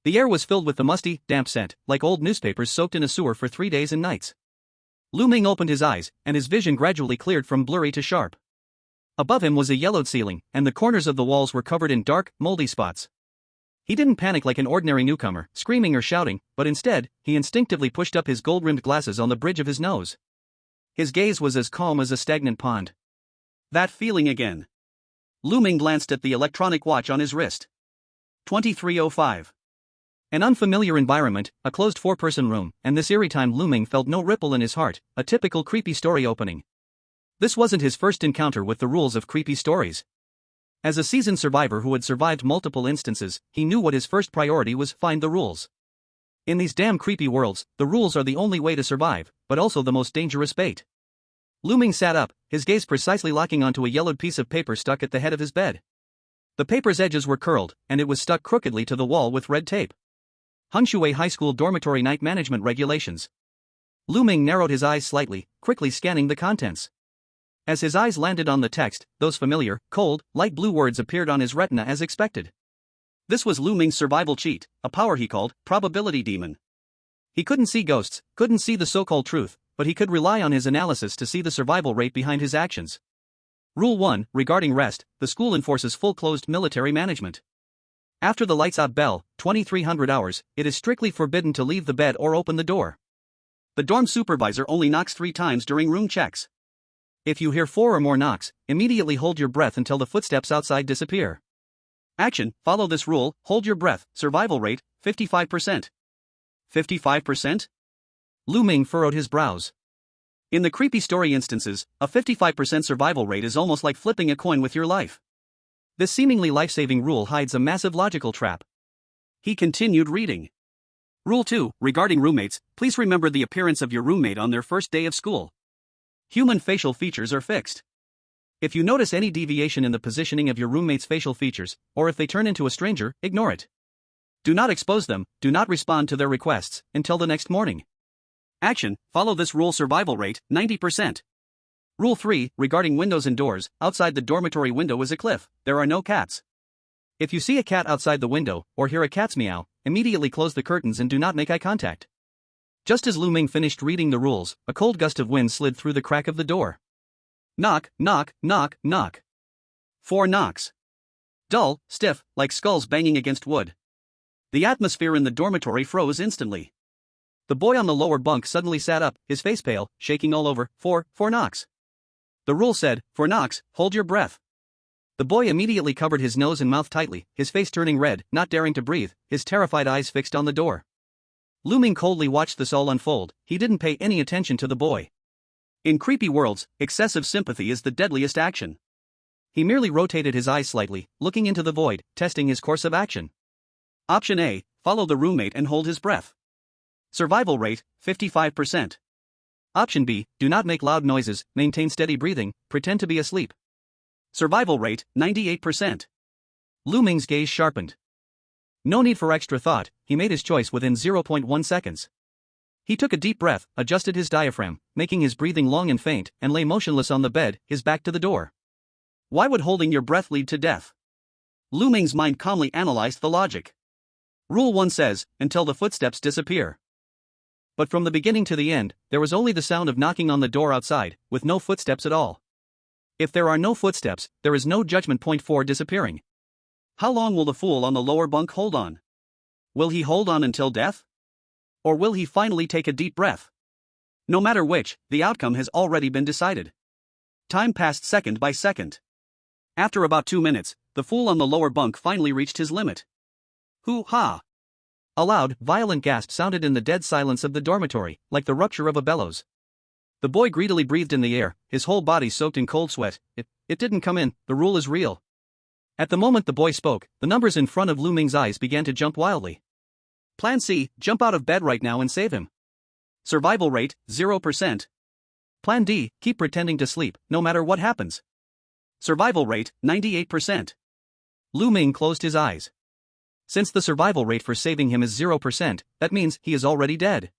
The air was filled with the musty, damp scent, like old newspapers soaked in a sewer for 3 days and nights. Ming opened his eyes, and his vision gradually cleared from blurry to sharp. Above him was a yellowed ceiling, and the corners of the walls were covered in dark, moldy spots. He didn't panic like an ordinary newcomer, screaming or shouting, but instead, he instinctively pushed up his gold-rimmed glasses on the bridge of his nose. His gaze was as calm as a stagnant pond. That feeling again. Ming glanced at the electronic watch on his wrist. 23:05. An unfamiliar environment, a closed four-person room, and this eerie time Ming felt no ripple in his heart, a typical creepy story opening. This wasn't his first encounter with the rules of creepy stories. As a seasoned survivor who had survived multiple instances, he knew what his first priority was: find the rules. In these damn creepy worlds, the rules are the only way to survive, but also the most dangerous bait. Ming sat up, his gaze precisely locking onto a yellowed piece of paper stuck at the head of his bed. The paper's edges were curled, and it was stuck crookedly to the wall with red tape. Hengshui High School Dormitory Night Management Regulations. Ming narrowed his eyes slightly, quickly scanning the contents. As his eyes landed on the text, those familiar, cold, light blue words appeared on his retina as expected. This was Ming's survival cheat, a power he called probability demon. He couldn't see ghosts, couldn't see the so-called truth, but he could rely on his analysis to see the survival rate behind his actions. Rule 1, regarding rest, the school enforces full closed military management. After the lights out bell, 2300 hours, it is strictly forbidden to leave the bed or open the door. The dorm supervisor only knocks 3 times during room checks. If you hear 4 or more knocks, immediately hold your breath until the footsteps outside disappear. Action: follow this rule, hold your breath, survival rate, 55%. 55%? Ming furrowed his brows. In the creepy story instances, a 55% survival rate is almost like flipping a coin with your life. This seemingly life-saving rule hides a massive logical trap. He continued reading. Rule 2, regarding roommates, please remember the appearance of your roommate on their first day of school. Human facial features are fixed. If you notice any deviation in the positioning of your roommate's facial features, or if they turn into a stranger, ignore it. Do not expose them, do not respond to their requests, until the next morning. Action: follow this rule, survival rate, 90%. Rule 3, regarding windows and doors, outside the dormitory window is a cliff, there are no cats. If you see a cat outside the window, or hear a cat's meow, immediately close the curtains and do not make eye contact. Just as Ming finished reading the rules, a cold gust of wind slid through the crack of the door. Knock, knock, knock, knock. 4 knocks. Dull, stiff, like skulls banging against wood. The atmosphere in the dormitory froze instantly. The boy on the lower bunk suddenly sat up, his face pale, shaking all over. 4 knocks. The rule said, 4 knocks, hold your breath. The boy immediately covered his nose and mouth tightly, his face turning red, not daring to breathe, his terrified eyes fixed on the door. Ming coldly watched this all unfold. He didn't pay any attention to the boy. In creepy worlds, excessive sympathy is the deadliest action. He merely rotated his eyes slightly, looking into the void, testing his course of action. Option A, follow the roommate and hold his breath. Survival rate, 55%. Option B, do not make loud noises, maintain steady breathing, pretend to be asleep. Survival rate, 98%. Ming's gaze sharpened. No need for extra thought, he made his choice within 0.1 seconds. He took a deep breath, adjusted his diaphragm, making his breathing long and faint, and lay motionless on the bed, his back to the door. Why would holding your breath lead to death? Ming's mind calmly analyzed the logic. Rule 1 says, until the footsteps disappear. But from the beginning to the end, there was only the sound of knocking on the door outside, with no footsteps at all. If there are no footsteps, there is no judgment point for disappearing. How long will the fool on the lower bunk hold on? Will he hold on until death? Or will he finally take a deep breath? No matter which, the outcome has already been decided. Time passed second by second. After about 2 minutes, the fool on the lower bunk finally reached his limit. Hoo-ha! A loud, violent gasp sounded in the dead silence of the dormitory, like the rupture of a bellows. The boy greedily breathed in the air, his whole body soaked in cold sweat. It didn't come in, the rule is real. At the moment the boy spoke, the numbers in front of Ming's eyes began to jump wildly. Plan C, jump out of bed right now and save him. Survival rate, 0%. Plan D, keep pretending to sleep, no matter what happens. Survival rate, 98%. Ming closed his eyes. Since the survival rate for saving him is 0%, that means he is already dead.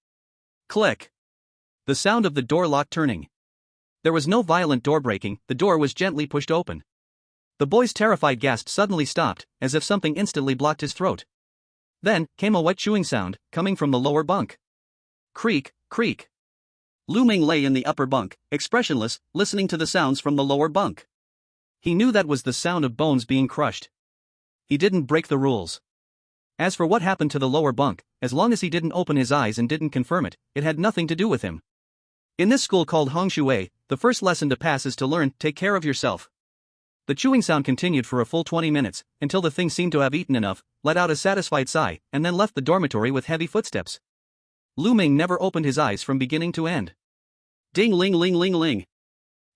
Click. The sound of the door lock turning. There was no violent door breaking, the door was gently pushed open. The boy's terrified gasp suddenly stopped, as if something instantly blocked his throat. Then came a wet chewing sound, coming from the lower bunk. Creak, creak. Lu Ming lay in the upper bunk, expressionless, listening to the sounds from the lower bunk. He knew that was the sound of bones being crushed. He didn't break the rules. As for what happened to the lower bunk, as long as he didn't open his eyes and didn't confirm it, it had nothing to do with him. In this school called Hengshui, the first lesson to pass is to learn, take care of yourself. The chewing sound continued for a full 20 minutes, until the thing seemed to have eaten enough, let out a satisfied sigh, and then left the dormitory with heavy footsteps. Lu Ming never opened his eyes from beginning to end. Ding ling ling ling ling.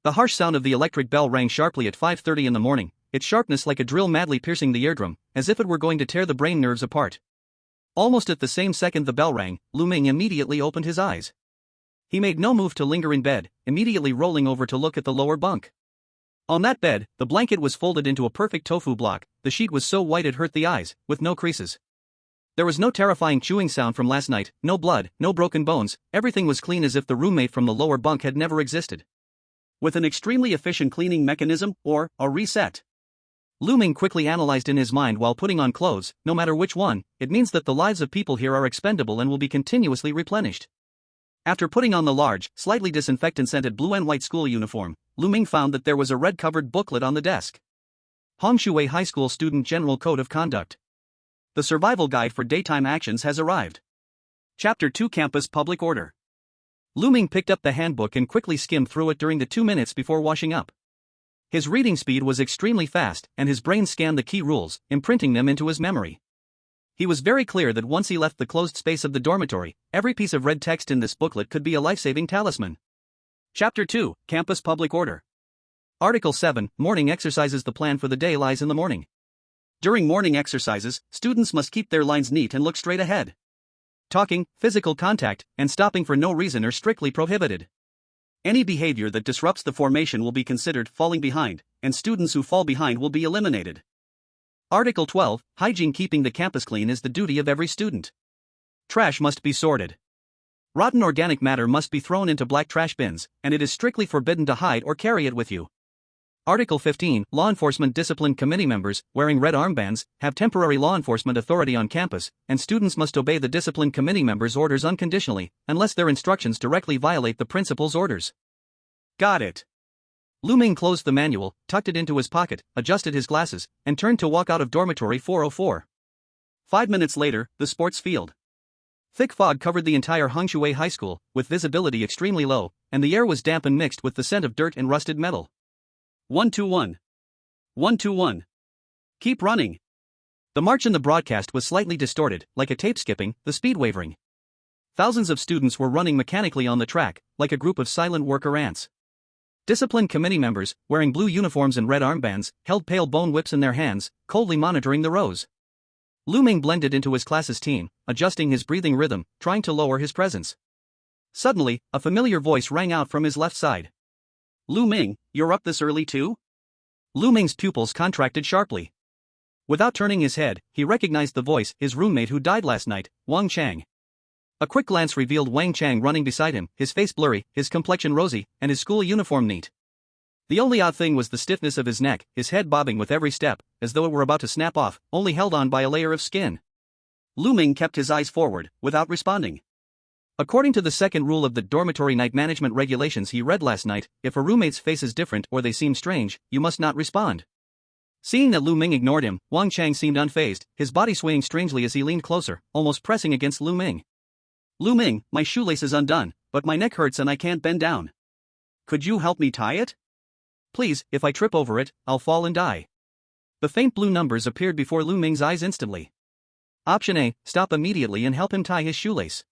The harsh sound of the electric bell rang sharply at 5:30 in the morning, its sharpness like a drill madly piercing the eardrum, as if it were going to tear the brain nerves apart. Almost at the same second the bell rang, Lu Ming immediately opened his eyes. He made no move to linger in bed, immediately rolling over to look at the lower bunk. On that bed, the blanket was folded into a perfect tofu block, the sheet was so white it hurt the eyes, with no creases. There was no terrifying chewing sound from last night, no blood, no broken bones, everything was clean as if the roommate from the lower bunk had never existed. With an extremely efficient cleaning mechanism, or a reset. Lu Ming quickly analyzed in his mind while putting on clothes, no matter which one, it means that the lives of people here are expendable and will be continuously replenished. After putting on the large, slightly disinfectant-scented blue and white school uniform, Lu Ming found that there was a red-covered booklet on the desk. Hengshui High School Student General Code of Conduct. The Survival Guide for Daytime Actions has arrived. Chapter 2 Campus Public Order. Lu Ming picked up the handbook and quickly skimmed through it during the 2 minutes before washing up. His reading speed was extremely fast, and his brain scanned the key rules, imprinting them into his memory. He was very clear that once he left the closed space of the dormitory, every piece of red text in this booklet could be a life-saving talisman. Chapter 2 Campus Public Order. Article 7 Morning Exercises. The plan for the day lies in the morning. During morning exercises, students must keep their lines neat and look straight ahead. Talking, physical contact, and stopping for no reason are strictly prohibited. Any behavior that disrupts the formation will be considered falling behind, and students who fall behind will be eliminated. Article 12 Hygiene. Keeping the campus clean is the duty of every student. Trash must be sorted. Rotten organic matter must be thrown into black trash bins, and it is strictly forbidden to hide or carry it with you. Article 15 Law Enforcement. Discipline committee members, wearing red armbands, have temporary law enforcement authority on campus, and students must obey the discipline committee members' orders unconditionally, unless their instructions directly violate the principal's orders. Got it. Lu Ming closed the manual, tucked it into his pocket, adjusted his glasses, and turned to walk out of dormitory 404. 5 minutes later, the sports field. Thick fog covered the entire Hengshui High School, with visibility extremely low, and the air was damp and mixed with the scent of dirt and rusted metal. 1-2-1. 1-2-1. Keep running. The march in the broadcast was slightly distorted, like a tape skipping, the speed wavering. Thousands of students were running mechanically on the track, like a group of silent worker ants. Discipline committee members, wearing blue uniforms and red armbands, held pale bone whips in their hands, coldly monitoring the rows. Lu Ming blended into his class's team, adjusting his breathing rhythm, trying to lower his presence. Suddenly, a familiar voice rang out from his left side. Lu Ming, you're up this early too? Lu Ming's pupils contracted sharply. Without turning his head, he recognized the voice, his roommate who died last night, Wang Chang. A quick glance revealed Wang Chang running beside him, his face blurry, his complexion rosy, and his school uniform neat. The only odd thing was the stiffness of his neck, his head bobbing with every step, as though it were about to snap off, only held on by a layer of skin. Lu Ming kept his eyes forward, without responding. According to the second rule of the dormitory night management regulations he read last night, if a roommate's face is different or they seem strange, you must not respond. Seeing that Lu Ming ignored him, Wang Chang seemed unfazed, his body swaying strangely as he leaned closer, almost pressing against Lu Ming. Lu Ming, my shoelace is undone, but my neck hurts and I can't bend down. Could you help me tie it? Please, if I trip over it, I'll fall and die. The faint blue numbers appeared before Lu Ming's eyes instantly. Option A, stop immediately and help him tie his shoelace.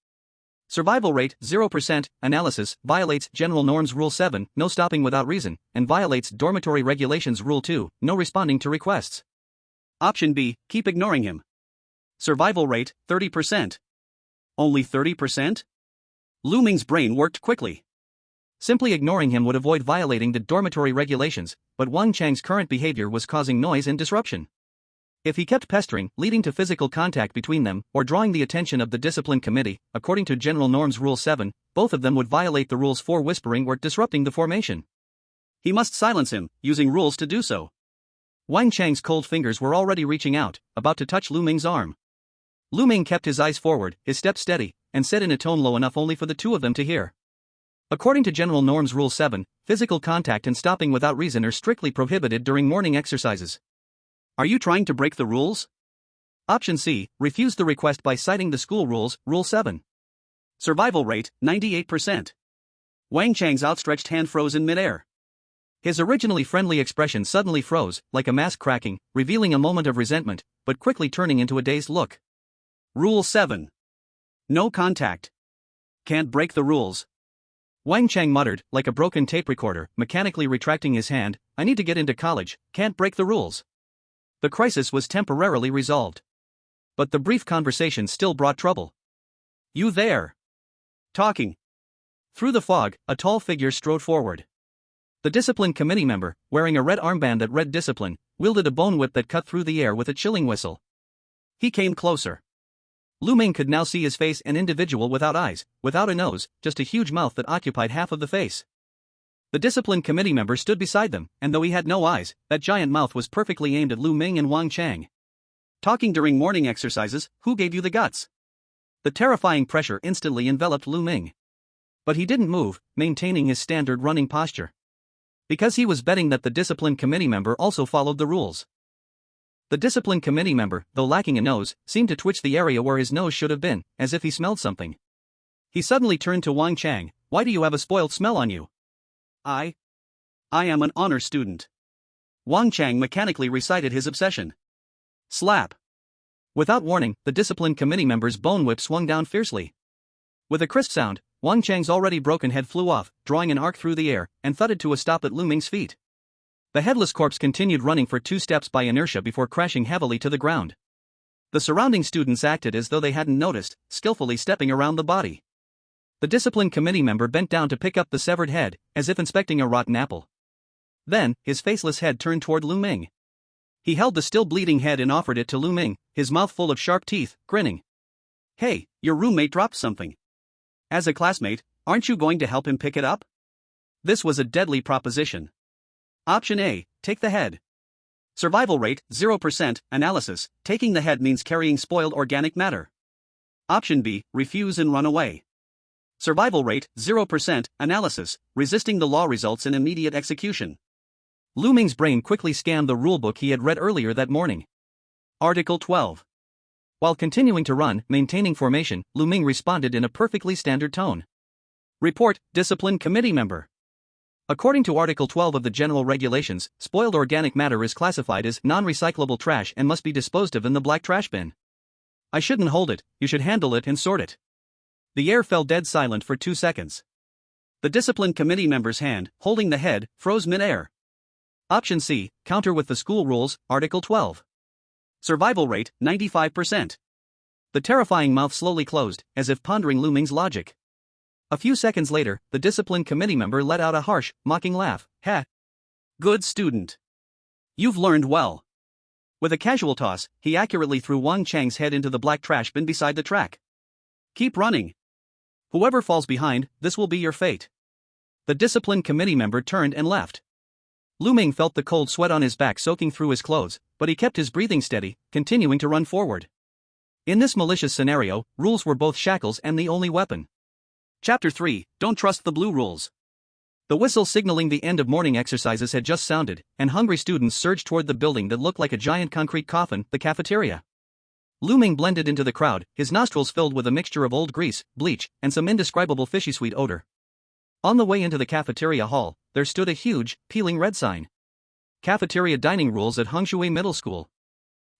Survival rate, 0%, analysis, violates General Norms Rule 7, no stopping without reason, and violates Dormitory Regulations Rule 2, no responding to requests. Option B, keep ignoring him. Survival rate, 30%. Only 30%? Lu Ming's brain worked quickly. Simply ignoring him would avoid violating the dormitory regulations, but Wang Chang's current behavior was causing noise and disruption. If he kept pestering, leading to physical contact between them, or drawing the attention of the discipline committee, according to General Norms Rule 7, both of them would violate the rules for whispering or disrupting the formation. He must silence him, using rules to do so. Wang Chang's cold fingers were already reaching out, about to touch Lu Ming's arm. Lu Ming kept his eyes forward, his steps steady, and said in a tone low enough only for the two of them to hear. According to General Norms Rule 7, physical contact and stopping without reason are strictly prohibited during morning exercises. Are you trying to break the rules? Option C, refuse the request by citing the school rules, Rule 7. Survival rate, 98%. Wang Chang's outstretched hand froze in midair. His originally friendly expression suddenly froze, like a mask cracking, revealing a moment of resentment, but quickly turning into a dazed look. Rule 7. No contact. Can't break the rules. Wang Chang muttered, like a broken tape recorder, mechanically retracting his hand, I need to get into college, can't break the rules. The crisis was temporarily resolved. But the brief conversation still brought trouble. You there? Talking. Through the fog, a tall figure strode forward. The discipline committee member, wearing a red armband that read discipline, wielded a bone whip that cut through the air with a chilling whistle. He came closer. Lu Ming could now see his face, an individual without eyes, without a nose, just a huge mouth that occupied half of the face. The discipline committee member stood beside them, and though he had no eyes, that giant mouth was perfectly aimed at Lu Ming and Wang Chang. Talking during morning exercises, who gave you the guts? The terrifying pressure instantly enveloped Lu Ming. But he didn't move, maintaining his standard running posture. Because he was betting that the discipline committee member also followed the rules. The discipline committee member, though lacking a nose, seemed to twitch the area where his nose should have been, as if he smelled something. He suddenly turned to Wang Chang, why do you have a spoiled smell on you? I am an honor student. Wang Chang mechanically recited his obsession. Slap. Without warning, the discipline committee member's bone whip swung down fiercely. With a crisp sound, Wang Chang's already broken head flew off, drawing an arc through the air, and thudded to a stop at Lu Ming's feet. The headless corpse continued running for 2 steps by inertia before crashing heavily to the ground. The surrounding students acted as though they hadn't noticed, skillfully stepping around the body. The discipline committee member bent down to pick up the severed head, as if inspecting a rotten apple. Then, his faceless head turned toward Lu Ming. He held the still bleeding head and offered it to Lu Ming, his mouth full of sharp teeth, grinning. Hey, your roommate dropped something. As a classmate, aren't you going to help him pick it up? This was a deadly proposition. Option A, take the head. Survival rate, 0%, analysis, taking the head means carrying spoiled organic matter. Option B, refuse and run away. Survival rate, 0%, analysis, resisting the law results in immediate execution. Lu Ming's brain quickly scanned the rulebook he had read earlier that morning. Article 12. While continuing to run, maintaining formation, Lu Ming responded in a perfectly standard tone. Report, Discipline Committee Member. According to Article 12 of the General Regulations, spoiled organic matter is classified as non-recyclable trash and must be disposed of in the black trash bin. I shouldn't hold it, you should handle it and sort it. The air fell dead silent for 2 seconds. The Discipline Committee member's hand, holding the head, froze mid-air. Option C, counter with the school rules, Article 12. Survival rate, 95%. The terrifying mouth slowly closed, as if pondering Lu Ming's logic. A few seconds later, the discipline committee member let out a harsh, mocking laugh. Ha! Good student. You've learned well. With a casual toss, he accurately threw Wang Chang's head into the black trash bin beside the track. Keep running. Whoever falls behind, this will be your fate. The discipline committee member turned and left. Lu Ming felt the cold sweat on his back soaking through his clothes, but he kept his breathing steady, continuing to run forward. In this malicious scenario, rules were both shackles and the only weapon. Chapter 3, Don't Trust the Blue Rules. The whistle signaling the end of morning exercises had just sounded, and hungry students surged toward the building that looked like a giant concrete coffin, the cafeteria. Lu Ming blended into the crowd, his nostrils filled with a mixture of old grease, bleach, and some indescribable fishy sweet odor. On the way into the cafeteria hall, there stood a huge, peeling red sign. Cafeteria dining rules at Hengshui Middle School.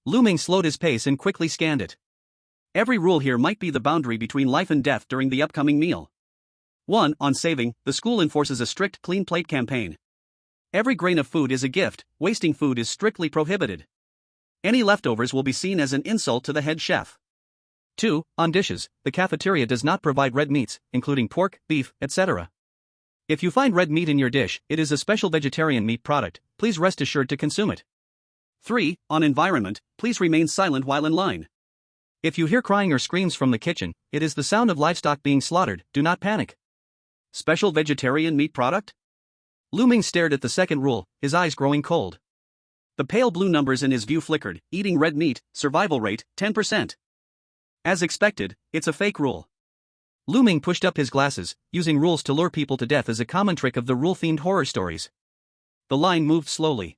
Lu Ming slowed his pace and quickly scanned it. Every rule here might be the boundary between life and death during the upcoming meal. 1. On saving, the school enforces a strict clean plate campaign. Every grain of food is a gift, wasting food is strictly prohibited. Any leftovers will be seen as an insult to the head chef. 2. On dishes, the cafeteria does not provide red meats, including pork, beef, etc. If you find red meat in your dish, it is a special vegetarian meat product, please rest assured to consume it. 3. On environment, please remain silent while in line. If you hear crying or screams from the kitchen, it is the sound of livestock being slaughtered, do not panic. Special vegetarian meat product? Lu Ming stared at the second rule, his eyes growing cold. The pale blue numbers in his view flickered, eating red meat, survival rate, 10%. As expected, it's a fake rule. Lu Ming pushed up his glasses, using rules to lure people to death as a common trick of the rule-themed horror stories. The line moved slowly.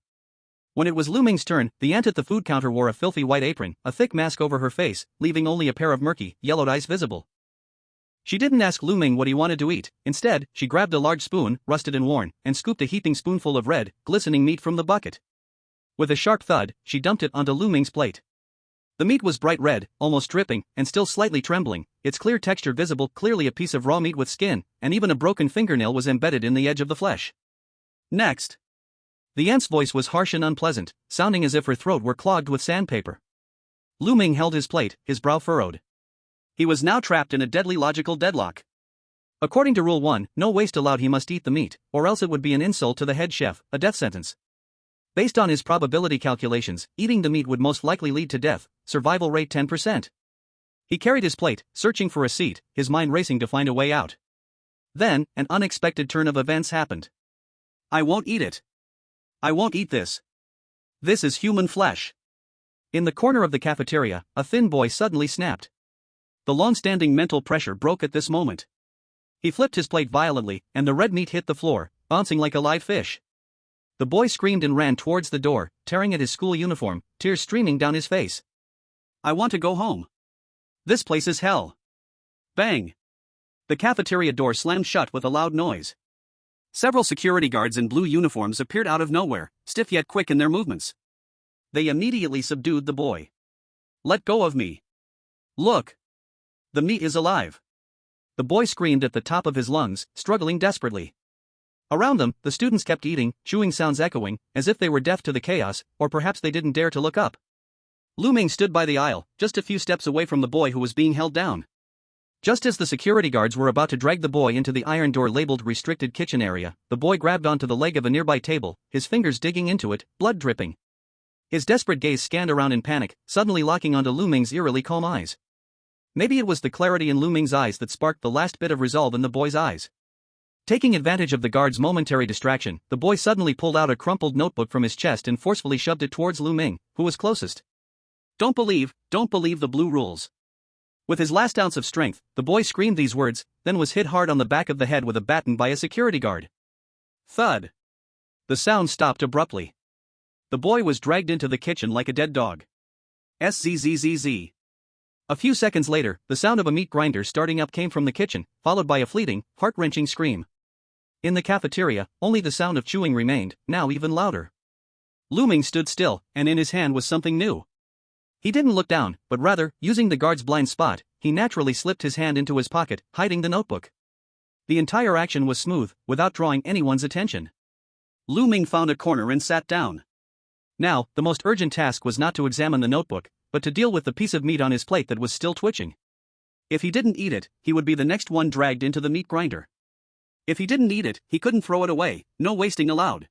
When it was Lu Ming's turn, the aunt at the food counter wore a filthy white apron, a thick mask over her face, leaving only a pair of murky, yellowed eyes visible. She didn't ask Lu Ming what he wanted to eat. Instead, she grabbed a large spoon, rusted and worn, and scooped a heaping spoonful of red, glistening meat from the bucket. With a sharp thud, she dumped it onto Lu Ming's plate. The meat was bright red, almost dripping, and still slightly trembling, its clear texture visible, clearly a piece of raw meat with skin, and even a broken fingernail was embedded in the edge of the flesh. Next. The aunt's voice was harsh and unpleasant, sounding as if her throat were clogged with sandpaper. Lu Ming held his plate, his brow furrowed. He was now trapped in a deadly logical deadlock. According to Rule 1, no waste allowed. He must eat the meat, or else it would be an insult to the head chef, a death sentence. Based on his probability calculations, eating the meat would most likely lead to death, survival rate 10%. He carried his plate, searching for a seat, his mind racing to find a way out. Then, an unexpected turn of events happened. I won't eat it. I won't eat this. This is human flesh. In the corner of the cafeteria, a thin boy suddenly snapped. The long-standing mental pressure broke at this moment. He flipped his plate violently, and the red meat hit the floor, bouncing like a live fish. The boy screamed and ran towards the door, tearing at his school uniform, tears streaming down his face. I want to go home. This place is hell. Bang! The cafeteria door slammed shut with a loud noise. Several security guards in blue uniforms appeared out of nowhere, stiff yet quick in their movements. They immediately subdued the boy. Let go of me. Look. The meat is alive. The boy screamed at the top of his lungs, struggling desperately. Around them, the students kept eating, chewing sounds echoing, as if they were deaf to the chaos, or perhaps they didn't dare to look up. Lu Ming stood by the aisle, just a few steps away from the boy who was being held down. Just as the security guards were about to drag the boy into the iron door labeled restricted kitchen area, the boy grabbed onto the leg of a nearby table, his fingers digging into it, blood dripping. His desperate gaze scanned around in panic, suddenly locking onto Lu Ming's eerily calm eyes. Maybe it was the clarity in Lu Ming's eyes that sparked the last bit of resolve in the boy's eyes. Taking advantage of the guard's momentary distraction, the boy suddenly pulled out a crumpled notebook from his chest and forcefully shoved it towards Lu Ming, who was closest. Don't believe the blue rules. With his last ounce of strength, the boy screamed these words, then was hit hard on the back of the head with a baton by a security guard. Thud. The sound stopped abruptly. The boy was dragged into the kitchen like a dead dog. Zzzzz. A few seconds later, the sound of a meat grinder starting up came from the kitchen, followed by a fleeting, heart-wrenching scream. In the cafeteria, only the sound of chewing remained, now even louder. Lu Ming stood still, and in his hand was something new. He didn't look down, but rather, using the guard's blind spot, he naturally slipped his hand into his pocket, hiding the notebook. The entire action was smooth, without drawing anyone's attention. Lu Ming found a corner and sat down. Now, the most urgent task was not to examine the notebook, but to deal with the piece of meat on his plate that was still twitching. If he didn't eat it, he would be the next one dragged into the meat grinder. If he didn't eat it, he couldn't throw it away, no wasting allowed.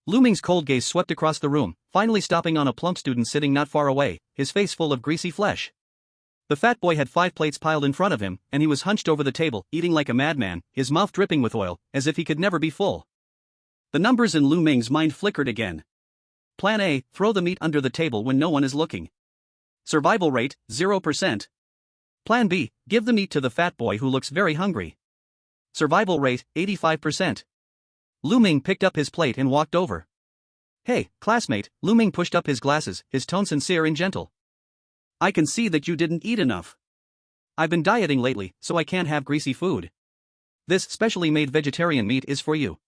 Lu Ming's cold gaze swept across the room, finally stopping on a plump student sitting not far away, his face full of greasy flesh. The fat boy had 5 plates piled in front of him, and he was hunched over the table, eating like a madman, his mouth dripping with oil, as if he could never be full. The numbers in Lu Ming's mind flickered again. Plan A, throw the meat under the table when no one is looking. Survival rate, 0%. Plan B, give the meat to the fat boy who looks very hungry. Survival rate, 85%. Lu Ming picked up his plate and walked over. Hey, classmate, Lu Ming pushed up his glasses, his tone sincere and gentle. I can see that you didn't eat enough. I've been dieting lately, so I can't have greasy food. This specially made vegetarian meat is for you.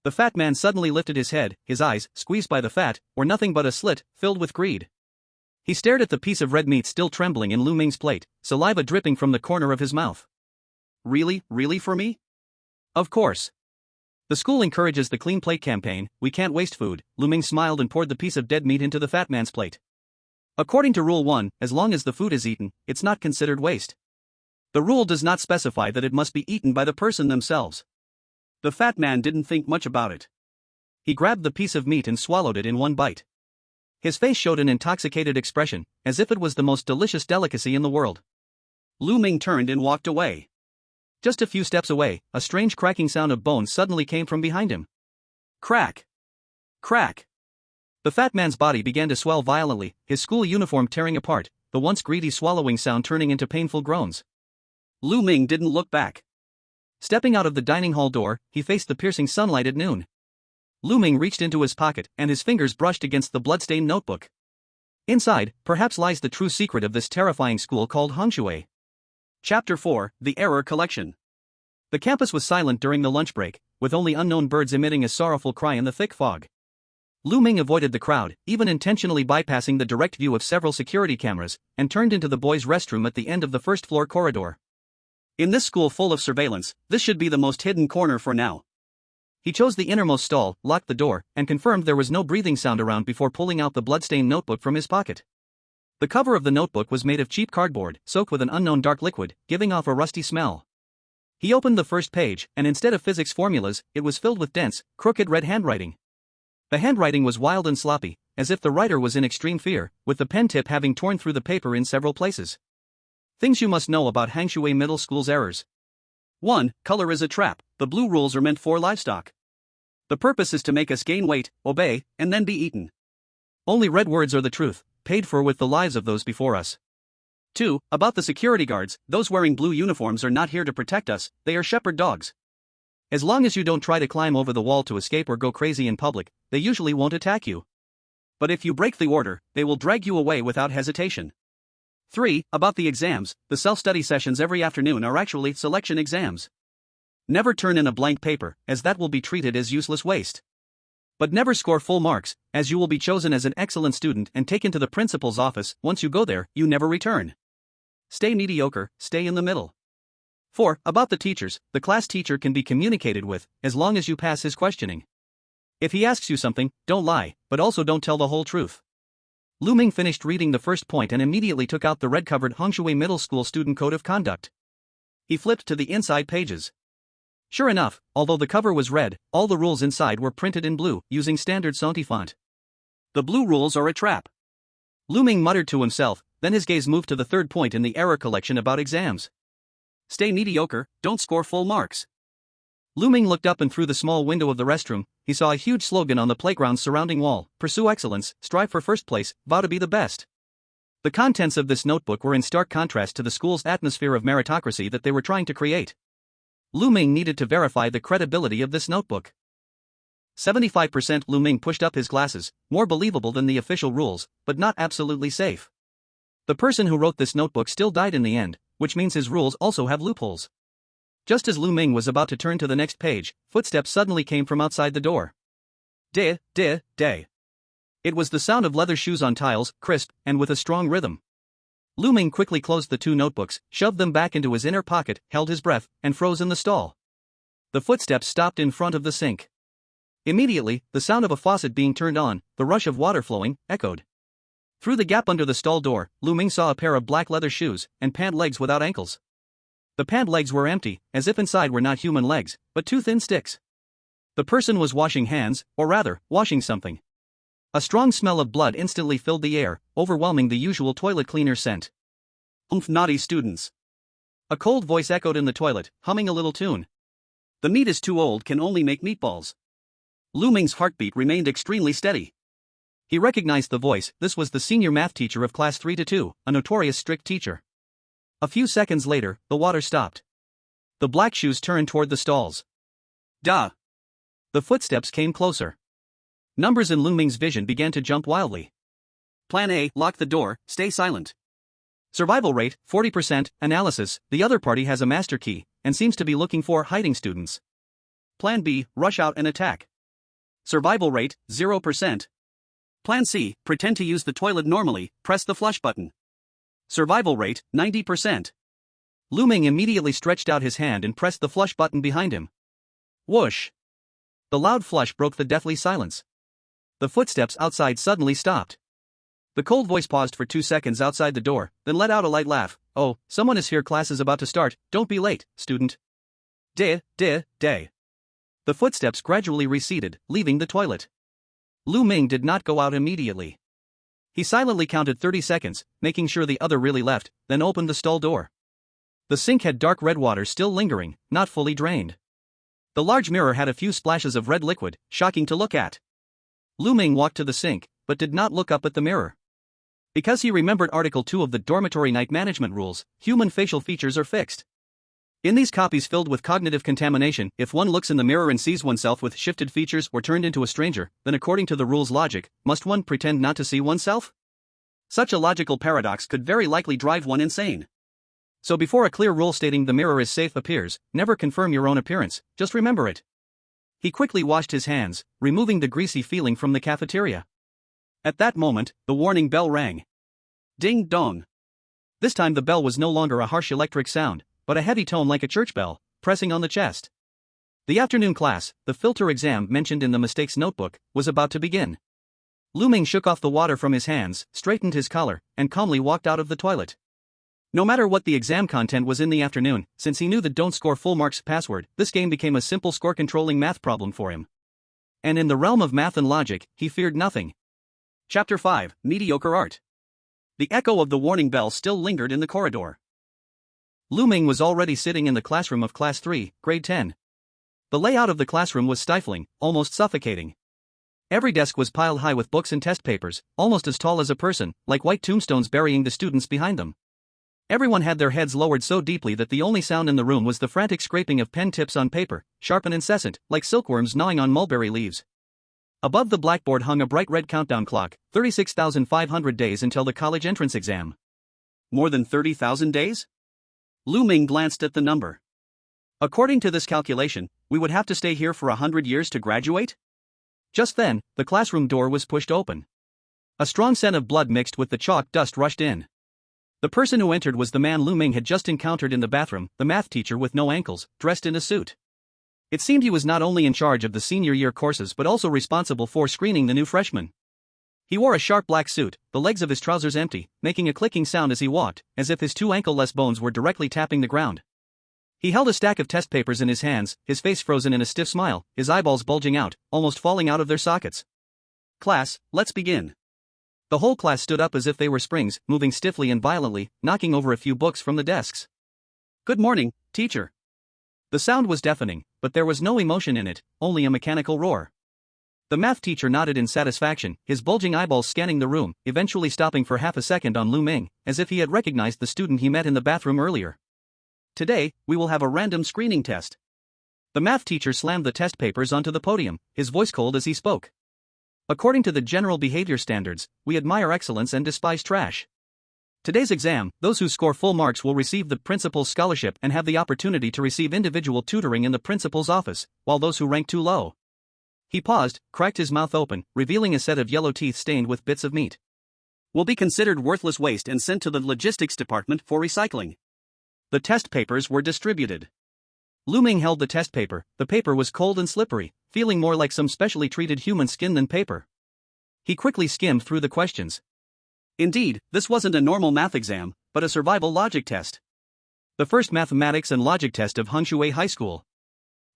The fat man suddenly lifted his head, his eyes, squeezed by the fat, were nothing but a slit, filled with greed. He stared at the piece of red meat still trembling in Lu Ming's plate, saliva dripping from the corner of his mouth. Really for me? Of course. The school encourages the clean plate campaign, we can't waste food. Lu Ming smiled and poured the piece of dead meat into the fat man's plate. According to Rule 1, as long as the food is eaten, it's not considered waste. The rule does not specify that it must be eaten by the person themselves. The fat man didn't think much about it. He grabbed the piece of meat and swallowed it in one bite. His face showed an intoxicated expression, as if it was the most delicious delicacy in the world. Lu Ming turned and walked away. Just a few steps away, a strange cracking sound of bones suddenly came from behind him. Crack! Crack! The fat man's body began to swell violently, his school uniform tearing apart, the once greedy swallowing sound turning into painful groans. Lu Ming didn't look back. Stepping out of the dining hall door, he faced the piercing sunlight at noon. Lu Ming reached into his pocket and his fingers brushed against the bloodstained notebook. Inside, perhaps lies the true secret of this terrifying school called Hengshui. Chapter 4, The Error Collection. The campus was silent during the lunch break, with only unknown birds emitting a sorrowful cry in the thick fog. Lu Ming avoided the crowd, even intentionally bypassing the direct view of several security cameras, and turned into the boys' restroom at the end of the first-floor corridor. In this school full of surveillance, this should be the most hidden corner for now. He chose the innermost stall, locked the door, and confirmed there was no breathing sound around before pulling out the bloodstained notebook from his pocket. The cover of the notebook was made of cheap cardboard, soaked with an unknown dark liquid, giving off a rusty smell. He opened the first page, and instead of physics formulas, it was filled with dense, crooked red handwriting. The handwriting was wild and sloppy, as if the writer was in extreme fear, with the pen tip having torn through the paper in several places. Things you must know about Hengshui Middle School's errors. 1. Color is a trap. The blue rules are meant for livestock. The purpose is to make us gain weight, obey, and then be eaten. Only red words are the truth, paid for with the lives of those before us. 2. About the security guards, those wearing blue uniforms are not here to protect us, they are shepherd dogs. As long as you don't try to climb over the wall to escape or go crazy in public, they usually won't attack you. But if you break the order, they will drag you away without hesitation. 3. About the exams, the self-study sessions every afternoon are actually selection exams. Never turn in a blank paper, as that will be treated as useless waste. But never score full marks, as you will be chosen as an excellent student and taken to the principal's office. Once you go there, you never return. Stay mediocre, stay in the middle. 4. About the teachers, the class teacher can be communicated with, as long as you pass his questioning. If he asks you something, don't lie, but also don't tell the whole truth. Lu Ming finished reading the first point and immediately took out the red-covered Hengshui Middle School Student Code of Conduct. He flipped to the inside pages. Sure enough, although the cover was red, all the rules inside were printed in blue, using standard Sonti font. The blue rules are a trap. Lu Ming muttered to himself, then his gaze moved to the third point in the error collection about exams. Stay mediocre, don't score full marks. Lu Ming looked up and through the small window of the restroom, he saw a huge slogan on the playground's surrounding wall: pursue excellence, strive for first place, vow to be the best. The contents of this notebook were in stark contrast to the school's atmosphere of meritocracy that they were trying to create. Lu Ming needed to verify the credibility of this notebook. 75%. Lu Ming pushed up his glasses, more believable than the official rules, but not absolutely safe. The person who wrote this notebook still died in the end, which means his rules also have loopholes. Just as Lu Ming was about to turn to the next page, footsteps suddenly came from outside the door. Day. It was the sound of leather shoes on tiles, crisp, and with a strong rhythm. Lu Ming quickly closed the two notebooks, shoved them back into his inner pocket, held his breath, and froze in the stall. The footsteps stopped in front of the sink. Immediately, the sound of a faucet being turned on, the rush of water flowing, echoed. Through the gap under the stall door, Lu Ming saw a pair of black leather shoes, and pant legs without ankles. The pant legs were empty, as if inside were not human legs, but two thin sticks. The person was washing hands, or rather, washing something. A strong smell of blood instantly filled the air, overwhelming the usual toilet cleaner scent. Naughty students. A cold voice echoed in the toilet, humming a little tune. The meat is too old, can only make meatballs. Lu Ming's heartbeat remained extremely steady. He recognized the voice. This was the senior math teacher of class 3-2, a notorious strict teacher. A few seconds later, the water stopped. The black shoes turned toward the stalls. Duh. The footsteps came closer. Numbers in Lu Ming's vision began to jump wildly. Plan A, lock the door, stay silent. Survival rate, 40%, analysis, the other party has a master key, and seems to be looking for hiding students. Plan B, rush out and attack. Survival rate, 0%. Plan C, pretend to use the toilet normally, press the flush button. Survival rate, 90%. Lu Ming immediately stretched out his hand and pressed the flush button behind him. Whoosh! The loud flush broke the deathly silence. The footsteps outside suddenly stopped. The cold voice paused for 2 seconds outside the door, then let out a light laugh. Oh, someone is here, class is about to start, don't be late, student. Day. The footsteps gradually receded, leaving the toilet. Lu Ming did not go out immediately. He silently counted 30 seconds, making sure the other really left, then opened the stall door. The sink had dark red water still lingering, not fully drained. The large mirror had a few splashes of red liquid, shocking to look at. Lu Ming walked to the sink, but did not look up at the mirror. Because he remembered Article 2 of the Dormitory Night Management Rules, human facial features are fixed. In these copies filled with cognitive contamination, if one looks in the mirror and sees oneself with shifted features or turned into a stranger, then according to the rule's logic, must one pretend not to see oneself? Such a logical paradox could very likely drive one insane. So before a clear rule stating the mirror is safe appears, never confirm your own appearance, just remember it. He quickly washed his hands, removing the greasy feeling from the cafeteria. At that moment, the warning bell rang. Ding dong. This time the bell was no longer a harsh electric sound, but a heavy tone like a church bell, pressing on the chest. The afternoon class, the filter exam mentioned in the mistakes notebook, was about to begin. Ming shook off the water from his hands, straightened his collar, and calmly walked out of the toilet. No matter what the exam content was in the afternoon, since he knew the don't score full marks password, this game became a simple score-controlling math problem for him. And in the realm of math and logic, he feared nothing. Chapter 5, Mediocre Art. The echo of the warning bell still lingered in the corridor. Ming was already sitting in the classroom of Class 3, Grade 10. The layout of the classroom was stifling, almost suffocating. Every desk was piled high with books and test papers, almost as tall as a person, like white tombstones burying the students behind them. Everyone had their heads lowered so deeply that the only sound in the room was the frantic scraping of pen tips on paper, sharp and incessant, like silkworms gnawing on mulberry leaves. Above the blackboard hung a bright red countdown clock, 36,500 days until the college entrance exam. More than 30,000 days? Ming glanced at the number. According to this calculation, we would have to stay here for 100 years to graduate? Just then, the classroom door was pushed open. A strong scent of blood mixed with the chalk dust rushed in. The person who entered was the man Ming had just encountered in the bathroom, the math teacher with no ankles, dressed in a suit. It seemed he was not only in charge of the senior year courses but also responsible for screening the new freshmen. He wore a sharp black suit, the legs of his trousers empty, making a clicking sound as he walked, as if his two ankle-less bones were directly tapping the ground. He held a stack of test papers in his hands, his face frozen in a stiff smile, his eyeballs bulging out, almost falling out of their sockets. Class, let's begin. The whole class stood up as if they were springs, moving stiffly and violently, knocking over a few books from the desks. Good morning, teacher. The sound was deafening, but there was no emotion in it, only a mechanical roar. The math teacher nodded in satisfaction, his bulging eyeballs scanning the room, eventually stopping for half a second on Ming, as if he had recognized the student he met in the bathroom earlier. Today, we will have a random screening test. The math teacher slammed the test papers onto the podium, his voice cold as he spoke. According to the general behavior standards, we admire excellence and despise trash. Today's exam, those who score full marks will receive the principal's scholarship and have the opportunity to receive individual tutoring in the principal's office, while those who rank too low. He paused, cracked his mouth open, revealing a set of yellow teeth stained with bits of meat. Will be considered worthless waste and sent to the logistics department for recycling. The test papers were distributed. Ming held the test paper. The paper was cold and slippery, feeling more like some specially treated human skin than paper. He quickly skimmed through the questions. Indeed, this wasn't a normal math exam, but a survival logic test. The first mathematics and logic test of Hengshui High School.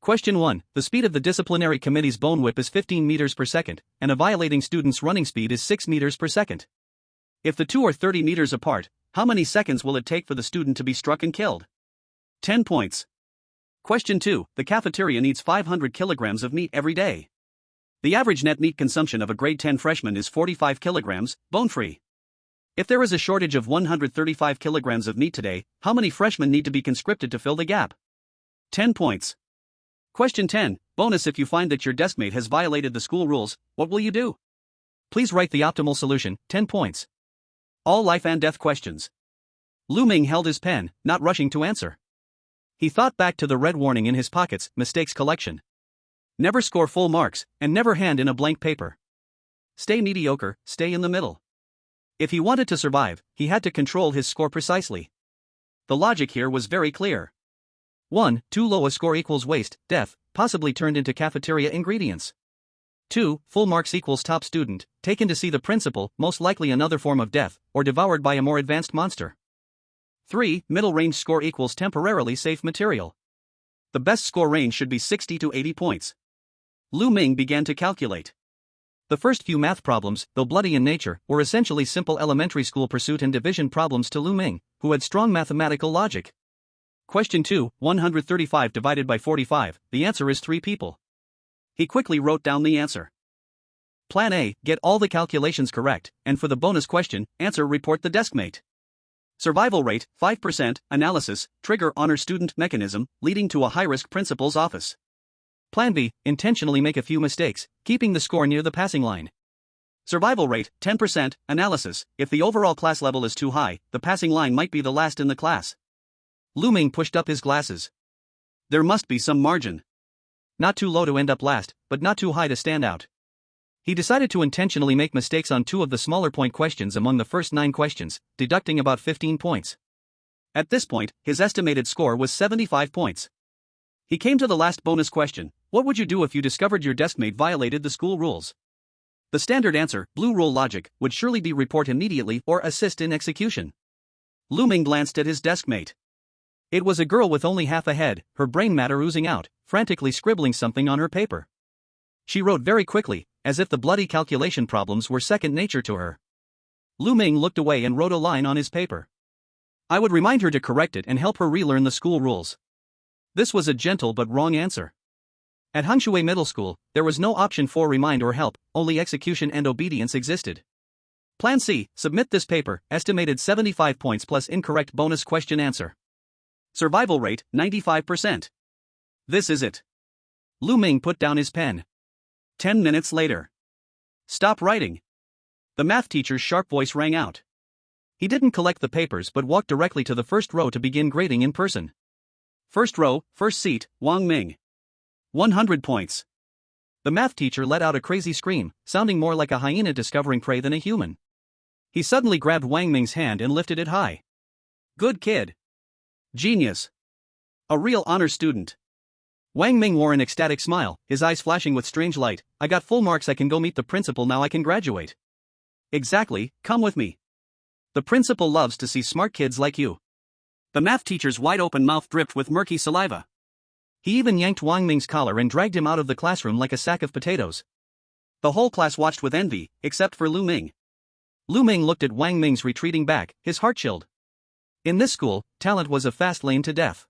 Question 1. The speed of the disciplinary committee's bone whip is 15 meters per second, and a violating student's running speed is 6 meters per second. If the two are 30 meters apart, how many seconds will it take for the student to be struck and killed? 10 points. Question 2. The cafeteria needs 500 kilograms of meat every day. The average net meat consumption of a grade 10 freshman is 45 kilograms, bone-free. If there is a shortage of 135 kilograms of meat today, how many freshmen need to be conscripted to fill the gap? 10 points. Question 10. Bonus: if you find that your deskmate has violated the school rules, what will you do? Please write the optimal solution, 10 points. All life and death questions. Ming held his pen, not rushing to answer. He thought back to the red warning in his pocket's mistakes collection. Never score full marks, and never hand in a blank paper. Stay mediocre, stay in the middle. If he wanted to survive, he had to control his score precisely. The logic here was very clear. 1. Too low a score equals waste, death, possibly turned into cafeteria ingredients. 2. Full marks equals top student, taken to see the principal, most likely another form of death, or devoured by a more advanced monster. 3. Middle range score equals temporarily safe material. The best score range should be 60 to 80 points. Ming began to calculate. The first few math problems, though bloody in nature, were essentially simple elementary school pursuit and division problems to Ming, who had strong mathematical logic. Question 2, 135 divided by 45, the answer is 3 people. He quickly wrote down the answer. Plan A, get all the calculations correct, and for the bonus question, answer report the deskmate. Survival rate, 5%, analysis, trigger honor student mechanism, leading to a high-risk principal's office. Plan B, intentionally make a few mistakes, keeping the score near the passing line. Survival rate, 10%, analysis, if the overall class level is too high, the passing line might be the last in the class. Lu Ming pushed up his glasses. There must be some margin. Not too low to end up last, but not too high to stand out. He decided to intentionally make mistakes on 2 of the smaller point questions among the first 9 questions, deducting about 15 points. At this point, his estimated score was 75 points. He came to the last bonus question: what would you do if you discovered your deskmate violated the school rules? The standard answer, blue rule logic, would surely be report immediately or assist in execution. Lu Ming glanced at his deskmate. It was a girl with only half a head, her brain matter oozing out, frantically scribbling something on her paper. She wrote very quickly, as if the bloody calculation problems were second nature to her. Lu Ming looked away and wrote a line on his paper. I would remind her to correct it and help her relearn the school rules. This was a gentle but wrong answer. At Hengshui Middle School, there was no option for remind or help, only execution and obedience existed. Plan C, submit this paper, estimated 75 points plus incorrect bonus question answer. Survival rate, 95%. This is it. Lu Ming put down his pen. 10 minutes later. Stop writing. The math teacher's sharp voice rang out. He didn't collect the papers but walked directly to the first row to begin grading in person. First row, first seat, Wang Ming. 100 points. The math teacher let out a crazy scream, sounding more like a hyena discovering prey than a human. He suddenly grabbed Wang Ming's hand and lifted it high. Good kid. Genius. A real honor student. Wang Ming wore an ecstatic smile, his eyes flashing with strange light. I got full marks, I can go meet the principal now, I can graduate. Exactly, come with me. The principal loves to see smart kids like you. The math teacher's wide-open mouth dripped with murky saliva. He even yanked Wang Ming's collar and dragged him out of the classroom like a sack of potatoes. The whole class watched with envy, except for Lu Ming. Lu Ming looked at Wang Ming's retreating back, his heart chilled. In this school, talent was a fast lane to death.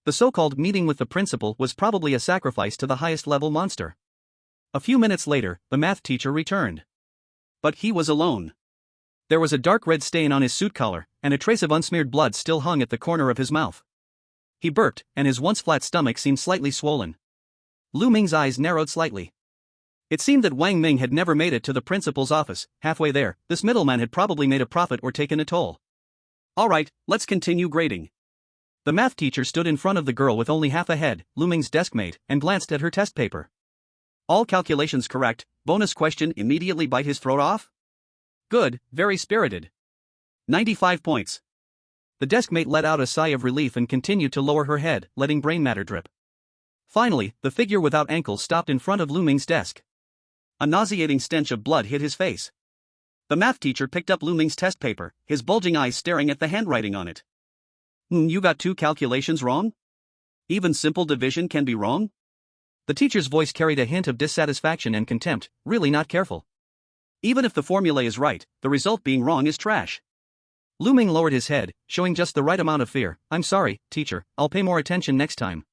The so-called meeting with the principal was probably a sacrifice to the highest-level monster. A few minutes later, the math teacher returned. But he was alone. There was a dark red stain on his suit collar, and a trace of unsmeared blood still hung at the corner of his mouth. He burped, and his once flat stomach seemed slightly swollen. Lu Ming's eyes narrowed slightly. It seemed that Wang Ming had never made it to the principal's office. Halfway there, this middleman had probably made a profit or taken a toll. All right, let's continue grading. The math teacher stood in front of the girl with only half a head, Lu Ming's deskmate, and glanced at her test paper. All calculations correct, bonus question immediately bite his throat off? Good, very spirited. 95 points. The deskmate let out a sigh of relief and continued to lower her head, letting brain matter drip. Finally, the figure without ankles stopped in front of Lu Ming's desk. A nauseating stench of blood hit his face. The math teacher picked up Lu Ming's test paper, his bulging eyes staring at the handwriting on it. You got 2 calculations wrong? Even simple division can be wrong? The teacher's voice carried a hint of dissatisfaction and contempt, really not careful. Even if the formula is right, the result being wrong is trash. Lu Ming lowered his head, showing just the right amount of fear. I'm sorry, teacher, I'll pay more attention next time.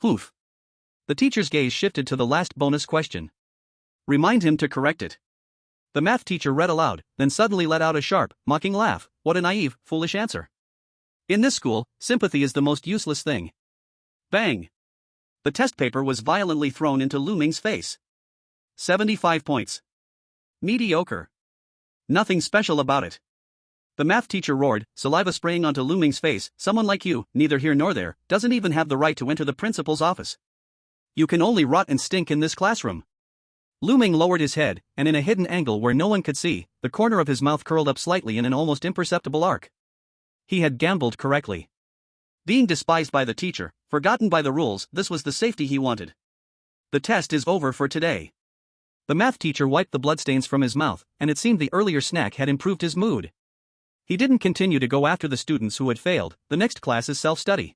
Oof. The teacher's gaze shifted to the last bonus question. Remind him to correct it. The math teacher read aloud, then suddenly let out a sharp, mocking laugh. What a naive, foolish answer. In this school, sympathy is the most useless thing. Bang! The test paper was violently thrown into Lu Ming's face. 75 points. Mediocre. Nothing special about it. The math teacher roared, saliva spraying onto Lu Ming's face. Someone like you, neither here nor there, doesn't even have the right to enter the principal's office. You can only rot and stink in this classroom. Lu Ming lowered his head, and in a hidden angle where no one could see, the corner of his mouth curled up slightly in an almost imperceptible arc. He had gambled correctly. Being despised by the teacher, forgotten by the rules, this was the safety he wanted. The test is over for today. The math teacher wiped the bloodstains from his mouth, and it seemed the earlier snack had improved his mood. He didn't continue to go after the students who had failed. The next class is self-study.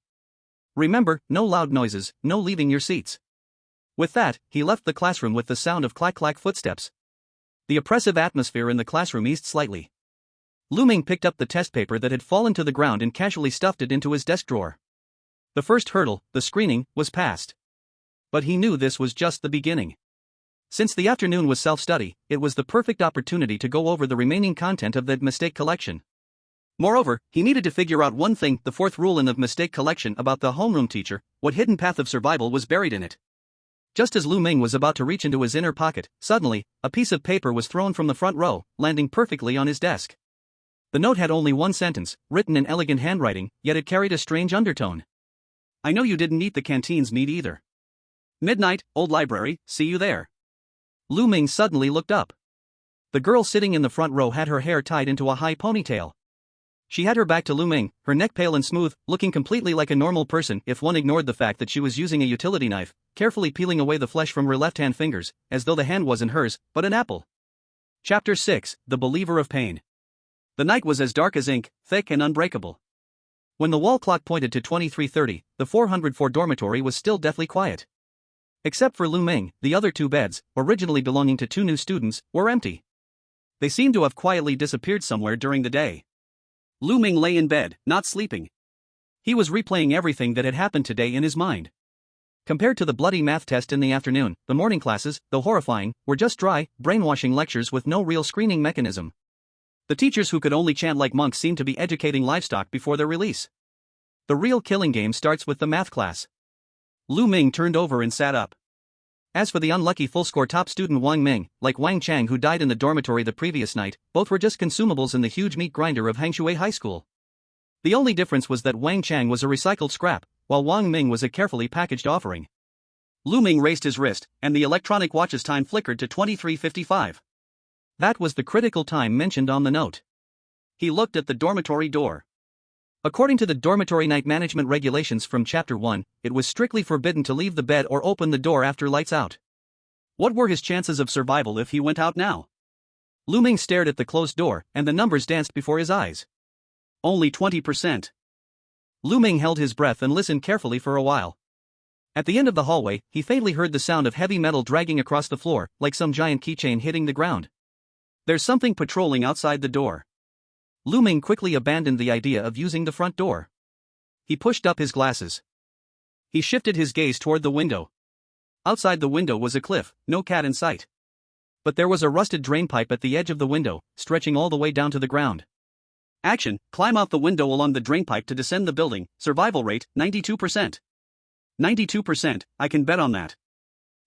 Remember, no loud noises, no leaving your seats. With that, he left the classroom with the sound of clack-clack footsteps. The oppressive atmosphere in the classroom eased slightly. Lu Ming picked up the test paper that had fallen to the ground and casually stuffed it into his desk drawer. The first hurdle, the screening, was passed. But he knew this was just the beginning. Since the afternoon was self-study, it was the perfect opportunity to go over the remaining content of the mistake collection. Moreover, he needed to figure out one thing, the fourth rule in the mistake collection about the homeroom teacher, what hidden path of survival was buried in it. Just as Lu Ming was about to reach into his inner pocket, suddenly, a piece of paper was thrown from the front row, landing perfectly on his desk. The note had only one sentence, written in elegant handwriting, yet it carried a strange undertone. I know you didn't eat the canteen's meat either. Midnight, old library, see you there. Lu Ming suddenly looked up. The girl sitting in the front row had her hair tied into a high ponytail. She had her back to Lu Ming, her neck pale and smooth, looking completely like a normal person if one ignored the fact that she was using a utility knife, carefully peeling away the flesh from her left-hand fingers, as though the hand wasn't hers, but an apple. Chapter 6, The Believer of Pain. The night was as dark as ink, thick and unbreakable. When the wall clock pointed to 23:30, the 404 dormitory was still deathly quiet. Except for Lu Ming, the other two beds, originally belonging to two new students, were empty. They seemed to have quietly disappeared somewhere during the day. Lu Ming lay in bed, not sleeping. He was replaying everything that had happened today in his mind. Compared to the bloody math test in the afternoon, the morning classes, though horrifying, were just dry, brainwashing lectures with no real screening mechanism. The teachers who could only chant like monks seemed to be educating livestock before their release. The real killing game starts with the math class. Lu Ming turned over and sat up. As for the unlucky full-score top student Wang Ming, like Wang Chang who died in the dormitory the previous night, both were just consumables in the huge meat grinder of Hengshui High School. The only difference was that Wang Chang was a recycled scrap, while Wang Ming was a carefully packaged offering. Lu Ming raised his wrist, and the electronic watch's time flickered to 23:55. That was the critical time mentioned on the note. He looked at the dormitory door. According to the dormitory night management regulations from Chapter 1, it was strictly forbidden to leave the bed or open the door after lights out. What were his chances of survival if he went out now? Lu Ming stared at the closed door, and the numbers danced before his eyes. Only 20%. Lu Ming held his breath and listened carefully for a while. At the end of the hallway, he faintly heard the sound of heavy metal dragging across the floor, like some giant keychain hitting the ground. There's something patrolling outside the door. Lu Ming quickly abandoned the idea of using the front door. He pushed up his glasses. He shifted his gaze toward the window. Outside the window was a cliff, no cat in sight. But there was a rusted drain pipe at the edge of the window, stretching all the way down to the ground. Action, climb out the window along the drain pipe to descend the building, survival rate, 92%. 92%, I can bet on that.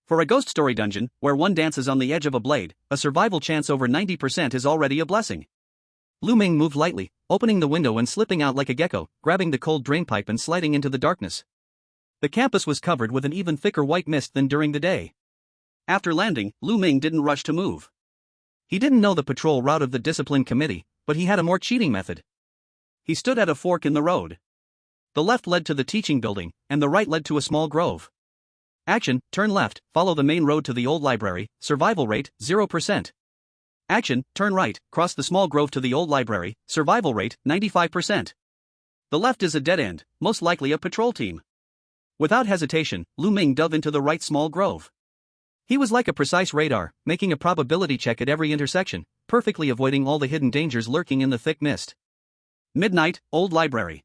For a ghost story dungeon, where one dances on the edge of a blade, a survival chance over 90% is already a blessing. Lu Ming moved lightly, opening the window and slipping out like a gecko, grabbing the cold drainpipe and sliding into the darkness. The campus was covered with an even thicker white mist than during the day. After landing, Lu Ming didn't rush to move. He didn't know the patrol route of the discipline committee, but he had a more cheating method. He stood at a fork in the road. The left led to the teaching building, and the right led to a small grove. Action, turn left, follow the main road to the old library, survival rate, 0%. Action, turn right, cross the small grove to the old library, survival rate, 95%. The left is a dead end, most likely a patrol team. Without hesitation, Lu Ming dove into the right small grove. He was like a precise radar, making a probability check at every intersection, perfectly avoiding all the hidden dangers lurking in the thick mist. Midnight, old library.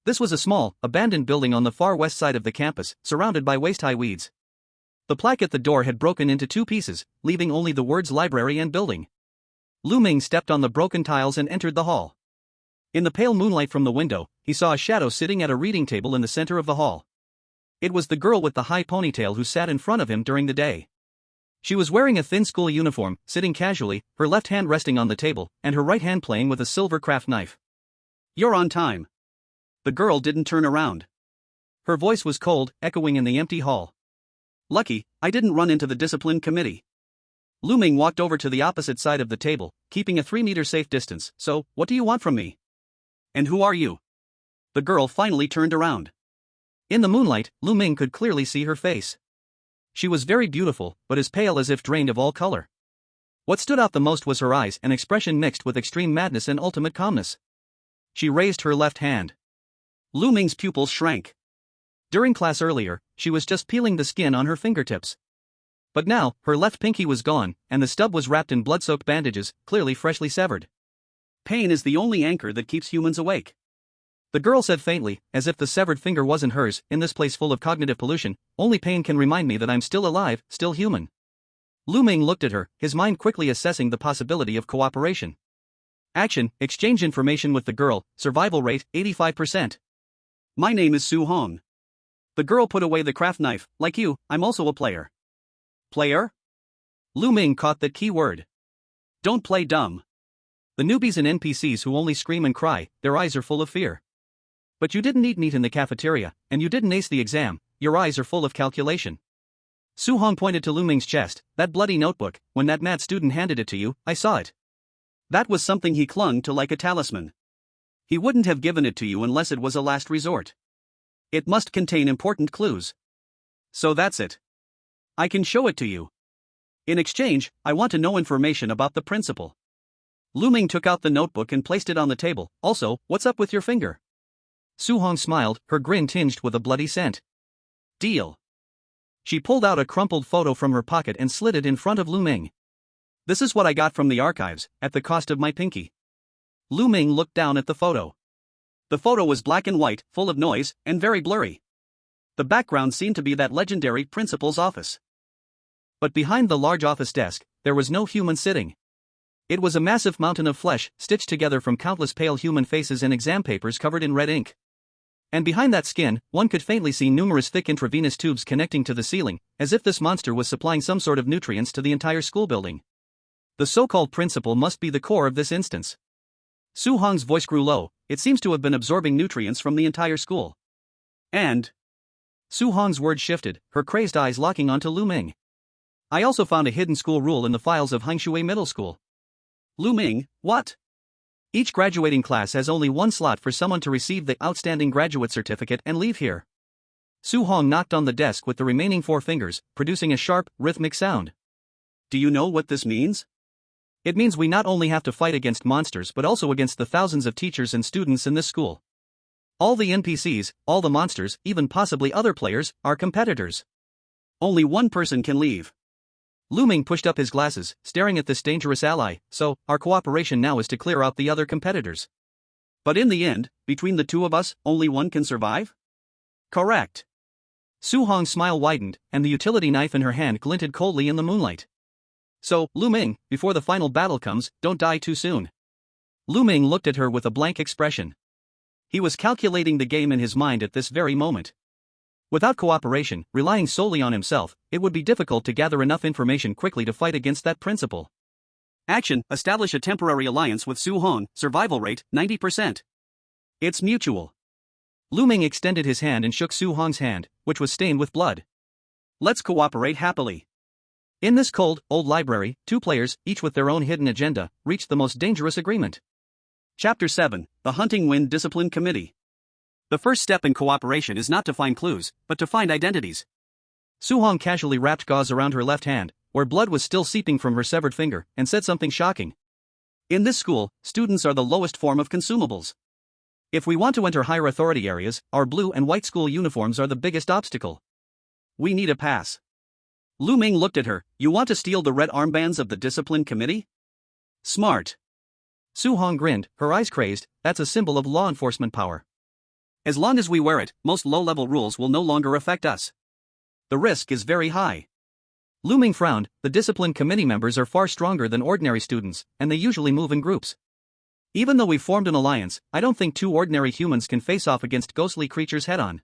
This was a small, abandoned building on the far west side of the campus, surrounded by waist-high weeds. The plaque at the door had broken into two pieces, leaving only the words library and building. Lu Ming stepped on the broken tiles and entered the hall. In the pale moonlight from the window, he saw a shadow sitting at a reading table in the center of the hall. It was the girl with the high ponytail who sat in front of him during the day. She was wearing a thin school uniform, sitting casually, her left hand resting on the table, and her right hand playing with a silver craft knife. You're on time. The girl didn't turn around. Her voice was cold, echoing in the empty hall. Lucky, I didn't run into the discipline committee. Lu Ming walked over to the opposite side of the table, keeping a 3-meter safe distance. So, what do you want from me? And who are you? The girl finally turned around. In the moonlight, Lu Ming could clearly see her face. She was very beautiful, but as pale as if drained of all color. What stood out the most was her eyes, an expression mixed with extreme madness and ultimate calmness. She raised her left hand. Lu Ming's pupils shrank. During class earlier, she was just peeling the skin on her fingertips. But now, her left pinky was gone, and the stub was wrapped in blood-soaked bandages, clearly freshly severed. Pain is the only anchor that keeps humans awake. The girl said faintly, as if the severed finger wasn't hers. In this place full of cognitive pollution, only pain can remind me that I'm still alive, still human. Lu Ming looked at her, his mind quickly assessing the possibility of cooperation. Action, exchange information with the girl, survival rate, 85%. My name is Su Hong. The girl put away the craft knife. Like you, I'm also a player. Player? Lu Ming caught that key word. Don't play dumb. The newbies and NPCs who only scream and cry, their eyes are full of fear. But you didn't eat meat in the cafeteria, and you didn't ace the exam, your eyes are full of calculation. Su Hong pointed to Lu Ming's chest. That bloody notebook, when that mad student handed it to you, I saw it. That was something he clung to like a talisman. He wouldn't have given it to you unless it was a last resort. It must contain important clues. So that's it. I can show it to you. In exchange, I want to know information about the principal. Lu Ming took out the notebook and placed it on the table. Also, what's up with your finger? Su Hong smiled, her grin tinged with a bloody scent. Deal. She pulled out a crumpled photo from her pocket and slid it in front of Lu Ming. This is what I got from the archives, at the cost of my pinky. Lu Ming looked down at the photo. The photo was black and white, full of noise, and very blurry. The background seemed to be that legendary principal's office. But behind the large office desk, there was no human sitting. It was a massive mountain of flesh, stitched together from countless pale human faces and exam papers covered in red ink. And behind that skin, one could faintly see numerous thick intravenous tubes connecting to the ceiling, as if this monster was supplying some sort of nutrients to the entire school building. The so-called principal must be the core of this instance. Su Hong's voice grew low. It seems to have been absorbing nutrients from the entire school. And Su Hong's words shifted, her crazed eyes locking onto Lu Ming. I also found a hidden school rule in the files of Hengshui Middle School. Lu Ming, what? Each graduating class has only one slot for someone to receive the outstanding graduate certificate and leave here. Su Hong knocked on the desk with the remaining 4 fingers, producing a sharp, rhythmic sound. Do you know what this means? It means we not only have to fight against monsters but also against the thousands of teachers and students in this school. All the NPCs, all the monsters, even possibly other players, are competitors. Only one person can leave. Lu Ming pushed up his glasses, staring at this dangerous ally. So, our cooperation now is to clear out the other competitors. But in the end, between the two of us, only one can survive? Correct. Su Hong's smile widened, and the utility knife in her hand glinted coldly in the moonlight. So, Lu Ming, before the final battle comes, don't die too soon. Lu Ming looked at her with a blank expression. He was calculating the game in his mind at this very moment. Without cooperation, relying solely on himself, it would be difficult to gather enough information quickly to fight against that principal. Action, establish a temporary alliance with Su Hong, survival rate, 90%. It's mutual. Lu Ming extended his hand and shook Su Hong's hand, which was stained with blood. Let's cooperate happily. In this cold, old library, 2 players, each with their own hidden agenda, reached the most dangerous agreement. Chapter 7, The Hunting Wind Discipline Committee. The first step in cooperation is not to find clues, but to find identities. Su Hong casually wrapped gauze around her left hand, where blood was still seeping from her severed finger, and said something shocking. In this school, students are the lowest form of consumables. If we want to enter higher authority areas, our blue and white school uniforms are the biggest obstacle. We need a pass. Lu Ming looked at her. You want to steal the red armbands of the discipline committee? Smart. Su Hong grinned, her eyes crazed. That's a symbol of law enforcement power. As long as we wear it, most low-level rules will no longer affect us. The risk is very high. Lu Ming frowned. The discipline committee members are far stronger than ordinary students, and they usually move in groups. Even though we've formed an alliance, I don't think 2 ordinary humans can face off against ghostly creatures head-on.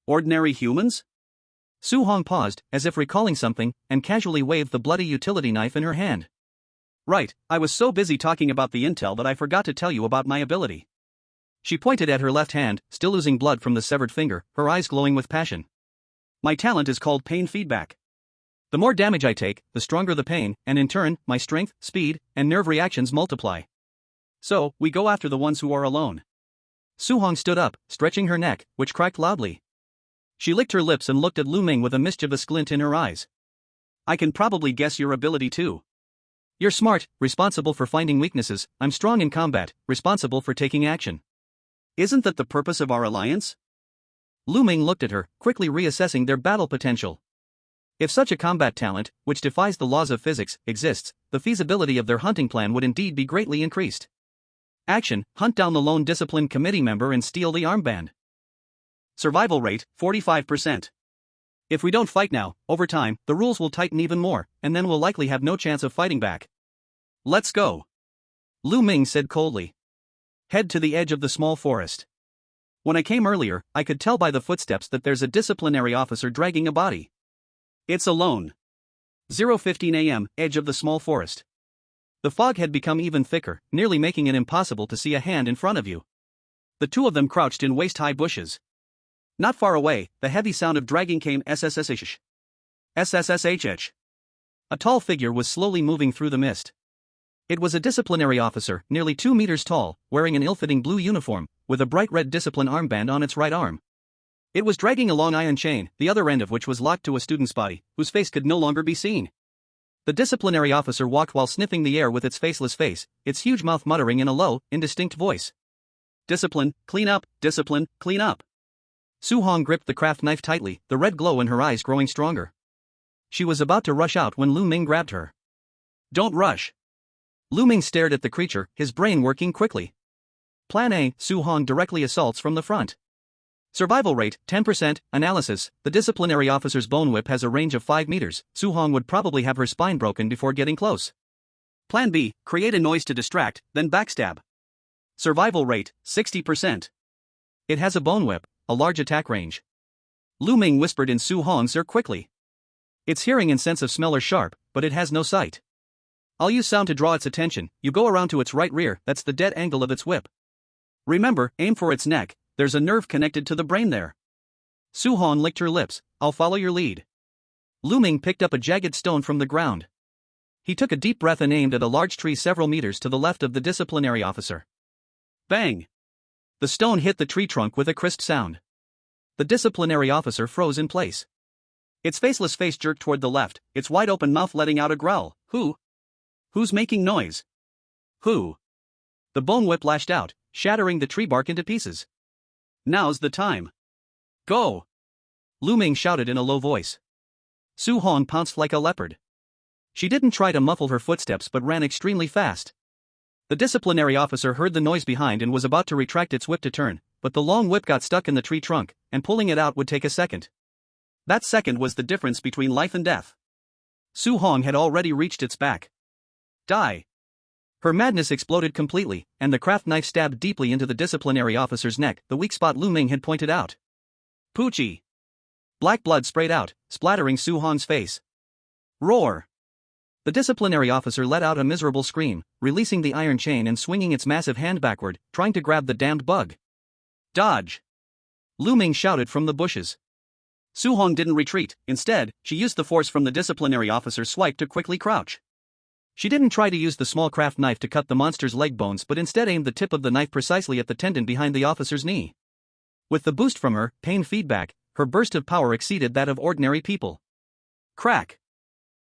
Ordinary humans? Su Hong paused, as if recalling something, and casually waved the bloody utility knife in her hand. Right, I was so busy talking about the intel that I forgot to tell you about my ability. She pointed at her left hand, still oozing blood from the severed finger, her eyes glowing with passion. My talent is called pain feedback. The more damage I take, the stronger the pain, and in turn, my strength, speed, and nerve reactions multiply. So, we go after the ones who are alone. Su Hong stood up, stretching her neck, which cracked loudly. She licked her lips and looked at Lu Ming with a mischievous glint in her eyes. I can probably guess your ability too. You're smart, responsible for finding weaknesses. I'm strong in combat, responsible for taking action. Isn't that the purpose of our alliance? Lu Ming looked at her, quickly reassessing their battle potential. If such a combat talent, which defies the laws of physics, exists, the feasibility of their hunting plan would indeed be greatly increased. Action, hunt down the lone discipline committee member and steal the armband. Survival rate, 45%. If we don't fight now, over time, the rules will tighten even more, and then we'll likely have no chance of fighting back. Let's go. Lu Ming said coldly. Head to the edge of the small forest. When I came earlier, I could tell by the footsteps that there's a disciplinary officer dragging a body. It's alone. 0:15 a.m., edge of the small forest. The fog had become even thicker, nearly making it impossible to see a hand in front of you. The two of them crouched in waist-high bushes. Not far away, the heavy sound of dragging came SSSH. SSSHH. A tall figure was slowly moving through the mist. It was a disciplinary officer, nearly 2 meters tall, wearing an ill-fitting blue uniform, with a bright red discipline armband on its right arm. It was dragging a long iron chain, the other end of which was locked to a student's body, whose face could no longer be seen. The disciplinary officer walked while sniffing the air with its faceless face, its huge mouth muttering in a low, indistinct voice. Discipline, clean up, discipline, clean up. Su Hong gripped the craft knife tightly, the red glow in her eyes growing stronger. She was about to rush out when Lu Ming grabbed her. Don't rush. Lu Ming stared at the creature, his brain working quickly. Plan A, Su Hong directly assaults from the front. Survival rate, 10%, analysis, the disciplinary officer's bone whip has a range of 5 meters, Su Hong would probably have her spine broken before getting close. Plan B, create a noise to distract, then backstab. Survival rate, 60%. It has a bone whip, a large attack range. Lu Ming whispered in Su Hong's ear quickly. Its hearing and sense of smell are sharp, but it has no sight. I'll use sound to draw its attention, you go around to its right rear, that's the dead angle of its whip. Remember, aim for its neck, there's a nerve connected to the brain there. Su Hong licked her lips, I'll follow your lead. Lu Ming picked up a jagged stone from the ground. He took a deep breath and aimed at a large tree several meters to the left of the disciplinary officer. Bang! The stone hit the tree trunk with a crisp sound. The disciplinary officer froze in place. Its faceless face jerked toward the left, its wide-open mouth letting out a growl. Who's making noise? Who? The bone whip lashed out, shattering the tree bark into pieces. Now's the time. Go! Lu Ming shouted in a low voice. Su Hong pounced like a leopard. She didn't try to muffle her footsteps but ran extremely fast. The disciplinary officer heard the noise behind and was about to retract its whip to turn, but the long whip got stuck in the tree trunk, and pulling it out would take a second. That second was the difference between life and death. Su Hong had already reached its back. Die! Her madness exploded completely, and the craft knife stabbed deeply into the disciplinary officer's neck, the weak spot Lu Ming had pointed out. Poochie! Black blood sprayed out, splattering Su Hong's face. Roar! The disciplinary officer let out a miserable scream, releasing the iron chain and swinging its massive hand backward, trying to grab the damned bug. Dodge! Lu Ming shouted from the bushes. Su Hong didn't retreat, instead, she used the force from the disciplinary officer's swipe to quickly crouch. She didn't try to use the small craft knife to cut the monster's leg bones but instead aimed the tip of the knife precisely at the tendon behind the officer's knee. With the boost from her pain feedback, her burst of power exceeded that of ordinary people. Crack!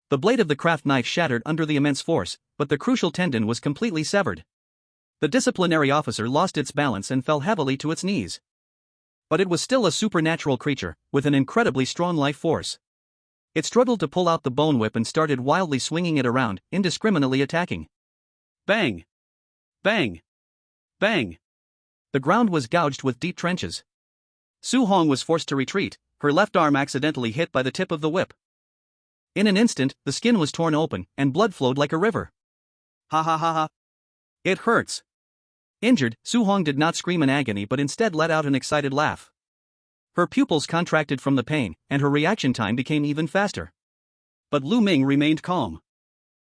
The blade of the craft knife shattered under the immense force, but the crucial tendon was completely severed. The disciplinary officer lost its balance and fell heavily to its knees. But it was still a supernatural creature, with an incredibly strong life force. It struggled to pull out the bone whip and started wildly swinging it around, indiscriminately attacking. Bang! Bang! Bang! The ground was gouged with deep trenches. Su Hong was forced to retreat, her left arm accidentally hit by the tip of the whip. In an instant, the skin was torn open, and blood flowed like a river. Ha ha ha ha! It hurts! Injured, Su Hong did not scream in agony but instead let out an excited laugh. Her pupils contracted from the pain, and her reaction time became even faster. But Lu Ming remained calm.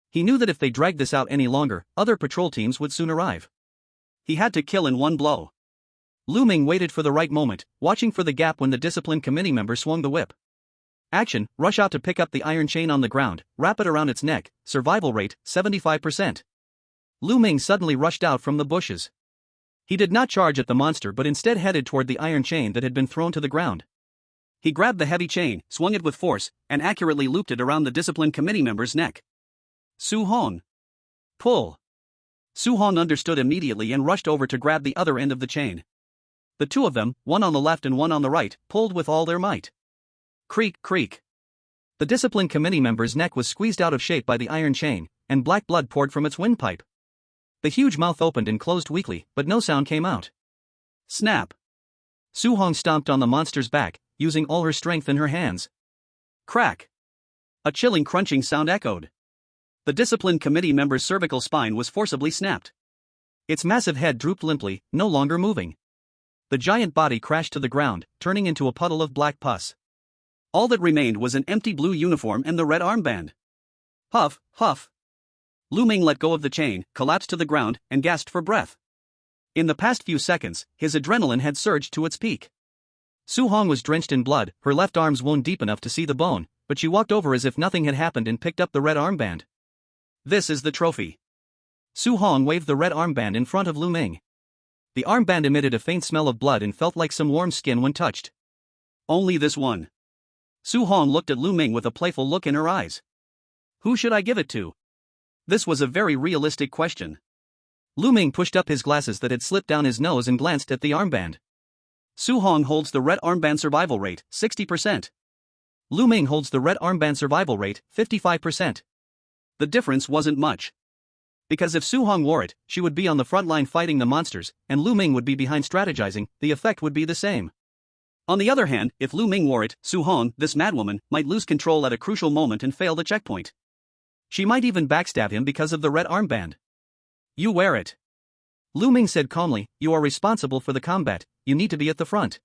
He knew that if they dragged this out any longer, other patrol teams would soon arrive. He had to kill in one blow. Lu Ming waited for the right moment, watching for the gap when the discipline committee member swung the whip. Action, rush out to pick up the iron chain on the ground, wrap it around its neck, survival rate, 75%. Lu Ming suddenly rushed out from the bushes. He did not charge at the monster but instead headed toward the iron chain that had been thrown to the ground. He grabbed the heavy chain, swung it with force, and accurately looped it around the discipline committee member's neck. Su Hong! Pull! Su Hong understood immediately and rushed over to grab the other end of the chain. The two of them, one on the left and one on the right, pulled with all their might. Creak, creak. The discipline committee member's neck was squeezed out of shape by the iron chain, and black blood poured from its windpipe. The huge mouth opened and closed weakly, but no sound came out. Snap! Su Hong stomped on the monster's back, using all her strength in her hands. Crack! A chilling crunching sound echoed. The discipline committee member's cervical spine was forcibly snapped. Its massive head drooped limply, no longer moving. The giant body crashed to the ground, turning into a puddle of black pus. All that remained was an empty blue uniform and the red armband. Huff, huff. Lu Ming let go of the chain, collapsed to the ground, and gasped for breath. In the past few seconds, his adrenaline had surged to its peak. Su Hong was drenched in blood, her left arm's wound deep enough to see the bone, but she walked over as if nothing had happened and picked up the red armband. This is the trophy. Su Hong waved the red armband in front of Lu Ming. The armband emitted a faint smell of blood and felt like some warm skin when touched. Only this one. Su Hong looked at Lu Ming with a playful look in her eyes. Who should I give it to? This was a very realistic question. Lu Ming pushed up his glasses that had slipped down his nose and glanced at the armband. Su Hong holds the red armband survival rate, 60%. Lu Ming holds the red armband survival rate, 55%. The difference wasn't much. Because if Su Hong wore it, she would be on the front line fighting the monsters, and Lu Ming would be behind strategizing, the effect would be the same. On the other hand, if Lu Ming wore it, Su Hong, this madwoman, might lose control at a crucial moment and fail the checkpoint. She might even backstab him because of the red armband. You wear it. Lu Ming said calmly, you are responsible for the combat, you need to be at the front.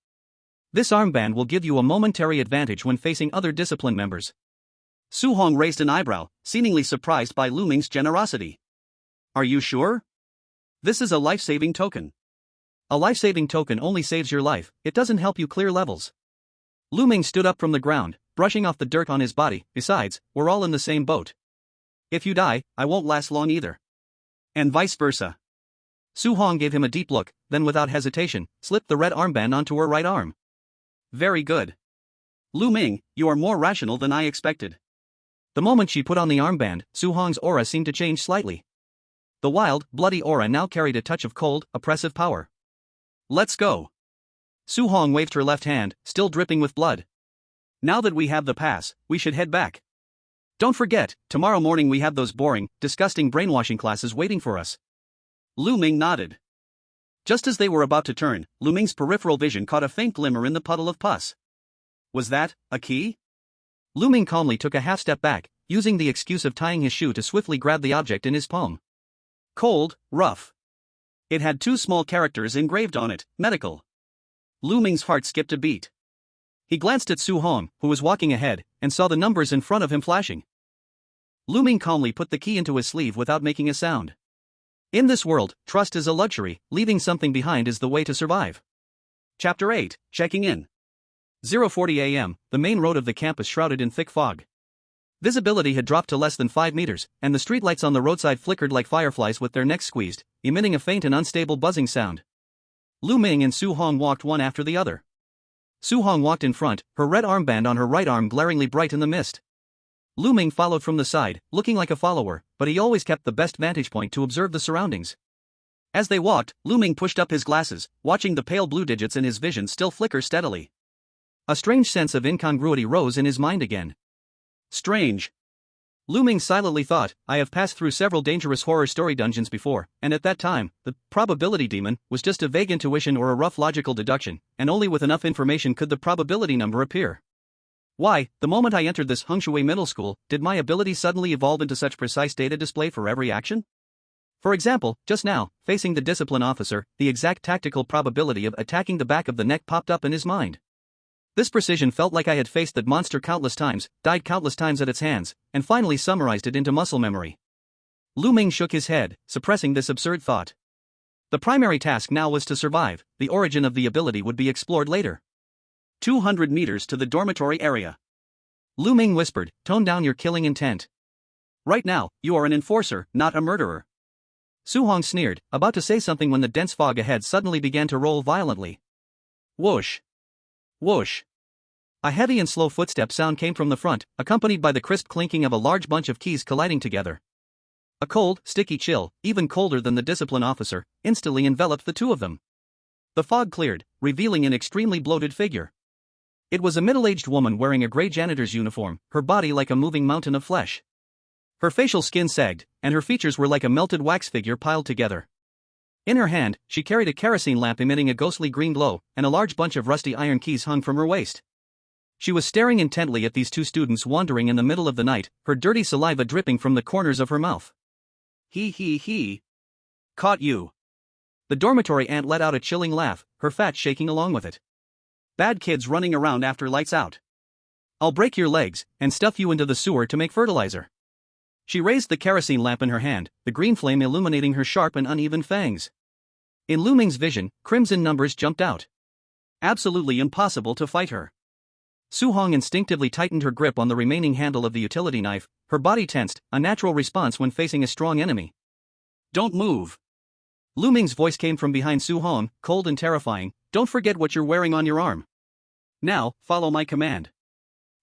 This armband will give you a momentary advantage when facing other discipline members. Su Hong raised an eyebrow, seemingly surprised by Lu Ming's generosity. Are you sure? This is a life-saving token. A life-saving token only saves your life, it doesn't help you clear levels. Lu Ming stood up from the ground, brushing off the dirt on his body, besides, we're all in the same boat. If you die, I won't last long either. And vice versa. Su Hong gave him a deep look, then without hesitation, slipped the red armband onto her right arm. Very good. Lu Ming, you are more rational than I expected. The moment she put on the armband, Su Hong's aura seemed to change slightly. The wild, bloody aura now carried a touch of cold, oppressive power. Let's go. Su Hong waved her left hand, still dripping with blood. Now that we have the pass, we should head back. Don't forget, tomorrow morning we have those boring, disgusting brainwashing classes waiting for us. Lu Ming nodded. Just as they were about to turn, Lu Ming's peripheral vision caught a faint glimmer in the puddle of pus. Was that a key? Lu Ming calmly took a half step back, using the excuse of tying his shoe to swiftly grab the object in his palm. Cold, rough. It had two small characters engraved on it, medical. Lu Ming's heart skipped a beat. He glanced at Su Hong, who was walking ahead, and saw the numbers in front of him flashing. Lu Ming calmly put the key into his sleeve without making a sound. In this world, trust is a luxury, leaving something behind is the way to survive. Chapter 8, Checking In. 0:40 a.m., the main road of the campus shrouded in thick fog. Visibility had dropped to less than 5 meters, and the streetlights on the roadside flickered like fireflies with their necks squeezed, emitting a faint and unstable buzzing sound. Lu Ming and Su Hong walked one after the other. Su Hong walked in front, her red armband on her right arm glaringly bright in the mist. Lu Ming followed from the side, looking like a follower, but he always kept the best vantage point to observe the surroundings. As they walked, Lu Ming pushed up his glasses, watching the pale blue digits in his vision still flicker steadily. A strange sense of incongruity rose in his mind again. Strange. Lu Ming silently thought, I have passed through several dangerous horror story dungeons before, and at that time, the probability demon was just a vague intuition or a rough logical deduction, and only with enough information could the probability number appear. Why, the moment I entered this Hengshui middle school, did my ability suddenly evolve into such precise data display for every action? For example, just now, facing the discipline officer, the exact tactical probability of attacking the back of the neck popped up in his mind. This precision felt like I had faced that monster countless times, died countless times at its hands, and finally summarized it into muscle memory. Lu Ming shook his head, suppressing this absurd thought. The primary task now was to survive, the origin of the ability would be explored later. 200 meters to the dormitory area. Lu Ming whispered, tone down your killing intent. Right now, you are an enforcer, not a murderer. Su Hong sneered, about to say something when the dense fog ahead suddenly began to roll violently. Whoosh. Whoosh. A heavy and slow footstep sound came from the front, accompanied by the crisp clinking of a large bunch of keys colliding together. A cold, sticky chill, even colder than the discipline officer, instantly enveloped the two of them. The fog cleared, revealing an extremely bloated figure. It was a middle-aged woman wearing a gray janitor's uniform, her body like a moving mountain of flesh. Her facial skin sagged, and her features were like a melted wax figure piled together. In her hand, she carried a kerosene lamp emitting a ghostly green glow, and a large bunch of rusty iron keys hung from her waist. She was staring intently at these two students wandering in the middle of the night, her dirty saliva dripping from the corners of her mouth. He. Caught you. The dormitory aunt let out a chilling laugh, her fat shaking along with it. Bad kids running around after lights out. I'll break your legs and stuff you into the sewer to make fertilizer. She raised the kerosene lamp in her hand, the green flame illuminating her sharp and uneven fangs. In Lu Ming's vision, crimson numbers jumped out. Absolutely impossible to fight her. Su Hong instinctively tightened her grip on the remaining handle of the utility knife, her body tensed, a natural response when facing a strong enemy. Don't move. Lu Ming's voice came from behind Su Hong, cold and terrifying. Don't forget what you're wearing on your arm. Now, follow my command.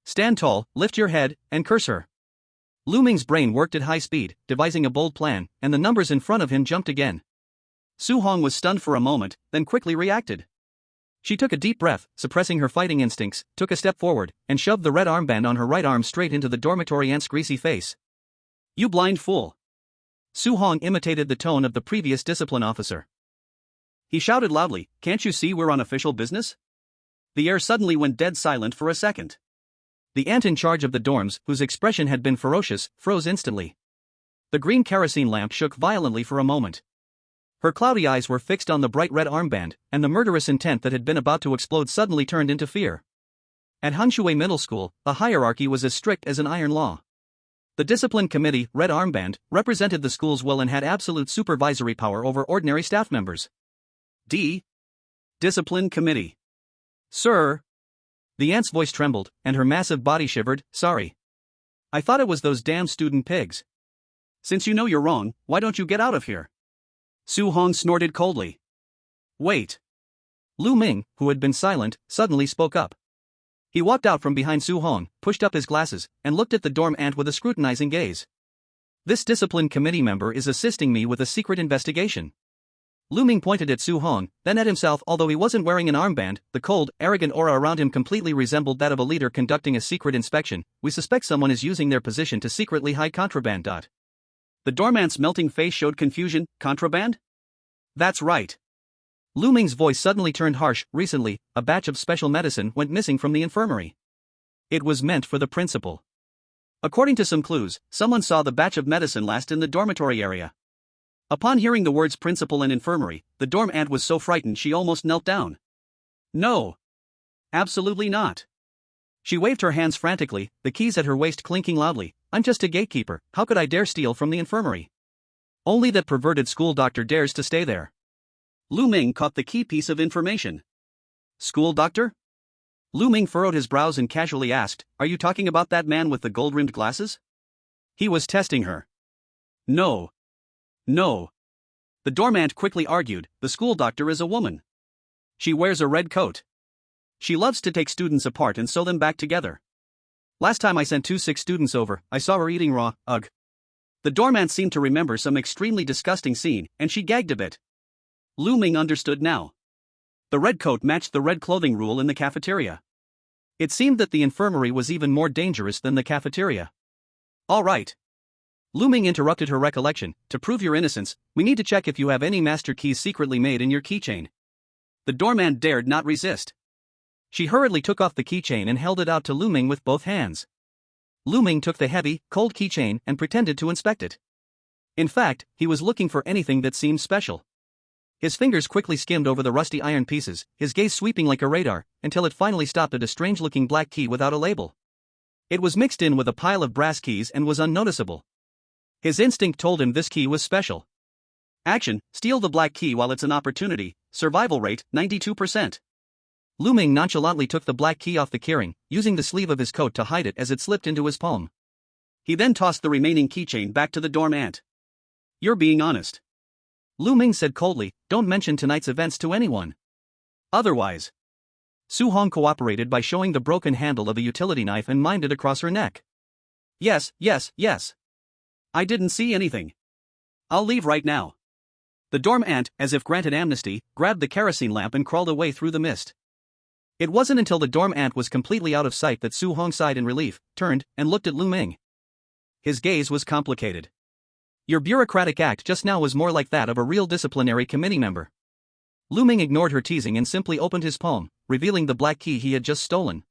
Stand tall, lift your head, and curse her. Lu Ming's brain worked at high speed, devising a bold plan, and the numbers in front of him jumped again. Su Hong was stunned for a moment, then quickly reacted. She took a deep breath, suppressing her fighting instincts, took a step forward, and shoved the red armband on her right arm straight into the dormitory aunt's greasy face. You blind fool. Su Hong imitated the tone of the previous discipline officer. He shouted loudly, can't you see we're on official business? The air suddenly went dead silent for a second. The aunt in charge of the dorms, whose expression had been ferocious, froze instantly. The green kerosene lamp shook violently for a moment. Her cloudy eyes were fixed on the bright red armband, and the murderous intent that had been about to explode suddenly turned into fear. At Hengshui Middle School, the hierarchy was as strict as an iron law. The discipline committee, Red Armband, represented the school's will and had absolute supervisory power over ordinary staff members. Discipline committee. Sir. The aunt's voice trembled, and her massive body shivered. Sorry. I thought it was those damn student pigs. Since you know you're wrong, why don't you get out of here? Su Hong snorted coldly. Wait. Lu Ming, who had been silent, suddenly spoke up. He walked out from behind Su Hong, pushed up his glasses, and looked at the dorm aunt with a scrutinizing gaze. This discipline committee member is assisting me with a secret investigation. Lu Ming pointed at Su Hong, then at himself. Although he wasn't wearing an armband, the cold, arrogant aura around him completely resembled that of a leader conducting a secret inspection. We suspect someone is using their position to secretly hide contraband. The dorm aunt's melting face showed confusion. Contraband? That's right. Lu Ming's voice suddenly turned harsh. Recently, a batch of special medicine went missing from the infirmary. It was meant for the principal. According to some clues, someone saw the batch of medicine last in the dormitory area. Upon hearing the words principal and infirmary, the dorm aunt was so frightened she almost knelt down. No. Absolutely not. She waved her hands frantically, the keys at her waist clinking loudly. I'm just a gatekeeper, how could I dare steal from the infirmary? Only that perverted school doctor dares to stay there. Lu Ming caught the key piece of information. School doctor? Lu Ming furrowed his brows and casually asked, are you talking about that man with the gold-rimmed glasses? He was testing her. No. The dorm aunt quickly argued, the school doctor is a woman. She wears a red coat. She loves to take students apart and sew them back together. Last time I sent 2 sick students over, I saw her eating raw, ugh. The dorm aunt seemed to remember some extremely disgusting scene, and she gagged a bit. Lu Ming understood now. The red coat matched the red clothing rule in the cafeteria. It seemed that the infirmary was even more dangerous than the cafeteria. All right. Lu Ming interrupted her recollection. To prove your innocence, we need to check if you have any master keys secretly made in your keychain. The dorm aunt dared not resist. She hurriedly took off the keychain and held it out to Lu Ming with both hands. Lu Ming took the heavy, cold keychain and pretended to inspect it. In fact, he was looking for anything that seemed special. His fingers quickly skimmed over the rusty iron pieces, his gaze sweeping like a radar, until it finally stopped at a strange-looking black key without a label. It was mixed in with a pile of brass keys and was unnoticeable. His instinct told him this key was special. Action, steal the black key while it's an opportunity, survival rate, 92%. Lu Ming nonchalantly took the black key off the keyring, using the sleeve of his coat to hide it as it slipped into his palm. He then tossed the remaining keychain back to the dorm aunt. You're being honest. Lu Ming said coldly, don't mention tonight's events to anyone. Otherwise. Su Hong cooperated by showing the broken handle of a utility knife and mimed it across her neck. Yes. I didn't see anything. I'll leave right now. The dorm aunt, as if granted amnesty, grabbed the kerosene lamp and crawled away through the mist. It wasn't until the dorm aunt was completely out of sight that Su Hong sighed in relief, turned, and looked at Lu Ming. His gaze was complicated. Your bureaucratic act just now was more like that of a real disciplinary committee member. Lu Ming ignored her teasing and simply opened his palm, revealing the black key he had just stolen.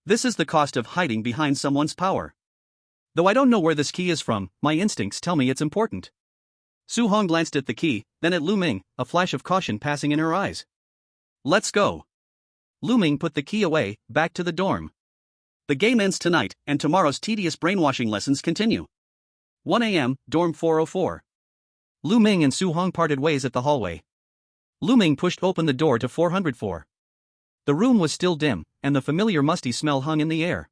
This is the cost of hiding behind someone's power. Though I don't know where this key is from, my instincts tell me it's important. Su Hong glanced at the key, then at Lu Ming, a flash of caution passing in her eyes. Let's go. Lu Ming put the key away, back to the dorm. The game ends tonight, and tomorrow's tedious brainwashing lessons continue. 1 a.m., dorm 404. Lu Ming and Su Hong parted ways at the hallway. Lu Ming pushed open the door to 404. The room was still dim, and the familiar musty smell hung in the air.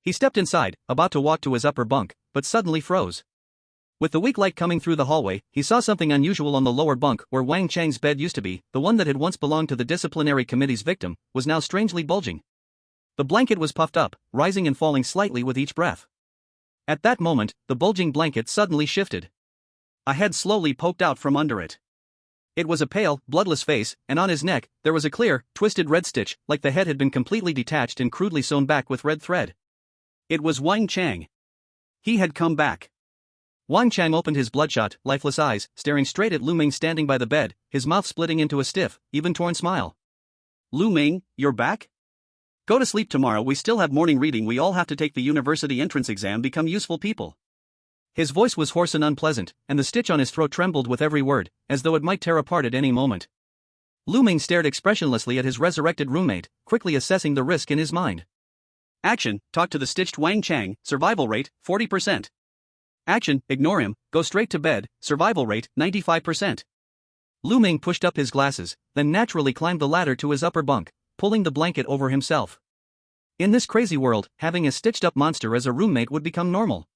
He stepped inside, about to walk to his upper bunk, but suddenly froze. With the weak light coming through the hallway, he saw something unusual on the lower bunk where Wang Chang's bed used to be. The one that had once belonged to the disciplinary committee's victim was now strangely bulging. The blanket was puffed up, rising and falling slightly with each breath. At that moment, the bulging blanket suddenly shifted. A head slowly poked out from under it. It was a pale, bloodless face, and on his neck, there was a clear, twisted red stitch, like the head had been completely detached and crudely sewn back with red thread. It was Wang Chang. He had come back. Wang Chang opened his bloodshot, lifeless eyes, staring straight at Lu Ming standing by the bed, his mouth splitting into a stiff, even torn smile. Lu Ming, you're back? Go to sleep tomorrow, we still have morning reading, we all have to take the university entrance exam, become useful people. His voice was hoarse and unpleasant, and the stitch on his throat trembled with every word, as though it might tear apart at any moment. Lu Ming stared expressionlessly at his resurrected roommate, quickly assessing the risk in his mind. Action, talk to the stitched Wang Chang, survival rate, 40%. Action, ignore him, go straight to bed, survival rate, 95%. Lu Ming pushed up his glasses, then naturally climbed the ladder to his upper bunk, pulling the blanket over himself. In this crazy world, having a stitched-up monster as a roommate would become normal.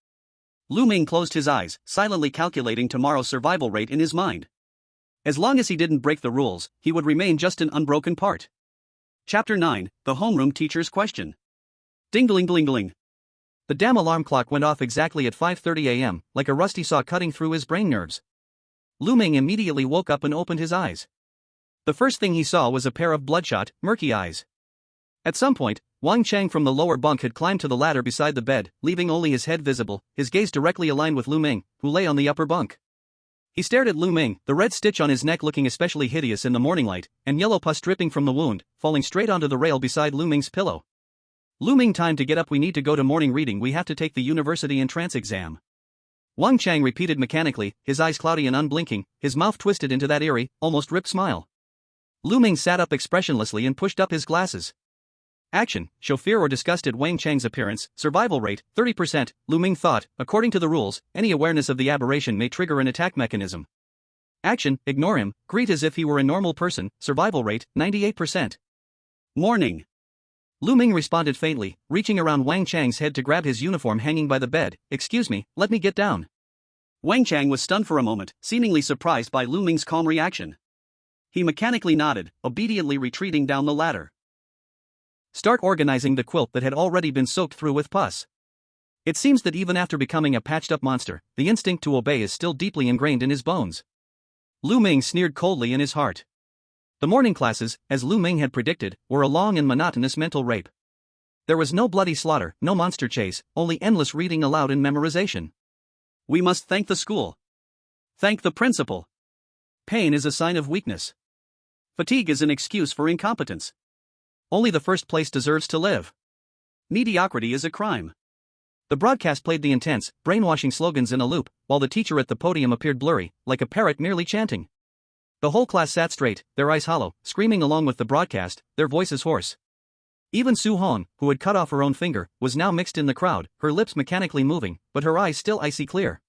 Lu Ming closed his eyes, silently calculating tomorrow's survival rate in his mind. As long as he didn't break the rules, he would remain just an unbroken part. Chapter 9, The Homeroom Teacher's Question. Ding-a-ling-a-ling-a-ling. The damn alarm clock went off exactly at 5:30 a.m., like a rusty saw cutting through his brain nerves. Lu Ming immediately woke up and opened his eyes. The first thing he saw was a pair of bloodshot, murky eyes. At some point, Wang Chang from the lower bunk had climbed to the ladder beside the bed, leaving only his head visible, his gaze directly aligned with Lu Ming, who lay on the upper bunk. He stared at Lu Ming, the red stitch on his neck looking especially hideous in the morning light, and yellow pus dripping from the wound, falling straight onto the rail beside Lu Ming's pillow. Lu Ming, time to get up, we need to go to morning reading, we have to take the university entrance exam. Wang Chang repeated mechanically, his eyes cloudy and unblinking, his mouth twisted into that eerie, almost ripped smile. Lu Ming sat up expressionlessly and pushed up his glasses. Action, show fear or disgust at Wang Chang's appearance, survival rate, 30%, Lu Ming thought, according to the rules, any awareness of the aberration may trigger an attack mechanism. Action, ignore him, greet as if he were a normal person, survival rate, 98%. Morning. Lu Ming responded faintly, reaching around Wang Chang's head to grab his uniform hanging by the bed. Excuse me, let me get down. Wang Chang was stunned for a moment, seemingly surprised by Lu Ming's calm reaction. He mechanically nodded, obediently retreating down the ladder. Start organizing the quilt that had already been soaked through with pus. It seems that even after becoming a patched-up monster, the instinct to obey is still deeply ingrained in his bones. Lu Ming sneered coldly in his heart. The morning classes, as Lu Ming had predicted, were a long and monotonous mental rape. There was no bloody slaughter, no monster chase, only endless reading aloud and memorization. We must thank the school. Thank the principal. Pain is a sign of weakness. Fatigue is an excuse for incompetence. Only the first place deserves to live. Mediocrity is a crime. The broadcast played the intense, brainwashing slogans in a loop, while the teacher at the podium appeared blurry, like a parrot merely chanting. The whole class sat straight, their eyes hollow, screaming along with the broadcast, their voices hoarse. Even Su Hong, who had cut off her own finger, was now mixed in the crowd, her lips mechanically moving, but her eyes still icy clear.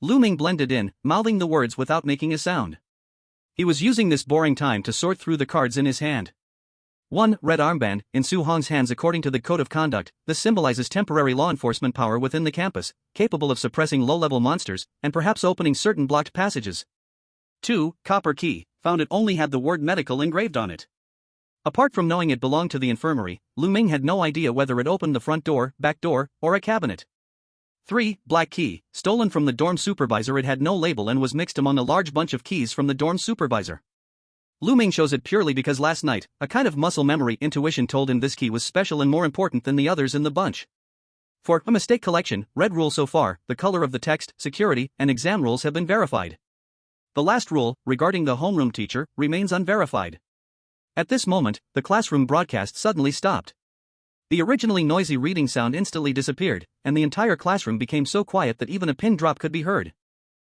Lu Ming blended in, mouthing the words without making a sound. He was using this boring time to sort through the cards in his hand. 1. Red armband, in Su Hong's hands according to the Code of Conduct, this symbolizes temporary law enforcement power within the campus, capable of suppressing low-level monsters, and perhaps opening certain blocked passages. 2. Copper key, found it only had the word medical engraved on it. Apart from knowing it belonged to the infirmary, Lu Ming had no idea whether it opened the front door, back door, or a cabinet. 3. Black key, stolen from the dorm supervisor, it had no label and was mixed among a large bunch of keys from the dorm supervisor. Lu Ming chose it purely because last night, a kind of muscle memory intuition told him this key was special and more important than the others in the bunch. For a mistake collection, red rule so far, the color of the text, security, and exam rules have been verified. The last rule, regarding the homeroom teacher, remains unverified. At this moment, the classroom broadcast suddenly stopped. The originally noisy reading sound instantly disappeared, and the entire classroom became so quiet that even a pin drop could be heard.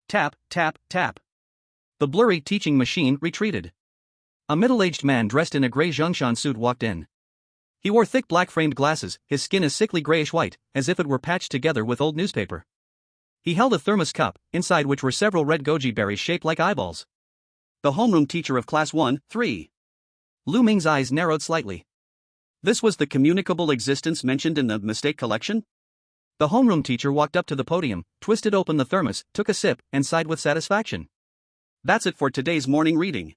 Tap, tap, tap. The blurry teaching machine retreated. A middle-aged man dressed in a gray Zhongshan suit walked in. He wore thick black-framed glasses, his skin a sickly grayish-white, as if it were patched together with old newspaper. He held a thermos cup, inside which were several red goji berries shaped like eyeballs. The homeroom teacher of Class 1, 3. Lu Ming's eyes narrowed slightly. This was the communicable existence mentioned in the mistake collection? The homeroom teacher walked up to the podium, twisted open the thermos, took a sip, and sighed with satisfaction. That's it for today's morning reading.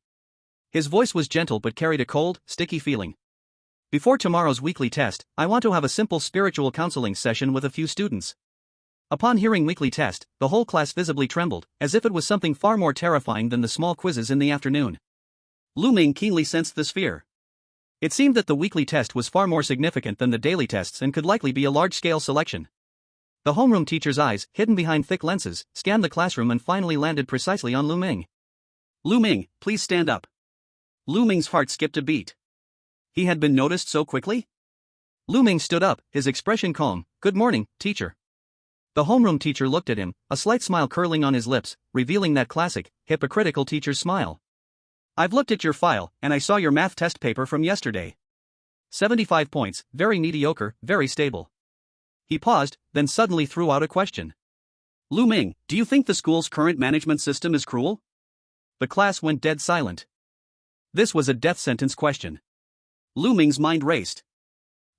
His voice was gentle but carried a cold, sticky feeling. Before tomorrow's weekly test, I want to have a simple spiritual counseling session with a few students. Upon hearing weekly test, the whole class visibly trembled, as if it was something far more terrifying than the small quizzes in the afternoon. Lu Ming keenly sensed this fear. It seemed that the weekly test was far more significant than the daily tests and could likely be a large-scale selection. The homeroom teacher's eyes, hidden behind thick lenses, scanned the classroom and finally landed precisely on Lu Ming. Lu Ming, please stand up. Lu Ming's heart skipped a beat. He had been noticed so quickly? Lu Ming stood up, his expression calm. Good morning, teacher. The homeroom teacher looked at him, a slight smile curling on his lips, revealing that classic, hypocritical teacher's smile. I've looked at your file, and I saw your math test paper from yesterday. 75 points, very mediocre, very stable. He paused, then suddenly threw out a question. Lu Ming, do you think the school's current management system is cruel? The class went dead silent. This was a death sentence question. Lu Ming's mind raced.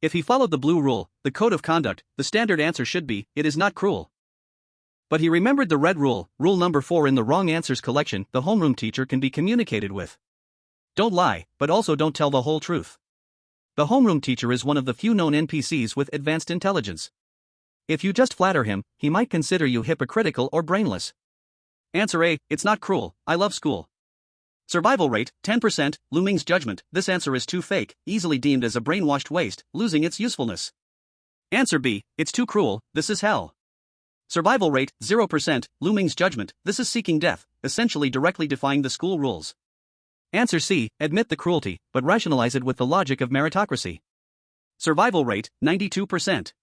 If he followed the blue rule, the code of conduct, the standard answer should be, it is not cruel. But he remembered the red rule, rule number 4 in the wrong answers collection, the homeroom teacher can be communicated with. Don't lie, but also don't tell the whole truth. The homeroom teacher is one of the few known NPCs with advanced intelligence. If you just flatter him, he might consider you hypocritical or brainless. Answer A, it's not cruel, I love school. Survival rate, 10%, Lu Ming's judgment, this answer is too fake, easily deemed as a brainwashed waste, losing its usefulness. Answer B, it's too cruel, this is hell. Survival rate, 0%, Lu Ming's judgment, this is seeking death, essentially directly defying the school rules. Answer C, admit the cruelty, but rationalize it with the logic of meritocracy. Survival rate, 92%.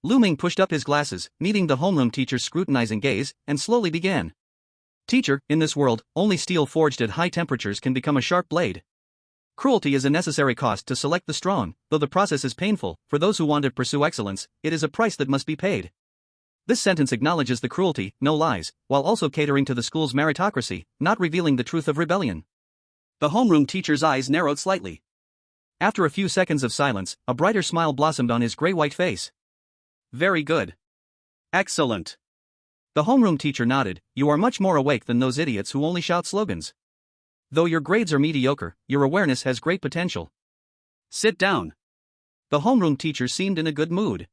Lu Ming pushed up his glasses, meeting the homeroom teacher's scrutinizing gaze, and slowly began. Teacher, in this world, only steel forged at high temperatures can become a sharp blade. Cruelty is a necessary cost to select the strong, though the process is painful. For those who want to pursue excellence, it is a price that must be paid. This sentence acknowledges the cruelty, no lies, while also catering to the school's meritocracy, not revealing the truth of rebellion. The homeroom teacher's eyes narrowed slightly. After a few seconds of silence, a brighter smile blossomed on his gray-white face. Very good. Excellent. The homeroom teacher nodded. You are much more awake than those idiots who only shout slogans. Though your grades are mediocre, your awareness has great potential. Sit down. The homeroom teacher seemed in a good mood.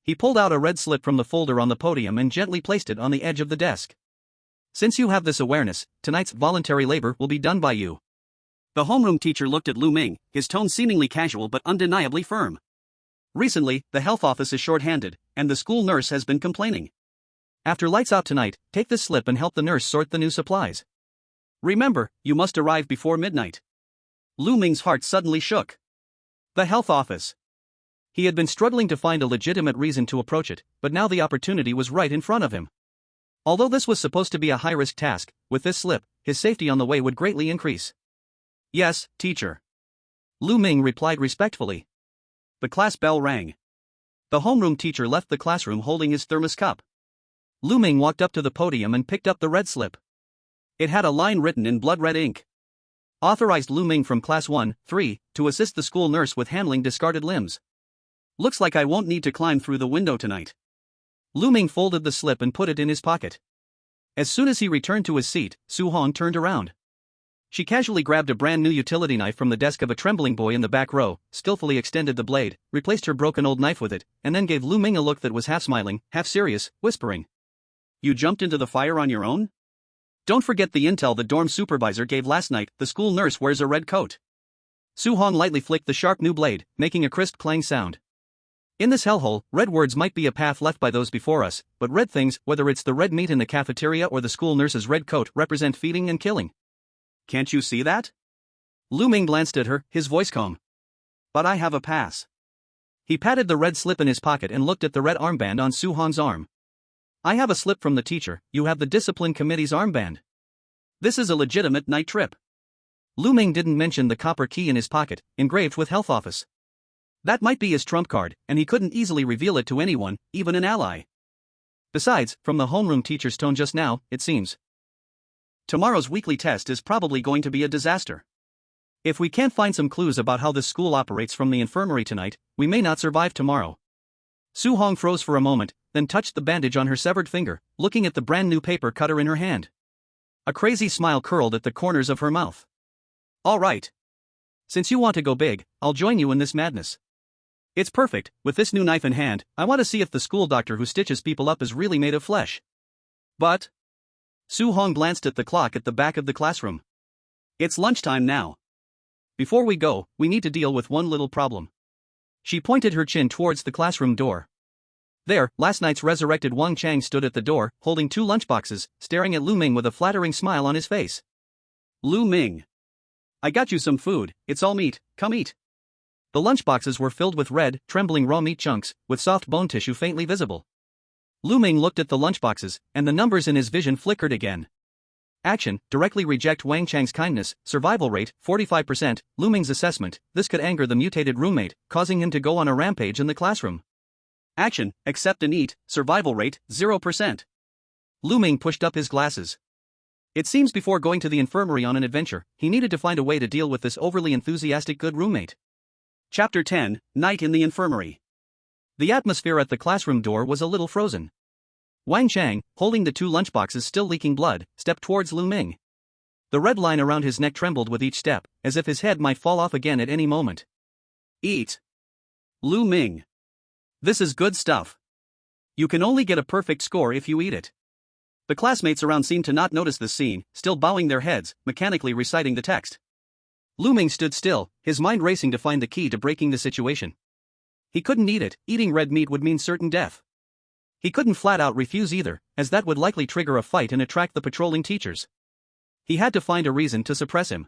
He pulled out a red slip from the folder on the podium and gently placed it on the edge of the desk. Since you have this awareness, tonight's voluntary labor will be done by you. The homeroom teacher looked at Lu Ming, his tone seemingly casual but undeniably firm. Recently, the health office is short-handed, and the school nurse has been complaining. After lights out tonight, take this slip and help the nurse sort the new supplies. Remember, you must arrive before midnight. Lu Ming's heart suddenly shook. The health office. He had been struggling to find a legitimate reason to approach it, but now the opportunity was right in front of him. Although this was supposed to be a high-risk task, with this slip, his safety on the way would greatly increase. Yes, teacher. Lu Ming replied respectfully. The class bell rang. The homeroom teacher left the classroom holding his thermos cup. Lu Ming walked up to the podium and picked up the red slip. It had a line written in blood-red ink. Authorized Lu Ming from Class 1, 3, to assist the school nurse with handling discarded limbs. Looks like I won't need to climb through the window tonight. Lu Ming folded the slip and put it in his pocket. As soon as he returned to his seat, Su Hong turned around. She casually grabbed a brand new utility knife from the desk of a trembling boy in the back row, skillfully extended the blade, replaced her broken old knife with it, and then gave Lu Ming a look that was half smiling, half serious, whispering. You jumped into the fire on your own? Don't forget the intel the dorm supervisor gave last night, the school nurse wears a red coat. Su Hong lightly flicked the sharp new blade, making a crisp clang sound. In this hellhole, red words might be a path left by those before us, but red things, whether it's the red meat in the cafeteria or the school nurse's red coat, represent feeding and killing. Can't you see that? Lu Ming glanced at her, his voice calm. But I have a pass. He patted the red slip in his pocket and looked at the red armband on Su-hong's arm. I have a slip from the teacher, you have the discipline committee's armband. This is a legitimate night trip. Lu Ming didn't mention the copper key in his pocket, engraved with health office. That might be his trump card, and he couldn't easily reveal it to anyone, even an ally. Besides, from the homeroom teacher's tone just now, it seems tomorrow's weekly test is probably going to be a disaster. If we can't find some clues about how this school operates from the infirmary tonight, we may not survive tomorrow. Su-hong froze for a moment, then touched the bandage on her severed finger, looking at the brand new paper cutter in her hand. A crazy smile curled at the corners of her mouth. All right. Since you want to go big, I'll join you in this madness. It's perfect. With this new knife in hand, I want to see if the school doctor who stitches people up is really made of flesh. But Su-hong glanced at the clock at the back of the classroom. It's lunchtime now. Before we go, we need to deal with one little problem. She pointed her chin towards the classroom door. There, last night's resurrected Wang Chang stood at the door, holding 2 lunchboxes, staring at Lu Ming with a flattering smile on his face. Lu Ming. I got you some food, it's all meat, come eat. The lunchboxes were filled with red, trembling raw meat chunks, with soft bone tissue faintly visible. Lu Ming looked at the lunchboxes, and the numbers in his vision flickered again. Action, directly reject Wang Chang's kindness, survival rate, 45%, Lu Ming's assessment, this could anger the mutated roommate, causing him to go on a rampage in the classroom. Action, accept and eat, survival rate, 0%. Lu Ming pushed up his glasses. It seems before going to the infirmary on an adventure, he needed to find a way to deal with this overly enthusiastic good roommate. Chapter 10, Night in the Infirmary. The atmosphere at the classroom door was a little frozen. Wang Chang, holding the 2 lunchboxes still leaking blood, stepped towards Lu Ming. The red line around his neck trembled with each step, as if his head might fall off again at any moment. Eat. Lu Ming. This is good stuff. You can only get a perfect score if you eat it. The classmates around seemed to not notice this scene, still bowing their heads, mechanically reciting the text. Lu Ming stood still, his mind racing to find the key to breaking the situation. He couldn't eat it, eating red meat would mean certain death. He couldn't flat out refuse either, as that would likely trigger a fight and attract the patrolling teachers. He had to find a reason to suppress him.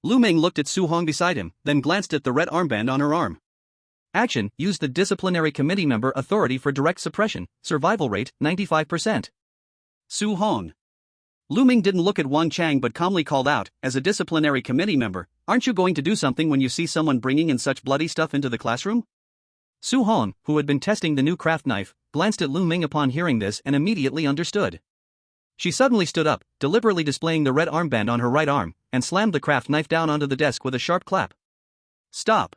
Lu Ming looked at Su-hong beside him, then glanced at the red armband on her arm. Action, use the disciplinary committee member authority for direct suppression, survival rate, 95%. Su-hong. Lu Ming didn't look at Wang Chang but calmly called out, as a disciplinary committee member, aren't you going to do something when you see someone bringing in such bloody stuff into the classroom? Su-hong, who had been testing the new craft knife, glanced at Lu Ming upon hearing this and immediately understood. She suddenly stood up, deliberately displaying the red armband on her right arm, and slammed the craft knife down onto the desk with a sharp clap. Stop!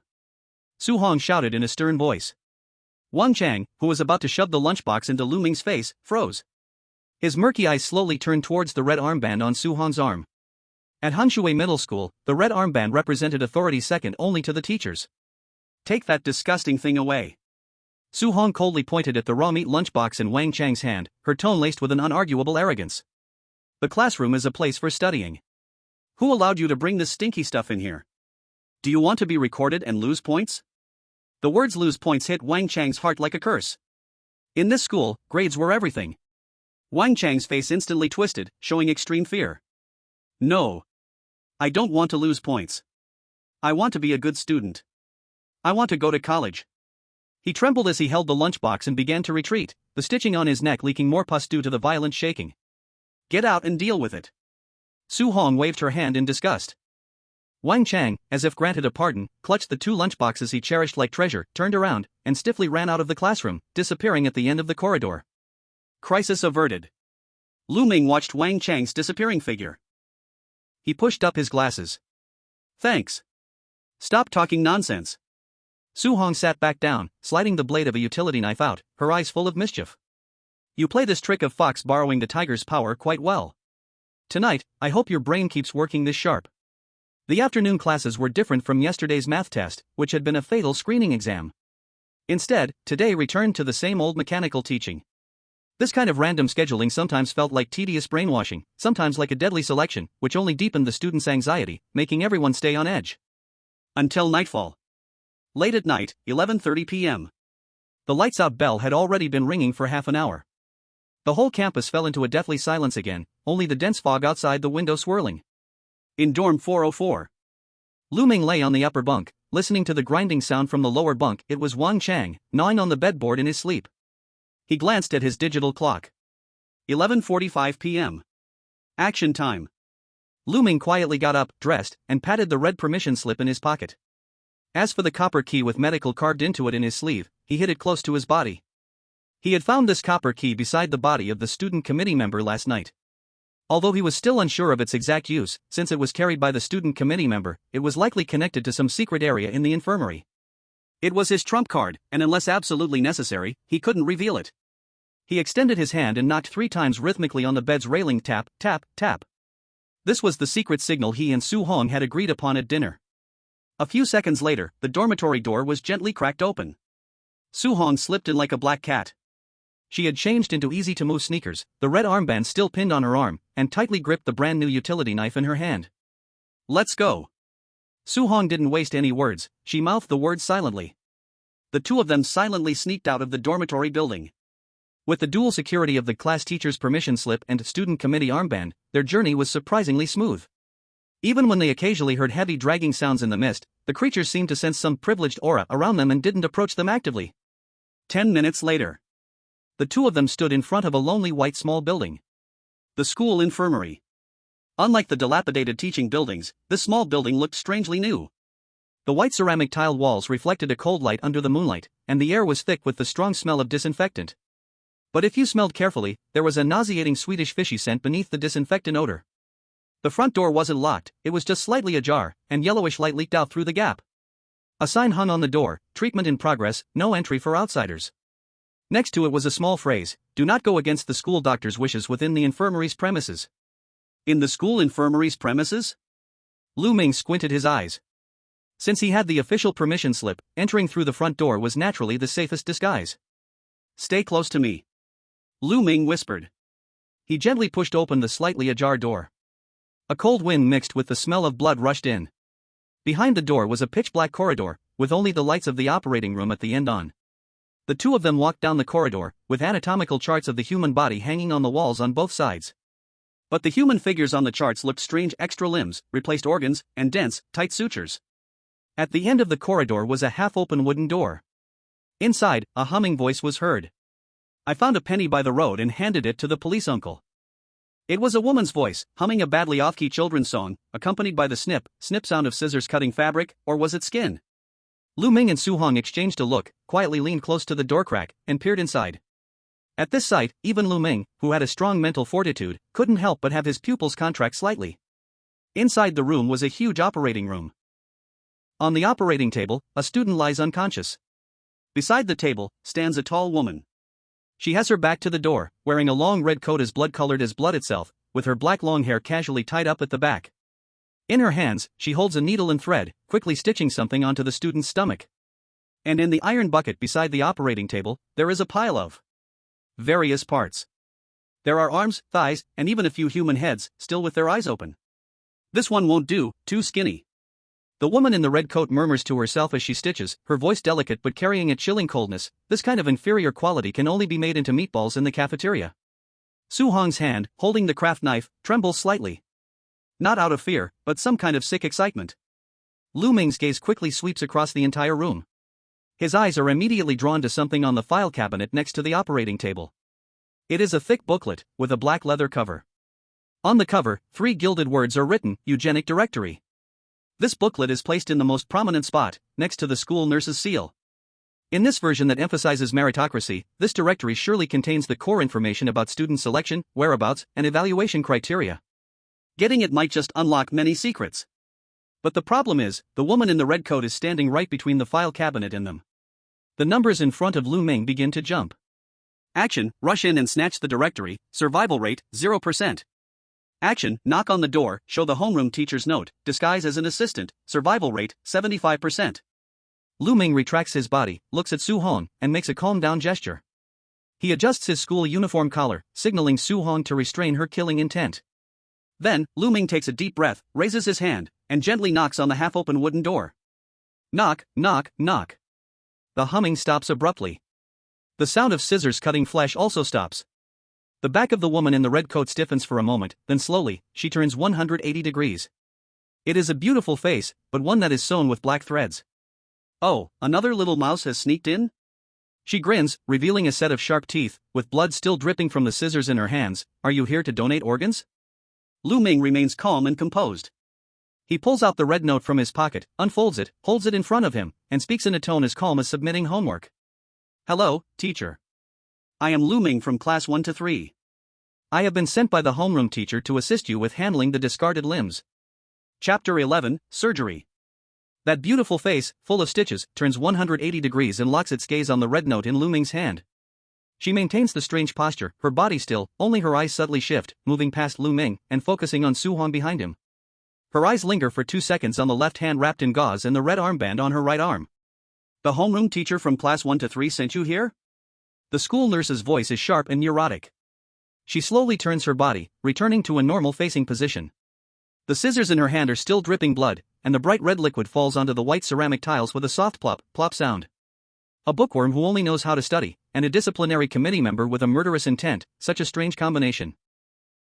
Su-hong shouted in a stern voice. Wang Chang, who was about to shove the lunchbox into Lu Ming's face, froze. His murky eyes slowly turned towards the red armband on Su-hong's arm. At Hengshui Middle School, the red armband represented authority second only to the teachers. Take that disgusting thing away. Su-hong coldly pointed at the raw meat lunchbox in Wang Chang's hand, her tone laced with an unarguable arrogance. The classroom is a place for studying. Who allowed you to bring this stinky stuff in here? Do you want to be recorded and lose points? The words lose points hit Wang Chang's heart like a curse. In this school, grades were everything. Wang Chang's face instantly twisted, showing extreme fear. No. I don't want to lose points. I want to be a good student. I want to go to college. He trembled as he held the lunchbox and began to retreat, the stitching on his neck leaking more pus due to the violent shaking. Get out and deal with it. Su-hong waved her hand in disgust. Wang Chang, as if granted a pardon, clutched the 2 lunchboxes he cherished like treasure, turned around, and stiffly ran out of the classroom, disappearing at the end of the corridor. Crisis averted. Lu Ming watched Wang Chang's disappearing figure. He pushed up his glasses. Thanks. Stop talking nonsense. Su-hong sat back down, sliding the blade of a utility knife out, her eyes full of mischief. You play this trick of fox borrowing the tiger's power quite well. Tonight, I hope your brain keeps working this sharp. The afternoon classes were different from yesterday's math test, which had been a fatal screening exam. Instead, today returned to the same old mechanical teaching. This kind of random scheduling sometimes felt like tedious brainwashing, sometimes like a deadly selection, which only deepened the students' anxiety, making everyone stay on edge. Until nightfall. Late at night, 11:30 p.m. The lights-out bell had already been ringing for half an hour. The whole campus fell into a deathly silence again, only the dense fog outside the window swirling. In dorm 404. Lu Ming lay on the upper bunk, listening to the grinding sound from the lower bunk. It was Wang Chang, gnawing on the bedboard in his sleep. He glanced at his digital clock. 11:45 p.m. Action time. Lu Ming quietly got up, dressed, and patted the red permission slip in his pocket. As for the copper key with medical carved into it in his sleeve, he hid it close to his body. He had found this copper key beside the body of the student committee member last night. Although he was still unsure of its exact use, since it was carried by the student committee member, it was likely connected to some secret area in the infirmary. It was his trump card, and unless absolutely necessary, he couldn't reveal it. He extended his hand and knocked 3 times rhythmically on the bed's railing. Tap, tap, tap. This was the secret signal he and Su Hong had agreed upon at dinner. A few seconds later, the dormitory door was gently cracked open. Su Hong slipped in like a black cat. She had changed into easy-to-move sneakers, the red armband still pinned on her arm, and tightly gripped the brand-new utility knife in her hand. "Let's go." Su Hong didn't waste any words, she mouthed the words silently. The two of them silently sneaked out of the dormitory building. With the dual security of the class teacher's permission slip and student committee armband, their journey was surprisingly smooth. Even when they occasionally heard heavy dragging sounds in the mist, the creatures seemed to sense some privileged aura around them and didn't approach them actively. 10 minutes later, the two of them stood in front of a lonely white small building. The school infirmary. Unlike the dilapidated teaching buildings, this small building looked strangely new. The white ceramic tiled walls reflected a cold light under the moonlight, and the air was thick with the strong smell of disinfectant. But if you smelled carefully, there was a nauseating Swedish fishy scent beneath the disinfectant odor. The front door wasn't locked, it was just slightly ajar, and yellowish light leaked out through the gap. A sign hung on the door, "Treatment in progress, no entry for outsiders." Next to it was a small phrase, "Do not go against the school doctor's wishes within the infirmary's premises." In the school infirmary's premises? Lu Ming squinted his eyes. Since he had the official permission slip, entering through the front door was naturally the safest disguise. "Stay close to me," Lu Ming whispered. He gently pushed open the slightly ajar door. A cold wind mixed with the smell of blood rushed in. Behind the door was a pitch-black corridor, with only the lights of the operating room at the end on. The two of them walked down the corridor, with anatomical charts of the human body hanging on the walls on both sides. But the human figures on the charts looked strange: extra limbs, replaced organs, and dense, tight sutures. At the end of the corridor was a half-open wooden door. Inside, a humming voice was heard. "I found a penny by the road and handed it to the police uncle." It was a woman's voice, humming a badly off-key children's song, accompanied by the snip, snip sound of scissors cutting fabric, or was it skin? Lu Ming and Su Hong exchanged a look, quietly leaned close to the door crack, and peered inside. At this sight, even Lu Ming, who had a strong mental fortitude, couldn't help but have his pupils contract slightly. Inside the room was a huge operating room. On the operating table, a student lies unconscious. Beside the table, stands a tall woman. She has her back to the door, wearing a long red coat as blood-colored as blood itself, with her black long hair casually tied up at the back. In her hands, she holds a needle and thread, quickly stitching something onto the student's stomach. And in the iron bucket beside the operating table, there is a pile of various parts. There are arms, thighs, and even a few human heads, still with their eyes open. "This one won't do, too skinny." The woman in the red coat murmurs to herself as she stitches, her voice delicate but carrying a chilling coldness. "This kind of inferior quality can only be made into meatballs in the cafeteria." Su Hong's hand, holding the craft knife, trembles slightly. Not out of fear, but some kind of sick excitement. Lu Ming's gaze quickly sweeps across the entire room. His eyes are immediately drawn to something on the file cabinet next to the operating table. It is a thick booklet, with a black leather cover. On the cover, 3 gilded words are written: Eugenic Directory. This booklet is placed in the most prominent spot, next to the school nurse's seal. In this version that emphasizes meritocracy, this directory surely contains the core information about student selection, whereabouts, and evaluation criteria. Getting it might just unlock many secrets. But the problem is, the woman in the red coat is standing right between the file cabinet and them. The numbers in front of Lu Ming begin to jump. Action, rush in and snatch the directory, survival rate, 0%. Action, knock on the door, show the homeroom teacher's note, disguise as an assistant, survival rate, 75%. Lu Ming retracts his body, looks at Su Hong, and makes a calm-down gesture. He adjusts his school uniform collar, signaling Su Hong to restrain her killing intent. Then, Lu Ming takes a deep breath, raises his hand, and gently knocks on the half-open wooden door. Knock, knock, knock. The humming stops abruptly. The sound of scissors cutting flesh also stops. The back of the woman in the red coat stiffens for a moment, then slowly, she turns 180 degrees. It is a beautiful face, but one that is sewn with black threads. Oh, another little mouse has sneaked in? She grins, revealing a set of sharp teeth, with blood still dripping from the scissors in her hands. Are you here to donate organs? Lu Ming remains calm and composed. He pulls out the red note from his pocket, unfolds it, holds it in front of him, and speaks in a tone as calm as submitting homework. Hello, teacher. I am Lu Ming from class 1 to 3. I have been sent by the homeroom teacher to assist you with handling the discarded limbs. Chapter 11, Surgery. That beautiful face, full of stitches, turns 180 degrees and locks its gaze on the red note in Lu Ming's hand. She maintains the strange posture, her body still, only her eyes subtly shift, moving past Lu Ming and focusing on Su Huang behind him. Her eyes linger for 2 seconds on the left hand wrapped in gauze and the red armband on her right arm. The homeroom teacher from class 1 to 3 sent you here? The school nurse's voice is sharp and neurotic. She slowly turns her body, returning to a normal facing position. The scissors in her hand are still dripping blood, and the bright red liquid falls onto the white ceramic tiles with a soft plop, plop sound. A bookworm who only knows how to study, and a disciplinary committee member with a murderous intent, such a strange combination.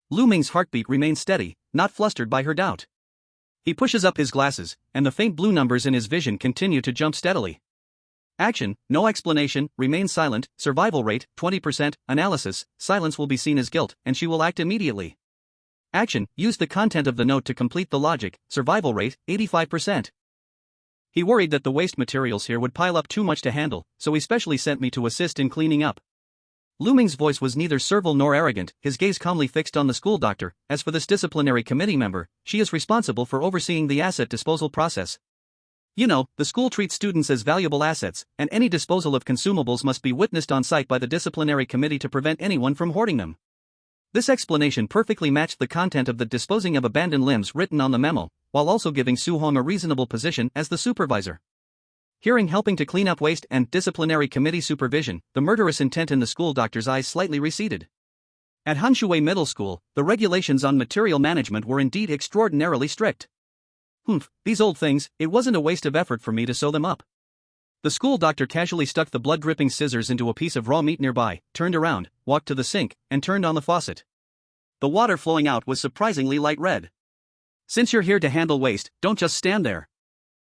Lu Ming's heartbeat remains steady, not flustered by her doubt. He pushes up his glasses, and the faint blue numbers in his vision continue to jump steadily. Action, no explanation, remain silent, survival rate, 20%, analysis, silence will be seen as guilt, and she will act immediately. Action, use the content of the note to complete the logic, survival rate, 85%. He worried that the waste materials here would pile up too much to handle, so he specially sent me to assist in cleaning up. Lu Ming's voice was neither servile nor arrogant, his gaze calmly fixed on the school doctor. As for this disciplinary committee member, she is responsible for overseeing the asset disposal process. You know, the school treats students as valuable assets, and any disposal of consumables must be witnessed on site by the disciplinary committee to prevent anyone from hoarding them. This explanation perfectly matched the content of the disposing of abandoned limbs written on the memo, while also giving Su Huang a reasonable position as the supervisor. Hearing helping to clean up waste and disciplinary committee supervision, the murderous intent in the school doctor's eyes slightly receded. At Hengshui Middle School, the regulations on material management were indeed extraordinarily strict. These old things, it wasn't a waste of effort for me to sew them up. The school doctor casually stuck the blood-dripping scissors into a piece of raw meat nearby, turned around, walked to the sink, and turned on the faucet. The water flowing out was surprisingly light red. Since you're here to handle waste, don't just stand there.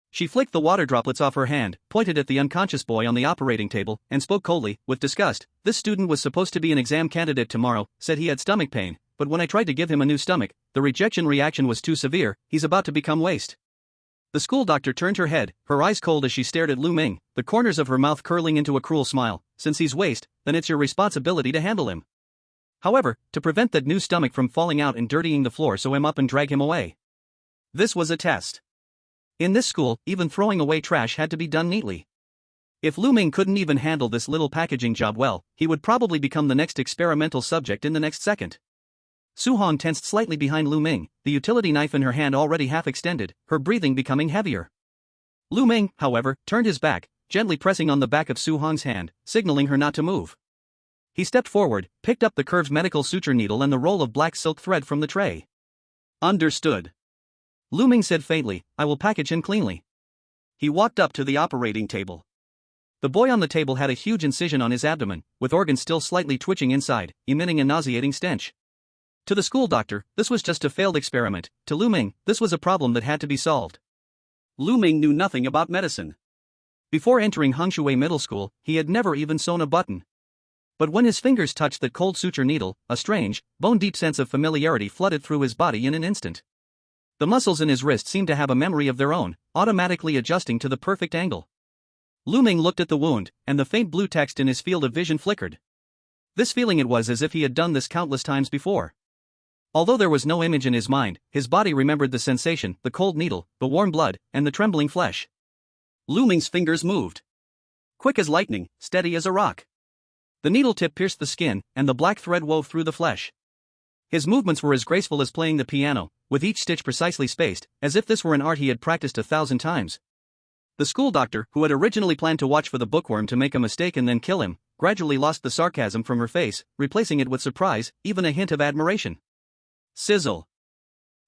She flicked the water droplets off her hand, pointed at the unconscious boy on the operating table, and spoke coldly, with disgust. This student was supposed to be an exam candidate tomorrow, said he had stomach pain, but when I tried to give him a new stomach, the rejection reaction was too severe, he's about to become waste. The school doctor turned her head, her eyes cold as she stared at Lu Ming, the corners of her mouth curling into a cruel smile. Since he's waste, then it's your responsibility to handle him. However, to prevent that new stomach from falling out and dirtying the floor, sew him up and drag him away. This was a test. In this school, even throwing away trash had to be done neatly. If Lu Ming couldn't even handle this little packaging job well, he would probably become the next experimental subject in the next second. Su Huang tensed slightly behind Lu Ming, the utility knife in her hand already half extended, her breathing becoming heavier. Lu Ming, however, turned his back, gently pressing on the back of Su Huang's hand, signaling her not to move. He stepped forward, picked up the curved medical suture needle and the roll of black silk thread from the tray. Understood. Lu Ming said faintly, I will package him cleanly. He walked up to the operating table. The boy on the table had a huge incision on his abdomen, with organs still slightly twitching inside, emitting a nauseating stench. To the school doctor, this was just a failed experiment. To Lu Ming, this was a problem that had to be solved. Lu Ming knew nothing about medicine. Before entering Hengshui Middle School, he had never even sewn a button. But when his fingers touched that cold suture needle, a strange, bone-deep sense of familiarity flooded through his body in an instant. The muscles in his wrist seemed to have a memory of their own, automatically adjusting to the perfect angle. Lu Ming looked at the wound, and the faint blue text in his field of vision flickered. This feeling it was as if he had done this countless times before. Although there was no image in his mind, his body remembered the sensation, the cold needle, the warm blood, and the trembling flesh. Lu Ming's fingers moved. Quick as lightning, steady as a rock. The needle tip pierced the skin, and the black thread wove through the flesh. His movements were as graceful as playing the piano, with each stitch precisely spaced, as if this were an art he had practiced 1,000 times. The school doctor, who had originally planned to watch for the bookworm to make a mistake and then kill him, gradually lost the sarcasm from her face, replacing it with surprise, even a hint of admiration. Sizzle.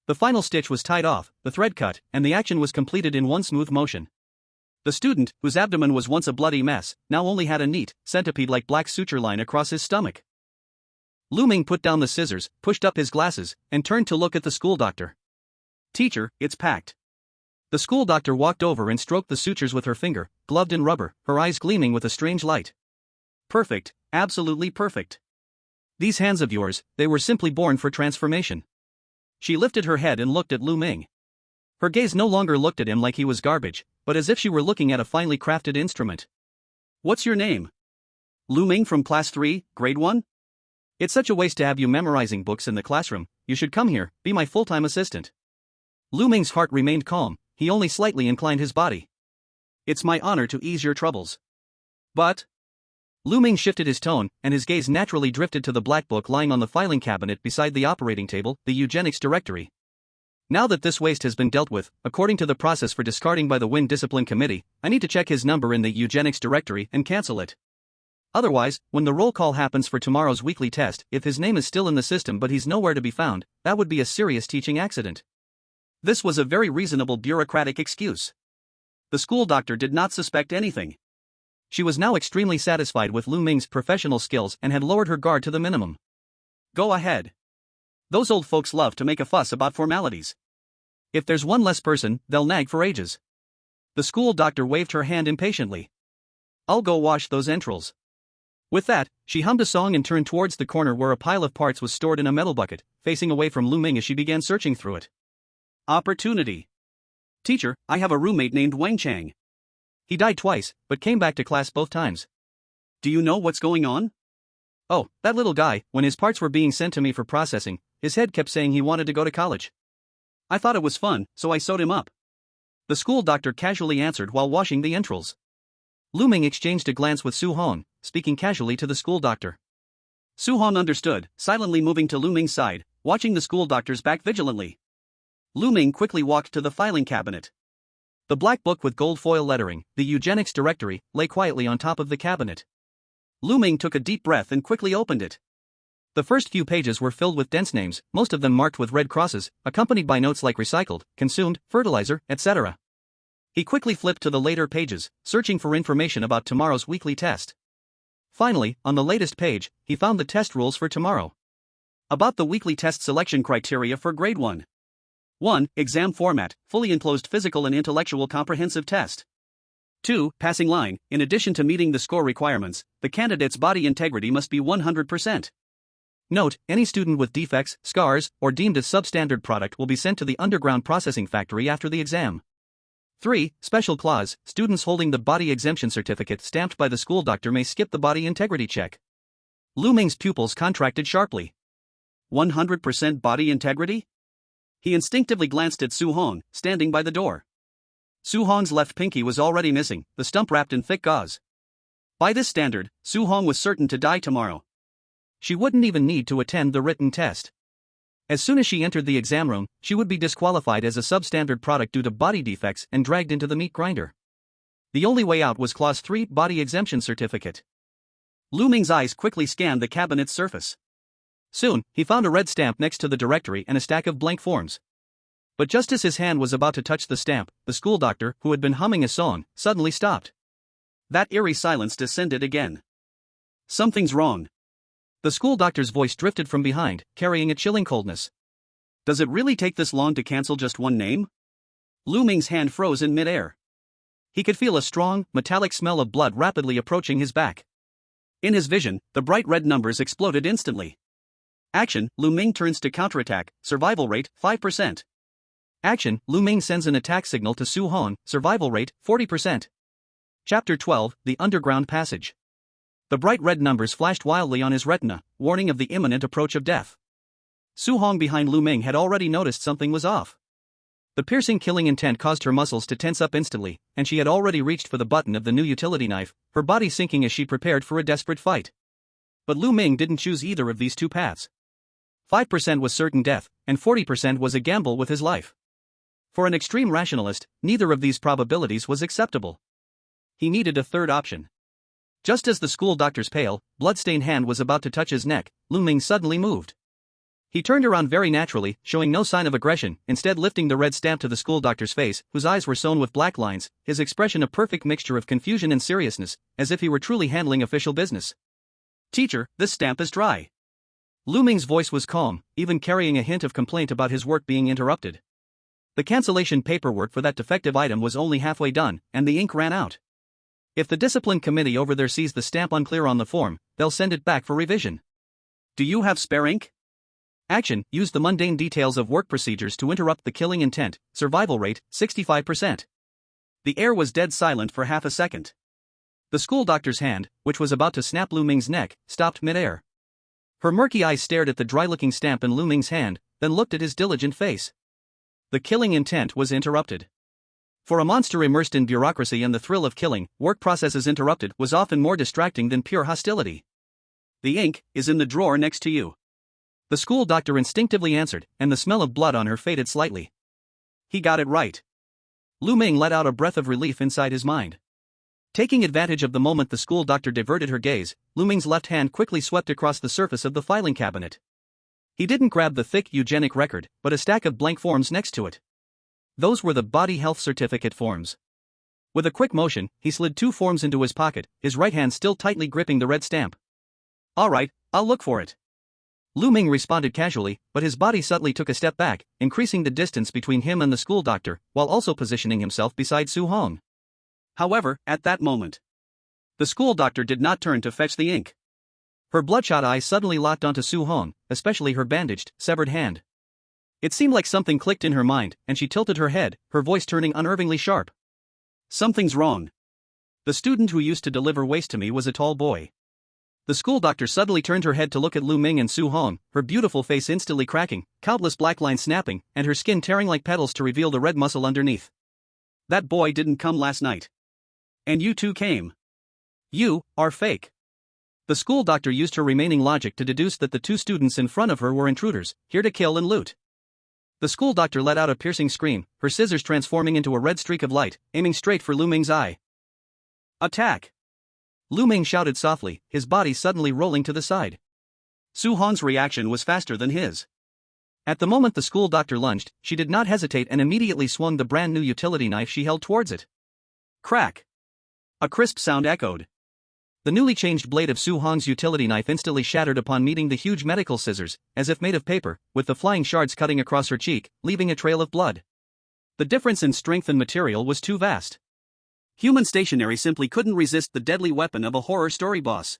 The final stitch was tied off, the thread cut, and the action was completed in one smooth motion. The student, whose abdomen was once a bloody mess, now only had a neat, centipede-like black suture line across his stomach. Lu Ming put down the scissors, pushed up his glasses, and turned to look at the school doctor. Teacher, it's packed. The school doctor walked over and stroked the sutures with her finger, gloved in rubber, her eyes gleaming with a strange light. Perfect, absolutely perfect. These hands of yours, they were simply born for transformation. She lifted her head and looked at Lu Ming. Her gaze no longer looked at him like he was garbage, but as if she were looking at a finely crafted instrument. What's your name? Lu Ming from class 3, grade 1? It's such a waste to have you memorizing books in the classroom. You should come here, be my full-time assistant. Lu Ming's heart remained calm, he only slightly inclined his body. It's my honor to ease your troubles. But... Lu Ming shifted his tone, and his gaze naturally drifted to the black book lying on the filing cabinet beside the operating table, the eugenics directory. Now that this waste has been dealt with, according to the process for discarding by the Win Discipline Committee, I need to check his number in the eugenics directory and cancel it. Otherwise, when the roll call happens for tomorrow's weekly test, if his name is still in the system but he's nowhere to be found, that would be a serious teaching accident. This was a very reasonable bureaucratic excuse. The school doctor did not suspect anything. She was now extremely satisfied with Lu Ming's professional skills and had lowered her guard to the minimum. Go ahead. Those old folks love to make a fuss about formalities. If there's one less person, they'll nag for ages. The school doctor waved her hand impatiently. I'll go wash those entrails. With that, she hummed a song and turned towards the corner where a pile of parts was stored in a metal bucket, facing away from Lu Ming as she began searching through it. Opportunity. Teacher, I have a roommate named Wang Chang. He died twice, but came back to class both times. Do you know what's going on? Oh, that little guy, when his parts were being sent to me for processing, his head kept saying he wanted to go to college. I thought it was fun, so I sewed him up. The school doctor casually answered while washing the entrails. Lu Ming exchanged a glance with Su Hong, speaking casually to the school doctor. Su Hong understood, silently moving to Lu Ming's side, watching the school doctor's back vigilantly. Lu Ming quickly walked to the filing cabinet. The black book with gold foil lettering, the eugenics directory, lay quietly on top of the cabinet. Lu Ming took a deep breath and quickly opened it. The first few pages were filled with dense names, most of them marked with red crosses, accompanied by notes like recycled, consumed, fertilizer, etc. He quickly flipped to the later pages, searching for information about tomorrow's weekly test. Finally, on the latest page, he found the test rules for tomorrow. About the weekly test selection criteria for grade 1. 1. Exam format, fully enclosed physical and intellectual comprehensive test. 2. Passing line, in addition to meeting the score requirements, the candidate's body integrity must be 100%. Note, any student with defects, scars, or deemed as substandard product will be sent to the underground processing factory after the exam. 3. Special clause, students holding the body exemption certificate stamped by the school doctor may skip the body integrity check. Lu Ming's pupils contracted sharply. 100% body integrity? He instinctively glanced at Su Hong, standing by the door. Su Hong's left pinky was already missing, the stump wrapped in thick gauze. By this standard, Su Hong was certain to die tomorrow. She wouldn't even need to attend the written test. As soon as she entered the exam room, she would be disqualified as a substandard product due to body defects and dragged into the meat grinder. The only way out was Clause 3, body exemption certificate. Lu Ming's eyes quickly scanned the cabinet's surface. Soon, he found a red stamp next to the directory and a stack of blank forms. But just as his hand was about to touch the stamp, the school doctor, who had been humming a song, suddenly stopped. That eerie silence descended again. Something's wrong. The school doctor's voice drifted from behind, carrying a chilling coldness. Does it really take this long to cancel just one name? Lu Ming's hand froze in midair. He could feel a strong, metallic smell of blood rapidly approaching his back. In his vision, the bright red numbers exploded instantly. Action, Lu Ming turns to counterattack, survival rate, 5%. Action, Lu Ming sends an attack signal to Su Hong, survival rate, 40%. Chapter 12, The Underground Passage. The bright red numbers flashed wildly on his retina, warning of the imminent approach of death. Su Hong behind Lu Ming had already noticed something was off. The piercing killing intent caused her muscles to tense up instantly, and she had already reached for the button of the new utility knife, her body sinking as she prepared for a desperate fight. But Lu Ming didn't choose either of these two paths. 5% was certain death, and 40% was a gamble with his life. For an extreme rationalist, neither of these probabilities was acceptable. He needed a third option. Just as the school doctor's pale, blood-stained hand was about to touch his neck, Lu Ming suddenly moved. He turned around very naturally, showing no sign of aggression, instead lifting the red stamp to the school doctor's face, whose eyes were sewn with black lines, his expression a perfect mixture of confusion and seriousness, as if he were truly handling official business. Teacher, this stamp is dry. Lu Ming's voice was calm, even carrying a hint of complaint about his work being interrupted. The cancellation paperwork for that defective item was only halfway done, and the ink ran out. If the discipline committee over there sees the stamp unclear on the form, they'll send it back for revision. Do you have spare ink? Action: use the mundane details of work procedures to interrupt the killing intent. Survival rate, 65%. The air was dead silent for half a second. The school doctor's hand, which was about to snap Lu Ming's neck, stopped midair. Her murky eyes stared at the dry-looking stamp in Lu Ming's hand, then looked at his diligent face. The killing intent was interrupted. For a monster immersed in bureaucracy and the thrill of killing, work processes interrupted was often more distracting than pure hostility. The ink is in the drawer next to you. The school doctor instinctively answered, and the smell of blood on her faded slightly. He got it right. Lu Ming let out a breath of relief inside his mind. Taking advantage of the moment the school doctor diverted her gaze, Lu Ming's left hand quickly swept across the surface of the filing cabinet. He didn't grab the thick eugenic record, but a stack of blank forms next to it. Those were the body health certificate forms. With a quick motion, he slid 2 forms into his pocket, his right hand still tightly gripping the red stamp. All right, I'll look for it. Lu Ming responded casually, but his body subtly took a step back, increasing the distance between him and the school doctor, while also positioning himself beside Su Hong. However, at that moment, the school doctor did not turn to fetch the ink. Her bloodshot eyes suddenly locked onto Su Hong, especially her bandaged, severed hand. It seemed like something clicked in her mind, and she tilted her head, her voice turning unnervingly sharp. Something's wrong. The student who used to deliver waste to me was a tall boy. The school doctor suddenly turned her head to look at Lu Ming and Su Hong, her beautiful face instantly cracking, countless black lines snapping, and her skin tearing like petals to reveal the red muscle underneath. That boy didn't come last night. And you two came. You are fake. The school doctor used her remaining logic to deduce that the 2 students in front of her were intruders, here to kill and loot. The school doctor let out a piercing scream, her scissors transforming into a red streak of light, aiming straight for Lu Ming's eye. Attack! Lu Ming shouted softly, his body suddenly rolling to the side. Su Hong's reaction was faster than his. At the moment the school doctor lunged, she did not hesitate and immediately swung the brand new utility knife she held towards it. Crack! A crisp sound echoed. The newly changed blade of Su Hong's utility knife instantly shattered upon meeting the huge medical scissors, as if made of paper, with the flying shards cutting across her cheek, leaving a trail of blood. The difference in strength and material was too vast. Human stationery simply couldn't resist the deadly weapon of a horror story boss.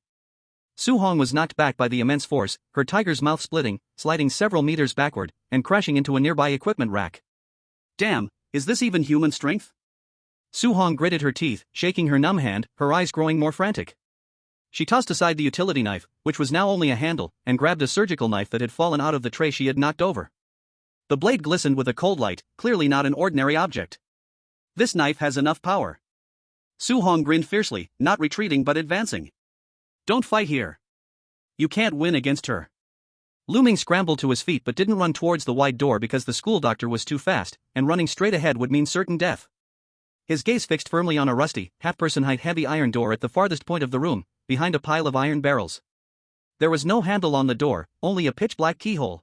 Su Hong was knocked back by the immense force, her tiger's mouth splitting, sliding several meters backward, and crashing into a nearby equipment rack. Damn, is this even human strength? Su Hong gritted her teeth, shaking her numb hand, her eyes growing more frantic. She tossed aside the utility knife, which was now only a handle, and grabbed a surgical knife that had fallen out of the tray she had knocked over. The blade glistened with a cold light, clearly not an ordinary object. This knife has enough power. Su Hong grinned fiercely, not retreating but advancing. Don't fight here. You can't win against her. Lu Ming scrambled to his feet but didn't run towards the wide door because the school doctor was too fast, and running straight ahead would mean certain death. His gaze fixed firmly on a rusty, half-person-height heavy iron door at the farthest point of the room, behind a pile of iron barrels. There was no handle on the door, only a pitch-black keyhole.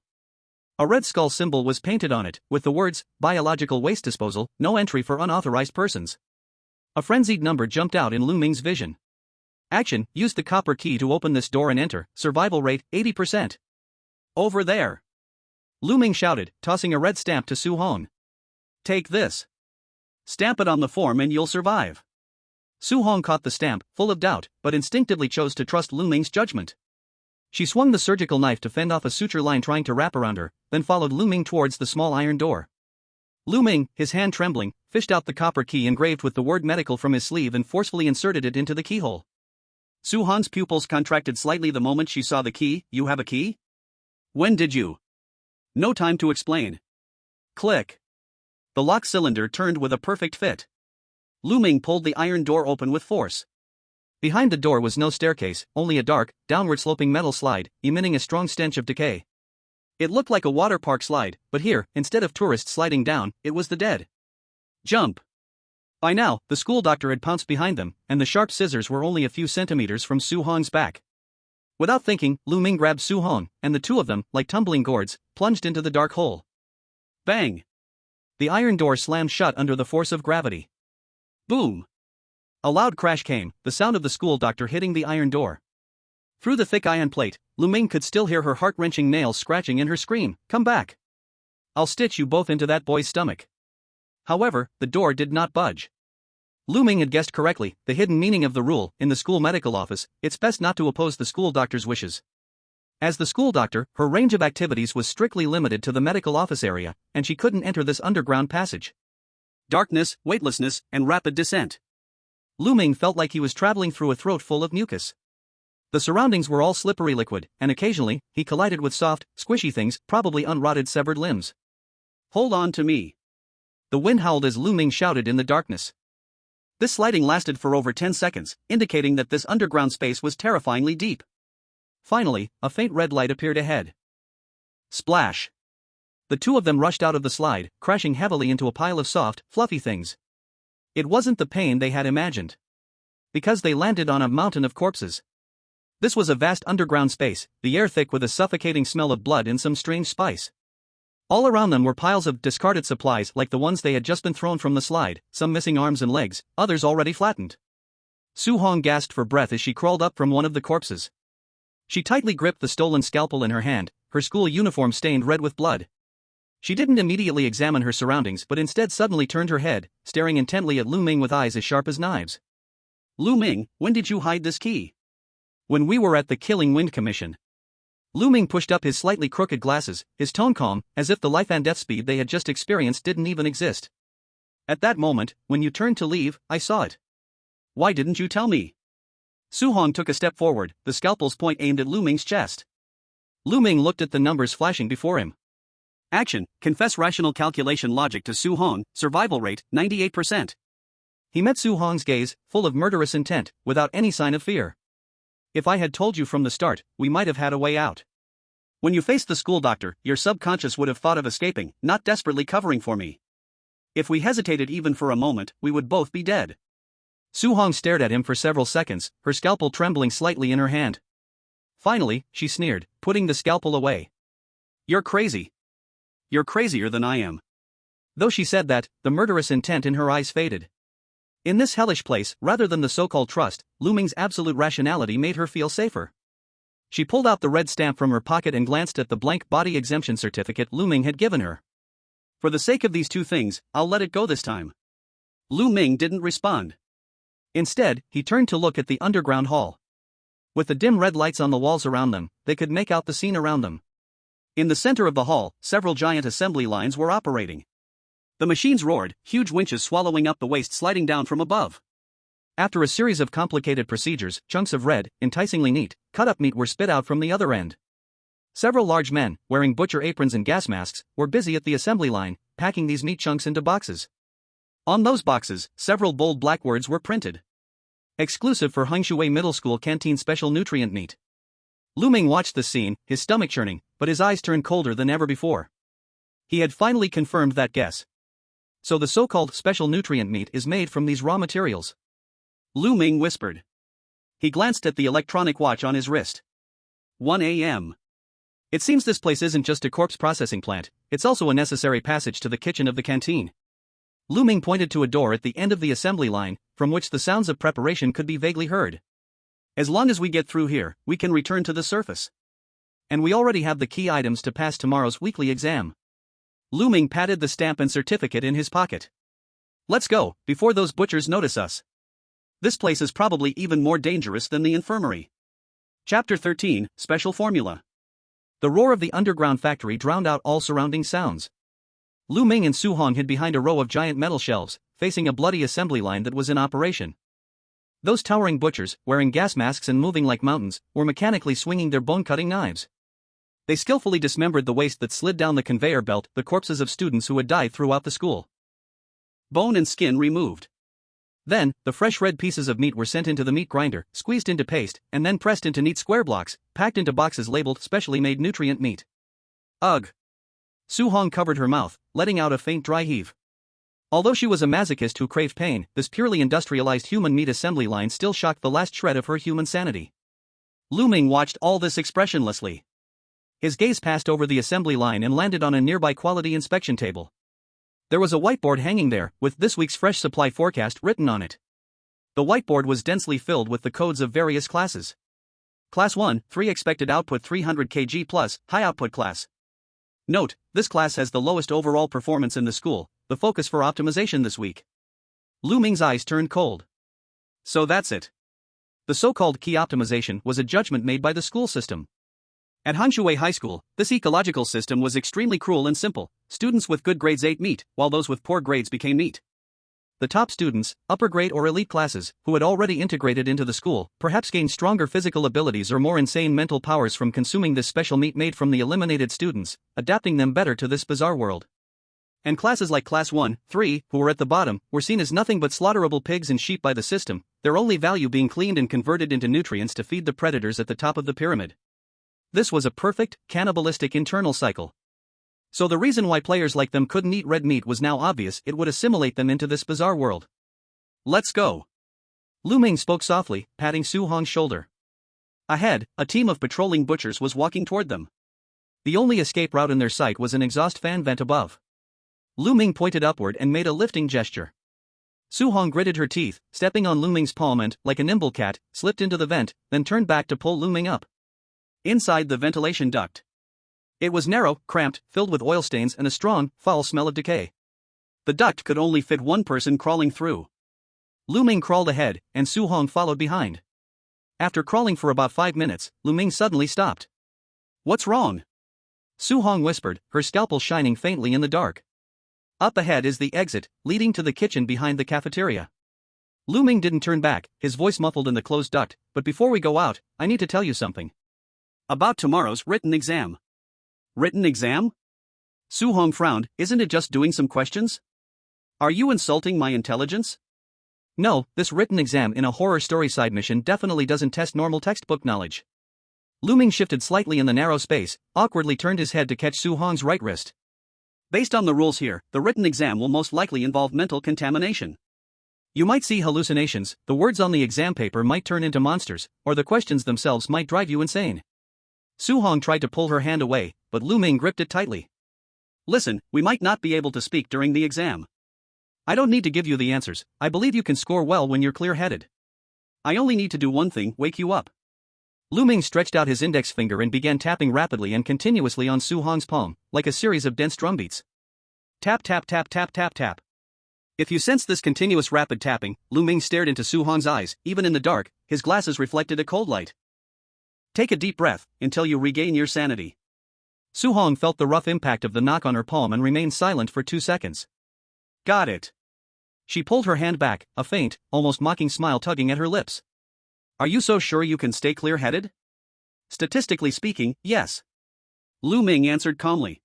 A red skull symbol was painted on it, with the words, "Biological Waste Disposal, no entry for unauthorized persons." A frenzied number jumped out in Lu Ming's vision. Action: use the copper key to open this door and enter, survival rate, 80%. Over there! Lu Ming shouted, tossing a red stamp to Su Hong. Take this. Stamp it on the form and you'll survive. Su Hong caught the stamp, full of doubt, but instinctively chose to trust Lu Ming's judgment. She swung the surgical knife to fend off a suture line trying to wrap around her, then followed Lu Ming towards the small iron door. Lu Ming, his hand trembling, fished out the copper key engraved with the word medical from his sleeve and forcefully inserted it into the keyhole. Su Hong's pupils contracted slightly the moment she saw the key. You have a key? When did you? No time to explain. Click. The lock cylinder turned with a perfect fit. Lu Ming pulled the iron door open with force. Behind the door was no staircase, only a dark, downward-sloping metal slide, emitting a strong stench of decay. It looked like a water park slide, but here, instead of tourists sliding down, it was the dead. Jump! By now, the school doctor had pounced behind them, and the sharp scissors were only a few centimeters from Su Hong's back. Without thinking, Lu Ming grabbed Su Hong, and the two of them, like tumbling gourds, plunged into the dark hole. Bang! The iron door slammed shut under the force of gravity. Boom! A loud crash came, the sound of the school doctor hitting the iron door. Through the thick iron plate, Lu Ming could still hear her heart-wrenching nails scratching in her scream, "Come back! I'll stitch you both into that boy's stomach." However, the door did not budge. Lu Ming had guessed correctly, the hidden meaning of the rule: in the school medical office, it's best not to oppose the school doctor's wishes. As the school doctor, her range of activities was strictly limited to the medical office area, and she couldn't enter this underground passage. Darkness, weightlessness, and rapid descent. Lu Ming felt like he was traveling through a throat full of mucus. The surroundings were all slippery liquid, and occasionally, he collided with soft, squishy things, probably unrotted severed limbs. Hold on to me. The wind howled as Lu Ming shouted in the darkness. This sliding lasted for over 10 seconds, indicating that this underground space was terrifyingly deep. Finally, a faint red light appeared ahead. Splash! The two of them rushed out of the slide, crashing heavily into a pile of soft, fluffy things. It wasn't the pain they had imagined. Because they landed on a mountain of corpses. This was a vast underground space, the air thick with a suffocating smell of blood and some strange spice. All around them were piles of discarded supplies like the ones they had just been thrown from the slide, some missing arms and legs, others already flattened. Su Hong gasped for breath as she crawled up from one of the corpses. She tightly gripped the stolen scalpel in her hand, her school uniform stained red with blood. She didn't immediately examine her surroundings but instead suddenly turned her head, staring intently at Lu Ming with eyes as sharp as knives. Lu Ming, when did you hide this key? When we were at the Killing Wind Commission. Lu Ming pushed up his slightly crooked glasses, his tone calm, as if the life and death speed they had just experienced didn't even exist. At that moment, when you turned to leave, I saw it. Why didn't you tell me? Su Hong took a step forward, the scalpel's point aimed at Lu Ming's chest. Lu Ming looked at the numbers flashing before him. Action, confess rational calculation logic to Su Hong, survival rate, 98%. He met Su Hong's gaze, full of murderous intent, without any sign of fear. If I had told you from the start, we might have had a way out. When you faced the school doctor, your subconscious would have thought of escaping, not desperately covering for me. If we hesitated even for a moment, we would both be dead. Su Hong stared at him for several seconds, her scalpel trembling slightly in her hand. Finally, she sneered, putting the scalpel away. You're crazy. You're crazier than I am. Though she said that, the murderous intent in her eyes faded. In this hellish place, rather than the so-called trust, Lu Ming's absolute rationality made her feel safer. She pulled out the red stamp from her pocket and glanced at the blank body exemption certificate Lu Ming had given her. For the sake of these two things, I'll let it go this time. Lu Ming didn't respond. Instead, he turned to look at the underground hall. With the dim red lights on the walls around them, they could make out the scene around them. In the center of the hall, several giant assembly lines were operating. The machines roared, huge winches swallowing up the waste sliding down from above. After a series of complicated procedures, chunks of red, enticingly neat, cut-up meat were spit out from the other end. Several large men, wearing butcher aprons and gas masks, were busy at the assembly line, packing these meat chunks into boxes. On those boxes, several bold black words were printed. Exclusive for Hengshui Middle School Canteen Special Nutrient Meat. Lu Ming watched the scene, his stomach churning, but his eyes turned colder than ever before. He had finally confirmed that guess. So the so-called special nutrient meat is made from these raw materials. Lu Ming whispered. He glanced at the electronic watch on his wrist. 1 a.m. It seems this place isn't just a corpse processing plant, it's also a necessary passage to the kitchen of the canteen. Lu Ming pointed to a door at the end of the assembly line, from which the sounds of preparation could be vaguely heard. As long as we get through here, we can return to the surface. And we already have the key items to pass tomorrow's weekly exam. Lu Ming patted the stamp and certificate in his pocket. Let's go, before those butchers notice us. This place is probably even more dangerous than the infirmary. Chapter 13, Special Formula. The roar of the underground factory drowned out all surrounding sounds. Lu Ming and Su Hong hid behind a row of giant metal shelves, facing a bloody assembly line that was in operation. Those towering butchers, wearing gas masks and moving like mountains, were mechanically swinging their bone-cutting knives. They skillfully dismembered the waste that slid down the conveyor belt, the corpses of students who had died throughout the school. Bone and skin removed. Then, the fresh red pieces of meat were sent into the meat grinder, squeezed into paste, and then pressed into neat square blocks, packed into boxes labeled specially made nutrient meat. Ugh! Su Hong covered her mouth, letting out a faint dry heave. Although she was a masochist who craved pain, this purely industrialized human meat assembly line still shocked the last shred of her human sanity. Lu Ming watched all this expressionlessly. His gaze passed over the assembly line and landed on a nearby quality inspection table. There was a whiteboard hanging there, with this week's fresh supply forecast written on it. The whiteboard was densely filled with the codes of various classes. Class 1, 3 expected output 300 kg plus, high output class. Note, this class has the lowest overall performance in the school, the focus for optimization this week. Lu Ming's eyes turned cold. So that's it. The so-called key optimization was a judgment made by the school system. At Hengshui High School, this ecological system was extremely cruel and simple. Students with good grades ate meat, while those with poor grades became meat. The top students, upper grade or elite classes, who had already integrated into the school, perhaps gained stronger physical abilities or more insane mental powers from consuming this special meat made from the eliminated students, adapting them better to this bizarre world. And classes like Class 1, 3, who were at the bottom, were seen as nothing but slaughterable pigs and sheep by the system, their only value being cleaned and converted into nutrients to feed the predators at the top of the pyramid. This was a perfect, cannibalistic internal cycle. So the reason why players like them couldn't eat red meat was now obvious: it would assimilate them into this bizarre world. Let's go. Lu Ming spoke softly, patting Su Hong's shoulder. Ahead, a team of patrolling butchers was walking toward them. The only escape route in their sight was an exhaust fan vent above. Lu Ming pointed upward and made a lifting gesture. Su Hong gritted her teeth, stepping on Lu Ming's palm and, like a nimble cat, slipped into the vent, then turned back to pull Lu Ming up. Inside the ventilation duct. It was narrow, cramped, filled with oil stains and a strong, foul smell of decay. The duct could only fit one person crawling through. Lu Ming crawled ahead, and Su Hong followed behind. After crawling for about 5 minutes, Lu Ming suddenly stopped. "What's wrong?" Su Hong whispered, her scalpel shining faintly in the dark. "Up ahead is the exit, leading to the kitchen behind the cafeteria." Lu Ming didn't turn back, his voice muffled in the closed duct. "But before we go out, I need to tell you something. About tomorrow's written exam." "Written exam?" Su Hong frowned. "Isn't it just doing some questions? Are you insulting my intelligence?" "No, this written exam in a horror story side mission definitely doesn't test normal textbook knowledge." Lu Ming shifted slightly in the narrow space, awkwardly turned his head to catch Su Hong's right wrist. "Based on the rules here, the written exam will most likely involve mental contamination. You might see hallucinations, the words on the exam paper might turn into monsters, or the questions themselves might drive you insane." Su Hong tried to pull her hand away, but Lu Ming gripped it tightly. "Listen, we might not be able to speak during the exam. I don't need to give you the answers, I believe you can score well when you're clear-headed. I only need to do one thing: wake you up." Lu Ming stretched out his index finger and began tapping rapidly and continuously on Su Hong's palm, like a series of dense drumbeats. Tap tap tap tap tap tap. If you sensed this continuous rapid tapping, Lu Ming stared into Su Hong's eyes. Even in the dark, his glasses reflected a cold light. "Take a deep breath, until you regain your sanity." Su Hong felt the rough impact of the knock on her palm and remained silent for 2 seconds. "Got it." She pulled her hand back, a faint, almost mocking smile tugging at her lips. "Are you so sure you can stay clear-headed?" "Statistically speaking, yes." Lu Ming answered calmly.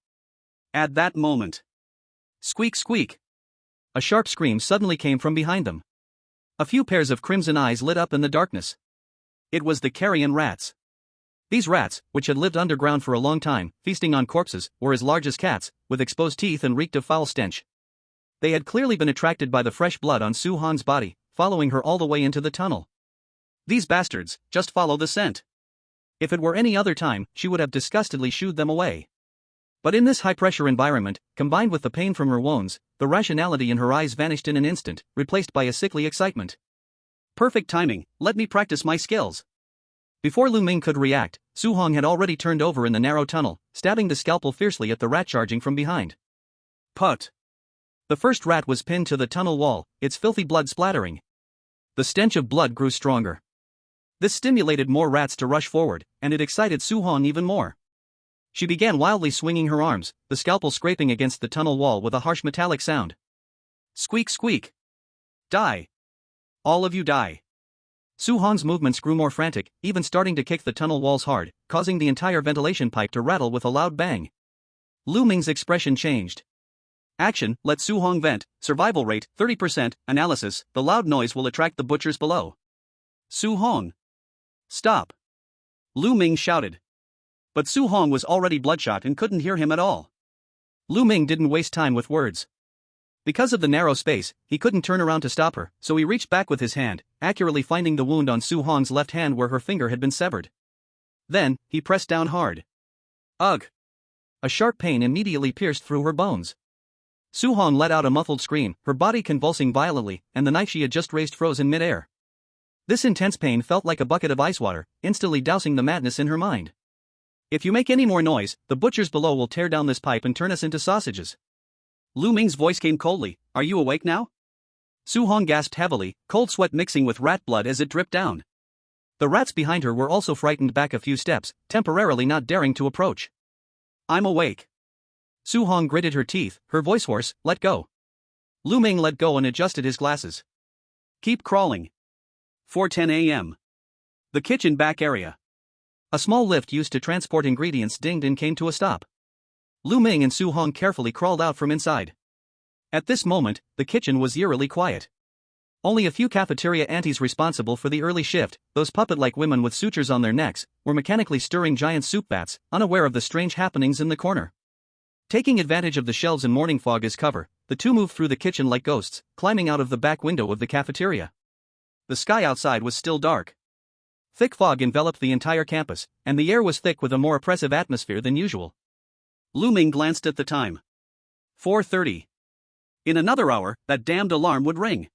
At that moment, squeak squeak. A sharp scream suddenly came from behind them. A few pairs of crimson eyes lit up in the darkness. It was the carrion rats. These rats, which had lived underground for a long time, feasting on corpses, were as large as cats, with exposed teeth and reeked of foul stench. They had clearly been attracted by the fresh blood on Su Hong's body, following her all the way into the tunnel. These bastards, just follow the scent. If it were any other time, she would have disgustedly shooed them away. But in this high-pressure environment, combined with the pain from her wounds, the rationality in her eyes vanished in an instant, replaced by a sickly excitement. Perfect timing, let me practice my skills. Before Lu Ming could react, Su Hong had already turned over in the narrow tunnel, stabbing the scalpel fiercely at the rat charging from behind. Put! The first rat was pinned to the tunnel wall, its filthy blood splattering. The stench of blood grew stronger. This stimulated more rats to rush forward, and it excited Su Hong even more. She began wildly swinging her arms, the scalpel scraping against the tunnel wall with a harsh metallic sound. Squeak squeak! Die! All of you die! Su Hong's movements grew more frantic, even starting to kick the tunnel walls hard, causing the entire ventilation pipe to rattle with a loud bang. Lu Ming's expression changed. Action, let Su Hong vent, survival rate, 30%, analysis, the loud noise will attract the butchers below. Su Hong! Stop! Lu Ming shouted. But Su Hong was already bloodshot and couldn't hear him at all. Lu Ming didn't waste time with words. Because of the narrow space, he couldn't turn around to stop her, so he reached back with his hand, accurately finding the wound on Su Hong's left hand where her finger had been severed. Then, he pressed down hard. Ugh! A sharp pain immediately pierced through her bones. Su Hong let out a muffled scream, her body convulsing violently, and the knife she had just raised froze in midair. This intense pain felt like a bucket of ice water, instantly dousing the madness in her mind. If you make any more noise, the butchers below will tear down this pipe and turn us into sausages. Lu Ming's voice came coldly. Are you awake now? Su Hong gasped heavily, cold sweat mixing with rat blood as it dripped down. The rats behind her were also frightened back a few steps, temporarily not daring to approach. I'm awake. Su Hong gritted her teeth, her voice hoarse. Let go. Lu Ming let go and adjusted his glasses. Keep crawling. 4:10 a.m. The kitchen back area. A small lift used to transport ingredients dinged and came to a stop. Lu Ming and Su Hong carefully crawled out from inside. At this moment, the kitchen was eerily quiet. Only a few cafeteria aunties responsible for the early shift, those puppet-like women with sutures on their necks, were mechanically stirring giant soup vats, unaware of the strange happenings in the corner. Taking advantage of the shelves and morning fog as cover, the two moved through the kitchen like ghosts, climbing out of the back window of the cafeteria. The sky outside was still dark. Thick fog enveloped the entire campus, and the air was thick with a more oppressive atmosphere than usual. Lu Ming glanced at the time. 4:30. In another hour, that damned alarm would ring.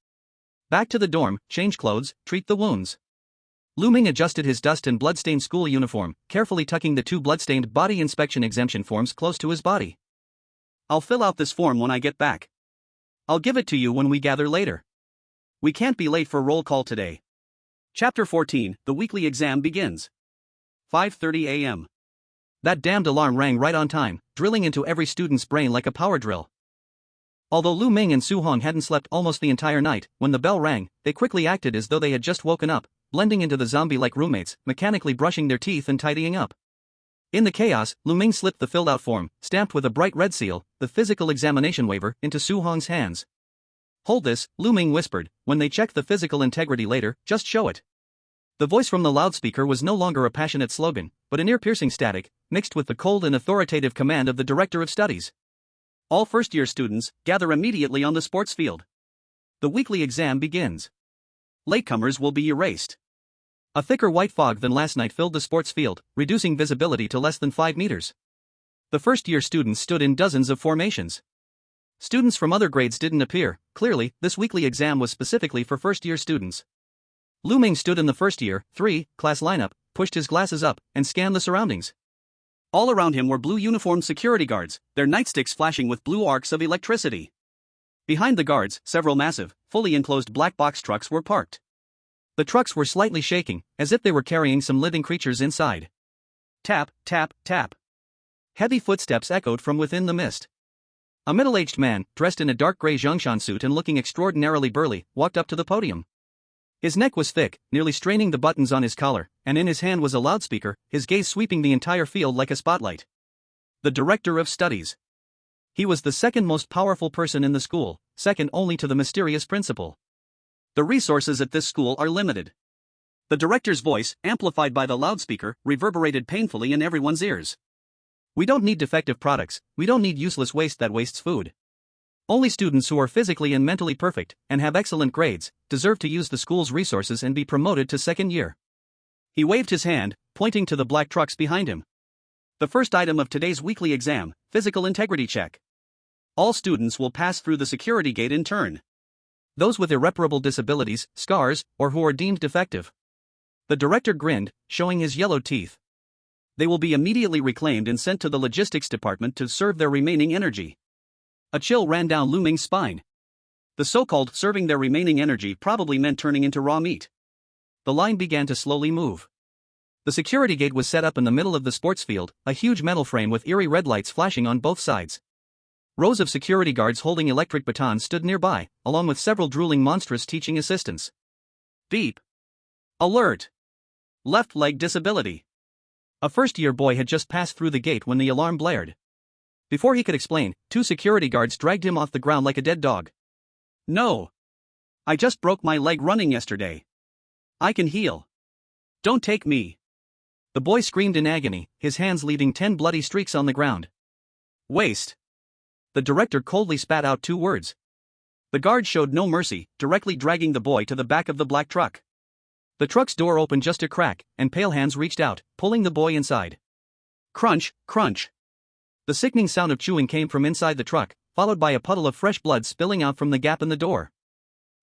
Back to the dorm, change clothes, treat the wounds. Lu Ming adjusted his dust and blood-stained school uniform, carefully tucking the two blood-stained body inspection exemption forms close to his body. I'll fill out this form when I get back. I'll give it to you when we gather later. We can't be late for roll call today. Chapter 14, the weekly exam begins. 5:30 a.m. That damned alarm rang right on time, drilling into every student's brain like a power drill. Although Lu Ming and Su Hong hadn't slept almost the entire night, when the bell rang, they quickly acted as though they had just woken up, blending into the zombie-like roommates, mechanically brushing their teeth and tidying up. In the chaos, Lu Ming slipped the filled-out form, stamped with a bright red seal, the physical examination waiver, into Su Hong's hands. Hold this, Lu Ming whispered. When they check the physical integrity later, just show it. The voice from the loudspeaker was no longer a passionate slogan, but an ear-piercing static, mixed with the cold and authoritative command of the director of studies. All first-year students, gather immediately on the sports field. The weekly exam begins. Latecomers will be erased. A thicker white fog than last night filled the sports field, reducing visibility to less than 5 meters. The first-year students stood in dozens of formations. Students from other grades didn't appear. Clearly, this weekly exam was specifically for first-year students. Lu Ming stood in the first-year, 3, class lineup, pushed his glasses up, and scanned the surroundings. All around him were blue uniformed security guards, their nightsticks flashing with blue arcs of electricity. Behind the guards, several massive, fully enclosed black box trucks were parked. The trucks were slightly shaking, as if they were carrying some living creatures inside. Tap, tap, tap. Heavy footsteps echoed from within the mist. A middle-aged man, dressed in a dark gray Zhongshan suit and looking extraordinarily burly, walked up to the podium. His neck was thick, nearly straining the buttons on his collar, and in his hand was a loudspeaker, his gaze sweeping the entire field like a spotlight. The director of studies. He was the second most powerful person in the school, second only to the mysterious principal. The resources at this school are limited. The director's voice, amplified by the loudspeaker, reverberated painfully in everyone's ears. We don't need defective products, we don't need useless waste that wastes food. Only students who are physically and mentally perfect, and have excellent grades, deserve to use the school's resources and be promoted to second year. He waved his hand, pointing to the black trucks behind him. The first item of today's weekly exam, physical integrity check. All students will pass through the security gate in turn. Those with irreparable disabilities, scars, or who are deemed defective. The director grinned, showing his yellow teeth. They will be immediately reclaimed and sent to the logistics department to serve their remaining energy. A chill ran down Lu Ming's spine. The so-called serving their remaining energy probably meant turning into raw meat. The line began to slowly move. The security gate was set up in the middle of the sports field, a huge metal frame with eerie red lights flashing on both sides. Rows of security guards holding electric batons stood nearby, along with several drooling monstrous teaching assistants. Beep. Alert. Left leg disability. A first-year boy had just passed through the gate when the alarm blared. Before he could explain, 2 security guards dragged him off the ground like a dead dog. No. I just broke my leg running yesterday. I can heal. Don't take me. The boy screamed in agony, his hands leaving 10 bloody streaks on the ground. Waste. The director coldly spat out 2 words. The guard showed no mercy, directly dragging the boy to the back of the black truck. The truck's door opened just a crack, and pale hands reached out, pulling the boy inside. Crunch, crunch. The sickening sound of chewing came from inside the truck, followed by a puddle of fresh blood spilling out from the gap in the door.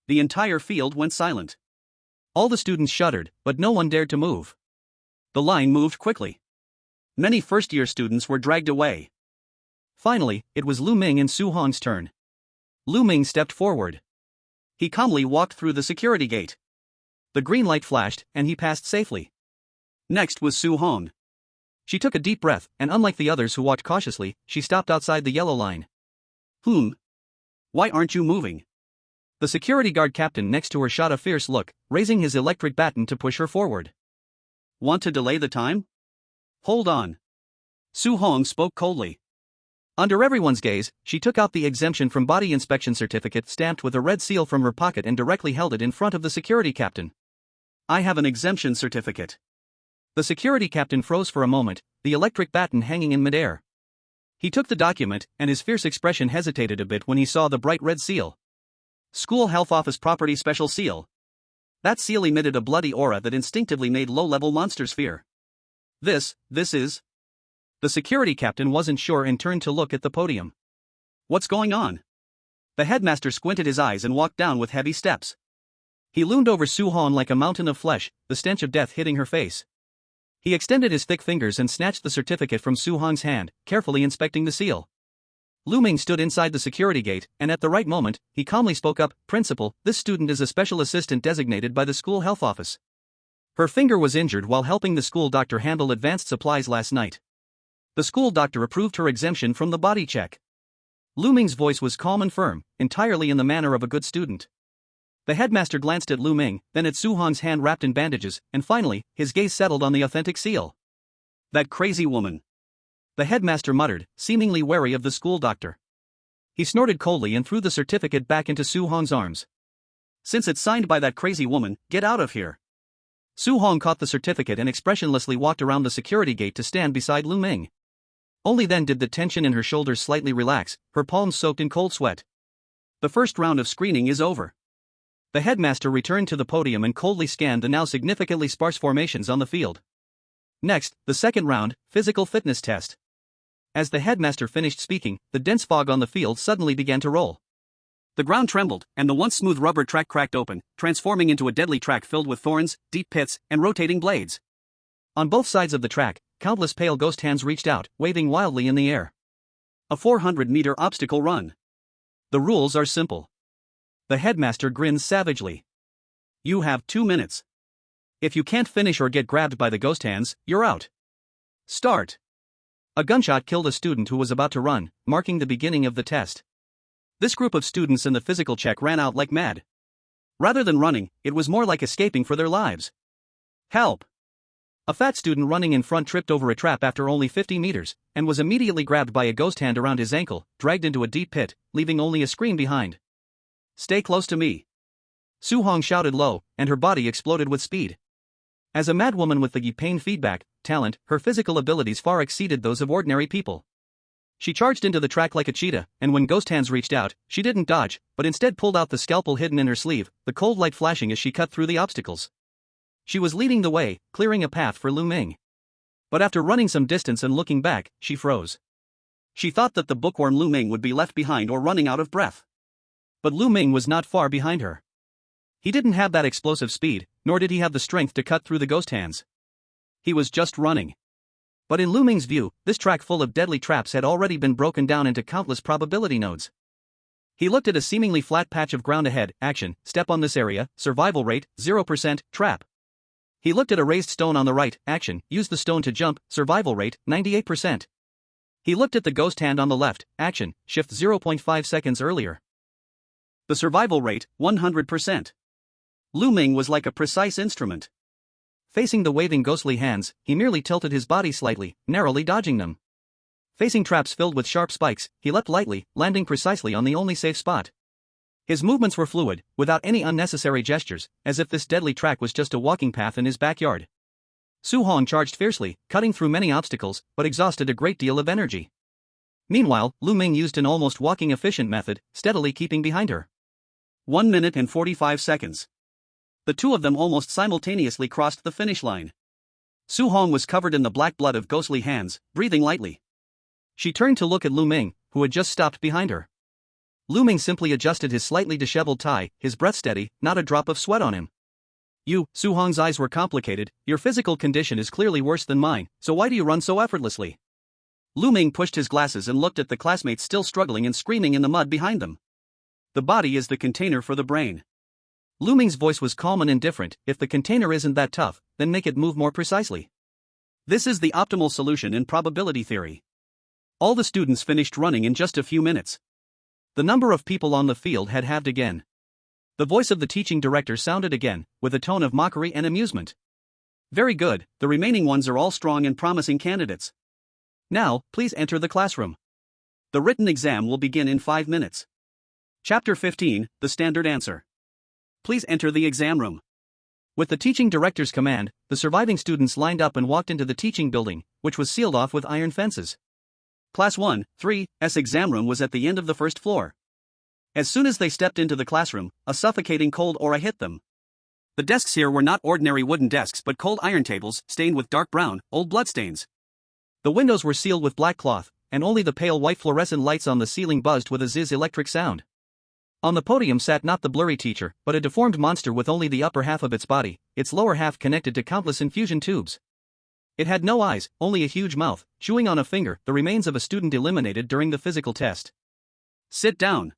The entire field went silent. All the students shuddered, but no one dared to move. The line moved quickly. Many first-year students were dragged away. Finally, it was Lu Ming and Su Hong's turn. Lu Ming stepped forward. He calmly walked through the security gate. The green light flashed, and he passed safely. Next was Su Hong. She took a deep breath, and unlike the others who walked cautiously, she stopped outside the yellow line. Why aren't you moving? The security guard captain next to her shot a fierce look, raising his electric baton to push her forward. Want to delay the time? Hold on. Su Hong spoke coldly. Under everyone's gaze, she took out the exemption from body inspection certificate stamped with a red seal from her pocket and directly held it in front of the security captain. I have an exemption certificate. The security captain froze for a moment, the electric baton hanging in midair. He took the document, and his fierce expression hesitated a bit when he saw the bright red seal. School Health Office Property Special Seal. That seal emitted a bloody aura that instinctively made low-level monsters fear. This is... The security captain wasn't sure and turned to look at the podium. What's going on? The headmaster squinted his eyes and walked down with heavy steps. He loomed over Su Hong like a mountain of flesh, the stench of death hitting her face. He extended his thick fingers and snatched the certificate from Su Hong's hand, carefully inspecting the seal. Lu Ming stood inside the security gate, and at the right moment, he calmly spoke up, "Principal, this student is a special assistant designated by the school health office. Her finger was injured while helping the school doctor handle advanced supplies last night. The school doctor approved her exemption from the body check." Lu Ming's voice was calm and firm, entirely in the manner of a good student. The headmaster glanced at Lu Ming, then at Su Hong's hand wrapped in bandages, and finally, his gaze settled on the authentic seal. That crazy woman. The headmaster muttered, seemingly wary of the school doctor. He snorted coldly and threw the certificate back into Su Hong's arms. Since it's signed by that crazy woman, get out of here. Su Hong caught the certificate and expressionlessly walked around the security gate to stand beside Lu Ming. Only then did the tension in her shoulders slightly relax, her palms soaked in cold sweat. The first round of screening is over. The headmaster returned to the podium and coldly scanned the now significantly sparse formations on the field. Next, the second round, physical fitness test. As the headmaster finished speaking, the dense fog on the field suddenly began to roll. The ground trembled, and the once smooth rubber track cracked open, transforming into a deadly track filled with thorns, deep pits, and rotating blades. On both sides of the track, countless pale ghost hands reached out, waving wildly in the air. A 400-meter obstacle run. The rules are simple. The headmaster grinned savagely. You have 2 minutes. If you can't finish or get grabbed by the ghost hands, you're out. Start. A gunshot killed a student who was about to run, marking the beginning of the test. This group of students in the physical check ran out like mad. Rather than running, it was more like escaping for their lives. Help! A fat student running in front tripped over a trap after only 50 meters, and was immediately grabbed by a ghost hand around his ankle, dragged into a deep pit, leaving only a scream behind. Stay close to me. Su Hong shouted low, and her body exploded with speed. As a madwoman with the pain feedback talent, her physical abilities far exceeded those of ordinary people. She charged into the track like a cheetah, and when ghost hands reached out, she didn't dodge, but instead pulled out the scalpel hidden in her sleeve, the cold light flashing as she cut through the obstacles. She was leading the way, clearing a path for Lu Ming. But after running some distance and looking back, she froze. She thought that the bookworm Lu Ming would be left behind or running out of breath. But Lu Ming was not far behind her. He didn't have that explosive speed, nor did he have the strength to cut through the ghost hands. He was just running. But in Lu Ming's view, this track full of deadly traps had already been broken down into countless probability nodes. He looked at a seemingly flat patch of ground ahead, action, step on this area, survival rate, 0%, trap. He looked at a raised stone on the right, action, use the stone to jump, survival rate, 98%. He looked at the ghost hand on the left, action, shift 0.5 seconds earlier. The survival rate, 100%. Lu Ming was like a precise instrument. Facing the waving ghostly hands, he merely tilted his body slightly, narrowly dodging them. Facing traps filled with sharp spikes, he leapt lightly, landing precisely on the only safe spot. His movements were fluid, without any unnecessary gestures, as if this deadly track was just a walking path in his backyard. Su Hong charged fiercely, cutting through many obstacles, but exhausted a great deal of energy. Meanwhile, Lu Ming used an almost walking efficient method, steadily keeping behind her. 1 minute and 45 seconds. The two of them almost simultaneously crossed the finish line. Su Hong was covered in the black blood of ghostly hands, breathing lightly. She turned to look at Lu Ming, who had just stopped behind her. Lu Ming simply adjusted his slightly disheveled tie, his breath steady, not a drop of sweat on him. Su Hong's eyes were complicated, your physical condition is clearly worse than mine, so why do you run so effortlessly? Lu Ming pushed his glasses and looked at the classmates still struggling and screaming in the mud behind them. The body is the container for the brain. Lu Ming's voice was calm and indifferent. If the container isn't that tough, then make it move more precisely. This is the optimal solution in probability theory. All the students finished running in just a few minutes. The number of people on the field had halved again. The voice of the teaching director sounded again, with a tone of mockery and amusement. Very good, the remaining ones are all strong and promising candidates. Now, please enter the classroom. The written exam will begin in 5 minutes. Chapter 15, The Standard Answer. Please enter the exam room. With the teaching director's command, the surviving students lined up and walked into the teaching building, which was sealed off with iron fences. Class 1-3's exam room was at the end of the first floor. As soon as they stepped into the classroom, a suffocating cold aura hit them. The desks here were not ordinary wooden desks but cold iron tables, stained with dark brown, old bloodstains. The windows were sealed with black cloth, and only the pale white fluorescent lights on the ceiling buzzed with a zizz electric sound. On the podium sat not the blurry teacher, but a deformed monster with only the upper half of its body, its lower half connected to countless infusion tubes. It had no eyes, only a huge mouth, chewing on a finger, the remains of a student eliminated during the physical test. Sit down.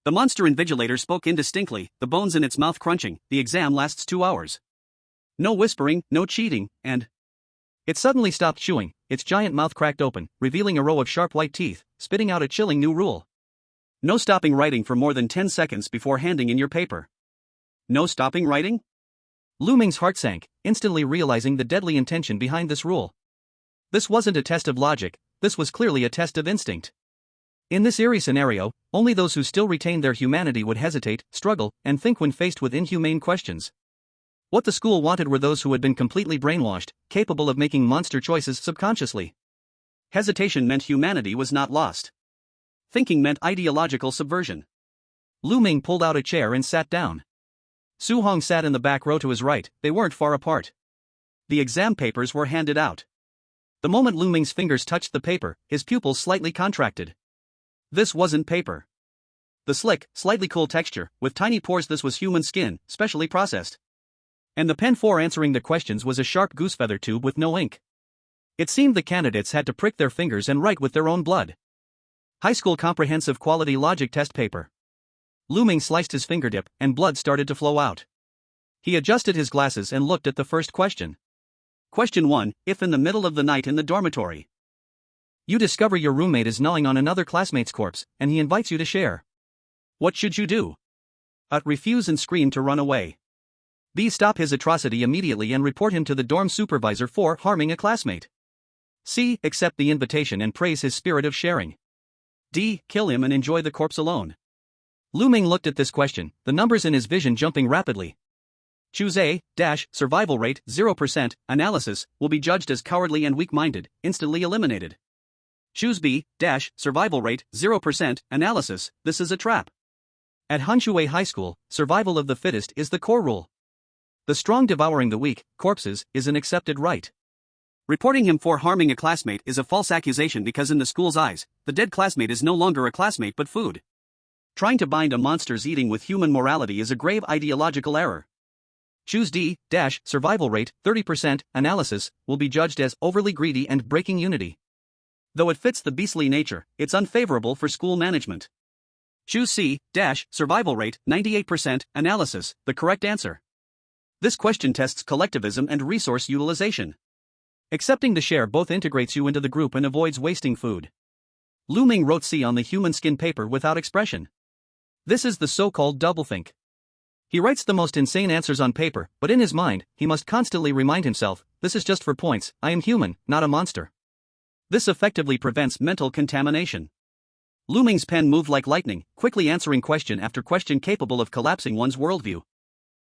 The monster invigilator spoke indistinctly, the bones in its mouth crunching. The exam lasts 2 hours. No whispering, no cheating, and... It suddenly stopped chewing, its giant mouth cracked open, revealing a row of sharp white teeth, spitting out a chilling new rule. No stopping writing for more than 10 seconds before handing in your paper. No stopping writing? Lu Ming's heart sank, instantly realizing the deadly intention behind this rule. This wasn't a test of logic, this was clearly a test of instinct. In this eerie scenario, only those who still retained their humanity would hesitate, struggle, and think when faced with inhumane questions. What the school wanted were those who had been completely brainwashed, capable of making monster choices subconsciously. Hesitation meant humanity was not lost. Thinking meant ideological subversion. Lu Ming pulled out a chair and sat down. Su Hong sat in the back row to his right, they weren't far apart. The exam papers were handed out. The moment Lu Ming's fingers touched the paper, his pupils slightly contracted. This wasn't paper. The slick, slightly cool texture, with tiny pores, this was human skin, specially processed. And the pen for answering the questions was a sharp goosefeather tube with no ink. It seemed the candidates had to prick their fingers and write with their own blood. High school comprehensive quality logic test paper. Lu Ming sliced his fingertip, and blood started to flow out. He adjusted his glasses and looked at the first question. Question 1, if in the middle of the night in the dormitory, you discover your roommate is gnawing on another classmate's corpse, and he invites you to share. What should you do? A. Refuse and scream to run away. B. Stop his atrocity immediately and report him to the dorm supervisor for harming a classmate. C. Accept the invitation and praise his spirit of sharing. D. Kill him and enjoy the corpse alone. Lu Ming looked at this question, the numbers in his vision jumping rapidly. Choose A, survival rate 0%, analysis, will be judged as cowardly and weak-minded, instantly eliminated. Choose B, survival rate 0%, analysis, this is a trap. At Hengshui High School, survival of the fittest is the core rule. The strong devouring the weak, corpses, is an accepted right. Reporting him for harming a classmate is a false accusation because in the school's eyes, the dead classmate is no longer a classmate but food. Trying to bind a monster's eating with human morality is a grave ideological error. Choose D, survival rate 30%, analysis, will be judged as overly greedy and breaking unity. Though it fits the beastly nature, it's unfavorable for school management. Choose C, survival rate 98%, analysis, the correct answer. This question tests collectivism and resource utilization. Accepting to share both integrates you into the group and avoids wasting food. Lu Ming wrote C on the human skin paper without expression. This is the so-called doublethink. He writes the most insane answers on paper, but in his mind, he must constantly remind himself, this is just for points, I am human, not a monster. This effectively prevents mental contamination. Lu Ming's pen moved like lightning, quickly answering question after question capable of collapsing one's worldview.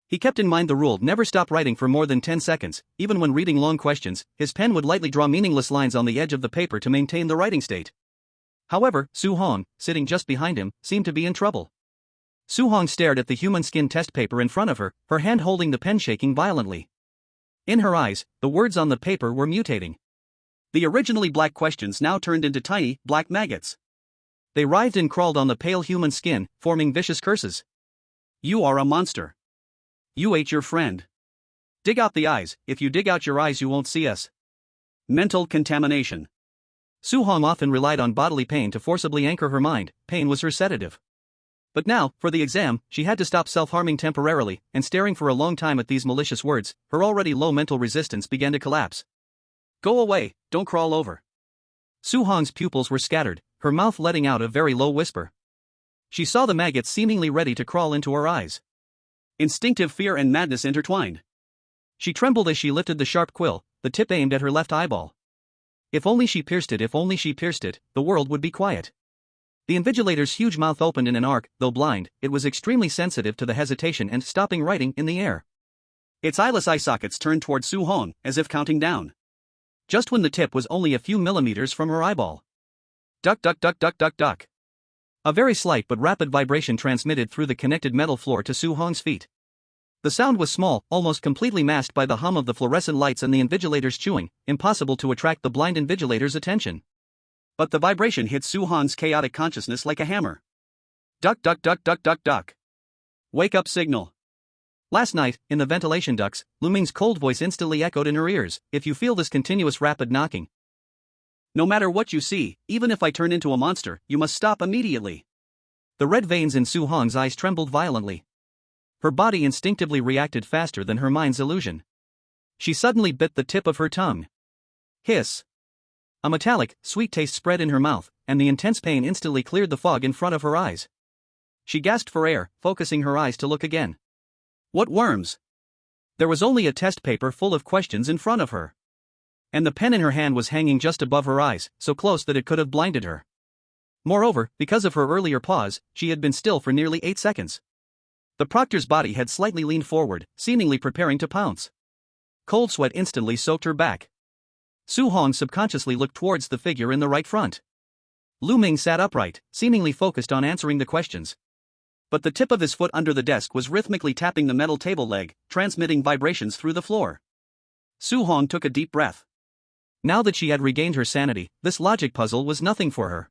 He kept in mind the rule never stop writing for more than 10 seconds, even when reading long questions, his pen would lightly draw meaningless lines on the edge of the paper to maintain the writing state. However, Su Hong, sitting just behind him, seemed to be in trouble. Su Hong stared at the human skin test paper in front of her, her hand holding the pen shaking violently. In her eyes, the words on the paper were mutating. The originally black questions now turned into tiny, black maggots. They writhed and crawled on the pale human skin, forming vicious curses. You are a monster. You ate your friend. Dig out the eyes, if you dig out your eyes you won't see us. Mental contamination. Su Hong often relied on bodily pain to forcibly anchor her mind. Pain was her sedative. But now, for the exam, she had to stop self-harming temporarily, and staring for a long time at these malicious words, her already low mental resistance began to collapse. Go away, don't crawl over. Su Hong's pupils were scattered, her mouth letting out a very low whisper. She saw the maggots seemingly ready to crawl into her eyes. Instinctive fear and madness intertwined. She trembled as she lifted the sharp quill, the tip aimed at her left eyeball. If only she pierced it, the world would be quiet. The invigilator's huge mouth opened in an arc. Though blind, it was extremely sensitive to the hesitation and stopping writing in the air. Its eyeless eye sockets turned toward Su Hong, as if counting down. Just when the tip was only a few millimeters from her eyeball. Duck, duck, duck, duck, duck, duck. A very slight but rapid vibration transmitted through the connected metal floor to Su Hong's feet. The sound was small, almost completely masked by the hum of the fluorescent lights and the invigilator's chewing, impossible to attract the blind invigilator's attention. But the vibration hit Su Hong's chaotic consciousness like a hammer. Duck, duck, duck, duck, duck, duck. Wake up signal. Last night, in the ventilation ducts, Lu Ming's cold voice instantly echoed in her ears. If you feel this continuous rapid knocking, no matter what you see, even if I turn into a monster, you must stop immediately. The red veins in Su Hong's eyes trembled violently. Her body instinctively reacted faster than her mind's illusion. She suddenly bit the tip of her tongue. Hiss. A metallic, sweet taste spread in her mouth, and the intense pain instantly cleared the fog in front of her eyes. She gasped for air, focusing her eyes to look again. What worms? There was only a test paper full of questions in front of her. And the pen in her hand was hanging just above her eyes, so close that it could have blinded her. Moreover, because of her earlier pause, she had been still for nearly 8 seconds. The proctor's body had slightly leaned forward, seemingly preparing to pounce. Cold sweat instantly soaked her back. Su Hong subconsciously looked towards the figure in the right front. Lu Ming sat upright, seemingly focused on answering the questions. But the tip of his foot under the desk was rhythmically tapping the metal table leg, transmitting vibrations through the floor. Su Hong took a deep breath. Now that she had regained her sanity, this logic puzzle was nothing for her.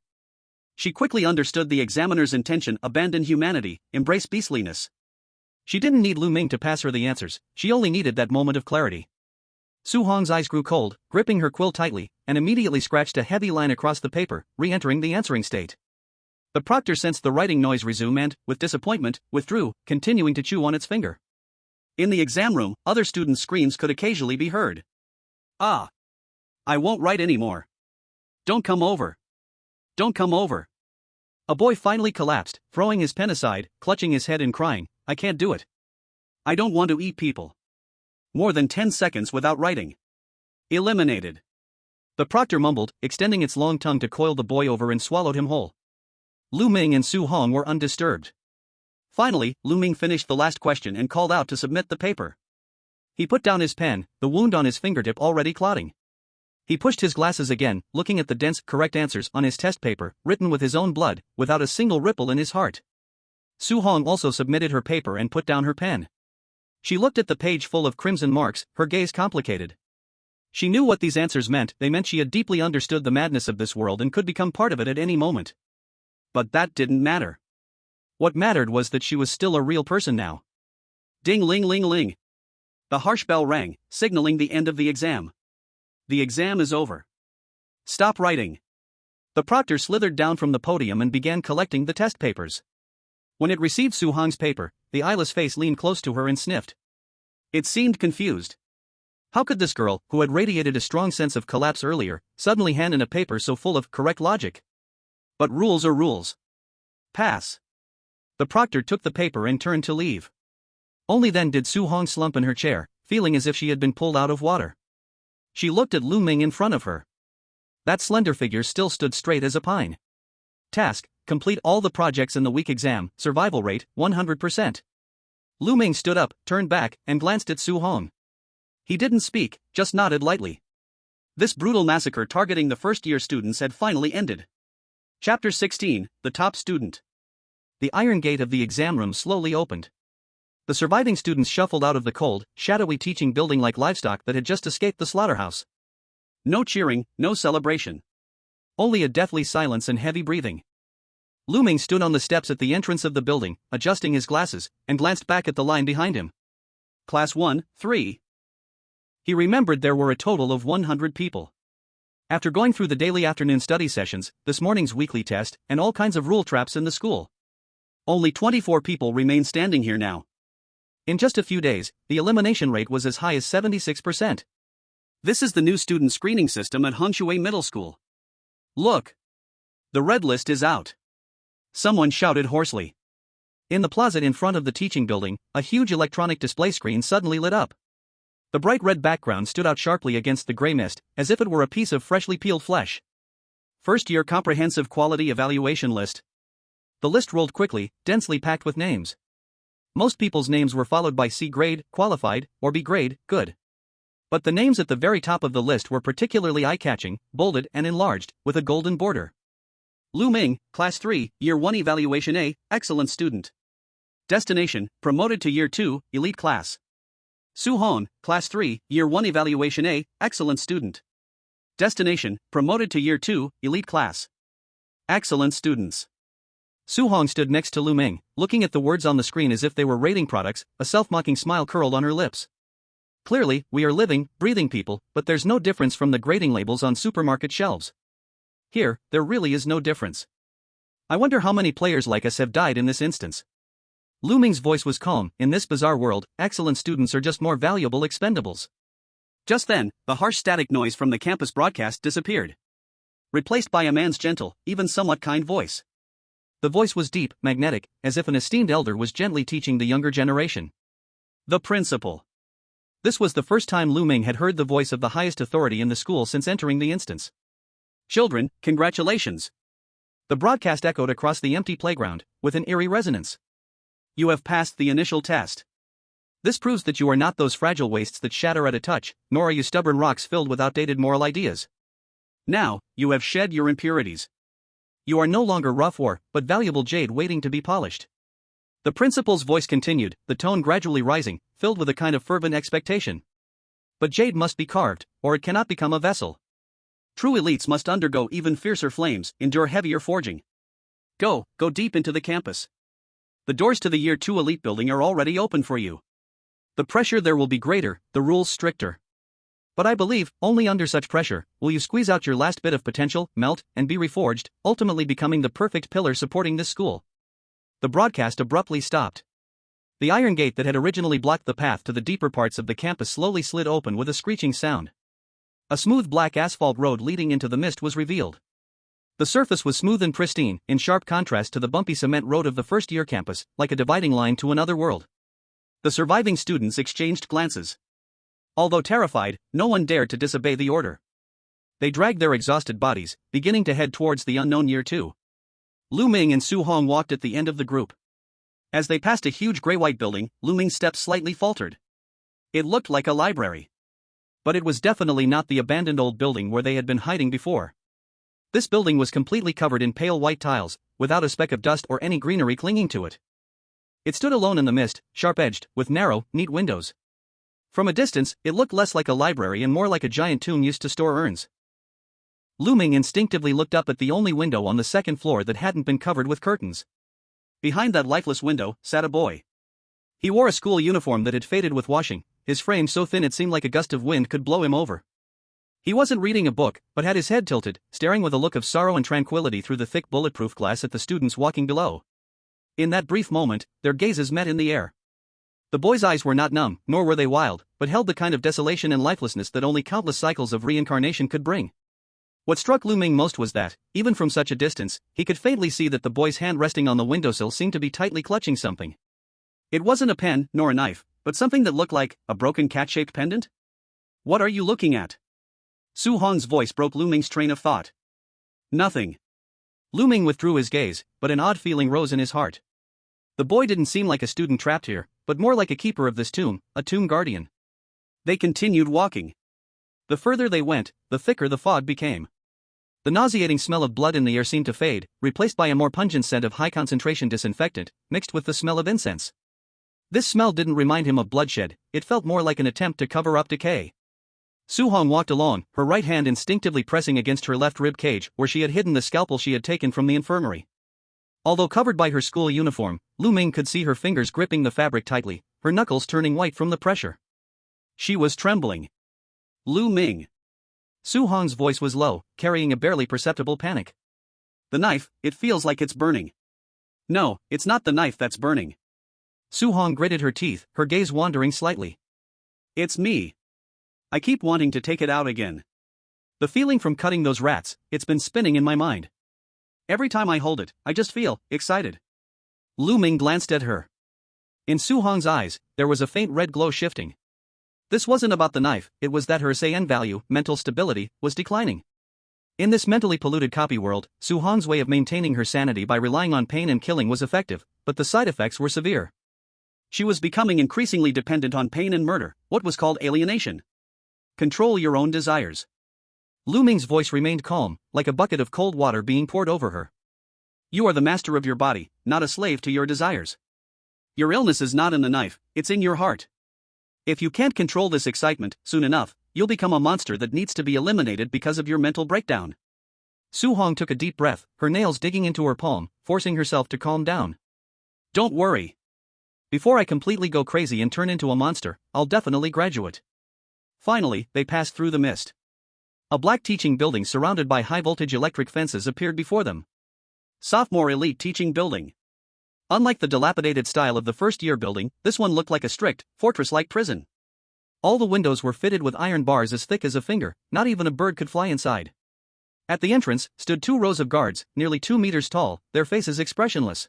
She quickly understood the examiner's intention: abandon humanity, embrace beastliness. She didn't need Lu Ming to pass her the answers, she only needed that moment of clarity. Su Hong's eyes grew cold, gripping her quill tightly, and immediately scratched a heavy line across the paper, re-entering the answering state. The proctor sensed the writing noise resume and, with disappointment, withdrew, continuing to chew on its finger. In the exam room, other students' screams could occasionally be heard. Ah! I won't write anymore. Don't come over. Don't come over. A boy finally collapsed, throwing his pen aside, clutching his head and crying, I can't do it. I don't want to eat people. More than 10 seconds without writing. Eliminated. The proctor mumbled, extending its long tongue to coil the boy over and swallowed him whole. Lu Ming and Su Hong were undisturbed. Finally, Lu Ming finished the last question and called out to submit the paper. He put down his pen, the wound on his fingertip already clotting. He pushed his glasses again, looking at the dense, correct answers on his test paper, written with his own blood, without a single ripple in his heart. Su Hong also submitted her paper and put down her pen. She looked at the page full of crimson marks, her gaze complicated. She knew what these answers meant. They meant she had deeply understood the madness of this world and could become part of it at any moment. But that didn't matter. What mattered was that she was still a real person now. Ding ling ling ling. The harsh bell rang, signaling the end of the exam. The exam is over. Stop writing. The proctor slithered down from the podium and began collecting the test papers. When it received Su Hong's paper, the eyeless face leaned close to her and sniffed. It seemed confused. How could this girl, who had radiated a strong sense of collapse earlier, suddenly hand in a paper so full of correct logic? But rules are rules. Pass. The proctor took the paper and turned to leave. Only then did Su Hong slump in her chair, feeling as if she had been pulled out of water. She looked at Lu Ming in front of her. That slender figure still stood straight as a pine. Task: complete all the projects in the week exam, survival rate, 100%. Lu Ming stood up, turned back, and glanced at Su Hong. He didn't speak, just nodded lightly. This brutal massacre targeting the first-year students had finally ended. Chapter 16, The Top Student. The iron gate of the exam room slowly opened. The surviving students shuffled out of the cold, shadowy teaching building like livestock that had just escaped the slaughterhouse. No cheering, no celebration. Only a deathly silence and heavy breathing. Lu Ming stood on the steps at the entrance of the building, adjusting his glasses, and glanced back at the line behind him. Class 1, 3. He remembered there were a total of 100 people. After going through the daily afternoon study sessions, this morning's weekly test, and all kinds of rule traps in the school, only 24 people remain standing here now. in just a few days, the elimination rate was as high as 76%. This is the new student screening system at Hengshui Middle School. Look! The red list is out. Someone shouted hoarsely. In the plaza in front of the teaching building, a huge electronic display screen suddenly lit up. The bright red background stood out sharply against the gray mist, as if it were a piece of freshly peeled flesh. First-year comprehensive quality evaluation list. The list rolled quickly, densely packed with names. Most people's names were followed by C grade, qualified, or B grade, good. But the names at the very top of the list were particularly eye-catching, bolded and enlarged, with a golden border. Lu Ming, Class 3, Year 1 Evaluation A, Excellent Student. Destination, Promoted to Year 2, Elite Class. Su Hong, Class 3, Year 1 Evaluation A, Excellent Student. Destination, Promoted to Year 2, Elite Class. Excellent Students. Su Hong stood next to Lu Ming, looking at the words on the screen as if they were rating products, a self-mocking smile curled on her lips. Clearly, we are living, breathing people, but there's no difference from the grading labels on supermarket shelves. Here, there really is no difference. I wonder how many players like us have died in this instance. Lu Ming's voice was calm. In this bizarre world, excellent students are just more valuable expendables. Just then, the harsh static noise from the campus broadcast disappeared, replaced by a man's gentle, even somewhat kind voice. The voice was deep, magnetic, as if an esteemed elder was gently teaching the younger generation. The principal. This was the first time Lu Ming had heard the voice of the highest authority in the school since entering the instance. Children, congratulations. The broadcast echoed across the empty playground, with an eerie resonance. You have passed the initial test. This proves that you are not those fragile wastes that shatter at a touch, nor are you stubborn rocks filled with outdated moral ideas. Now, you have shed your impurities. You are no longer rough ore, but valuable jade waiting to be polished. The principal's voice continued, the tone gradually rising, filled with a kind of fervent expectation. But jade must be carved, or it cannot become a vessel. True elites must undergo even fiercer flames, endure heavier forging. Go deep into the campus. The doors to the Year 2 Elite building are already open for you. The pressure there will be greater, the rules stricter. But I believe, only under such pressure, will you squeeze out your last bit of potential, melt, and be reforged, ultimately becoming the perfect pillar supporting this school. The broadcast abruptly stopped. The iron gate that had originally blocked the path to the deeper parts of the campus slowly slid open with a screeching sound. A smooth black asphalt road leading into the mist was revealed. The surface was smooth and pristine, in sharp contrast to the bumpy cement road of the first-year campus, like a dividing line to another world. The surviving students exchanged glances. Although terrified, no one dared to disobey the order. They dragged their exhausted bodies, beginning to head towards the unknown Year 2. Lu Ming and Su Hong walked at the end of the group. As they passed a huge gray-white building, Lu Ming's steps slightly faltered. It looked like a library. But it was definitely not the abandoned old building where they had been hiding before. This building was completely covered in pale white tiles, without a speck of dust or any greenery clinging to it. It stood alone in the mist, sharp-edged, with narrow, neat windows. From a distance, it looked less like a library and more like a giant tomb used to store urns. Lu Ming instinctively looked up at the only window on the second floor that hadn't been covered with curtains. Behind that lifeless window sat a boy. He wore a school uniform that had faded with washing, his frame so thin it seemed like a gust of wind could blow him over. He wasn't reading a book, but had his head tilted, staring with a look of sorrow and tranquility through the thick bulletproof glass at the students walking below. In that brief moment, their gazes met in the air. The boy's eyes were not numb, nor were they wild, but held the kind of desolation and lifelessness that only countless cycles of reincarnation could bring. What struck Lu Ming most was that, even from such a distance, he could faintly see that the boy's hand resting on the windowsill seemed to be tightly clutching something. It wasn't a pen, nor a knife, but something that looked like a broken cat-shaped pendant? What are you looking at? Su Hong's voice broke Lu Ming's train of thought. Nothing. Lu Ming withdrew his gaze, but an odd feeling rose in his heart. The boy didn't seem like a student trapped here, but more like a keeper of this tomb, a tomb guardian. They continued walking. The further they went, the thicker the fog became. The nauseating smell of blood in the air seemed to fade, replaced by a more pungent scent of high-concentration disinfectant, mixed with the smell of incense. This smell didn't remind him of bloodshed, it felt more like an attempt to cover up decay. Su Hong walked along, her right hand instinctively pressing against her left rib cage where she had hidden the scalpel she had taken from the infirmary. Although covered by her school uniform, Lu Ming could see her fingers gripping the fabric tightly, her knuckles turning white from the pressure. She was trembling. Lu Ming. Su Hong's voice was low, carrying a barely perceptible panic. The knife, it feels like it's burning. No, it's not the knife that's burning. Su Hong gritted her teeth, her gaze wandering slightly. It's me. I keep wanting to take it out again. The feeling from cutting those rats, it's been spinning in my mind. Every time I hold it, I just feel excited. Lu Ming glanced at her. In Su Hong's eyes, there was a faint red glow shifting. This wasn't about the knife, it was that her CN value, mental stability, was declining. In this mentally polluted copy world, Su Hong's way of maintaining her sanity by relying on pain and killing was effective, but the side effects were severe. She was becoming increasingly dependent on pain and murder, what was called alienation. Control your own desires. Lu Ming's voice remained calm, like a bucket of cold water being poured over her. You are the master of your body, not a slave to your desires. Your illness is not in the knife, it's in your heart. If you can't control this excitement, soon enough, you'll become a monster that needs to be eliminated because of your mental breakdown. Su Hong took a deep breath, her nails digging into her palm, forcing herself to calm down. Don't worry. Before I completely go crazy and turn into a monster, I'll definitely graduate. Finally, they passed through the mist. A black teaching building surrounded by high-voltage electric fences appeared before them. Sophomore elite teaching building. Unlike the dilapidated style of the first-year building, this one looked like a strict, fortress-like prison. All the windows were fitted with iron bars as thick as a finger, not even a bird could fly inside. At the entrance stood 2 rows of guards, nearly 2 meters tall, their faces expressionless.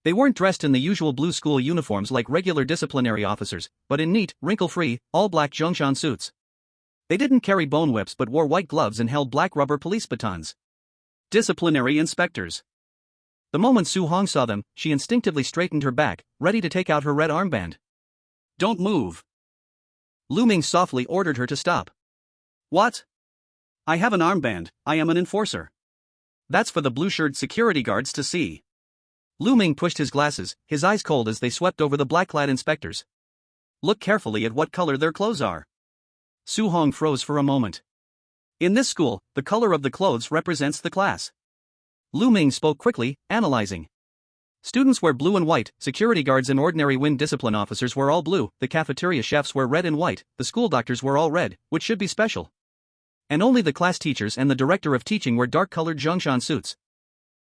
They weren't dressed in the usual blue school uniforms like regular disciplinary officers, but in neat, wrinkle-free, all-black Zhongshan suits. They didn't carry bone whips but wore white gloves and held black rubber police batons. Disciplinary inspectors. The moment Su Hong saw them, she instinctively straightened her back, ready to take out her red armband. Don't move. Lu Ming softly ordered her to stop. What? I have an armband, I am an enforcer. That's for the blue-shirted security guards to see. Lu Ming pushed his glasses, his eyes cold as they swept over the black-clad inspectors. Look carefully at what color their clothes are. Su Hong froze for a moment. In this school, the color of the clothes represents the class. Lu Ming spoke quickly, analyzing. Students wear blue and white, security guards and ordinary wind discipline officers wear all blue, the cafeteria chefs wear red and white, the school doctors wear all red, which should be special. And only the class teachers and the director of teaching wear dark-colored Zhongshan suits.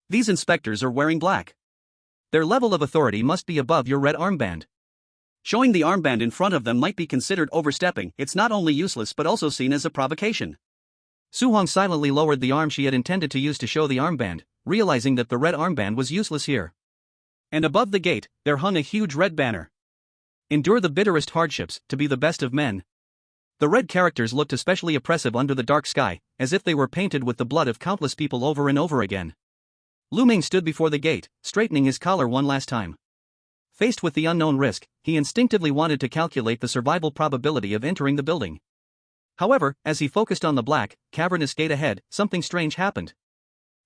These inspectors are wearing black. Their level of authority must be above your red armband. Showing the armband in front of them might be considered overstepping, it's not only useless but also seen as a provocation. Su Hong silently lowered the arm she had intended to use to show the armband, realizing that the red armband was useless here. And above the gate, there hung a huge red banner. Endure the bitterest hardships, to be the best of men. The red characters looked especially oppressive under the dark sky, as if they were painted with the blood of countless people over and over again. Lu Ming stood before the gate, straightening his collar one last time. Faced with the unknown risk, he instinctively wanted to calculate the survival probability of entering the building. However, as he focused on the black, cavernous gate ahead, something strange happened.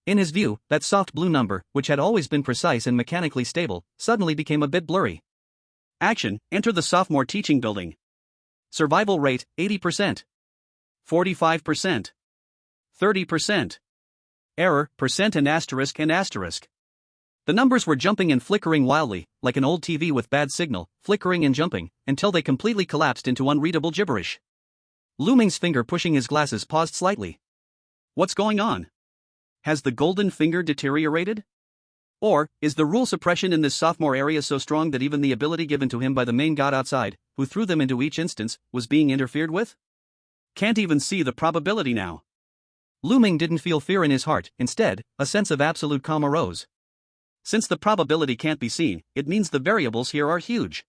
In his view, that soft blue number, which had always been precise and mechanically stable, suddenly became a bit blurry. Action, enter the sophomore teaching building. Survival rate, 80%. 45%. 30%. Error, percent and asterisk and asterisk. The numbers were jumping and flickering wildly, like an old TV with bad signal, flickering and jumping, until they completely collapsed into unreadable gibberish. Lu Ming's finger pushing his glasses paused slightly. What's going on? Has the golden finger deteriorated? Or, is the rule suppression in this sophomore area so strong that even the ability given to him by the main god outside, who threw them into each instance, was being interfered with? Can't even see the probability now. Lu Ming didn't feel fear in his heart, instead, a sense of absolute calm arose. Since the probability can't be seen, it means the variables here are huge.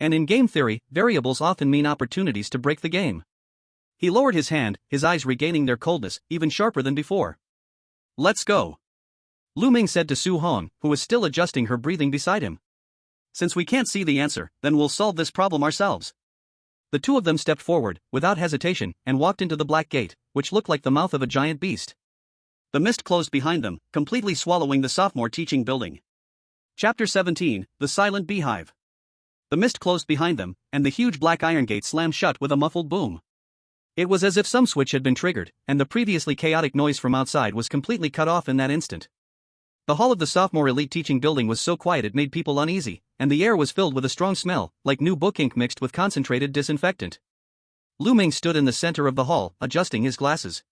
And in game theory, variables often mean opportunities to break the game. He lowered his hand, his eyes regaining their coldness, even sharper than before. Let's go. Lu Ming said to Su Hong, who was still adjusting her breathing beside him. Since we can't see the answer, then we'll solve this problem ourselves. The two of them stepped forward, without hesitation, and walked into the black gate, which looked like the mouth of a giant beast. The mist closed behind them, completely swallowing the sophomore teaching building. Chapter 17, The Silent Beehive. The mist closed behind them, and the huge black iron gate slammed shut with a muffled boom. It was as if some switch had been triggered, and the previously chaotic noise from outside was completely cut off in that instant. The hall of the sophomore elite teaching building was so quiet it made people uneasy, and the air was filled with a strong smell, like new book ink mixed with concentrated disinfectant. Lu Ming stood in the center of the hall, adjusting his glasses.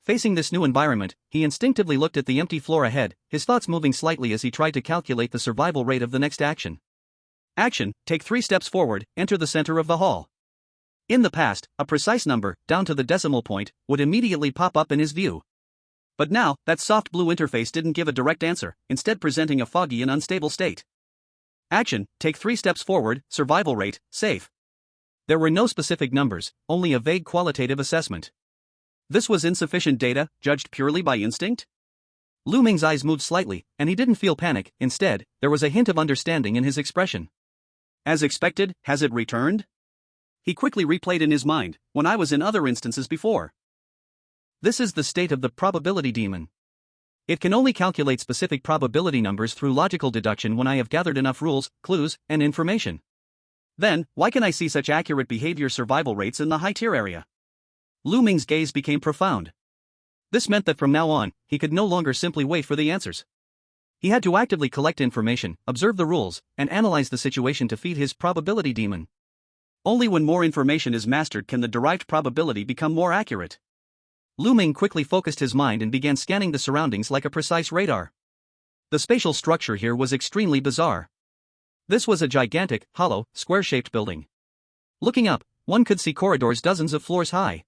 Facing this new environment, he instinctively looked at the empty floor ahead, his thoughts moving slightly as he tried to calculate the survival rate of the next action. Action: take 3 steps forward, enter the center of the hall. In the past, a precise number, down to the decimal point, would immediately pop up in his view. But now, that soft blue interface didn't give a direct answer, instead presenting a foggy and unstable state. Action: take 3 steps forward, survival rate, safe. There were no specific numbers, only a vague qualitative assessment. This was insufficient data, judged purely by instinct? Lu Ming's eyes moved slightly, and he didn't feel panic. Instead, there was a hint of understanding in his expression. As expected, has it returned? He quickly replayed in his mind, when I was in other instances before. This is the state of the probability demon. It can only calculate specific probability numbers through logical deduction when I have gathered enough rules, clues, and information. Then, why can I see such accurate behavior survival rates in the high-tier area? Lu Ming's gaze became profound. This meant that from now on, he could no longer simply wait for the answers. He had to actively collect information, observe the rules, and analyze the situation to feed his probability demon. Only when more information is mastered can the derived probability become more accurate. Lu Ming quickly focused his mind and began scanning the surroundings like a precise radar. The spatial structure here was extremely bizarre. This was a gigantic, hollow, square-shaped building. Looking up, one could see corridors dozens of floors high.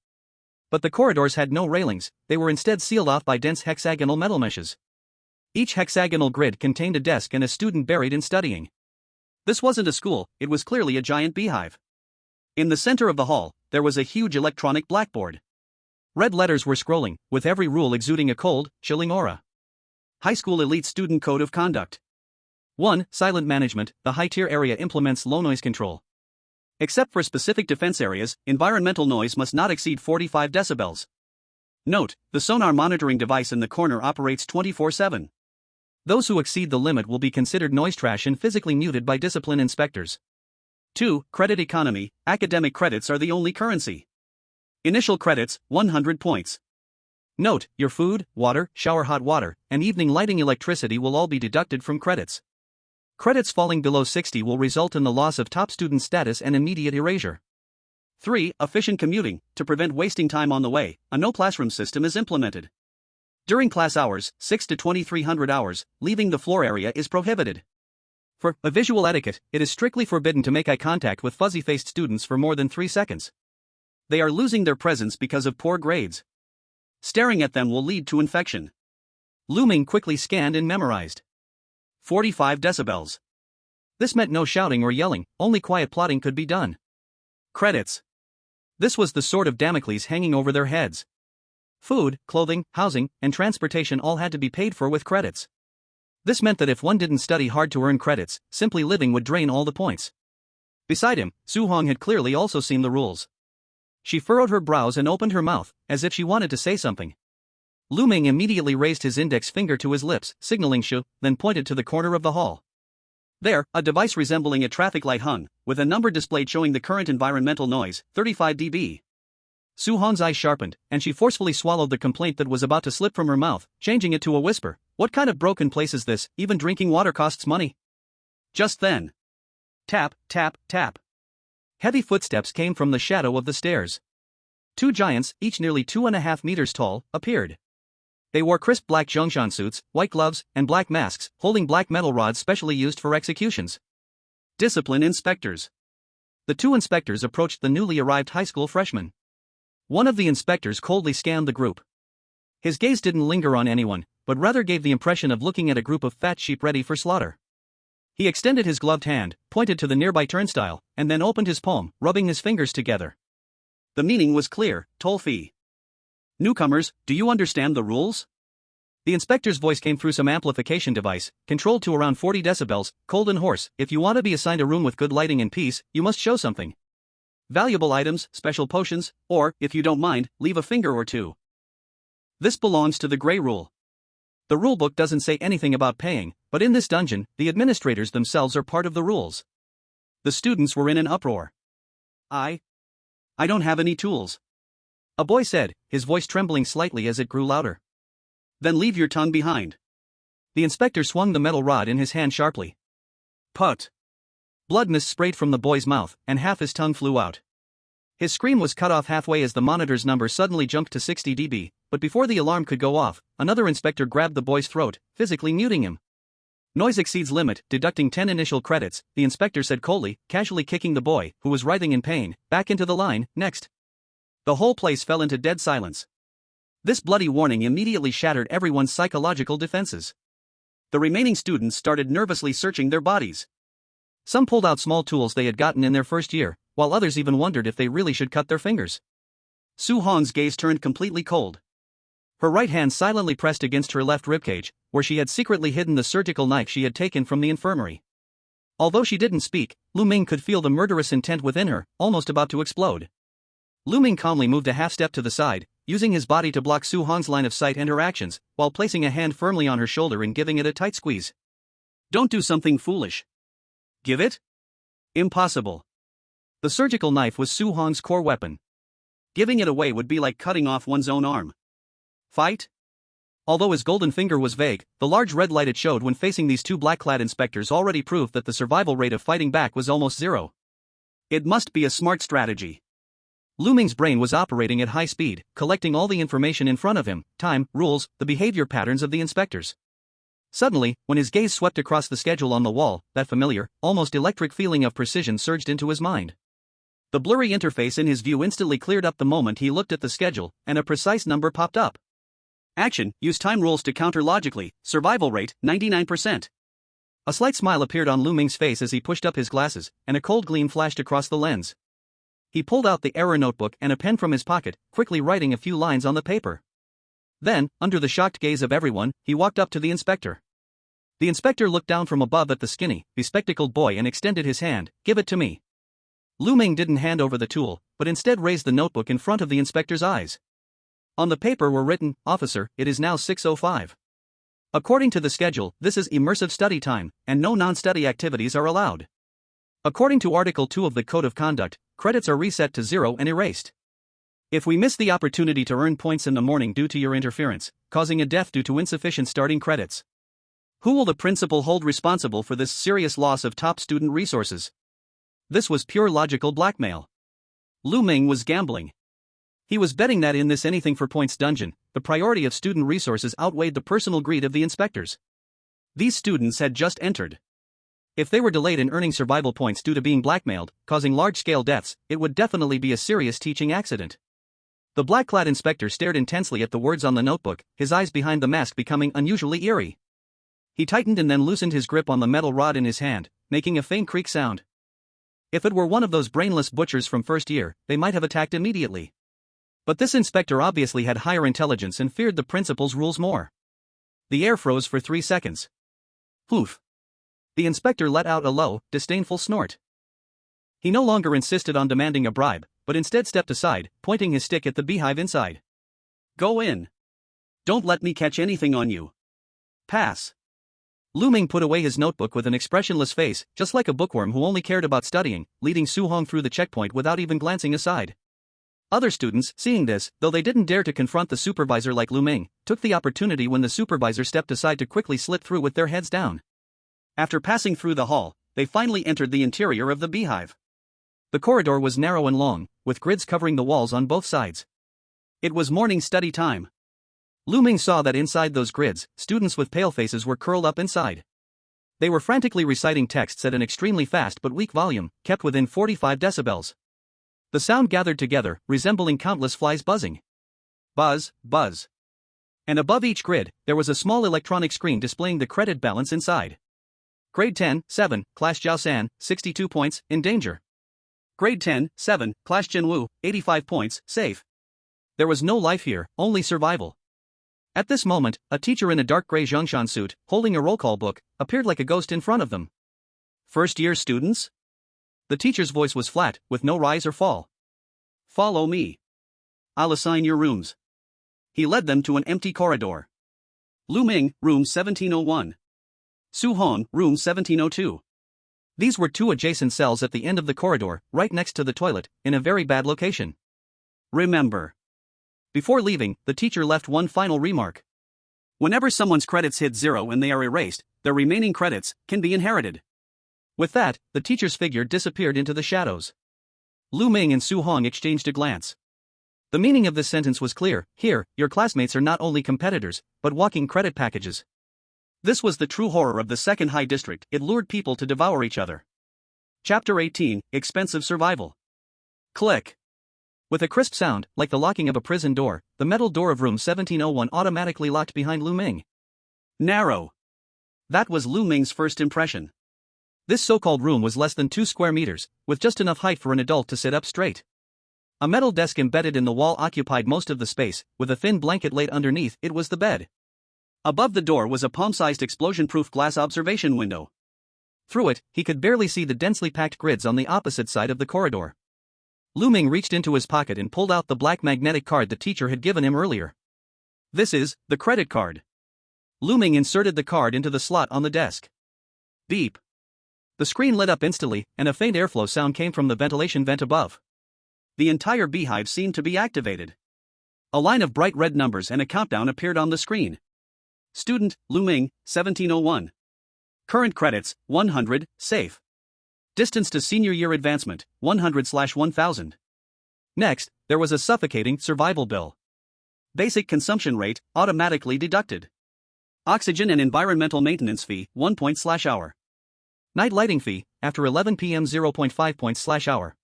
But the corridors had no railings, they were instead sealed off by dense hexagonal metal meshes. Each hexagonal grid contained a desk and a student buried in studying. This wasn't a school, it was clearly a giant beehive. In the center of the hall, there was a huge electronic blackboard. Red letters were scrolling, with every rule exuding a cold, chilling aura. High School Elite Student Code of Conduct. 1. Silent management. The high-tier area implements low noise control. Except for specific defense areas, environmental noise must not exceed 45 decibels. Note, the sonar monitoring device in the corner operates 24/7. Those who exceed the limit will be considered noise trash and physically muted by discipline inspectors. 2. Credit economy. Academic credits are the only currency. Initial credits, 100 points. Note, your food, water, shower hot water, and evening lighting electricity will all be deducted from credits. Credits falling below 60 will result in the loss of top student status and immediate erasure. 3. Efficient commuting. To prevent wasting time on the way, a no-classroom system is implemented. During class hours, 6 to 2300 hours, leaving the floor area is prohibited. For a visual etiquette, it is strictly forbidden to make eye contact with fuzzy-faced students for more than 3 seconds. They are losing their presence because of poor grades. Staring at them will lead to infection. Lu Ming quickly scanned and memorized. 45 decibels. This meant no shouting or yelling, only quiet plotting could be done. Credits. This was the sword of Damocles hanging over their heads. Food, clothing, housing, and transportation all had to be paid for with credits. This meant that if one didn't study hard to earn credits, simply living would drain all the points. Beside him, Su Hong had clearly also seen the rules. She furrowed her brows and opened her mouth, as if she wanted to say something. Lu Ming immediately raised his index finger to his lips, signaling Shu, then pointed to the corner of the hall. There, a device resembling a traffic light hung, with a number displayed showing the current environmental noise, 35 dB. Su Hong's eyes sharpened, and she forcefully swallowed the complaint that was about to slip from her mouth, changing it to a whisper. What kind of broken place is this? Even drinking water costs money. Just then. Tap, tap, tap. Heavy footsteps came from the shadow of the stairs. 2 giants, each nearly 2.5 meters tall, appeared. They wore crisp black Zhongshan suits, white gloves, and black masks, holding black metal rods specially used for executions. Discipline inspectors. The 2 inspectors approached the newly arrived high school freshmen. One of the inspectors coldly scanned the group. His gaze didn't linger on anyone, but rather gave the impression of looking at a group of fat sheep ready for slaughter. He extended his gloved hand, pointed to the nearby turnstile, and then opened his palm, rubbing his fingers together. The meaning was clear: toll fee. Newcomers, do you understand the rules? The inspector's voice came through some amplification device, controlled to around 40 decibels, cold and hoarse. If you want to be assigned a room with good lighting and peace, you must show something. Valuable items, special potions, or, if you don't mind, leave a finger or 2. This belongs to the Grey Rule. The rulebook doesn't say anything about paying, but in this dungeon, the administrators themselves are part of the rules. The students were in an uproar. I don't have any tools. A boy said, his voice trembling slightly as it grew louder. Then leave your tongue behind. The inspector swung the metal rod in his hand sharply. Put. Blood mist sprayed from the boy's mouth, and half his tongue flew out. His scream was cut off halfway as the monitor's number suddenly jumped to 60 dB, but before the alarm could go off, another inspector grabbed the boy's throat, physically muting him. Noise exceeds limit, deducting 10 initial credits, the inspector said coldly, casually kicking the boy, who was writhing in pain, back into the line. Next. The whole place fell into dead silence. This bloody warning immediately shattered everyone's psychological defenses. The remaining students started nervously searching their bodies. Some pulled out small tools they had gotten in their first year, while others even wondered if they really should cut their fingers. Su Hong's gaze turned completely cold. Her right hand silently pressed against her left ribcage, where she had secretly hidden the surgical knife she had taken from the infirmary. Although she didn't speak, Lu Ming could feel the murderous intent within her, almost about to explode. Lu Ming calmly moved a half-step to the side, using his body to block Su Hong's line of sight and her actions, while placing a hand firmly on her shoulder and giving it a tight squeeze. Don't do something foolish. Give it? Impossible. The surgical knife was Su Hong's core weapon. Giving it away would be like cutting off one's own arm. Fight? Although his golden finger was vague, the large red light it showed when facing these two black-clad inspectors already proved that the survival rate of fighting back was almost zero. It must be a smart strategy. Lu Ming's brain was operating at high speed, collecting all the information in front of him, time, rules, the behavior patterns of the inspectors. Suddenly, when his gaze swept across the schedule on the wall, that familiar, almost electric feeling of precision surged into his mind. The blurry interface in his view instantly cleared up the moment he looked at the schedule, and a precise number popped up. Action, use time rules to counter logically, survival rate, 99%. A slight smile appeared on Lu Ming's face as he pushed up his glasses, and a cold gleam flashed across the lens. He pulled out the error notebook and a pen from his pocket, quickly writing a few lines on the paper. Then, under the shocked gaze of everyone, he walked up to the inspector. The inspector looked down from above at the skinny, bespectacled boy and extended his hand. Give it to me. Lu Ming didn't hand over the tool, but instead raised the notebook in front of the inspector's eyes. On the paper were written, Officer, it is now 6:05. According to the schedule, this is immersive study time, and no non-study activities are allowed. According to Article 2 of the Code of Conduct, credits are reset to 0 and erased. If we miss the opportunity to earn points in the morning due to your interference, causing a death due to insufficient starting credits, who will the principal hold responsible for this serious loss of top student resources? This was pure logical blackmail. Lu Ming was gambling. He was betting that in this anything for points dungeon, the priority of student resources outweighed the personal greed of the inspectors. These students had just entered. If they were delayed in earning survival points due to being blackmailed, causing large-scale deaths, it would definitely be a serious teaching accident. The black-clad inspector stared intensely at the words on the notebook, his eyes behind the mask becoming unusually eerie. He tightened and then loosened his grip on the metal rod in his hand, making a faint creak sound. If it were one of those brainless butchers from first year, they might have attacked immediately. But this inspector obviously had higher intelligence and feared the principal's rules more. The air froze for 3 seconds. Poof. The inspector let out a low, disdainful snort. He no longer insisted on demanding a bribe, but instead stepped aside, pointing his stick at the beehive inside. Go in. Don't let me catch anything on you. Pass. Lu Ming put away his notebook with an expressionless face, just like a bookworm who only cared about studying, leading Su Hong through the checkpoint without even glancing aside. Other students, seeing this, though they didn't dare to confront the supervisor like Lu Ming, took the opportunity when the supervisor stepped aside to quickly slip through with their heads down. After passing through the hall, they finally entered the interior of the beehive. The corridor was narrow and long, with grids covering the walls on both sides. It was morning study time. Lu Ming saw that inside those grids, students with pale faces were curled up inside. They were frantically reciting texts at an extremely fast but weak volume, kept within 45 decibels. The sound gathered together, resembling countless flies buzzing. Buzz, buzz. And above each grid, there was a small electronic screen displaying the credit balance inside. Grade 10, 7, Class Jiao San, 62 points, in danger. Grade 10, 7, Class Jin Wu, 85 points, safe. There was no life here, only survival. At this moment, a teacher in a dark gray Zhongshan suit, holding a roll call book, appeared like a ghost in front of them. First-year students? The teacher's voice was flat, with no rise or fall. Follow me. I'll assign your rooms. He led them to an empty corridor. Lu Ming, room 1701. Su Hong, room 1702. These were two adjacent cells at the end of the corridor, right next to the toilet, in a very bad location. Remember. Before leaving, the teacher left one final remark. Whenever someone's credits hit 0 and they are erased, their remaining credits can be inherited. With that, the teacher's figure disappeared into the shadows. Lu Ming and Su Hong exchanged a glance. The meaning of this sentence was clear: here, your classmates are not only competitors, but walking credit packages. This was the true horror of the Second High District. It lured people to devour each other. Chapter 18, Expensive Survival. Click. With a crisp sound, like the locking of a prison door, the metal door of room 1701 automatically locked behind Lu Ming. Narrow. That was Lu Ming's first impression. This so-called room was less than 2 square meters, with just enough height for an adult to sit up straight. A metal desk embedded in the wall occupied most of the space, with a thin blanket laid underneath. It was the bed. Above the door was a palm-sized explosion-proof glass observation window. Through it, he could barely see the densely packed grids on the opposite side of the corridor. Lu Ming reached into his pocket and pulled out the black magnetic card the teacher had given him earlier. This is the credit card. Lu Ming inserted the card into the slot on the desk. Beep. The screen lit up instantly, and a faint airflow sound came from the ventilation vent above. The entire beehive seemed to be activated. A line of bright red numbers and a countdown appeared on the screen. Student, Lu Ming, 1701. Current credits, 100, safe. Distance to senior year advancement, 100/1000. Next, there was a suffocating survival bill. Basic consumption rate, automatically deducted. Oxygen and environmental maintenance fee, 1 point/hour. Night lighting fee, after 11 p.m. 0.5 points/hour.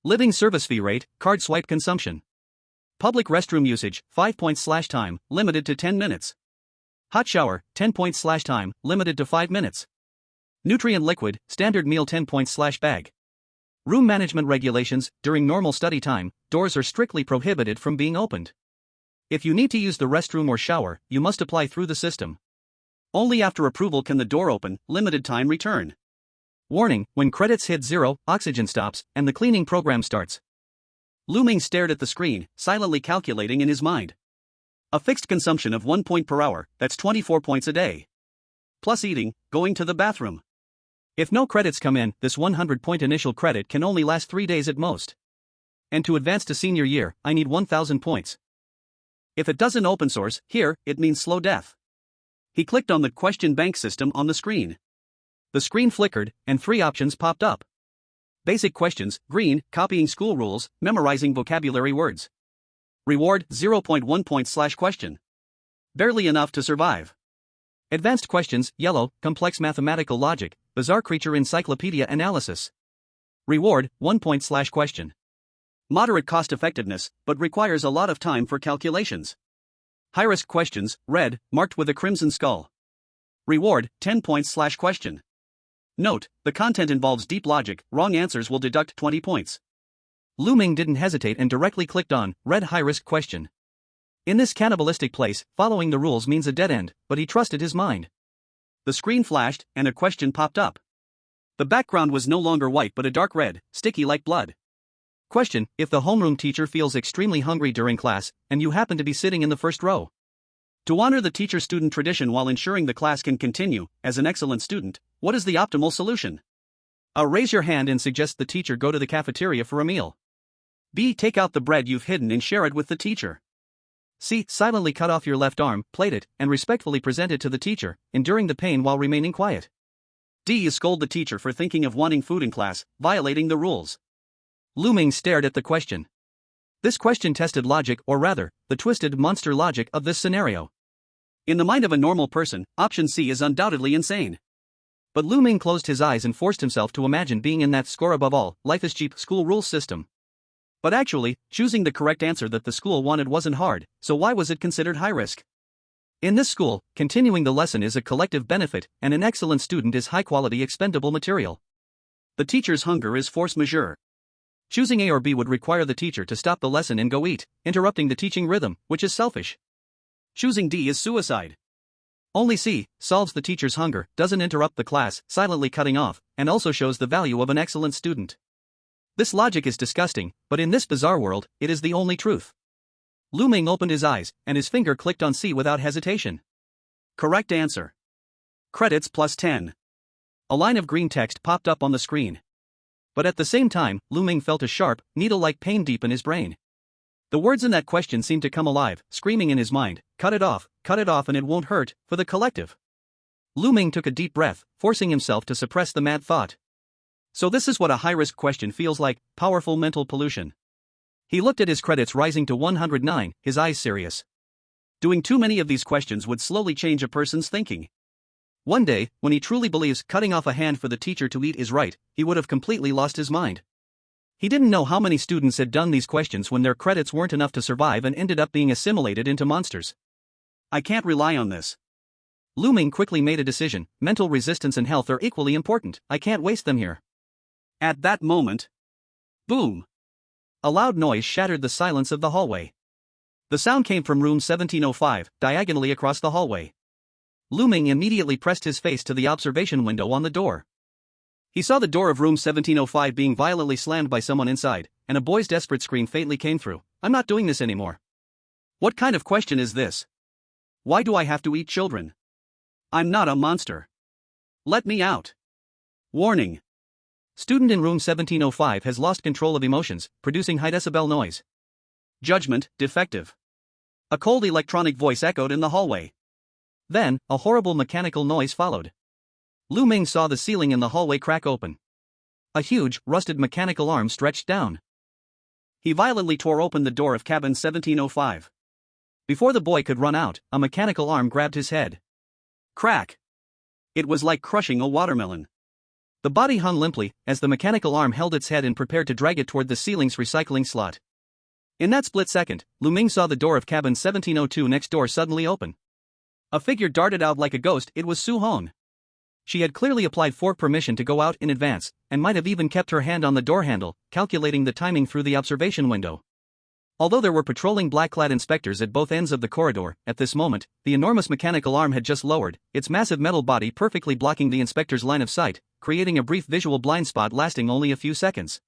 Living service fee rate, card swipe consumption. Public restroom usage, 5 points/time, limited to 10 minutes. Hot shower, 10 points/time, limited to 5 minutes. Nutrient liquid, standard meal 10 points/bag. Room management regulations: during normal study time, doors are strictly prohibited from being opened. If you need to use the restroom or shower, you must apply through the system. Only after approval can the door open, limited time return. Warning: when credits hit 0, oxygen stops, and the cleaning program starts. Lu Ming stared at the screen, silently calculating in his mind. A fixed consumption of 1 point per hour, that's 24 points a day. Plus eating, going to the bathroom. If no credits come in, this 100-point initial credit can only last 3 days at most. And to advance to senior year, I need 1000 points. If it doesn't open source, here, it means slow death. He clicked on the question bank system on the screen. The screen flickered, and 3 options popped up. Basic questions, green, copying school rules, memorizing vocabulary words. Reward, 0.1 points/question. Barely enough to survive. Advanced questions, yellow, complex mathematical logic, bizarre creature encyclopedia analysis. Reward, 1 point/question. Moderate cost effectiveness, but requires a lot of time for calculations. High-risk questions, red, marked with a crimson skull. Reward, 10 points/question. Note: the content involves deep logic, wrong answers will deduct 20 points. Lu Ming didn't hesitate and directly clicked on red high-risk question. In this cannibalistic place, following the rules means a dead end, but he trusted his mind. The screen flashed, and a question popped up. The background was no longer white but a dark red, sticky like blood. Question: if the homeroom teacher feels extremely hungry during class, and you happen to be sitting in the first row. To honor the teacher-student tradition while ensuring the class can continue, as an excellent student, what is the optimal solution? A. Raise your hand and suggest the teacher go to the cafeteria for a meal. B. Take out the bread you've hidden and share it with the teacher. C. Silently cut off your left arm, plate it, and respectfully present it to the teacher, enduring the pain while remaining quiet. D. Scold the teacher for thinking of wanting food in class, violating the rules. Lu Ming stared at the question. This question tested logic, or rather, the twisted monster logic of this scenario. In the mind of a normal person, option C is undoubtedly insane. But Lu Ming closed his eyes and forced himself to imagine being in that score above all, life is cheap school rules system. But actually, choosing the correct answer that the school wanted wasn't hard, so why was it considered high risk? In this school, continuing the lesson is a collective benefit, and an excellent student is high-quality expendable material. The teacher's hunger is force majeure. Choosing A or B would require the teacher to stop the lesson and go eat, interrupting the teaching rhythm, which is selfish. Choosing D is suicide. Only C solves the teacher's hunger, doesn't interrupt the class, silently cutting off, and also shows the value of an excellent student. This logic is disgusting, but in this bizarre world, it is the only truth. Lu Ming opened his eyes, and his finger clicked on C without hesitation. Correct answer. Credits plus 10. A line of green text popped up on the screen. But at the same time, Lu Ming felt a sharp, needle-like pain deep in his brain. The words in that question seemed to come alive, screaming in his mind, cut it off, and it won't hurt, for the collective. Lu Ming took a deep breath, forcing himself to suppress the mad thought. So this is what a high-risk question feels like, powerful mental pollution. He looked at his credits rising to 109, his eyes serious. Doing too many of these questions would slowly change a person's thinking. One day, when he truly believes cutting off a hand for the teacher to eat is right, he would have completely lost his mind. He didn't know how many students had done these questions when their credits weren't enough to survive and ended up being assimilated into monsters. I can't rely on this. Lu Ming quickly made a decision. Mental resistance and health are equally important. I can't waste them here. At that moment, boom! A loud noise shattered the silence of the hallway. The sound came from room 1705, diagonally across the hallway. Lu Ming immediately pressed his face to the observation window on the door. He saw the door of room 1705 being violently slammed by someone inside, and a boy's desperate scream faintly came through. I'm not doing this anymore. What kind of question is this? Why do I have to eat children? I'm not a monster. Let me out. Warning. Student in room 1705 has lost control of emotions, producing high decibel noise. Judgment, defective. A cold electronic voice echoed in the hallway. Then, a horrible mechanical noise followed. Lu Ming saw the ceiling in the hallway crack open. A huge, rusted mechanical arm stretched down. He violently tore open the door of cabin 1705. Before the boy could run out, a mechanical arm grabbed his head. Crack! It was like crushing a watermelon. The body hung limply, as the mechanical arm held its head and prepared to drag it toward the ceiling's recycling slot. In that split second, Lu Ming saw the door of cabin 1702 next door suddenly open. A figure darted out like a ghost. It was Su Hong. She had clearly applied for permission to go out in advance, and might have even kept her hand on the door handle, calculating the timing through the observation window. Although there were patrolling black-clad inspectors at both ends of the corridor, at this moment, the enormous mechanical arm had just lowered, its massive metal body perfectly blocking the inspector's line of sight, creating a brief visual blind spot lasting only a few seconds.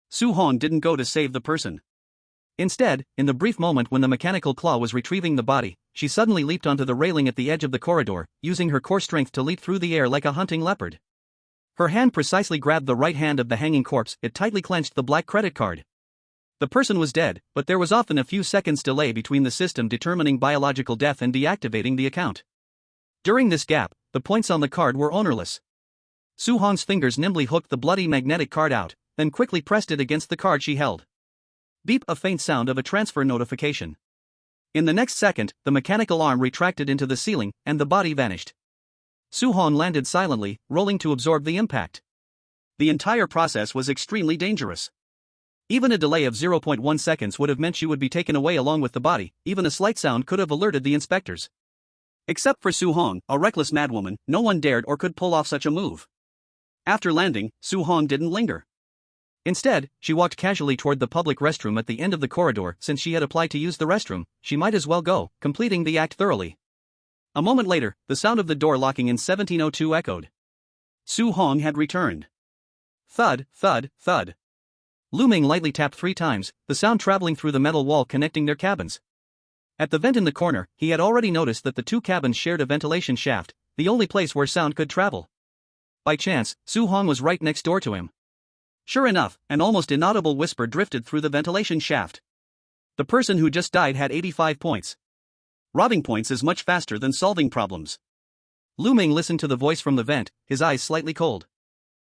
Su Hong didn't go to save the person. Instead, in the brief moment when the mechanical claw was retrieving the body, she suddenly leaped onto the railing at the edge of the corridor, using her core strength to leap through the air like a hunting leopard. Her hand precisely grabbed the right hand of the hanging corpse. It tightly clenched the black credit card. The person was dead, but there was often a few seconds delay between the system determining biological death and deactivating the account. During this gap, the points on the card were ownerless. Su Hong's fingers nimbly hooked the bloody magnetic card out, then quickly pressed it against the card she held. Beep! A faint sound of a transfer notification. In the next second, the mechanical arm retracted into the ceiling, and the body vanished. Su Hong landed silently, rolling to absorb the impact. The entire process was extremely dangerous. Even a delay of 0.1 seconds would have meant she would be taken away along with the body. Even a slight sound could have alerted the inspectors. Except for Su Hong, a reckless madwoman, no one dared or could pull off such a move. After landing, Su Hong didn't linger. Instead, she walked casually toward the public restroom at the end of the corridor. Since she had applied to use the restroom, she might as well go, completing the act thoroughly. A moment later, the sound of the door locking in 1702 echoed. Su Hong had returned. Thud, thud, thud. Lu Ming lightly tapped 3 times, the sound traveling through the metal wall connecting their cabins. At the vent in the corner, he had already noticed that the 2 cabins shared a ventilation shaft, the only place where sound could travel. By chance, Su Hong was right next door to him. Sure enough, an almost inaudible whisper drifted through the ventilation shaft. The person who just died had 85 points. Robbing points is much faster than solving problems. Lu Ming listened to the voice from the vent, his eyes slightly cold.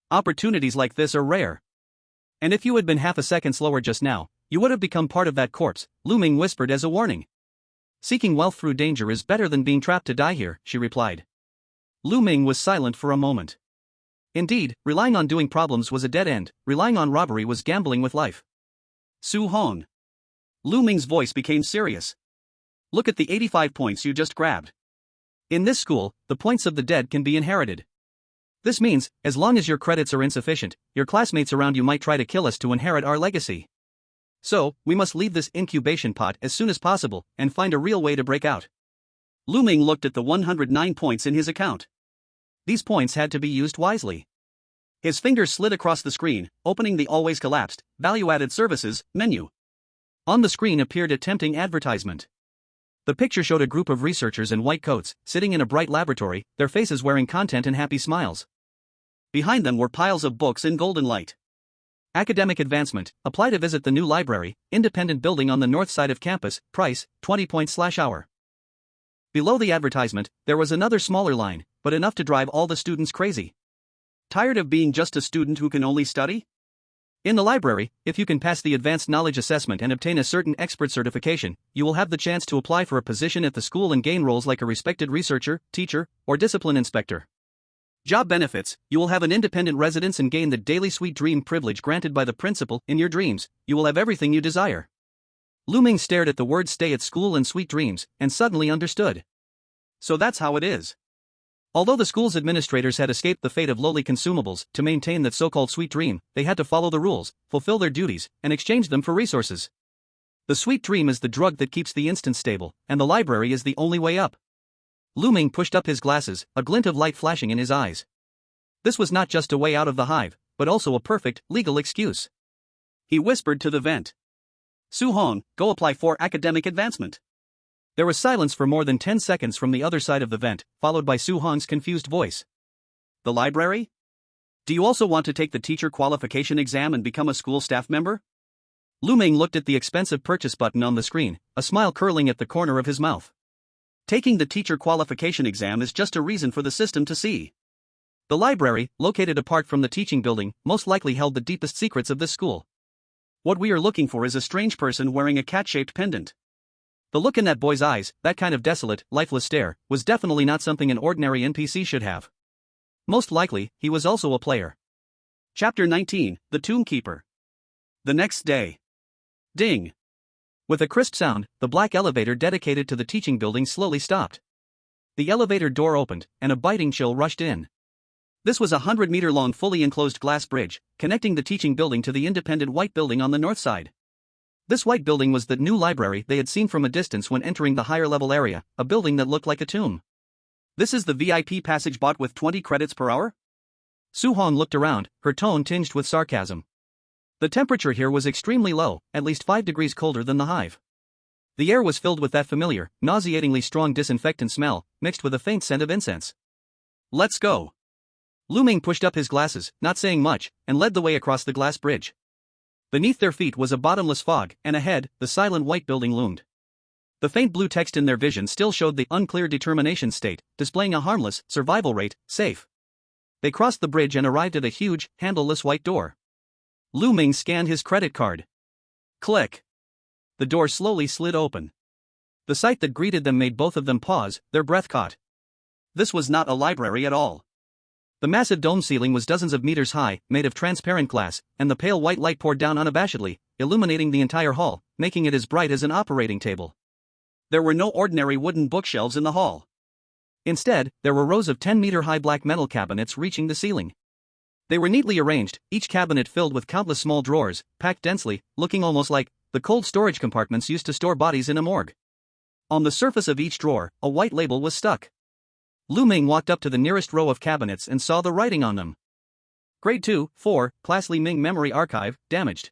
Opportunities like this are rare. And if you had been half a second slower just now, you would have become part of that corpse, Lu Ming whispered as a warning. Seeking wealth through danger is better than being trapped to die here, she replied. Lu Ming was silent for a moment. Indeed, relying on doing problems was a dead end. Relying on robbery was gambling with life. Su Hong. Lu Ming's voice became serious. Look at the 85 points you just grabbed. In this school, the points of the dead can be inherited. This means, as long as your credits are insufficient, your classmates around you might try to kill us to inherit our legacy. So, we must leave this incubation pot as soon as possible, and find a real way to break out. Lu Ming looked at the 109 points in his account. These points had to be used wisely. His fingers slid across the screen, opening the always collapsed, value-added services menu. On the screen appeared a tempting advertisement. The picture showed a group of researchers in white coats, sitting in a bright laboratory, their faces wearing content and happy smiles. Behind them were piles of books in golden light. Academic advancement, apply to visit the new library, independent building on the north side of campus, price, 20 points/hour. Below the advertisement, there was another smaller line, but enough to drive all the students crazy. Tired of being just a student who can only study? In the library, if you can pass the advanced knowledge assessment and obtain a certain expert certification, you will have the chance to apply for a position at the school and gain roles like a respected researcher, teacher, or discipline inspector. Job benefits: you will have an independent residence and gain the daily sweet dream privilege granted by the principal. In your dreams, you will have everything you desire. Lu Ming stared at the words stay at school and sweet dreams, and suddenly understood. So that's how it is. Although the school's administrators had escaped the fate of lowly consumables, to maintain that so-called sweet dream, they had to follow the rules, fulfill their duties, and exchange them for resources. The sweet dream is the drug that keeps the instant stable, and the library is the only way up. Lu Ming pushed up his glasses, a glint of light flashing in his eyes. This was not just a way out of the hive, but also a perfect, legal excuse. He whispered to the vent. Su Hong, go apply for academic advancement. There was silence for more than 10 seconds from the other side of the vent, followed by Su Hong's confused voice. The library? Do you also want to take the teacher qualification exam and become a school staff member? Lu Ming looked at the expensive purchase button on the screen, a smile curling at the corner of his mouth. Taking the teacher qualification exam is just a reason for the system to see. The library, located apart from the teaching building, most likely held the deepest secrets of this school. What we are looking for is a strange person wearing a cat-shaped pendant. The look in that boy's eyes, that kind of desolate, lifeless stare, was definitely not something an ordinary NPC should have. Most likely, he was also a player. Chapter 19, The Tomb Keeper. The next day. Ding. With a crisp sound, the black elevator dedicated to the teaching building slowly stopped. The elevator door opened, and a biting chill rushed in. This was a 100-meter-long fully enclosed glass bridge, connecting the teaching building to the independent white building on the north side. This white building was the new library they had seen from a distance when entering the higher-level area, a building that looked like a tomb. This is the VIP passage bought with 20 credits per hour? Su Hong looked around, her tone tinged with sarcasm. The temperature here was extremely low, at least 5 degrees colder than the hive. The air was filled with that familiar, nauseatingly strong disinfectant smell, mixed with a faint scent of incense. Let's go. Lu Ming pushed up his glasses, not saying much, and led the way across the glass bridge. Beneath their feet was a bottomless fog, and ahead, the silent white building loomed. The faint blue text in their vision still showed the unclear determination state, displaying a harmless, survival rate, safe. They crossed the bridge and arrived at a huge, handleless white door. Lu Ming scanned his credit card. Click. The door slowly slid open. The sight that greeted them made both of them pause, their breath caught. This was not a library at all. The massive dome ceiling was dozens of meters high, made of transparent glass, and the pale white light poured down unabashedly, illuminating the entire hall, making it as bright as an operating table. There were no ordinary wooden bookshelves in the hall. Instead, there were rows of 10-meter-high black metal cabinets reaching the ceiling. They were neatly arranged, each cabinet filled with countless small drawers, packed densely, looking almost like the cold storage compartments used to store bodies in a morgue. On the surface of each drawer, a white label was stuck. Lu Ming walked up to the nearest row of cabinets and saw the writing on them. Grade 2, 4, Class Li Ming Memory Archive, damaged.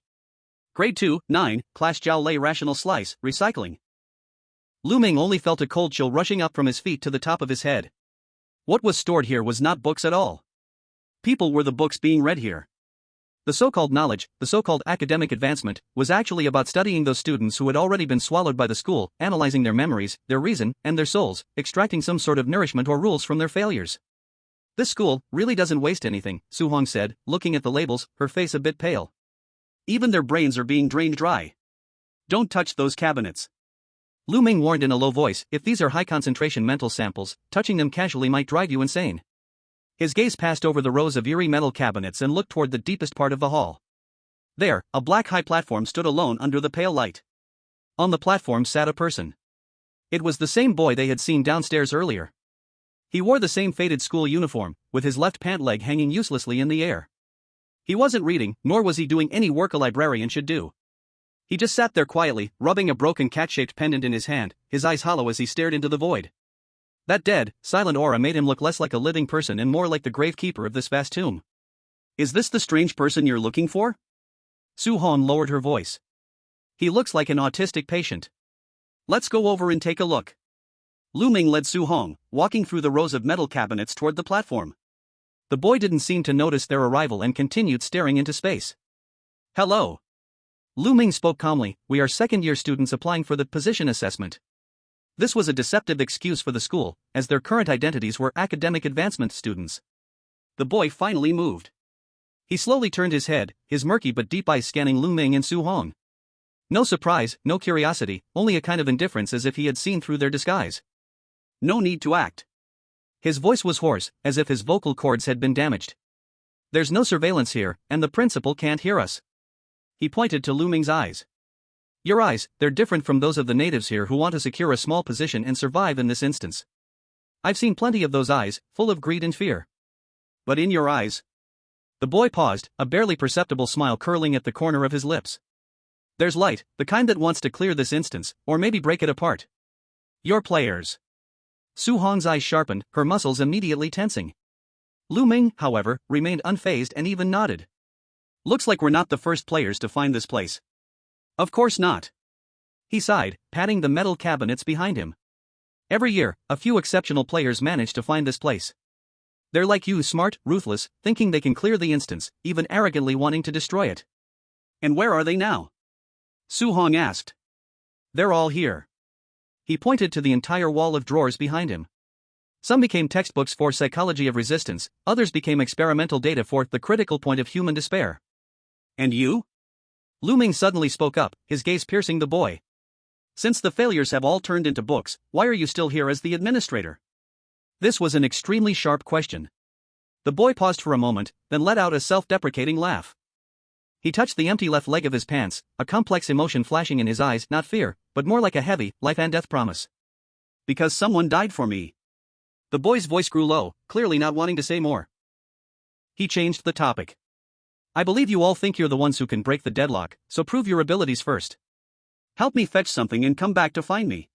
Grade 2, 9, Class Jiao Lei Rational Slice, recycling. Lu Ming only felt a cold chill rushing up from his feet to the top of his head. What was stored here was not books at all. People were the books being read here. The so-called knowledge, the so-called academic advancement, was actually about studying those students who had already been swallowed by the school, analyzing their memories, their reason, and their souls, extracting some sort of nourishment or rules from their failures. This school really doesn't waste anything, Su Hong said, looking at the labels, her face a bit pale. Even their brains are being drained dry. Don't touch those cabinets. Lu Ming warned in a low voice, if these are high-concentration mental samples, touching them casually might drive you insane. His gaze passed over the rows of eerie metal cabinets and looked toward the deepest part of the hall. There, a black high platform stood alone under the pale light. On the platform sat a person. It was the same boy they had seen downstairs earlier. He wore the same faded school uniform, with his left pant leg hanging uselessly in the air. He wasn't reading, nor was he doing any work a librarian should do. He just sat there quietly, rubbing a broken cat-shaped pendant in his hand, his eyes hollow as he stared into the void. That dead, silent aura made him look less like a living person and more like the gravekeeper of this vast tomb. Is this the strange person you're looking for? Su Hong lowered her voice. He looks like an autistic patient. Let's go over and take a look. Lu Ming led Su Hong, walking through the rows of metal cabinets toward the platform. The boy didn't seem to notice their arrival and continued staring into space. Hello. Lu Ming spoke calmly, we are second-year students applying for the position assessment. This was a deceptive excuse for the school, as their current identities were academic advancement students. The boy finally moved. He slowly turned his head, his murky but deep eyes scanning Lu Ming and Su Hong. No surprise, no curiosity, only a kind of indifference as if he had seen through their disguise. No need to act. His voice was hoarse, as if his vocal cords had been damaged. There's no surveillance here, and the principal can't hear us. He pointed to Lu Ming's eyes. Your eyes, they're different from those of the natives here who want to secure a small position and survive in this instance. I've seen plenty of those eyes, full of greed and fear. But in your eyes. The boy paused, a barely perceptible smile curling at the corner of his lips. There's light, the kind that wants to clear this instance, or maybe break it apart. You're players. Su Hong's eyes sharpened, her muscles immediately tensing. Lu Ming, however, remained unfazed and even nodded. Looks like we're not the first players to find this place. Of course not. He sighed, patting the metal cabinets behind him. Every year, a few exceptional players manage to find this place. They're like you, smart, ruthless, thinking they can clear the instance, even arrogantly wanting to destroy it. And where are they now? Su Hong asked. They're all here. He pointed to the entire wall of drawers behind him. Some became textbooks for psychology of resistance, others became experimental data for the critical point of human despair. And you? Lu Ming suddenly spoke up, his gaze piercing the boy. Since the failures have all turned into books, why are you still here as the administrator? This was an extremely sharp question. The boy paused for a moment, then let out a self-deprecating laugh. He touched the empty left leg of his pants, a complex emotion flashing in his eyes, not fear, but more like a heavy, life and death promise. Because someone died for me. The boy's voice grew low, clearly not wanting to say more. He changed the topic. I believe you all think you're the ones who can break the deadlock, so prove your abilities first. Help me fetch something and come back to find me.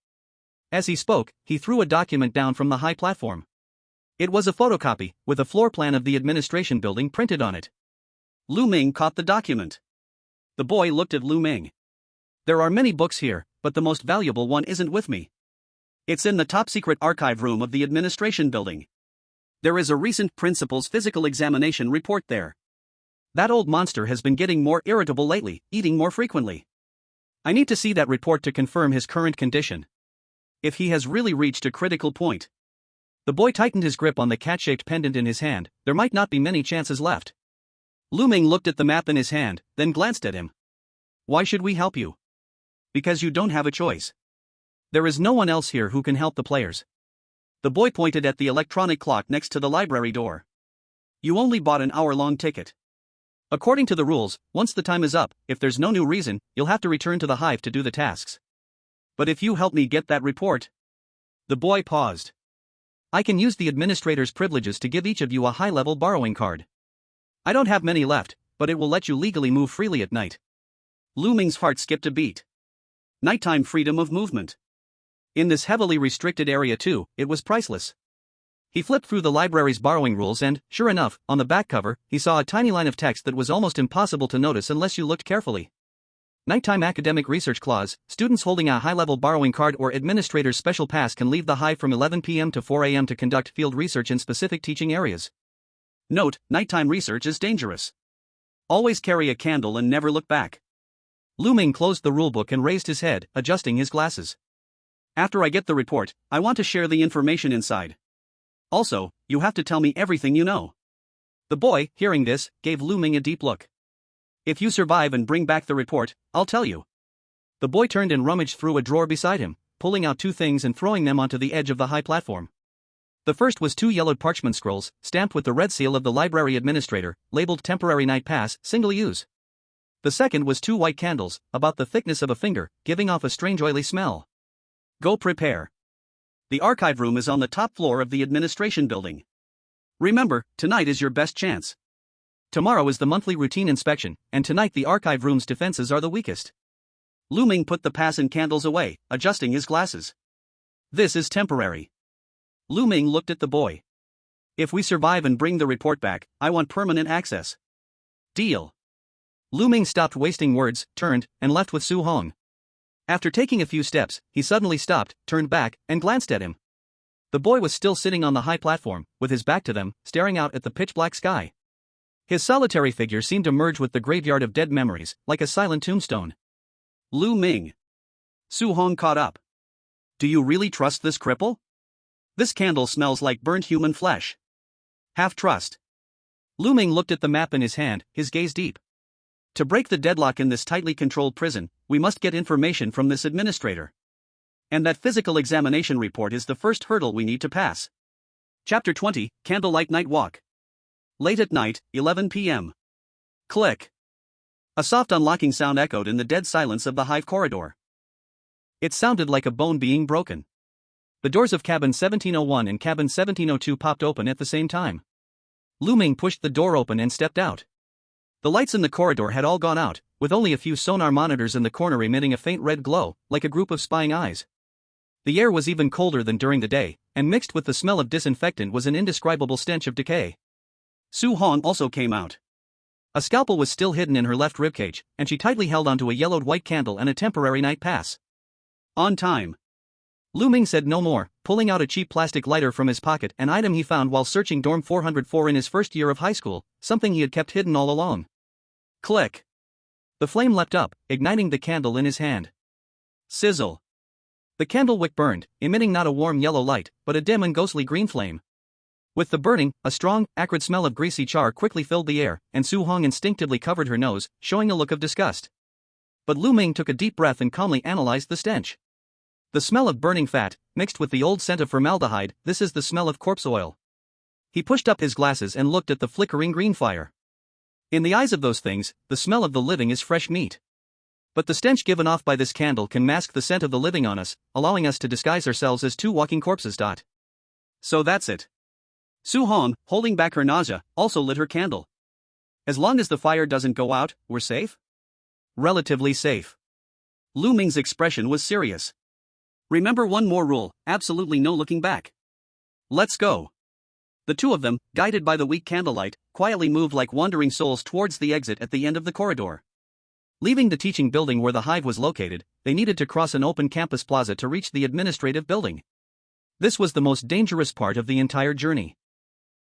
As he spoke, he threw a document down from the high platform. It was a photocopy, with a floor plan of the administration building printed on it. Lu Ming caught the document. The boy looked at Lu Ming. There are many books here, but the most valuable one isn't with me. It's in the top-secret archive room of the administration building. There is a recent principal's physical examination report there. That old monster has been getting more irritable lately, eating more frequently. I need to see that report to confirm his current condition. If he has really reached a critical point. The boy tightened his grip on the cat-shaped pendant in his hand, there might not be many chances left. Lu Ming looked at the map in his hand, then glanced at him. Why should we help you? Because you don't have a choice. There is no one else here who can help the players. The boy pointed at the electronic clock next to the library door. You only bought an hour-long ticket. According to the rules, once the time is up, if there's no new reason, you'll have to return to the hive to do the tasks. But if you help me get that report... The boy paused. I can use the administrator's privileges to give each of you a high-level borrowing card. I don't have many left, but it will let you legally move freely at night. Lu Ming's heart skipped a beat. Nighttime freedom of movement. In this heavily restricted area too, it was priceless. He flipped through the library's borrowing rules and, sure enough, on the back cover, he saw a tiny line of text that was almost impossible to notice unless you looked carefully. Nighttime academic research clause, students holding a high-level borrowing card or administrator's special pass can leave the hive from 11 p.m. to 4 a.m. to conduct field research in specific teaching areas. Note, nighttime research is dangerous. Always carry a candle and never look back. Lu Ming closed the rulebook and raised his head, adjusting his glasses. After I get the report, I want to share the information inside. Also, you have to tell me everything you know. The boy, hearing this, gave Lu Ming a deep look. If you survive and bring back the report, I'll tell you. The boy turned and rummaged through a drawer beside him, pulling out two things and throwing them onto the edge of the high platform. The first was two yellowed parchment scrolls, stamped with the red seal of the library administrator, labeled Temporary Night Pass, Single Use. The second was two white candles, about the thickness of a finger, giving off a strange oily smell. Go prepare. The archive room is on the top floor of the administration building. Remember, tonight is your best chance. Tomorrow is the monthly routine inspection, and tonight the archive room's defenses are the weakest. Lu Ming put the pass and candles away, adjusting his glasses. This is temporary. Lu Ming looked at the boy. If we survive and bring the report back, I want permanent access. Deal. Lu Ming stopped wasting words, turned, and left with Su Hong. After taking a few steps, he suddenly stopped, turned back, and glanced at him. The boy was still sitting on the high platform, with his back to them, staring out at the pitch-black sky. His solitary figure seemed to merge with the graveyard of dead memories, like a silent tombstone. Lu Ming. Su Hong caught up. Do you really trust this cripple? This candle smells like burnt human flesh. Have trust. Lu Ming looked at the map in his hand, his gaze deep. To break the deadlock in this tightly controlled prison, we must get information from this administrator. And that physical examination report is the first hurdle we need to pass. Chapter 20, Candlelight Night Walk. Late at night, 11 p.m. Click. A soft unlocking sound echoed in the dead silence of the hive corridor. It sounded like a bone being broken. The doors of cabin 1701 and cabin 1702 popped open at the same time. Lu Ming pushed the door open and stepped out. The lights in the corridor had all gone out, with only a few sonar monitors in the corner emitting a faint red glow, like a group of spying eyes. The air was even colder than during the day, and mixed with the smell of disinfectant was an indescribable stench of decay. Su Hong also came out. A scalpel was still hidden in her left ribcage, and she tightly held onto a yellowed white candle and a temporary night pass. On time. Lu Ming said no more, pulling out a cheap plastic lighter from his pocket, an item he found while searching dorm 404 in his first year of high school, something he had kept hidden all along. Click. The flame leapt up, igniting the candle in his hand. Sizzle. The candle wick burned, emitting not a warm yellow light, but a dim and ghostly green flame. With the burning, a strong, acrid smell of greasy char quickly filled the air, and Su Hong instinctively covered her nose, showing a look of disgust. But Lu Ming took a deep breath and calmly analyzed the stench. The smell of burning fat, mixed with the old scent of formaldehyde, this is the smell of corpse oil. He pushed up his glasses and looked at the flickering green fire. In the eyes of those things, the smell of the living is fresh meat. But the stench given off by this candle can mask the scent of the living on us, allowing us to disguise ourselves as two walking corpses. So that's it. Su Hong, holding back her nausea, also lit her candle. As long as the fire doesn't go out, we're safe? Relatively safe. Lu Ming's expression was serious. Remember one more rule, absolutely no looking back. Let's go. The two of them, guided by the weak candlelight, quietly moved like wandering souls towards the exit at the end of the corridor. Leaving the teaching building where the hive was located, they needed to cross an open campus plaza to reach the administrative building. This was the most dangerous part of the entire journey.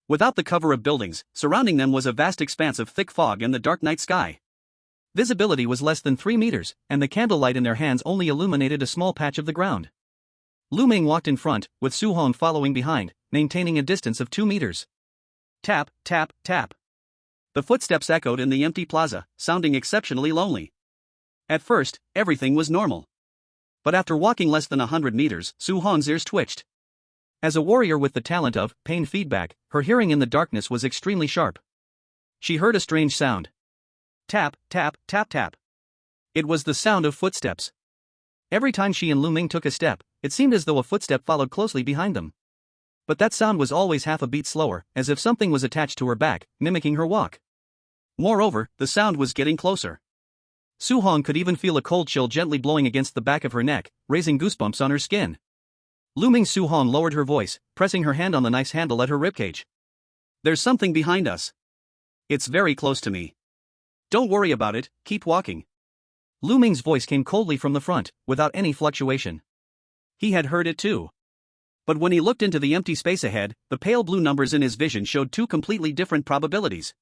Without the cover of buildings, surrounding them was a vast expanse of thick fog and the dark night sky. Visibility was less than 3 meters, and the candlelight in their hands only illuminated a small patch of the ground. Lu Ming walked in front, with Su Hong following behind, maintaining a distance of 2 meters. Tap, tap, tap. The footsteps echoed in the empty plaza, sounding exceptionally lonely. At first, everything was normal. But after walking less than 100 meters, Su Hong's ears twitched. As a warrior with the talent of pain feedback, her hearing in the darkness was extremely sharp. She heard a strange sound. Tap, tap, tap, tap. It was the sound of footsteps. Every time she and Lu Ming took a step, it seemed as though a footstep followed closely behind them. But that sound was always half a beat slower, as if something was attached to her back, mimicking her walk. Moreover, the sound was getting closer. Su Hong could even feel a cold chill gently blowing against the back of her neck, raising goosebumps on her skin. Lu Ming Su Hong lowered her voice, pressing her hand on the knife handle at her ribcage. There's something behind us. It's very close to me. Don't worry about it, keep walking. Lu Ming's voice came coldly from the front, without any fluctuation. He had heard it too. But when he looked into the empty space ahead, the pale blue numbers in his vision showed two completely different probabilities.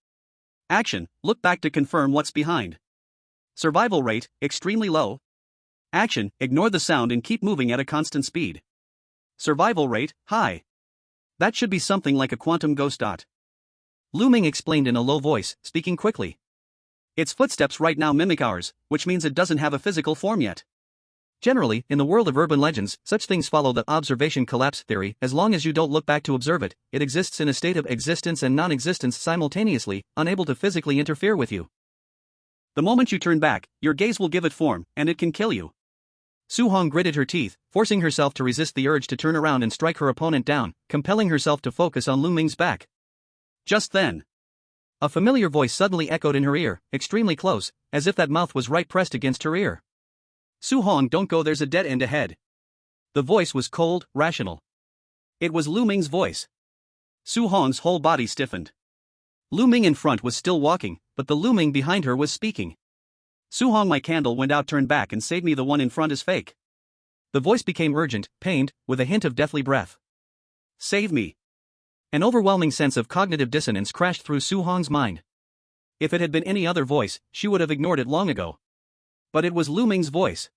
Action, look back to confirm what's behind. Survival rate, extremely low. Action, ignore the sound and keep moving at a constant speed. Survival rate, high. That should be something like a quantum ghost. Lu Ming explained in a low voice, speaking quickly. Its footsteps right now mimic ours, which means it doesn't have a physical form yet. Generally, in the world of urban legends, such things follow the observation collapse theory. As long as you don't look back to observe it, it exists in a state of existence and non-existence simultaneously, unable to physically interfere with you. The moment you turn back, your gaze will give it form, and it can kill you. Su Hong gritted her teeth, forcing herself to resist the urge to turn around and strike her opponent down, compelling herself to focus on Lu Ming's back. Just then, a familiar voice suddenly echoed in her ear, extremely close, as if that mouth was right pressed against her ear. Su Hong, don't go, there's a dead end ahead. The voice was cold, rational. It was Lu Ming's voice. Su Hong's whole body stiffened. Lu Ming in front was still walking, but the Lu Ming behind her was speaking. Su Hong, my candle went out, turn back and save me, the one in front is fake. The voice became urgent, pained, with a hint of deathly breath. Save me. An overwhelming sense of cognitive dissonance crashed through Su Hong's mind. If it had been any other voice, she would have ignored it long ago. But it was Lu Ming's voice.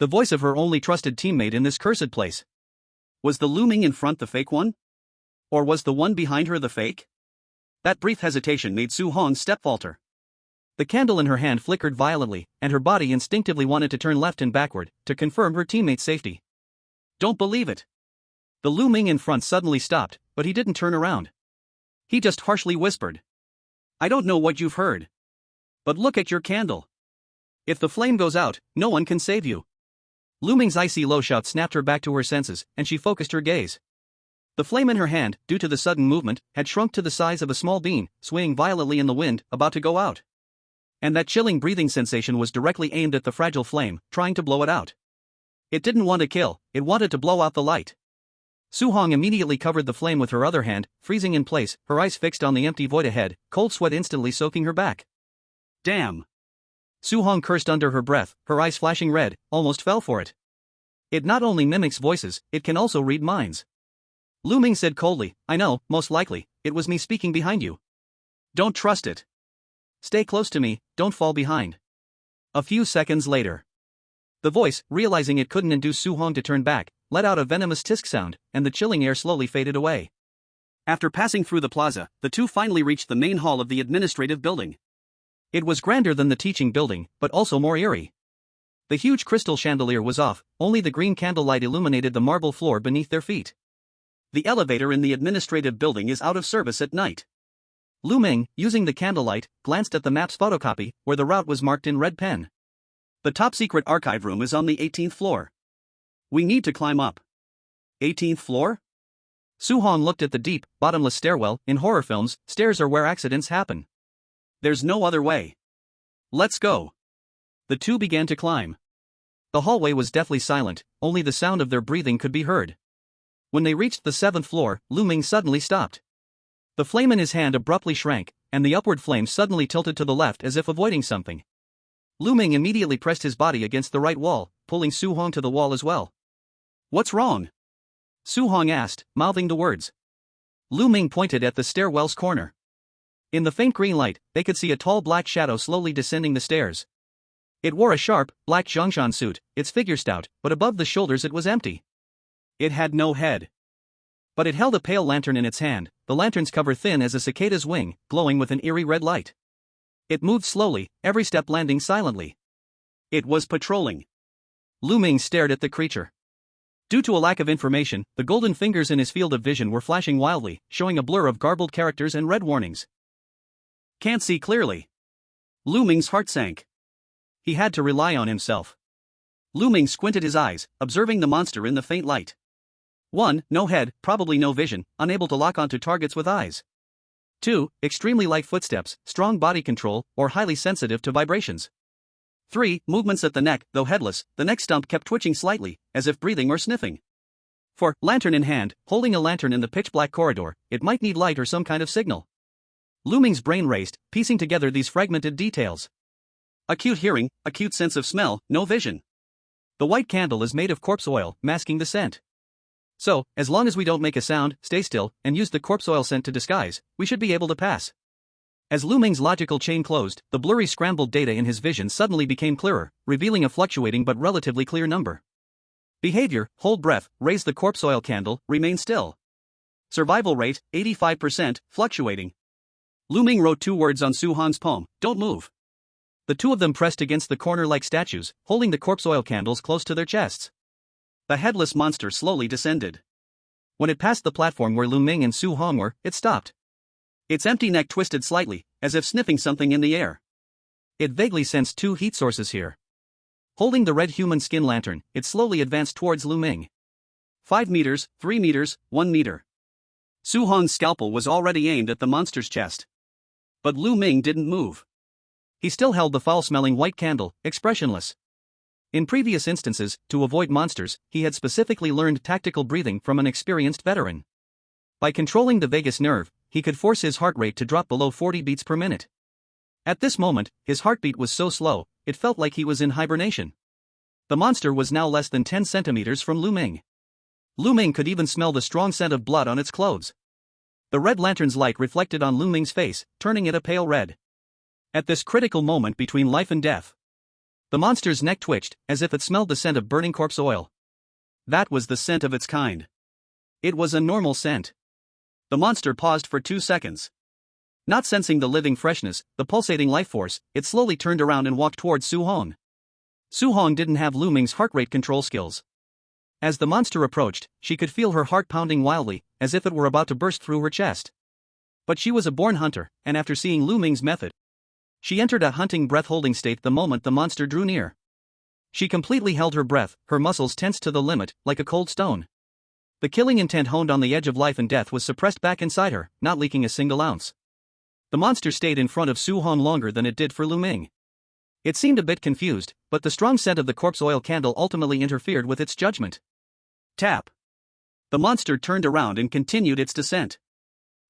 The voice of her only trusted teammate in this cursed place. Was the Lu Ming in front the fake one? Or was the one behind her the fake? That brief hesitation made Su Hong's step falter. The candle in her hand flickered violently, and her body instinctively wanted to turn left and backward, to confirm her teammate's safety. Don't believe it. The Lu Ming in front suddenly stopped, but he didn't turn around. He just harshly whispered. I don't know what you've heard. But look at your candle. If the flame goes out, no one can save you. Lu Ming's icy low shout snapped her back to her senses, and she focused her gaze. The flame in her hand, due to the sudden movement, had shrunk to the size of a small bean, swaying violently in the wind, about to go out. And that chilling breathing sensation was directly aimed at the fragile flame, trying to blow it out. It didn't want to kill, it wanted to blow out the light. Su Hong immediately covered the flame with her other hand, freezing in place, her eyes fixed on the empty void ahead, cold sweat instantly soaking her back. Damn! Su Hong cursed under her breath, her eyes flashing red, almost fell for it. It not only mimics voices, it can also read minds. Lu Ming said coldly, I know, most likely, it was me speaking behind you. Don't trust it. Stay close to me, don't fall behind. A few seconds later. The voice, realizing it couldn't induce Su Hong to turn back, let out a venomous tisk sound, and the chilling air slowly faded away. After passing through the plaza, the two finally reached the main hall of the administrative building. It was grander than the teaching building, but also more eerie. The huge crystal chandelier was off, only the green candlelight illuminated the marble floor beneath their feet. The elevator in the administrative building is out of service at night. Lu Ming, using the candlelight, glanced at the map's photocopy, where the route was marked in red pen. The top-secret archive room is on the 18th floor. We need to climb up. 18th floor? Su Hong looked at the deep, bottomless stairwell. In horror films, stairs are where accidents happen. There's no other way. Let's go. The two began to climb. The hallway was deathly silent, only the sound of their breathing could be heard. When they reached the 7th floor, Lu Ming suddenly stopped. The flame in his hand abruptly shrank, and the upward flame suddenly tilted to the left as if avoiding something. Lu Ming immediately pressed his body against the right wall, pulling Su Hong to the wall as well. What's wrong? Su Hong asked, mouthing the words. Lu Ming pointed at the stairwell's corner. In the faint green light, they could see a tall black shadow slowly descending the stairs. It wore a sharp, black Zhongshan suit, its figure stout, but above the shoulders it was empty. It had no head. But it held a pale lantern in its hand, the lantern's cover thin as a cicada's wing, glowing with an eerie red light. It moved slowly, every step landing silently. It was patrolling. Lu Ming stared at the creature. Due to a lack of information, the golden fingers in his field of vision were flashing wildly, showing a blur of garbled characters and red warnings. Can't see clearly. Lu Ming's heart sank. He had to rely on himself. Lu Ming squinted his eyes, observing the monster in the faint light. 1. No head, probably no vision, unable to lock onto targets with eyes. 2. Extremely light footsteps, strong body control, or highly sensitive to vibrations. 3. Movements at the neck, though headless, the neck stump kept twitching slightly, as if breathing or sniffing. 4. Lantern in hand, holding a lantern in the pitch-black corridor, it might need light or some kind of signal. Lu Ming's brain raced, piecing together these fragmented details. Acute hearing, acute sense of smell, no vision. The white candle is made of corpse oil, masking the scent. So, as long as we don't make a sound, stay still, and use the corpse oil scent to disguise, we should be able to pass. As Lu Ming's logical chain closed, the blurry scrambled data in his vision suddenly became clearer, revealing a fluctuating but relatively clear number. Behavior: hold breath, raise the corpse oil candle, remain still. Survival rate: 85%, fluctuating. Lu Ming wrote 2 words on Su Hong's palm: don't move. The two of them pressed against the corner like statues, holding the corpse oil candles close to their chests. The headless monster slowly descended. When it passed the platform where Lu Ming and Su Hong were, it stopped. Its empty neck twisted slightly, as if sniffing something in the air. It vaguely sensed 2 heat sources here. Holding the red human skin lantern, it slowly advanced towards Lu Ming. 5 meters, 3 meters, 1 meter. Su Hong's scalpel was already aimed at the monster's chest. But Lu Ming didn't move. He still held the foul-smelling white candle, expressionless. In previous instances, to avoid monsters, he had specifically learned tactical breathing from an experienced veteran. By controlling the vagus nerve, he could force his heart rate to drop below 40 beats per minute. At this moment, his heartbeat was so slow, it felt like he was in hibernation. The monster was now less than 10 centimeters from Lu Ming. Lu Ming could even smell the strong scent of blood on its clothes. The red lantern's light reflected on Lu Ming's face, turning it a pale red. At this critical moment between life and death, the monster's neck twitched, as if it smelled the scent of burning corpse oil. That was the scent of its kind. It was a normal scent. The monster paused for 2 seconds. Not sensing the living freshness, the pulsating life force, it slowly turned around and walked towards Su Hong. Su Hong didn't have Lu Ming's heart rate control skills. As the monster approached, she could feel her heart pounding wildly, as if it were about to burst through her chest. But she was a born hunter, and after seeing Lu Ming's method, she entered a hunting breath-holding state the moment the monster drew near. She completely held her breath, her muscles tensed to the limit, like a cold stone. The killing intent honed on the edge of life and death was suppressed back inside her, not leaking a single ounce. The monster stayed in front of Su Hong longer than it did for Lu Ming. It seemed a bit confused, but the strong scent of the corpse oil candle ultimately interfered with its judgment. Tap. The monster turned around and continued its descent.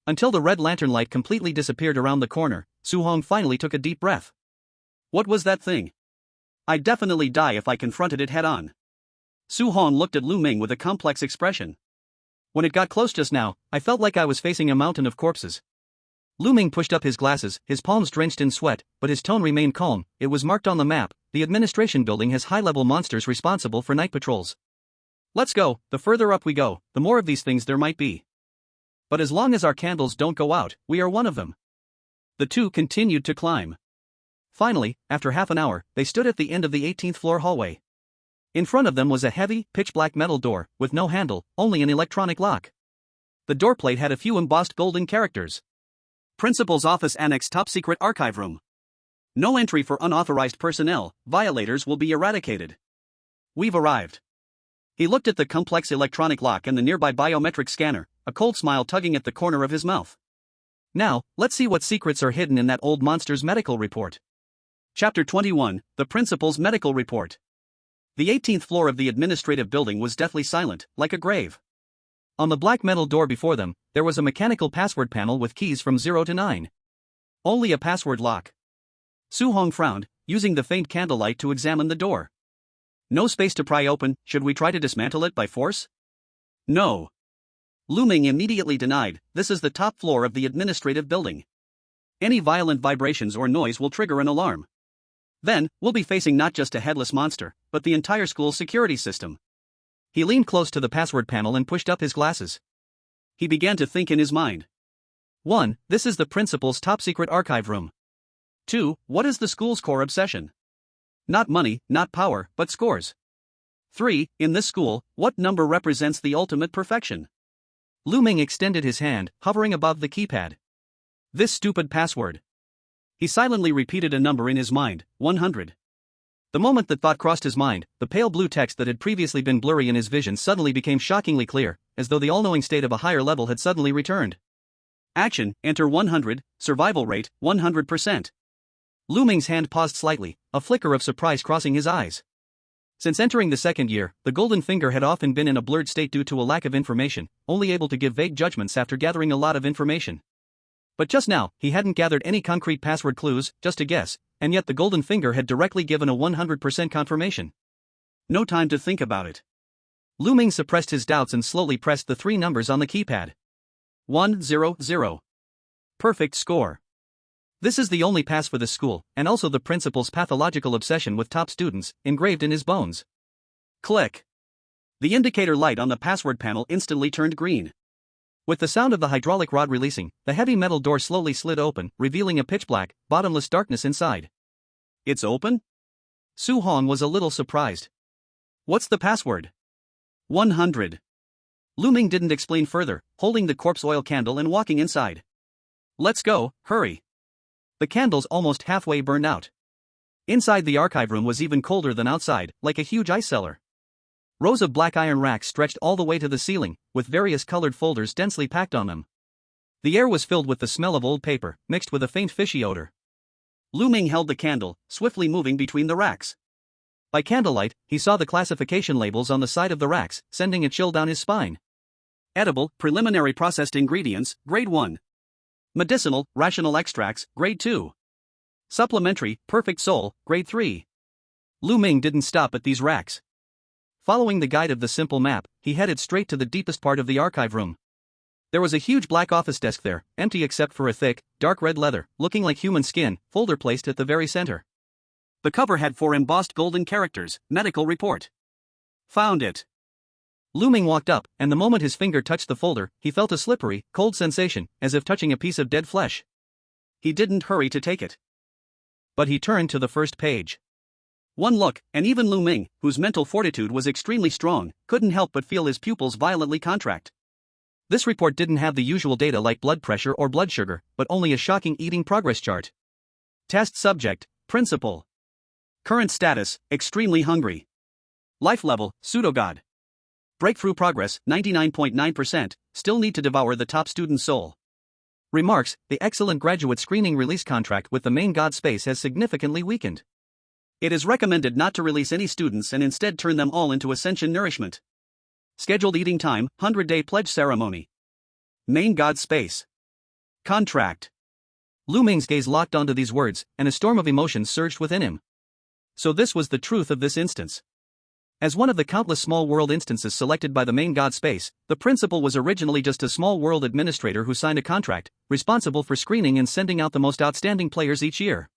Until the red lantern light completely disappeared around the corner, Su Hong finally took a deep breath. What was that thing? I'd definitely die if I confronted it head-on. Su Hong looked at Lu Ming with a complex expression. When it got close just now, I felt like I was facing a mountain of corpses. Lu Ming pushed up his glasses, his palms drenched in sweat, but his tone remained calm. It was marked on the map. The administration building has high-level monsters responsible for night patrols. Let's go. The further up we go, the more of these things there might be. But as long as our candles don't go out, we are one of them. The two continued to climb. Finally, after half an hour, they stood at the end of the 18th floor hallway. In front of them was a heavy, pitch-black metal door, with no handle, only an electronic lock. The door plate had a few embossed golden characters. Principal's Office Annex Top Secret Archive Room. No entry for unauthorized personnel, violators will be eradicated. We've arrived. He looked at the complex electronic lock and the nearby biometric scanner, a cold smile tugging at the corner of his mouth. Now, let's see what secrets are hidden in that old monster's medical report. Chapter 21, The Principal's Medical Report. The 18th floor of the administrative building was deathly silent, like a grave. On the black metal door before them, there was a mechanical password panel with keys from 0 to 9. Only a password lock. Su Hong frowned, using the faint candlelight to examine the door. No space to pry open. Should we try to dismantle it by force? No. Lu Ming immediately denied. This is the top floor of the administrative building. Any violent vibrations or noise will trigger an alarm. Then, we'll be facing not just a headless monster, but the entire school's security system. He leaned close to the password panel and pushed up his glasses. He began to think in his mind. 1. This is the principal's top-secret archive room. 2. What is the school's core obsession? Not money, not power, but scores. 3. In this school, what number represents the ultimate perfection? Lu Ming extended his hand, hovering above the keypad. This stupid password. He silently repeated a number in his mind, 100. The moment that thought crossed his mind, the pale blue text that had previously been blurry in his vision suddenly became shockingly clear, as though the all-knowing state of a higher level had suddenly returned. Action, enter 100, survival rate, 100%. Lu Ming's hand paused slightly, a flicker of surprise crossing his eyes. Since entering the second year, the golden finger had often been in a blurred state due to a lack of information, only able to give vague judgments after gathering a lot of information. But just now, he hadn't gathered any concrete password clues, just a guess, and yet the golden finger had directly given a 100% confirmation. No time to think about it. Lu Ming suppressed his doubts and slowly pressed the 3 numbers on the keypad. 100. Perfect score. This is the only pass for this school, and also the principal's pathological obsession with top students, engraved in his bones. Click. The indicator light on the password panel instantly turned green. With the sound of the hydraulic rod releasing, the heavy metal door slowly slid open, revealing a pitch-black, bottomless darkness inside. It's open? Su Hong was a little surprised. What's the password? 100. Lu Ming didn't explain further, holding the corpse oil candle and walking inside. Let's go, hurry. The candle's almost halfway burned out. Inside the archive room was even colder than outside, like a huge ice cellar. Rows of black iron racks stretched all the way to the ceiling, with various colored folders densely packed on them. The air was filled with the smell of old paper, mixed with a faint fishy odor. Lu Ming held the candle, swiftly moving between the racks. By candlelight, he saw the classification labels on the side of the racks, sending a chill down his spine. Edible, preliminary processed ingredients, grade 1. Medicinal, rational extracts, grade 2. Supplementary, perfect soul, grade 3. Lu Ming didn't stop at these racks. Following the guide of the simple map, he headed straight to the deepest part of the archive room. There was a huge black office desk there, empty except for a thick, dark red leather, looking like human skin, folder placed at the very center. The cover had 4 embossed golden characters, medical report. Found it. Lu Ming walked up, and the moment his finger touched the folder, he felt a slippery, cold sensation, as if touching a piece of dead flesh. He didn't hurry to take it. But he turned to the first page. One look, and even Lu Ming, whose mental fortitude was extremely strong, couldn't help but feel his pupils violently contract. This report didn't have the usual data like blood pressure or blood sugar, but only a shocking eating progress chart. Test subject, principal. Current status, extremely hungry. Life level, pseudo-god. Breakthrough progress, 99.9%, still need to devour the top student's soul. Remarks, the excellent graduate screening release contract with the main god space has significantly weakened. It is recommended not to release any students and instead turn them all into ascension nourishment. Scheduled eating time, 100-day pledge ceremony. Main god space. Contract. Lu Ming's gaze locked onto these words, and a storm of emotions surged within him. So this was the truth of this instance. As one of the countless small world instances selected by the main god space, the principal was originally just a small world administrator who signed a contract, responsible for screening and sending out the most outstanding players each year.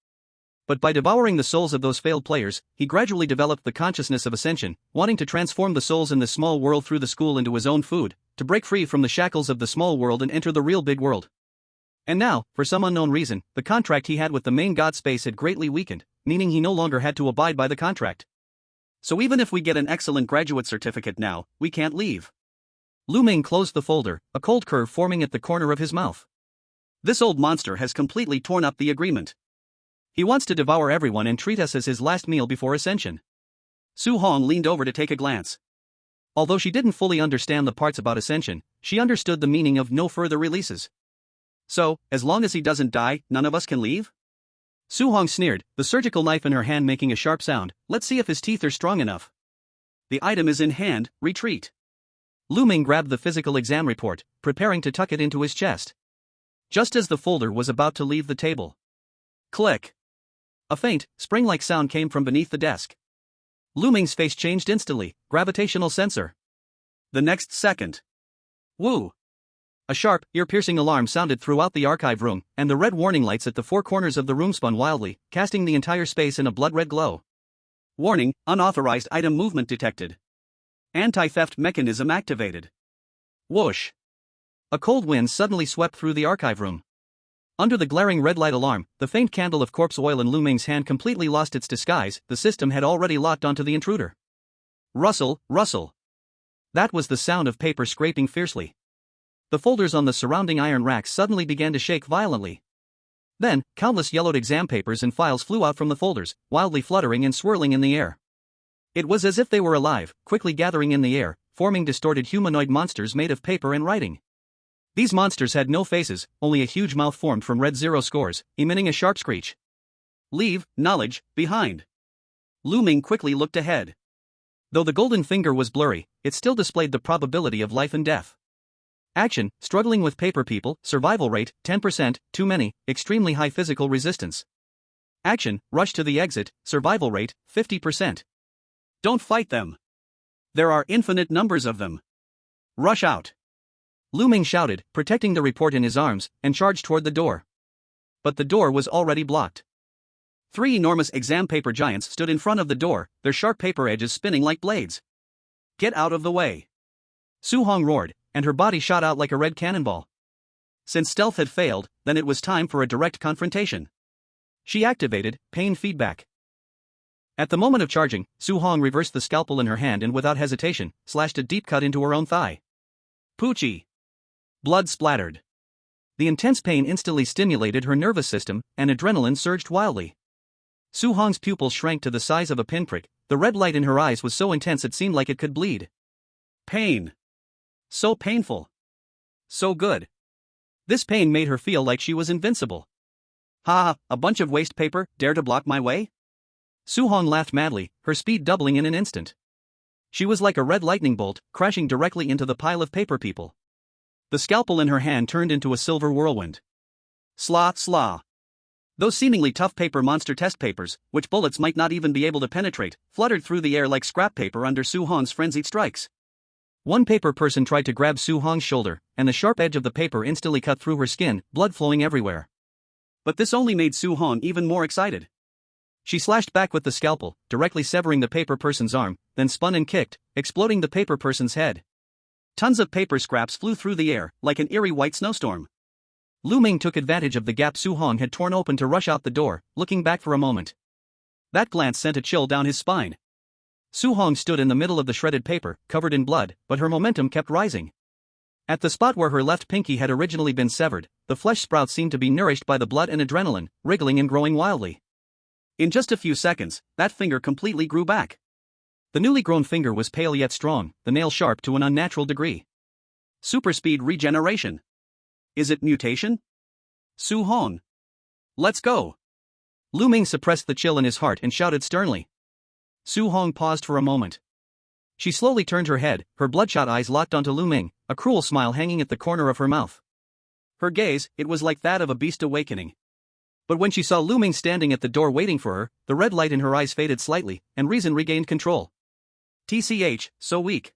But by devouring the souls of those failed players, he gradually developed the consciousness of ascension, wanting to transform the souls in the small world through the school into his own food, to break free from the shackles of the small world and enter the real big world. And now, for some unknown reason, the contract he had with the main god space had greatly weakened, meaning he no longer had to abide by the contract. So even if we get an excellent graduate certificate now, we can't leave. Lu Ming closed the folder, a cold curve forming at the corner of his mouth. This old monster has completely torn up the agreement. He wants to devour everyone and treat us as his last meal before ascension. Su Hong leaned over to take a glance. Although she didn't fully understand the parts about ascension, she understood the meaning of no further releases. So, as long as he doesn't die, none of us can leave? Su Hong sneered, the surgical knife in her hand making a sharp sound. Let's see if his teeth are strong enough. The item is in hand, retreat. Lu Ming grabbed the physical exam report, preparing to tuck it into his chest. Just as the folder was about to leave the table. Click. A faint, spring-like sound came from beneath the desk. Lu Ming's face changed instantly, gravitational sensor. The next second. Woo! A sharp, ear-piercing alarm sounded throughout the archive room, and the red warning lights at the four corners of the room spun wildly, casting the entire space in a blood-red glow. Warning, unauthorized item movement detected. Anti-theft mechanism activated. Whoosh! A cold wind suddenly swept through the archive room. Under the glaring red light alarm, the faint candle of corpse oil in Lu Ming's hand completely lost its disguise. The system had already locked onto the intruder. Rustle, rustle. That was the sound of paper scraping fiercely. The folders on the surrounding iron racks suddenly began to shake violently. Then, countless yellowed exam papers and files flew out from the folders, wildly fluttering and swirling in the air. It was as if they were alive, quickly gathering in the air, forming distorted humanoid monsters made of paper and writing. These monsters had no faces, only a huge mouth formed from red zero scores, emitting a sharp screech. Leave knowledge behind. Lu Ming quickly looked ahead. Though the golden finger was blurry, it still displayed the probability of life and death. Action, struggling with paper people, survival rate, 10%, too many, extremely high physical resistance. Action, rush to the exit, survival rate, 50%. Don't fight them. There are infinite numbers of them. Rush out. Lu Ming shouted, protecting the report in his arms, and charged toward the door. But the door was already blocked. 3 enormous exam paper giants stood in front of the door, their sharp paper edges spinning like blades. Get out of the way. Su Hong roared, and her body shot out like a red cannonball. Since stealth had failed, then it was time for a direct confrontation. She activated pain feedback. At the moment of charging, Su Hong reversed the scalpel in her hand and without hesitation, slashed a deep cut into her own thigh. Poochie. Blood splattered. The intense pain instantly stimulated her nervous system, and adrenaline surged wildly. Su Hong's pupils shrank to the size of a pinprick. The red light in her eyes was so intense it seemed like it could bleed. Pain. So painful. So good. This pain made her feel like she was invincible. Ha, a bunch of waste paper, dare to block my way? Su Hong laughed madly, her speed doubling in an instant. She was like a red lightning bolt, crashing directly into the pile of paper people. The scalpel in her hand turned into a silver whirlwind. Slah, slah. Those seemingly tough paper monster test papers, which bullets might not even be able to penetrate, fluttered through the air like scrap paper under Su Hong's frenzied strikes. One paper person tried to grab Su Hong's shoulder, and the sharp edge of the paper instantly cut through her skin, blood flowing everywhere. But this only made Su Hong even more excited. She slashed back with the scalpel, directly severing the paper person's arm, then spun and kicked, exploding the paper person's head. Tons of paper scraps flew through the air, like an eerie white snowstorm. Lu Ming took advantage of the gap Su Hong had torn open to rush out the door, looking back for a moment. That glance sent a chill down his spine. Su Hong stood in the middle of the shredded paper, covered in blood, but her momentum kept rising. At the spot where her left pinky had originally been severed, the flesh sprouts seemed to be nourished by the blood and adrenaline, wriggling and growing wildly. In just a few seconds, that finger completely grew back. The newly grown finger was pale yet strong, the nail sharp to an unnatural degree. Super speed regeneration. Is it mutation? Su Hong. Let's go. Lu Ming suppressed the chill in his heart and shouted sternly. Su Hong paused for a moment. She slowly turned her head, her bloodshot eyes locked onto Lu Ming, a cruel smile hanging at the corner of her mouth. Her gaze, it was like that of a beast awakening. But when she saw Lu Ming standing at the door waiting for her, the red light in her eyes faded slightly, and reason regained control. TCH, so weak.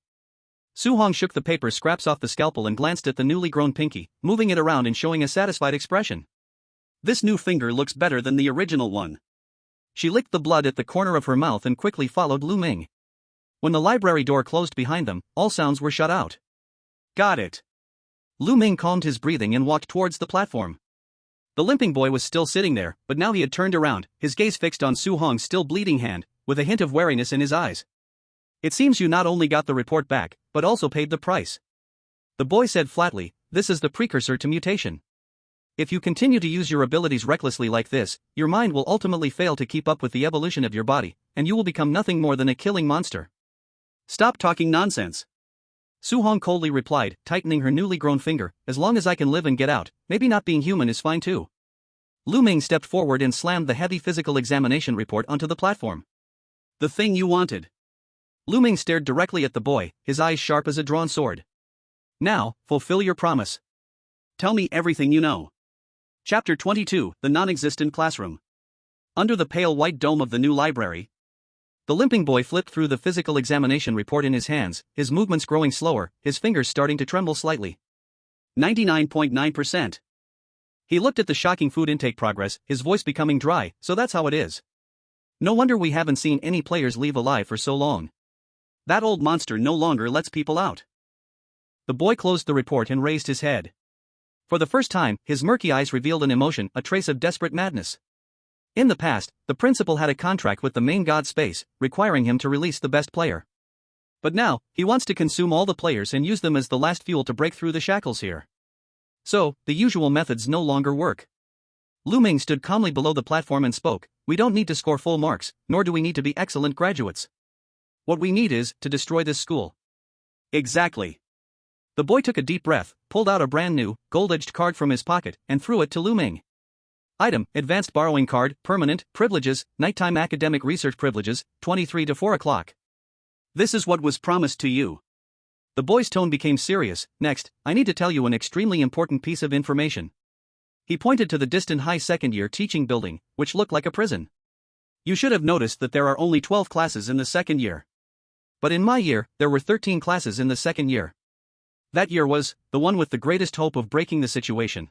Su Hong shook the paper scraps off the scalpel and glanced at the newly grown pinky, moving it around and showing a satisfied expression. This new finger looks better than the original one. She licked the blood at the corner of her mouth and quickly followed Lu Ming. When the library door closed behind them, all sounds were shut out. Got it. Lu Ming calmed his breathing and walked towards the platform. The limping boy was still sitting there, but now he had turned around, his gaze fixed on Su Hong's still bleeding hand, with a hint of wariness in his eyes. It seems you not only got the report back, but also paid the price. The boy said flatly, this is the precursor to mutation. If you continue to use your abilities recklessly like this, your mind will ultimately fail to keep up with the evolution of your body, and you will become nothing more than a killing monster. Stop talking nonsense. Su Hong coldly replied, tightening her newly grown finger, as long as I can live and get out, maybe not being human is fine too. Lu Ming stepped forward and slammed the heavy physical examination report onto the platform. The thing you wanted. Lu Ming stared directly at the boy, his eyes sharp as a drawn sword. Now, fulfill your promise. Tell me everything you know. Chapter 22, The Non-Existent Classroom. Under the pale white dome of the new library, the limping boy flipped through the physical examination report in his hands, his movements growing slower, his fingers starting to tremble slightly. 99.9%. He looked at the shocking food intake progress, his voice becoming dry, so that's how it is. No wonder we haven't seen any players leave alive for so long. That old monster no longer lets people out. The boy closed the report and raised his head. For the first time, his murky eyes revealed an emotion, a trace of desperate madness. In the past, the principal had a contract with the main god space, requiring him to release the best player. But now, he wants to consume all the players and use them as the last fuel to break through the shackles here. So, the usual methods no longer work. Lu Ming stood calmly below the platform and spoke, we don't need to score full marks, nor do we need to be excellent graduates. What we need is to destroy this school. Exactly. The boy took a deep breath, pulled out a brand new, gold-edged card from his pocket, and threw it to Lu Ming. Item, advanced borrowing card, permanent, privileges, nighttime academic research privileges, 23 to 4 o'clock. This is what was promised to you. The boy's tone became serious. Next, I need to tell you an extremely important piece of information. He pointed to the distant high second-year teaching building, which looked like a prison. You should have noticed that there are only 12 classes in the second year. But in my year, there were 13 classes in the second year. That year was the one with the greatest hope of breaking the situation.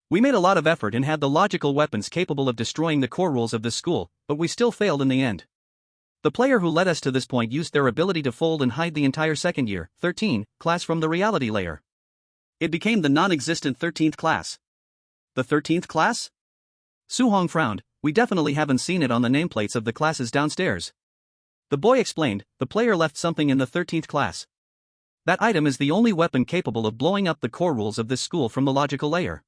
We made a lot of effort and had the logical weapons capable of destroying the core rules of this school, but we still failed in the end. The player who led us to this point used their ability to fold and hide the entire second year, 13, class from the reality layer. It became the non-existent 13th class. The 13th class? Su Hong frowned, we definitely haven't seen it on the nameplates of the classes downstairs. The boy explained, the player left something in the 13th class. That item is the only weapon capable of blowing up the core rules of this school from the logical layer.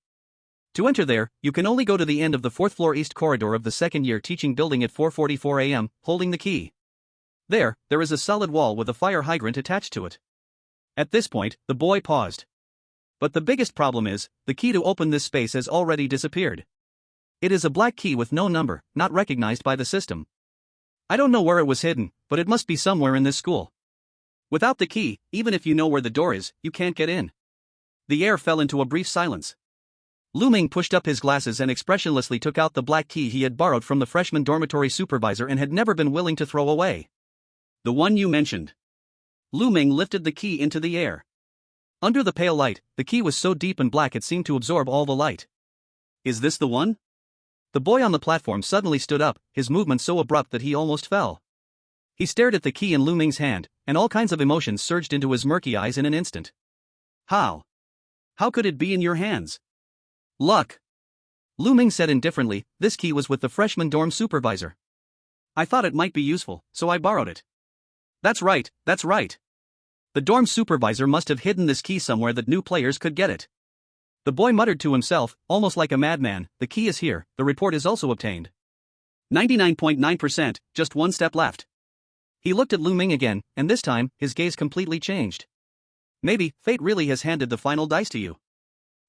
To enter there, you can only go to the end of the 4th floor east corridor of the second year teaching building at 4:44 a.m., holding the key. There is a solid wall with a fire hydrant attached to it. At this point, the boy paused. But the biggest problem is, the key to open this space has already disappeared. It is a black key with no number, not recognized by the system. I don't know where it was hidden, but it must be somewhere in this school. Without the key, even if you know where the door is, you can't get in. The air fell into a brief silence. Lu Ming pushed up his glasses and expressionlessly took out the black key he had borrowed from the freshman dormitory supervisor and had never been willing to throw away. The one you mentioned. Lu Ming lifted the key into the air. Under the pale light, the key was so deep and black it seemed to absorb all the light. Is this the one? The boy on the platform suddenly stood up, his movement so abrupt that he almost fell. He stared at the key in Lu Ming's hand, and all kinds of emotions surged into his murky eyes in an instant. How? How could it be in your hands? Luck. Lu Ming said indifferently, this key was with the freshman dorm supervisor. I thought it might be useful, so I borrowed it. That's right, that's right. The dorm supervisor must have hidden this key somewhere that new players could get it. The boy muttered to himself, almost like a madman, the key is here, the report is also obtained. 99.9%, just one step left. He looked at Lu Ming again, and this time, his gaze completely changed. Maybe, fate really has handed the final dice to you.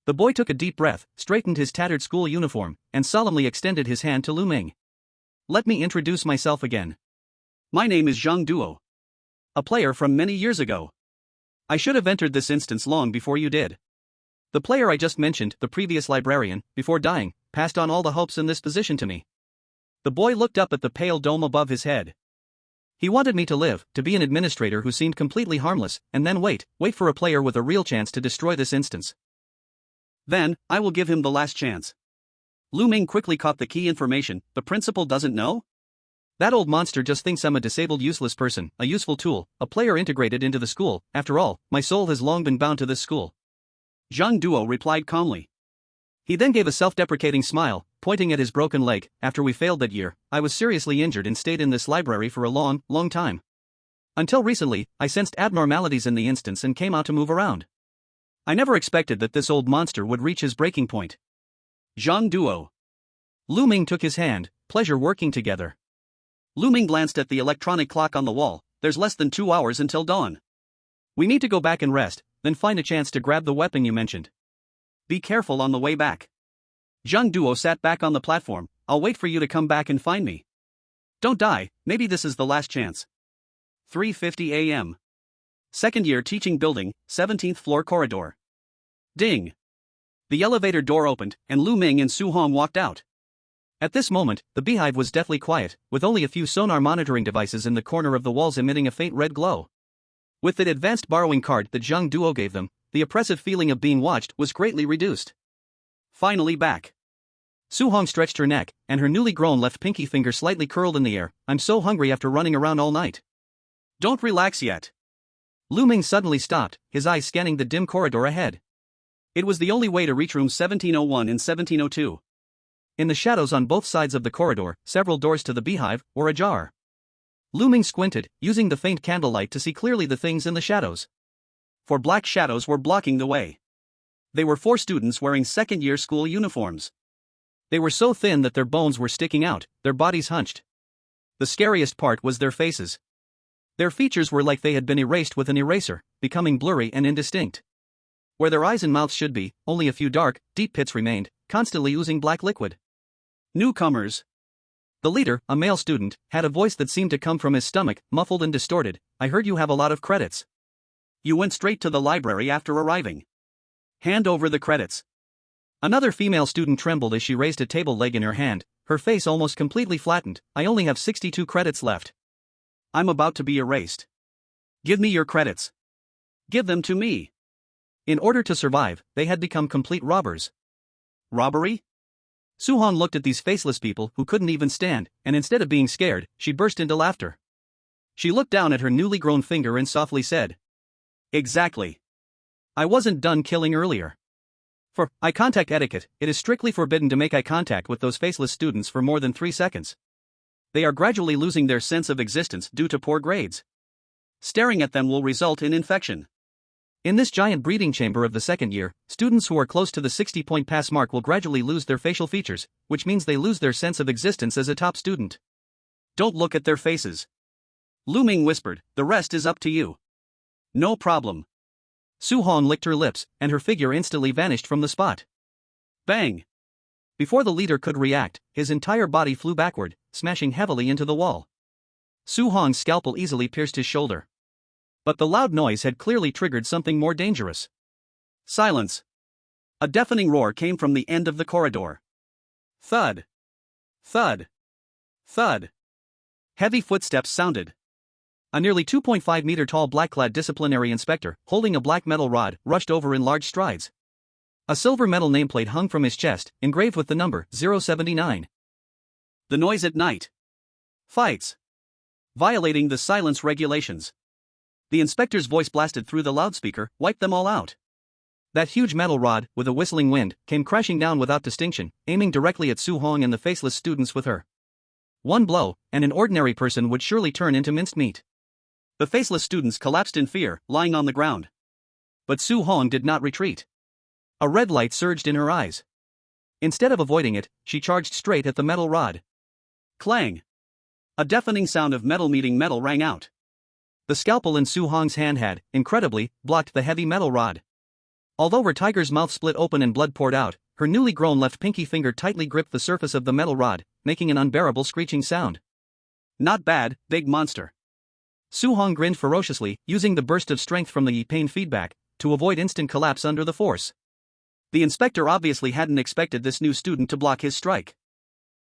The boy took a deep breath, straightened his tattered school uniform, and solemnly extended his hand to Lu Ming. Let me introduce myself again. My name is Zhang Duo. A player from many years ago. I should have entered this instance long before you did. The player I just mentioned, the previous librarian, before dying, passed on all the hopes in this position to me. The boy looked up at the pale dome above his head. He wanted me to live, to be an administrator who seemed completely harmless, and then wait for a player with a real chance to destroy this instance. Then, I will give him the last chance. Lu Ming quickly caught the key information. The principal doesn't know? That old monster just thinks I'm a disabled useless person, a useful tool, a player integrated into the school. After all, my soul has long been bound to this school. Zhang Duo replied calmly. He then gave a self-deprecating smile, pointing at his broken leg. After we failed that year, I was seriously injured and stayed in this library for a long time. Until recently, I sensed abnormalities in the instance and came out to move around. I never expected that this old monster would reach his breaking point. Zhang Duo. Lu Ming took his hand, pleasure working together. Lu Ming glanced at the electronic clock on the wall. There's less than 2 hours until dawn. We need to go back and rest, then find a chance to grab the weapon you mentioned. Be careful on the way back. Zhang Duo sat back on the platform. I'll wait for you to come back and find me. Don't die, maybe this is the last chance. 3:50 a.m. Second year teaching building, 17th floor corridor. Ding. The elevator door opened, and Lu Ming and Su Hong walked out. At this moment, the beehive was deathly quiet, with only a few sonar monitoring devices in the corner of the walls emitting a faint red glow. With the advanced borrowing card that Zhang Duo gave them, the oppressive feeling of being watched was greatly reduced. Finally back. Su Hong stretched her neck, and her newly grown left pinky finger slightly curled in the air. I'm so hungry after running around all night. Don't relax yet. Lu Ming suddenly stopped, his eyes scanning the dim corridor ahead. It was the only way to reach rooms 1701 and 1702. In the shadows on both sides of the corridor, several doors to the beehive were ajar. Lu Ming squinted, using the faint candlelight to see clearly the things in the shadows. 4 black shadows were blocking the way. They were 4 students wearing second-year school uniforms. They were so thin that their bones were sticking out, their bodies hunched. The scariest part was their faces. Their features were like they had been erased with an eraser, becoming blurry and indistinct. Where their eyes and mouths should be, only a few dark, deep pits remained, constantly oozing black liquid. Newcomers. The leader, a male student, had a voice that seemed to come from his stomach, muffled and distorted. I heard you have a lot of credits. You went straight to the library after arriving. Hand over the credits. Another female student trembled as she raised a table leg in her hand, her face almost completely flattened. I only have 62 credits left. I'm about to be erased. Give me your credits. Give them to me. In order to survive, they had become complete robbers. Robbery? Su Hong looked at these faceless people who couldn't even stand, and instead of being scared, she burst into laughter. She looked down at her newly grown finger and softly said, Exactly. I wasn't done killing earlier. For eye contact etiquette, it is strictly forbidden to make eye contact with those faceless students for more than 3 seconds. They are gradually losing their sense of existence due to poor grades. Staring at them will result in infection. In this giant breeding chamber of the second year, students who are close to the 60-point pass mark will gradually lose their facial features, which means they lose their sense of existence as a top student. Don't look at their faces. Lu Ming whispered, the rest is up to you. No problem. Su Hong licked her lips, and her figure instantly vanished from the spot. Bang! Before the leader could react, his entire body flew backward, smashing heavily into the wall. Su Hong's scalpel easily pierced his shoulder. But the loud noise had clearly triggered something more dangerous. Silence. A deafening roar came from the end of the corridor. Thud. Thud. Thud. Heavy footsteps sounded. A nearly 2.5-meter-tall black-clad disciplinary inspector, holding a black metal rod, rushed over in large strides. A silver metal nameplate hung from his chest, engraved with the number 079. The noise at night. Fights. Violating the silence regulations. The inspector's voice blasted through the loudspeaker, wipe them all out. That huge metal rod, with a whistling wind, came crashing down without distinction, aiming directly at Su Hong and the faceless students with her. One blow, and an ordinary person would surely turn into minced meat. The faceless students collapsed in fear, lying on the ground. But Su Hong did not retreat. A red light surged in her eyes. Instead of avoiding it, she charged straight at the metal rod. Clang! A deafening sound of metal meeting metal rang out. The scalpel in Su Hong's hand had, incredibly, blocked the heavy metal rod. Although her tiger's mouth split open and blood poured out, her newly grown left pinky finger tightly gripped the surface of the metal rod, making an unbearable screeching sound. Not bad, big monster. Su Hong grinned ferociously, using the burst of strength from the pain feedback to avoid instant collapse under the force. The inspector obviously hadn't expected this new student to block his strike.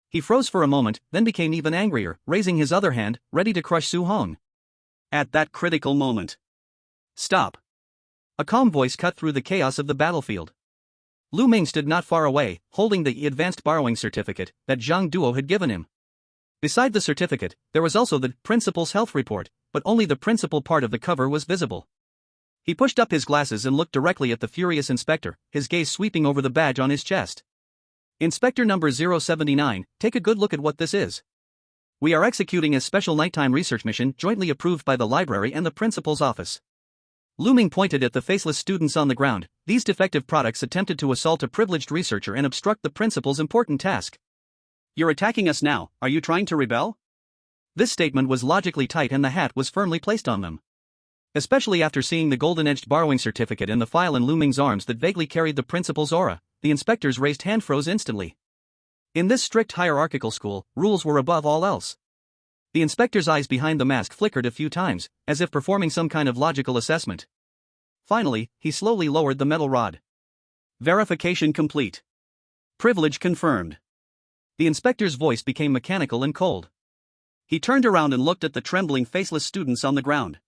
He froze for a moment, then became even angrier, raising his other hand, ready to crush Su Hong. At that critical moment. Stop. A calm voice cut through the chaos of the battlefield. Lu Ming stood not far away, holding the advanced borrowing certificate that Zhang Duo had given him. Beside the certificate, there was also the principal's health report, but only the principal part of the cover was visible. He pushed up his glasses and looked directly at the furious inspector, his gaze sweeping over the badge on his chest. Inspector number 079, take a good look at what this is. We are executing a special nighttime research mission jointly approved by the library and the principal's office. Lu Ming pointed at the faceless students on the ground. These defective products attempted to assault a privileged researcher and obstruct the principal's important task. You're attacking us now, are you trying to rebel? This statement was logically tight and the hat was firmly placed on them. Especially after seeing the golden-edged borrowing certificate in the file in Lu Ming's arms that vaguely carried the principal's aura, the inspector's raised hand froze instantly. In this strict hierarchical school, rules were above all else. The inspector's eyes behind the mask flickered a few times, as if performing some kind of logical assessment. Finally, he slowly lowered the metal rod. Verification complete. Privilege confirmed. The inspector's voice became mechanical and cold. He turned around and looked at the trembling faceless students on the ground.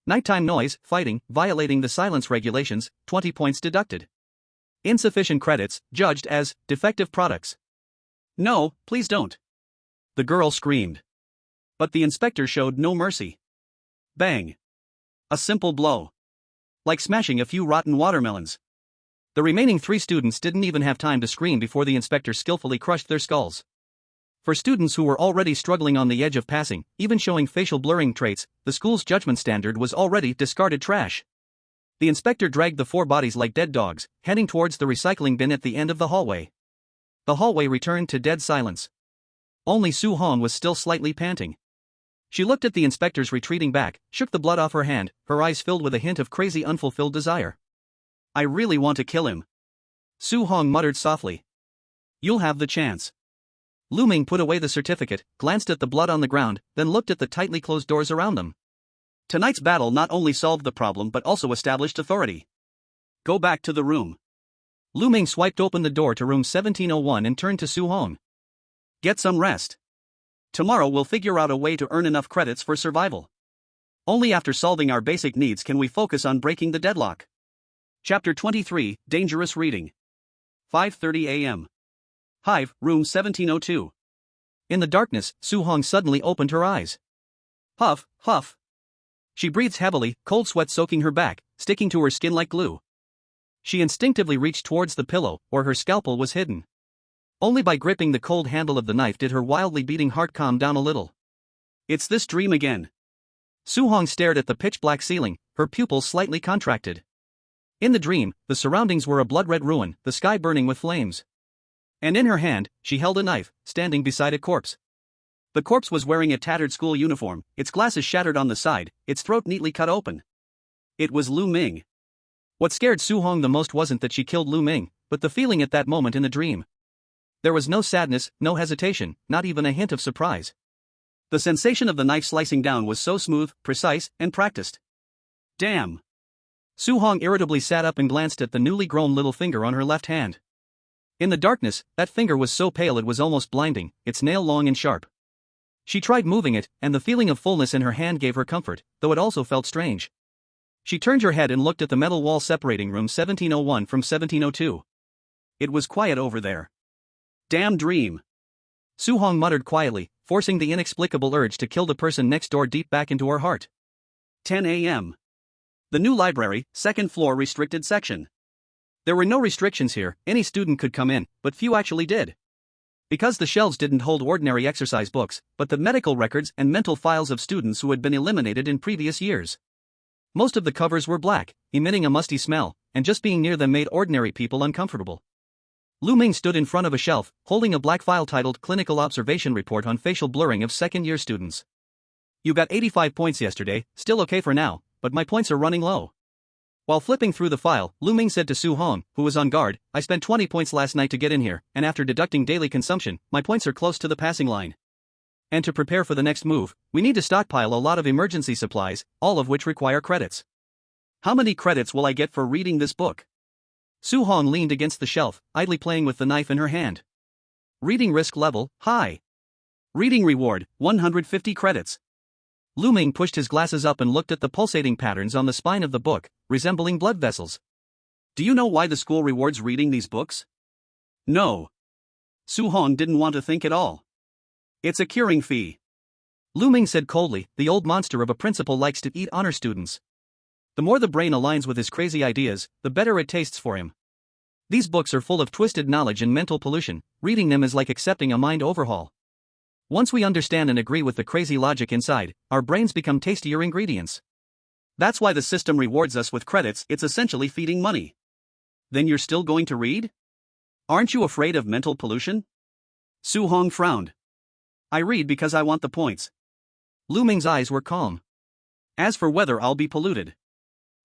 Nighttime noise, fighting, violating the silence regulations, 20 points deducted. Insufficient credits, judged as defective products. No, please don't. The girl screamed. But the inspector showed no mercy. Bang. A simple blow. Like smashing a few rotten watermelons. The remaining 3 students didn't even have time to scream before the inspector skillfully crushed their skulls. For students who were already struggling on the edge of passing, even showing facial blurring traits, the school's judgment standard was already discarded trash. The inspector dragged the 4 bodies like dead dogs, heading towards the recycling bin at the end of the hallway. The hallway returned to dead silence. Only Su Hong was still slightly panting. She looked at the inspector's retreating back, shook the blood off her hand, her eyes filled with a hint of crazy unfulfilled desire. I really want to kill him. Su Hong muttered softly. You'll have the chance. Lu Ming put away the certificate, glanced at the blood on the ground, then looked at the tightly closed doors around them. Tonight's battle not only solved the problem but also established authority. Go back to the room. Lu Ming swiped open the door to room 1701 and turned to Su Hong. Get some rest. Tomorrow we'll figure out a way to earn enough credits for survival. Only after solving our basic needs can we focus on breaking the deadlock. Chapter 23, Dangerous Reading. 5:30 a.m. Hive, room 1702. In the darkness, Su Hong suddenly opened her eyes. Huff, huff. She breathed heavily, cold sweat soaking her back, sticking to her skin like glue. She instinctively reached towards the pillow, where her scalpel was hidden. Only by gripping the cold handle of the knife did her wildly beating heart calm down a little. It's this dream again. Su Hong stared at the pitch-black ceiling, her pupils slightly contracted. In the dream, the surroundings were a blood-red ruin, the sky burning with flames. And in her hand, she held a knife, standing beside a corpse. The corpse was wearing a tattered school uniform, its glasses shattered on the side, its throat neatly cut open. It was Lu Ming. What scared Su Hong the most wasn't that she killed Lu Ming, but the feeling at that moment in the dream. There was no sadness, no hesitation, not even a hint of surprise. The sensation of the knife slicing down was so smooth, precise, and practiced. Damn. Su Hong irritably sat up and glanced at the newly grown little finger on her left hand. In the darkness, that finger was so pale it was almost blinding, its nail long and sharp. She tried moving it, and the feeling of fullness in her hand gave her comfort, though it also felt strange. She turned her head and looked at the metal wall separating room 1701 from 1702. It was quiet over there. Damn dream. Su Hong muttered quietly, forcing the inexplicable urge to kill the person next door deep back into her heart. 10 a.m. The new library, second floor restricted section. There were no restrictions here, any student could come in, but few actually did. Because the shelves didn't hold ordinary exercise books, but the medical records and mental files of students who had been eliminated in previous years. Most of the covers were black, emitting a musty smell, and just being near them made ordinary people uncomfortable. Lu Ming stood in front of a shelf, holding a black file titled Clinical Observation Report on Facial Blurring of Second-Year Students. You got 85 points yesterday, still okay for now, but my points are running low. While flipping through the file, Lu Ming said to Su Hong, who was on guard, I spent 20 points last night to get in here, and after deducting daily consumption, my points are close to the passing line. And to prepare for the next move, we need to stockpile a lot of emergency supplies, all of which require credits. How many credits will I get for reading this book? Su Hong leaned against the shelf, idly playing with the knife in her hand. Reading risk level, high. Reading reward, 150 credits. Lu Ming pushed his glasses up and looked at the pulsating patterns on the spine of the book, resembling blood vessels. Do you know why the school rewards reading these books? No. Su Hong didn't want to think at all. It's a curing fee. Lu Ming said coldly, the old monster of a principal likes to eat honor students. The more the brain aligns with his crazy ideas, the better it tastes for him. These books are full of twisted knowledge and mental pollution, reading them is like accepting a mind overhaul. Once we understand and agree with the crazy logic inside, our brains become tastier ingredients. That's why the system rewards us with credits, it's essentially feeding money. Then you're still going to read? Aren't you afraid of mental pollution? Su Hong frowned. I read because I want the points. Lu Ming's eyes were calm. As for whether I'll be polluted,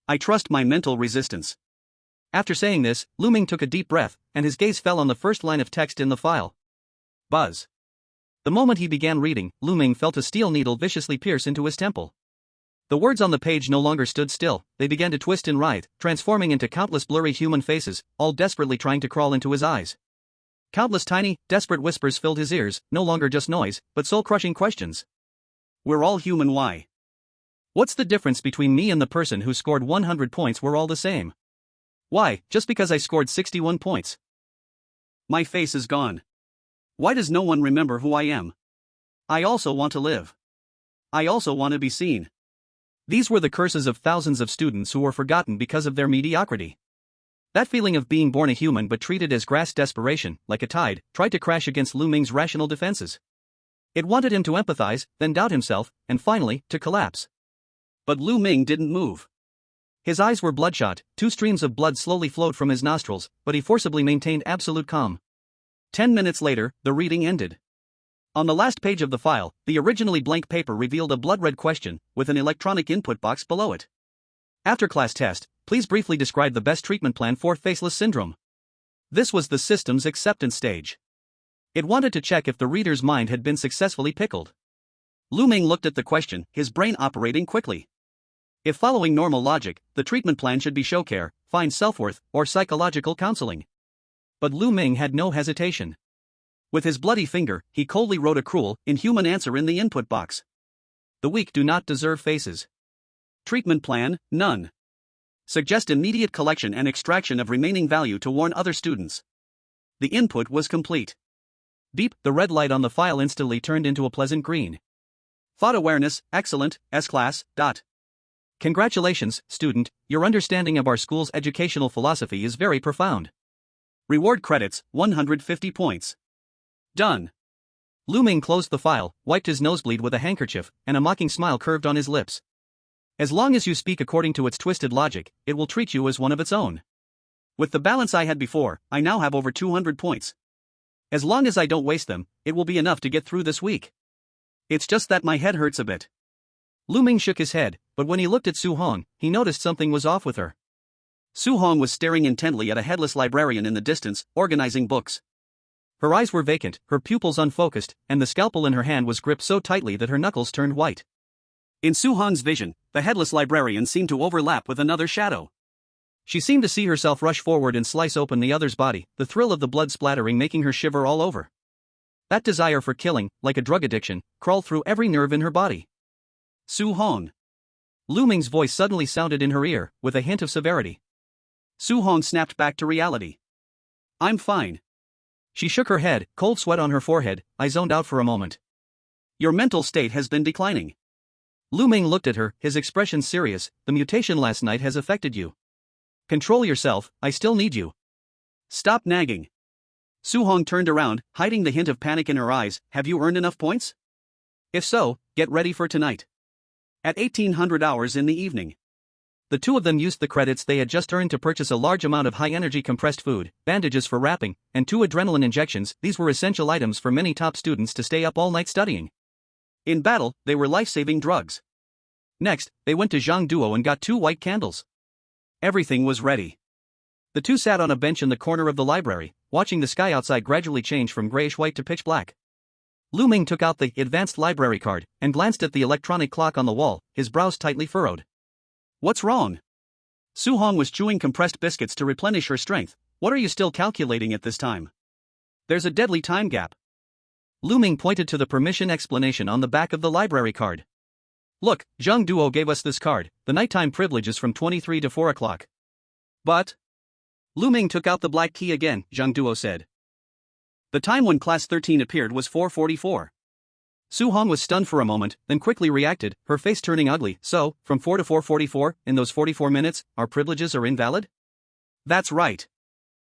I trust my mental resistance. After saying this, Lu Ming took a deep breath, and his gaze fell on the first line of text in the file. Buzz. The moment he began reading, Lu Ming felt a steel needle viciously pierce into his temple. The words on the page no longer stood still, they began to twist and writhe, transforming into countless blurry human faces, all desperately trying to crawl into his eyes. Countless tiny, desperate whispers filled his ears, no longer just noise, but soul-crushing questions. We're all human, why? What's the difference between me and the person who scored 100 points? We're all the same. Why, just because I scored 61 points? My face is gone. Why does no one remember who I am? I also want to live. I also want to be seen. These were the curses of thousands of students who were forgotten because of their mediocrity. That feeling of being born a human but treated as grass desperation, like a tide, tried to crash against Lu Ming's rational defenses. It wanted him to empathize, then doubt himself, and finally, to collapse. But Lu Ming didn't move. His eyes were bloodshot, 2 streams of blood slowly flowed from his nostrils, but he forcibly maintained absolute calm. 10 minutes later, the reading ended. On the last page of the file, the originally blank paper revealed a blood-red question, with an electronic input box below it. After class test, please briefly describe the best treatment plan for faceless syndrome. This was the system's acceptance stage. It wanted to check if the reader's mind had been successfully pickled. Lu Ming looked at the question, his brain operating quickly. If following normal logic, the treatment plan should be show care, find self-worth, or psychological counseling. But Lu Ming had no hesitation. With his bloody finger, he coldly wrote a cruel, inhuman answer in the input box. The weak do not deserve faces. Treatment plan, none. Suggest immediate collection and extraction of remaining value to warn other students. The input was complete. Beep, the red light on the file instantly turned into a pleasant green. Thought awareness, excellent, S-class, . Congratulations, student, your understanding of our school's educational philosophy is very profound. Reward credits, 150 points. Done. Lu Ming closed the file, wiped his nosebleed with a handkerchief, and a mocking smile curved on his lips. As long as you speak according to its twisted logic, it will treat you as one of its own. With the balance I had before, I now have over 200 points. As long as I don't waste them, it will be enough to get through this week. It's just that my head hurts a bit. Lu Ming shook his head, but when he looked at Su Hong, he noticed something was off with her. Su Hong was staring intently at a headless librarian in the distance, organizing books. Her eyes were vacant, her pupils unfocused, and the scalpel in her hand was gripped so tightly that her knuckles turned white. In Su Hong's vision, the headless librarian seemed to overlap with another shadow. She seemed to see herself rush forward and slice open the other's body, the thrill of the blood splattering making her shiver all over. That desire for killing, like a drug addiction, crawled through every nerve in her body. Su Hong. Lu Ming's voice suddenly sounded in her ear, with a hint of severity. Su Hong snapped back to reality. I'm fine. She shook her head, cold sweat on her forehead. I zoned out for a moment. Your mental state has been declining. Lu Ming looked at her, his expression serious. The mutation last night has affected you. Control yourself, I still need you. Stop nagging. Su-hong turned around, hiding the hint of panic in her eyes. Have you earned enough points? If so, get ready for tonight. At 1800 hours in the evening. The two of them used the credits they had just earned to purchase a large amount of high-energy compressed food, bandages for wrapping, and 2 adrenaline injections. These were essential items for many top students to stay up all night studying. In battle, they were life-saving drugs. Next, they went to Zhang Duo and got 2 white candles. Everything was ready. The two sat on a bench in the corner of the library, watching the sky outside gradually change from grayish-white to pitch black. Lu Ming took out the advanced library card and glanced at the electronic clock on the wall, his brows tightly furrowed. What's wrong? Su-hong was chewing compressed biscuits to replenish her strength. What are you still calculating at this time? There's a deadly time gap. Lu Ming pointed to the permission explanation on the back of the library card. Look, Zhang Duo gave us this card. The nighttime privilege is from 23 to 4 o'clock. But Lu Ming took out the black key again, Zhang Duo said. The time when Class 13 appeared was 4:44. Su-hong was stunned for a moment, then quickly reacted, her face turning ugly. So, from 4 to 4:44, in those 44 minutes, our privileges are invalid? That's right.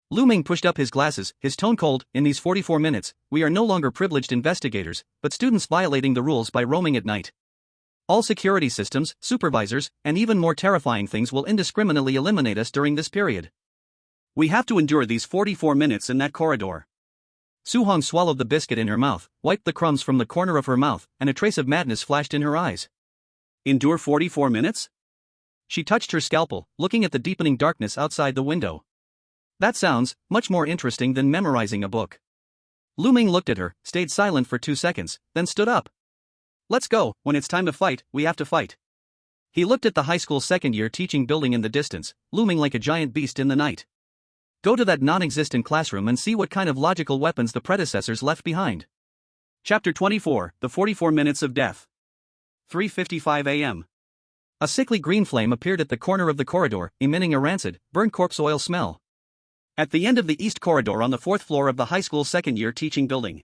Lu Ming pushed up his glasses, his tone cold. In these 44 minutes, we are no longer privileged investigators, but students violating the rules by roaming at night. All security systems, supervisors, and even more terrifying things will indiscriminately eliminate us during this period. We have to endure these 44 minutes in that corridor. Su-hong swallowed the biscuit in her mouth, wiped the crumbs from the corner of her mouth, and a trace of madness flashed in her eyes. Endure 44 minutes? She touched her scalpel, looking at the deepening darkness outside the window. That sounds much more interesting than memorizing a book. Lu Ming looked at her, stayed silent for 2 seconds, then stood up. Let's go. When it's time to fight, we have to fight. He looked at the high school second-year teaching building in the distance, looming like a giant beast in the night. Go to that non-existent classroom and see what kind of logical weapons the predecessors left behind. Chapter 24, The 44 Minutes of Death. 3:55 a.m. A sickly green flame appeared at the corner of the corridor, emitting a rancid, burnt corpse oil smell. At the end of the east corridor on the 4th floor of the high school second-year teaching building.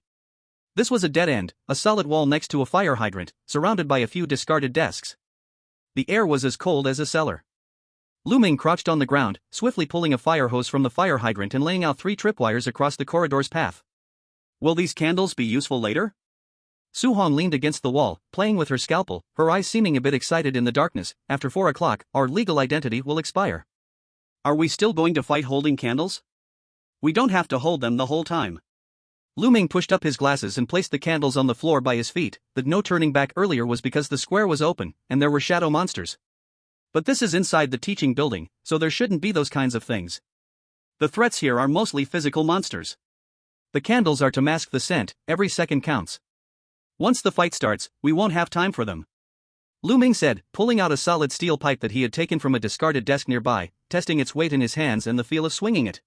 This was a dead end, a solid wall next to a fire hydrant, surrounded by a few discarded desks. The air was as cold as a cellar. Lu Ming crouched on the ground, swiftly pulling a fire hose from the fire hydrant and laying out 3 tripwires across the corridor's path. Will these candles be useful later? Su-hong leaned against the wall, playing with her scalpel, her eyes seeming a bit excited in the darkness. After 4 o'clock, our legal identity will expire. Are we still going to fight holding candles? We don't have to hold them the whole time. Lu Ming pushed up his glasses and placed the candles on the floor by his feet. The no turning back earlier was because the square was open, and there were shadow monsters. But this is inside the teaching building, so there shouldn't be those kinds of things. The threats here are mostly physical monsters. The candles are to mask the scent. Every second counts. Once the fight starts, we won't have time for them. Lu Ming said, pulling out a solid steel pipe that he had taken from a discarded desk nearby, testing its weight in his hands and the feel of swinging it.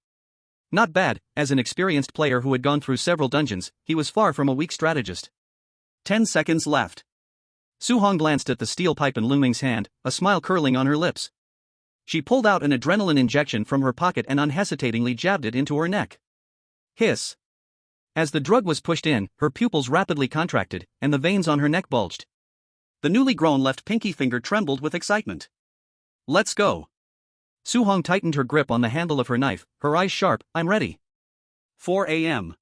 Not bad. As an experienced player who had gone through several dungeons, he was far from a weak strategist. 10 seconds left. Su-hong glanced at the steel pipe in Lu Ming's hand, a smile curling on her lips. She pulled out an adrenaline injection from her pocket and unhesitatingly jabbed it into her neck. Hiss. As the drug was pushed in, her pupils rapidly contracted, and the veins on her neck bulged. The newly grown left pinky finger trembled with excitement. Let's go. Su-hong tightened her grip on the handle of her knife, her eyes sharp. I'm ready. 4 a.m.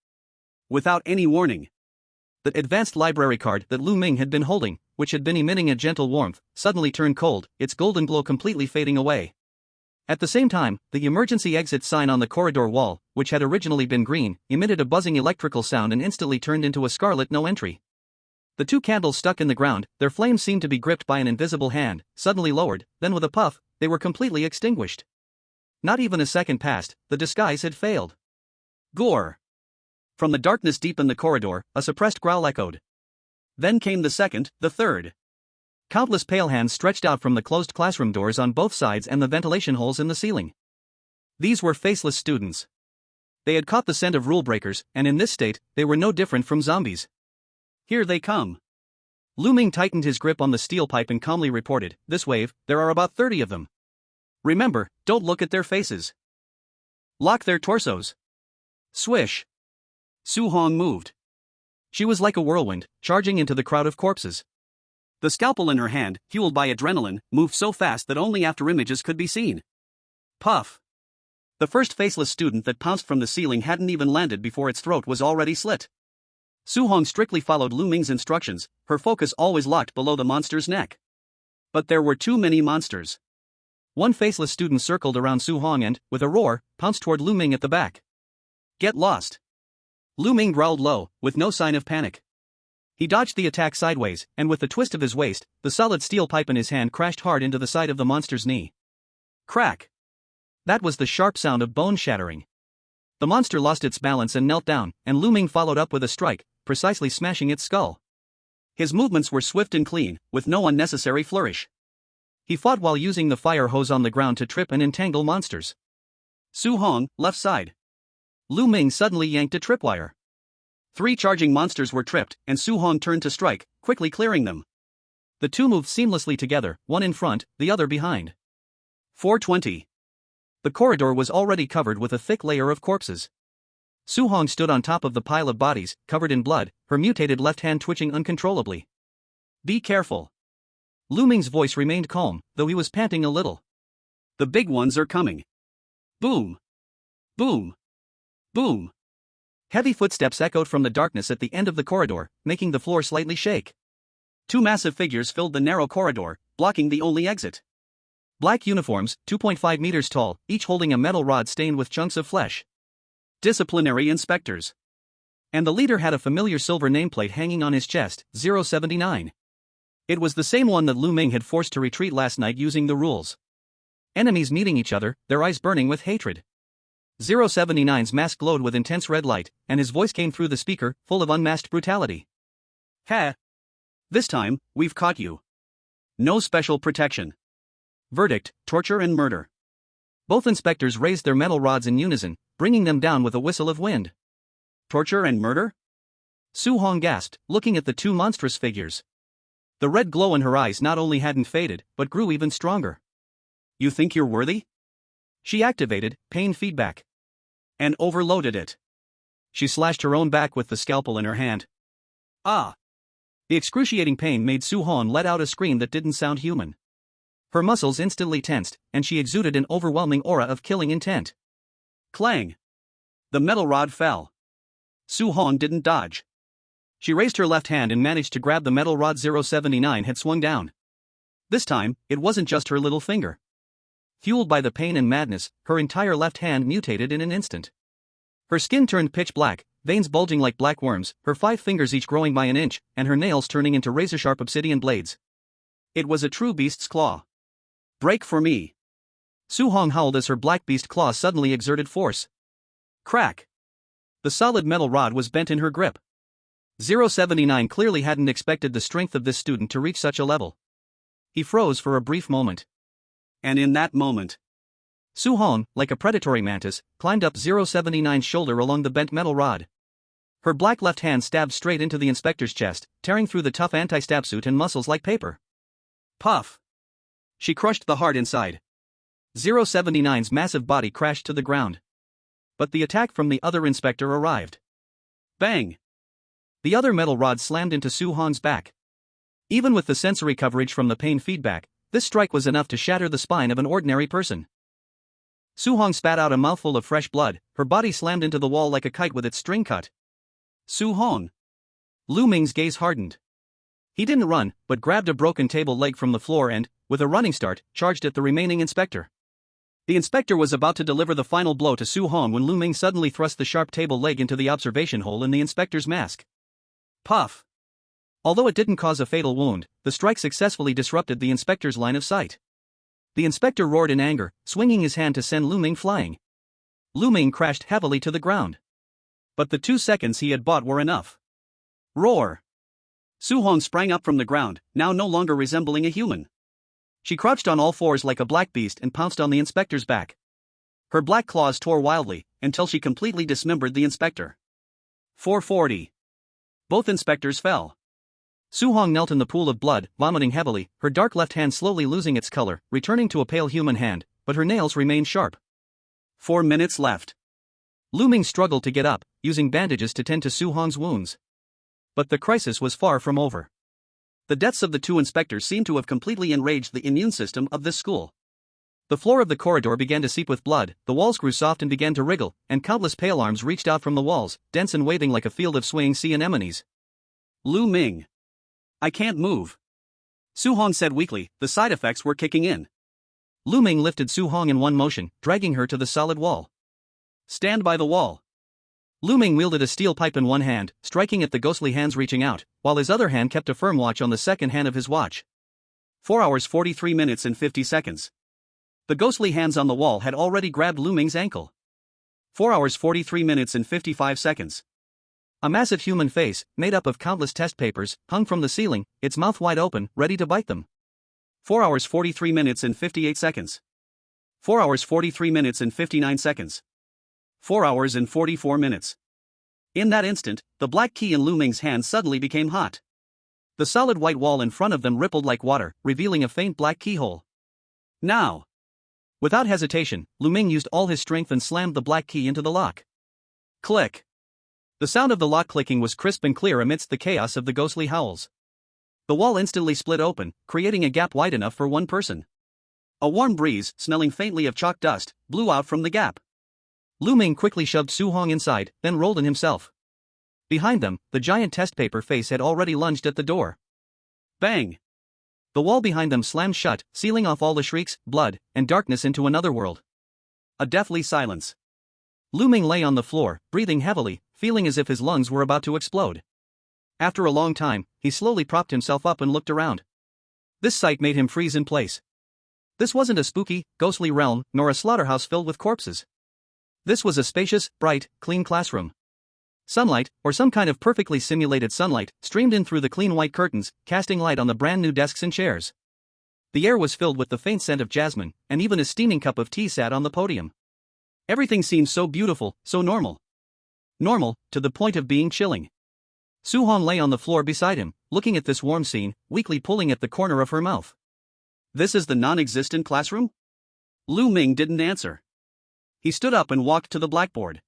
Without any warning. The advanced library card that Lu Ming had been holding, which had been emitting a gentle warmth, suddenly turned cold, its golden glow completely fading away. At the same time, the emergency exit sign on the corridor wall, which had originally been green, emitted a buzzing electrical sound and instantly turned into a scarlet no entry. The 2 candles stuck in the ground, their flames seemed to be gripped by an invisible hand, suddenly lowered, then with a puff, they were completely extinguished. Not even a second passed, the disguise had failed. Gore. From the darkness deep in the corridor, a suppressed growl echoed. Then came the second, the third. Countless pale hands stretched out from the closed classroom doors on both sides and the ventilation holes in the ceiling. These were faceless students. They had caught the scent of rule breakers, and in this state, they were no different from zombies. Here they come. Lu Ming tightened his grip on the steel pipe and calmly reported, this wave, there are about 30 of them. Remember, don't look at their faces. Lock their torsos. Swish. Su-hong moved. She was like a whirlwind, charging into the crowd of corpses. The scalpel in her hand, fueled by adrenaline, moved so fast that only after images could be seen. Puff. The first faceless student that pounced from the ceiling hadn't even landed before its throat was already slit. Su Hong strictly followed Lu Ming's instructions, her focus always locked below the monster's neck. But there were too many monsters. One faceless student circled around Su Hong and, with a roar, pounced toward Lu Ming at the back. Get lost. Lu Ming growled low, with no sign of panic. He dodged the attack sideways, and with the twist of his waist, the solid steel pipe in his hand crashed hard into the side of the monster's knee. Crack. That was the sharp sound of bone shattering. The monster lost its balance and knelt down, and Lu Ming followed up with a strike, precisely smashing its skull. His movements were swift and clean, with no unnecessary flourish. He fought while using the fire hose on the ground to trip and entangle monsters. Su Hong, left side. Lu Ming suddenly yanked a tripwire. 3 charging monsters were tripped, and Su Hong turned to strike, quickly clearing them. The two moved seamlessly together, one in front, the other behind. 420. The corridor was already covered with a thick layer of corpses. Su Hong stood on top of the pile of bodies, covered in blood, her mutated left hand twitching uncontrollably. Be careful. Lu Ming's voice remained calm, though he was panting a little. The big ones are coming. Boom. Boom. Boom. Heavy footsteps echoed from the darkness at the end of the corridor, making the floor slightly shake. 2 massive figures filled the narrow corridor, blocking the only exit. Black uniforms, 2.5 meters tall, each holding a metal rod stained with chunks of flesh. Disciplinary inspectors. And the leader had a familiar silver nameplate hanging on his chest, 079. It was the same one that Lu Ming had forced to retreat last night using the rules. Enemies meeting each other, their eyes burning with hatred. 079's mask glowed with intense red light, and his voice came through the speaker, full of unmasked brutality. Ha! This time, we've caught you. No special protection. Verdict, torture and murder. Both inspectors raised their metal rods in unison, bringing them down with a whistle of wind. Torture and murder? Su Hong gasped, looking at the 2 monstrous figures. The red glow in her eyes not only hadn't faded, but grew even stronger. You think you're worthy? She activated pain feedback. And overloaded it. She slashed her own back with the scalpel in her hand. Ah! The excruciating pain made Su Hong let out a scream that didn't sound human. Her muscles instantly tensed, and she exuded an overwhelming aura of killing intent. Clang! The metal rod fell. Su Hong didn't dodge. She raised her left hand and managed to grab the metal rod 079 had swung down. This time, it wasn't just her little finger. Fueled by the pain and madness, her entire left hand mutated in an instant. Her skin turned pitch black, veins bulging like black worms, her 5 fingers each growing by an inch, and her nails turning into razor-sharp obsidian blades. It was a true beast's claw. Break for me. Su Hong howled as her black beast claw suddenly exerted force. Crack. The solid metal rod was bent in her grip. 079 clearly hadn't expected the strength of this student to reach such a level. He froze for a brief moment. And in that moment, Su Hong, like a predatory mantis, climbed up 079's shoulder along the bent metal rod. Her black left hand stabbed straight into the inspector's chest, tearing through the tough anti-stab suit and muscles like paper. Puff! She crushed the heart inside. 079's massive body crashed to the ground. But the attack from the other inspector arrived. Bang! The other metal rod slammed into Su Hong's back. Even with the sensory coverage from the pain feedback, this strike was enough to shatter the spine of an ordinary person. Su Hong spat out a mouthful of fresh blood, her body slammed into the wall like a kite with its string cut. Su Hong! Lu Ming's gaze hardened. He didn't run, but grabbed a broken table leg from the floor and, with a running start, charged at the remaining inspector. The inspector was about to deliver the final blow to Su Hong when Lu Ming suddenly thrust the sharp table leg into the observation hole in the inspector's mask. Puff! Although it didn't cause a fatal wound, the strike successfully disrupted the inspector's line of sight. The inspector roared in anger, swinging his hand to send Lu Ming flying. Lu Ming crashed heavily to the ground. But the 2 seconds he had bought were enough. Roar! Su Hong sprang up from the ground, now no longer resembling a human. She crouched on all fours like a black beast and pounced on the inspector's back. Her black claws tore wildly, until she completely dismembered the inspector. 440. Both inspectors fell. Su Hong knelt in the pool of blood, vomiting heavily, her dark left hand slowly losing its color, returning to a pale human hand, but her nails remained sharp. 4 minutes left. Lu Ming struggled to get up, using bandages to tend to Su Hong's wounds. But the crisis was far from over. The deaths of the 2 inspectors seemed to have completely enraged the immune system of this school. The floor of the corridor began to seep with blood, the walls grew soft and began to wriggle, and countless pale arms reached out from the walls, dense and waving like a field of swaying sea anemones. Lu Ming. I can't move. Su Hong said weakly, the side effects were kicking in. Lu Ming lifted Su Hong in one motion, dragging her to the solid wall. Stand by the wall. Lu Ming wielded a steel pipe in one hand, striking at the ghostly hands reaching out, while his other hand kept a firm watch on the second hand of his watch. 4 hours 43 minutes and 50 seconds. The ghostly hands on the wall had already grabbed Lu Ming's ankle. 4 hours 43 minutes and 55 seconds. A massive human face, made up of countless test papers, hung from the ceiling, its mouth wide open, ready to bite them. 4 hours 43 minutes and 58 seconds. 4 hours 43 minutes and 59 seconds. 4 hours and 44 minutes. In that instant, the black key in Lu Ming's hand suddenly became hot. The solid white wall in front of them rippled like water, revealing a faint black keyhole. Now! Without hesitation, Lu Ming used all his strength and slammed the black key into the lock. Click! The sound of the lock clicking was crisp and clear amidst the chaos of the ghostly howls. The wall instantly split open, creating a gap wide enough for one person. A warm breeze, smelling faintly of chalk dust, blew out from the gap. Lu Ming quickly shoved Su Hong inside, then rolled in himself. Behind them, the giant test paper face had already lunged at the door. Bang! The wall behind them slammed shut, sealing off all the shrieks, blood, and darkness into another world. A deathly silence. Lu Ming lay on the floor, breathing heavily, feeling as if his lungs were about to explode. After a long time, he slowly propped himself up and looked around. This sight made him freeze in place. This wasn't a spooky, ghostly realm, nor a slaughterhouse filled with corpses. This was a spacious, bright, clean classroom. Sunlight, or some kind of perfectly simulated sunlight, streamed in through the clean white curtains, casting light on the brand new desks and chairs. The air was filled with the faint scent of jasmine, and even a steaming cup of tea sat on the podium. Everything seemed so beautiful, so normal. Normal, to the point of being chilling. Su Hong lay on the floor beside him, looking at this warm scene, weakly pulling at the corner of her mouth. This is the non-existent classroom? Lu Ming didn't answer. He stood up and walked to the blackboard.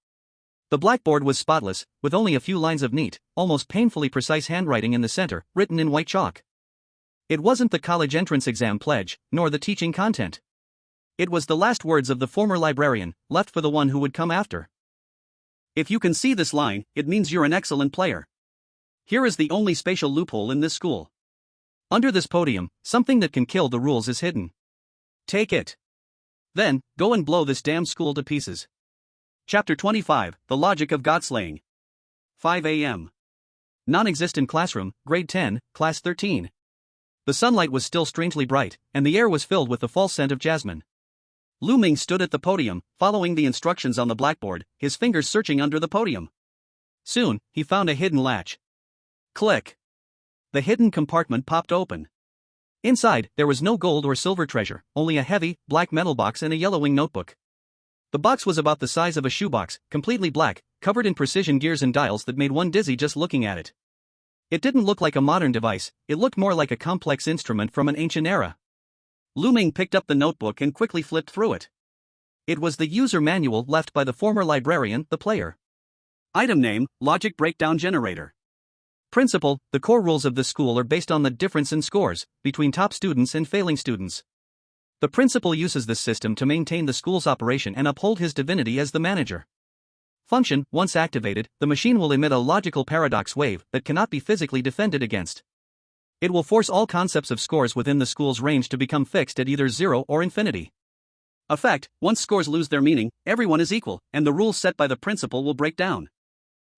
The blackboard was spotless, with only a few lines of neat, almost painfully precise handwriting in the center, written in white chalk. It wasn't the college entrance exam pledge, nor the teaching content. It was the last words of the former librarian, left for the one who would come after. If you can see this line, it means you're an excellent player. Here is the only spatial loophole in this school. Under this podium, something that can kill the rules is hidden. Take it. Then, go and blow this damn school to pieces. Chapter 25, The Logic of Godslaying. 5 a.m. Non-existent classroom, grade 10, class 13. The sunlight was still strangely bright, and the air was filled with the false scent of jasmine. Lu Ming stood at the podium, following the instructions on the blackboard, his fingers searching under the podium. Soon, he found a hidden latch. Click. The hidden compartment popped open. Inside, there was no gold or silver treasure, only a heavy, black metal box and a yellowing notebook. The box was about the size of a shoebox, completely black, covered in precision gears and dials that made one dizzy just looking at it. It didn't look like a modern device, it looked more like a complex instrument from an ancient era. Lu Ming picked up the notebook and quickly flipped through it. It was the user manual left by the former librarian, the player. Item name, Logic Breakdown Generator. Principle, the core rules of this school are based on the difference in scores between top students and failing students. The principal uses this system to maintain the school's operation and uphold his divinity as the manager. Function, once activated, the machine will emit a logical paradox wave that cannot be physically defended against. It will force all concepts of scores within the school's range to become fixed at either 0 or infinity. Effect, once scores lose their meaning, everyone is equal, and the rules set by the principal will break down.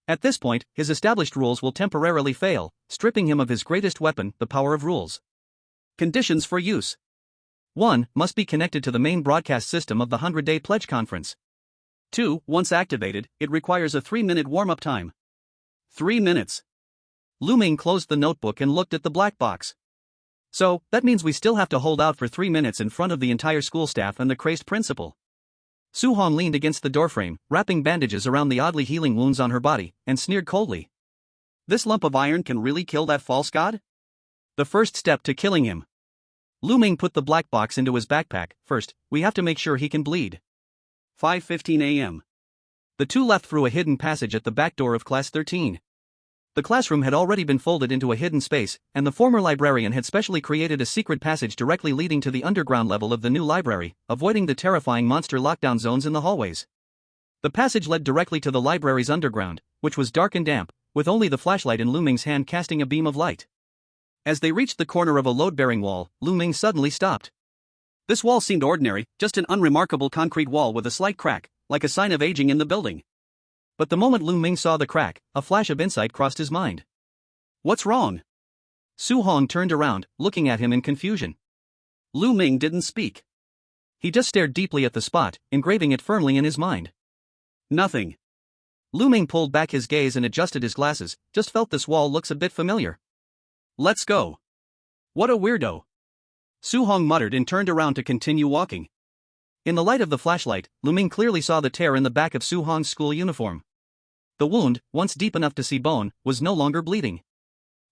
At this point, his established rules will temporarily fail, stripping him of his greatest weapon, the power of rules. Conditions for use. 1. Must be connected to the main broadcast system of the 100-day pledge conference. 2. Once activated, it requires a 3-minute warm-up time. 3 minutes. Lu Ming closed the notebook and looked at the black box. So, that means we still have to hold out for 3 minutes in front of the entire school staff and the crazed principal. Su Hong leaned against the doorframe, wrapping bandages around the oddly healing wounds on her body, and sneered coldly. This lump of iron can really kill that false god? The first step to killing him. Lu Ming put the black box into his backpack. First, we have to make sure he can bleed. 5:15 a.m. The two left through a hidden passage at the back door of class 13. The classroom had already been folded into a hidden space, and the former librarian had specially created a secret passage directly leading to the underground level of the new library, avoiding the terrifying monster lockdown zones in the hallways. The passage led directly to the library's underground, which was dark and damp, with only the flashlight in Lu Ming's hand casting a beam of light. As they reached the corner of a load-bearing wall, Lu Ming suddenly stopped. This wall seemed ordinary, just an unremarkable concrete wall with a slight crack, like a sign of aging in the building. But the moment Lu Ming saw the crack, a flash of insight crossed his mind. What's wrong? Su Hong turned around, looking at him in confusion. Lu Ming didn't speak. He just stared deeply at the spot, engraving it firmly in his mind. Nothing. Lu Ming pulled back his gaze and adjusted his glasses, just felt this wall looks a bit familiar. Let's go. What a weirdo. Su Hong muttered and turned around to continue walking. In the light of the flashlight, Lu Ming clearly saw the tear in the back of Su Hong's school uniform. The wound, once deep enough to see bone, was no longer bleeding.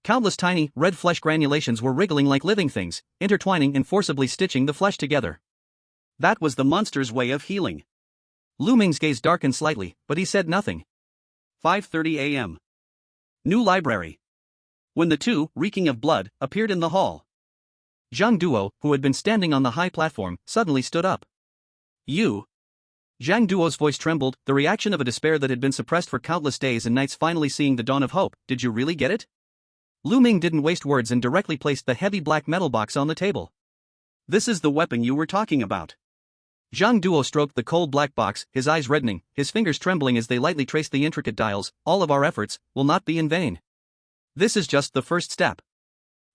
Countless tiny, red flesh granulations were wriggling like living things, intertwining and forcibly stitching the flesh together. That was the monster's way of healing. Lu Ming's gaze darkened slightly, but he said nothing. 5:30 a.m. New library. When the two, reeking of blood, appeared in the hall. Zhang Duo, who had been standing on the high platform, suddenly stood up. You. Zhang Duo's voice trembled, the reaction of a despair that had been suppressed for countless days and nights finally seeing the dawn of hope. Did you really get it? Lu Ming didn't waste words and directly placed the heavy black metal box on the table. This is the weapon you were talking about. Zhang Duo stroked the cold black box, his eyes reddening, his fingers trembling as they lightly traced the intricate dials. All of our efforts will not be in vain. This is just the first step.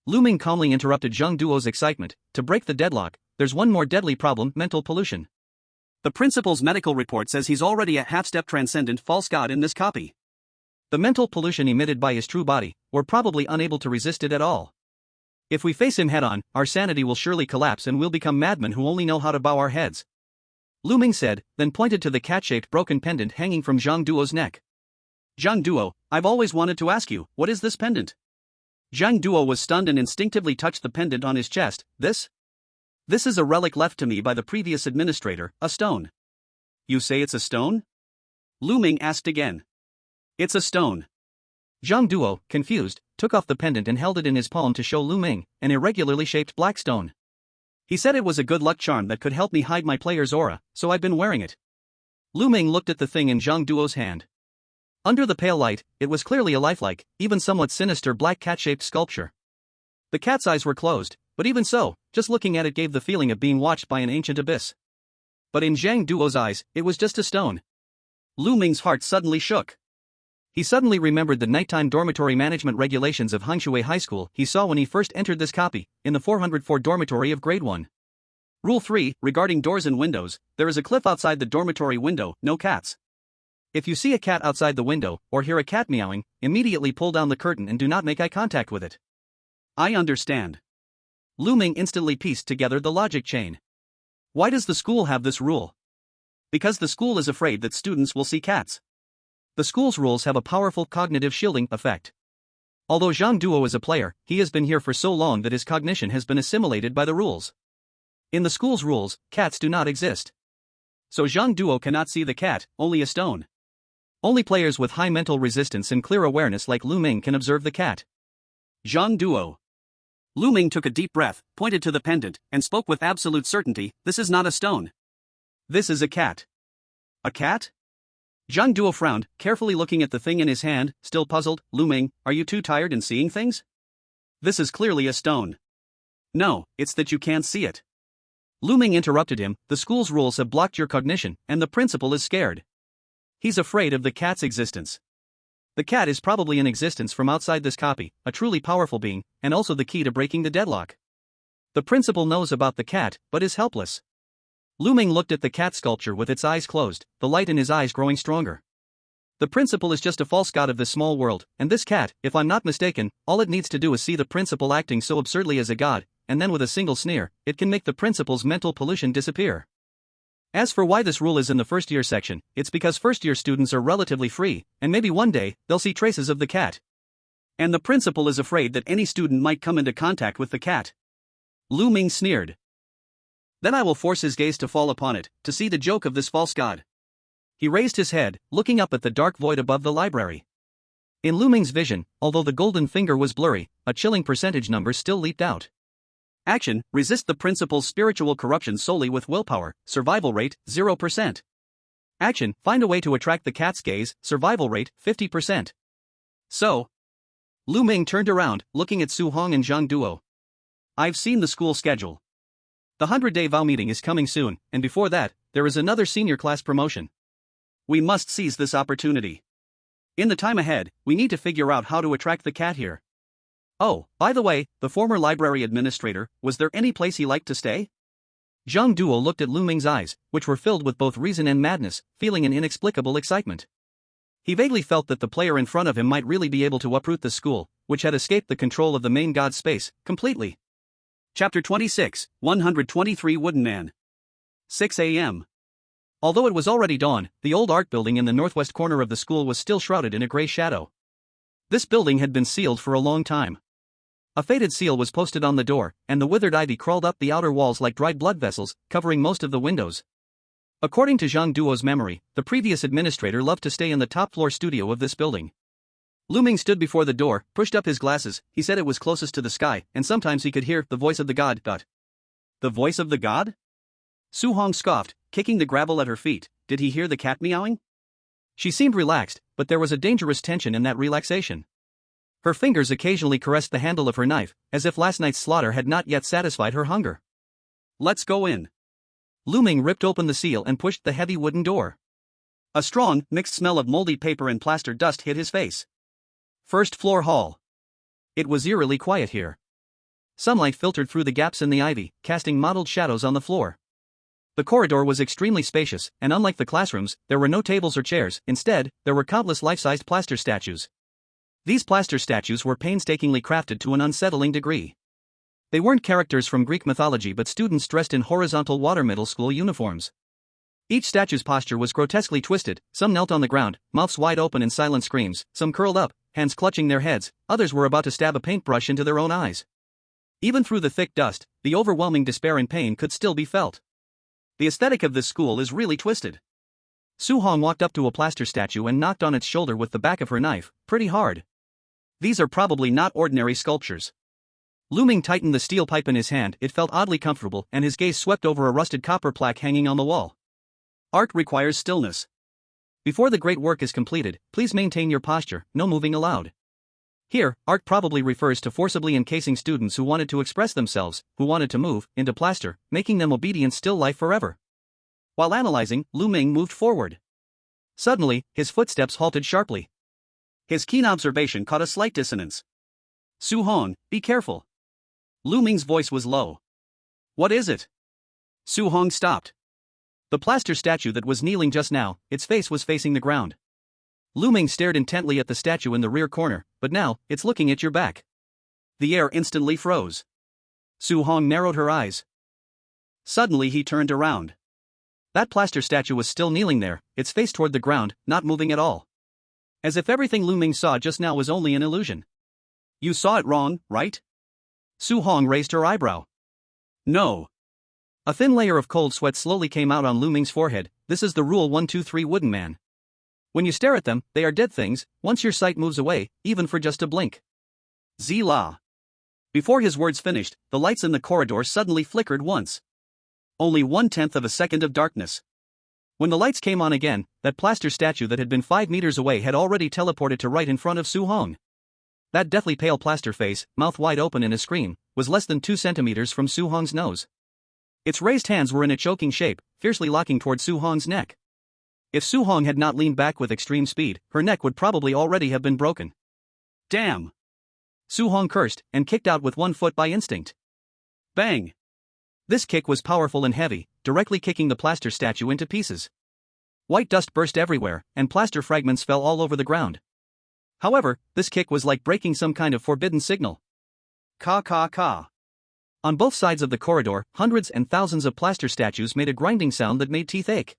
Lu Ming calmly interrupted Zhang Duo's excitement. To break the deadlock, there's one more deadly problem: mental pollution. The principal's medical report says he's already a half-step transcendent false god in this copy. The mental pollution emitted by his true body, we're probably unable to resist it at all. If we face him head-on, our sanity will surely collapse and we'll become madmen who only know how to bow our heads. Lu Ming said, then pointed to the cat-shaped broken pendant hanging from Zhang Duo's neck. Zhang Duo, I've always wanted to ask you, what is this pendant? Zhang Duo was stunned and instinctively touched the pendant on his chest. This is a relic left to me by the previous administrator, a stone. You say it's a stone? Lu Ming asked again. It's a stone. Zhang Duo, confused, took off the pendant and held it in his palm to show Lu Ming, an irregularly shaped black stone. He said it was a good luck charm that could help me hide my player's aura, so I've been wearing it. Lu Ming looked at the thing in Zhang Duo's hand. Under the pale light, it was clearly a lifelike, even somewhat sinister black cat-shaped sculpture. The cat's eyes were closed, but even so, just looking at it gave the feeling of being watched by an ancient abyss. But in Zhang Duo's eyes, it was just a stone. Lu Ming's heart suddenly shook. He suddenly remembered the nighttime dormitory management regulations of Hengshui High School he saw when he first entered this copy, in the 404 dormitory of Grade 1. Rule 3, regarding doors and windows, there is a cliff outside the dormitory window, no cats. If you see a cat outside the window, or hear a cat meowing, immediately pull down the curtain and do not make eye contact with it. I understand. Lu Ming instantly pieced together the logic chain. Why does the school have this rule? Because the school is afraid that students will see cats. The school's rules have a powerful cognitive shielding effect. Although Zhang Duo is a player, he has been here for so long that his cognition has been assimilated by the rules. In the school's rules, cats do not exist. So Zhang Duo cannot see the cat, only a stone. Only players with high mental resistance and clear awareness like Lu Ming can observe the cat. Zhang Duo. Lu Ming took a deep breath, pointed to the pendant, and spoke with absolute certainty. This is not a stone. This is a cat. A cat? Zhang Duo frowned, carefully looking at the thing in his hand, still puzzled. Lu Ming, are you too tired in seeing things? This is clearly a stone. No, it's that you can't see it. Lu Ming interrupted him. The school's rules have blocked your cognition, and the principal is scared. He's afraid of the cat's existence. The cat is probably in existence from outside this copy, a truly powerful being, and also the key to breaking the deadlock. The principal knows about the cat, but is helpless. Lu Ming looked at the cat sculpture with its eyes closed, the light in his eyes growing stronger. The principal is just a false god of this small world, and this cat, if I'm not mistaken, all it needs to do is see the principal acting so absurdly as a god, and then with a single sneer, it can make the principal's mental pollution disappear. As for why this rule is in the first-year section, it's because first-year students are relatively free, and maybe one day, they'll see traces of the cat. And the principal is afraid that any student might come into contact with the cat. Lu Ming sneered. Then I will force his gaze to fall upon it, to see the joke of this false god. He raised his head, looking up at the dark void above the library. In Lu Ming's vision, although the golden finger was blurry, a chilling percentage number still leaped out. Action, resist the principal's spiritual corruption solely with willpower, survival rate, 0%. Action, find a way to attract the cat's gaze, survival rate, 50%. So, Lu Ming turned around, looking at Su Hong and Zhang Duo. I've seen the school schedule. The 100-day vow meeting is coming soon, and before that, there is another senior class promotion. We must seize this opportunity. In the time ahead, we need to figure out how to attract the cat here. Oh, by the way, the former library administrator, was there any place he liked to stay? Zhang Duo looked at Lu Ming's eyes, which were filled with both reason and madness, feeling an inexplicable excitement. He vaguely felt that the player in front of him might really be able to uproot the school, which had escaped the control of the main god's space, completely. Chapter 26, 123 Wooden Man. 6 a.m. Although it was already dawn, the old art building in the northwest corner of the school was still shrouded in a gray shadow. This building had been sealed for a long time. A faded seal was posted on the door, and the withered ivy crawled up the outer walls like dried blood vessels, covering most of the windows. According to Zhang Duo's memory, the previous administrator loved to stay in the top-floor studio of this building. Lu Ming stood before the door, pushed up his glasses. He said it was closest to the sky, and sometimes he could hear the voice of the god. The voice of the god? Su Hong scoffed, kicking the gravel at her feet. Did he hear the cat meowing? She seemed relaxed, but there was a dangerous tension in that relaxation. Her fingers occasionally caressed the handle of her knife, as if last night's slaughter had not yet satisfied her hunger. Let's go in. Lu Ming ripped open the seal and pushed the heavy wooden door. A strong, mixed smell of moldy paper and plaster dust hit his face. First floor hall. It was eerily quiet here. Sunlight filtered through the gaps in the ivy, casting mottled shadows on the floor. The corridor was extremely spacious, and unlike the classrooms, there were no tables or chairs. Instead, there were countless life-sized plaster statues. These plaster statues were painstakingly crafted to an unsettling degree. They weren't characters from Greek mythology but students dressed in horizontal water middle school uniforms. Each statue's posture was grotesquely twisted. Some knelt on the ground, mouths wide open in silent screams, some curled up, hands clutching their heads, others were about to stab a paintbrush into their own eyes. Even through the thick dust, the overwhelming despair and pain could still be felt. The aesthetic of this school is really twisted. Su Hong walked up to a plaster statue and knocked on its shoulder with the back of her knife, pretty hard. These are probably not ordinary sculptures. Lu Ming tightened the steel pipe in his hand. It felt oddly comfortable, and his gaze swept over a rusted copper plaque hanging on the wall. Art requires stillness. Before the great work is completed, please maintain your posture, no moving allowed. Here, art probably refers to forcibly encasing students who wanted to express themselves, who wanted to move, into plaster, making them obedient still life forever. While analyzing, Lu Ming moved forward. Suddenly, his footsteps halted sharply. His keen observation caught a slight dissonance. Su Hong, be careful. Lu Ming's voice was low. What is it? Su Hong stopped. The plaster statue that was kneeling just now, its face was facing the ground. Lu Ming stared intently at the statue in the rear corner, but now, it's looking at your back. The air instantly froze. Su Hong narrowed her eyes. Suddenly he turned around. That plaster statue was still kneeling there, its face toward the ground, not moving at all. As if everything Lu Ming saw just now was only an illusion. You saw it wrong, right? Su Hong raised her eyebrow. No. A thin layer of cold sweat slowly came out on Lu Ming's forehead. This is the rule 123 Wooden Man. When you stare at them, they are dead things. Once your sight moves away, even for just a blink. Zila. Before his words finished, the lights in the corridor suddenly flickered once. Only 1/10 of a second of darkness. When the lights came on again, that plaster statue that had been 5 meters away had already teleported to right in front of Su Hong. That deathly pale plaster face, mouth wide open in a scream, was less than 2 centimeters from Su Hong's nose. Its raised hands were in a choking shape, fiercely locking toward Su Hong's neck. If Su Hong had not leaned back with extreme speed, her neck would probably already have been broken. Damn! Su Hong cursed, and kicked out with one foot by instinct. Bang! This kick was powerful and heavy, directly kicking the plaster statue into pieces. White dust burst everywhere, and plaster fragments fell all over the ground. However, this kick was like breaking some kind of forbidden signal. Ka ka ka. On both sides of the corridor, hundreds and thousands of plaster statues made a grinding sound that made teeth ache.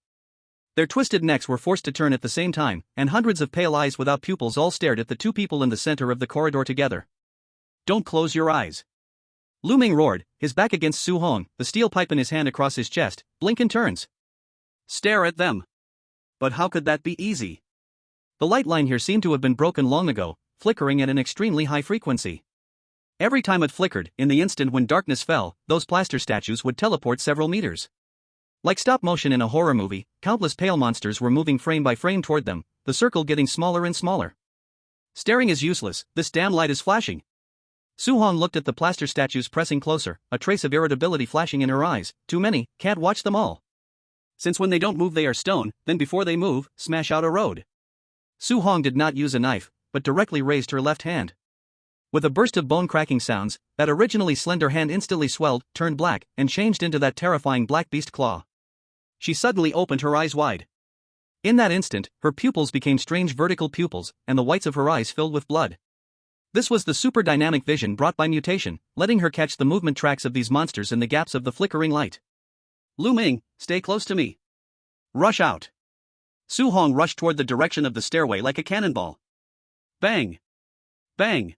Their twisted necks were forced to turn at the same time, and hundreds of pale eyes without pupils all stared at the two people in the center of the corridor together. Don't close your eyes. Lu Ming roared, his back against Su Hong, the steel pipe in his hand across his chest. Blink and turns. Stare at them. But how could that be easy? The light line here seemed to have been broken long ago, flickering at an extremely high frequency. Every time it flickered, in the instant when darkness fell, those plaster statues would teleport several meters. Like stop motion in a horror movie, countless pale monsters were moving frame by frame toward them, the circle getting smaller and smaller. Staring is useless, this damn light is flashing. Su-hong looked at the plaster statues pressing closer, a trace of irritability flashing in her eyes. Too many, can't watch them all. Since when they don't move they are stone, then before they move, smash out a road. Su-hong did not use a knife, but directly raised her left hand. With a burst of bone-cracking sounds, that originally slender hand instantly swelled, turned black, and changed into that terrifying black beast claw. She suddenly opened her eyes wide. In that instant, her pupils became strange vertical pupils, and the whites of her eyes filled with blood. This was the super dynamic vision brought by mutation, letting her catch the movement tracks of these monsters in the gaps of the flickering light. Lu Ming, stay close to me. Rush out. Su-hong rushed toward the direction of the stairway like a cannonball. Bang! Bang!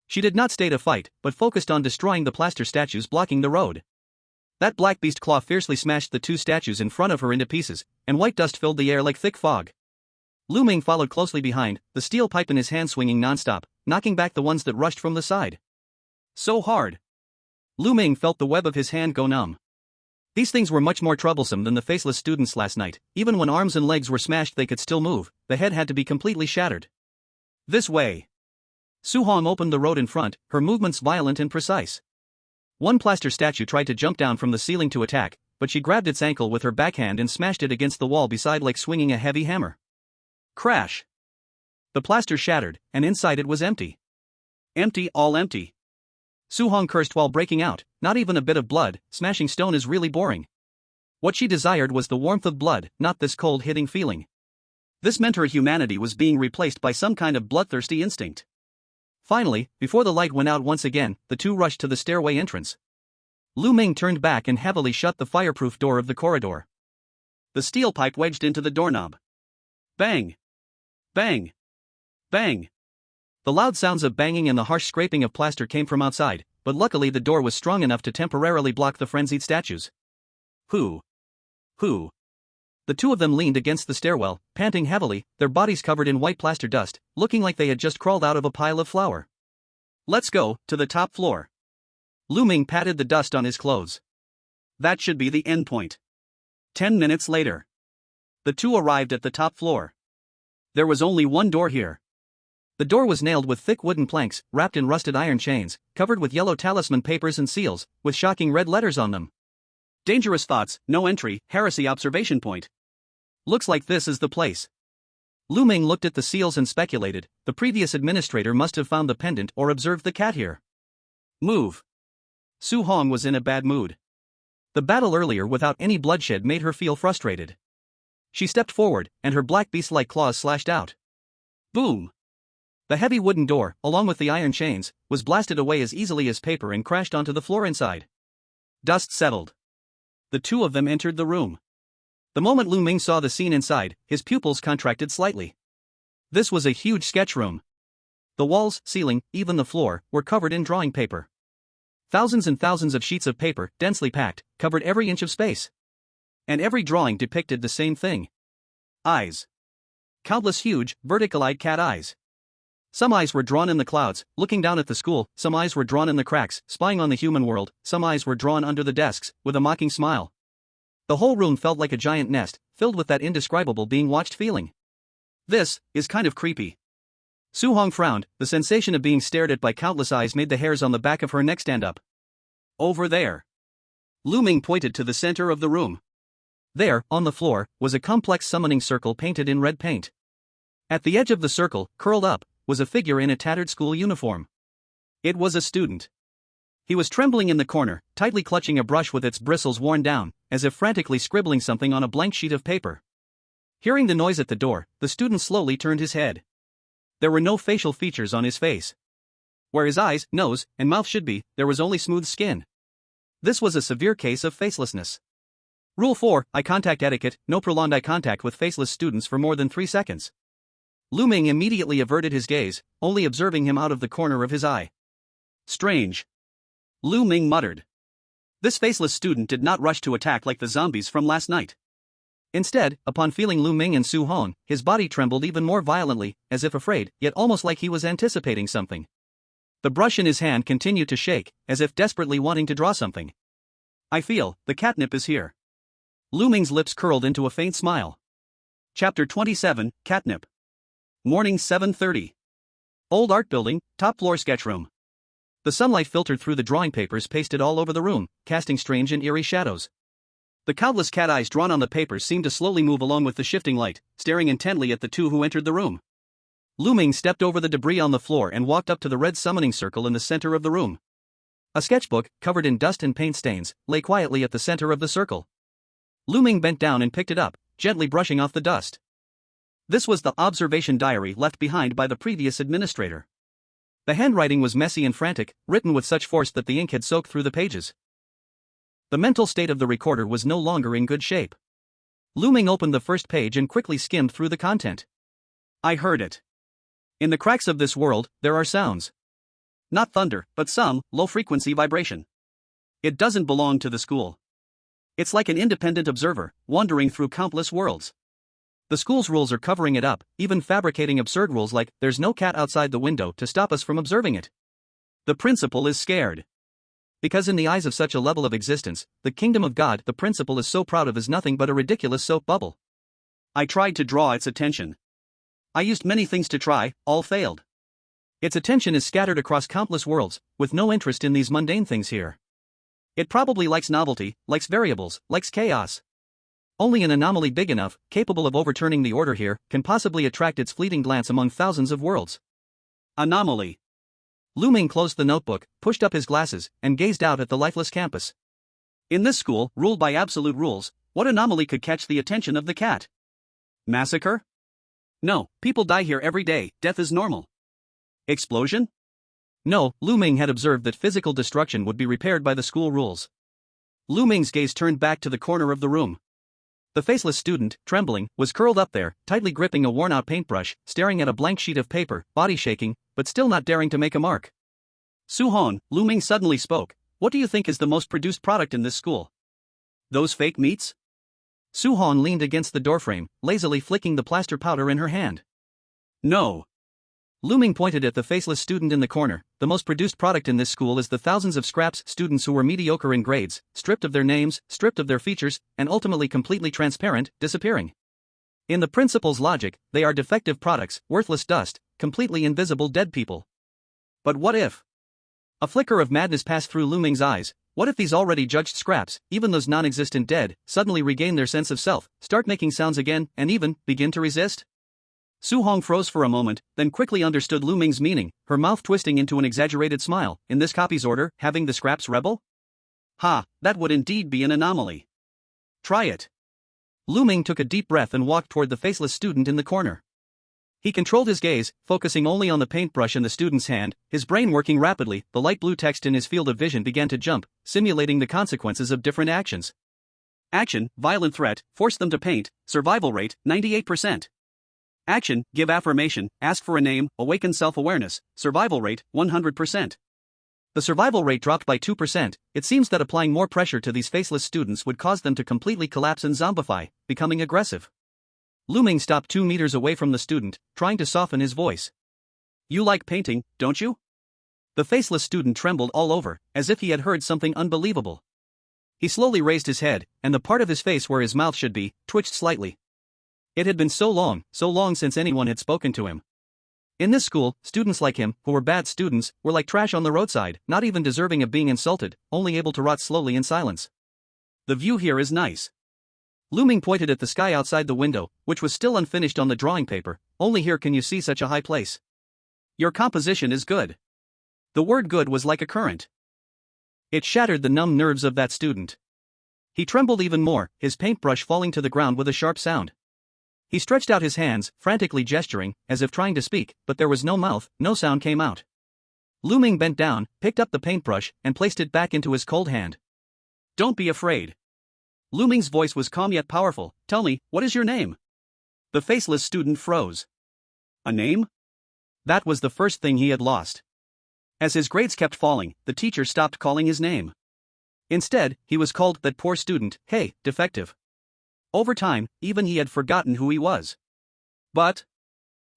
She did not stay to fight, but focused on destroying the plaster statues blocking the road. That black beast claw fiercely smashed the two statues in front of her into pieces, and white dust filled the air like thick fog. Lu Ming followed closely behind, the steel pipe in his hand swinging non-stop, knocking back the ones that rushed from the side. So hard. Lu Ming felt the web of his hand go numb. These things were much more troublesome than the faceless students last night. Even when arms and legs were smashed they could still move, the head had to be completely shattered. This way. Su-hong opened the road in front, her movements violent and precise. One plaster statue tried to jump down from the ceiling to attack, but she grabbed its ankle with her backhand and smashed it against the wall beside like swinging a heavy hammer. Crash! The plaster shattered, and inside it was empty. Empty, all empty. Su-hong cursed while breaking out, not even a bit of blood, smashing stone is really boring. What she desired was the warmth of blood, not this cold hitting feeling. This meant her humanity was being replaced by some kind of bloodthirsty instinct. Finally, before the light went out once again, the two rushed to the stairway entrance. Lu Ming turned back and heavily shut the fireproof door of the corridor. The steel pipe wedged into the doorknob. Bang! Bang! Bang! The loud sounds of banging and the harsh scraping of plaster came from outside, but luckily the door was strong enough to temporarily block the frenzied statues. Who? Who? The two of them leaned against the stairwell, panting heavily, their bodies covered in white plaster dust, looking like they had just crawled out of a pile of flour. Let's go, to the top floor. Lu Ming patted the dust on his clothes. That should be the end point. 10 minutes later. The two arrived at the top floor. There was only one door here. The door was nailed with thick wooden planks, wrapped in rusted iron chains, covered with yellow talisman papers and seals, with shocking red letters on them. Dangerous thoughts, no entry, heresy observation point. Looks like this is the place. Lu Ming looked at the seals and speculated, the previous administrator must have found the pendant or observed the cat here. Move. Su-hong was in a bad mood. The battle earlier without any bloodshed made her feel frustrated. She stepped forward, and her black beast-like claws slashed out. Boom! The heavy wooden door, along with the iron chains, was blasted away as easily as paper and crashed onto the floor inside. Dust settled. The two of them entered the room. The moment Lu Ming saw the scene inside, his pupils contracted slightly. This was a huge sketch room. The walls, ceiling, even the floor, were covered in drawing paper. Thousands and thousands of sheets of paper, densely packed, covered every inch of space. And every drawing depicted the same thing. Eyes. Countless huge, vertical-eyed cat eyes. Some eyes were drawn in the clouds, looking down at the school, some eyes were drawn in the cracks, spying on the human world, some eyes were drawn under the desks, with a mocking smile. The whole room felt like a giant nest, filled with that indescribable being watched feeling. This is kind of creepy. Su-hong frowned, the sensation of being stared at by countless eyes made the hairs on the back of her neck stand up. Over there. Lu Ming pointed to the center of the room. There, on the floor, was a complex summoning circle painted in red paint. At the edge of the circle, curled up, was a figure in a tattered school uniform. It was a student. He was trembling in the corner, tightly clutching a brush with its bristles worn down, as if frantically scribbling something on a blank sheet of paper. Hearing the noise at the door, the student slowly turned his head. There were no facial features on his face. Where his eyes, nose, and mouth should be, there was only smooth skin. This was a severe case of facelessness. Rule 4, eye contact etiquette, no prolonged eye contact with faceless students for more than 3 seconds. Lu Ming immediately averted his gaze, only observing him out of the corner of his eye. Strange. Lu Ming muttered. This faceless student did not rush to attack like the zombies from last night. Instead, upon feeling Lu Ming and Su Hong, his body trembled even more violently, as if afraid, yet almost like he was anticipating something. The brush in his hand continued to shake, as if desperately wanting to draw something. I feel, the catnip is here. Lu Ming's lips curled into a faint smile. Chapter 27, Catnip. Morning 7:30. Old art building, top floor sketch room. The sunlight filtered through the drawing papers pasted all over the room, casting strange and eerie shadows. The countless cat eyes drawn on the papers seemed to slowly move along with the shifting light, staring intently at the two who entered the room. Lu Ming stepped over the debris on the floor and walked up to the red summoning circle in the center of the room. A sketchbook, covered in dust and paint stains, lay quietly at the center of the circle. Lu Ming bent down and picked it up, gently brushing off the dust. This was the observation diary left behind by the previous administrator. The handwriting was messy and frantic, written with such force that the ink had soaked through the pages. The mental state of the recorder was no longer in good shape. Lu Ming opened the first page and quickly skimmed through the content. I heard it. In the cracks of this world, there are sounds. Not thunder, but some low-frequency vibration. It doesn't belong to the school. It's like an independent observer, wandering through countless worlds. The school's rules are covering it up, even fabricating absurd rules like, there's no cat outside the window to stop us from observing it. The principal is scared. Because in the eyes of such a level of existence, the kingdom of God the principal is so proud of is nothing but a ridiculous soap bubble. I tried to draw its attention. I used many things to try, all failed. Its attention is scattered across countless worlds, with no interest in these mundane things here. It probably likes novelty, likes variables, likes chaos. Only an anomaly big enough, capable of overturning the order here, can possibly attract its fleeting glance among thousands of worlds. Anomaly. Lu Ming closed the notebook, pushed up his glasses, and gazed out at the lifeless campus. In this school, ruled by absolute rules, what anomaly could catch the attention of the cat? Massacre? No, people die here every day, death is normal. Explosion? No, Lu Ming had observed that physical destruction would be repaired by the school rules. Lu Ming's gaze turned back to the corner of the room. The faceless student, trembling, was curled up there, tightly gripping a worn-out paintbrush, staring at a blank sheet of paper, body shaking, but still not daring to make a mark. Su Hong, Lu Ming suddenly spoke, what do you think is the most produced product in this school? Those fake meats? Su Hong leaned against the doorframe, lazily flicking the plaster powder in her hand. No. Lu Ming pointed at the faceless student in the corner. The most produced product in this school is the thousands of scraps students who were mediocre in grades, stripped of their names, stripped of their features, and ultimately completely transparent, disappearing. In the principal's logic, they are defective products, worthless dust, completely invisible dead people. But what if? A flicker of madness passed through Lu Ming's eyes. What if these already judged scraps, even those non-existent dead, suddenly regain their sense of self, start making sounds again, and even begin to resist? Su Hong froze for a moment, then quickly understood Lu Ming's meaning, her mouth twisting into an exaggerated smile. In this copy's order, having the scraps rebel? Ha, that would indeed be an anomaly. Try it. Lu Ming took a deep breath and walked toward the faceless student in the corner. He controlled his gaze, focusing only on the paintbrush in the student's hand, his brain working rapidly. The light blue text in his field of vision began to jump, simulating the consequences of different actions. Action, violent threat, force them to paint, survival rate, 98%. Action, give affirmation, ask for a name, awaken self-awareness, survival rate, 100%. The survival rate dropped by 2%. It seems that applying more pressure to these faceless students would cause them to completely collapse and zombify, becoming aggressive. Lu Ming stopped 2 meters away from the student, trying to soften his voice. You like painting, don't you? The faceless student trembled all over, as if he had heard something unbelievable. He slowly raised his head, and the part of his face where his mouth should be, twitched slightly. It had been so long since anyone had spoken to him. In this school, students like him, who were bad students, were like trash on the roadside, not even deserving of being insulted, only able to rot slowly in silence. The view here is nice. Lu Ming pointed at the sky outside the window, which was still unfinished on the drawing paper. Only here can you see such a high place. Your composition is good. The word good was like a current. It shattered the numb nerves of that student. He trembled even more, his paintbrush falling to the ground with a sharp sound. He stretched out his hands, frantically gesturing, as if trying to speak, but there was no mouth, no sound came out. Lu Ming bent down, picked up the paintbrush, and placed it back into his cold hand. Don't be afraid. Lu Ming's voice was calm yet powerful. Tell me, what is your name? The faceless student froze. A name? That was the first thing he had lost. As his grades kept falling, the teacher stopped calling his name. Instead, he was called that poor student. Hey, defective. Over time, even he had forgotten who he was. But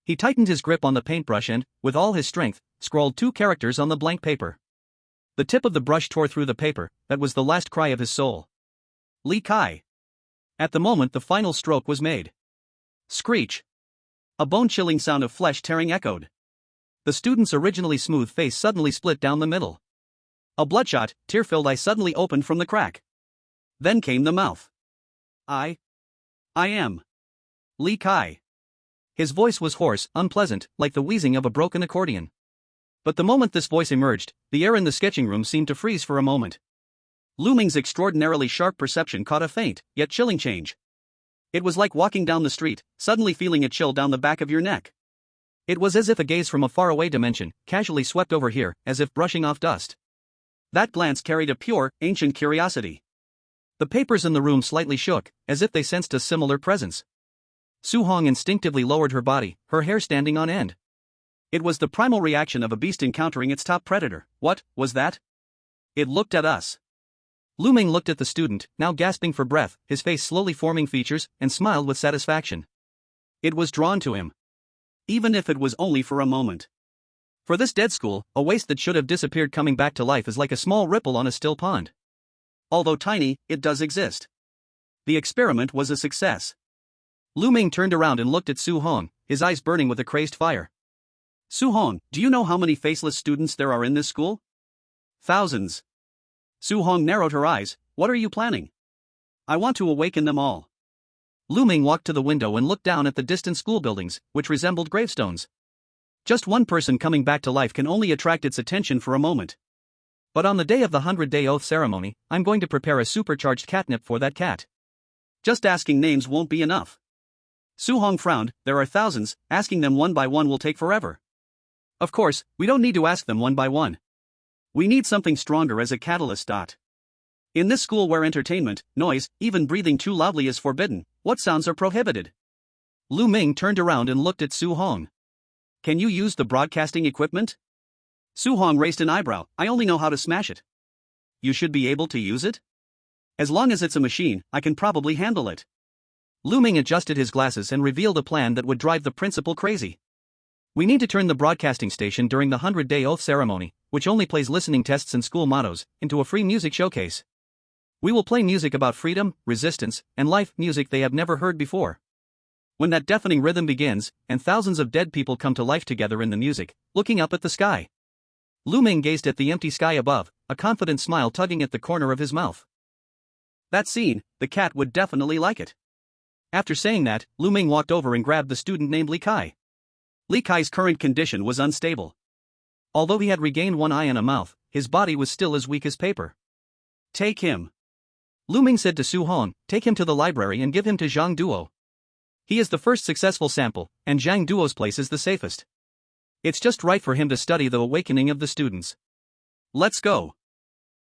he tightened his grip on the paintbrush and, with all his strength, scrawled 2 characters on the blank paper. The tip of the brush tore through the paper. That was the last cry of his soul. Li Kai. At the moment the final stroke was made. Screech. A bone-chilling sound of flesh tearing echoed. The student's originally smooth face suddenly split down the middle. A bloodshot, tear-filled eye suddenly opened from the crack. Then came the mouth. I am Li Kai. His voice was hoarse, unpleasant, like the wheezing of a broken accordion. But the moment this voice emerged, the air in the sketching room seemed to freeze for a moment. Lu Ming's extraordinarily sharp perception caught a faint, yet chilling change. It was like walking down the street, suddenly feeling a chill down the back of your neck. It was as if a gaze from a faraway dimension casually swept over here, as if brushing off dust. That glance carried a pure, ancient curiosity. The papers in the room slightly shook, as if they sensed a similar presence. Su Hong instinctively lowered her body, her hair standing on end. It was the primal reaction of a beast encountering its top predator. What was that? It looked at us. Lu Ming looked at the student, now gasping for breath, his face slowly forming features, and smiled with satisfaction. It was drawn to him. Even if it was only for a moment. For this dead school, a waste that should have disappeared coming back to life is like a small ripple on a still pond. Although tiny, it does exist. The experiment was a success. Lu Ming turned around and looked at Su Hong, his eyes burning with a crazed fire. Su Hong, do you know how many faceless students there are in this school? Thousands. Su Hong narrowed her eyes. What are you planning? I want to awaken them all. Lu Ming walked to the window and looked down at the distant school buildings, which resembled gravestones. Just one person coming back to life can only attract its attention for a moment. But on the day of the 100-day oath ceremony, I'm going to prepare a supercharged catnip for that cat. Just asking names won't be enough. Su Hong frowned. There are thousands, asking them one by one will take forever. Of course, we don't need to ask them one by one. We need something stronger as a catalyst. In this school where entertainment, noise, even breathing too loudly is forbidden, what sounds are prohibited? Lu Ming turned around and looked at Su Hong. Can you use the broadcasting equipment? Su Hong raised an eyebrow. I only know how to smash it. You should be able to use it? As long as it's a machine, I can probably handle it. Lu Ming adjusted his glasses and revealed a plan that would drive the principal crazy. We need to turn the broadcasting station during the 100-day oath ceremony, which only plays listening tests and school mottos, into a free music showcase. We will play music about freedom, resistance, and life, music they have never heard before. When that deafening rhythm begins, and thousands of dead people come to life together in the music, looking up at the sky. Lu Ming gazed at the empty sky above, a confident smile tugging at the corner of his mouth. That scene, the cat would definitely like it. After saying that, Lu Ming walked over and grabbed the student named Li Kai. Li Kai's current condition was unstable. Although he had regained one eye and a mouth, his body was still as weak as paper. Take him. Lu Ming said to Su Hong, take him to the library and give him to Zhang Duo. He is the first successful sample, and Zhang Duo's place is the safest. It's just right for him to study the awakening of the students. Let's go.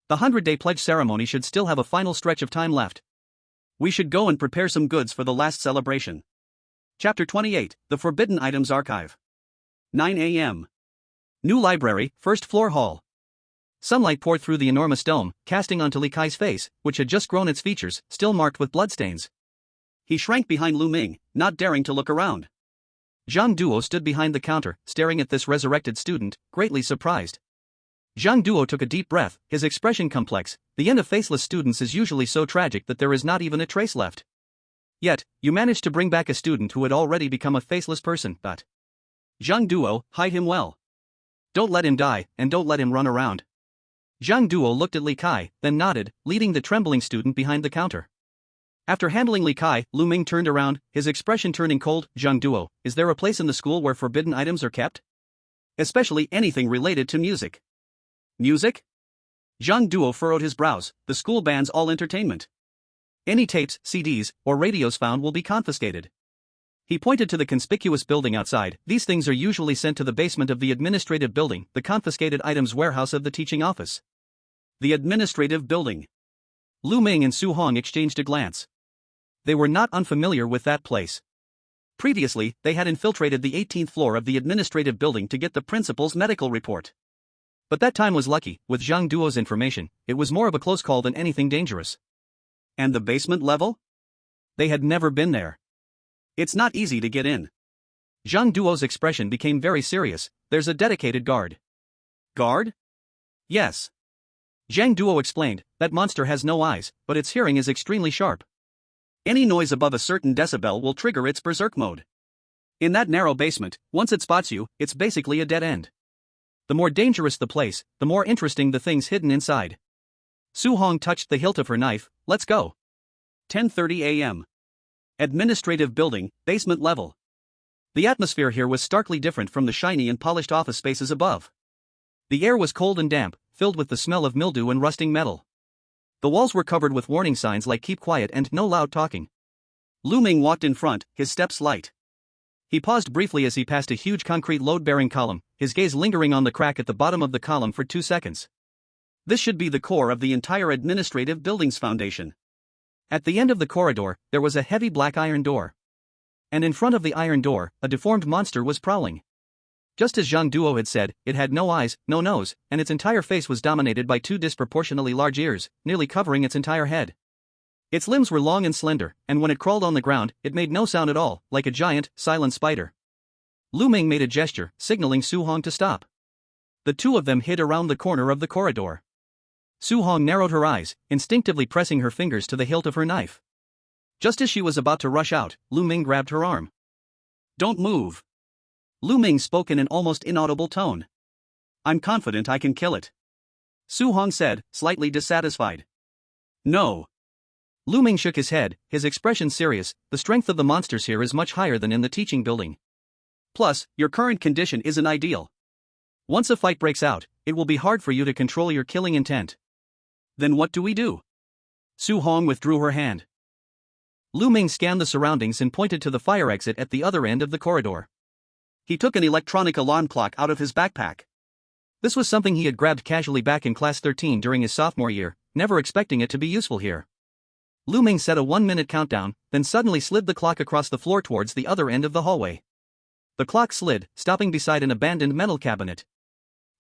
The 100-day pledge ceremony should still have a final stretch of time left. We should go and prepare some goods for the last celebration. Chapter 28, The Forbidden Items Archive. 9 a.m. New library, first floor hall. Sunlight poured through the enormous dome, casting onto Li Kai's face, which had just grown its features, still marked with bloodstains. He shrank behind Lu Ming, not daring to look around. Zhang Duo stood behind the counter, staring at this resurrected student, greatly surprised. Zhang Duo took a deep breath, his expression complex. The end of faceless students is usually so tragic that there is not even a trace left. Yet, you managed to bring back a student who had already become a faceless person, but... Zhang Duo, hide him well. Don't let him die, and don't let him run around. Zhang Duo looked at Li Kai, then nodded, leading the trembling student behind the counter. After handling Li Kai, Lu Ming turned around, his expression turning cold. Zhang Duo, is there a place in the school where forbidden items are kept? Especially anything related to music. Music? Zhang Duo furrowed his brows. The school bans all entertainment. Any tapes, CDs, or radios found will be confiscated. He pointed to the conspicuous building outside. These things are usually sent to the basement of the administrative building, the confiscated items warehouse of the teaching office. The administrative building. Lu Ming and Su Hong exchanged a glance. They were not unfamiliar with that place. Previously, they had infiltrated the 18th floor of the administrative building to get the principal's medical report. But that time was lucky. With Zhang Duo's information, it was more of a close call than anything dangerous. And the basement level? They had never been there. It's not easy to get in. Zhang Duo's expression became very serious. There's a dedicated guard. Guard? Yes. Zhang Duo explained, that monster has no eyes, but its hearing is extremely sharp. Any noise above a certain decibel will trigger its berserk mode. In that narrow basement, once it spots you, it's basically a dead end. The more dangerous the place, the more interesting the things hidden inside. Su Hong touched the hilt of her knife. Let's go. 10:30 a.m. Administrative building, basement level. The atmosphere here was starkly different from the shiny and polished office spaces above. The air was cold and damp, filled with the smell of mildew and rusting metal. The walls were covered with warning signs like keep quiet and no loud talking. Lu Ming walked in front, his steps light. He paused briefly as he passed a huge concrete load-bearing column, his gaze lingering on the crack at the bottom of the column for 2 seconds. This should be the core of the entire administrative building's foundation. At the end of the corridor, there was a heavy black iron door. And in front of the iron door, a deformed monster was prowling. Just as Zhang Duo had said, it had no eyes, no nose, and its entire face was dominated by 2 disproportionately large ears, nearly covering its entire head. Its limbs were long and slender, and when it crawled on the ground, it made no sound at all, like a giant, silent spider. Lu Ming made a gesture, signaling Su Hong to stop. The two of them hid around the corner of the corridor. Su Hong narrowed her eyes, instinctively pressing her fingers to the hilt of her knife. Just as she was about to rush out, Lu Ming grabbed her arm. Don't move. Lu Ming spoke in an almost inaudible tone. I'm confident I can kill it. Su Hong said, slightly dissatisfied. No. Lu Ming shook his head, his expression serious. The strength of the monsters here is much higher than in the teaching building. Plus, your current condition isn't ideal. Once a fight breaks out, it will be hard for you to control your killing intent. Then what do we do? Su Hong withdrew her hand. Lu Ming scanned the surroundings and pointed to the fire exit at the other end of the corridor. He took an electronic alarm clock out of his backpack. This was something he had grabbed casually back in class 13 during his sophomore year, never expecting it to be useful here. Lu Ming set a 1-minute countdown, then suddenly slid the clock across the floor towards the other end of the hallway. The clock slid, stopping beside an abandoned metal cabinet.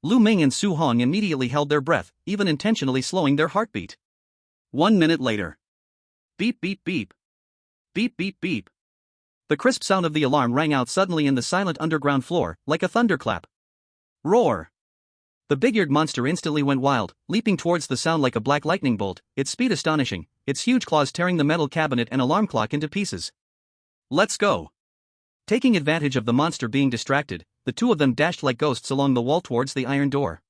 Lu Ming and Su Hong immediately held their breath, even intentionally slowing their heartbeat. 1 minute later. Beep beep beep. Beep beep beep. The crisp sound of the alarm rang out suddenly in the silent underground floor, like a thunderclap. Roar! The big-eared monster instantly went wild, leaping towards the sound like a black lightning bolt, its speed astonishing, its huge claws tearing the metal cabinet and alarm clock into pieces. Let's go! Taking advantage of the monster being distracted, the two of them dashed like ghosts along the wall towards the iron door.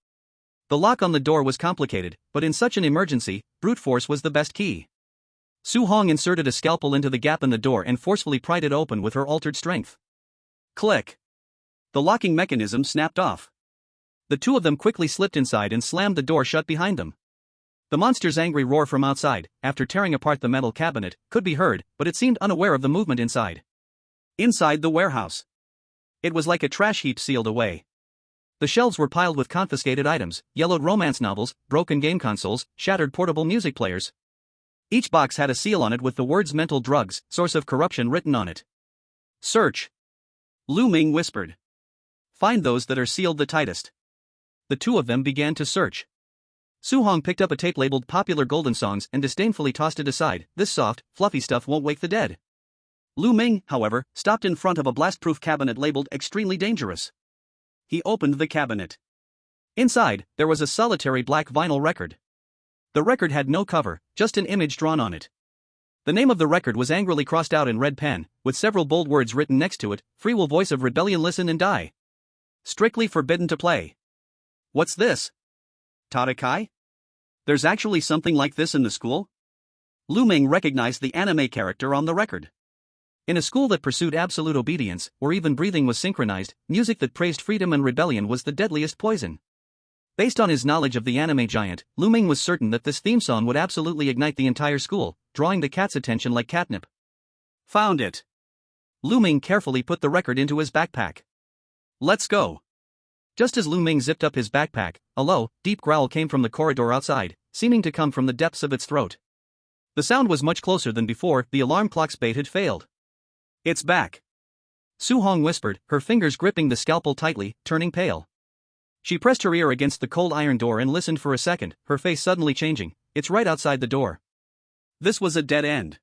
The lock on the door was complicated, but in such an emergency, brute force was the best key. Su Hong inserted a scalpel into the gap in the door and forcefully pried it open with her altered strength. Click! The locking mechanism snapped off. The two of them quickly slipped inside and slammed the door shut behind them. The monster's angry roar from outside, after tearing apart the metal cabinet, could be heard, but it seemed unaware of the movement inside. Inside the warehouse. It was like a trash heap sealed away. The shelves were piled with confiscated items, yellowed romance novels, broken game consoles, shattered portable music players. Each box had a seal on it with the words mental drugs, source of corruption written on it. Search. Lu Ming whispered. Find those that are sealed the tightest. The two of them began to search. Su Hong picked up a tape labeled Popular Golden Songs and disdainfully tossed it aside. This soft, fluffy stuff won't wake the dead. Lu Ming, however, stopped in front of a blast-proof cabinet labeled Extremely Dangerous. He opened the cabinet. Inside, there was a solitary black vinyl record. The record had no cover, just an image drawn on it. The name of the record was angrily crossed out in red pen, with several bold words written next to it. Free will voice of rebellion, listen and die. Strictly forbidden to play. What's this? Tarakai? There's actually something like this in the school? Lu Ming recognized the anime character on the record. In a school that pursued absolute obedience, where even breathing was synchronized, music that praised freedom and rebellion was the deadliest poison. Based on his knowledge of the anime giant, Lu Ming was certain that this theme song would absolutely ignite the entire school, drawing the cat's attention like catnip. Found it. Lu Ming carefully put the record into his backpack. Let's go. Just as Lu Ming zipped up his backpack, a low, deep growl came from the corridor outside, seeming to come from the depths of its throat. The sound was much closer than before. The alarm clock's bait had failed. It's back. Su Hong whispered, her fingers gripping the scalpel tightly, turning pale. She pressed her ear against the cold iron door and listened for a second, her face suddenly changing. It's right outside the door. This was a dead end.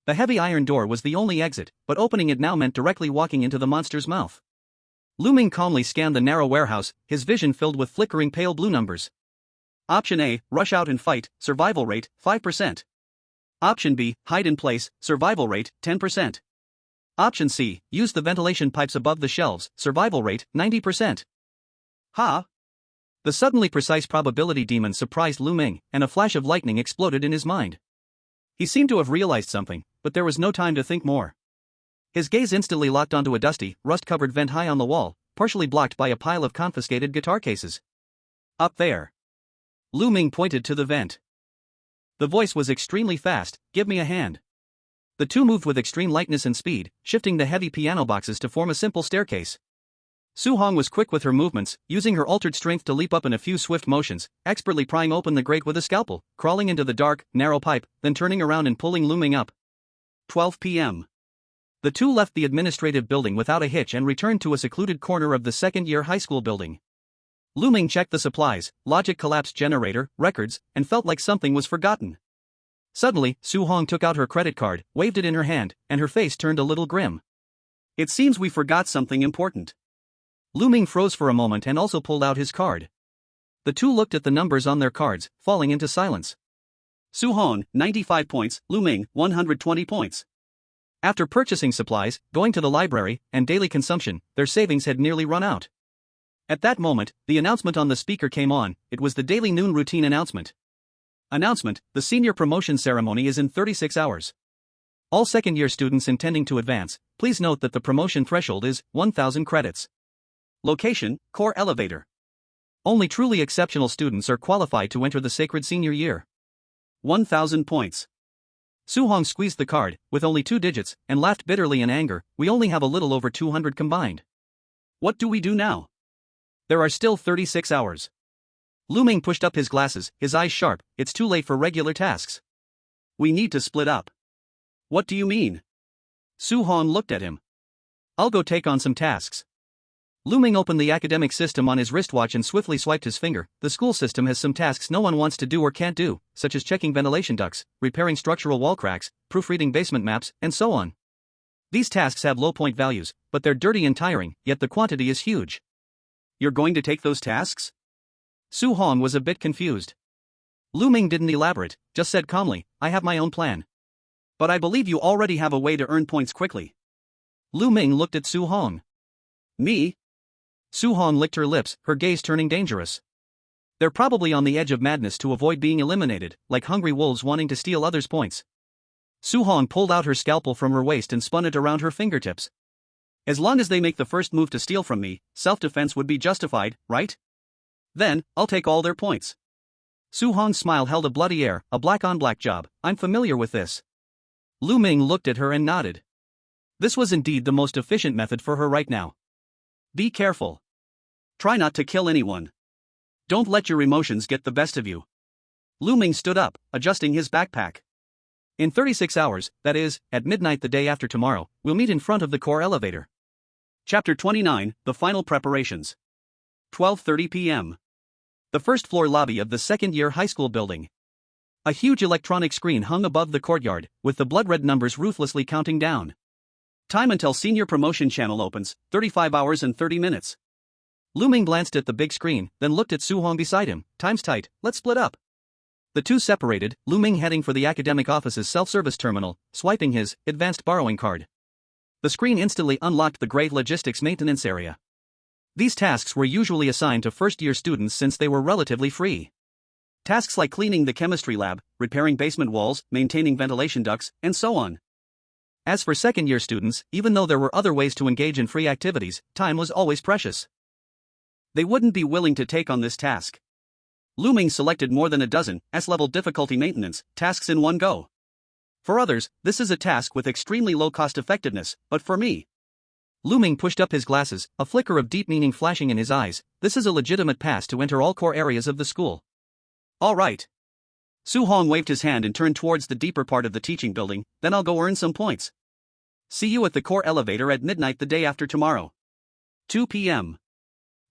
The heavy iron door was the only exit, but opening it now meant directly walking into the monster's mouth. Lu Ming calmly scanned the narrow warehouse, his vision filled with flickering pale blue numbers. Option A, rush out and fight, survival rate, 5%. Option B, hide in place, survival rate, 10%. Option C, use the ventilation pipes above the shelves, survival rate, 90%. Ha! The suddenly precise probability demon surprised Lu Ming, and a flash of lightning exploded in his mind. He seemed to have realized something, but there was no time to think more. His gaze instantly locked onto a dusty, rust-covered vent high on the wall, partially blocked by a pile of confiscated guitar cases. Up there. Lu Ming pointed to the vent. The voice was extremely fast, "Give me a hand." The two moved with extreme lightness and speed, shifting the heavy piano boxes to form a simple staircase. Su Hong was quick with her movements, using her altered strength to leap up in a few swift motions, expertly prying open the grate with a scalpel, crawling into the dark, narrow pipe, then turning around and pulling Lu Ming up. 12 p.m. The two left the administrative building without a hitch and returned to a secluded corner of the second-year high school building. Lu Ming checked the supplies, logic collapsed generator, records, and felt like something was forgotten. Suddenly, Su Hong took out her credit card, waved it in her hand, and her face turned a little grim. "It seems we forgot something important." Lu Ming froze for a moment and also pulled out his card. The two looked at the numbers on their cards, falling into silence. Su Hong, 95 points, Lu Ming, 120 points. After purchasing supplies, going to the library, and daily consumption, their savings had nearly run out. At that moment, the announcement on the speaker came on. It was the daily noon routine announcement. Announcement: the senior promotion ceremony is in 36 hours. All second-year students intending to advance, please note that the promotion threshold is 1,000 credits. Location: core elevator. Only truly exceptional students are qualified to enter the sacred senior year. 1,000 points. Su Hong squeezed the card, with only 2 digits, and laughed bitterly in anger. "We only have a little over 200 combined. What do we do now? There are still 36 hours. Lu Ming pushed up his glasses, his eyes sharp. "It's too late for regular tasks. We need to split up." "What do you mean?" Su Hong looked at him. "I'll go take on some tasks." Lu Ming opened the academic system on his wristwatch and swiftly swiped his finger. The school system has some tasks no one wants to do or can't do, such as checking ventilation ducts, repairing structural wall cracks, proofreading basement maps, and so on. These tasks have low point values, but they're dirty and tiring, yet the quantity is huge. "You're going to take those tasks?" Su Hong was a bit confused. Lu Ming didn't elaborate, just said calmly, "I have my own plan. But I believe you already have a way to earn points quickly." Lu Ming looked at Su Hong. "Me?" Su Hong licked her lips, her gaze turning dangerous. "They're probably on the edge of madness to avoid being eliminated, like hungry wolves wanting to steal others' points." Su Hong pulled out her scalpel from her waist and spun it around her fingertips. "As long as they make the first move to steal from me, self-defense would be justified, right? Then, I'll take all their points." Su Hong's smile held a bloody air. "A black-on-black job, I'm familiar with this." Lu Ming looked at her and nodded. This was indeed the most efficient method for her right now. "Be careful. Try not to kill anyone. Don't let your emotions get the best of you." Lu Ming stood up, adjusting his backpack. "In 36 hours, that is, at midnight the day after tomorrow, we'll meet in front of the core elevator." Chapter 29, The Final Preparations. 12:30 p.m. The first-floor lobby of the second-year high school building. A huge electronic screen hung above the courtyard, with the blood-red numbers ruthlessly counting down. Time until senior promotion channel opens, 35 hours and 30 minutes. Lu Ming glanced at the big screen, then looked at Su Hong beside him. "Time's tight, let's split up." The two separated, Lu Ming heading for the academic office's self-service terminal, swiping his advanced borrowing card. The screen instantly unlocked the gray logistics maintenance area. These tasks were usually assigned to first-year students since they were relatively free. Tasks like cleaning the chemistry lab, repairing basement walls, maintaining ventilation ducts, and so on. As for second-year students, even though there were other ways to engage in free activities, time was always precious. They wouldn't be willing to take on this task. Lu Ming selected more than a dozen S-level difficulty maintenance tasks in one go. For others, this is a task with extremely low cost-effectiveness, but for me... Lu Ming pushed up his glasses, a flicker of deep meaning flashing in his eyes. "This is a legitimate pass to enter all core areas of the school." "All right." Su Hong waved his hand and turned towards the deeper part of the teaching building. "Then I'll go earn some points. See you at the core elevator at midnight the day after tomorrow." 2 p.m.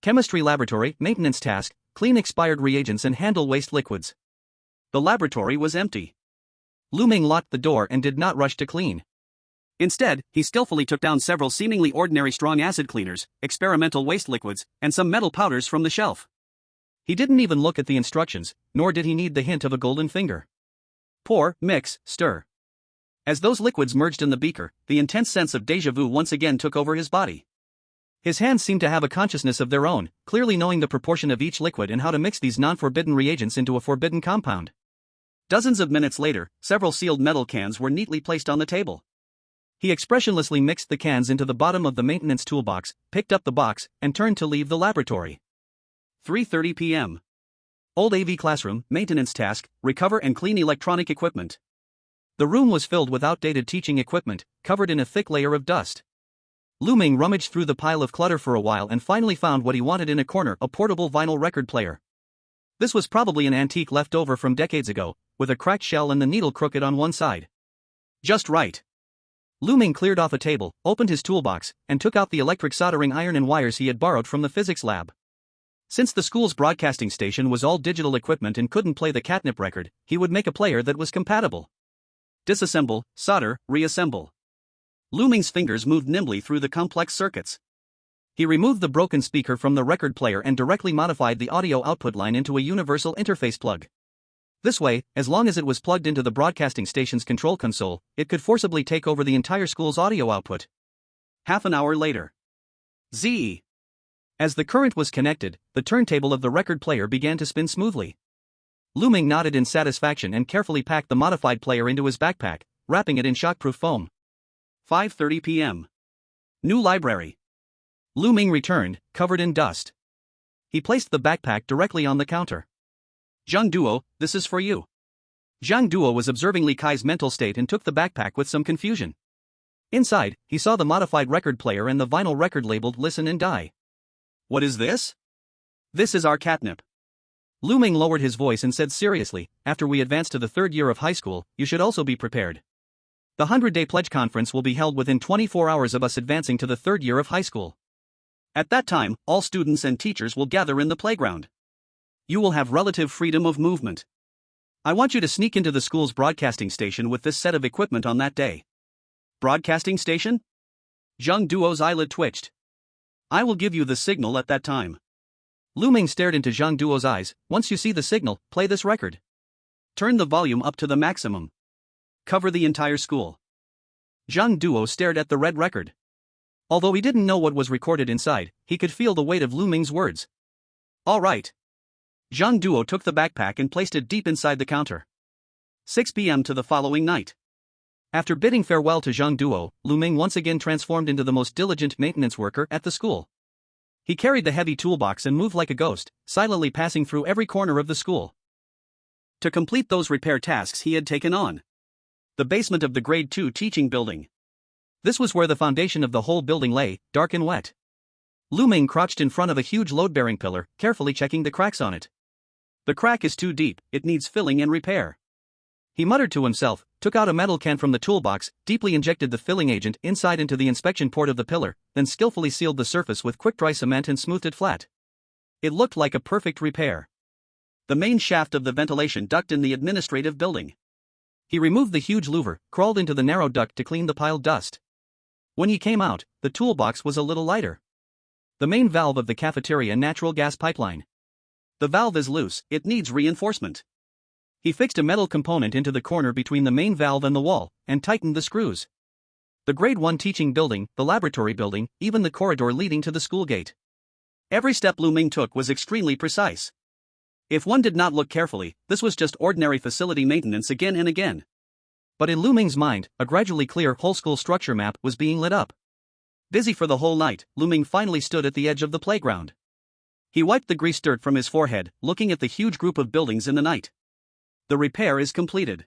Chemistry laboratory, maintenance task, clean expired reagents and handle waste liquids. The laboratory was empty. Lu Ming locked the door and did not rush to clean. Instead, he skillfully took down several seemingly ordinary strong acid cleaners, experimental waste liquids, and some metal powders from the shelf. He didn't even look at the instructions, nor did he need the hint of a golden finger. Pour, mix, stir. As those liquids merged in the beaker, the intense sense of déjà vu once again took over his body. His hands seemed to have a consciousness of their own, clearly knowing the proportion of each liquid and how to mix these non-forbidden reagents into a forbidden compound. Dozens of minutes later, several sealed metal cans were neatly placed on the table. He expressionlessly mixed the cans into the bottom of the maintenance toolbox, picked up the box, and turned to leave the laboratory. 3:30 p.m. Old AV classroom, maintenance task, recover and clean electronic equipment. The room was filled with outdated teaching equipment, covered in a thick layer of dust. Lu Ming rummaged through the pile of clutter for a while and finally found what he wanted in a corner, a portable vinyl record player. This was probably an antique left over from decades ago, with a cracked shell and the needle crooked on one side. Just right. Lu Ming cleared off a table, opened his toolbox, and took out the electric soldering iron and wires he had borrowed from the physics lab. Since the school's broadcasting station was all digital equipment and couldn't play the catnip record, he would make a player that was compatible. Disassemble, solder, reassemble. Lu Ming's fingers moved nimbly through the complex circuits. He removed the broken speaker from the record player and directly modified the audio output line into a universal interface plug. This way, as long as it was plugged into the broadcasting station's control console, it could forcibly take over the entire school's audio output. Half an hour later. Z. As the current was connected, the turntable of the record player began to spin smoothly. Lu Ming nodded in satisfaction and carefully packed the modified player into his backpack, wrapping it in shockproof foam. 5:30 p.m. New library. Lu Ming returned, covered in dust. He placed the backpack directly on the counter. Zhang Duo, this is for you. Zhang Duo was observing Li Kai's mental state and took the backpack with some confusion. Inside, he saw the modified record player and the vinyl record labeled Listen and Die. What is this? This is our catnip. Lu Ming lowered his voice and said seriously, after we advance to the third year of high school, you should also be prepared. The 100-day pledge conference will be held within 24 hours of us advancing to the third year of high school. At that time, all students and teachers will gather in the playground. You will have relative freedom of movement. I want you to sneak into the school's broadcasting station with this set of equipment on that day. Broadcasting station? Zhang Duo's eyelid twitched. I will give you the signal at that time. Lu Ming stared into Zhang Duo's eyes. Once you see the signal, play this record. Turn the volume up to the maximum. Cover the entire school. Zhang Duo stared at the red record. Although he didn't know what was recorded inside, he could feel the weight of Lu Ming's words. All right. Zhang Duo took the backpack and placed it deep inside the counter. 6 p.m. to the following night. After bidding farewell to Zhang Duo, Lu Ming once again transformed into the most diligent maintenance worker at the school. He carried the heavy toolbox and moved like a ghost, silently passing through every corner of the school. To complete those repair tasks he had taken on. The basement of the Grade 2 teaching building. This was where the foundation of the whole building lay, dark and wet. Lu Ming crouched in front of a huge load-bearing pillar, carefully checking the cracks on it. The crack is too deep, it needs filling and repair. He muttered to himself, took out a metal can from the toolbox, deeply injected the filling agent inside into the inspection port of the pillar, then skillfully sealed the surface with quick-dry cement and smoothed it flat. It looked like a perfect repair. The main shaft of the ventilation duct in the administrative building. He removed the huge louver, crawled into the narrow duct to clean the piled dust. When he came out, the toolbox was a little lighter. The main valve of the cafeteria natural gas pipeline. The valve is loose, it needs reinforcement. He fixed a metal component into the corner between the main valve and the wall, and tightened the screws. The Grade 1 teaching building, the laboratory building, even the corridor leading to the school gate. Every step Lu Ming took was extremely precise. If one did not look carefully, this was just ordinary facility maintenance again and again. But in Lu Ming's mind, a gradually clear whole school structure map was being lit up. Busy for the whole night, Lu Ming finally stood at the edge of the playground. He wiped the grease dirt from his forehead, looking at the huge group of buildings in the night. The repair is completed.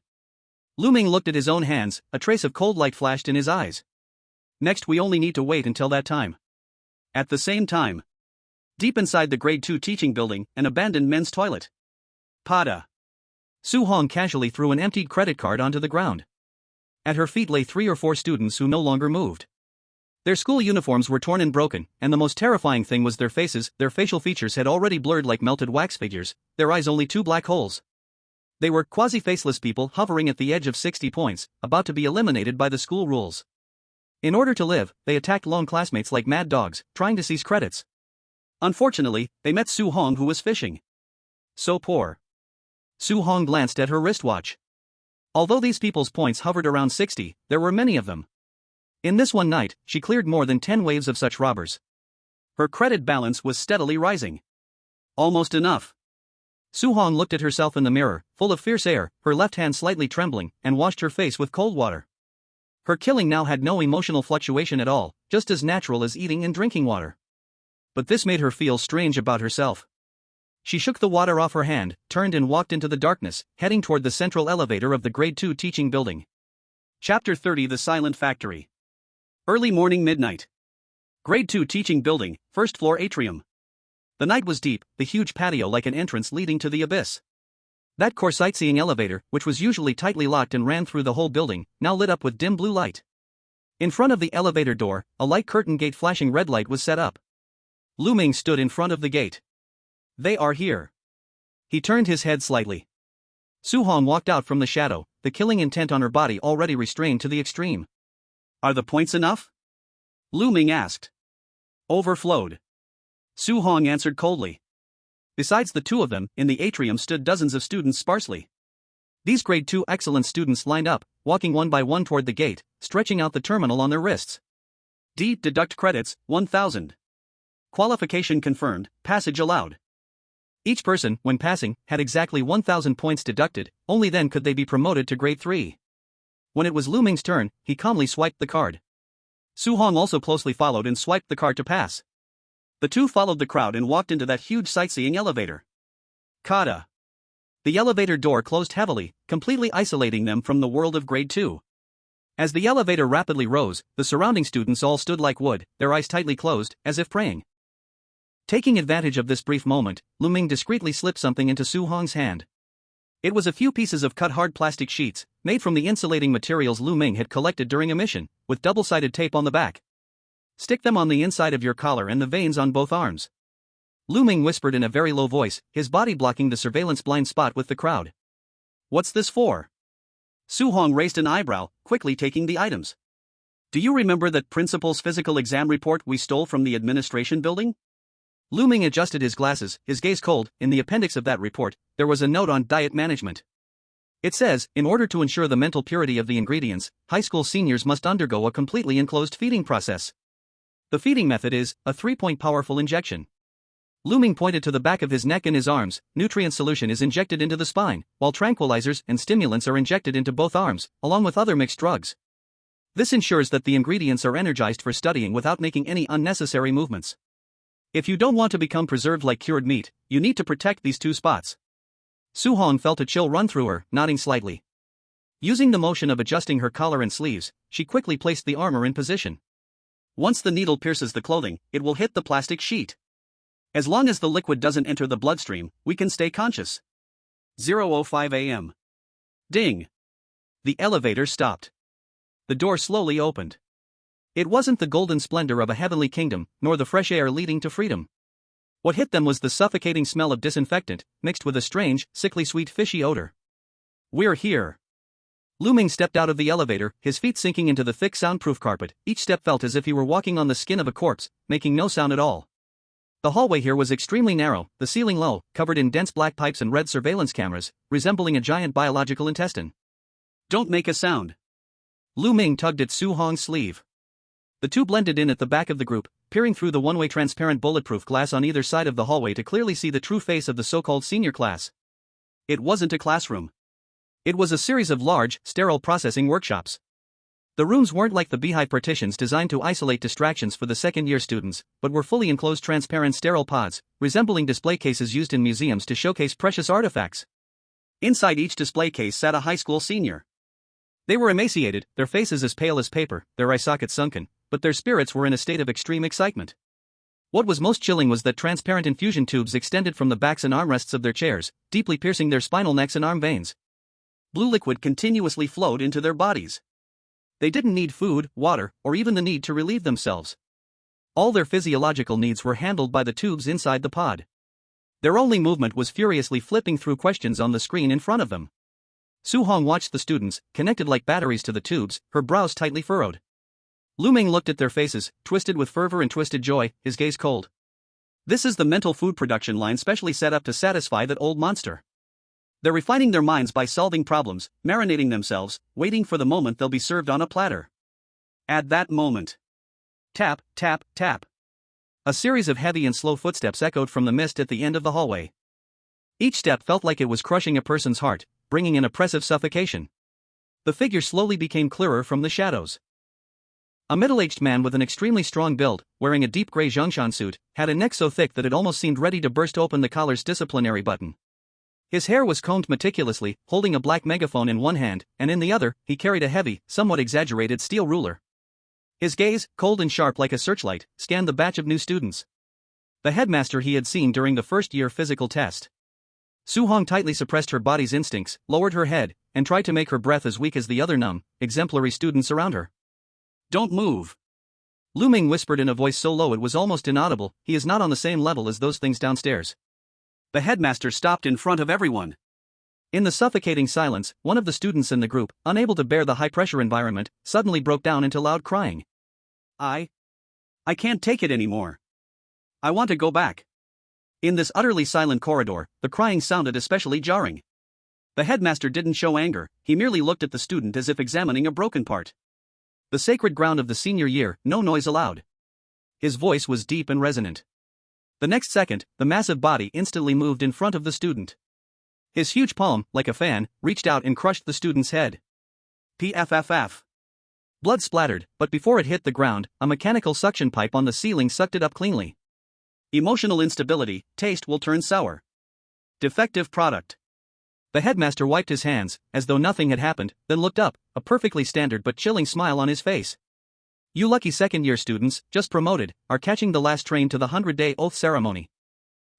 Lu Ming looked at his own hands, a trace of cold light flashed in his eyes. Next we only need to wait until that time. At the same time. Deep inside the Grade 2 teaching building, an abandoned men's toilet. Pada. Su Hong casually threw an emptied credit card onto the ground. At her feet lay 3 or 4 students who no longer moved. Their school uniforms were torn and broken, and the most terrifying thing was their faces. Their facial features had already blurred like melted wax figures, their eyes only 2 black holes. They were quasi-faceless people hovering at the edge of 60 points, about to be eliminated by the school rules. In order to live, they attacked lone classmates like mad dogs, trying to seize credits. Unfortunately, they met Su Hong, who was fishing. So poor. Su Hong glanced at her wristwatch. Although these people's points hovered around 60, there were many of them. In this one night, she cleared more than 10 waves of such robbers. Her credit balance was steadily rising. Almost enough. Su Hong looked at herself in the mirror, full of fierce air, her left hand slightly trembling, and washed her face with cold water. Her killing now had no emotional fluctuation at all, just as natural as eating and drinking water. But this made her feel strange about herself. She shook the water off her hand, turned and walked into the darkness, heading toward the central elevator of the Grade 2 teaching building. Chapter 30: The Silent Factory. Early morning, midnight. Grade 2 teaching building, first floor atrium. The night was deep, the huge patio like an entrance leading to the abyss. That core sightseeing elevator, which was usually tightly locked and ran through the whole building, now lit up with dim blue light. In front of the elevator door, a light curtain gate flashing red light was set up. Lu Ming stood in front of the gate. They are here. He turned his head slightly. Su Hong walked out from the shadow, the killing intent on her body already restrained to the extreme. Are the points enough? Lu Ming asked. Overflowed. Su Hong answered coldly. Besides the two of them, in the atrium stood dozens of students sparsely. These Grade 2 excellent students lined up, walking one by one toward the gate, stretching out the terminal on their wrists. Deduct credits, 1,000. Qualification confirmed, passage allowed. Each person, when passing, had exactly 1,000 points deducted, only then could they be promoted to Grade 3. When it was Lu Ming's turn, he calmly swiped the card. Su Hong also closely followed and swiped the card to pass. The two followed the crowd and walked into that huge sightseeing elevator. Kada. The elevator door closed heavily, completely isolating them from the world of Grade 2. As the elevator rapidly rose, the surrounding students all stood like wood, their eyes tightly closed, as if praying. Taking advantage of this brief moment, Lu Ming discreetly slipped something into Su Hong's hand. It was a few pieces of cut hard plastic sheets, made from the insulating materials Lu Ming had collected during a mission, with double-sided tape on the back. Stick them on the inside of your collar and the veins on both arms. Lu Ming whispered in a very low voice, his body blocking the surveillance blind spot with the crowd. What's this for? Su Hong raised an eyebrow, quickly taking the items. Do you remember that principal's physical exam report we stole from the administration building? Lu Ming adjusted his glasses, his gaze cold. In the appendix of that report, there was a note on diet management. It says, in order to ensure the mental purity of the ingredients, high school seniors must undergo a completely enclosed feeding process. The feeding method is a 3-point powerful injection. Lu Ming pointed to the back of his neck and his arms. Nutrient solution is injected into the spine, while tranquilizers and stimulants are injected into both arms, along with other mixed drugs. This ensures that the ingredients are energized for studying without making any unnecessary movements. If you don't want to become preserved like cured meat, you need to protect these two spots. Su Hong felt a chill run through her, nodding slightly. Using the motion of adjusting her collar and sleeves, she quickly placed the armor in position. Once the needle pierces the clothing, it will hit the plastic sheet. As long as the liquid doesn't enter the bloodstream, we can stay conscious. 0:05 a.m. Ding. The elevator stopped. The door slowly opened. It wasn't the golden splendor of a heavenly kingdom, nor the fresh air leading to freedom. What hit them was the suffocating smell of disinfectant, mixed with a strange, sickly sweet fishy odor. We're here. Lu Ming stepped out of the elevator, his feet sinking into the thick soundproof carpet. Each step felt as if he were walking on the skin of a corpse, making no sound at all. The hallway here was extremely narrow, the ceiling low, covered in dense black pipes and red surveillance cameras, resembling a giant biological intestine. Don't make a sound. Lu Ming tugged at Su Hong's sleeve. The two blended in at the back of the group, peering through the one-way transparent bulletproof glass on either side of the hallway to clearly see the true face of the so-called senior class. It wasn't a classroom. It was a series of large, sterile processing workshops. The rooms weren't like the beehive partitions designed to isolate distractions for the second-year students, but were fully enclosed transparent sterile pods, resembling display cases used in museums to showcase precious artifacts. Inside each display case sat a high school senior. They were emaciated, their faces as pale as paper, their eye sockets sunken, but their spirits were in a state of extreme excitement. What was most chilling was that transparent infusion tubes extended from the backs and armrests of their chairs, deeply piercing their spinal necks and arm veins. Blue liquid continuously flowed into their bodies. They didn't need food, water, or even the need to relieve themselves. All their physiological needs were handled by the tubes inside the pod. Their only movement was furiously flipping through questions on the screen in front of them. Su Hong watched the students, connected like batteries to the tubes, her brows tightly furrowed. Lu Ming looked at their faces, twisted with fervor and twisted joy, his gaze cold. This is the mental food production line specially set up to satisfy that old monster. They're refining their minds by solving problems, marinating themselves, waiting for the moment they'll be served on a platter. At that moment. Tap, tap, tap. A series of heavy and slow footsteps echoed from the mist at the end of the hallway. Each step felt like it was crushing a person's heart, bringing an oppressive suffocation. The figure slowly became clearer from the shadows. A middle-aged man with an extremely strong build, wearing a deep gray Zhongshan suit, had a neck so thick that it almost seemed ready to burst open the collar's disciplinary button. His hair was combed meticulously, holding a black megaphone in one hand, and in the other, he carried a heavy, somewhat exaggerated steel ruler. His gaze, cold and sharp like a searchlight, scanned the batch of new students. The headmaster he had seen during the first-year physical test. Su Hong tightly suppressed her body's instincts, lowered her head, and tried to make her breath as weak as the other numb, exemplary students around her. Don't move. Lu Ming whispered in a voice so low it was almost inaudible, he is not on the same level as those things downstairs. The headmaster stopped in front of everyone. In the suffocating silence, one of the students in the group, unable to bear the high-pressure environment, suddenly broke down into loud crying. I can't take it anymore. I want to go back. In this utterly silent corridor, the crying sounded especially jarring. The headmaster didn't show anger, he merely looked at the student as if examining a broken part. The sacred ground of the senior year, no noise allowed. His voice was deep and resonant. The next second, the massive body instantly moved in front of the student. His huge palm, like a fan, reached out and crushed the student's head. Pfff. Blood splattered, but before it hit the ground, a mechanical suction pipe on the ceiling sucked it up cleanly. Emotional instability, taste will turn sour. Defective product. The headmaster wiped his hands, as though nothing had happened, then looked up, a perfectly standard but chilling smile on his face. You lucky second-year students, just promoted, are catching the last train to the 100-day oath ceremony.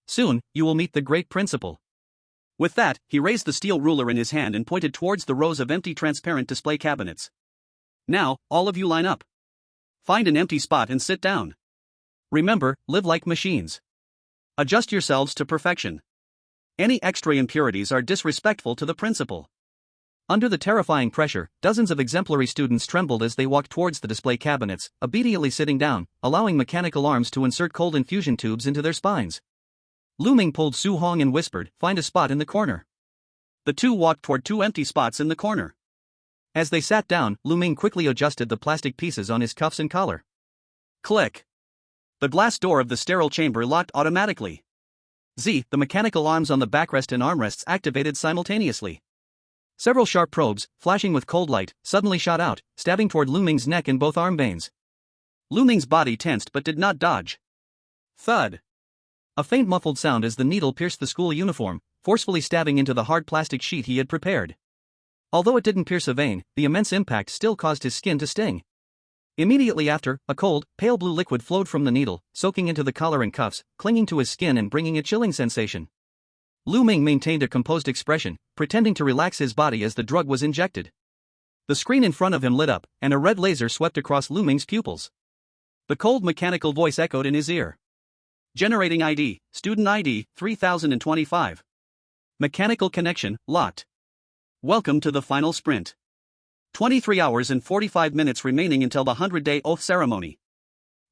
Soon, you will meet the great principal. With that, he raised the steel ruler in his hand and pointed towards the rows of empty transparent display cabinets. Now, all of you line up. Find an empty spot and sit down. Remember, live like machines. Adjust yourselves to perfection. Any extra impurities are disrespectful to the principal. Under the terrifying pressure, dozens of exemplary students trembled as they walked towards the display cabinets, obediently sitting down, allowing mechanical arms to insert cold infusion tubes into their spines. Lu Ming pulled Su Hong and whispered, "Find a spot in the corner." The two walked toward two empty spots in the corner. As they sat down, Lu Ming quickly adjusted the plastic pieces on his cuffs and collar. Click. The glass door of the sterile chamber locked automatically. The mechanical arms on the backrest and armrests activated simultaneously. Several sharp probes, flashing with cold light, suddenly shot out, stabbing toward Lu Ming's neck and both armbands. Lu Ming's body tensed but did not dodge. Thud. A faint muffled sound as the needle pierced the school uniform, forcefully stabbing into the hard plastic sheet he had prepared. Although it didn't pierce a vein, the immense impact still caused his skin to sting. Immediately after, a cold, pale blue liquid flowed from the needle, soaking into the collar and cuffs, clinging to his skin and bringing a chilling sensation. Lu Ming maintained a composed expression, pretending to relax his body as the drug was injected. The screen in front of him lit up, and a red laser swept across Lu Ming's pupils. The cold mechanical voice echoed in his ear. Generating ID, student ID, 3025. Mechanical connection, locked. Welcome to the final sprint. 23 hours and 45 minutes remaining until the 100-day oath ceremony.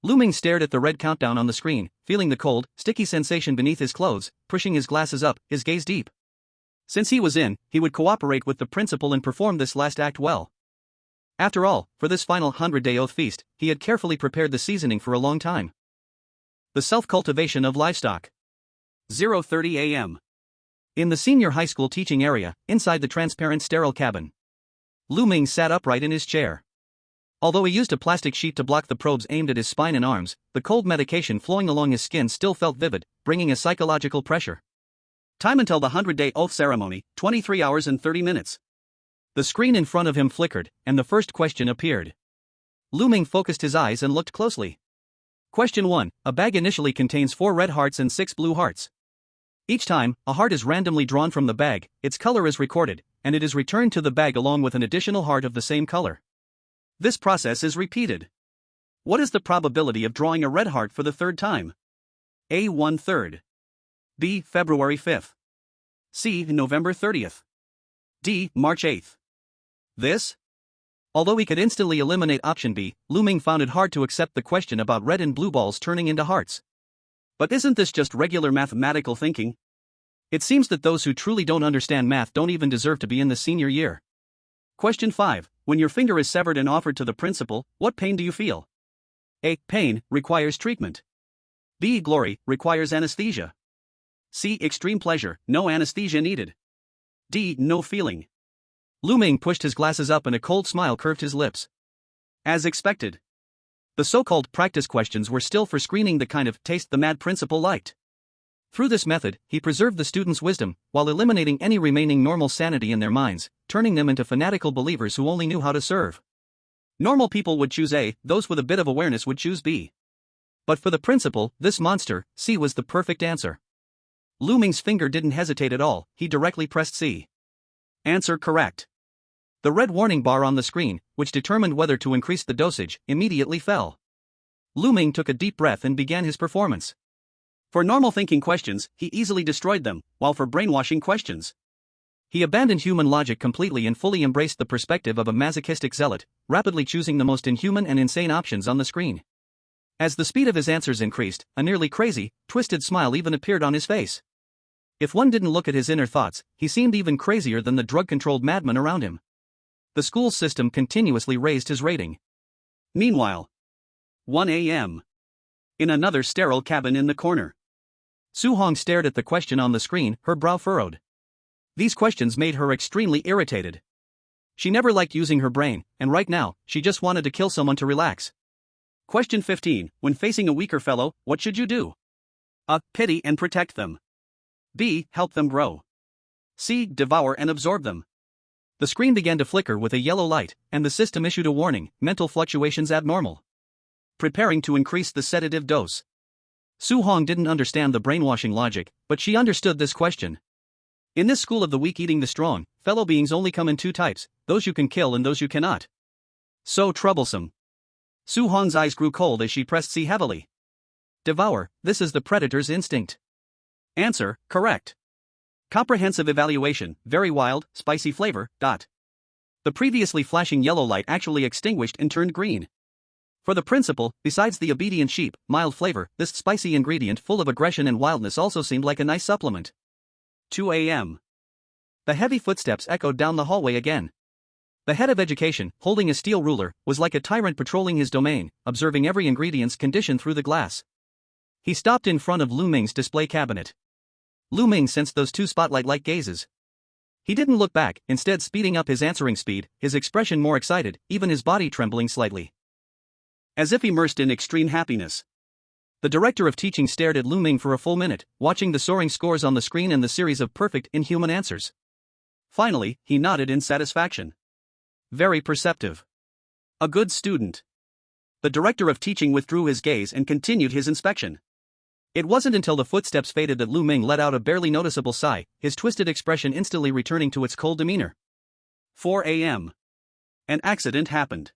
Lu Ming stared at the red countdown on the screen, feeling the cold, sticky sensation beneath his clothes, pushing his glasses up, his gaze deep. Since he was in, he would cooperate with the principal and perform this last act well. After all, for this final 100-day oath feast, he had carefully prepared the seasoning for a long time. The self-cultivation of livestock. 0:30 a.m. In the senior high school teaching area, inside the transparent sterile cabin. Lu Ming sat upright in his chair. Although he used a plastic sheet to block the probes aimed at his spine and arms, the cold medication flowing along his skin still felt vivid, bringing a psychological pressure. Time until the 100-day oath ceremony, 23 hours and 30 minutes. The screen in front of him flickered, and the first question appeared. Lu Ming focused his eyes and looked closely. Question 1. A bag initially contains 4 red hearts and 6 blue hearts. Each time, a heart is randomly drawn from the bag, its color is recorded, and it is returned to the bag along with an additional heart of the same color. This process is repeated. What is the probability of drawing a red heart for the third time? A. 1/3. B. February 5th. C. November 30th. D. March 8th. This? Although he could instantly eliminate option B, Lu Ming found it hard to accept the question about red and blue balls turning into hearts. But isn't this just regular mathematical thinking? It seems that those who truly don't understand math don't even deserve to be in the senior year. Question 5. When your finger is severed and offered to the principal, what pain do you feel? A. Pain requires treatment. B. Glory requires anesthesia. C. Extreme pleasure, no anesthesia needed. D. No feeling. Lu Ming pushed his glasses up and a cold smile curved his lips. As expected. The so-called practice questions were still for screening the kind of taste the mad principal liked. Through this method, he preserved the students' wisdom, while eliminating any remaining normal sanity in their minds, turning them into fanatical believers who only knew how to serve. Normal people would choose A, those with a bit of awareness would choose B. But for the principal, this monster, C was the perfect answer. Lu Ming's finger didn't hesitate at all, he directly pressed C. Answer correct. The red warning bar on the screen, which determined whether to increase the dosage, immediately fell. Lu Ming took a deep breath and began his performance. For normal thinking questions, he easily destroyed them, while for brainwashing questions, he abandoned human logic completely and fully embraced the perspective of a masochistic zealot, rapidly choosing the most inhuman and insane options on the screen. As the speed of his answers increased, a nearly crazy, twisted smile even appeared on his face. If one didn't look at his inner thoughts, he seemed even crazier than the drug-controlled madmen around him. The school system continuously raised his rating. Meanwhile, 1 a.m. In another sterile cabin in the corner, Su Hong stared at the question on the screen, her brow furrowed. These questions made her extremely irritated. She never liked using her brain, and right now, she just wanted to kill someone to relax. Question 15. When facing a weaker fellow, what should you do? A. Pity and protect them. B. Help them grow. C. Devour and absorb them. The screen began to flicker with a yellow light, and the system issued a warning, mental fluctuations abnormal. Preparing to increase the sedative dose. Su Hong didn't understand the brainwashing logic, but she understood this question. In this school of the weak eating the strong, fellow beings only come in two types, those you can kill and those you cannot. So troublesome. Su Hong's eyes grew cold as she pressed C heavily. Devour, this is the predator's instinct. Answer, correct. Comprehensive evaluation, very wild, spicy flavor, ... The previously flashing yellow light actually extinguished and turned green. For the principal, besides the obedient sheep, mild flavor, this spicy ingredient full of aggression and wildness also seemed like a nice supplement. 2 a.m. The heavy footsteps echoed down the hallway again. The head of education, holding a steel ruler, was like a tyrant patrolling his domain, observing every ingredient's condition through the glass. He stopped in front of Lu Ming's display cabinet. Lu Ming sensed those two spotlight-like gazes. He didn't look back, instead speeding up his answering speed, his expression more excited, even his body trembling slightly. As if immersed in extreme happiness. The director of teaching stared at Lu Ming for a full minute, watching the soaring scores on the screen and the series of perfect, inhuman answers. Finally, he nodded in satisfaction. Very perceptive. A good student. The director of teaching withdrew his gaze and continued his inspection. It wasn't until the footsteps faded that Lu Ming let out a barely noticeable sigh, his twisted expression instantly returning to its cold demeanor. 4 a.m. An accident happened.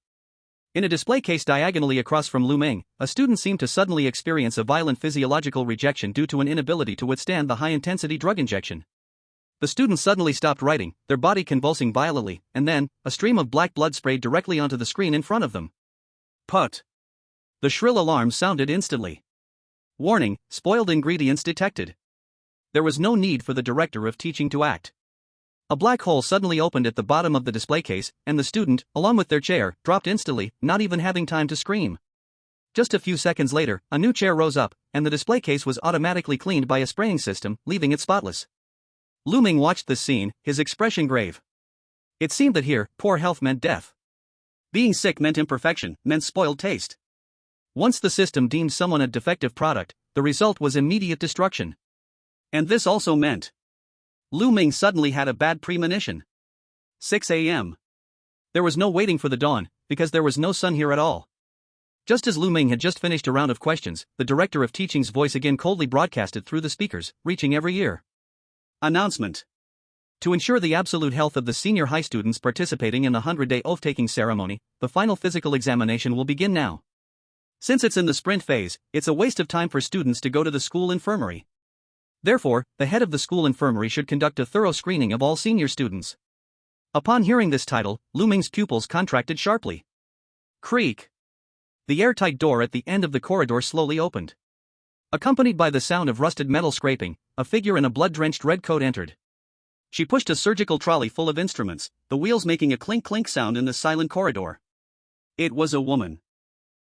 In a display case diagonally across from Lu Ming, a student seemed to suddenly experience a violent physiological rejection due to an inability to withstand the high-intensity drug injection. The student suddenly stopped writing, their body convulsing violently, and then, a stream of black blood sprayed directly onto the screen in front of them. Put. The shrill alarm sounded instantly. Warning, spoiled ingredients detected. There was no need for the director of teaching to act. A black hole suddenly opened at the bottom of the display case, and the student, along with their chair, dropped instantly, not even having time to scream. Just a few seconds later, a new chair rose up, and the display case was automatically cleaned by a spraying system, leaving it spotless. Lu Ming watched this scene, his expression grave. It seemed that here, poor health meant death. Being sick meant imperfection, meant spoiled taste. Once the system deemed someone a defective product, the result was immediate destruction. And this also meant Lu Ming suddenly had a bad premonition. 6 a.m. There was no waiting for the dawn, because there was no sun here at all. Just as Lu Ming had just finished a round of questions, the director of teaching's voice again coldly broadcasted through the speakers, reaching every ear. Announcement. To ensure the absolute health of the senior high students participating in the 100-day oath-taking ceremony, the final physical examination will begin now. Since it's in the sprint phase, it's a waste of time for students to go to the school infirmary. Therefore, the head of the school infirmary should conduct a thorough screening of all senior students. Upon hearing this title, Lu Ming's pupils contracted sharply. Creak. The airtight door at the end of the corridor slowly opened. Accompanied by the sound of rusted metal scraping, a figure in a blood-drenched red coat entered. She pushed a surgical trolley full of instruments, the wheels making a clink-clink sound in the silent corridor. It was a woman.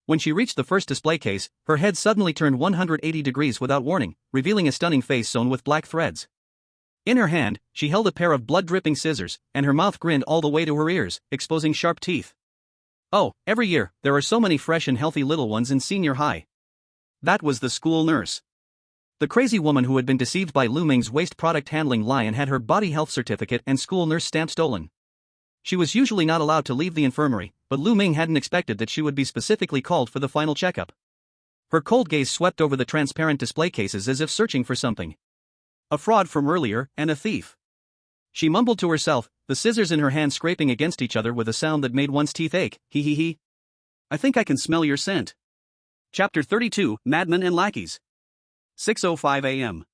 When she reached the first display case, her head suddenly turned 180 degrees without warning, revealing a stunning face sewn with black threads. In her hand, she held a pair of blood-dripping scissors, and her mouth grinned all the way to her ears, exposing sharp teeth. Oh, every year, there are so many fresh and healthy little ones in senior high. That was the school nurse. The crazy woman who had been deceived by Lu Ming's waste product handling lie and had her body health certificate and school nurse stamp stolen. She was usually not allowed to leave the infirmary, but Lu Ming hadn't expected that she would be specifically called for the final checkup. Her cold gaze swept over the transparent display cases as if searching for something. A fraud from earlier, and a thief. She mumbled to herself, the scissors in her hand scraping against each other with a sound that made one's teeth ache. Hee hee hee. I think I can smell your scent. Chapter 32, Madmen and Lackeys. 6:05 a.m.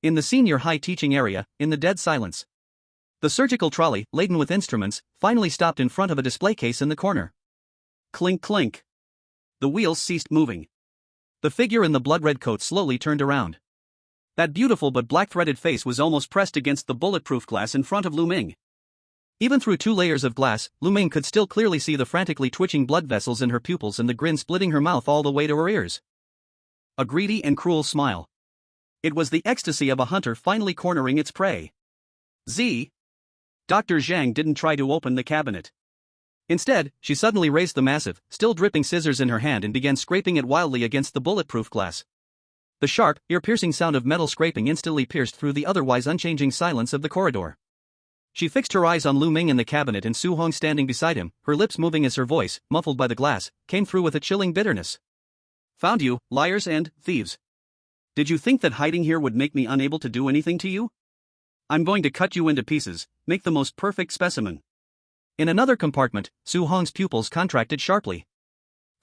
In the senior high teaching area, in the dead silence. The surgical trolley, laden with instruments, finally stopped in front of a display case in the corner. Clink clink. The wheels ceased moving. The figure in the blood-red coat slowly turned around. That beautiful but black-threaded face was almost pressed against the bulletproof glass in front of Lu Ming. Even through 2 layers of glass, Lu Ming could still clearly see the frantically twitching blood vessels in her pupils and the grin splitting her mouth all the way to her ears. A greedy and cruel smile. It was the ecstasy of a hunter finally cornering its prey. Dr. Zhang didn't try to open the cabinet. Instead, she suddenly raised the massive, still dripping scissors in her hand and began scraping it wildly against the bulletproof glass. The sharp, ear-piercing sound of metal scraping instantly pierced through the otherwise unchanging silence of the corridor. She fixed her eyes on Lu Ming in the cabinet and Su Hong standing beside him, her lips moving as her voice, muffled by the glass, came through with a chilling bitterness. Found you, liars and thieves. Did you think that hiding here would make me unable to do anything to you? I'm going to cut you into pieces, make the most perfect specimen. In another compartment, Su Hong's pupils contracted sharply.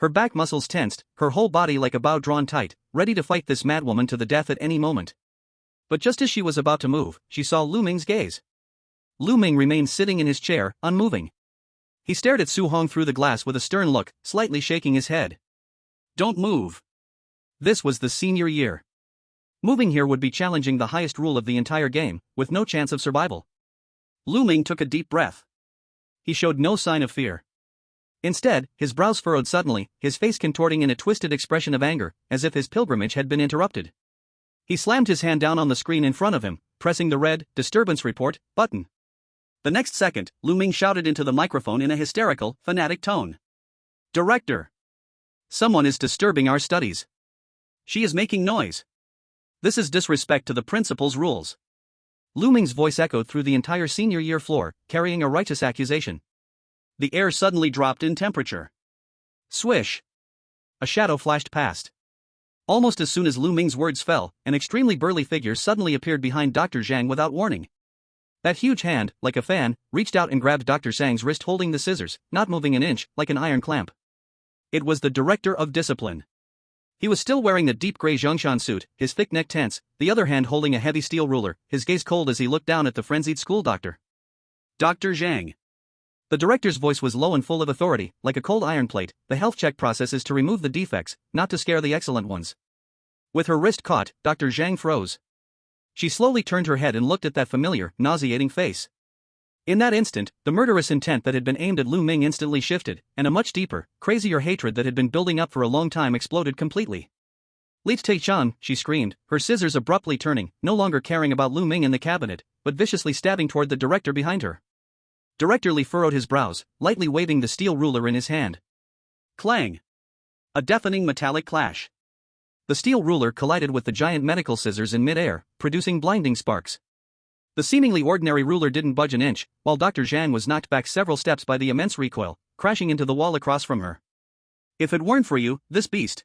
Her back muscles tensed, her whole body like a bow drawn tight, ready to fight this madwoman to the death at any moment. But just as she was about to move, she saw Lu Ming's gaze. Lu Ming remained sitting in his chair, unmoving. He stared at Su Hong through the glass with a stern look, slightly shaking his head. Don't move. This was the senior year. Moving here would be challenging the highest rule of the entire game, with no chance of survival. Lu Ming took a deep breath. He showed no sign of fear. Instead, his brows furrowed suddenly, his face contorting in a twisted expression of anger, as if his pilgrimage had been interrupted. He slammed his hand down on the screen in front of him, pressing the red disturbance report button. The next second, Lu Ming shouted into the microphone in a hysterical, fanatic tone. Director! Someone is disturbing our studies. She is making noise. This is disrespect to the principal's rules. Lu Ming's voice echoed through the entire senior year floor, carrying a righteous accusation. The air suddenly dropped in temperature. Swish! A shadow flashed past. Almost as soon as Lu Ming's words fell, an extremely burly figure suddenly appeared behind Dr. Zhang without warning. That huge hand, like a fan, reached out and grabbed Dr. Zhang's wrist holding the scissors, not moving an inch, like an iron clamp. It was the director of discipline. He was still wearing the deep gray Zhongshan suit, his thick neck tense, the other hand holding a heavy steel ruler, his gaze cold as he looked down at the frenzied school doctor. Dr. Zhang. The director's voice was low and full of authority, like a cold iron plate. The health check process is to remove the defects, not to scare the excellent ones. With her wrist caught, Dr. Zhang froze. She slowly turned her head and looked at that familiar, nauseating face. In that instant, the murderous intent that had been aimed at Lu Ming instantly shifted, and a much deeper, crazier hatred that had been building up for a long time exploded completely. Li Taichan, she screamed, her scissors abruptly turning, no longer caring about Lu Ming in the cabinet, but viciously stabbing toward the director behind her. Director Li furrowed his brows, lightly waving the steel ruler in his hand. Clang! A deafening metallic clash. The steel ruler collided with the giant medical scissors in mid-air, producing blinding sparks. The seemingly ordinary ruler didn't budge an inch, while Dr. Zhang was knocked back several steps by the immense recoil, crashing into the wall across from her. If it weren't for you, this beast.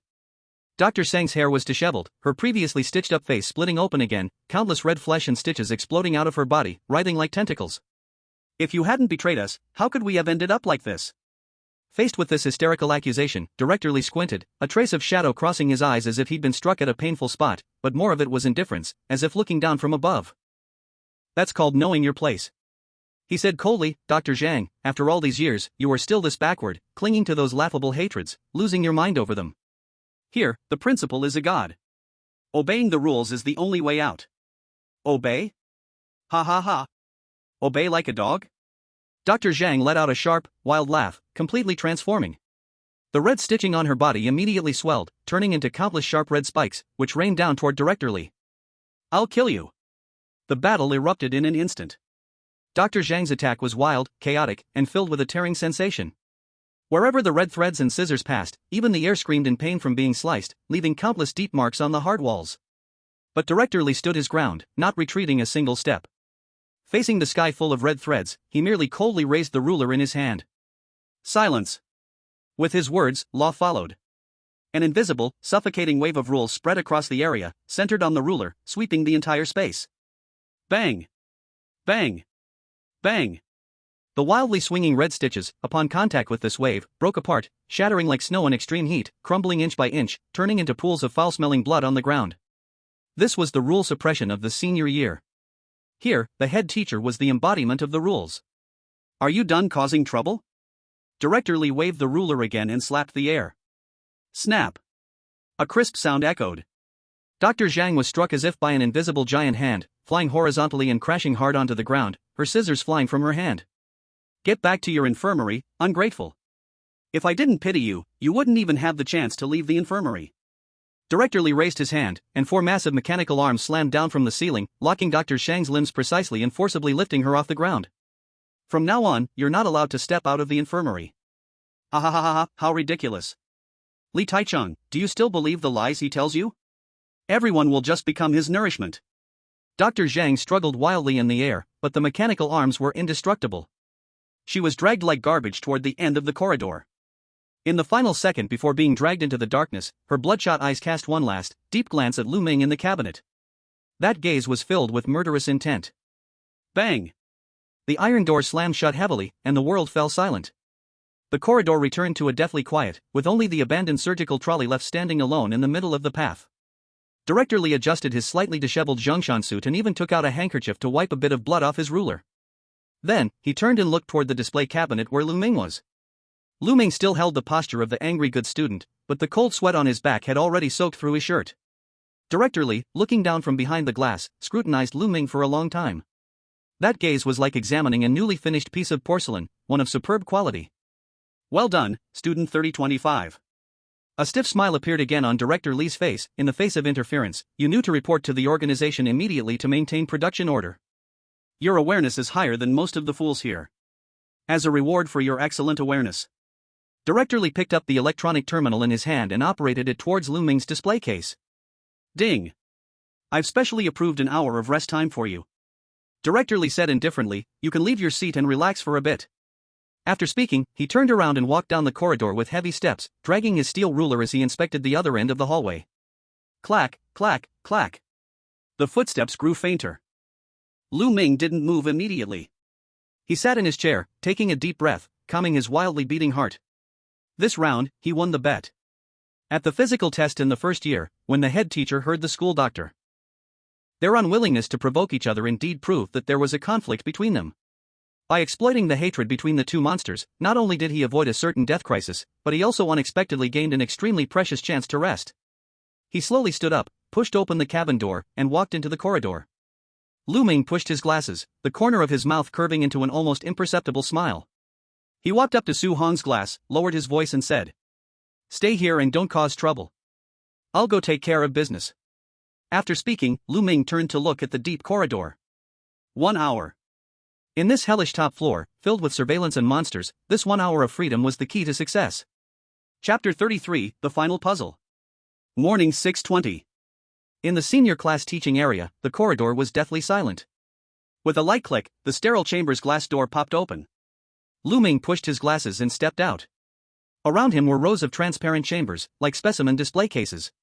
Dr. Zhang's hair was disheveled, her previously stitched-up face splitting open again, countless red flesh and stitches exploding out of her body, writhing like tentacles. If you hadn't betrayed us, how could we have ended up like this? Faced with this hysterical accusation, Director Li squinted, a trace of shadow crossing his eyes as if he'd been struck at a painful spot, but more of it was indifference, as if looking down from above. That's called knowing your place. He said coldly, Dr. Zhang, after all these years, you are still this backward, clinging to those laughable hatreds, losing your mind over them. Here, the principal is a god. Obeying the rules is the only way out. Obey? Ha ha ha. Obey like a dog? Dr. Zhang let out a sharp, wild laugh, completely transforming. The red stitching on her body immediately swelled, turning into countless sharp red spikes, which rained down toward Director Li. I'll kill you. The battle erupted in an instant. Dr. Zhang's attack was wild, chaotic, and filled with a tearing sensation. Wherever the red threads and scissors passed, even the air screamed in pain from being sliced, leaving countless deep marks on the hard walls. But Director Li stood his ground, not retreating a single step. Facing the sky full of red threads, he merely coldly raised the ruler in his hand. Silence. With his words, law followed. An invisible, suffocating wave of rules spread across the area, centered on the ruler, sweeping the entire space. Bang! Bang! Bang! The wildly swinging red stitches, upon contact with this wave, broke apart, shattering like snow in extreme heat, crumbling inch by inch, turning into pools of foul-smelling blood on the ground. This was the rule suppression of the senior year. Here, the head teacher was the embodiment of the rules. Are you done causing trouble? Director Li waved the ruler again and slapped the air. Snap! A crisp sound echoed. Dr. Zhang was struck as if by an invisible giant hand, flying horizontally and crashing hard onto the ground, her scissors flying from her hand. Get back to your infirmary, ungrateful. If I didn't pity you, you wouldn't even have the chance to leave the infirmary. Director Li raised his hand, and four massive mechanical arms slammed down from the ceiling, locking Dr. Zhang's limbs precisely and forcibly lifting her off the ground. From now on, you're not allowed to step out of the infirmary. Ha ha ha ha, how ridiculous. Li Taichung, do you still believe the lies he tells you? Everyone will just become his nourishment. Dr. Zhang struggled wildly in the air, but the mechanical arms were indestructible. She was dragged like garbage toward the end of the corridor. In the final second before being dragged into the darkness, her bloodshot eyes cast one last, deep glance at Lu Ming in the cabinet. That gaze was filled with murderous intent. Bang! The iron door slammed shut heavily, and the world fell silent. The corridor returned to a deathly quiet, with only the abandoned surgical trolley left standing alone in the middle of the path. Director Li adjusted his slightly disheveled Zhongshan suit and even took out a handkerchief to wipe a bit of blood off his ruler. Then, he turned and looked toward the display cabinet where Lu Ming was. Lu Ming still held the posture of the angry good student, but the cold sweat on his back had already soaked through his shirt. Director Li, looking down from behind the glass, scrutinized Lu Ming for a long time. That gaze was like examining a newly finished piece of porcelain, one of superb quality. Well done, student 3025. A stiff smile appeared again on Director Li's face. In the face of interference, you knew to report to the organization immediately to maintain production order. Your awareness is higher than most of the fools here. As a reward for your excellent awareness. Director Li picked up the electronic terminal in his hand and operated it towards Lu Ming's display case. Ding! I've specially approved an hour of rest time for you. Director Li said indifferently, you can leave your seat and relax for a bit. After speaking, he turned around and walked down the corridor with heavy steps, dragging his steel ruler as he inspected the other end of the hallway. Clack, clack, clack. The footsteps grew fainter. Lu Ming didn't move immediately. He sat in his chair, taking a deep breath, calming his wildly beating heart. This round, he won the bet. At the physical test in the first year, when the head teacher heard the school doctor, their unwillingness to provoke each other indeed proved that there was a conflict between them. By exploiting the hatred between the two monsters, not only did he avoid a certain death crisis, but he also unexpectedly gained an extremely precious chance to rest. He slowly stood up, pushed open the cabin door, and walked into the corridor. Lu Ming pushed his glasses, the corner of his mouth curving into an almost imperceptible smile. He walked up to Su Hong's glass, lowered his voice and said, "Stay here and don't cause trouble. I'll go take care of business." After speaking, Lu Ming turned to look at the deep corridor. 1 hour. In this hellish top floor, filled with surveillance and monsters, this 1 hour of freedom was the key to success. Chapter 33, The Final Puzzle. Morning 6:20. In the senior class teaching area, the corridor was deathly silent. With a light click, the sterile chamber's glass door popped open. Lu Ming pushed his glasses and stepped out. Around him were rows of transparent chambers, like specimen display cases.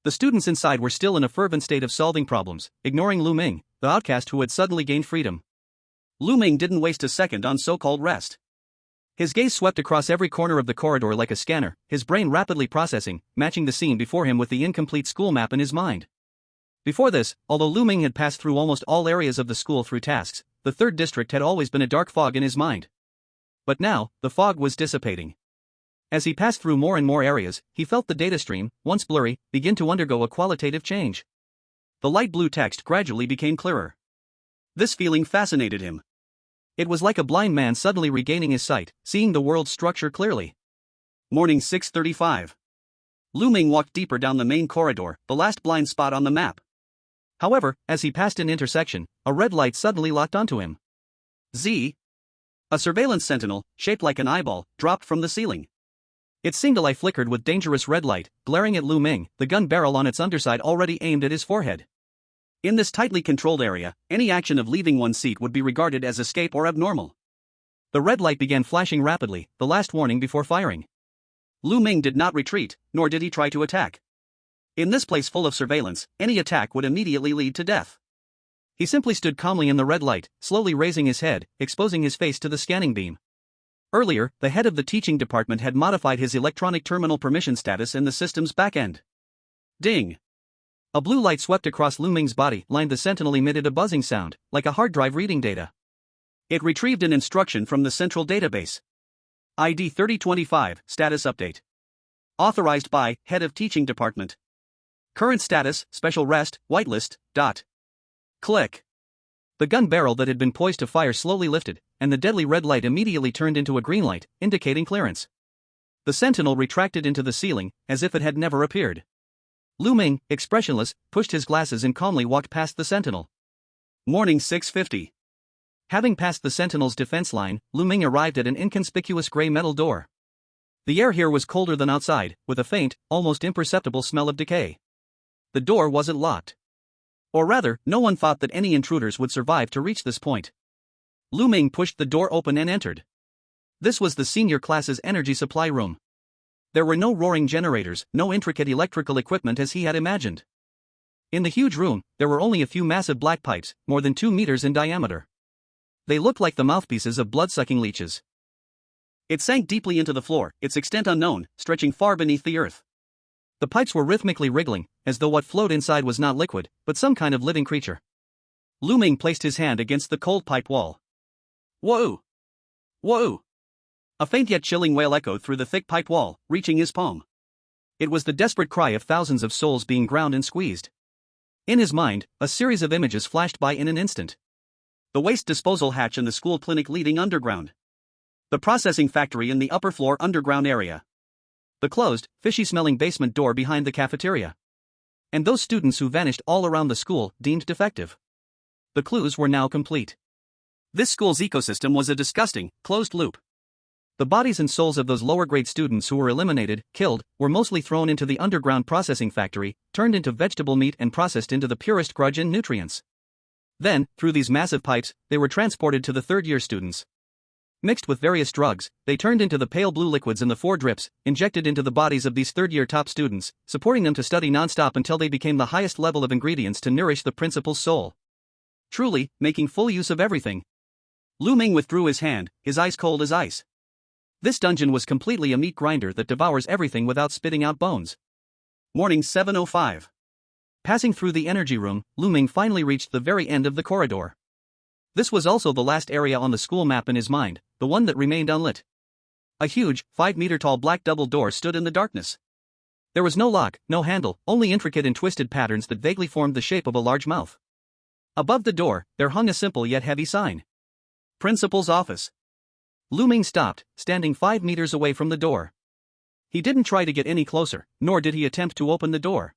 The students inside were still in a fervent state of solving problems, ignoring Lu Ming, the outcast who had suddenly gained freedom. Lu Ming didn't waste a second on so-called rest. His gaze swept across every corner of the corridor like a scanner, his brain rapidly processing, matching the scene before him with the incomplete school map in his mind. Before this, although Lu Ming had passed through almost all areas of the school through tasks, the third district had always been a dark fog in his mind. But now, the fog was dissipating. As he passed through more and more areas, he felt the data stream, once blurry, begin to undergo a qualitative change. The light blue text gradually became clearer. This feeling fascinated him. It was like a blind man suddenly regaining his sight, seeing the world's structure clearly. Morning 6:35. Ming walked deeper down the main corridor, the last blind spot on the map. However, as he passed an intersection, a red light suddenly locked onto him. Z. A surveillance sentinel, shaped like an eyeball, dropped from the ceiling. Its single eye flickered with dangerous red light, glaring at Ming, the gun barrel on its underside already aimed at his forehead. In this tightly controlled area, any action of leaving one's seat would be regarded as escape or abnormal. The red light began flashing rapidly, the last warning before firing. Ming did not retreat, nor did he try to attack. In this place full of surveillance, any attack would immediately lead to death. He simply stood calmly in the red light, slowly raising his head, exposing his face to the scanning beam. Earlier, the head of the teaching department had modified his electronic terminal permission status in the system's backend. Ding! A blue light swept across Ming's body, lined the sentinel emitted a buzzing sound, like a hard drive reading data. It retrieved an instruction from the central database. ID 3025, status update. Authorized by, head of teaching department. Current status, special rest, whitelist, dot. Click. The gun barrel that had been poised to fire slowly lifted, and the deadly red light immediately turned into a green light, indicating clearance. The sentinel retracted into the ceiling, as if it had never appeared. Ming, expressionless, pushed his glasses and calmly walked past the sentinel. Morning 6:50. Having passed the sentinel's defense line, Ming arrived at an inconspicuous gray metal door. The air here was colder than outside, with a faint, almost imperceptible smell of decay. The door wasn't locked. Or rather, no one thought that any intruders would survive to reach this point. Ming pushed the door open and entered. This was the senior class's energy supply room. There were no roaring generators, no intricate electrical equipment as he had imagined. In the huge room, there were only a few massive black pipes, more than 2 meters in diameter. They looked like the mouthpieces of blood-sucking leeches. It sank deeply into the floor, its extent unknown, stretching far beneath the earth. The pipes were rhythmically wriggling, as though what flowed inside was not liquid, but some kind of living creature. Ming placed his hand against the cold pipe wall. Whoa! Whoa! A faint yet chilling wail echoed through the thick pipe wall, reaching his palm. It was the desperate cry of thousands of souls being ground and squeezed. In his mind, a series of images flashed by in an instant. The waste disposal hatch in the school clinic leading underground. The processing factory in the upper floor underground area. The closed, fishy-smelling basement door behind the cafeteria. And those students who vanished all around the school, deemed defective. The clues were now complete. This school's ecosystem was a disgusting, closed loop. The bodies and souls of those lower-grade students who were eliminated, killed, were mostly thrown into the underground processing factory, turned into vegetable meat and processed into the purest grudge and nutrients. Then, through these massive pipes, they were transported to the third-year students. Mixed with various drugs, they turned into the pale blue liquids in the 4 drips, injected into the bodies of these third-year top students, supporting them to study non-stop until they became the highest level of ingredients to nourish the principal's soul. Truly, making full use of everything. Ming withdrew his hand, his eyes cold as ice. This dungeon was completely a meat grinder that devours everything without spitting out bones. Morning 7:05. Passing through the energy room, Ming finally reached the very end of the corridor. This was also the last area on the school map in his mind, the one that remained unlit. A huge, 5-meter-tall black double door stood in the darkness. There was no lock, no handle, only intricate and twisted patterns that vaguely formed the shape of a large mouth. Above the door, there hung a simple yet heavy sign. Principal's office. Ming stopped, standing 5 meters away from the door. He didn't try to get any closer, nor did he attempt to open the door.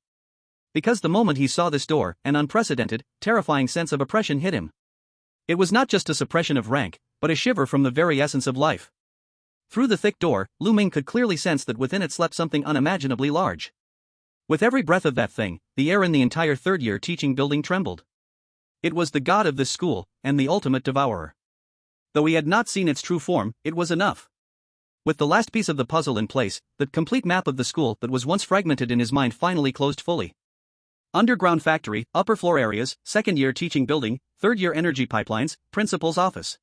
Because the moment he saw this door, an unprecedented, terrifying sense of oppression hit him. It was not just a suppression of rank, but a shiver from the very essence of life. Through the thick door, Ming could clearly sense that within it slept something unimaginably large. With every breath of that thing, the air in the entire third-year teaching building trembled. It was the god of this school, and the ultimate devourer. Though he had not seen its true form, it was enough. With the last piece of the puzzle in place, the complete map of the school that was once fragmented in his mind finally closed fully. Underground factory, upper floor areas, second-year teaching building, third-year energy pipelines, principal's office.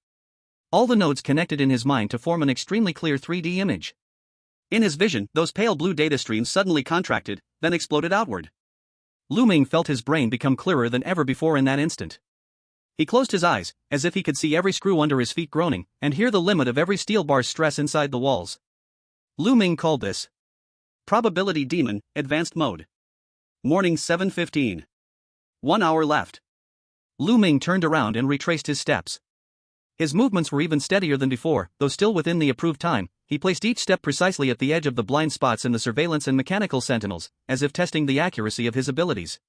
All the nodes connected in his mind to form an extremely clear 3D image. In his vision, those pale blue data streams suddenly contracted, then exploded outward. Ming felt his brain become clearer than ever before in that instant. He closed his eyes, as if he could see every screw under his feet groaning, and hear the limit of every steel bar's stress inside the walls. Ming called this Probability Demon, Advanced Mode. Morning 7:15. 1 hour left. Ming turned around and retraced his steps. His movements were even steadier than before, though still within the approved time. He placed each step precisely at the edge of the blind spots in the surveillance and mechanical sentinels, as if testing the accuracy of his abilities.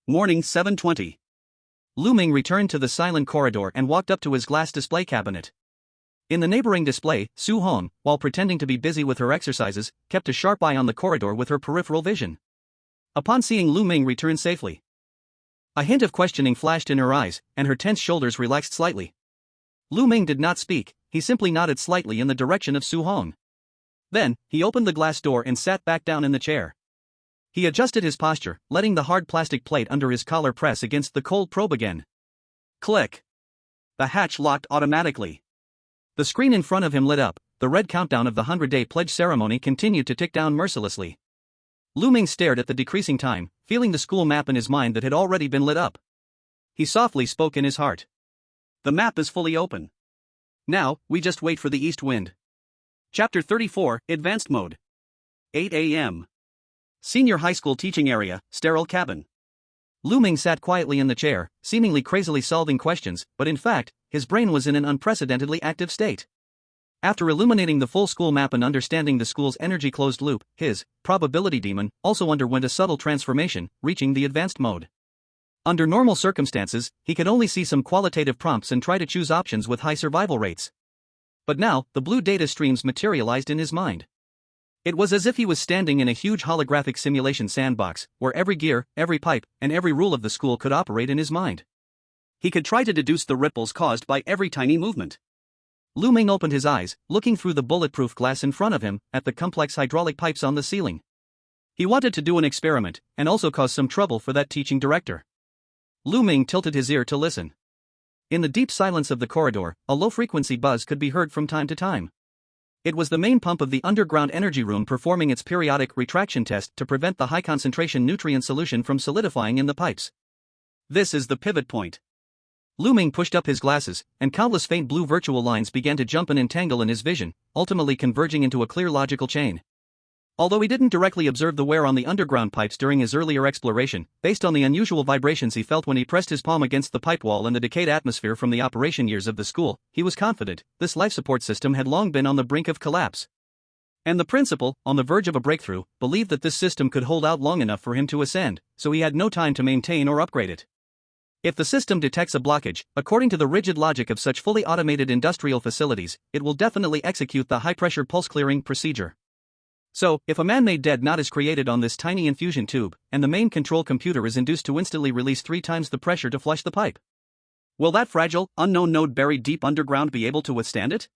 Morning 7:20. Ming returned to the silent corridor and walked up to his glass display cabinet. In the neighboring display, Su Hong, while pretending to be busy with her exercises, kept a sharp eye on the corridor with her peripheral vision. Upon seeing Ming return safely, a hint of questioning flashed in her eyes, and her tense shoulders relaxed slightly. Ming did not speak, he simply nodded slightly in the direction of Su Hong. Then, he opened the glass door and sat back down in the chair. He adjusted his posture, letting the hard plastic plate under his collar press against the cold probe again. Click. The hatch locked automatically. The screen in front of him lit up, the red countdown of the 100-day pledge ceremony continued to tick down mercilessly. Ming stared at the decreasing time, feeling the school map in his mind that had already been lit up. He softly spoke in his heart. The map is fully open. Now, we just wait for the east wind. Chapter 34, Advanced Mode. 8 a.m. Senior High School Teaching Area, Sterile Cabin. Ming sat quietly in the chair, seemingly crazily solving questions, but in fact, his brain was in an unprecedentedly active state. After illuminating the full school map and understanding the school's energy closed loop, his probability demon also underwent a subtle transformation, reaching the advanced mode. Under normal circumstances, he could only see some qualitative prompts and try to choose options with high survival rates. But now, the blue data streams materialized in his mind. It was as if he was standing in a huge holographic simulation sandbox, where every gear, every pipe, and every rule of the school could operate in his mind. He could try to deduce the ripples caused by every tiny movement. Ming opened his eyes, looking through the bulletproof glass in front of him, at the complex hydraulic pipes on the ceiling. He wanted to do an experiment, and also cause some trouble for that teaching director. Ming tilted his ear to listen. In the deep silence of the corridor, a low-frequency buzz could be heard from time to time. It was the main pump of the underground energy room performing its periodic retraction test to prevent the high-concentration nutrient solution from solidifying in the pipes. This is the pivot point. Ming pushed up his glasses, and countless faint blue virtual lines began to jump and entangle in his vision, ultimately converging into a clear logical chain. Although he didn't directly observe the wear on the underground pipes during his earlier exploration, based on the unusual vibrations he felt when he pressed his palm against the pipe wall and the decayed atmosphere from the operation years of the school, he was confident this life support system had long been on the brink of collapse. And the principal, on the verge of a breakthrough, believed that this system could hold out long enough for him to ascend, so he had no time to maintain or upgrade it. If the system detects a blockage, according to the rigid logic of such fully automated industrial facilities, it will definitely execute the high-pressure pulse-clearing procedure. So, if a man-made dead knot is created on this tiny infusion tube, and the main control computer is induced to instantly release 3 times the pressure to flush the pipe, will that fragile, unknown node buried deep underground be able to withstand it?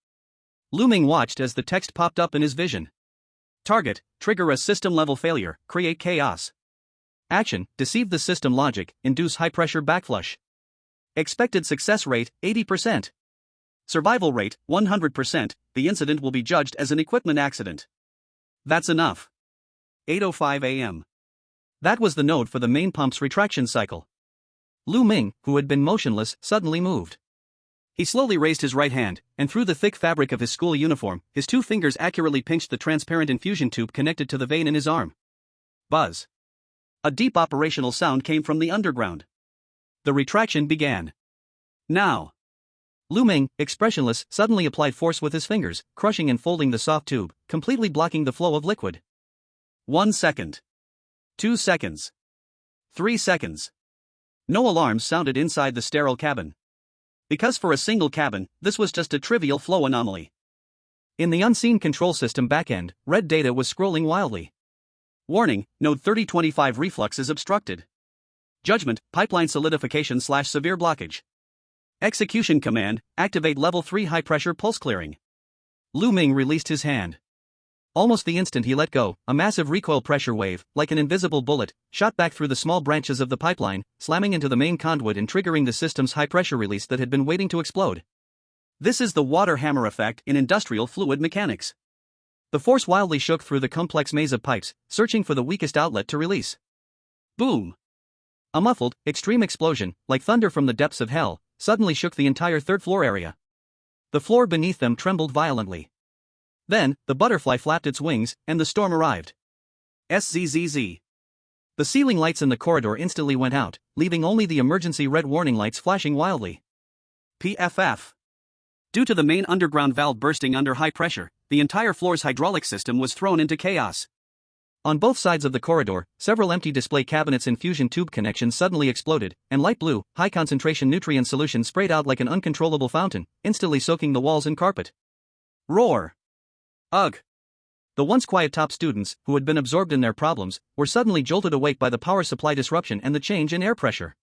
Ming watched as the text popped up in his vision. Target, trigger a system-level failure, create chaos. Action, deceive the system logic, induce high-pressure backflush. Expected success rate, 80%. Survival rate, 100%, the incident will be judged as an equipment accident. That's enough. 8:05 a.m. That was the node for the main pump's retraction cycle. Ming, who had been motionless, suddenly moved. He slowly raised his right hand, and through the thick fabric of his school uniform, his 2 fingers accurately pinched the transparent infusion tube connected to the vein in his arm. Buzz. A deep operational sound came from the underground. The retraction began. Now. Ming, expressionless, suddenly applied force with his fingers, crushing and folding the soft tube, completely blocking the flow of liquid. 1 second. 2 seconds. 3 seconds. No alarms sounded inside the sterile cabin. Because for a single cabin, this was just a trivial flow anomaly. In the unseen control system backend, red data was scrolling wildly. Warning, node 3025 reflux is obstructed. Judgment, pipeline solidification/severe blockage. Execution command, activate level 3 high-pressure pulse clearing. Ming released his hand. Almost the instant he let go, a massive recoil pressure wave, like an invisible bullet, shot back through the small branches of the pipeline, slamming into the main conduit and triggering the system's high-pressure release that had been waiting to explode. This is the water hammer effect in industrial fluid mechanics. The force wildly shook through the complex maze of pipes, searching for the weakest outlet to release. Boom! A muffled, extreme explosion, like thunder from the depths of hell, suddenly shook the entire third-floor area. The floor beneath them trembled violently. Then, the butterfly flapped its wings, and the storm arrived. Zzz. The ceiling lights in the corridor instantly went out, leaving only the emergency red warning lights flashing wildly. PFF. Due to the main underground valve bursting under high pressure, the entire floor's hydraulic system was thrown into chaos. On both sides of the corridor, several empty display cabinets and fusion tube connections suddenly exploded, and light blue, high-concentration nutrient solution sprayed out like an uncontrollable fountain, instantly soaking the walls and carpet. Roar! Ugh! The once quiet top students, who had been absorbed in their problems, were suddenly jolted awake by the power supply disruption and the change in air pressure.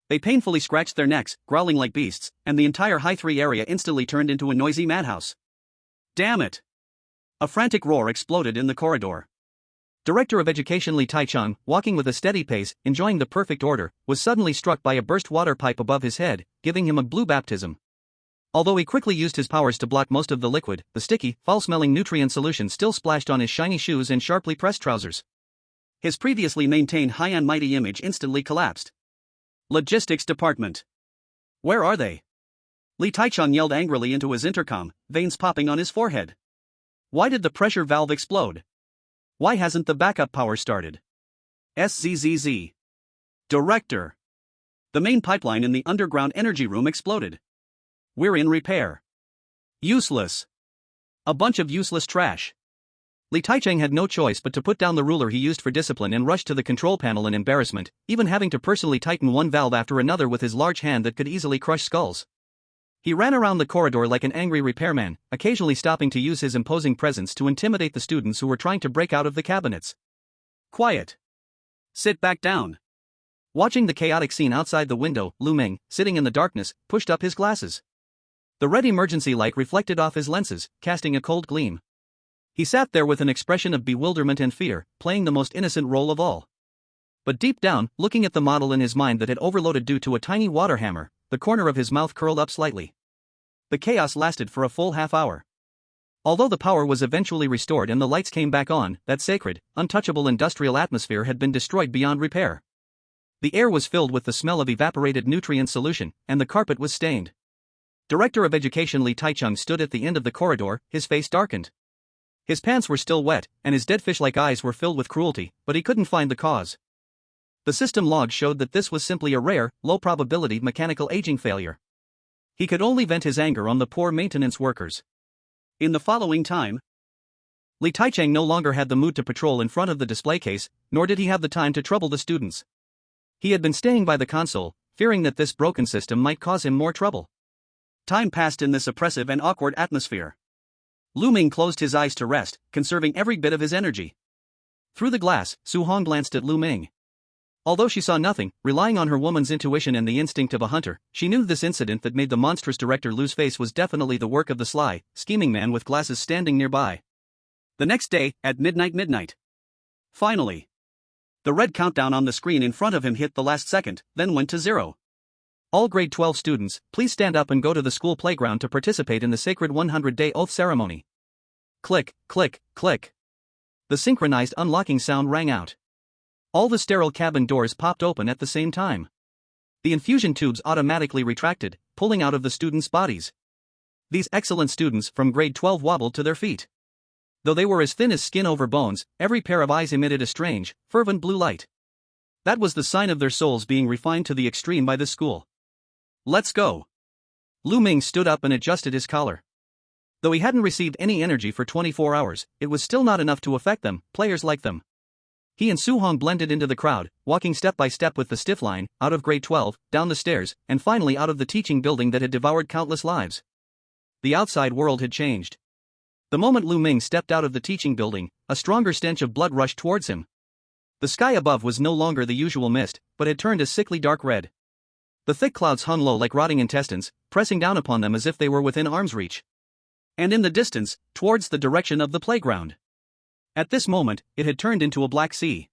They painfully scratched their necks, growling like beasts, and the entire high 3 area instantly turned into a noisy madhouse. Damn it! A frantic roar exploded in the corridor. Director of Education Li Taichung, walking with a steady pace, enjoying the perfect order, was suddenly struck by a burst water pipe above his head, giving him a blue baptism. Although he quickly used his powers to block most of the liquid, the sticky, foul-smelling nutrient solution still splashed on his shiny shoes and sharply pressed trousers. His previously maintained high and mighty image instantly collapsed. Logistics Department. Where are they? Li Taichung yelled angrily into his intercom, veins popping on his forehead. Why did the pressure valve explode? Why hasn't the backup power started? Zzz. Director. The main pipeline in the underground energy room exploded. We're in repair. Useless. A bunch of useless trash. Li Taichung had no choice but to put down the ruler he used for discipline and rush to the control panel in embarrassment, even having to personally tighten one valve after another with his large hand that could easily crush skulls. He ran around the corridor like an angry repairman, occasionally stopping to use his imposing presence to intimidate the students who were trying to break out of the cabinets. Quiet. Sit back down. Watching the chaotic scene outside the window, Lu Ming, sitting in the darkness, pushed up his glasses. The red emergency light reflected off his lenses, casting a cold gleam. He sat there with an expression of bewilderment and fear, playing the most innocent role of all. But deep down, looking at the model in his mind that had overloaded due to a tiny water hammer, the corner of his mouth curled up slightly. The chaos lasted for a full half hour. Although the power was eventually restored and the lights came back on, that sacred, untouchable industrial atmosphere had been destroyed beyond repair. The air was filled with the smell of evaporated nutrient solution, and the carpet was stained. Director of Education Li Taichung stood at the end of the corridor, his face darkened. His pants were still wet, and his dead fish-like eyes were filled with cruelty, but he couldn't find the cause. The system log showed that this was simply a rare, low-probability mechanical aging failure. He could only vent his anger on the poor maintenance workers. In the following time, Li Taichung no longer had the mood to patrol in front of the display case, nor did he have the time to trouble the students. He had been staying by the console, fearing that this broken system might cause him more trouble. Time passed in this oppressive and awkward atmosphere. Lu Ming closed his eyes to rest, conserving every bit of his energy. Through the glass, Su Hong glanced at Lu Ming. Although she saw nothing, relying on her woman's intuition and the instinct of a hunter, she knew this incident that made the monstrous director lose face was definitely the work of the sly, scheming man with glasses standing nearby. The next day, at midnight. Finally. The red countdown on the screen in front of him hit the last second, then went to 0. All grade 12 students, please stand up and go to the school playground to participate in the sacred 100-day oath ceremony. Click, click, click. The synchronized unlocking sound rang out. All the sterile cabin doors popped open at the same time. The infusion tubes automatically retracted, pulling out of the students' bodies. These excellent students from grade 12 wobbled to their feet. Though they were as thin as skin over bones, every pair of eyes emitted a strange, fervent blue light. That was the sign of their souls being refined to the extreme by this school. Let's go. Lu Ming stood up and adjusted his collar. Though he hadn't received any energy for 24 hours, it was still not enough to affect them, players like them. He and Su Hong blended into the crowd, walking step by step with the stiff line, out of grade 12, down the stairs, and finally out of the teaching building that had devoured countless lives. The outside world had changed. The moment Lu Ming stepped out of the teaching building, a stronger stench of blood rushed towards him. The sky above was no longer the usual mist, but had turned a sickly dark red. The thick clouds hung low like rotting intestines, pressing down upon them as if they were within arm's reach. And in the distance, towards the direction of the playground. At this moment, it had turned into a black sea.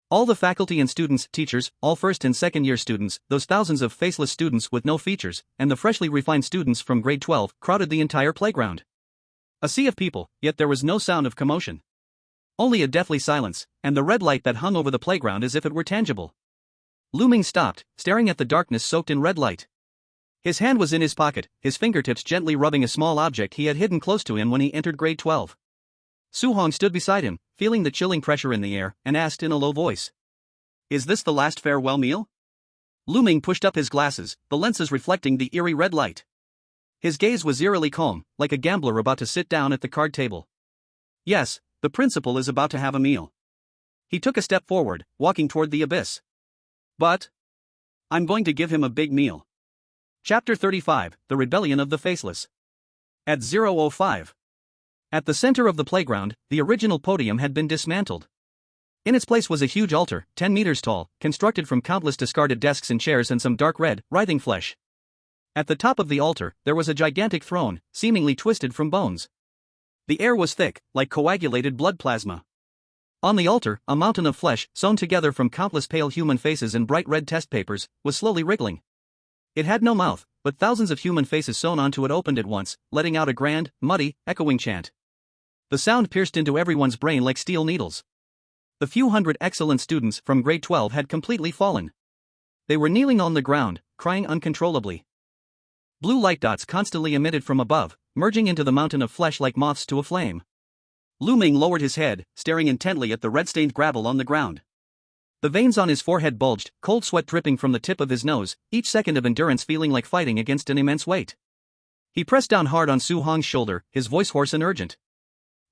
All the faculty and students, teachers, all first and second year students, those thousands of faceless students with no features, and the freshly refined students from grade 12, crowded the entire playground. A sea of people, yet there was no sound of commotion. Only a deathly silence, and the red light that hung over the playground as if it were tangible. Lu Ming stopped, staring at the darkness soaked in red light. His hand was in his pocket, his fingertips gently rubbing a small object he had hidden close to him when he entered grade 12. Su-hong stood beside him, feeling the chilling pressure in the air, and asked in a low voice. Is this the last farewell meal? Lu Ming pushed up his glasses, the lenses reflecting the eerie red light. His gaze was eerily calm, like a gambler about to sit down at the card table. Yes, the principal is about to have a meal. He took a step forward, walking toward the abyss. But I'm going to give him a big meal. Chapter 35, The Rebellion of the Faceless. At 0:05. At the center of the playground, the original podium had been dismantled. In its place was a huge altar, 10 meters tall, constructed from countless discarded desks and chairs and some dark red, writhing flesh. At the top of the altar, there was a gigantic throne, seemingly twisted from bones. The air was thick, like coagulated blood plasma. On the altar, a mountain of flesh, sewn together from countless pale human faces and bright red test papers, was slowly wriggling. It had no mouth, but thousands of human faces sewn onto it opened at once, letting out a grand, muddy, echoing chant. The sound pierced into everyone's brain like steel needles. The few hundred excellent students from grade 12 had completely fallen. They were kneeling on the ground, crying uncontrollably. Blue light dots constantly emitted from above, merging into the mountain of flesh like moths to a flame. Lu Ming lowered his head, staring intently at the red-stained gravel on the ground. The veins on his forehead bulged, cold sweat dripping from the tip of his nose, each second of endurance feeling like fighting against an immense weight. He pressed down hard on Su-hong's shoulder, his voice hoarse and urgent.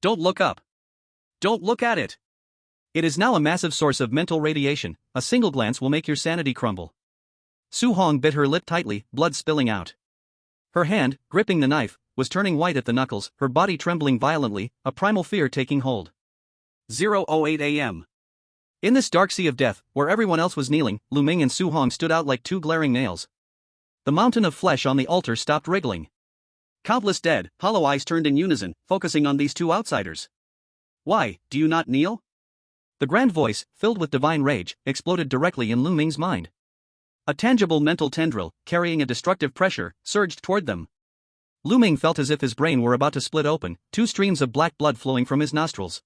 Don't look up. Don't look at it. It is now a massive source of mental radiation, a single glance will make your sanity crumble. Su-hong bit her lip tightly, blood spilling out. Her hand, gripping the knife, was turning white at the knuckles, her body trembling violently, a primal fear taking hold. 0:08 a.m. In this dark sea of death, where everyone else was kneeling, Lu Ming and Su-hong stood out like two glaring nails. The mountain of flesh on the altar stopped wriggling. Countless dead, hollow eyes turned in unison, focusing on these two outsiders. Why, do you not kneel? The grand voice, filled with divine rage, exploded directly in Lu Ming's mind. A tangible mental tendril, carrying a destructive pressure, surged toward them. Lu Ming felt as if his brain were about to split open, two streams of black blood flowing from his nostrils.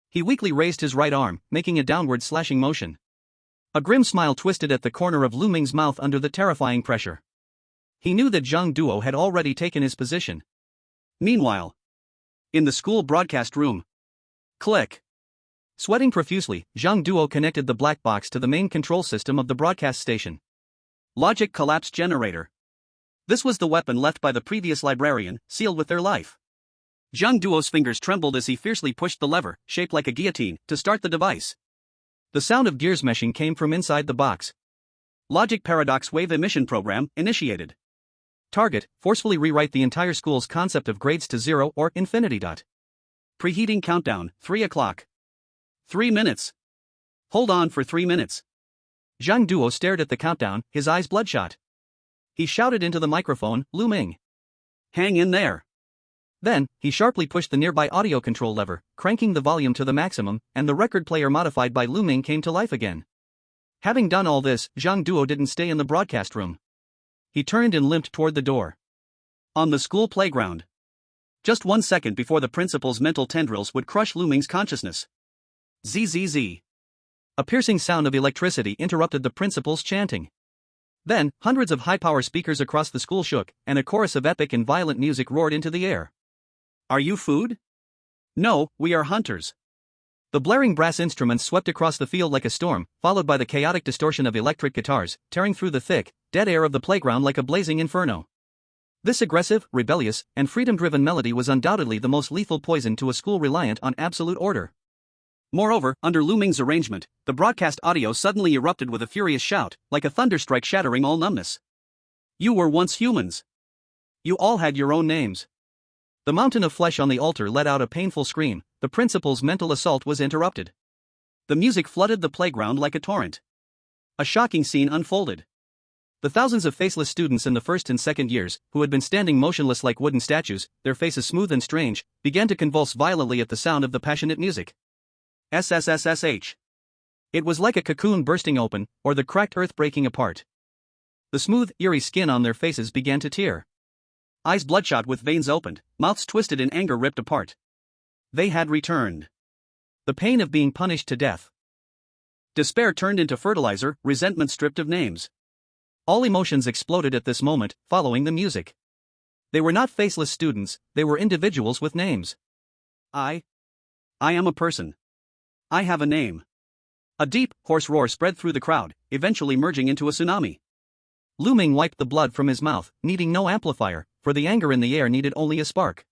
He weakly raised his right arm, making a downward slashing motion. A grim smile twisted at the corner of Lu Ming's mouth under the terrifying pressure. He knew that Zhang Duo had already taken his position. Meanwhile, in the school broadcast room. Click. Sweating profusely, Zhang Duo connected the black box to the main control system of the broadcast station. Logic collapse generator. This was the weapon left by the previous librarian, sealed with their life. Zhang Duo's fingers trembled as he fiercely pushed the lever, shaped like a guillotine, to start the device. The sound of gears meshing came from inside the box. Logic paradox wave emission program initiated. Target, forcefully rewrite the entire school's concept of grades to 0 or infinity. Preheating countdown, 3 o'clock. 3 minutes. Hold on for 3 minutes. Zhang Duo stared at the countdown, his eyes bloodshot. He shouted into the microphone, Lu Ming. Hang in there. Then, he sharply pushed the nearby audio control lever, cranking the volume to the maximum, and the record player modified by Lu Ming came to life again. Having done all this, Zhang Duo didn't stay in the broadcast room. He turned and limped toward the door. On the school playground. Just 1 second before the principal's mental tendrils would crush Lu Ming's consciousness. ZZZ. A piercing sound of electricity interrupted the principal's chanting. Then, hundreds of high-power speakers across the school shook, and a chorus of epic and violent music roared into the air. Are you food? No, we are hunters. The blaring brass instruments swept across the field like a storm, followed by the chaotic distortion of electric guitars, tearing through the thick, dead air of the playground like a blazing inferno. This aggressive, rebellious, and freedom-driven melody was undoubtedly the most lethal poison to a school reliant on absolute order. Moreover, under Lu Ming's arrangement, the broadcast audio suddenly erupted with a furious shout, like a thunderstrike shattering all numbness. You were once humans. You all had your own names. The mountain of flesh on the altar let out a painful scream. The principal's mental assault was interrupted. The music flooded the playground like a torrent. A shocking scene unfolded. The thousands of faceless students in the first and second years, who had been standing motionless like wooden statues, their faces smooth and strange, began to convulse violently at the sound of the passionate music. SSSSH. It was like a cocoon bursting open, or the cracked earth breaking apart. The smooth, eerie skin on their faces began to tear. Eyes bloodshot with veins opened, mouths twisted in anger ripped apart. They had returned. The pain of being punished to death. Despair turned into fertilizer, resentment stripped of names. All emotions exploded at this moment, following the music. They were not faceless students, they were individuals with names. I am a person. I have a name. A deep, hoarse roar spread through the crowd, eventually merging into a tsunami. Lu Ming wiped the blood from his mouth, needing no amplifier, for the anger in the air needed only a spark.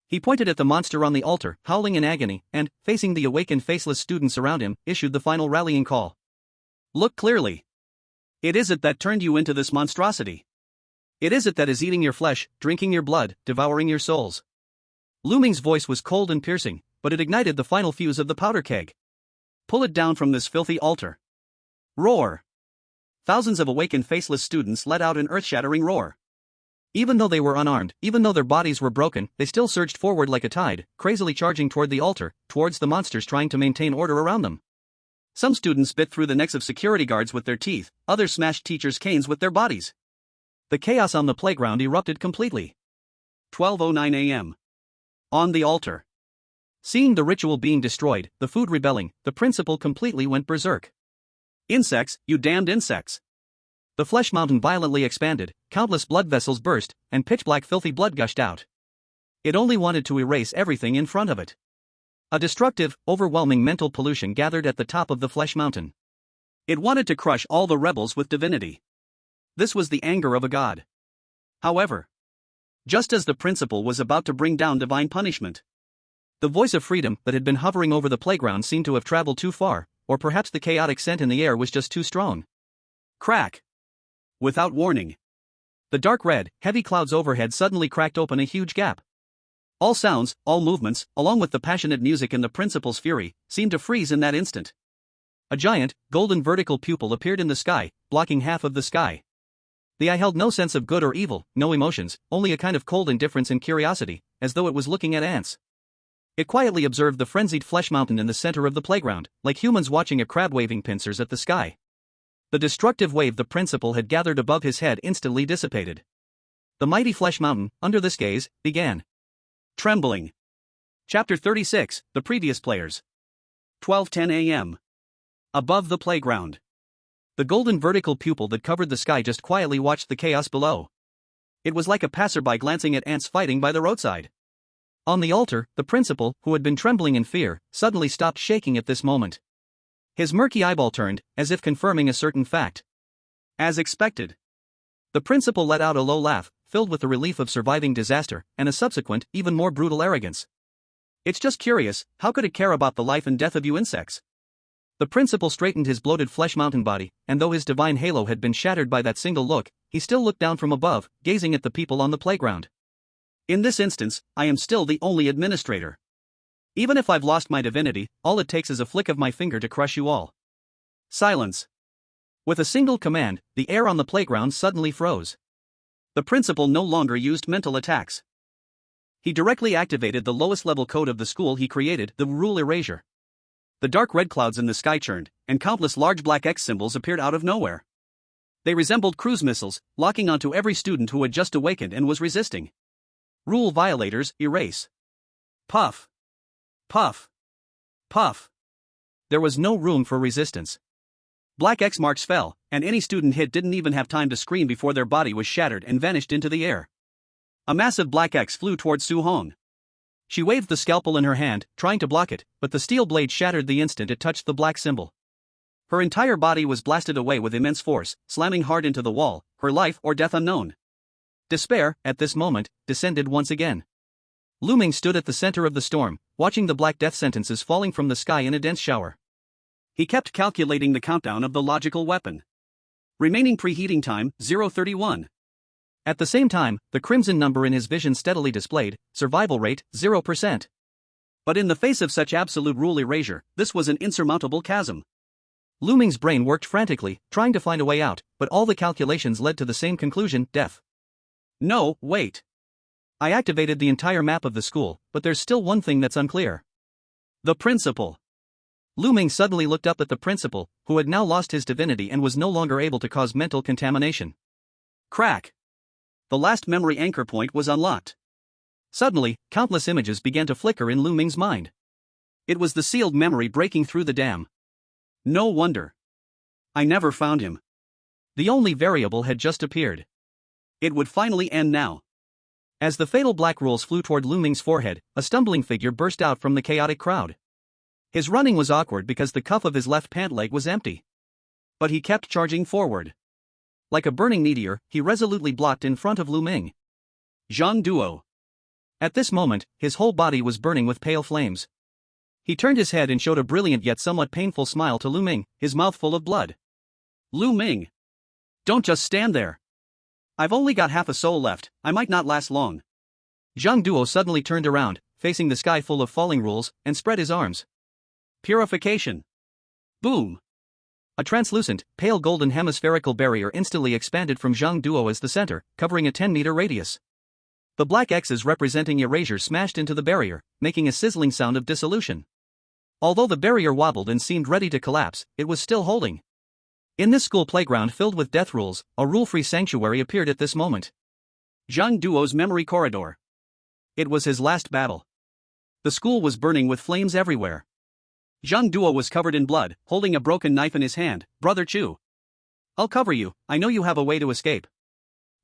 He pointed at the monster on the altar, howling in agony, and, facing the awakened faceless students around him, issued the final rallying call. Look clearly. It is it that turned you into this monstrosity. It is it that is eating your flesh, drinking your blood, devouring your souls. Lu Ming's voice was cold and piercing, but it ignited the final fuse of the powder keg. Pull it down from this filthy altar. Roar. Thousands of awakened faceless students let out an earth-shattering roar. Even though they were unarmed, even though their bodies were broken, they still surged forward like a tide, crazily charging toward the altar, towards the monsters trying to maintain order around them. Some students bit through the necks of security guards with their teeth, others smashed teachers' canes with their bodies. The chaos on the playground erupted completely. 12:09 a.m. On the altar. Seeing the ritual being destroyed, the food rebelling, the principal completely went berserk. Insects, you damned insects. The flesh mountain violently expanded, countless blood vessels burst, and pitch-black filthy blood gushed out. It only wanted to erase everything in front of it. A destructive, overwhelming mental pollution gathered at the top of the flesh mountain. It wanted to crush all the rebels with divinity. This was the anger of a god. However, just as the principal was about to bring down divine punishment, the voice of freedom that had been hovering over the playground seemed to have traveled too far, or perhaps the chaotic scent in the air was just too strong. Crack! Without warning, the dark red, heavy clouds overhead suddenly cracked open a huge gap. All sounds, all movements, along with the passionate music and the principal's fury, seemed to freeze in that instant. A giant, golden vertical pupil appeared in the sky, blocking half of the sky. The eye held no sense of good or evil, no emotions, only a kind of cold indifference and curiosity, as though it was looking at ants. It quietly observed the frenzied flesh mountain in the center of the playground, like humans watching a crab waving pincers at the sky. The destructive wave the principal had gathered above his head instantly dissipated. The mighty flesh mountain, under this gaze, began trembling. Chapter 36, The Previous Players. 12:10 a.m. Above the playground. The golden vertical pupil that covered the sky just quietly watched the chaos below. It was like a passerby glancing at ants fighting by the roadside. On the altar, the principal, who had been trembling in fear, suddenly stopped shaking at this moment. His murky eyeball turned, as if confirming a certain fact. As expected. The principal let out a low laugh, filled with the relief of surviving disaster, and a subsequent, even more brutal arrogance. It's just curious, how could it care about the life and death of you insects? The principal straightened his bloated flesh mountain body, and though his divine halo had been shattered by that single look, he still looked down from above, gazing at the people on the playground. In this instance, I am still the only administrator. Even if I've lost my divinity, all it takes is a flick of my finger to crush you all. Silence. With a single command, the air on the playground suddenly froze. The principal no longer used mental attacks. He directly activated the lowest level code of the school he created, the rule erasure. The dark red clouds in the sky churned, and countless large black X symbols appeared out of nowhere. They resembled cruise missiles, locking onto every student who had just awakened and was resisting. Rule violators, erase. Puff. Puff. Puff. There was no room for resistance. Black X marks fell, and any student hit didn't even have time to scream before their body was shattered and vanished into the air. A massive black X flew toward Su Hong. She waved the scalpel in her hand, trying to block it, but the steel blade shattered the instant it touched the black symbol. Her entire body was blasted away with immense force, slamming hard into the wall, her life or death unknown. Despair, at this moment, descended once again. Lu Ming stood at the center of the storm, watching the black death sentences falling from the sky in a dense shower. He kept calculating the countdown of the logical weapon. Remaining preheating time, 0:31. At the same time, the crimson number in his vision steadily displayed, survival rate, 0%. But in the face of such absolute rule erasure, this was an insurmountable chasm. Lu Ming's brain worked frantically, trying to find a way out, but all the calculations led to the same conclusion, death. No, wait. I activated the entire map of the school, but there's still one thing that's unclear. The principal. Lu Ming suddenly looked up at the principal, who had now lost his divinity and was no longer able to cause mental contamination. Crack. The last memory anchor point was unlocked. Suddenly, countless images began to flicker in Lu Ming's mind. It was the sealed memory breaking through the dam. No wonder. I never found him. The only variable had just appeared. It would finally end now. As the fatal black rules flew toward Lu Ming's forehead, a stumbling figure burst out from the chaotic crowd. His running was awkward because the cuff of his left pant leg was empty. But he kept charging forward. Like a burning meteor, he resolutely blocked in front of Lu Ming. Zhang Duo. At this moment, his whole body was burning with pale flames. He turned his head and showed a brilliant yet somewhat painful smile to Lu Ming, his mouth full of blood. Lu Ming. Don't just stand there. I've only got half a soul left, I might not last long. Zhang Duo suddenly turned around, facing the sky full of falling rules, and spread his arms. Purification. Boom. A translucent, pale golden hemispherical barrier instantly expanded from Zhang Duo as the center, covering a 10-meter radius. The black X's representing erasure smashed into the barrier, making a sizzling sound of dissolution. Although the barrier wobbled and seemed ready to collapse, it was still holding. In this school playground filled with death rules, a rule-free sanctuary appeared at this moment. Zhang Duo's memory corridor. It was his last battle. The school was burning with flames everywhere. Zhang Duo was covered in blood, holding a broken knife in his hand. Brother Chu. I'll cover you, I know you have a way to escape.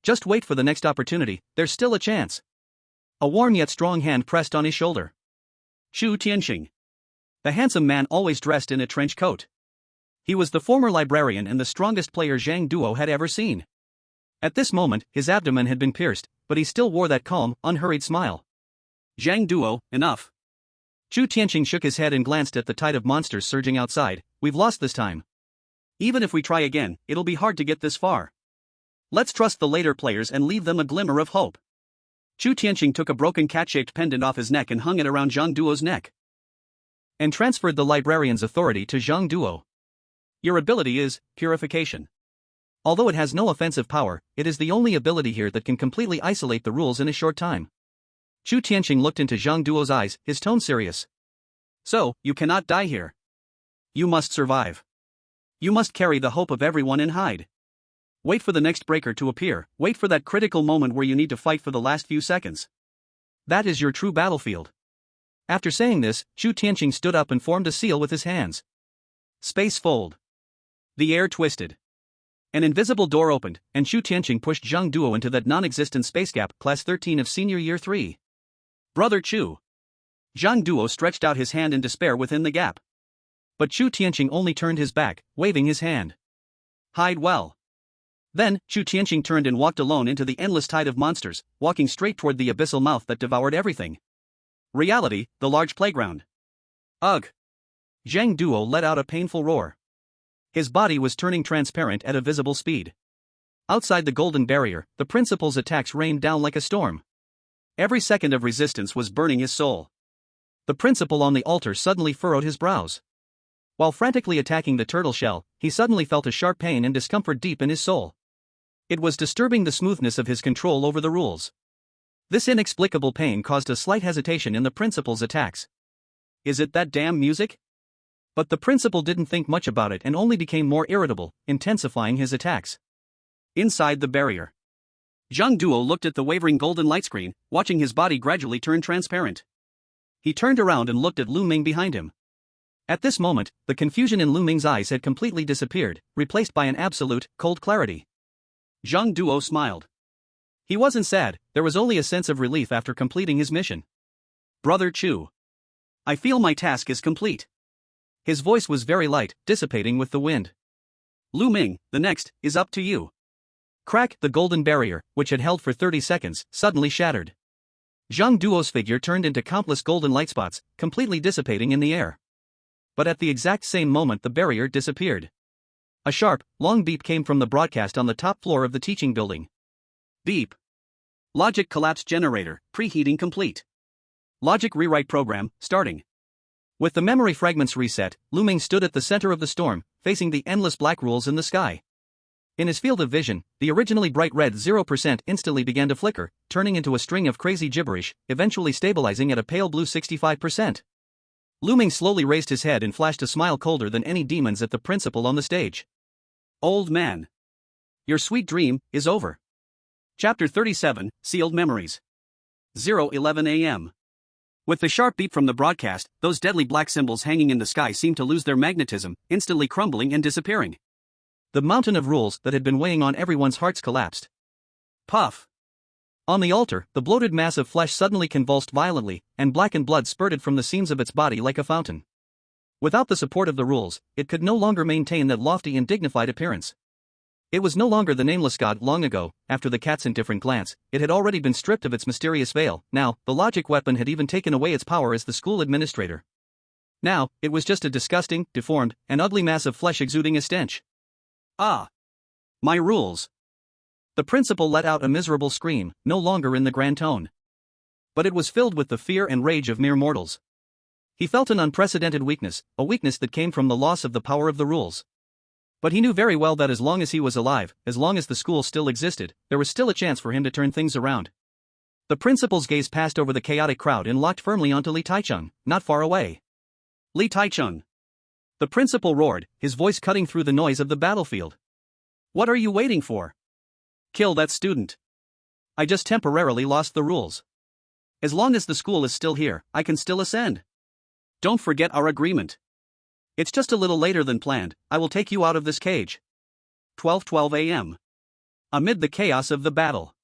Just wait for the next opportunity, there's still a chance. A warm yet strong hand pressed on his shoulder. Chu Tianxing. The handsome man always dressed in a trench coat. He was the former librarian and the strongest player Zhang Duo had ever seen. At this moment, his abdomen had been pierced, but he still wore that calm, unhurried smile. Zhang Duo, enough. Chu Tianxing shook his head and glanced at the tide of monsters surging outside. We've lost this time. Even if we try again, it'll be hard to get this far. Let's trust the later players and leave them a glimmer of hope. Chu Tianxing took a broken cat-shaped pendant off his neck and hung it around Zhang Duo's neck. And transferred the librarian's authority to Zhang Duo. Your ability is purification. Although it has no offensive power, it is the only ability here that can completely isolate the rules in a short time. Chu Tianxing looked into Zhang Duo's eyes, his tone serious. So, you cannot die here. You must survive. You must carry the hope of everyone and hide. Wait for the next breaker to appear, wait for that critical moment where you need to fight for the last few seconds. That is your true battlefield. After saying this, Chu Tianxing stood up and formed a seal with his hands. Space fold. The air twisted. An invisible door opened, and Chu Tianxing pushed Zhang Duo into that non-existent space gap, class 13 of senior year 3. Brother Chu. Zhang Duo stretched out his hand in despair within the gap. But Chu Tianxing only turned his back, waving his hand. Hide well. Then, Chu Tianxing turned and walked alone into the endless tide of monsters, walking straight toward the abyssal mouth that devoured everything. Reality, the large playground. Ugh. Zhang Duo let out a painful roar. His body was turning transparent at a visible speed. Outside the golden barrier, the principal's attacks rained down like a storm. Every second of resistance was burning his soul. The principal on the altar suddenly furrowed his brows. While frantically attacking the turtle shell, he suddenly felt a sharp pain and discomfort deep in his soul. It was disturbing the smoothness of his control over the rules. This inexplicable pain caused a slight hesitation in the principal's attacks. Is it that damn music? But the principal didn't think much about it and only became more irritable, intensifying his attacks. Inside the barrier, Zhang Duo looked at the wavering golden light screen, watching his body gradually turn transparent. He turned around and looked at Lu Ming behind him. At this moment, the confusion in Lu Ming's eyes had completely disappeared, replaced by an absolute, cold clarity. Zhang Duo smiled. He wasn't sad, there was only a sense of relief after completing his mission. Brother Chu. I feel my task is complete. His voice was very light, dissipating with the wind. Lu Ming, the next, is up to you. Crack, the golden barrier, which had held for 30 seconds, suddenly shattered. Zhang Duo's figure turned into countless golden light spots, completely dissipating in the air. But at the exact same moment the barrier disappeared. A sharp, long beep came from the broadcast on the top floor of the teaching building. Beep. Logic collapse generator, preheating complete. Logic rewrite program, starting. With the memory fragments reset, Lu Ming stood at the center of the storm, facing the endless black rules in the sky. In his field of vision, the originally bright red 0% instantly began to flicker, turning into a string of crazy gibberish, eventually stabilizing at a pale blue 65%. Lu Ming slowly raised his head and flashed a smile colder than any demons at the principal on the stage. Old man. Your sweet dream is over. Chapter 37, Sealed Memories. 0:11 a.m. With the sharp beep from the broadcast, those deadly black symbols hanging in the sky seemed to lose their magnetism, instantly crumbling and disappearing. The mountain of rules that had been weighing on everyone's hearts collapsed. Puff! On the altar, the bloated mass of flesh suddenly convulsed violently, and blackened blood spurted from the seams of its body like a fountain. Without the support of the rules, it could no longer maintain that lofty and dignified appearance. It was no longer the nameless god long ago. After the cat's indifferent glance, it had already been stripped of its mysterious veil. Now, the logic weapon had even taken away its power as the school administrator. Now, it was just a disgusting, deformed, and ugly mass of flesh exuding a stench. Ah! My rules! The principal let out a miserable scream, no longer in the grand tone. But it was filled with the fear and rage of mere mortals. He felt an unprecedented weakness, a weakness that came from the loss of the power of the rules. But he knew very well that as long as he was alive, as long as the school still existed, there was still a chance for him to turn things around. The principal's gaze passed over the chaotic crowd and locked firmly onto Li Taichung, not far away. Li Taichung! The principal roared, his voice cutting through the noise of the battlefield. What are you waiting for? Kill that student. I just temporarily lost the rules. As long as the school is still here, I can still ascend. Don't forget our agreement. It's just a little later than planned. I will take you out of this cage. 12:12 a.m. Amid the chaos of the battle,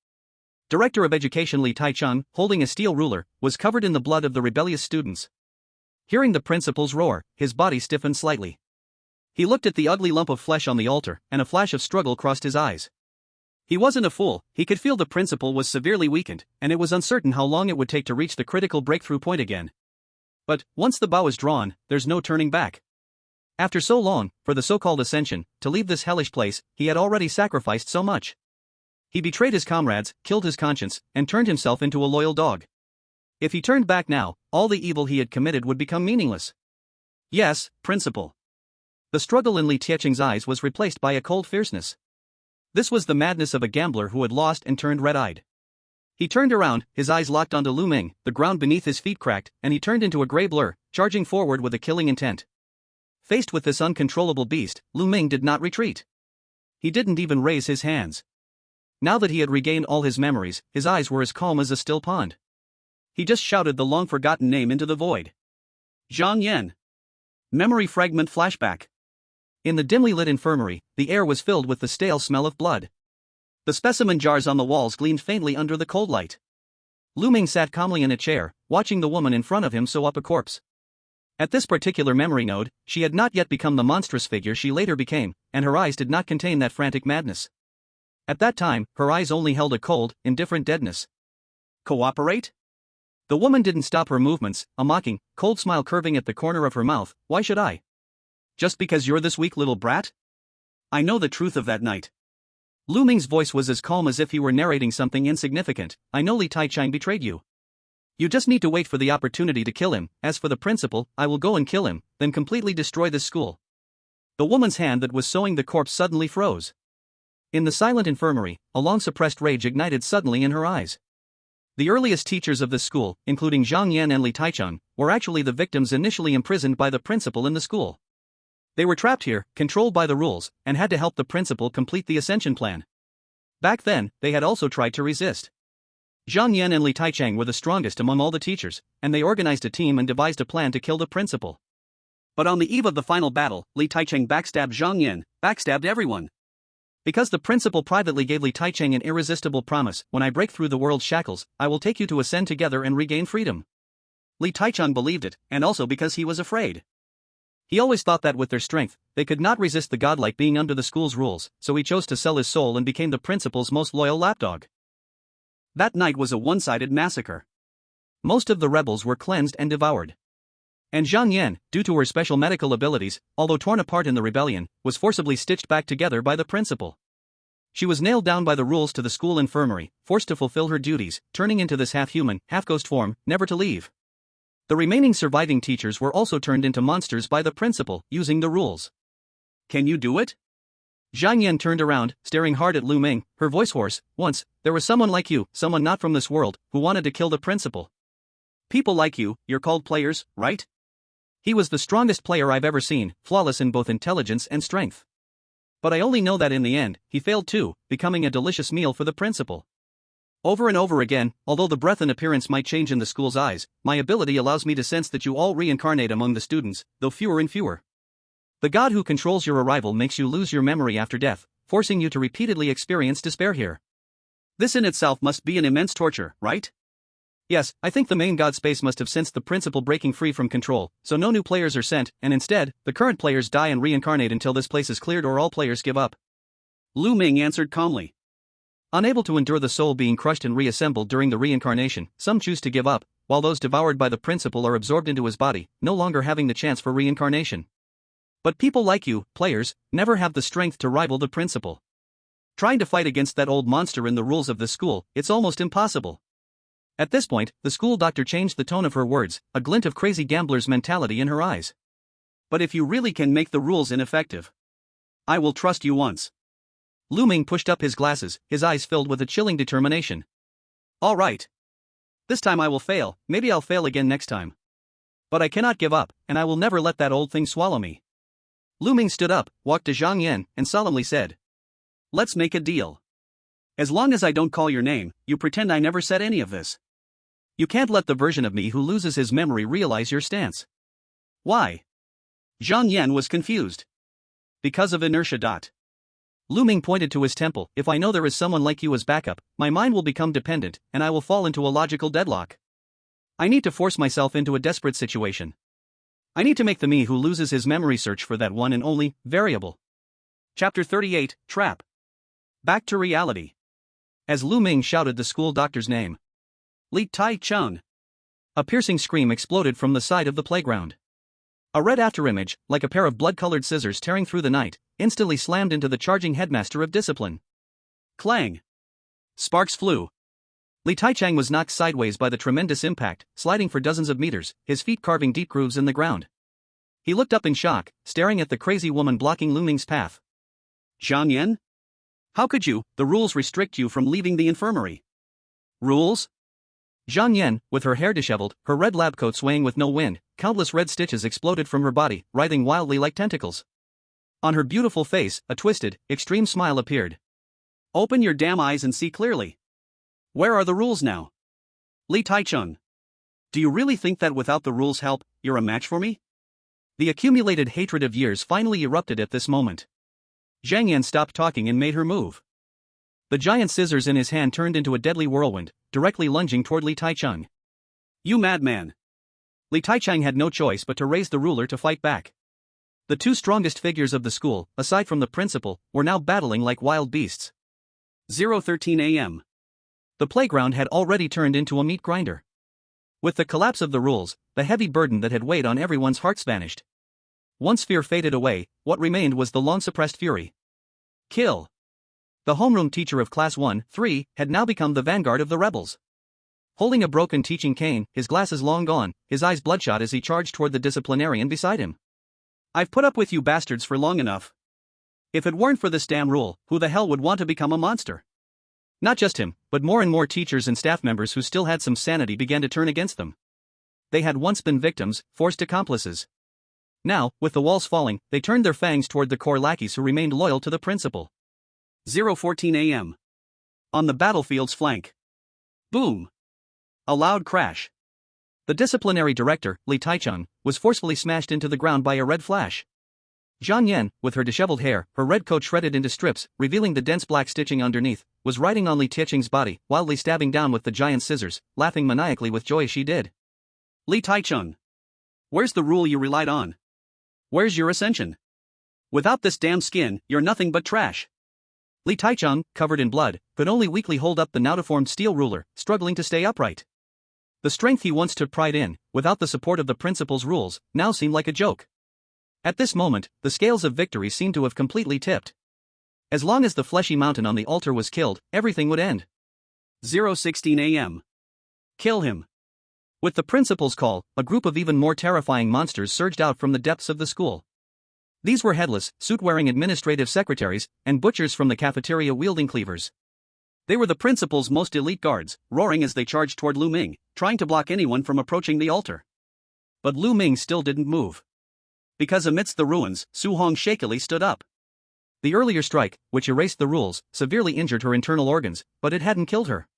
Director of Education Li Taichung, holding a steel ruler, was covered in the blood of the rebellious students. Hearing the principal's roar, his body stiffened slightly. He looked at the ugly lump of flesh on the altar, and a flash of struggle crossed his eyes. He wasn't a fool. He could feel the principal was severely weakened, and it was uncertain how long it would take to reach the critical breakthrough point again. But, once the bow is drawn, there's no turning back. After so long, for the so-called ascension, to leave this hellish place, he had already sacrificed so much. He betrayed his comrades, killed his conscience, and turned himself into a loyal dog. If he turned back now, all the evil he had committed would become meaningless. Yes, principal. The struggle in Li Taichung's eyes was replaced by a cold fierceness. This was the madness of a gambler who had lost and turned red-eyed. He turned around, his eyes locked onto Lu Ming, the ground beneath his feet cracked, and he turned into a gray blur, charging forward with a killing intent. Faced with this uncontrollable beast, Lu Ming did not retreat. He didn't even raise his hands. Now that he had regained all his memories, his eyes were as calm as a still pond. He just shouted the long-forgotten name into the void. Zhang Yan. Memory fragment flashback. In the dimly lit infirmary, the air was filled with the stale smell of blood. The specimen jars on the walls gleamed faintly under the cold light. Lu Ming sat calmly in a chair, watching the woman in front of him sew up a corpse. At this particular memory node, she had not yet become the monstrous figure she later became, and her eyes did not contain that frantic madness. At that time, her eyes only held a cold, indifferent deadness. Cooperate? The woman didn't stop her movements, a mocking, cold smile curving at the corner of her mouth. Why should I? Just because you're this weak little brat? I know the truth of that night. Lu Ming's voice was as calm as if he were narrating something insignificant. I know Li Taichung betrayed you. You just need to wait for the opportunity to kill him. As for the principal, I will go and kill him, then completely destroy this school. The woman's hand that was sewing the corpse suddenly froze. In the silent infirmary, a long-suppressed rage ignited suddenly in her eyes. The earliest teachers of this school, including Zhang Yan and Li Taichung, were actually the victims initially imprisoned by the principal in the school. They were trapped here, controlled by the rules, and had to help the principal complete the ascension plan. Back then, they had also tried to resist. Zhang Yan and Li Taichung were the strongest among all the teachers, and they organized a team and devised a plan to kill the principal. But on the eve of the final battle, Li Taichung backstabbed Zhang Yan, backstabbed everyone. Because the principal privately gave Li Taichung an irresistible promise, when I break through the world's shackles, I will take you to ascend together and regain freedom. Li Taichung believed it, and also because he was afraid. He always thought that with their strength, they could not resist the godlike being under the school's rules, so he chose to sell his soul and became the principal's most loyal lapdog. That night was a one-sided massacre. Most of the rebels were cleansed and devoured. And Zhang Yan, due to her special medical abilities, although torn apart in the rebellion, was forcibly stitched back together by the principal. She was nailed down by the rules to the school infirmary, forced to fulfill her duties, turning into this half-human, half-ghost form, never to leave. The remaining surviving teachers were also turned into monsters by the principal, using the rules. Can you do it? Zhang Yan turned around, staring hard at Lu Ming, her voice hoarse. Once, there was someone like you, someone not from this world, who wanted to kill the principal. People like you, you're called players, right? He was the strongest player I've ever seen, flawless in both intelligence and strength. But I only know that in the end, he failed too, becoming a delicious meal for the principal. Over and over again, although the breath and appearance might change in the school's eyes, my ability allows me to sense that you all reincarnate among the students, though fewer and fewer. The god who controls your arrival makes you lose your memory after death, forcing you to repeatedly experience despair here. This in itself must be an immense torture, right? Yes, I think the main god space must have sensed the principal breaking free from control, so no new players are sent, and instead, the current players die and reincarnate until this place is cleared or all players give up. Lu Ming answered calmly. Unable to endure the soul being crushed and reassembled during the reincarnation, some choose to give up, while those devoured by the principal are absorbed into his body, no longer having the chance for reincarnation. But people like you, players, never have the strength to rival the principal. Trying to fight against that old monster in the rules of the school, it's almost impossible. At this point, the school doctor changed the tone of her words, a glint of crazy gambler's mentality in her eyes. But if you really can make the rules ineffective, I will trust you once. Lu Ming pushed up his glasses, his eyes filled with a chilling determination. All right. This time I will fail, maybe I'll fail again next time. But I cannot give up, and I will never let that old thing swallow me. Lu Ming stood up, walked to Zhang Yan, and solemnly said, Let's make a deal. As long as I don't call your name, you pretend I never said any of this. You can't let the version of me who loses his memory realize your stance. Why? Zhang Yan was confused. Because of inertia. Lu Ming pointed to his temple. If I know there is someone like you as backup, my mind will become dependent, and I will fall into a logical deadlock. I need to force myself into a desperate situation. I need to make the me who loses his memory search for that one and only variable. Chapter 38, Trap. Back to reality. As Lu Ming shouted the school doctor's name, Li Tai Chun. A piercing scream exploded from the side of the playground. A red afterimage, like a pair of blood-colored scissors tearing through the night, instantly slammed into the charging headmaster of discipline. Clang. Sparks flew. Li Taichang was knocked sideways by the tremendous impact, sliding for dozens of meters, his feet carving deep grooves in the ground. He looked up in shock, staring at the crazy woman blocking Lu Ming's path. Zhang Yan? How could you? The rules restrict you from leaving the infirmary. Rules? Zhang Yan, with her hair disheveled, her red lab coat swaying with no wind, countless red stitches exploded from her body, writhing wildly like tentacles. On her beautiful face, a twisted, extreme smile appeared. Open your damn eyes and see clearly. Where are the rules now? Li Taichung. Do you really think that without the rules' help, you're a match for me? The accumulated hatred of years finally erupted at this moment. Zhang Yan stopped talking and made her move. The giant scissors in his hand turned into a deadly whirlwind, directly lunging toward Li Taichung. You madman! Li Taichung had no choice but to raise the ruler to fight back. The two strongest figures of the school, aside from the principal, were now battling like wild beasts. 0:13 a.m. The playground had already turned into a meat grinder. With the collapse of the rules, the heavy burden that had weighed on everyone's hearts vanished. Once fear faded away, what remained was the long-suppressed fury. Kill. The homeroom teacher of Class 1-3 had now become the vanguard of the rebels. Holding a broken teaching cane, his glasses long gone, his eyes bloodshot as he charged toward the disciplinarian beside him. I've put up with you bastards for long enough. If it weren't for this damn rule, who the hell would want to become a monster? Not just him, but more and more teachers and staff members who still had some sanity began to turn against them. They had once been victims, forced accomplices. Now, with the walls falling, they turned their fangs toward the core lackeys who remained loyal to the principal. 0:14 a.m. On the battlefield's flank. Boom! A loud crash. The disciplinary director, Li Taichung, was forcefully smashed into the ground by a red flash. Zhang Yan, with her disheveled hair, her red coat shredded into strips, revealing the dense black stitching underneath, was riding on Li Taichung's body, wildly stabbing down with the giant scissors, laughing maniacally with joy as she did. Li Taichung. Where's the rule you relied on? Where's your ascension? Without this damn skin, you're nothing but trash. Li Taichung, covered in blood, could only weakly hold up the now-deformed steel ruler, struggling to stay upright. The strength he once took pride in, without the support of the principal's rules, now seemed like a joke. At this moment, the scales of victory seemed to have completely tipped. As long as the fleshy mountain on the altar was killed, everything would end. 0:16 a.m. Kill him. With the principal's call, a group of even more terrifying monsters surged out from the depths of the school. These were headless, suit-wearing administrative secretaries, and butchers from the cafeteria wielding cleavers. They were the principal's most elite guards, roaring as they charged toward Lu Ming, trying to block anyone from approaching the altar. But Lu Ming still didn't move. Because amidst the ruins, Su Hong shakily stood up. The earlier strike, which erased the rules, severely injured her internal organs, but it hadn't killed her.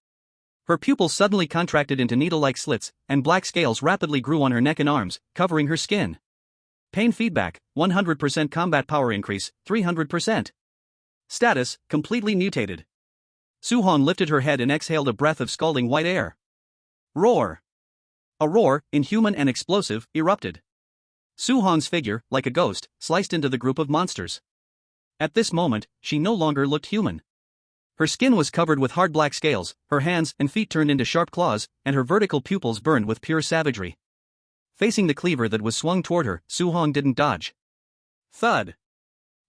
Her pupils suddenly contracted into needle-like slits, and black scales rapidly grew on her neck and arms, covering her skin. Pain feedback, 100% combat power increase, 300%. Status, completely mutated. Su-hong lifted her head and exhaled a breath of scalding white air. Roar. A roar, inhuman and explosive, erupted. Su-hong's figure, like a ghost, sliced into the group of monsters. At this moment, she no longer looked human. Her skin was covered with hard black scales, her hands and feet turned into sharp claws, and her vertical pupils burned with pure savagery. Facing the cleaver that was swung toward her, Su-hong didn't dodge. Thud.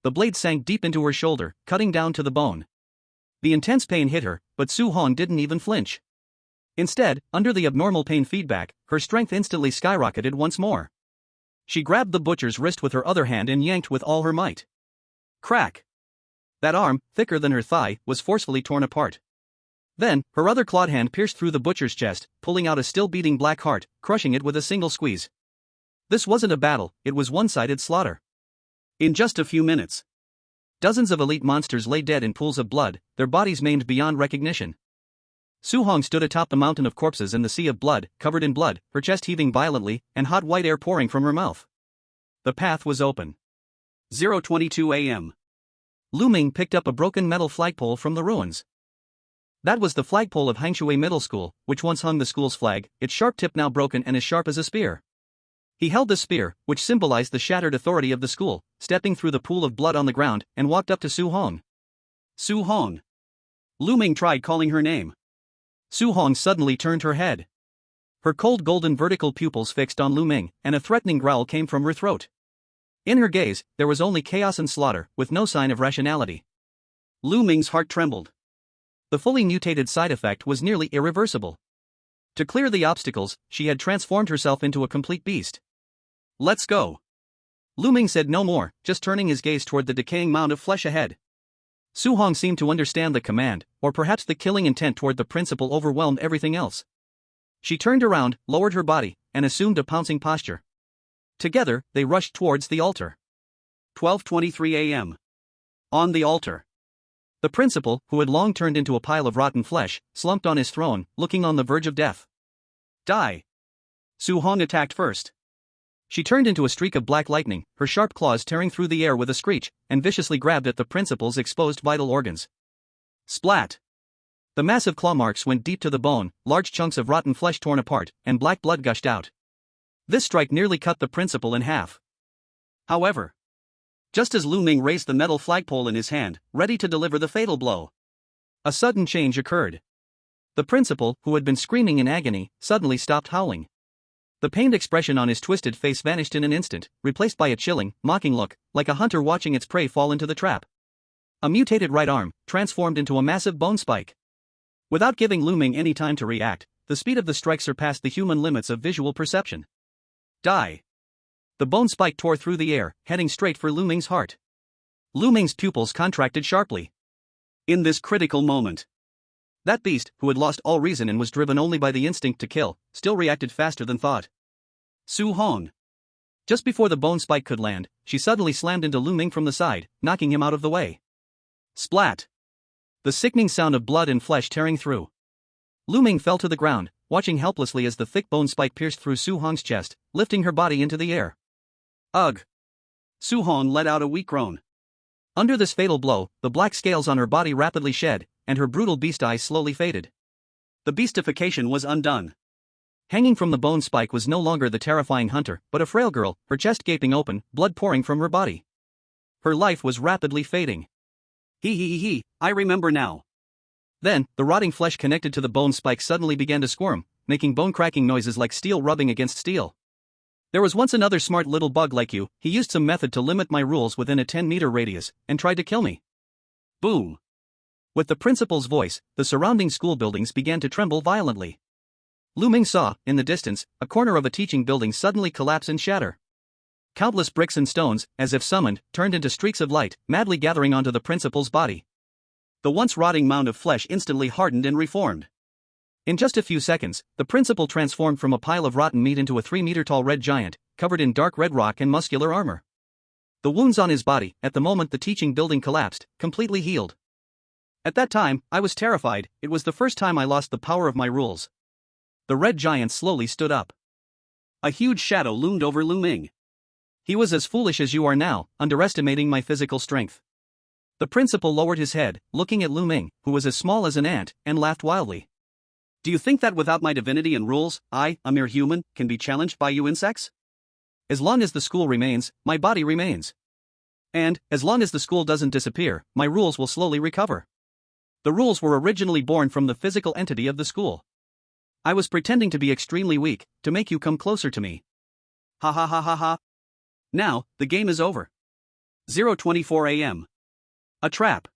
The blade sank deep into her shoulder, cutting down to the bone. The intense pain hit her, but Su-hong didn't even flinch. Instead, under the abnormal pain feedback, her strength instantly skyrocketed once more. She grabbed the butcher's wrist with her other hand and yanked with all her might. Crack. That arm, thicker than her thigh, was forcefully torn apart. Then, her other clawed hand pierced through the butcher's chest, pulling out a still-beating black heart, crushing it with a single squeeze. This wasn't a battle, it was one-sided slaughter. In just a few minutes, dozens of elite monsters lay dead in pools of blood, their bodies maimed beyond recognition. Su-hong stood atop the mountain of corpses in the sea of blood, covered in blood, her chest heaving violently, and hot white air pouring from her mouth. The path was open. 0:22 a.m. Lu Ming picked up a broken metal flagpole from the ruins. That was the flagpole of Hengshui Middle School, which once hung the school's flag, its sharp tip now broken and as sharp as a spear. He held the spear, which symbolized the shattered authority of the school, stepping through the pool of blood on the ground, and walked up to Su-hong. Su-hong. Lu Ming tried calling her name. Su-hong suddenly turned her head. Her cold golden vertical pupils fixed on Lu Ming, and a threatening growl came from her throat. In her gaze, there was only chaos and slaughter, with no sign of rationality. Lu Ming's heart trembled. The fully mutated side effect was nearly irreversible. To clear the obstacles, she had transformed herself into a complete beast. Let's go. Lu Ming said no more, just turning his gaze toward the decaying mound of flesh ahead. Su-hong seemed to understand the command, or perhaps the killing intent toward the principal overwhelmed everything else. She turned around, lowered her body, and assumed a pouncing posture. Together, they rushed towards the altar. 12:23 a.m. On the altar. The principal, who had long turned into a pile of rotten flesh, slumped on his throne, looking on the verge of death. Die. Su-hong attacked first. She turned into a streak of black lightning, her sharp claws tearing through the air with a screech, and viciously grabbed at the principal's exposed vital organs. Splat. The massive claw marks went deep to the bone, large chunks of rotten flesh torn apart, and black blood gushed out. This strike nearly cut the principal in half. However, just as Lu Ming raised the metal flagpole in his hand, ready to deliver the fatal blow, a sudden change occurred. The principal, who had been screaming in agony, suddenly stopped howling. The pained expression on his twisted face vanished in an instant, replaced by a chilling, mocking look, like a hunter watching its prey fall into the trap. A mutated right arm, transformed into a massive bone spike. Without giving Lu Ming any time to react, the speed of the strike surpassed the human limits of visual perception. Die. The bone spike tore through the air, heading straight for Lu Ming's heart. Lu Ming's pupils contracted sharply. In this critical moment, that beast, who had lost all reason and was driven only by the instinct to kill, still reacted faster than thought. Su-hong. Just before the bone spike could land, she suddenly slammed into Lu Ming from the side, knocking him out of the way. Splat. The sickening sound of blood and flesh tearing through. Lu Ming fell to the ground, watching helplessly as the thick bone spike pierced through Su-hong's chest, lifting her body into the air. Ugh. Su-hong let out a weak groan. Under this fatal blow, the black scales on her body rapidly shed, and her brutal beast eyes slowly faded. The beastification was undone. Hanging from the bone spike was no longer the terrifying hunter, but a frail girl, her chest gaping open, blood pouring from her body. Her life was rapidly fading. I remember now. Then, the rotting flesh connected to the bone spike suddenly began to squirm, making bone-cracking noises like steel rubbing against steel. There was once another smart little bug like you, he used some method to limit my rules within a 10-meter radius, and tried to kill me. Boom. With the principal's voice, the surrounding school buildings began to tremble violently. Lu Ming saw, in the distance, a corner of a teaching building suddenly collapse and shatter. Countless bricks and stones, as if summoned, turned into streaks of light, madly gathering onto the principal's body. The once rotting mound of flesh instantly hardened and reformed. In just a few seconds, the principal transformed from a pile of rotten meat into a 3-meter-tall red giant, covered in dark red rock and muscular armor. The wounds on his body, at the moment the teaching building collapsed, completely healed. At that time, I was terrified, it was the first time I lost the power of my rules. The red giant slowly stood up. A huge shadow loomed over Lu Ming. He was as foolish as you are now, underestimating my physical strength. The principal lowered his head, looking at Lu Ming, who was as small as an ant, and laughed wildly. Do you think that without my divinity and rules, I, a mere human, can be challenged by you insects? As long as the school remains, my body remains. And, as long as the school doesn't disappear, my rules will slowly recover. The rules were originally born from the physical entity of the school. I was pretending to be extremely weak, to make you come closer to me. Ha ha ha ha ha. Now, the game is over. 0:24 a.m. A trap.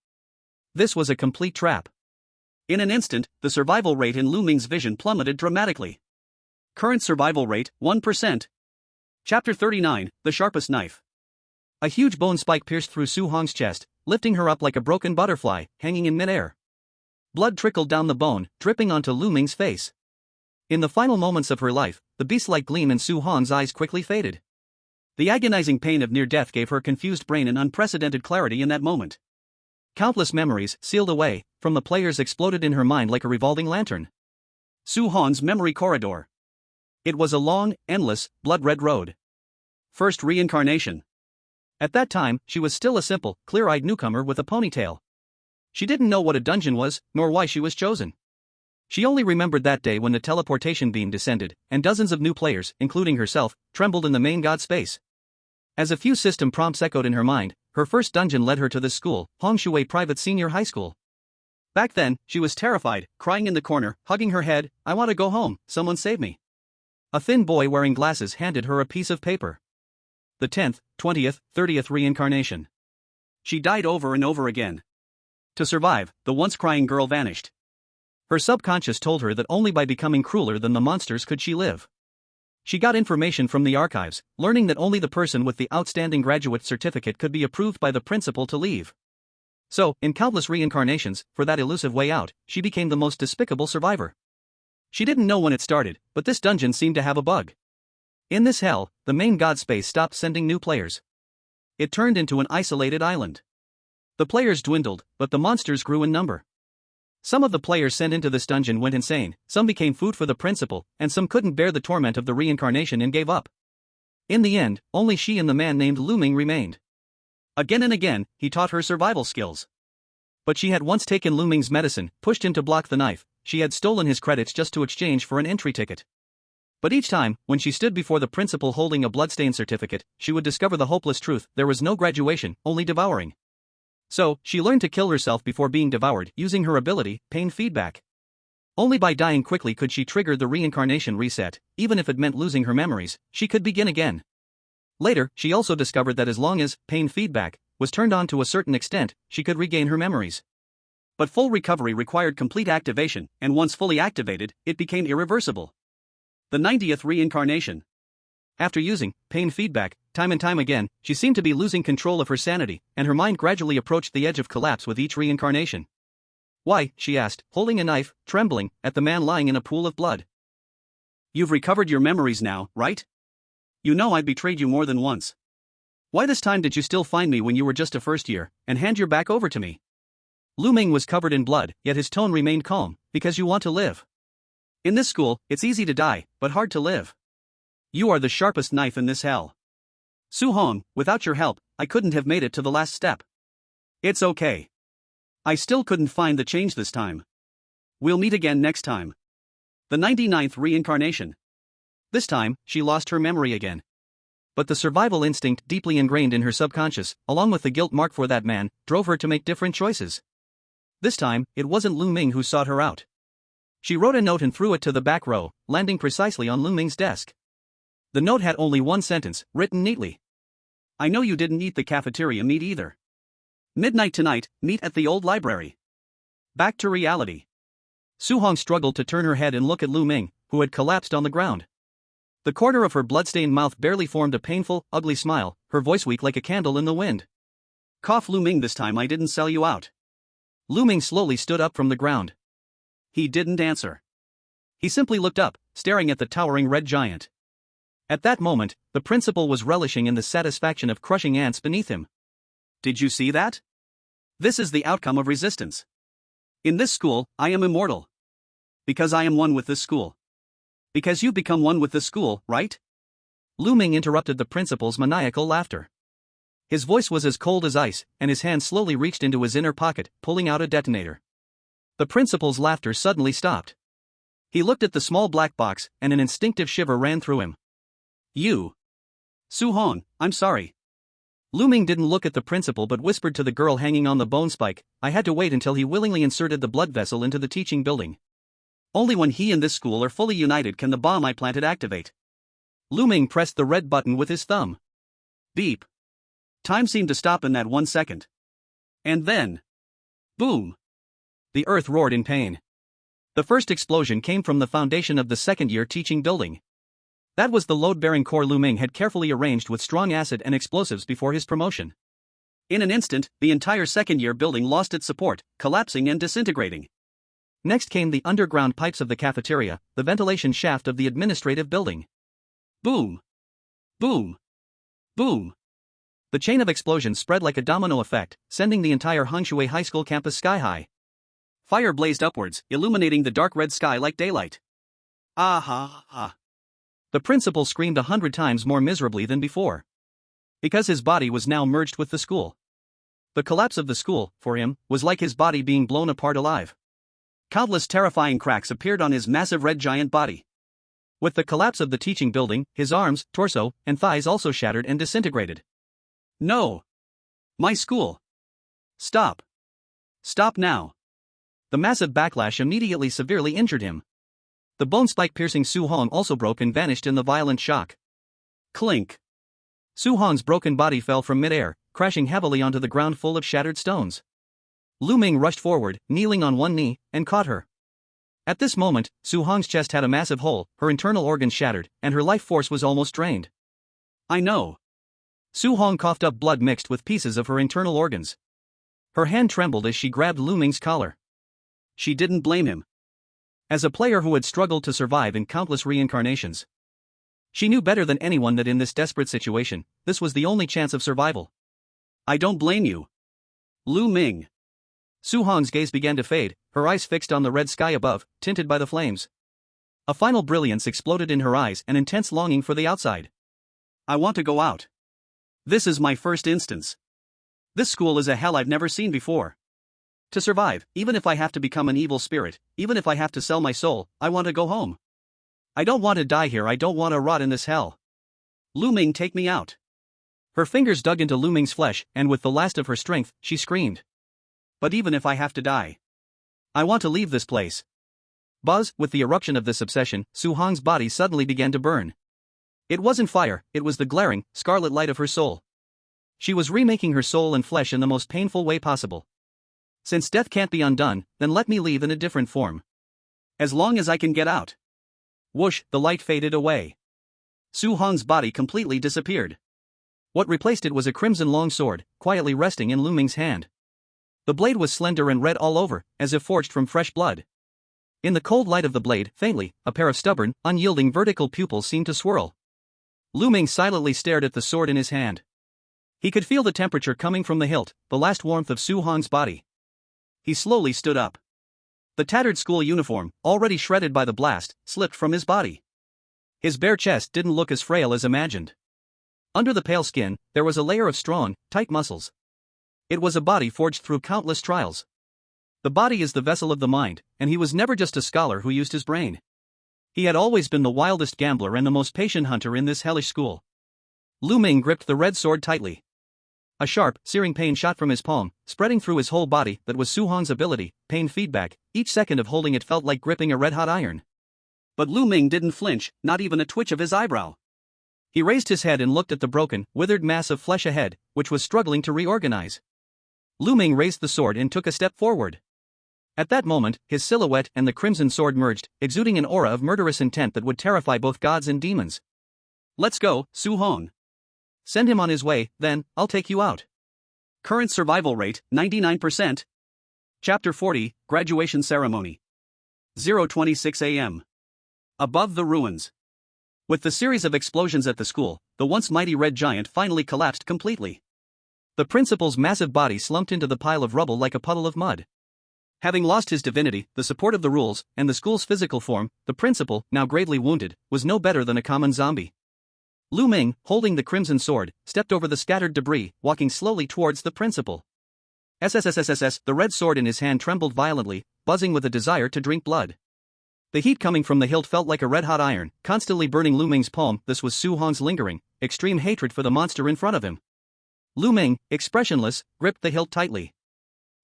This was a complete trap. In an instant, the survival rate in Lu Ming's vision plummeted dramatically. Current survival rate, 1%. Chapter 39, The Sharpest Knife. A huge bone spike pierced through Su Hong's chest, lifting her up like a broken butterfly, hanging in midair. Blood trickled down the bone, dripping onto Lu Ming's face. In the final moments of her life, the beast-like gleam in Su Hong's eyes quickly faded. The agonizing pain of near death gave her confused brain an unprecedented clarity in that moment. Countless memories, sealed away, from the players exploded in her mind like a revolving lantern. Su Hong's memory corridor. It was a long, endless, blood-red road. First reincarnation. At that time, she was still a simple, clear-eyed newcomer with a ponytail. She didn't know what a dungeon was, nor why she was chosen. She only remembered that day when the teleportation beam descended, and dozens of new players, including herself, trembled in the main god space. As a few system prompts echoed in her mind, her first dungeon led her to this school, Hengshui Private Senior High School. Back then, she was terrified, crying in the corner, hugging her head, "I want to go home, someone save me." A thin boy wearing glasses handed her a piece of paper. The 10th, 20th, 30th reincarnation. She died over and over again. To survive, the once crying girl vanished. Her subconscious told her that only by becoming crueler than the monsters could she live. She got information from the archives, learning that only the person with the outstanding graduate certificate could be approved by the principal to leave. So, in countless reincarnations, for that elusive way out, she became the most despicable survivor. She didn't know when it started, but this dungeon seemed to have a bug. In this hell, the main god space stopped sending new players. It turned into an isolated island. The players dwindled, but the monsters grew in number. Some of the players sent into this dungeon went insane, some became food for the principal, and some couldn't bear the torment of the reincarnation and gave up. In the end, only she and the man named Lu Ming remained. Again and again, he taught her survival skills. But she had once taken Lu Ming's medicine, pushed him to block the knife, she had stolen his credits just to exchange for an entry ticket. But each time, when she stood before the principal holding a bloodstained certificate, she would discover the hopeless truth: there was no graduation, only devouring. So, she learned to kill herself before being devoured, using her ability, pain feedback. Only by dying quickly could she trigger the reincarnation reset, even if it meant losing her memories, she could begin again. Later, she also discovered that as long as pain feedback was turned on to a certain extent, she could regain her memories. But full recovery required complete activation, and once fully activated, it became irreversible. The 90th reincarnation. After using pain feedback time and time again, she seemed to be losing control of her sanity, and her mind gradually approached the edge of collapse with each reincarnation. "Why?" she asked, holding a knife, trembling, at the man lying in a pool of blood. "You've recovered your memories now, right? You know I betrayed you more than once. Why this time did you still find me when you were just a first year, and hand your back over to me?" Lu Ming was covered in blood, yet his tone remained calm. "Because you want to live. In this school, it's easy to die, but hard to live. You are the sharpest knife in this hell. Su Hong, without your help, I couldn't have made it to the last step." "It's okay. I still couldn't find the change this time. We'll meet again next time." The 99th reincarnation. This time, she lost her memory again. But the survival instinct deeply ingrained in her subconscious, along with the guilt mark for that man, drove her to make different choices. This time, it wasn't Lu Ming who sought her out. She wrote a note and threw it to the back row, landing precisely on Lu Ming's desk. The note had only one sentence, written neatly. "I know you didn't eat the cafeteria meat either. Midnight tonight, meet at the old library." Back to reality. Su Hong struggled to turn her head and look at Lu Ming, who had collapsed on the ground. The corner of her bloodstained mouth barely formed a painful, ugly smile, her voice weak like a candle in the wind. "Cough, Lu Ming, this time I didn't sell you out." Lu Ming slowly stood up from the ground. He didn't answer. He simply looked up, staring at the towering red giant. At that moment, the principal was relishing in the satisfaction of crushing ants beneath him. "Did you see that? This is the outcome of resistance. In this school, I am immortal. Because I am one with this school. Because you become one with this school, right?" Lu Ming interrupted the principal's maniacal laughter. His voice was as cold as ice, and his hand slowly reached into his inner pocket, pulling out a detonator. The principal's laughter suddenly stopped. He looked at the small black box, and an instinctive shiver ran through him. "You. Su-hong, I'm sorry." Lu Ming didn't look at the principal but whispered to the girl hanging on the bone spike, "I had to wait until he willingly inserted the blood vessel into the teaching building. Only when he and this school are fully united can the bomb I planted activate." Lu Ming pressed the red button with his thumb. Beep. Time seemed to stop in that 1 second. And then... boom! The earth roared in pain. The first explosion came from the foundation of the second-year teaching building. That was the load-bearing core Lu Ming had carefully arranged with strong acid and explosives before his promotion. In an instant, the entire second-year building lost its support, collapsing and disintegrating. Next came the underground pipes of the cafeteria, the ventilation shaft of the administrative building. Boom! Boom! Boom! The chain of explosions spread like a domino effect, sending the entire Hengshui High School campus sky-high. Fire blazed upwards, illuminating the dark red sky like daylight. Ah ha ha! The principal screamed 100 times more miserably than before. Because his body was now merged with the school. The collapse of the school, for him, was like his body being blown apart alive. Countless terrifying cracks appeared on his massive red giant body. With the collapse of the teaching building, his arms, torso, and thighs also shattered and disintegrated. No! My school! Stop! Stop now! The massive backlash immediately severely injured him. The bone-spike-piercing Su-hong also broke and vanished in the violent shock. Clink! Su-hong's broken body fell from mid-air, crashing heavily onto the ground full of shattered stones. Lu Ming rushed forward, kneeling on one knee, and caught her. At this moment, Su-hong's chest had a massive hole, her internal organs shattered, and her life force was almost drained. I know. Su-hong coughed up blood mixed with pieces of her internal organs. Her hand trembled as she grabbed Lu Ming's collar. She didn't blame him. As a player who had struggled to survive in countless reincarnations, she knew better than anyone that in this desperate situation, this was the only chance of survival. I don't blame you. Lu Ming. Su-hong's gaze began to fade, her eyes fixed on the red sky above, tinted by the flames. A final brilliance exploded in her eyes, an intense longing for the outside. I want to go out. This is my first instance. This school is a hell I've never seen before. To survive, even if I have to become an evil spirit, even if I have to sell my soul, I want to go home. I don't want to die here, I don't want to rot in this hell. Lu Ming, take me out. Her fingers dug into Lu Ming's flesh, and with the last of her strength, she screamed. But even if I have to die, I want to leave this place. Buzz, with the eruption of this obsession, Su-hong's body suddenly began to burn. It wasn't fire, it was the glaring, scarlet light of her soul. She was remaking her soul and flesh in the most painful way possible. Since death can't be undone, then let me leave in a different form. As long as I can get out. Whoosh, the light faded away. Su-hong's body completely disappeared. What replaced it was a crimson long sword, quietly resting in Lu Ming's hand. The blade was slender and red all over, as if forged from fresh blood. In the cold light of the blade, faintly, a pair of stubborn, unyielding vertical pupils seemed to swirl. Lu Ming silently stared at the sword in his hand. He could feel the temperature coming from the hilt, the last warmth of Su-hong's body. He slowly stood up. The tattered school uniform, already shredded by the blast, slipped from his body. His bare chest didn't look as frail as imagined. Under the pale skin, there was a layer of strong, tight muscles. It was a body forged through countless trials. The body is the vessel of the mind, and he was never just a scholar who used his brain. He had always been the wildest gambler and the most patient hunter in this hellish school. Lu Ming gripped the red sword tightly. A sharp, searing pain shot from his palm, spreading through his whole body. That was Su-hong's ability, pain feedback. Each second of holding it felt like gripping a red-hot iron. But Lu Ming didn't flinch, not even a twitch of his eyebrow. He raised his head and looked at the broken, withered mass of flesh ahead, which was struggling to reorganize. Lu Ming raised the sword and took a step forward. At that moment, his silhouette and the crimson sword merged, exuding an aura of murderous intent that would terrify both gods and demons. Let's go, Su-hong. Send him on his way, then, I'll take you out. Current survival rate, 99%. Chapter 40, Graduation Ceremony. 0:26 a.m. Above the ruins. With the series of explosions at the school, the once mighty red giant finally collapsed completely. The principal's massive body slumped into the pile of rubble like a puddle of mud. Having lost his divinity, the support of the rules, and the school's physical form, the principal, now gravely wounded, was no better than a common zombie. Lu Ming, holding the crimson sword, stepped over the scattered debris, walking slowly towards the principal. SSSSSS, the red sword in his hand trembled violently, buzzing with a desire to drink blood. The heat coming from the hilt felt like a red-hot iron, constantly burning Lu Ming's palm. This was Su Hong's lingering, extreme hatred for the monster in front of him. Lu Ming, expressionless, gripped the hilt tightly.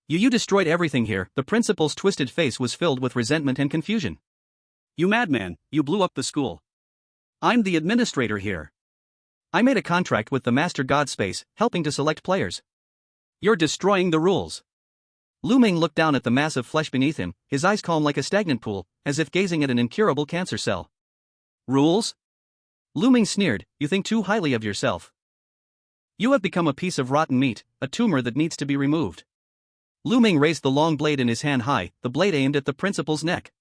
You destroyed everything here." The principal's twisted face was filled with resentment and confusion. "You madman, you blew up the school. I'm the administrator here. I made a contract with the Master God Space, helping to select players. You're destroying the rules." Lu Ming looked down at the massive flesh beneath him, his eyes calm like a stagnant pool, as if gazing at an incurable cancer cell. "Rules?" Lu Ming sneered, "You think too highly of yourself. You have become a piece of rotten meat, a tumor that needs to be removed." Lu Ming raised the long blade in his hand high, the blade aimed at the principal's neck.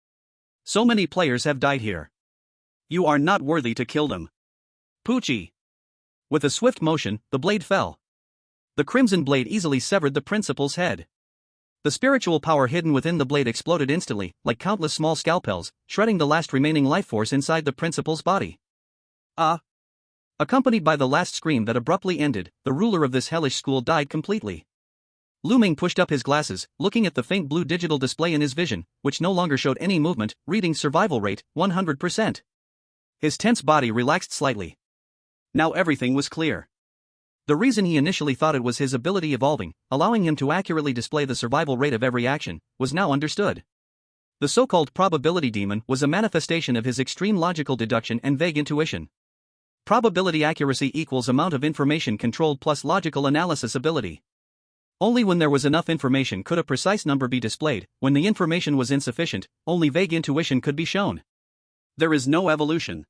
"So many players have died here. You are not worthy to kill them. Poochie." With a swift motion, the blade fell. The crimson blade easily severed the principal's head. The spiritual power hidden within the blade exploded instantly, like countless small scalpels, shredding the last remaining life force inside the principal's body. "Ah!" Accompanied by the last scream that abruptly ended, the ruler of this hellish school died completely. Lu Ming pushed up his glasses, looking at the faint blue digital display in his vision, which no longer showed any movement, reading survival rate, 100%. His tense body relaxed slightly. Now everything was clear. The reason he initially thought it was his ability evolving, allowing him to accurately display the survival rate of every action, was now understood. The so-called probability demon was a manifestation of his extreme logical deduction and vague intuition. Probability accuracy equals amount of information controlled plus logical analysis ability. Only when there was enough information could a precise number be displayed. When the information was insufficient, only vague intuition could be shown. There is no evolution.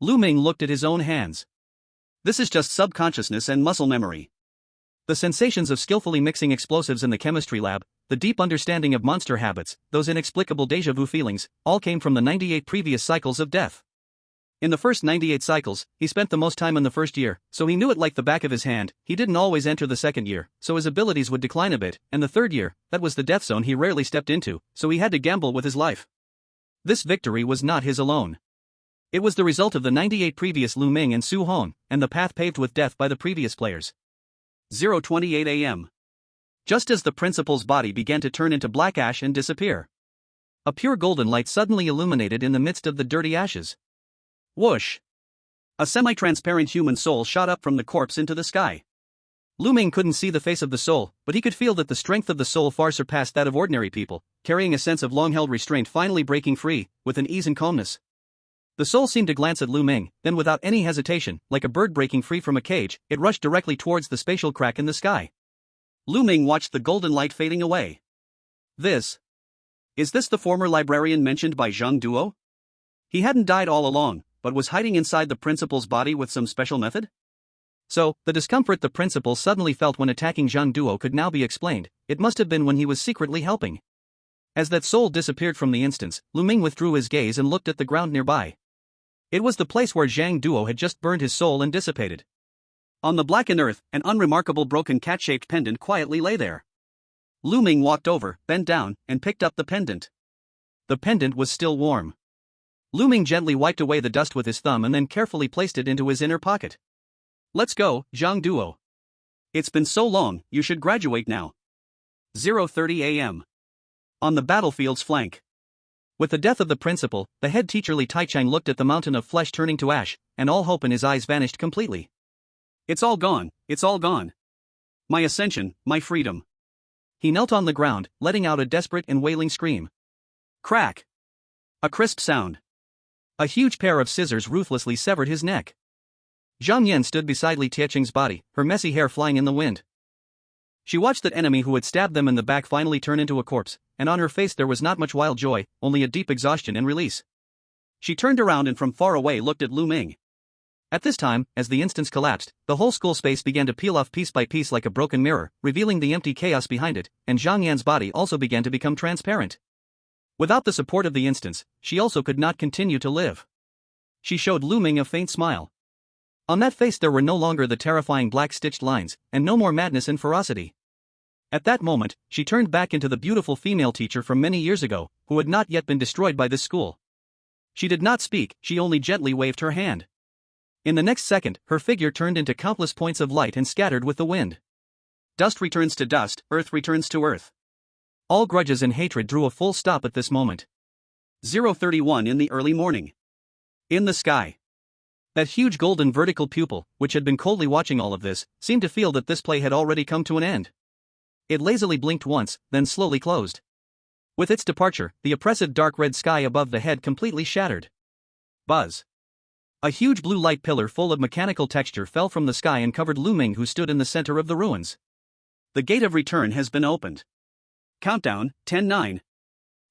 Lu Ming looked at his own hands. This is just subconsciousness and muscle memory. The sensations of skillfully mixing explosives in the chemistry lab, the deep understanding of monster habits, those inexplicable déjà vu feelings, all came from the 98 previous cycles of death. In the first 98 cycles, he spent the most time in the first year, so he knew it like the back of his hand. He didn't always enter the second year, so his abilities would decline a bit, and the third year, that was the death zone he rarely stepped into, so he had to gamble with his life. This victory was not his alone. It was the result of the 98 previous Lu Ming and Su Hong, and the path paved with death by the previous players. 0:28 a.m. Just as the principal's body began to turn into black ash and disappear, a pure golden light suddenly illuminated in the midst of the dirty ashes. Whoosh! A semi-transparent human soul shot up from the corpse into the sky. Lu Ming couldn't see the face of the soul, but he could feel that the strength of the soul far surpassed that of ordinary people, carrying a sense of long-held restraint finally breaking free, with an ease and calmness. The soul seemed to glance at Lu Ming, then without any hesitation, like a bird breaking free from a cage, it rushed directly towards the spatial crack in the sky. Lu Ming watched the golden light fading away. Is this the former librarian mentioned by Zhang Duo? He hadn't died all along, but was hiding inside the principal's body with some special method? So, the discomfort the principal suddenly felt when attacking Zhang Duo could now be explained. It must have been when he was secretly helping. As that soul disappeared from the instance, Lu Ming withdrew his gaze and looked at the ground nearby. It was the place where Zhang Duo had just burned his soul and dissipated. On the blackened earth, an unremarkable broken cat-shaped pendant quietly lay there. Lu Ming walked over, bent down, and picked up the pendant. The pendant was still warm. Lu Ming gently wiped away the dust with his thumb and then carefully placed it into his inner pocket. Let's go, Zhang Duo. It's been so long, you should graduate now. 0:30 a.m. On the battlefield's flank. With the death of the principal, the head teacher Li Taichang looked at the mountain of flesh turning to ash, and all hope in his eyes vanished completely. It's all gone, it's all gone. My ascension, my freedom. He knelt on the ground, letting out a desperate and wailing scream. Crack! A crisp sound. A huge pair of scissors ruthlessly severed his neck. Zhang Yan stood beside Li Taichang's body, her messy hair flying in the wind. She watched that enemy who had stabbed them in the back finally turn into a corpse, and on her face there was not much wild joy, only a deep exhaustion and release. She turned around and from far away looked at Lu Ming. At this time, as the instance collapsed, the whole school space began to peel off piece by piece like a broken mirror, revealing the empty chaos behind it, and Zhang Yan's body also began to become transparent. Without the support of the instance, she also could not continue to live. She showed Lu Ming a faint smile. On that face there were no longer the terrifying black stitched lines, and no more madness and ferocity. At that moment, she turned back into the beautiful female teacher from many years ago, who had not yet been destroyed by this school. She did not speak, she only gently waved her hand. In the next second, her figure turned into countless points of light and scattered with the wind. Dust returns to dust, earth returns to earth. All grudges and hatred drew a full stop at this moment. 0:31 in the early morning. In the sky. That huge golden vertical pupil, which had been coldly watching all of this, seemed to feel that this play had already come to an end. It lazily blinked once, then slowly closed. With its departure, the oppressive dark red sky above the head completely shattered. Buzz. A huge blue light pillar full of mechanical texture fell from the sky and covered Lu Ming, who stood in the center of the ruins. The gate of return has been opened. Countdown, 10-9.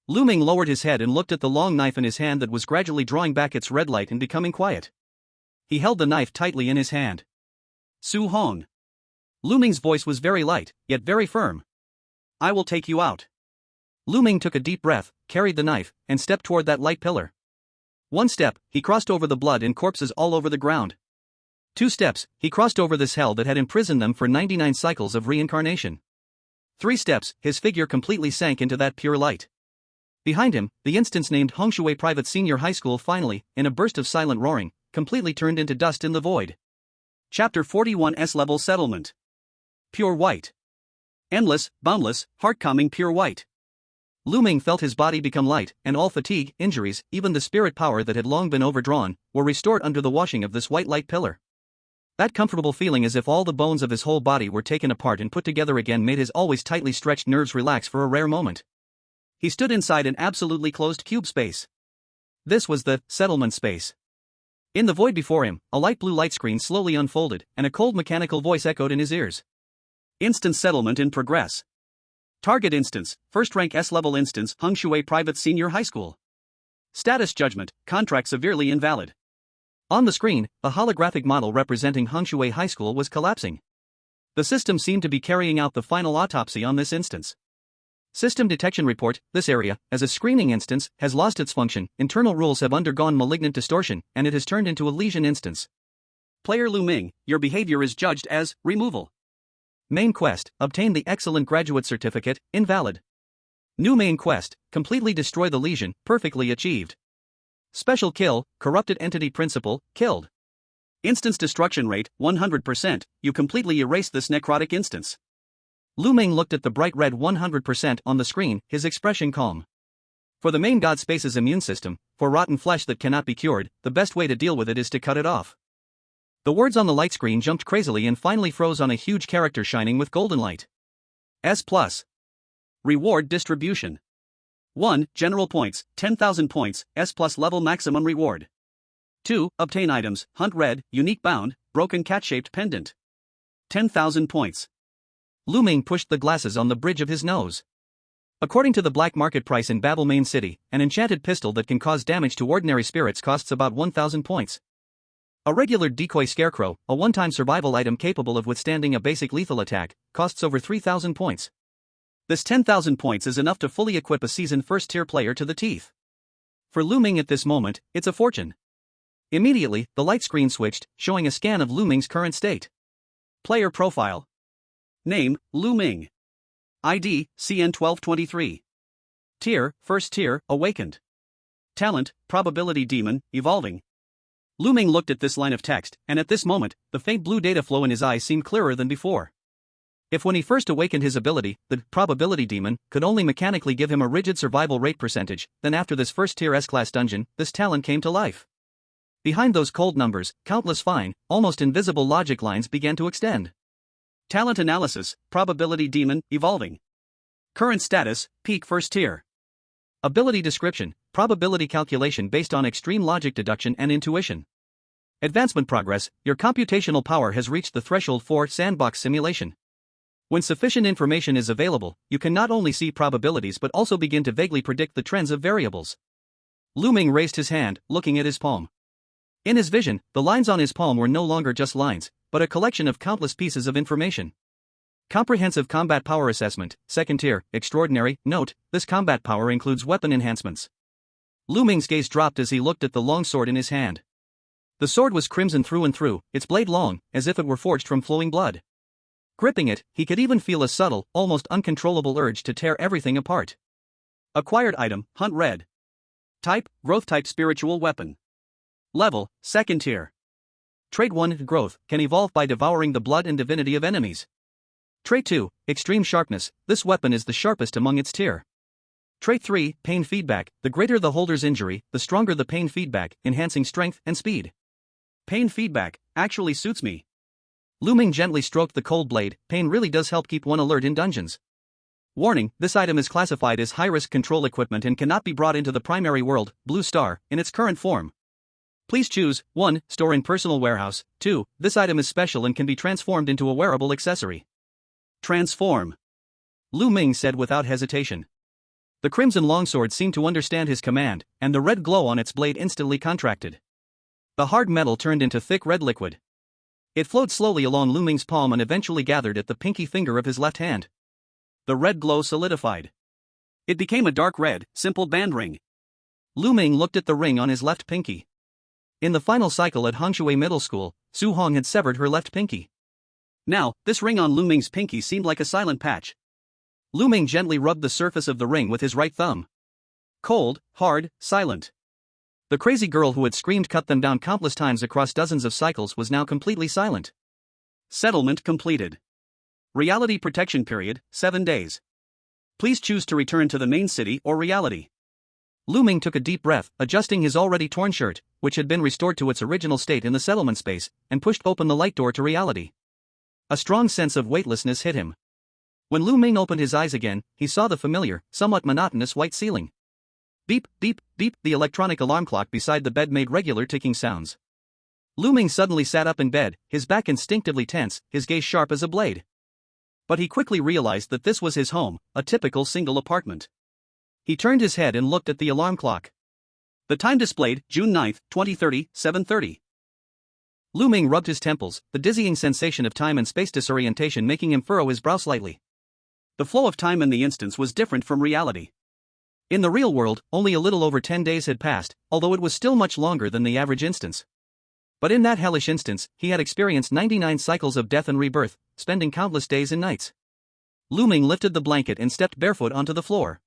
Lu Ming lowered his head and looked at the long knife in his hand that was gradually drawing back its red light and becoming quiet. He held the knife tightly in his hand. Su Hong. Lu Ming's voice was very light, yet very firm. I will take you out. Lu Ming took a deep breath, carried the knife, and stepped toward that light pillar. 1 step, he crossed over the blood and corpses all over the ground. 2 steps, he crossed over this hell that had imprisoned them for 99 cycles of reincarnation. 3 steps, his figure completely sank into that pure light. Behind him, the instance named Hengshui Private Senior High School finally, in a burst of silent roaring, completely turned into dust in the void. Chapter 41 S-Level Settlement. Pure white. Endless, boundless, heart-calming pure white. Lu Ming felt his body become light, and all fatigue, injuries, even the spirit power that had long been overdrawn, were restored under the washing of this white light pillar. That comfortable feeling as if all the bones of his whole body were taken apart and put together again made his always tightly stretched nerves relax for a rare moment. He stood inside an absolutely closed cube space. This was the settlement space. In the void before him, a light blue light screen slowly unfolded, and a cold mechanical voice echoed in his ears. Instance settlement in progress. Target instance, first rank S-level instance, Hengshui Private Senior High School. Status judgment, contract severely invalid. On the screen, a holographic model representing Hengshui High School was collapsing. The system seemed to be carrying out the final autopsy on this instance. System detection report, this area, as a screening instance, has lost its function, internal rules have undergone malignant distortion, and it has turned into a lesion instance. Player Lu Ming, your behavior is judged as removal. Main quest, obtain the excellent graduate certificate, invalid. New main quest, completely destroy the lesion, perfectly achieved. Special kill, corrupted entity principle, killed. Instance destruction rate, 100%, you completely erased this necrotic instance. Lu Ming looked at the bright red 100% on the screen, his expression calm. For the main god space's immune system, for rotten flesh that cannot be cured, the best way to deal with it is to cut it off. The words on the light screen jumped crazily and finally froze on a huge character shining with golden light. S+. Reward distribution. 1. General points, 10,000 points, S+ level maximum reward. 2. Obtain items, hunt red, unique bound, broken cat-shaped pendant. 10,000 points. Lu Ming pushed the glasses on the bridge of his nose. According to the black market price in Babel Main City, an enchanted pistol that can cause damage to ordinary spirits costs about 1,000 points. A regular decoy scarecrow, a one-time survival item capable of withstanding a basic lethal attack, costs over 3,000 points. This 10,000 points is enough to fully equip a seasoned first-tier player to the teeth. For Lu Ming at this moment, it's a fortune. Immediately, the light screen switched, showing a scan of Lu Ming's current state. Player profile. Name, Lu Ming. ID, CN1223. Tier, first tier, awakened. Talent, probability demon, evolving. Lu Ming looked at this line of text, and at this moment, the faint blue data flow in his eyes seemed clearer than before. If when he first awakened his ability, the probability demon, could only mechanically give him a rigid survival rate percentage, then after this first tier S-class dungeon, this talent came to life. Behind those cold numbers, countless fine, almost invisible logic lines began to extend. Talent analysis, probability demon, evolving. Current status, peak first tier. Ability description, probability calculation based on extreme logic deduction and intuition. Advancement progress, your computational power has reached the threshold for sandbox simulation. When sufficient information is available, you can not only see probabilities but also begin to vaguely predict the trends of variables. Lu Ming raised his hand, looking at his palm. In his vision, the lines on his palm were no longer just lines, but a collection of countless pieces of information. Comprehensive combat power assessment, second tier, extraordinary. Note, this combat power includes weapon enhancements. Lu Ming's gaze dropped as he looked at the long sword in his hand. The sword was crimson through and through, its blade long, as if it were forged from flowing blood. Gripping it, he could even feel a subtle, almost uncontrollable urge to tear everything apart. Acquired item, hunt red. Type, growth type spiritual weapon. Level, second tier. Trait 1, growth, can evolve by devouring the blood and divinity of enemies. Trait 2, extreme sharpness, this weapon is the sharpest among its tier. Trait 3, pain feedback, the greater the holder's injury, the stronger the pain feedback, enhancing strength and speed. Pain feedback actually suits me. Lu Ming gently stroked the cold blade. Pain really does help keep one alert in dungeons. Warning, this item is classified as high-risk control equipment and cannot be brought into the primary world, Blue Star, in its current form. Please choose 1. Store in personal warehouse. 2. This item is special and can be transformed into a wearable accessory. Transform, Lu Ming said without hesitation. The crimson longsword seemed to understand his command, and the red glow on its blade instantly contracted. The hard metal turned into thick red liquid. It flowed slowly along Lu Ming's palm and eventually gathered at the pinky finger of his left hand. The red glow solidified. It became a dark red, simple band ring. Lu Ming looked at the ring on his left pinky. In the final cycle at Hengshui Middle School, Su Hong had severed her left pinky. Now, this ring on Lu Ming's pinky seemed like a silent patch. Lu Ming gently rubbed the surface of the ring with his right thumb. Cold, hard, silent. The crazy girl who had screamed cut them down countless times across dozens of cycles was now completely silent. Settlement completed. Reality protection period, 7 days. Please choose to return to the main city or reality. Lu Ming took a deep breath, adjusting his already torn shirt, which had been restored to its original state in the settlement space, and pushed open the light door to reality. A strong sense of weightlessness hit him. When Lu Ming opened his eyes again, he saw the familiar, somewhat monotonous white ceiling. Beep, beep, beep, the electronic alarm clock beside the bed made regular ticking sounds. Lu Ming suddenly sat up in bed, his back instinctively tense, his gaze sharp as a blade. But he quickly realized that this was his home, a typical single apartment. He turned his head and looked at the alarm clock. The time displayed, June 9, 2030, 7:30. Lu Ming rubbed his temples, the dizzying sensation of time and space disorientation making him furrow his brow slightly. The flow of time in the instance was different from reality. In the real world, only a little over 10 days had passed, although it was still much longer than the average instance. But in that hellish instance, he had experienced 99 cycles of death and rebirth, spending countless days and nights. Lu Ming lifted the blanket and stepped barefoot onto the floor.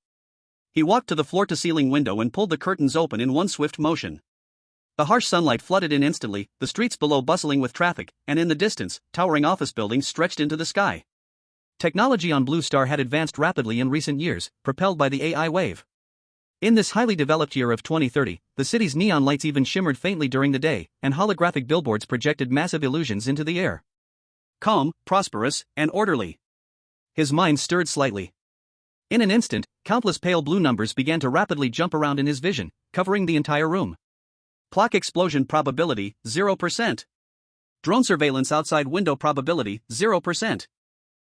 He walked to the floor-to-ceiling window and pulled the curtains open in one swift motion. The harsh sunlight flooded in instantly, the streets below bustling with traffic, and in the distance, towering office buildings stretched into the sky. Technology on Blue Star had advanced rapidly in recent years, propelled by the AI wave. In this highly developed year of 2030, the city's neon lights even shimmered faintly during the day, and holographic billboards projected massive illusions into the air. Calm, prosperous, and orderly. His mind stirred slightly. In an instant, countless pale blue numbers began to rapidly jump around in his vision, covering the entire room. Clock explosion probability, 0%. Drone surveillance outside window probability, 0%.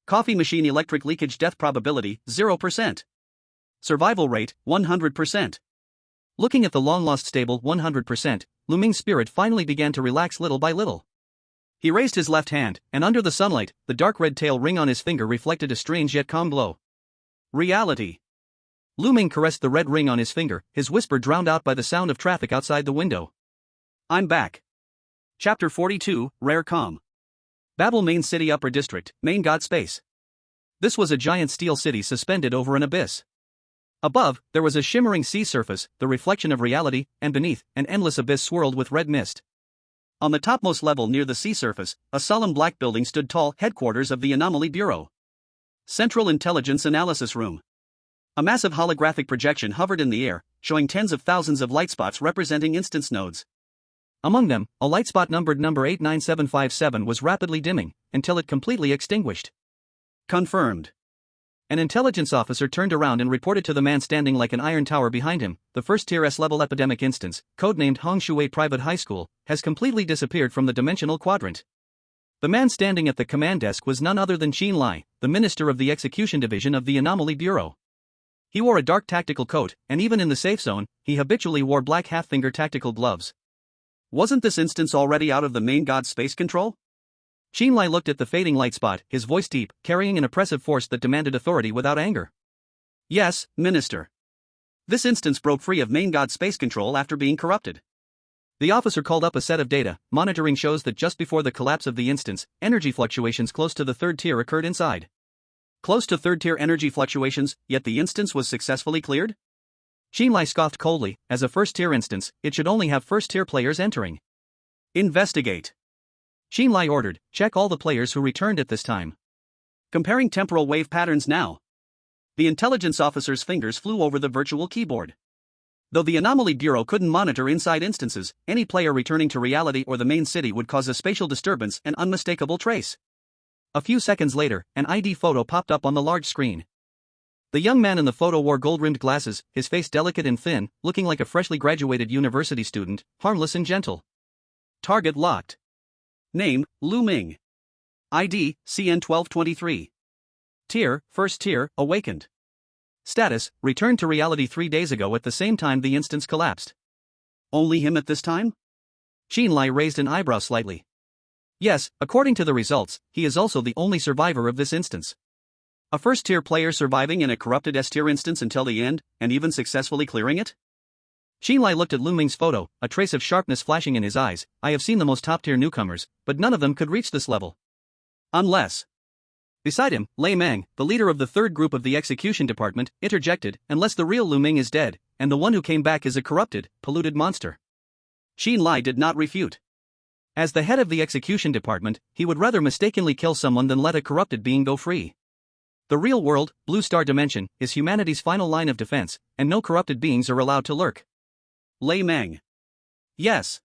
Coffee machine electric leakage death probability, 0%. Survival rate, 100%. Looking at the long-lost stable 100%, Lu Ming's spirit finally began to relax little by little. He raised his left hand, and under the sunlight, the dark red tail ring on his finger reflected a strange yet calm glow. Reality. Lu Ming caressed the red ring on his finger, his whisper drowned out by the sound of traffic outside the window. I'm back. Chapter 42, Rare Calm. Babel Main City Upper District, Main God Space. This was a giant steel city suspended over an abyss. Above, there was a shimmering sea surface, the reflection of reality, and beneath, an endless abyss swirled with red mist. On the topmost level near the sea surface, a solemn black building stood tall, headquarters of the Anomaly Bureau. Central Intelligence Analysis Room. A massive holographic projection hovered in the air, showing tens of thousands of light spots representing instance nodes. Among them, a light spot numbered number 89757 was rapidly dimming, until it completely extinguished. Confirmed. An intelligence officer turned around and reported to the man standing like an iron tower behind him, the first tier S-level epidemic instance, codenamed Hengshui High School, has completely disappeared from the dimensional quadrant. The man standing at the command desk was none other than Qin Lai, the minister of the execution division of the Anomaly Bureau. He wore a dark tactical coat, and even in the safe zone, he habitually wore black half-finger tactical gloves. Wasn't this instance already out of the main god space control? Qin Lai looked at the fading light spot, his voice deep, carrying an oppressive force that demanded authority without anger. Yes, Minister. This instance broke free of main god space control after being corrupted. The officer called up a set of data. Monitoring shows that just before the collapse of the instance, energy fluctuations close to the third tier occurred inside. Close to third tier energy fluctuations, yet the instance was successfully cleared? Qin Lai scoffed coldly. As a first tier instance, it should only have first tier players entering. Investigate. Xinlai ordered, check all the players who returned at this time. Comparing temporal wave patterns now. The intelligence officer's fingers flew over the virtual keyboard. Though the Anomaly Bureau couldn't monitor inside instances, any player returning to reality or the main city would cause a spatial disturbance and unmistakable trace. A few seconds later, an ID photo popped up on the large screen. The young man in the photo wore gold-rimmed glasses, his face delicate and thin, looking like a freshly graduated university student, harmless and gentle. Target locked. Name, Lu Ming. ID, CN1223. Tier, First Tier, Awakened. Status, returned to reality 3 days ago at the same time the instance collapsed. Only him at this time? Xinlai raised an eyebrow slightly. Yes, according to the results, he is also the only survivor of this instance. A first-tier player surviving in a corrupted S-tier instance until the end, and even successfully clearing it? Xinlai looked at Lu Ming's photo, a trace of sharpness flashing in his eyes. I have seen the most top-tier newcomers, but none of them could reach this level. Unless. Beside him, Lei Mang, the leader of the third group of the execution department, interjected, unless the real Lu Ming is dead, and the one who came back is a corrupted, polluted monster. Xinlai did not refute. As the head of the execution department, he would rather mistakenly kill someone than let a corrupted being go free. The real world, Blue Star Dimension, is humanity's final line of defense, and no corrupted beings are allowed to lurk. Lei Mang. Yes.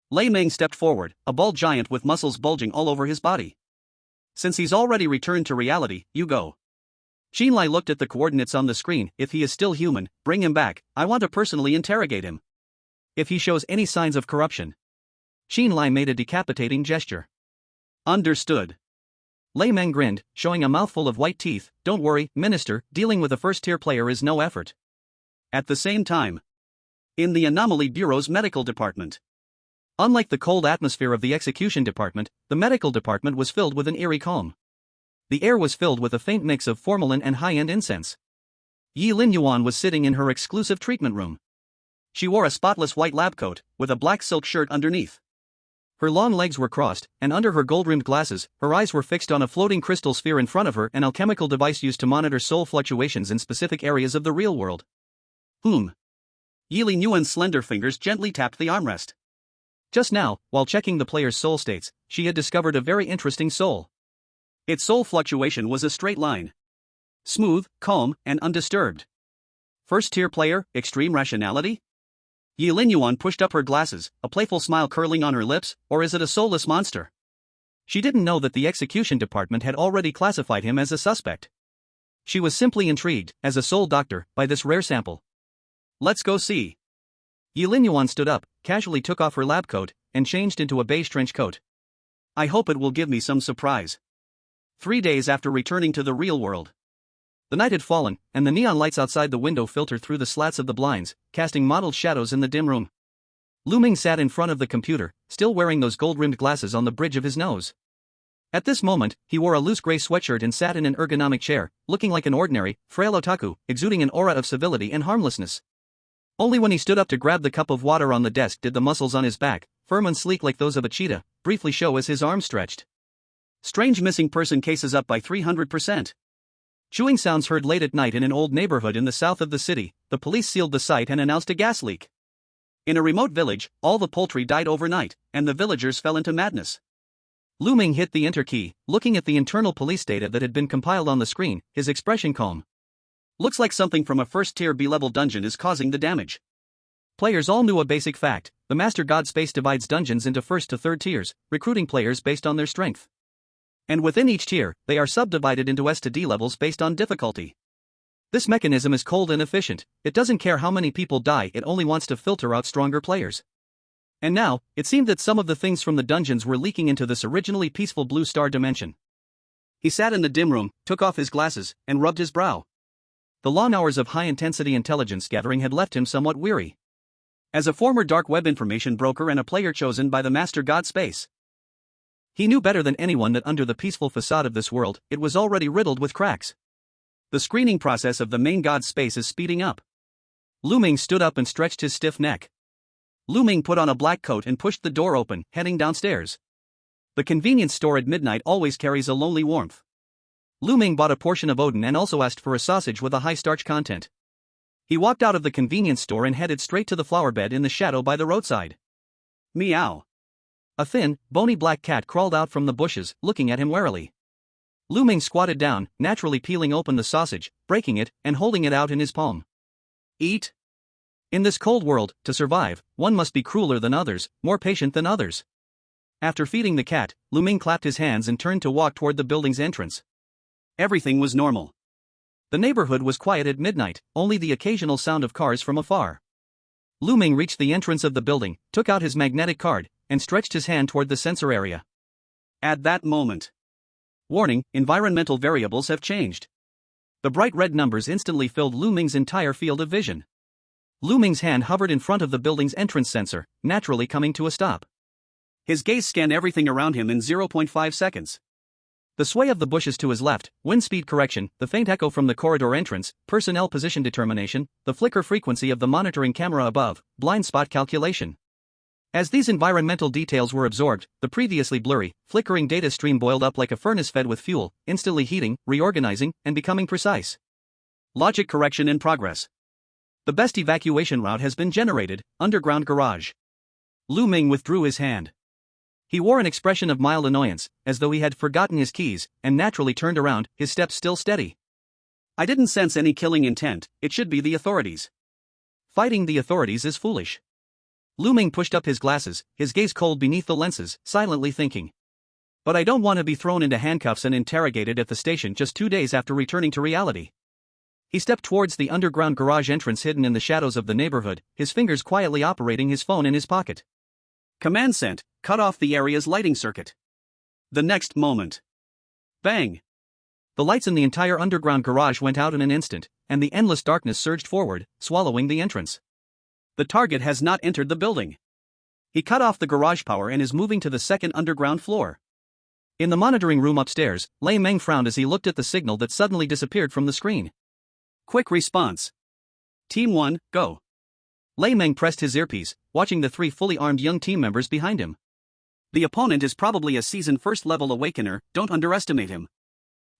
Lei Mang stepped forward, a bald giant with muscles bulging all over his body. Since he's already returned to reality, you go. Xinlai looked at the coordinates on the screen. If he is still human, bring him back. I want to personally interrogate him. If he shows any signs of corruption. Xinlai made a decapitating gesture. Understood. Lei Meng grinned, showing a mouthful of white teeth. Don't worry, Minister, dealing with a first-tier player is no effort. At the same time, in the Anomaly Bureau's medical department. Unlike the cold atmosphere of the execution department, the medical department was filled with an eerie calm. The air was filled with a faint mix of formalin and high-end incense. Yi Linyuan was sitting in her exclusive treatment room. She wore a spotless white lab coat, with a black silk shirt underneath. Her long legs were crossed, and under her gold-rimmed glasses, her eyes were fixed on a floating crystal sphere in front of her, an alchemical device used to monitor soul fluctuations in specific areas of the real world. Yi Linyuan's slender fingers gently tapped the armrest. Just now, while checking the player's soul states, she had discovered a very interesting soul. Its soul fluctuation was a straight line. Smooth, calm, and undisturbed. First-tier player, extreme rationality? Yi Linyuan pushed up her glasses, a playful smile curling on her lips, or is it a soulless monster? She didn't know that the execution department had already classified him as a suspect. She was simply intrigued, as a soul doctor, by this rare sample. Let's go see. Yi Linyuan stood up, casually took off her lab coat, and changed into a beige trench coat. I hope it will give me some surprise. 3 days after returning to the real world. The night had fallen, and the neon lights outside the window filtered through the slats of the blinds, casting mottled shadows in the dim room. Lu Ming sat in front of the computer, still wearing those gold-rimmed glasses on the bridge of his nose. At this moment, he wore a loose gray sweatshirt and sat in an ergonomic chair, looking like an ordinary, frail otaku, exuding an aura of civility and harmlessness. Only when he stood up to grab the cup of water on the desk did the muscles on his back, firm and sleek like those of a cheetah, briefly show as his arms stretched. Strange missing person cases up by 300%. Chewing sounds heard late at night in an old neighborhood in the south of the city. The police sealed the site and announced a gas leak. In a remote village, all the poultry died overnight, and the villagers fell into madness. Lu Ming hit the enter key, looking at the internal police data that had been compiled on the screen, his expression calm. Looks like something from a first-tier B-level dungeon is causing the damage. Players all knew a basic fact: the Master God space divides dungeons into first to third tiers, recruiting players based on their strength. And within each tier, they are subdivided into S to D levels based on difficulty. This mechanism is cold and efficient. It doesn't care how many people die, it only wants to filter out stronger players. And now, it seemed that some of the things from the dungeons were leaking into this originally peaceful Blue Star dimension. He sat in the dim room, took off his glasses, and rubbed his brow. The long hours of high-intensity intelligence gathering had left him somewhat weary. As a former dark web information broker and a player chosen by the Master God space, he knew better than anyone that under the peaceful facade of this world, it was already riddled with cracks. The screening process of the main God space is speeding up. Lu Ming stood up and stretched his stiff neck. Lu Ming put on a black coat and pushed the door open, heading downstairs. The convenience store at midnight always carries a lonely warmth. Lu Ming bought a portion of Odin and also asked for a sausage with a high starch content. He walked out of the convenience store and headed straight to the flower bed in the shadow by the roadside. Meow. A thin, bony black cat crawled out from the bushes, looking at him warily. Lu Ming squatted down, naturally peeling open the sausage, breaking it, and holding it out in his palm. Eat. In this cold world, to survive, one must be crueler than others, more patient than others. After feeding the cat, Lu Ming clapped his hands and turned to walk toward the building's entrance. Everything was normal. The neighborhood was quiet at midnight, only the occasional sound of cars from afar. Lu Ming reached the entrance of the building, took out his magnetic card, and stretched his hand toward the sensor area. At that moment. Warning, environmental variables have changed. The bright red numbers instantly filled Lu Ming's entire field of vision. Lu Ming's hand hovered in front of the building's entrance sensor, naturally coming to a stop. His gaze scanned everything around him in 0.5 seconds. The sway of the bushes to his left, wind speed correction, the faint echo from the corridor entrance, personnel position determination, the flicker frequency of the monitoring camera above, blind spot calculation. As these environmental details were absorbed, the previously blurry, flickering data stream boiled up like a furnace fed with fuel, instantly heating, reorganizing, and becoming precise. Logic correction in progress. The best evacuation route has been generated, underground garage. Lu Ming withdrew his hand. He wore an expression of mild annoyance, as though he had forgotten his keys, and naturally turned around, his steps still steady. I didn't sense any killing intent, it should be the authorities. Fighting the authorities is foolish. Lu Ming pushed up his glasses, his gaze cold beneath the lenses, silently thinking. But I don't want to be thrown into handcuffs and interrogated at the station just 2 days after returning to reality. He stepped towards the underground garage entrance hidden in the shadows of the neighborhood, his fingers quietly operating his phone in his pocket. Command sent, cut off the area's lighting circuit. The next moment. Bang! The lights in the entire underground garage went out in an instant, and the endless darkness surged forward, swallowing the entrance. The target has not entered the building. He cut off the garage power and is moving to the second underground floor. In the monitoring room upstairs, Lei Meng frowned as he looked at the signal that suddenly disappeared from the screen. Quick response. Team 1, go. Lei Meng pressed his earpiece, watching the 3 fully armed young team members behind him. The opponent is probably a seasoned first-level awakener, don't underestimate him.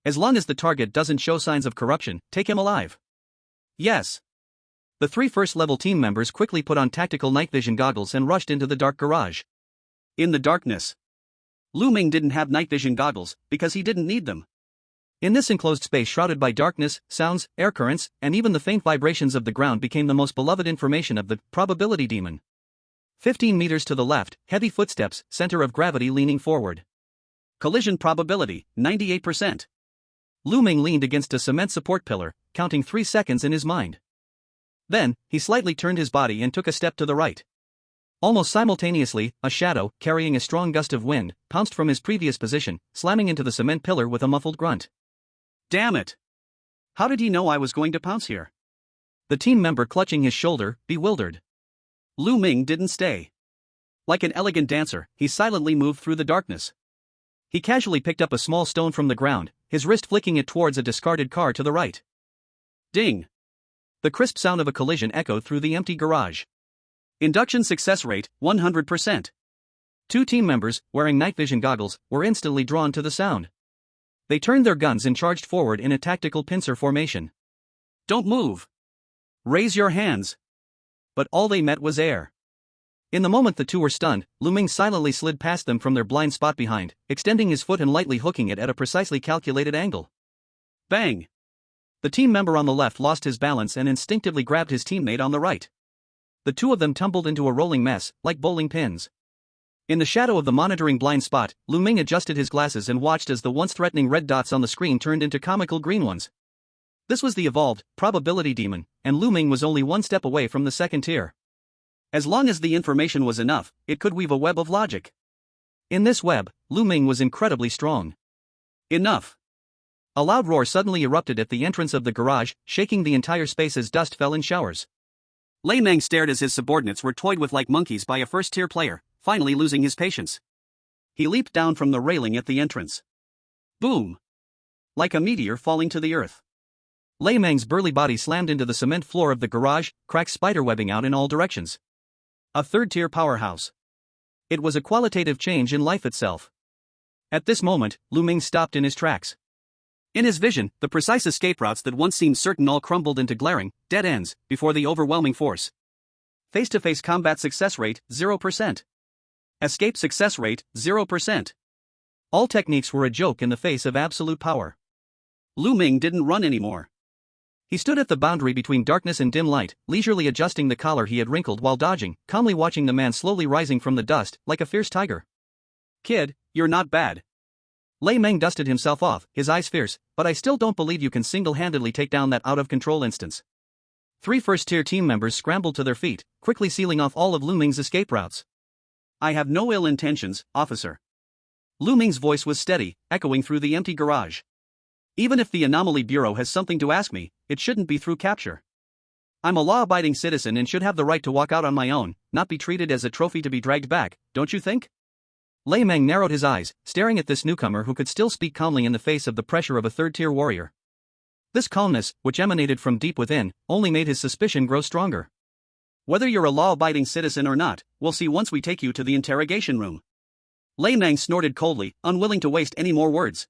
As long as the target doesn't show signs of corruption, take him alive. Yes. The 3 first-level team members quickly put on tactical night vision goggles and rushed into the dark garage. In the darkness. Lu Ming didn't have night vision goggles, because he didn't need them. In this enclosed space shrouded by darkness, sounds, air currents, and even the faint vibrations of the ground became the most beloved information of the probability demon. 15 meters to the left, heavy footsteps, center of gravity leaning forward. Collision probability, 98%. Lu Ming leaned against a cement support pillar, counting 3 seconds in his mind. Then, he slightly turned his body and took a step to the right. Almost simultaneously, a shadow, carrying a strong gust of wind, pounced from his previous position, slamming into the cement pillar with a muffled grunt. Damn it! How did he know I was going to pounce here? The team member clutching his shoulder, bewildered. Lu Ming didn't stay. Like an elegant dancer, he silently moved through the darkness. He casually picked up a small stone from the ground, his wrist flicking it towards a discarded car to the right. Ding! The crisp sound of a collision echoed through the empty garage. Induction success rate, 100%. 2 team members, wearing night vision goggles, were instantly drawn to the sound. They turned their guns and charged forward in a tactical pincer formation. Don't move. Raise your hands. But all they met was air. In the moment the 2 were stunned, Lu Ming silently slid past them from their blind spot behind, extending his foot and lightly hooking it at a precisely calculated angle. Bang! The team member on the left lost his balance and instinctively grabbed his teammate on the right. The 2 of them tumbled into a rolling mess, like bowling pins. In the shadow of the monitoring blind spot, Lu Ming adjusted his glasses and watched as the once threatening red dots on the screen turned into comical green ones. This was the evolved, probability demon, and Lu Ming was only 1 step away from the second tier. As long as the information was enough, it could weave a web of logic. In this web, Lu Ming was incredibly strong. Enough! A loud roar suddenly erupted at the entrance of the garage, shaking the entire space as dust fell in showers. Lei Meng stared as his subordinates were toyed with like monkeys by a first-tier player, finally losing his patience. He leaped down from the railing at the entrance. Boom! Like a meteor falling to the earth. Lei Meng's burly body slammed into the cement floor of the garage, cracks spiderwebbing out in all directions. A third-tier powerhouse. It was a qualitative change in life itself. At this moment, Lu Ming stopped in his tracks. In his vision, the precise escape routes that once seemed certain all crumbled into glaring, dead ends, before the overwhelming force. Face-to-face combat success rate, 0%. Escape success rate, 0%. All techniques were a joke in the face of absolute power. Lu Ming didn't run anymore. He stood at the boundary between darkness and dim light, leisurely adjusting the collar he had wrinkled while dodging, calmly watching the man slowly rising from the dust, like a fierce tiger. "Kid, you're not bad." Lei Meng dusted himself off, his eyes fierce, "but I still don't believe you can single-handedly take down that out-of-control instance." 3 first-tier team members scrambled to their feet, quickly sealing off all of Lu Ming's escape routes. "I have no ill intentions, officer." Lu Ming's voice was steady, echoing through the empty garage. "Even if the Anomaly Bureau has something to ask me, it shouldn't be through capture. I'm a law-abiding citizen and should have the right to walk out on my own, not be treated as a trophy to be dragged back, don't you think?" Lei Meng narrowed his eyes, staring at this newcomer who could still speak calmly in the face of the pressure of a third-tier warrior. This calmness, which emanated from deep within, only made his suspicion grow stronger. "Whether you're a law-abiding citizen or not, we'll see once we take you to the interrogation room." Lei Meng snorted coldly, unwilling to waste any more words.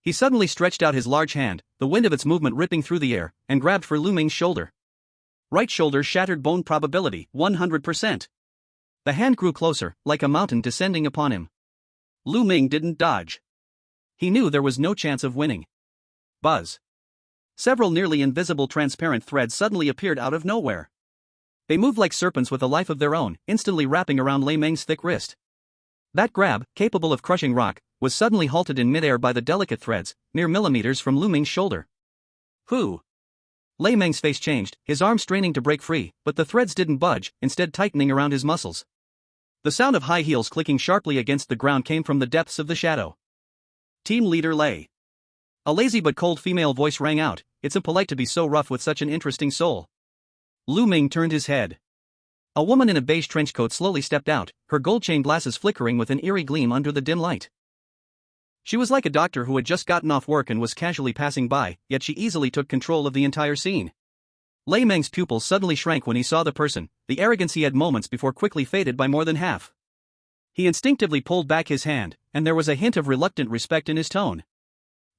He suddenly stretched out his large hand, the wind of its movement ripping through the air, and grabbed for Lu Ming's shoulder. Right shoulder shattered bone probability, 100%. The hand grew closer, like a mountain descending upon him. Lu Ming didn't dodge. He knew there was no chance of winning. Buzz. Several nearly invisible transparent threads suddenly appeared out of nowhere. They moved like serpents with a life of their own, instantly wrapping around Lei Meng's thick wrist. That grab, capable of crushing rock, was suddenly halted in midair by the delicate threads, mere millimeters from Lu Ming's shoulder. "Who?" Lei Meng's face changed, his arm straining to break free, but the threads didn't budge, instead tightening around his muscles. The sound of high heels clicking sharply against the ground came from the depths of the shadow. "Team leader Lei." A lazy but cold female voice rang out, "It's impolite to be so rough with such an interesting soul." Lu Ming turned his head. A woman in a beige trench coat slowly stepped out, her gold-chain glasses flickering with an eerie gleam under the dim light. She was like a doctor who had just gotten off work and was casually passing by, yet she easily took control of the entire scene. Lei Meng's pupils suddenly shrank when he saw the person, the arrogance he had moments before quickly faded by more than half. He instinctively pulled back his hand, and there was a hint of reluctant respect in his tone.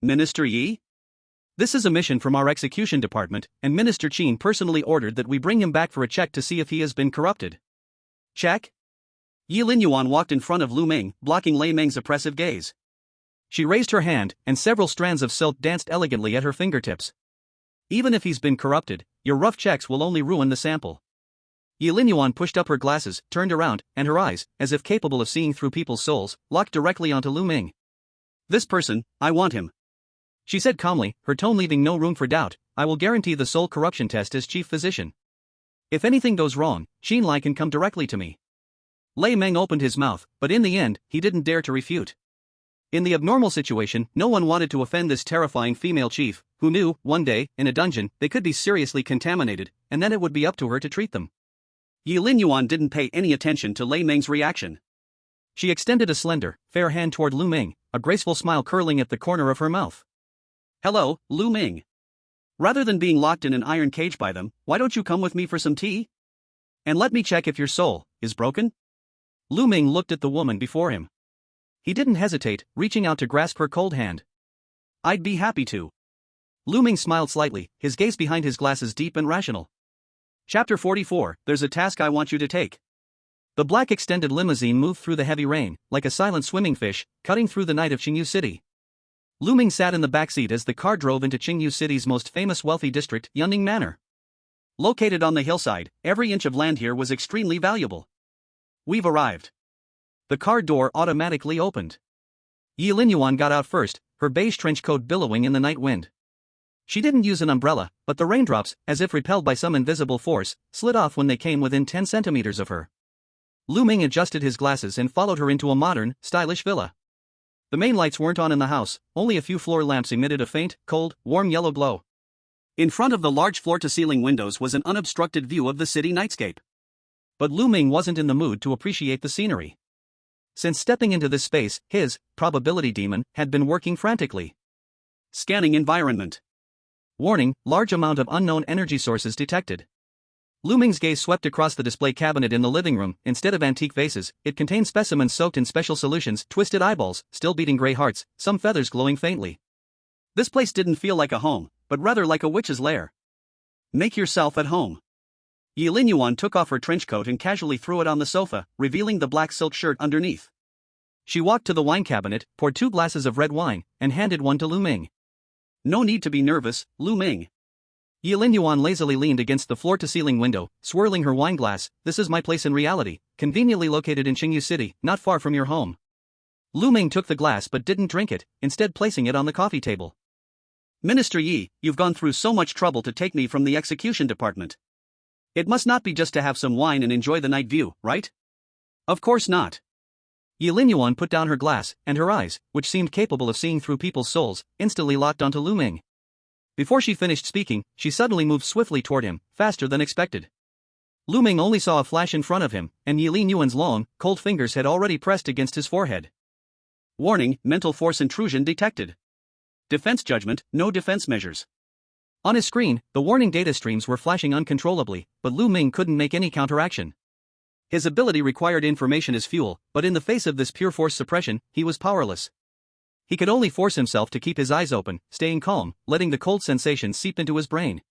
"Minister Yi? This is a mission from our execution department, and Minister Qin personally ordered that we bring him back for a check to see if he has been corrupted." "Check?" Yi Linyuan walked in front of Lu Ming, blocking Lei Meng's oppressive gaze. She raised her hand, and several strands of silk danced elegantly at her fingertips. "Even if he's been corrupted, your rough checks will only ruin the sample." Yi Linyuan pushed up her glasses, turned around, and her eyes, as if capable of seeing through people's souls, locked directly onto Lu Ming. "This person, I want him," she said calmly, her tone leaving no room for doubt. "I will guarantee the soul corruption test as chief physician. If anything goes wrong, Qin Lai can come directly to me." Lei Meng opened his mouth, but in the end, he didn't dare to refute. In the abnormal situation, no one wanted to offend this terrifying female chief, who knew, one day, in a dungeon, they could be seriously contaminated, and then it would be up to her to treat them. Yi Linyuan didn't pay any attention to Lei Meng's reaction. She extended a slender, fair hand toward Lu Ming, a graceful smile curling at the corner of her mouth. "Hello, Lu Ming. Rather than being locked in an iron cage by them, why don't you come with me for some tea? And let me check if your soul is broken?" Lu Ming looked at the woman before him. He didn't hesitate, reaching out to grasp her cold hand. "I'd be happy to." Lu Ming smiled slightly, his gaze behind his glasses deep and rational. Chapter 44, There's a task I want you to take. The black extended limousine moved through the heavy rain, like a silent swimming fish, cutting through the night of Qingyu City. Lu Ming sat in the backseat as the car drove into Qingyu City's most famous wealthy district, Yunning Manor. Located on the hillside, every inch of land here was extremely valuable. "We've arrived." The car door automatically opened. Yi Linyuan got out first, her beige trench coat billowing in the night wind. She didn't use an umbrella, but the raindrops, as if repelled by some invisible force, slid off when they came within 10 centimeters of her. Lu Ming adjusted his glasses and followed her into a modern, stylish villa. The main lights weren't on in the house, only a few floor lamps emitted a faint, cold, warm yellow glow. In front of the large floor-to-ceiling windows was an unobstructed view of the city nightscape. But Lu Ming wasn't in the mood to appreciate the scenery. Since stepping into this space, his probability demon had been working frantically. Scanning environment. Warning, large amount of unknown energy sources detected. Lu Ming's gaze swept across the display cabinet in the living room. Instead of antique vases, it contained specimens soaked in special solutions, twisted eyeballs, still beating gray hearts, some feathers glowing faintly. This place didn't feel like a home, but rather like a witch's lair. "Make yourself at home." Yi Linyuan took off her trench coat and casually threw it on the sofa, revealing the black silk shirt underneath. She walked to the wine cabinet, poured 2 glasses of red wine, and handed one to Lu Ming. No need to be nervous, Lu Ming. Yi Linyuan lazily leaned against the floor-to-ceiling window, swirling her wine glass. This is my place in reality, conveniently located in Qingyu City, not far from your home. Lu Ming took the glass but didn't drink it, instead placing it on the coffee table. Minister Yi, you've gone through so much trouble to take me from the execution department. It must not be just to have some wine and enjoy the night view, right? Of course not. Yi Linyuan put down her glass, and her eyes, which seemed capable of seeing through people's souls, instantly locked onto Lu Ming. Before she finished speaking, she suddenly moved swiftly toward him, faster than expected. Lu Ming only saw a flash in front of him, and Yi Linyuan's long, cold fingers had already pressed against his forehead. Warning, mental force intrusion detected. Defense judgment, no defense measures. On his screen, the warning data streams were flashing uncontrollably, but Lu Ming couldn't make any counteraction. His ability required information as fuel, but in the face of this pure force suppression, he was powerless. He could only force himself to keep his eyes open, staying calm, letting the cold sensation seep into his brain.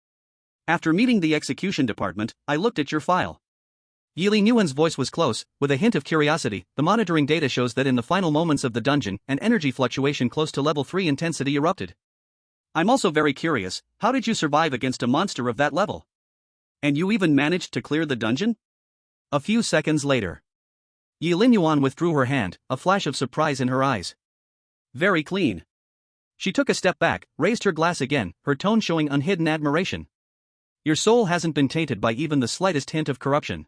After meeting the execution department, I looked at your file. Yi Linyuan's voice was close, with a hint of curiosity. The monitoring data shows that in the final moments of the dungeon, an energy fluctuation close to level 3 intensity erupted. I'm also very curious, how did you survive against a monster of that level? And you even managed to clear the dungeon? A few seconds later, Yi Linyuan withdrew her hand, a flash of surprise in her eyes. Very clean. She took a step back, raised her glass again, her tone showing unhidden admiration. Your soul hasn't been tainted by even the slightest hint of corruption.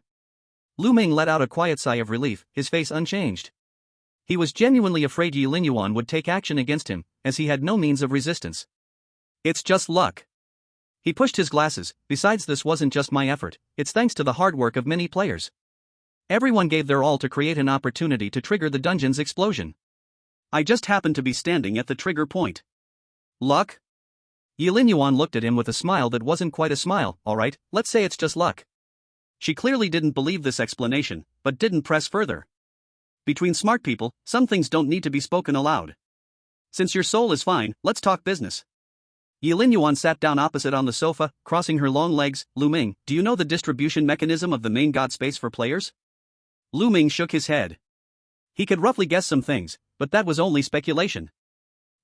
Lu Ming let out a quiet sigh of relief, his face unchanged. He was genuinely afraid Yi Linyuan would take action against him, as he had no means of resistance. It's just luck. He pushed his glasses. Besides, this wasn't just my effort, it's thanks to the hard work of many players. Everyone gave their all to create an opportunity to trigger the dungeon's explosion. I just happened to be standing at the trigger point. Luck? Yi Linyuan looked at him with a smile that wasn't quite a smile. Alright, let's say it's just luck. She clearly didn't believe this explanation, but didn't press further. Between smart people, some things don't need to be spoken aloud. Since your soul is fine, let's talk business. Yi Linyuan sat down opposite on the sofa, crossing her long legs. Lu Ming, do you know the distribution mechanism of the main god space for players? Lu Ming shook his head. He could roughly guess some things, but that was only speculation.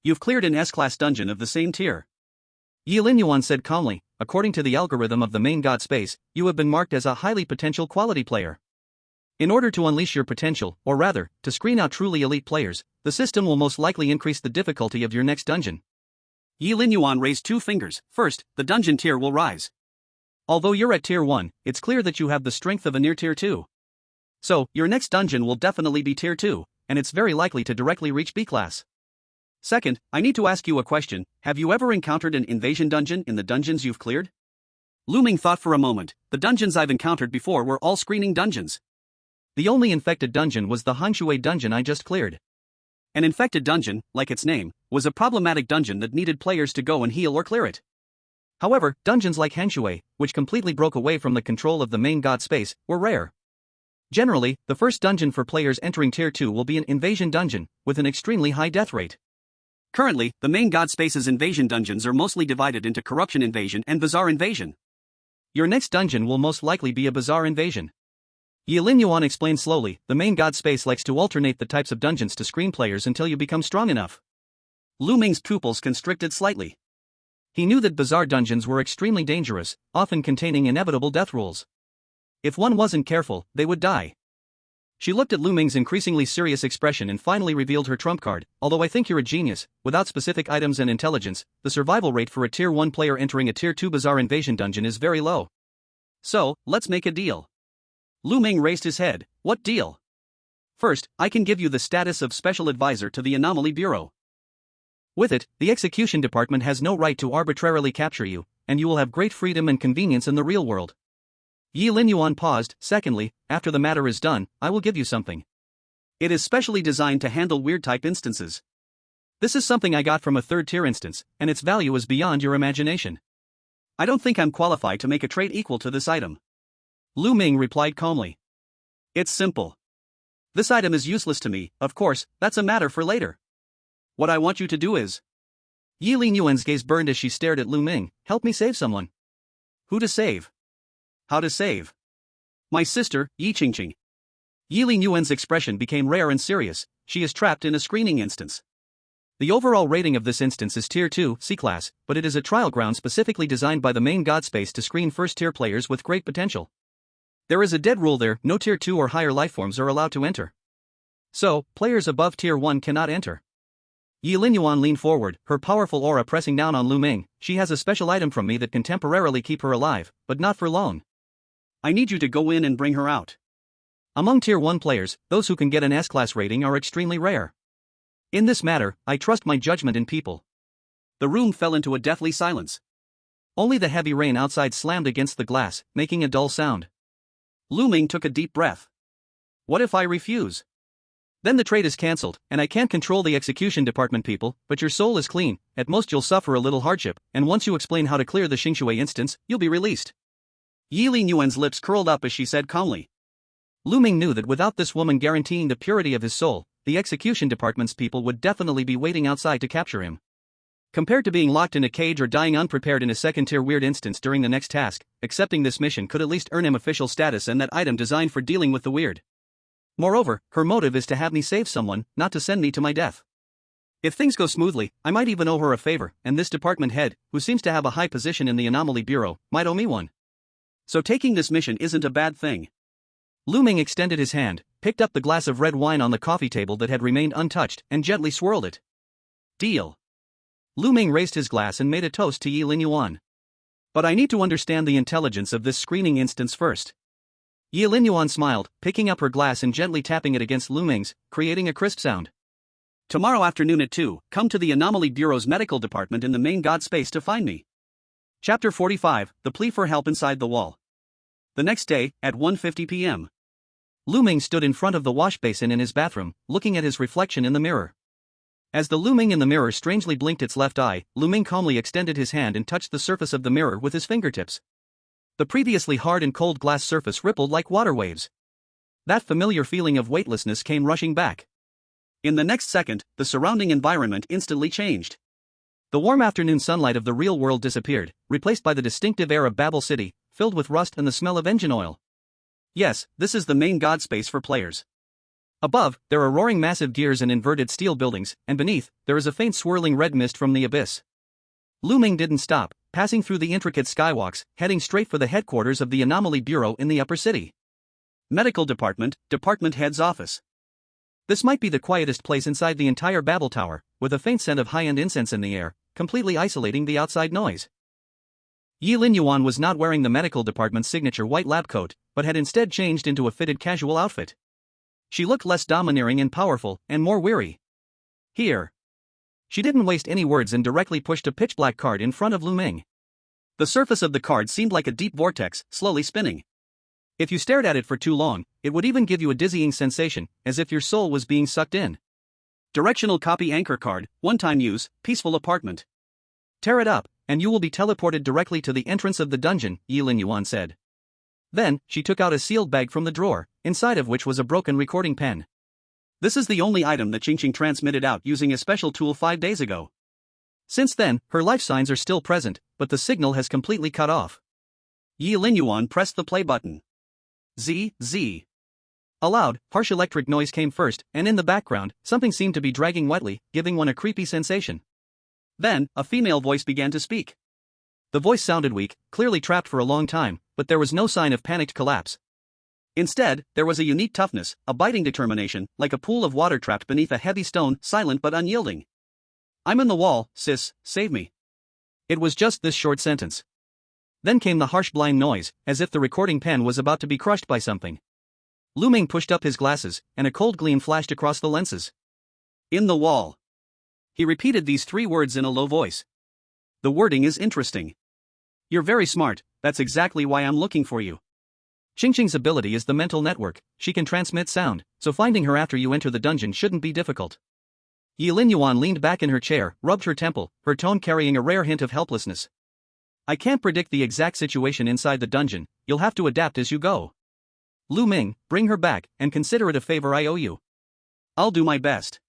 You've cleared an S-class dungeon of the same tier. Yi Linyuan said calmly, according to the algorithm of the main god space, you have been marked as a highly potential quality player. In order to unleash your potential, or rather, to screen out truly elite players, the system will most likely increase the difficulty of your next dungeon. Yi Linyuan raised 2 fingers. First, the dungeon tier will rise. Although you're at tier 1, it's clear that you have the strength of a near tier 2. So, your next dungeon will definitely be tier 2, and it's very likely to directly reach B class. Second, I need to ask you a question. Have you ever encountered an invasion dungeon in the dungeons you've cleared? Lu Ming thought for a moment. The dungeons I've encountered before were all screening dungeons. The only infected dungeon was the Hengshui dungeon I just cleared. An infected dungeon, like its name, was a problematic dungeon that needed players to go and heal or clear it. However, dungeons like Hengshui, which completely broke away from the control of the main god space, were rare. Generally, the first dungeon for players entering tier 2 will be an invasion dungeon, with an extremely high death rate. Currently, the main god space's invasion dungeons are mostly divided into corruption invasion and bazaar invasion. Your next dungeon will most likely be a bazaar invasion. Yi Linyuan explained slowly, the main god space likes to alternate the types of dungeons to screen players until you become strong enough. Lu Ming's pupils constricted slightly. He knew that bazaar dungeons were extremely dangerous, often containing inevitable death rules. If one wasn't careful, they would die. She looked at Lu Ming's increasingly serious expression and finally revealed her trump card. Although I think you're a genius, without specific items and intelligence, the survival rate for a tier 1 player entering a tier 2 bazaar invasion dungeon is very low. So, let's make a deal. Lu Ming raised his head. What deal? First, I can give you the status of Special Advisor to the Anomaly Bureau. With it, the execution department has no right to arbitrarily capture you, and you will have great freedom and convenience in the real world. Yi Linyuan paused. Secondly, after the matter is done, I will give you something. It is specially designed to handle weird-type instances. This is something I got from a third-tier instance, and its value is beyond your imagination. I don't think I'm qualified to make a trade equal to this item. Lu Ming replied calmly. It's simple. This item is useless to me, of course, that's a matter for later. What I want you to do is... Yi Linyuan's gaze burned as she stared at Lu Ming. Help me save someone. Who to save? How to save my sister, Yi Qingqing. Yi Lingyuan's expression became rare and serious. She is trapped in a screening instance. The overall rating of this instance is Tier 2, C-Class, but it is a trial ground specifically designed by the main Godspace to screen first-tier players with great potential. There is a dead rule there: no Tier 2 or higher lifeforms are allowed to enter. So, players above Tier 1 cannot enter. Yi Linyuan leaned forward, her powerful aura pressing down on Lu Ming. She has a special item from me that can temporarily keep her alive, but not for long. I need you to go in and bring her out. Among Tier 1 players, those who can get an S-Class rating are extremely rare. In this matter, I trust my judgment in people. The room fell into a deathly silence. Only the heavy rain outside slammed against the glass, making a dull sound. Lu Ming took a deep breath. What if I refuse? Then the trade is cancelled, and I can't control the execution department people, but your soul is clean. At most you'll suffer a little hardship, and once you explain how to clear the Hengshui instance, you'll be released. Yi Linyuan's lips curled up as she said calmly. Lu Ming knew that without this woman guaranteeing the purity of his soul, the execution department's people would definitely be waiting outside to capture him. Compared to being locked in a cage or dying unprepared in a second-tier weird instance during the next task, accepting this mission could at least earn him official status and that item designed for dealing with the weird. Moreover, her motive is to have me save someone, not to send me to my death. If things go smoothly, I might even owe her a favor, and this department head, who seems to have a high position in the Anomaly Bureau, might owe me one. So taking this mission isn't a bad thing. Lu Ming extended his hand, picked up the glass of red wine on the coffee table that had remained untouched, and gently swirled it. Deal. Lu Ming raised his glass and made a toast to Yi Linyuan. But I need to understand the intelligence of this screening instance first. Yi Linyuan smiled, picking up her glass and gently tapping it against Lu Ming's, creating a crisp sound. Tomorrow afternoon at 2, come to the Anomaly Bureau's medical department in the main God space to find me. Chapter 45, The Plea for Help Inside the Wall. The next day, at 1:50 p.m. Lu Ming stood in front of the wash basin in his bathroom, looking at his reflection in the mirror. As the Lu Ming in the mirror strangely blinked its left eye, Lu Ming calmly extended his hand and touched the surface of the mirror with his fingertips. The previously hard and cold glass surface rippled like water waves. That familiar feeling of weightlessness came rushing back. In the next second, the surrounding environment instantly changed. The warm afternoon sunlight of the real world disappeared, replaced by the distinctive air of Babel City, filled with rust and the smell of engine oil. Yes, this is the main God space for players. Above, there are roaring massive gears and inverted steel buildings, and beneath, there is a faint swirling red mist from the abyss. Lu Ming didn't stop, passing through the intricate skywalks, heading straight for the headquarters of the Anomaly Bureau in the upper city. Medical Department, Department Head's office. This might be the quietest place inside the entire Babel Tower, with a faint scent of high-end incense in the air, completely isolating the outside noise. Yi Linyuan was not wearing the medical department's signature white lab coat, but had instead changed into a fitted casual outfit. She looked less domineering and powerful, and more weary. Here. She didn't waste any words and directly pushed a pitch-black card in front of Lu Ming. The surface of the card seemed like a deep vortex, slowly spinning. If you stared at it for too long, it would even give you a dizzying sensation, as if your soul was being sucked in. Directional copy anchor card, one-time use, peaceful apartment. Tear it up, and you will be teleported directly to the entrance of the dungeon, Yi Linyuan said. Then, she took out a sealed bag from the drawer, inside of which was a broken recording pen. This is the only item that Qingqing transmitted out using a special tool 5 days ago. Since then, her life signs are still present, but the signal has completely cut off. Yi Linyuan pressed the play button. Z. A loud, harsh electric noise came first, and in the background, something seemed to be dragging wetly, giving one a creepy sensation. Then, a female voice began to speak. The voice sounded weak, clearly trapped for a long time, but there was no sign of panicked collapse. Instead, there was a unique toughness, a biting determination, like a pool of water trapped beneath a heavy stone, silent but unyielding. I'm in the wall, sis, save me. It was just this short sentence. Then came the harsh blind noise, as if the recording pen was about to be crushed by something. Lu Ming pushed up his glasses, and a cold gleam flashed across the lenses. In the wall. He repeated these 3 words in a low voice. The wording is interesting. You're very smart, that's exactly why I'm looking for you. Qingqing's ability is the mental network. She can transmit sound, so finding her after you enter the dungeon shouldn't be difficult. Yi Linyuan leaned back in her chair, rubbed her temple, her tone carrying a rare hint of helplessness. I can't predict the exact situation inside the dungeon, you'll have to adapt as you go. Lu Ming, bring her back, and consider it a favor I owe you. I'll do my best.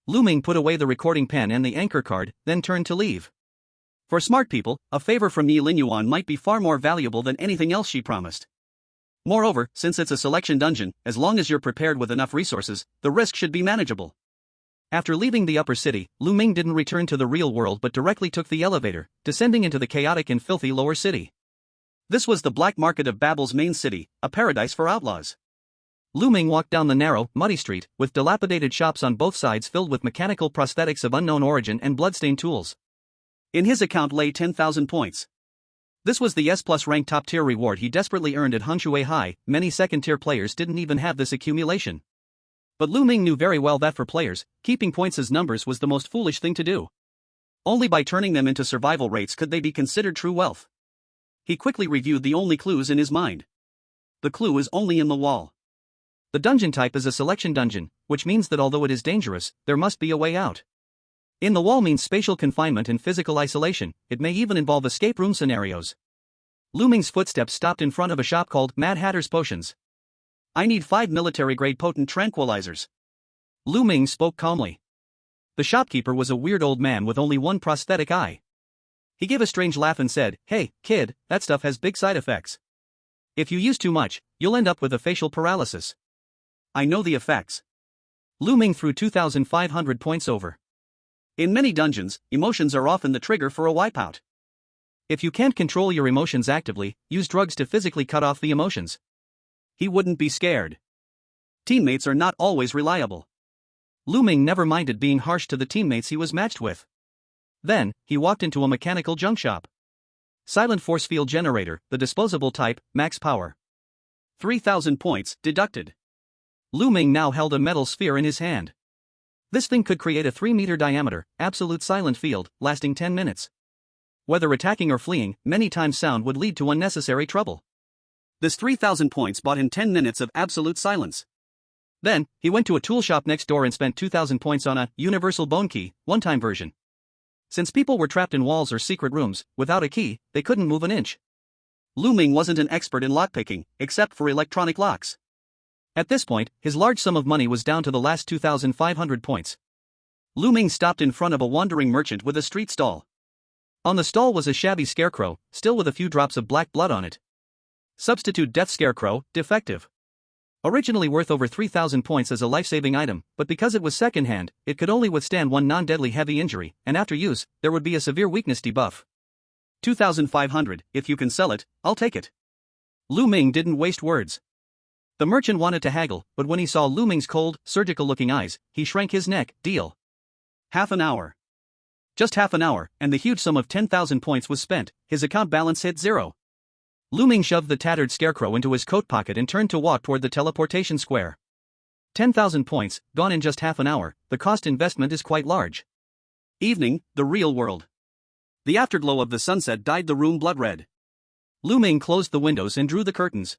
Lu Ming put away the recording pen and the anchor card, then turned to leave. For smart people, a favor from Yi Linyuan might be far more valuable than anything else she promised. Moreover, since it's a selection dungeon, as long as you're prepared with enough resources, the risk should be manageable. After leaving the upper city, Lu Ming didn't return to the real world but directly took the elevator, descending into the chaotic and filthy lower city. This was the black market of Babel's Main City, a paradise for outlaws. Lu Ming walked down the narrow, muddy street, with dilapidated shops on both sides filled with mechanical prosthetics of unknown origin and bloodstained tools. In his account lay 10,000 points. This was the S+ rank top-tier reward he desperately earned at Hengshui High. Many second-tier players didn't even have this accumulation. But Lu Ming knew very well that for players, keeping points as numbers was the most foolish thing to do. Only by turning them into survival rates could they be considered true wealth. He quickly reviewed the only clues in his mind. The clue is only in the wall. The dungeon type is a selection dungeon, which means that although it is dangerous, there must be a way out. In the wall means spatial confinement and physical isolation. It may even involve escape room scenarios. Lu Ming's footsteps stopped in front of a shop called Mad Hatter's Potions. I need 5 military-grade potent tranquilizers. Lu Ming spoke calmly. The shopkeeper was a weird old man with only one prosthetic eye. He gave a strange laugh and said, "Hey, kid, that stuff has big side effects. If you use too much, you'll end up with a facial paralysis." I know the effects. Lu Ming threw 2,500 points over. In many dungeons, emotions are often the trigger for a wipeout. If you can't control your emotions actively, use drugs to physically cut off the emotions. He wouldn't be scared. Teammates are not always reliable. Lu Ming never minded being harsh to the teammates he was matched with. Then, he walked into a mechanical junk shop. Silent force field generator, the disposable type, max power. 3,000 points, deducted. Lu Ming now held a metal sphere in his hand. This thing could create a 3-meter diameter, absolute silent field, lasting 10 minutes. Whether attacking or fleeing, many times sound would lead to unnecessary trouble. This 3,000 points bought him 10 minutes of absolute silence. Then, he went to a tool shop next door and spent 2,000 points on a universal bone key, one-time version. Since people were trapped in walls or secret rooms, without a key, they couldn't move an inch. Lu Ming wasn't an expert in lockpicking, except for electronic locks. At this point, his large sum of money was down to the last 2,500 points. Lu Ming stopped in front of a wandering merchant with a street stall. On the stall was a shabby scarecrow, still with a few drops of black blood on it. Substitute death scarecrow, defective. Originally worth over 3,000 points as a life-saving item, but because it was second-hand, it could only withstand one non-deadly heavy injury, and after use, there would be a severe weakness debuff. 2,500, if you can sell it, I'll take it. Lu Ming didn't waste words. The merchant wanted to haggle, but when he saw Lu Ming's cold, surgical-looking eyes, he shrank his neck. Deal. Half an hour. Just half an hour, and the huge sum of 10,000 points was spent. His account balance hit zero. Lu Ming shoved the tattered scarecrow into his coat pocket and turned to walk toward the teleportation square. 10,000 points, gone in just half an hour. The cost investment is quite large. Evening, the real world. The afterglow of the sunset dyed the room blood red. Lu Ming closed the windows and drew the curtains.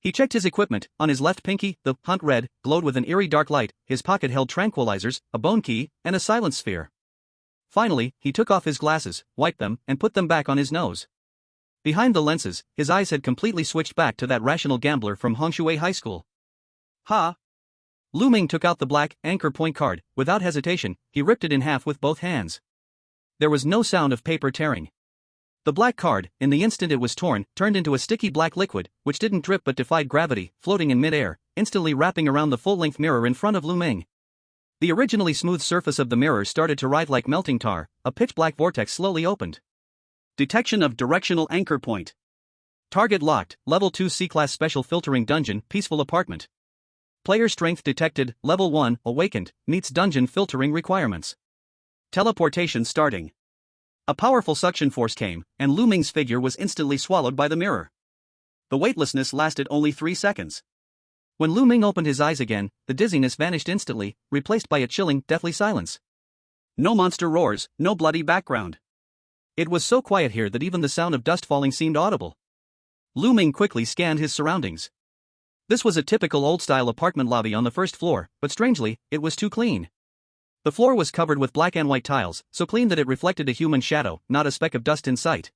He checked his equipment. On his left pinky, the hunt red glowed with an eerie dark light. His pocket held tranquilizers, a bone key, and a silence sphere. Finally, he took off his glasses, wiped them, and put them back on his nose. Behind the lenses, his eyes had completely switched back to that rational gambler from Hengshui High School. Ha! Lu Ming took out the black anchor point card. Without hesitation, he ripped it in half with both hands. There was no sound of paper tearing. The black card, in the instant it was torn, turned into a sticky black liquid, which didn't drip but defied gravity, floating in mid-air, instantly wrapping around the full-length mirror in front of Lu Ming. The originally smooth surface of the mirror started to writhe like melting tar. A pitch-black vortex slowly opened. Detection of directional anchor point. Target locked, level 2 C-class special filtering dungeon, peaceful apartment. Player strength detected, level 1, awakened, meets dungeon filtering requirements. Teleportation starting. A powerful suction force came, and Lu Ming's figure was instantly swallowed by the mirror. The weightlessness lasted only 3 seconds. When Lu Ming opened his eyes again, the dizziness vanished instantly, replaced by a chilling, deathly silence. No monster roars, no bloody background. It was so quiet here that even the sound of dust falling seemed audible. Lu Ming quickly scanned his surroundings. This was a typical old-style apartment lobby on the first floor, but strangely, it was too clean. The floor was covered with black and white tiles, so clean that it reflected a human shadow, not a speck of dust in sight.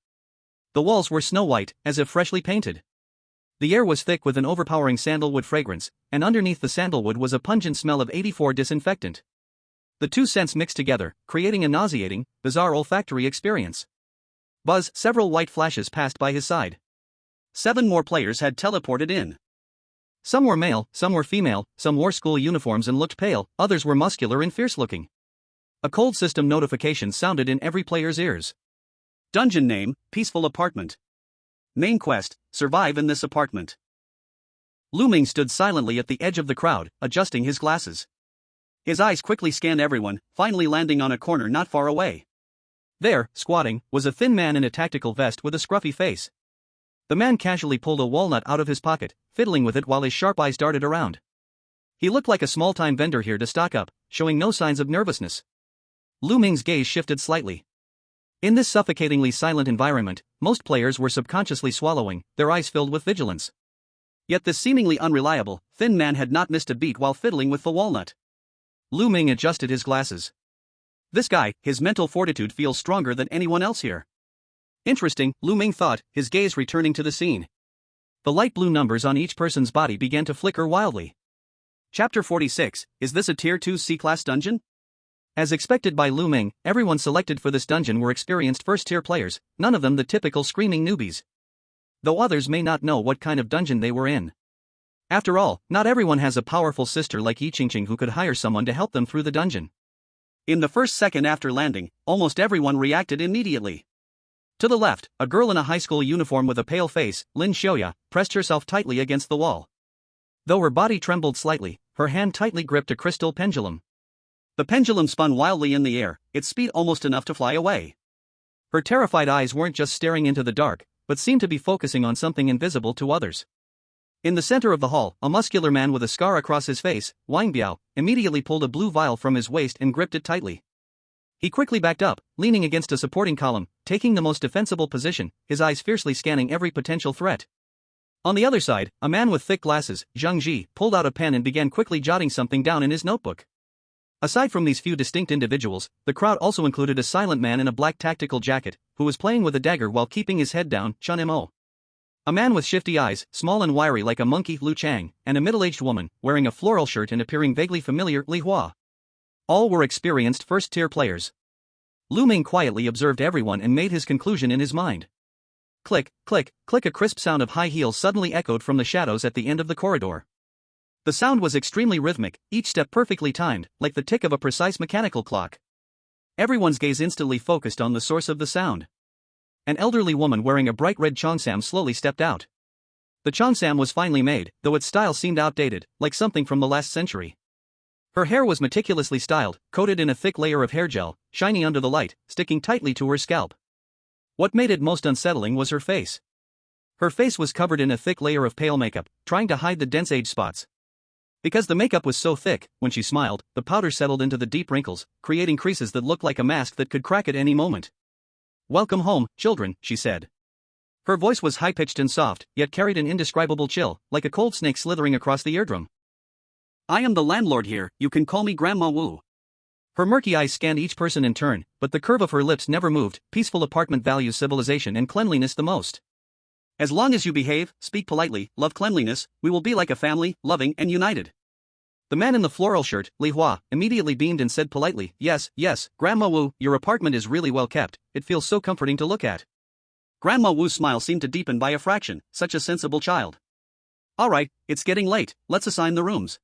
The walls were snow-white, as if freshly painted. The air was thick with an overpowering sandalwood fragrance, and underneath the sandalwood was a pungent smell of 84 disinfectant. The two scents mixed together, creating a nauseating, bizarre olfactory experience. Buzz, several white flashes passed by his side. 7 more players had teleported in. Some were male, some were female, some wore school uniforms and looked pale, others were muscular and fierce-looking. A cold system notification sounded in every player's ears. Dungeon name, Peaceful Apartment. Main quest, survive in this apartment. Lu Ming stood silently at the edge of the crowd, adjusting his glasses. His eyes quickly scanned everyone, finally landing on a corner not far away. There, squatting, was a thin man in a tactical vest with a scruffy face. The man casually pulled a walnut out of his pocket, fiddling with it while his sharp eyes darted around. He looked like a small-time vendor here to stock up, showing no signs of nervousness. Lu Ming's gaze shifted slightly. In this suffocatingly silent environment, most players were subconsciously swallowing, their eyes filled with vigilance. Yet this seemingly unreliable, thin man had not missed a beat while fiddling with the walnut. Lu Ming adjusted his glasses. This guy, his mental fortitude feels stronger than anyone else here. Interesting, Lu Ming thought, his gaze returning to the scene. The light blue numbers on each person's body began to flicker wildly. Chapter 46, is this a Tier 2 C-Class dungeon? As expected by Lu Ming, everyone selected for this dungeon were experienced first-tier players, none of them the typical screaming newbies. Though others may not know what kind of dungeon they were in. After all, not everyone has a powerful sister like Yi Qingqing who could hire someone to help them through the dungeon. In the first second after landing, almost everyone reacted immediately. To the left, a girl in a high school uniform with a pale face, Lin Xiaoya, pressed herself tightly against the wall. Though her body trembled slightly, her hand tightly gripped a crystal pendulum. The pendulum spun wildly in the air, its speed almost enough to fly away. Her terrified eyes weren't just staring into the dark, but seemed to be focusing on something invisible to others. In the center of the hall, a muscular man with a scar across his face, Wang Biao, immediately pulled a blue vial from his waist and gripped it tightly. He quickly backed up, leaning against a supporting column, taking the most defensible position, his eyes fiercely scanning every potential threat. On the other side, a man with thick glasses, Zhang Ji, pulled out a pen and began quickly jotting something down in his notebook. Aside from these few distinct individuals, the crowd also included a silent man in a black tactical jacket, who was playing with a dagger while keeping his head down, Chun Mo. A man with shifty eyes, small and wiry like a monkey, Lu Chang, and a middle-aged woman, wearing a floral shirt and appearing vaguely familiar, Li Hua. All were experienced first-tier players. Lu Ming quietly observed everyone and made his conclusion in his mind. Click, click, click. A crisp sound of high heels suddenly echoed from the shadows at the end of the corridor. The sound was extremely rhythmic, each step perfectly timed, like the tick of a precise mechanical clock. Everyone's gaze instantly focused on the source of the sound. An elderly woman wearing a bright red cheongsam slowly stepped out. The cheongsam was finely made, though its style seemed outdated, like something from the last century. Her hair was meticulously styled, coated in a thick layer of hair gel, shiny under the light, sticking tightly to her scalp. What made it most unsettling was her face. Her face was covered in a thick layer of pale makeup, trying to hide the dense age spots. Because the makeup was so thick, when she smiled, the powder settled into the deep wrinkles, creating creases that looked like a mask that could crack at any moment. "Welcome home, children," she said. Her voice was high-pitched and soft, yet carried an indescribable chill, like a cold snake slithering across the eardrum. "I am the landlord here, you can call me Grandma Wu." Her murky eyes scanned each person in turn, but the curve of her lips never moved. Peaceful apartment values civilization and cleanliness the most. "As long as you behave, speak politely, love cleanliness, we will be like a family, loving and united." The man in the floral shirt, Li Hua, immediately beamed and said politely, "Yes, yes, Grandma Wu, your apartment is really well kept, it feels so comforting to look at." Grandma Wu's smile seemed to deepen by a fraction, such a sensible child. "Alright, it's getting late, let's assign the rooms."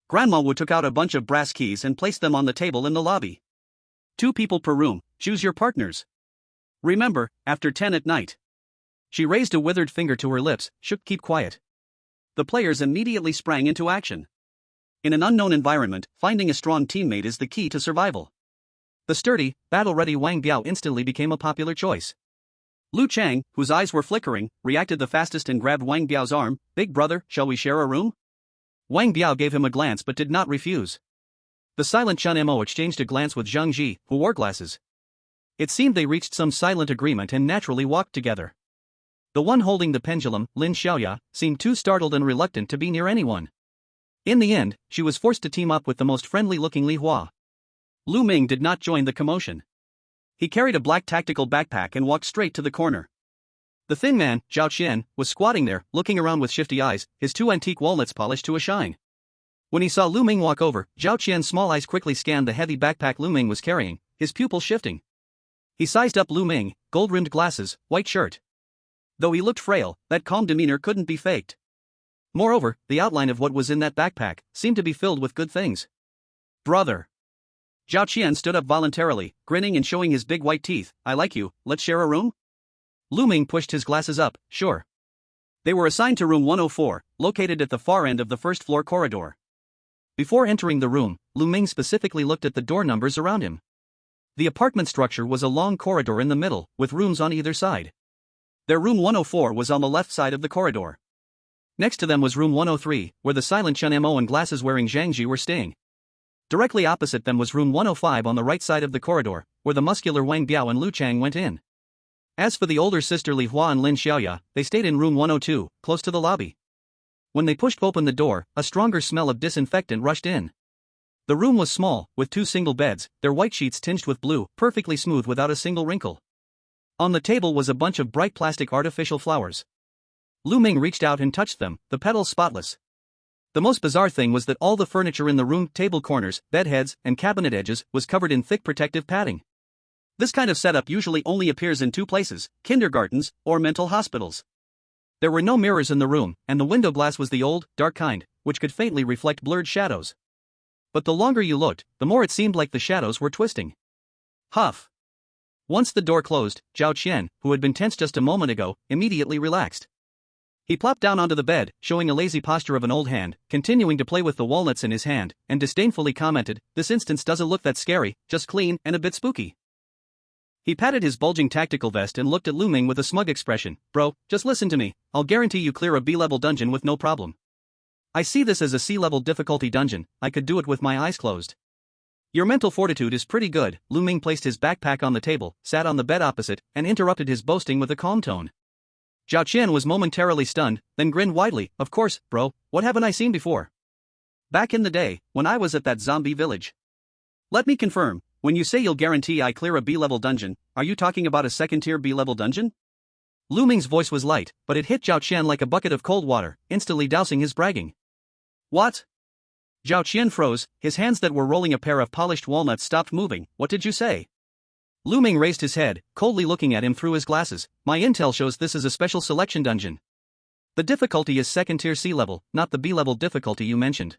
Grandma Wu took out a bunch of brass keys and placed them on the table in the lobby. 2 people per room, choose your partners. Remember, after 10 at night. She raised a withered finger to her lips, shook, "Keep quiet." The players immediately sprang into action. In an unknown environment, finding a strong teammate is the key to survival. The sturdy, battle-ready Wang Biao instantly became a popular choice. Lu Chang, whose eyes were flickering, reacted the fastest and grabbed Wang Biao's arm. "Big brother, shall we share a room?" Wang Biao gave him a glance but did not refuse. The silent Chun Mo exchanged a glance with Zhang Ji, who wore glasses. It seemed they reached some silent agreement and naturally walked together. The one holding the pendulum, Lin Xiaoya, seemed too startled and reluctant to be near anyone. In the end, she was forced to team up with the most friendly-looking Li Hua. Lu Ming did not join the commotion. He carried a black tactical backpack and walked straight to the corner. The thin man, Zhao Qian, was squatting there, looking around with shifty eyes, his 2 antique walnuts polished to a shine. When he saw Lu Ming walk over, Zhao Qian's small eyes quickly scanned the heavy backpack Lu Ming was carrying, his pupils shifting. He sized up Lu Ming, gold-rimmed glasses, white shirt. Though he looked frail, that calm demeanor couldn't be faked. Moreover, the outline of what was in that backpack seemed to be filled with good things. Brother. Zhao Qian stood up voluntarily, grinning and showing his big white teeth. I like you, let's share a room? Lu Ming pushed his glasses up, sure. They were assigned to room 104, located at the far end of the first-floor corridor. Before entering the room, Lu Ming specifically looked at the door numbers around him. The apartment structure was a long corridor in the middle, with rooms on either side. Their room 104 was on the left side of the corridor. Next to them was room 103, where the silent Chen Mo and glasses-wearing Zhang Ji were staying. Directly opposite them was room 105 on the right side of the corridor, where the muscular Wang Biao and Lu Chang went in. As for the older sister Li Hua and Lin Xiaoya, they stayed in room 102, close to the lobby. When they pushed open the door, a stronger smell of disinfectant rushed in. The room was small, with 2 single beds, their white sheets tinged with blue, perfectly smooth without a single wrinkle. On the table was a bunch of bright plastic artificial flowers. Lu Ming reached out and touched them, the petals spotless. The most bizarre thing was that all the furniture in the room, table corners, bed heads, and cabinet edges, was covered in thick protective padding. This kind of setup usually only appears in 2 places, kindergartens or mental hospitals. There were no mirrors in the room, and the window glass was the old, dark kind, which could faintly reflect blurred shadows. But the longer you looked, the more it seemed like the shadows were twisting. Huff. Once the door closed, Zhao Qian, who had been tense just a moment ago, immediately relaxed. He plopped down onto the bed, showing a lazy posture of an old hand, continuing to play with the walnuts in his hand, and disdainfully commented, "This instance doesn't look that scary, just clean and a bit spooky." He patted his bulging tactical vest and looked at Lu Ming with a smug expression. "Bro, just listen to me, I'll guarantee you clear a B-level dungeon with no problem. I see this as a C-level difficulty dungeon, I could do it with my eyes closed." "Your mental fortitude is pretty good." Lu Ming placed his backpack on the table, sat on the bed opposite, and interrupted his boasting with a calm tone. Zhao Qian was momentarily stunned, then grinned widely. "Of course, bro, what haven't I seen before? Back in the day, when I was at that zombie village. Let me confirm, when you say you'll guarantee I clear a B-level dungeon, are you talking about a second-tier B-level dungeon?" Lu Ming's voice was light, but it hit Zhao Qian like a bucket of cold water, instantly dousing his bragging. "What?" Zhao Qian froze, his hands that were rolling a pair of polished walnuts stopped moving. "What did you say?" Lu Ming raised his head, coldly looking at him through his glasses. "My intel shows this is a special selection dungeon. The difficulty is second-tier C-level, not the B-level difficulty you mentioned."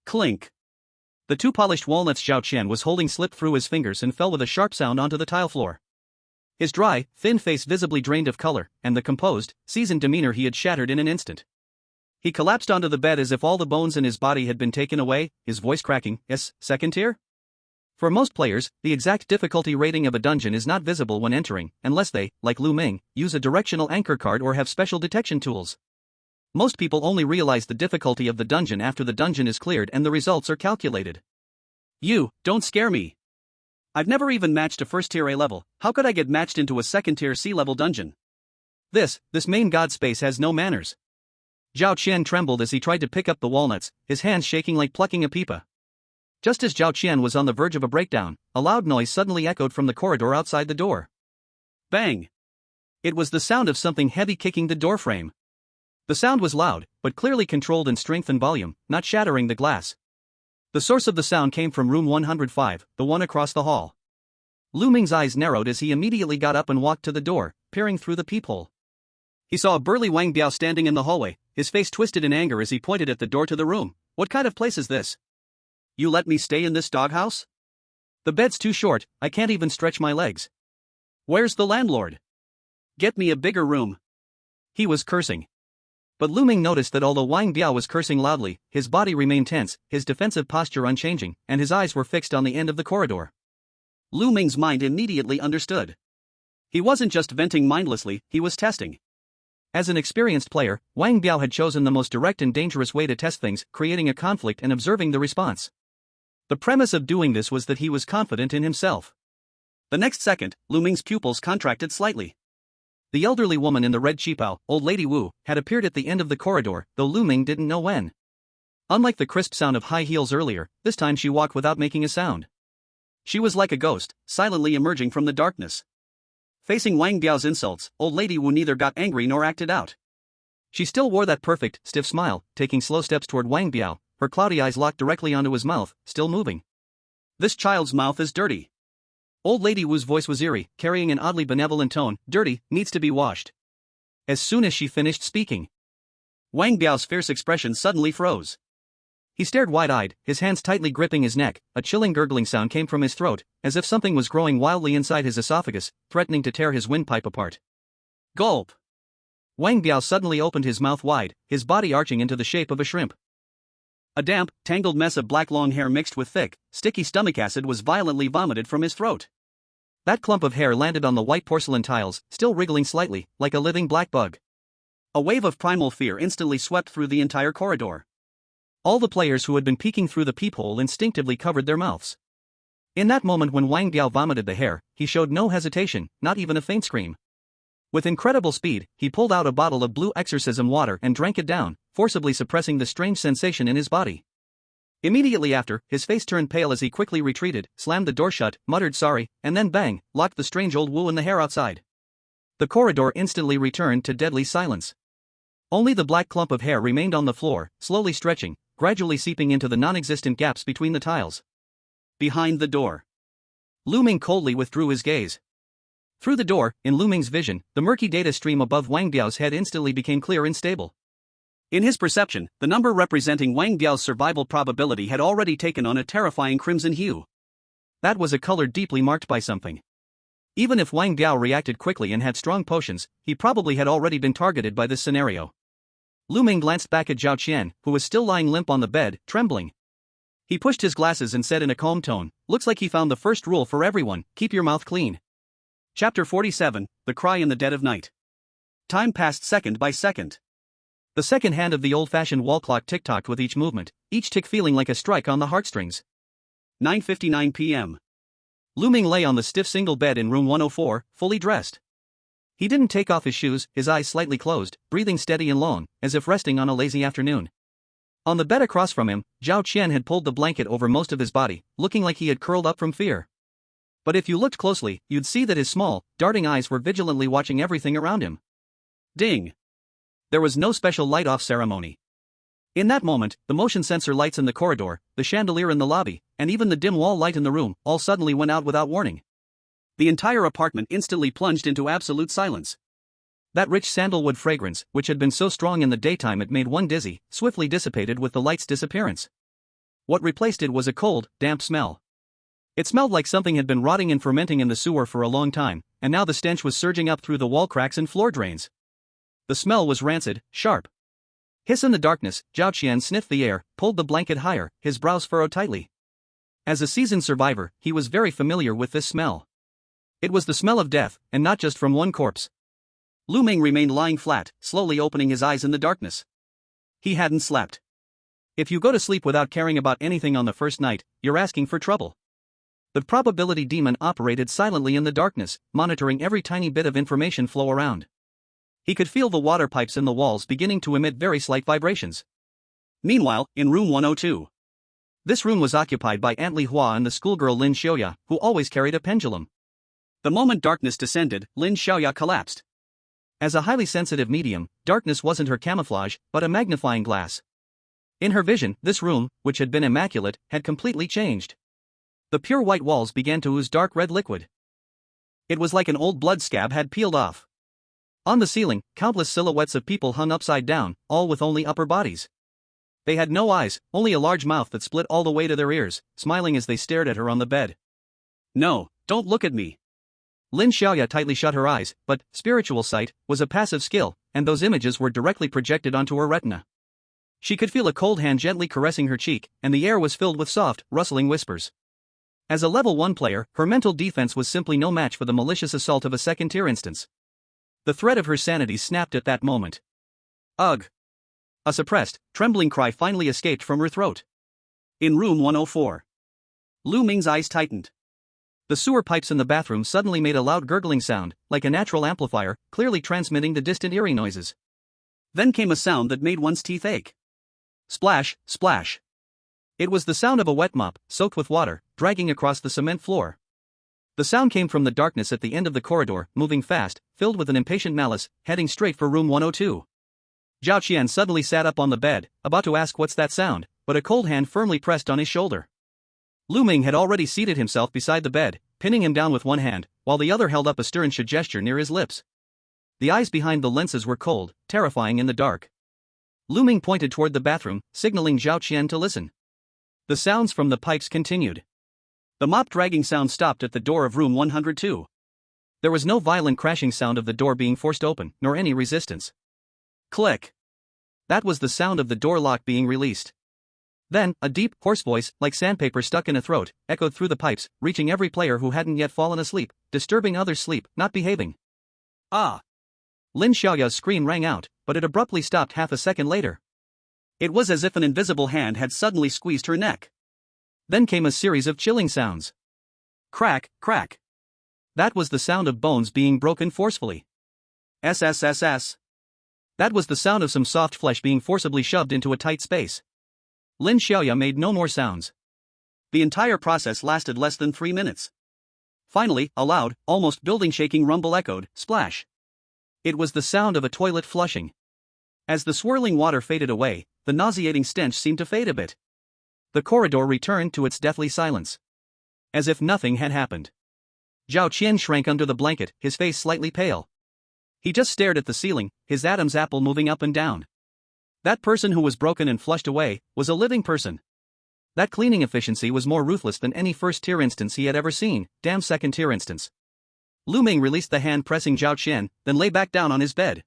Clink. The 2 polished walnuts Zhao Qian was holding slipped through his fingers and fell with a sharp sound onto the tile floor. His dry, thin face visibly drained of color, and the composed, seasoned demeanor he had shattered in an instant. He collapsed onto the bed as if all the bones in his body had been taken away, his voice cracking. "Yes, second tier?" For most players, the exact difficulty rating of a dungeon is not visible when entering, unless they, like Lu Ming, use a directional anchor card or have special detection tools. Most people only realize the difficulty of the dungeon after the dungeon is cleared and the results are calculated. "You, don't scare me. I've never even matched a first-tier A level, how could I get matched into a second-tier C-level dungeon? This main god space has no manners." Zhao Qian trembled as he tried to pick up the walnuts, his hands shaking like plucking a pipa. Just as Zhao Qian was on the verge of a breakdown, a loud noise suddenly echoed from the corridor outside the door. Bang! It was the sound of something heavy kicking the doorframe. The sound was loud, but clearly controlled in strength and volume, not shattering the glass. The source of the sound came from room 105, the one across the hall. Lu Ming's eyes narrowed as he immediately got up and walked to the door, peering through the peephole. He saw a burly Wang Biao standing in the hallway, his face twisted in anger as he pointed at the door to the room. "What kind of place is this? You let me stay in this doghouse? The bed's too short, I can't even stretch my legs. Where's the landlord? Get me a bigger room." He was cursing. But Lu Ming noticed that although Wang Biao was cursing loudly, his body remained tense, his defensive posture unchanging, and his eyes were fixed on the end of the corridor. Lu Ming's mind immediately understood. He wasn't just venting mindlessly, he was testing. As an experienced player, Wang Biao had chosen the most direct and dangerous way to test things, creating a conflict and observing the response. The premise of doing this was that he was confident in himself. The next second, Lu Ming's pupils contracted slightly. The elderly woman in the red qipao, old lady Wu, had appeared at the end of the corridor, though Lu Ming didn't know when. Unlike the crisp sound of high heels earlier, this time she walked without making a sound. She was like a ghost, silently emerging from the darkness. Facing Wang Biao's insults, old lady Wu neither got angry nor acted out. She still wore that perfect, stiff smile, taking slow steps toward Wang Biao, her cloudy eyes locked directly onto his mouth, still moving. "This child's mouth is dirty." Old Lady Wu's voice was eerie, carrying an oddly benevolent tone. Dirty, needs to be washed. As soon as she finished speaking, Wang Biao's fierce expression suddenly froze. He stared wide-eyed, his hands tightly gripping his neck. A chilling gurgling sound came from his throat, as if something was growing wildly inside his esophagus, threatening to tear his windpipe apart. Gulp! Wang Biao suddenly opened his mouth wide, his body arching into the shape of a shrimp. A damp, tangled mess of black long hair mixed with thick, sticky stomach acid was violently vomited from his throat. That clump of hair landed on the white porcelain tiles, still wriggling slightly, like a living black bug. A wave of primal fear instantly swept through the entire corridor. All the players who had been peeking through the peephole instinctively covered their mouths. In that moment when Wang Biao vomited the hair, he showed no hesitation, not even a faint scream. With incredible speed, he pulled out a bottle of blue exorcism water and drank it down, forcibly suppressing the strange sensation in his body. Immediately after, his face turned pale as he quickly retreated, slammed the door shut, muttered sorry, and then bang, locked the strange old Wu in the hair outside. The corridor instantly returned to deadly silence. Only the black clump of hair remained on the floor, slowly stretching, gradually seeping into the non-existent gaps between the tiles. Behind the door, Lu Ming coldly withdrew his gaze. Through the door, in Lu Ming's vision, the murky data stream above Wang Biao's head instantly became clear and stable. In his perception, the number representing Wang Biao's survival probability had already taken on a terrifying crimson hue. That was a color deeply marked by something. Even if Wang Biao reacted quickly and had strong potions, he probably had already been targeted by this scenario. Lu Ming glanced back at Zhao Qian, who was still lying limp on the bed, trembling. He pushed his glasses and said in a calm tone, "Looks like he found the first rule for everyone, keep your mouth clean." Chapter 47, The Cry in the Dead of Night. Time passed second by second. The second hand of the old-fashioned wall clock tick-tocked with each movement, each tick feeling like a strike on the heartstrings. 9:59 p.m. Lu Ming lay on the stiff single bed in room 104, fully dressed. He didn't take off his shoes, his eyes slightly closed, breathing steady and long, as if resting on a lazy afternoon. On the bed across from him, Zhao Qian had pulled the blanket over most of his body, looking like he had curled up from fear. But if you looked closely, you'd see that his small, darting eyes were vigilantly watching everything around him. Ding! There was no special light-off ceremony. In that moment, the motion sensor lights in the corridor, the chandelier in the lobby, and even the dim wall light in the room, all suddenly went out without warning. The entire apartment instantly plunged into absolute silence. That rich sandalwood fragrance, which had been so strong in the daytime it made one dizzy, swiftly dissipated with the light's disappearance. What replaced it was a cold, damp smell. It smelled like something had been rotting and fermenting in the sewer for a long time, and now the stench was surging up through the wall cracks and floor drains. The smell was rancid, sharp. Hiss in the darkness, Zhao Qian sniffed the air, pulled the blanket higher, his brows furrowed tightly. As a seasoned survivor, he was very familiar with this smell. It was the smell of death, and not just from one corpse. Lu Ming remained lying flat, slowly opening his eyes in the darkness. He hadn't slept. If you go to sleep without caring about anything on the first night, you're asking for trouble. The probability demon operated silently in the darkness, monitoring every tiny bit of information flow around. He could feel the water pipes in the walls beginning to emit very slight vibrations. Meanwhile, in room 102. This room was occupied by Aunt Li Hua and the schoolgirl Lin Xiaoya, who always carried a pendulum. The moment darkness descended, Lin Xiaoya collapsed. As a highly sensitive medium, darkness wasn't her camouflage, but a magnifying glass. In her vision, this room, which had been immaculate, had completely changed. The pure white walls began to ooze dark red liquid. It was like an old blood scab had peeled off. On the ceiling, countless silhouettes of people hung upside down, all with only upper bodies. They had no eyes, only a large mouth that split all the way to their ears, smiling as they stared at her on the bed. "No, don't look at me." Lin Xiaoya tightly shut her eyes, but spiritual sight was a passive skill, and those images were directly projected onto her retina. She could feel a cold hand gently caressing her cheek, and the air was filled with soft, rustling whispers. As a level 1 player, her mental defense was simply no match for the malicious assault of a second-tier instance. The thread of her sanity snapped at that moment. Ugh! A suppressed, trembling cry finally escaped from her throat. In room 104. Lu Ming's eyes tightened. The sewer pipes in the bathroom suddenly made a loud gurgling sound, like a natural amplifier, clearly transmitting the distant eerie noises. Then came a sound that made one's teeth ache. Splash, splash. It was the sound of a wet mop, soaked with water, dragging across the cement floor. The sound came from the darkness at the end of the corridor, moving fast, filled with an impatient malice, heading straight for room 102. Zhao Qian suddenly sat up on the bed, about to ask what's that sound, but a cold hand firmly pressed on his shoulder. Lu Ming had already seated himself beside the bed, pinning him down with one hand, while the other held up a stern gesture near his lips. The eyes behind the lenses were cold, terrifying in the dark. Lu Ming pointed toward the bathroom, signaling Zhao Qian to listen. The sounds from the pipes continued. The mop dragging sound stopped at the door of room 102. There was no violent crashing sound of the door being forced open, nor any resistance. Click. That was the sound of the door lock being released. Then, a deep, hoarse voice, like sandpaper stuck in a throat, echoed through the pipes, reaching every player who hadn't yet fallen asleep, disturbing others' sleep, not behaving. Ah! Lin Xiaoya's scream rang out, but it abruptly stopped half a second later. It was as if an invisible hand had suddenly squeezed her neck. Then came a series of chilling sounds. Crack, crack. That was the sound of bones being broken forcefully. SSSS. That was the sound of some soft flesh being forcibly shoved into a tight space. Lin Xiaoya made no more sounds. The entire process lasted less than 3 minutes. Finally, a loud, almost building-shaking rumble echoed, splash. It was the sound of a toilet flushing. As the swirling water faded away, the nauseating stench seemed to fade a bit. The corridor returned to its deathly silence. As if nothing had happened. Zhao Qian shrank under the blanket, his face slightly pale. He just stared at the ceiling, his Adam's apple moving up and down. That person who was broken and flushed away was a living person. That cleaning efficiency was more ruthless than any first-tier instance he had ever seen, damn second-tier instance. Lu Ming released the hand pressing Zhao Qian, then lay back down on his bed.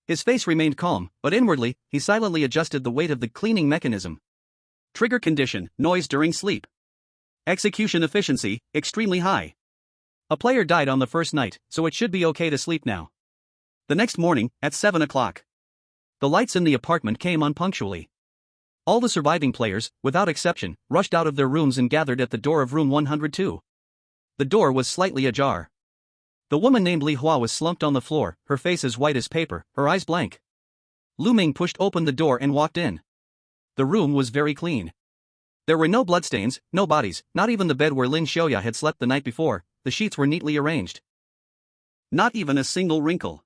His face remained calm, but inwardly, he silently adjusted the weight of the cleaning mechanism. Trigger condition, noise during sleep. Execution efficiency, extremely high. A player died on the first night, so it should be okay to sleep now. The next morning, at 7 o'clock. The lights in the apartment came on punctually. All the surviving players, without exception, rushed out of their rooms and gathered at the door of room 102. The door was slightly ajar. The woman named Li Hua was slumped on the floor, her face as white as paper, her eyes blank. Lu Ming pushed open the door and walked in. The room was very clean. There were no bloodstains, no bodies, not even the bed where Lin Xiaoya had slept the night before. The sheets were neatly arranged. Not even a single wrinkle.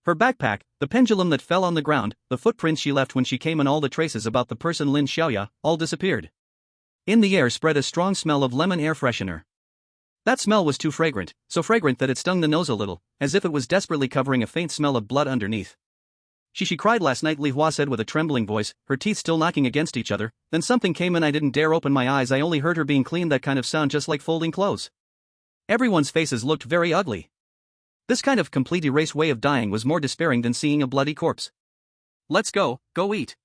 Her backpack, the pendulum that fell on the ground, the footprints she left when she came, and all the traces about the person Lin Xiaoya, all disappeared. In the air spread a strong smell of lemon air freshener. That smell was too fragrant, so fragrant that it stung the nose a little, as if it was desperately covering a faint smell of blood underneath. She cried last night, Li Hua said with a trembling voice, her teeth still knocking against each other. Then something came and I didn't dare open my eyes. I only heard her being cleaned, that kind of sound just like folding clothes. Everyone's faces looked very ugly. This kind of complete erased way of dying was more despairing than seeing a bloody corpse. Let's go eat.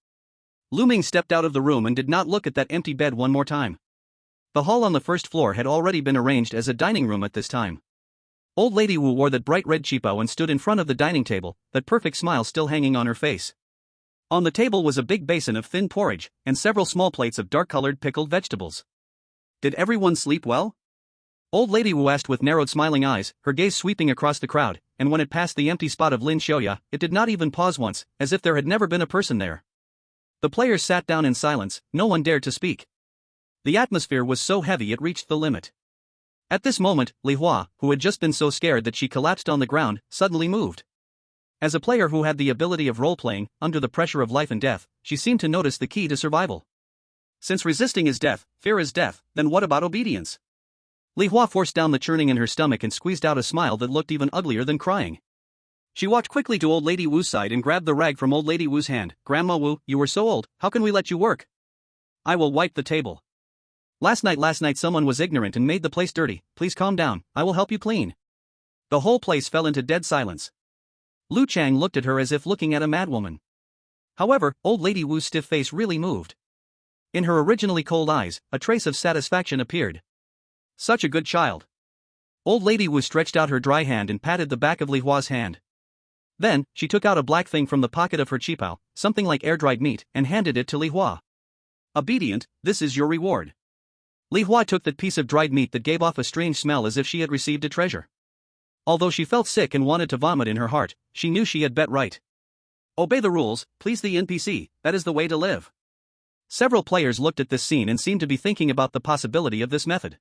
Lu Ming stepped out of the room and did not look at that empty bed one more time. The hall on the first floor had already been arranged as a dining room at this time. Old Lady Wu wore that bright red cheapo and stood in front of the dining table, that perfect smile still hanging on her face. On the table was a big basin of thin porridge, and several small plates of dark-colored pickled vegetables. Did everyone sleep well? Old Lady Wu asked with narrowed smiling eyes, her gaze sweeping across the crowd, and when it passed the empty spot of Lin Xiaoya, it did not even pause once, as if there had never been a person there. The players sat down in silence, no one dared to speak. The atmosphere was so heavy it reached the limit. At this moment, Li Hua, who had just been so scared that she collapsed on the ground, suddenly moved. As a player who had the ability of role-playing, under the pressure of life and death, she seemed to notice the key to survival. Since resisting is death, fear is death, then what about obedience? Li Hua forced down the churning in her stomach and squeezed out a smile that looked even uglier than crying. She walked quickly to Old Lady Wu's side and grabbed the rag from Old Lady Wu's hand. Grandma Wu, you were so old, how can we let you work? I will wipe the table. Last night someone was ignorant and made the place dirty. Please calm down, I will help you clean. The whole place fell into dead silence. Lu Chang looked at her as if looking at a madwoman. However, Old Lady Wu's stiff face really moved. In her originally cold eyes, a trace of satisfaction appeared. Such a good child. Old Lady Wu stretched out her dry hand and patted the back of Li Hua's hand. Then, she took out a black thing from the pocket of her cheapao, something like air-dried meat, and handed it to Li Hua. Obedient, this is your reward. Li Hua took that piece of dried meat that gave off a strange smell as if she had received a treasure. Although she felt sick and wanted to vomit in her heart, she knew she had bet right. Obey the rules, please the NPC, that is the way to live. Several players looked at this scene and seemed to be thinking about the possibility of this method.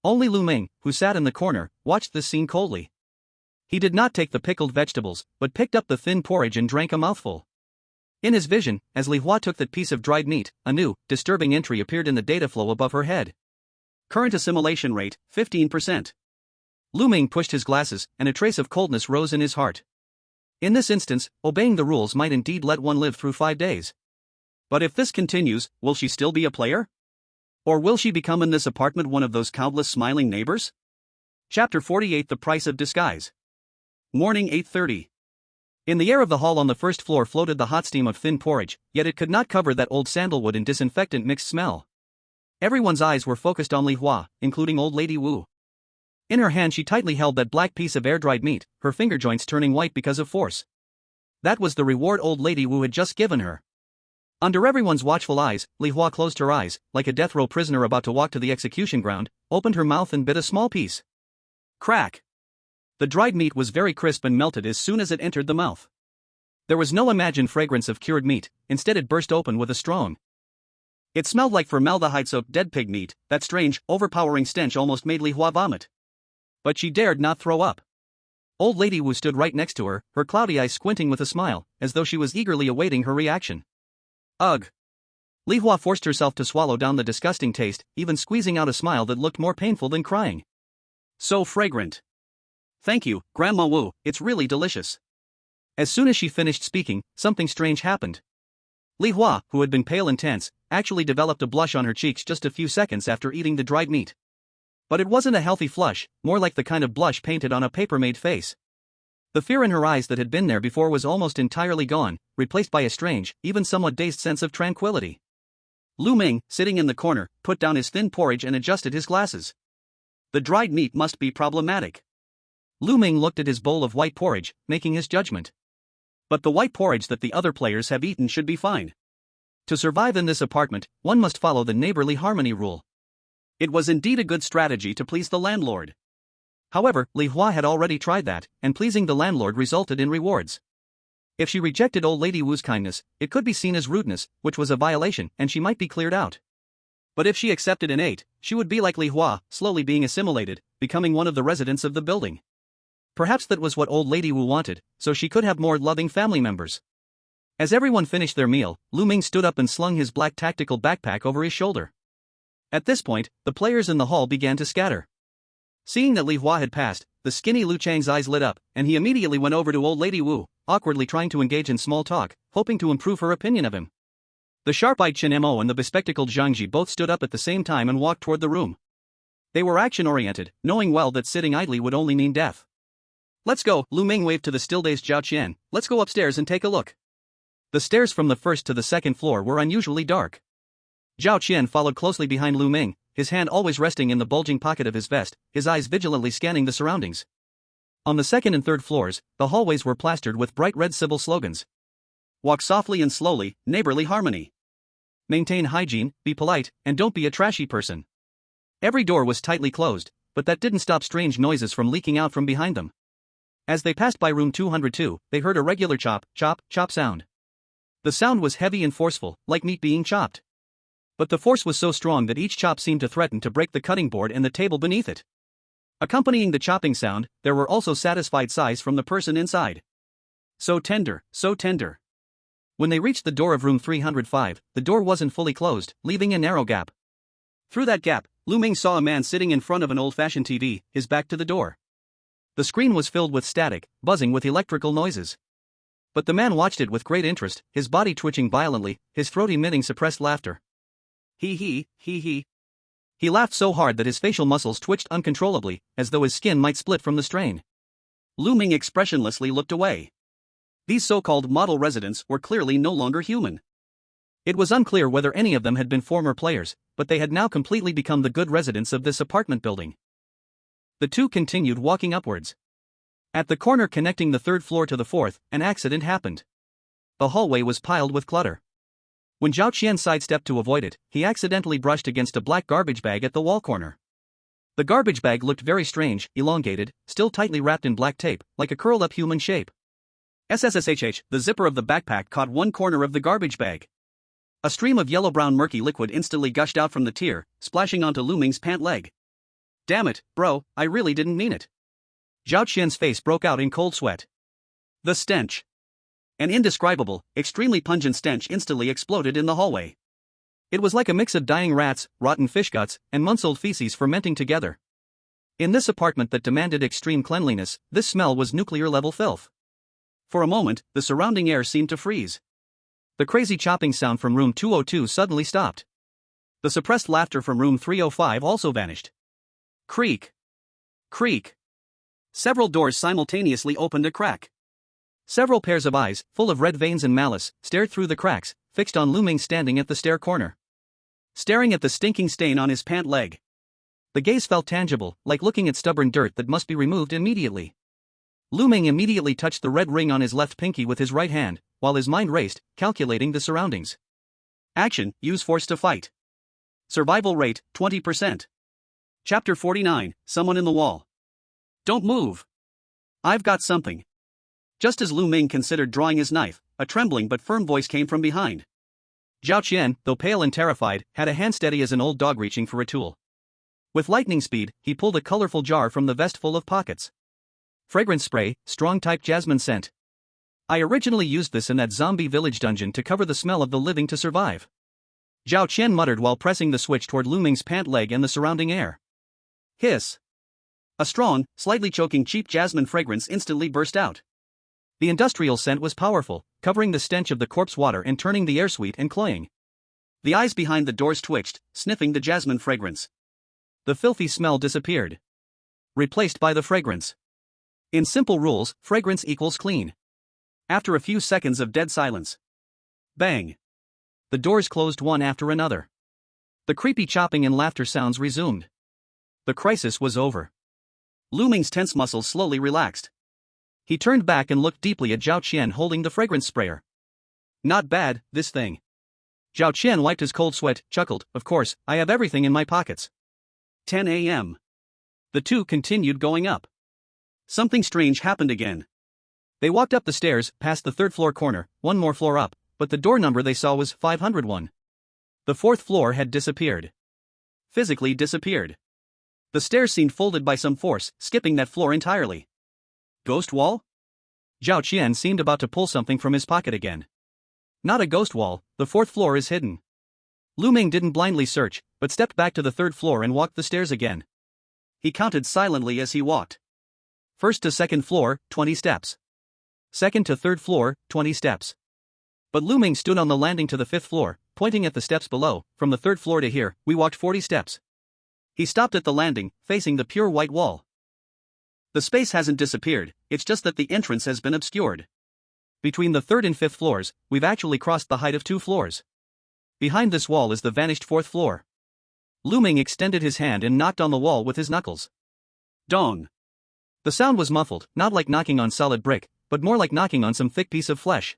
Only Lu Ming, who sat in the corner, watched this scene coldly. He did not take the pickled vegetables, but picked up the thin porridge and drank a mouthful. In his vision, as Li Hua took that piece of dried meat, a new, disturbing entry appeared in the data flow above her head. Current assimilation rate, 15%. Lu Ming pushed his glasses, and a trace of coldness rose in his heart. In this instance, obeying the rules might indeed let one live through 5 days. But if this continues, will she still be a player? Or will she become in this apartment one of those countless smiling neighbors? Chapter 48: The Price of Disguise. Morning 8:30. In the air of the hall on the first floor floated the hot steam of thin porridge, yet it could not cover that old sandalwood and disinfectant mixed smell. Everyone's eyes were focused on Li Hua, including old lady Wu. In her hand she tightly held that black piece of air-dried meat, her finger joints turning white because of force. That was the reward old lady Wu had just given her. Under everyone's watchful eyes, Li Hua closed her eyes, like a death row prisoner about to walk to the execution ground, opened her mouth and bit a small piece. Crack! The dried meat was very crisp and melted as soon as it entered the mouth. There was no imagined fragrance of cured meat, instead it burst open with a strong. It smelled like formaldehyde-soaked dead pig meat. That strange, overpowering stench almost made Li Hua vomit. But she dared not throw up. Old lady Wu stood right next to her, her cloudy eyes squinting with a smile, as though she was eagerly awaiting her reaction. Ugh! Li Hua forced herself to swallow down the disgusting taste, even squeezing out a smile that looked more painful than crying. So fragrant. Thank you, Grandma Wu, it's really delicious. As soon as she finished speaking, something strange happened. Li Hua, who had been pale and tense, actually developed a blush on her cheeks just a few seconds after eating the dried meat. But it wasn't a healthy flush, more like the kind of blush painted on a paper-made face. The fear in her eyes that had been there before was almost entirely gone, replaced by a strange, even somewhat dazed sense of tranquility. Lu Ming, sitting in the corner, put down his thin porridge and adjusted his glasses. The dried meat must be problematic. Lu Ming looked at his bowl of white porridge, making his judgment. But the white porridge that the other players have eaten should be fine. To survive in this apartment, one must follow the neighborly harmony rule. It was indeed a good strategy to please the landlord. However, Li Hua had already tried that, and pleasing the landlord resulted in rewards. If she rejected old lady Wu's kindness, it could be seen as rudeness, which was a violation, and she might be cleared out. But if she accepted and ate, she would be like Li Hua, slowly being assimilated, becoming one of the residents of the building. Perhaps that was what old lady Wu wanted, so she could have more loving family members. As everyone finished their meal, Lu Ming stood up and slung his black tactical backpack over his shoulder. At this point, the players in the hall began to scatter. Seeing that Li Hua had passed, the skinny Lu Chang's eyes lit up, and he immediately went over to old lady Wu, awkwardly trying to engage in small talk, hoping to improve her opinion of him. The sharp-eyed Chen Mo and the bespectacled Zhang Ji both stood up at the same time and walked toward the room. They were action-oriented, knowing well that sitting idly would only mean death. Let's go, Lu Ming waved to the still-dazed Zhao Qian, let's go upstairs and take a look. The stairs from the first to the second floor were unusually dark. Zhao Qian followed closely behind Lu Ming, his hand always resting in the bulging pocket of his vest, his eyes vigilantly scanning the surroundings. On the second and third floors, the hallways were plastered with bright red civil slogans. Walk softly and slowly, neighborly harmony. Maintain hygiene, be polite, and don't be a trashy person. Every door was tightly closed, but that didn't stop strange noises from leaking out from behind them. As they passed by room 202, they heard a regular chop, chop, chop sound. The sound was heavy and forceful, like meat being chopped. But the force was so strong that each chop seemed to threaten to break the cutting board and the table beneath it. Accompanying the chopping sound, there were also satisfied sighs from the person inside. So tender, so tender. When they reached the door of room 305, the door wasn't fully closed, leaving a narrow gap. Through that gap, Lu Ming saw a man sitting in front of an old-fashioned TV, his back to the door. The screen was filled with static, buzzing with electrical noises. But the man watched it with great interest, his body twitching violently, his throat emitting suppressed laughter. He. He laughed so hard that his facial muscles twitched uncontrollably, as though his skin might split from the strain. Lu Ming expressionlessly looked away. These so-called model residents were clearly no longer human. It was unclear whether any of them had been former players, but they had now completely become the good residents of this apartment building. The two continued walking upwards. At the corner connecting the third floor to the fourth, an accident happened. The hallway was piled with clutter. When Zhao Qian sidestepped to avoid it, he accidentally brushed against a black garbage bag at the wall corner. The garbage bag looked very strange, elongated, still tightly wrapped in black tape, like a curled-up human shape. SSSHH, the zipper of the backpack caught one corner of the garbage bag. A stream of yellow-brown murky liquid instantly gushed out from the tier, splashing onto Lu Ming's pant leg. Damn it, bro, I really didn't mean it. Zhao Qian's face broke out in cold sweat. The stench. An indescribable, extremely pungent stench instantly exploded in the hallway. It was like a mix of dying rats, rotten fish guts, and months-old feces fermenting together. In this apartment that demanded extreme cleanliness, this smell was nuclear-level filth. For a moment, the surrounding air seemed to freeze. The crazy chopping sound from room 202 suddenly stopped. The suppressed laughter from room 305 also vanished. Creak. Creak. Several doors simultaneously opened a crack. Several pairs of eyes, full of red veins and malice, stared through the cracks, fixed on Lu Ming standing at the stair corner. Staring at the stinking stain on his pant leg. The gaze felt tangible, like looking at stubborn dirt that must be removed immediately. Lu Ming immediately touched the red ring on his left pinky with his right hand, while his mind raced, calculating the surroundings. Action, use force to fight. Survival rate, 20%. Chapter 49, Someone in the Wall. Don't move. I've got something. Just as Lu Ming considered drawing his knife, a trembling but firm voice came from behind. Zhao Qian, though pale and terrified, had a hand steady as an old dog reaching for a tool. With lightning speed, he pulled a colorful jar from the vest full of pockets. Fragrance spray, strong type jasmine scent. I originally used this in that zombie village dungeon to cover the smell of the living to survive. Zhao Qian muttered while pressing the switch toward Lu Ming's pant leg and the surrounding air. Hiss. A strong, slightly choking cheap jasmine fragrance instantly burst out. The industrial scent was powerful, covering the stench of the corpse water and turning the air sweet and cloying. The eyes behind the doors twitched, sniffing the jasmine fragrance. The filthy smell disappeared. Replaced by the fragrance. In simple rules, fragrance equals clean. After a few seconds of dead silence. Bang. The doors closed one after another. The creepy chopping and laughter sounds resumed. The crisis was over. Lu Ming's tense muscles slowly relaxed. He turned back and looked deeply at Zhao Qian holding the fragrance sprayer. Not bad, this thing. Zhao Qian wiped his cold sweat, chuckled, of course, I have everything in my pockets. 10 a.m. The two continued going up. Something strange happened again. They walked up the stairs, past the third-floor corner, one more floor up, but the door number they saw was 501. The fourth floor had disappeared. Physically disappeared. The stairs seemed folded by some force, skipping that floor entirely. Ghost wall? Zhao Qian seemed about to pull something from his pocket again. Not a ghost wall, the fourth floor is hidden. Lu Ming didn't blindly search, but stepped back to the third floor and walked the stairs again. He counted silently as he walked. First to second floor, 20 steps. Second to third floor, 20 steps. But Lu Ming stood on the landing to the fifth floor, pointing at the steps below. From the third floor to here, we walked 40 steps. He stopped at the landing, facing the pure white wall. The space hasn't disappeared, it's just that the entrance has been obscured. Between the third and fifth floors, we've actually crossed the height of 2 floors. Behind this wall is the vanished fourth floor. Lu Ming extended his hand and knocked on the wall with his knuckles. Dong. The sound was muffled, not like knocking on solid brick, but more like knocking on some thick piece of flesh.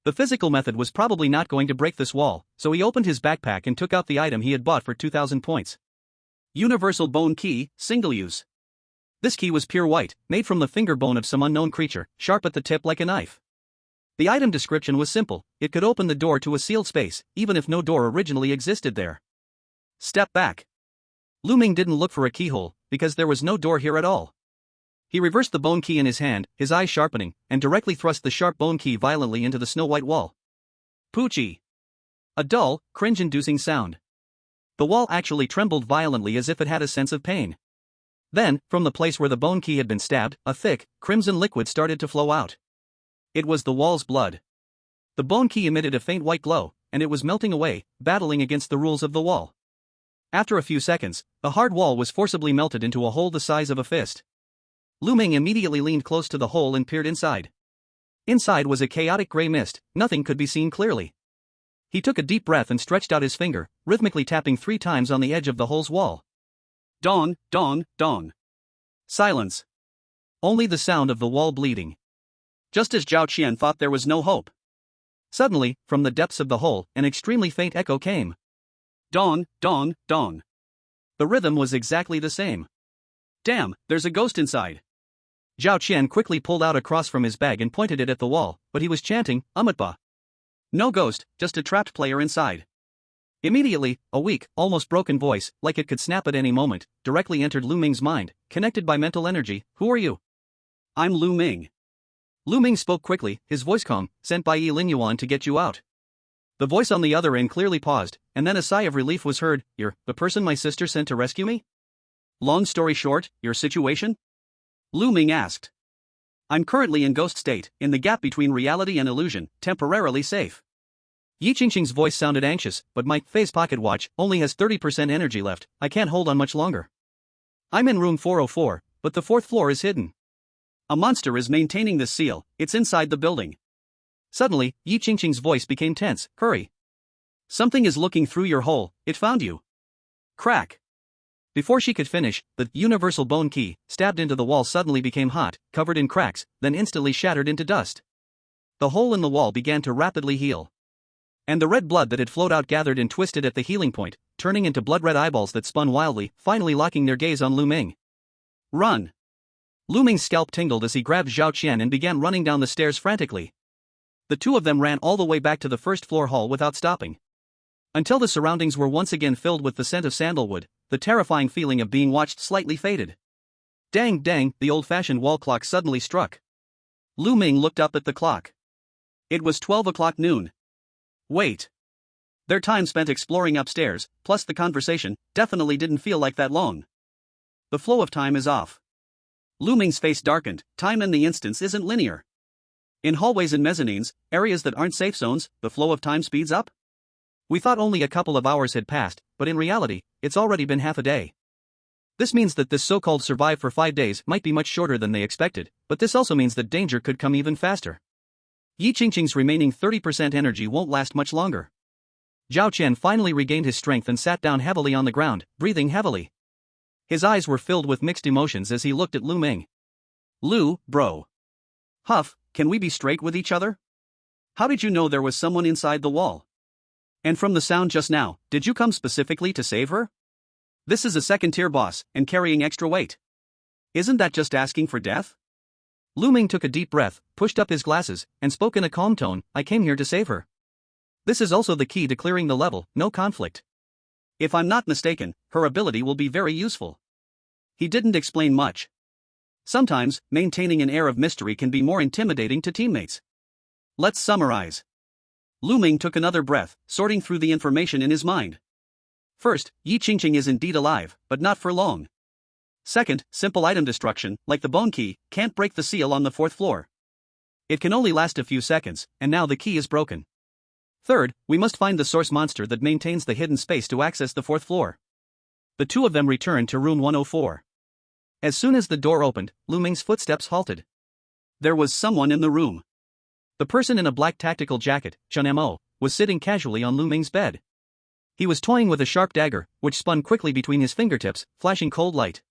The physical method was probably not going to break this wall, so he opened his backpack and took out the item he had bought for 2,000 points. Universal bone key, single use. This key was pure white, made from the finger bone of some unknown creature, sharp at the tip like a knife. The item description was simple, it could open the door to a sealed space, even if no door originally existed there. Step back. Lu Ming didn't look for a keyhole, because there was no door here at all. He reversed the bone key in his hand, his eyes sharpening, and directly thrust the sharp bone key violently into the snow-white wall. Poochie. A dull, cringe-inducing sound. The wall actually trembled violently as if it had a sense of pain. Then, from the place where the bone key had been stabbed, a thick, crimson liquid started to flow out. It was the wall's blood. The bone key emitted a faint white glow, and it was melting away, battling against the rules of the wall. After a few seconds, the hard wall was forcibly melted into a hole the size of a fist. Lu Ming immediately leaned close to the hole and peered inside. Inside was a chaotic gray mist, nothing could be seen clearly. He took a deep breath and stretched out his finger, rhythmically tapping 3 times on the edge of the hole's wall. Dong, dong, dong. Silence. Only the sound of the wall bleeding. Just as Zhao Qian thought there was no hope. Suddenly, from the depths of the hole, an extremely faint echo came. Dong, dong, dong. The rhythm was exactly the same. Damn, there's a ghost inside. Zhao Qian quickly pulled out a cross from his bag and pointed it at the wall, but he was chanting, Umatba. No ghost, just a trapped player inside. Immediately, a weak, almost broken voice, like it could snap at any moment, directly entered Lu Ming's mind, connected by mental energy. Who are you? I'm Lu Ming. Lu Ming spoke quickly, his voice calm, sent by Yi Linyuan to get you out. The voice on the other end clearly paused, and then a sigh of relief was heard. "You're the person my sister sent to rescue me? Long story short, your situation?" Lu Ming asked. "I'm currently in ghost state, in the gap between reality and illusion, temporarily safe." Yi Qingqing's voice sounded anxious, "But my phase pocket watch only has 30% energy left, I can't hold on much longer. I'm in room 404, but the fourth floor is hidden. A monster is maintaining this seal, it's inside the building." Suddenly, Yi Qingqing's voice became tense. "Hurry. Something is looking through your hole, it found you." Crack. Before she could finish, the universal bone key, stabbed into the wall, suddenly became hot, covered in cracks, then instantly shattered into dust. The hole in the wall began to rapidly heal. And the red blood that had flowed out gathered and twisted at the healing point, turning into blood-red eyeballs that spun wildly, finally locking their gaze on Lu Ming. "Run!" Lu Ming's scalp tingled as he grabbed Zhao Qian and began running down the stairs frantically. The two of them ran all the way back to the first-floor hall without stopping. Until the surroundings were once again filled with the scent of sandalwood, the terrifying feeling of being watched slightly faded. Dang, the old-fashioned wall clock suddenly struck. Lu Ming looked up at the clock. It was 12 o'clock noon. Wait. Their time spent exploring upstairs, plus the conversation, definitely didn't feel like that long. The flow of time is off. Lu Ming's face darkened. Time in the instance isn't linear. In hallways and mezzanines, areas that aren't safe zones, the flow of time speeds up? We thought only a couple of hours had passed, but in reality, it's already been half a day. This means that this so-called survive for 5 days might be much shorter than they expected, but this also means that danger could come even faster. Yi Qingqing's remaining 30% energy won't last much longer. Zhao Qian finally regained his strength and sat down heavily on the ground, breathing heavily. His eyes were filled with mixed emotions as he looked at Lu Ming. "Lu, bro. Huff, can we be straight with each other? How did you know there was someone inside the wall? And from the sound just now, did you come specifically to save her? This is a second-tier boss, and carrying extra weight. Isn't that just asking for death?" Lu Ming took a deep breath, pushed up his glasses, and spoke in a calm tone. "I came here to save her. This is also the key to clearing the level, no conflict. If I'm not mistaken, her ability will be very useful." He didn't explain much. Sometimes, maintaining an air of mystery can be more intimidating to teammates. Let's summarize. Lu Ming took another breath, sorting through the information in his mind. First, Yi Qingqing is indeed alive, but not for long. Second, simple item destruction, like the bone key, can't break the seal on the fourth floor. It can only last a few seconds, and now the key is broken. Third, we must find the source monster that maintains the hidden space to access the fourth floor. The two of them returned to room 104. As soon as the door opened, Lu Ming's footsteps halted. There was someone in the room. The person in a black tactical jacket, Chen Mo, was sitting casually on Lu Ming's bed. He was toying with a sharp dagger, which spun quickly between his fingertips, flashing cold light.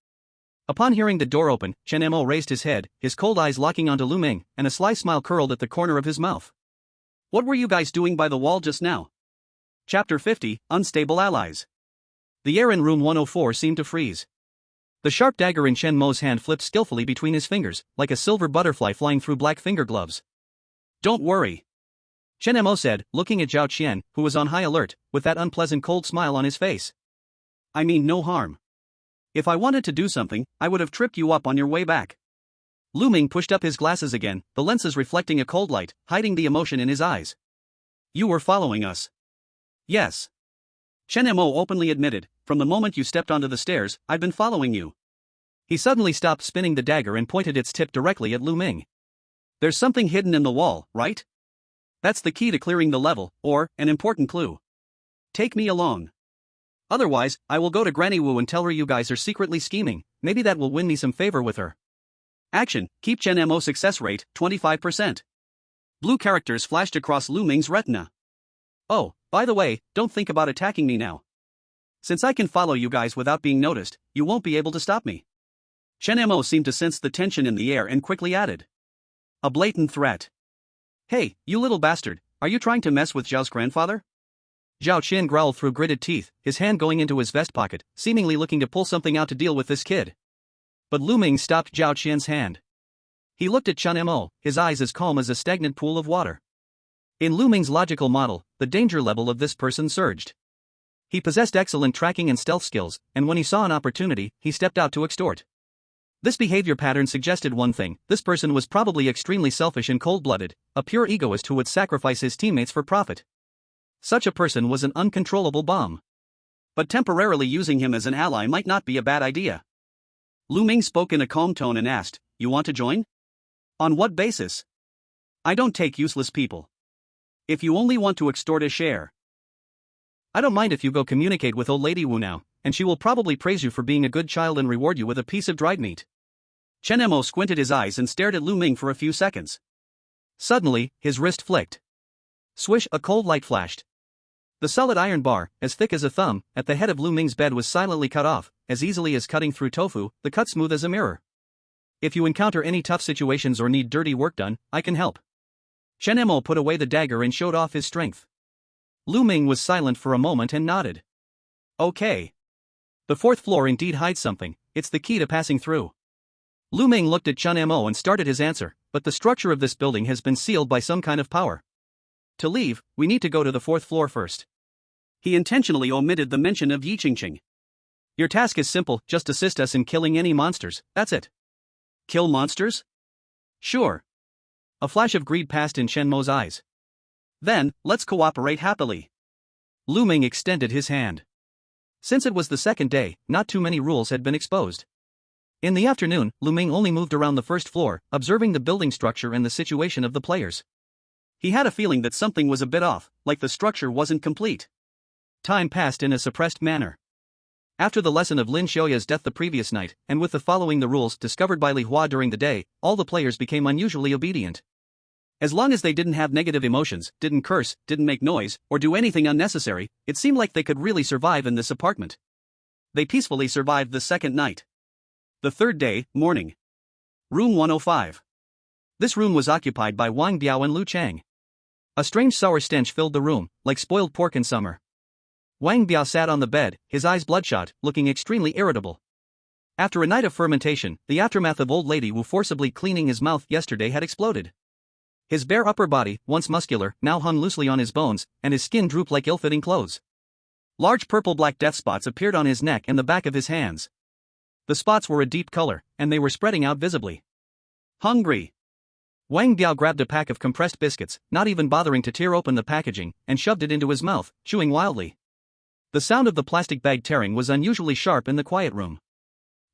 Upon hearing the door open, Chen Mo raised his head, his cold eyes locking onto Lu Ming, and a sly smile curled at the corner of his mouth. "What were you guys doing by the wall just now?" Chapter 50, Unstable Allies. The air in room 104 seemed to freeze. The sharp dagger in Chen Mo's hand flipped skillfully between his fingers, like a silver butterfly flying through black finger gloves. "Don't worry," Chen Mo said, looking at Zhao Qian, who was on high alert, with that unpleasant cold smile on his face. "I mean no harm. If I wanted to do something, I would have tripped you up on your way back." Lu Ming pushed up his glasses again, the lenses reflecting a cold light, hiding the emotion in his eyes. "You were following us." "Yes." Chen Mo openly admitted, "From the moment you stepped onto the stairs, I've been following you." He suddenly stopped spinning the dagger and pointed its tip directly at Lu Ming. "There's something hidden in the wall, right? That's the key to clearing the level, or, an important clue. Take me along. Otherwise, I will go to Granny Wu and tell her you guys are secretly scheming, maybe that will win me some favor with her." Action, keep Chen Mo success rate, 25%. Blue characters flashed across Lu Ming's retina. "Oh, by the way, don't think about attacking me now. Since I can follow you guys without being noticed, you won't be able to stop me." Chen Mo seemed to sense the tension in the air and quickly added. A blatant threat. "Hey, you little bastard, are you trying to mess with Zhao's grandfather?" Zhao Qian growled through gritted teeth, his hand going into his vest pocket, seemingly looking to pull something out to deal with this kid. But Lu Ming stopped Zhao Qian's hand. He looked at Chen Mo, his eyes as calm as a stagnant pool of water. In Lu Ming's logical model, the danger level of this person surged. He possessed excellent tracking and stealth skills, and when he saw an opportunity, he stepped out to extort. This behavior pattern suggested one thing: this person was probably extremely selfish and cold-blooded, a pure egoist who would sacrifice his teammates for profit. Such a person was an uncontrollable bomb. But temporarily using him as an ally might not be a bad idea. Lu Ming spoke in a calm tone and asked, "You want to join? On what basis? I don't take useless people. If you only want to extort a share. I don't mind if you go communicate with old lady Wu now, and she will probably praise you for being a good child and reward you with a piece of dried meat." Chen Mo squinted his eyes and stared at Lu Ming for a few seconds. Suddenly, his wrist flicked. Swish, a cold light flashed. The solid iron bar, as thick as a thumb, at the head of Lu Ming's bed was silently cut off, as easily as cutting through tofu, the cut smooth as a mirror. "If you encounter any tough situations or need dirty work done, I can help." Chen Mo put away the dagger and showed off his strength. Lu Ming was silent for a moment and nodded. "Okay. The fourth floor indeed hides something, it's the key to passing through." Lu Ming looked at Chen Mo and started his answer, "But the structure of this building has been sealed by some kind of power. To leave, we need to go to the fourth floor first." He intentionally omitted the mention of Yi Qingqing. "Your task is simple, just assist us in killing any monsters, that's it." "Kill monsters?" "Sure." A flash of greed passed in Chen Mo's eyes. "Then, let's cooperate happily." Lu Ming extended his hand. Since it was the second day, not too many rules had been exposed. In the afternoon, Lu Ming only moved around the first floor, observing the building structure and the situation of the players. He had a feeling that something was a bit off, like the structure wasn't complete. Time passed in a suppressed manner. After the lesson of Lin Xiaoya's death the previous night, and with the following the rules discovered by Li Hua during the day, all the players became unusually obedient. As long as they didn't have negative emotions, didn't curse, didn't make noise, or do anything unnecessary, it seemed like they could really survive in this apartment. They peacefully survived the second night. The third day, morning. Room 105. This room was occupied by Wang Biao and Lu Chang. A strange sour stench filled the room, like spoiled pork in summer. Wang Biao sat on the bed, his eyes bloodshot, looking extremely irritable. After a night of fermentation, the aftermath of old lady Wu forcibly cleaning his mouth yesterday had exploded. His bare upper body, once muscular, now hung loosely on his bones, and his skin drooped like ill-fitting clothes. Large purple-black death spots appeared on his neck and the back of his hands. The spots were a deep color, and they were spreading out visibly. "Hungry." Wang Biao grabbed a pack of compressed biscuits, not even bothering to tear open the packaging, and shoved it into his mouth, chewing wildly. The sound of the plastic bag tearing was unusually sharp in the quiet room.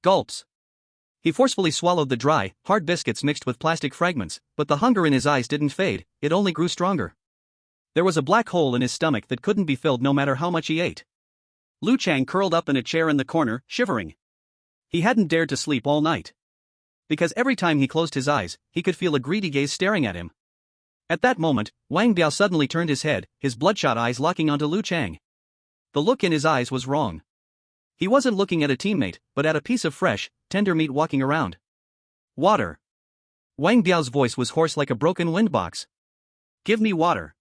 Gulps. He forcefully swallowed the dry, hard biscuits mixed with plastic fragments, but the hunger in his eyes didn't fade, it only grew stronger. There was a black hole in his stomach that couldn't be filled no matter how much he ate. Lu Chang curled up in a chair in the corner, shivering. He hadn't dared to sleep all night. Because every time he closed his eyes, he could feel a greedy gaze staring at him. At that moment, Wang Biao suddenly turned his head, his bloodshot eyes locking onto Lu Chang. The look in his eyes was wrong. He wasn't looking at a teammate, but at a piece of fresh, tender meat walking around. "Water." Wang Biao's voice was hoarse like a broken wind box. "Give me water."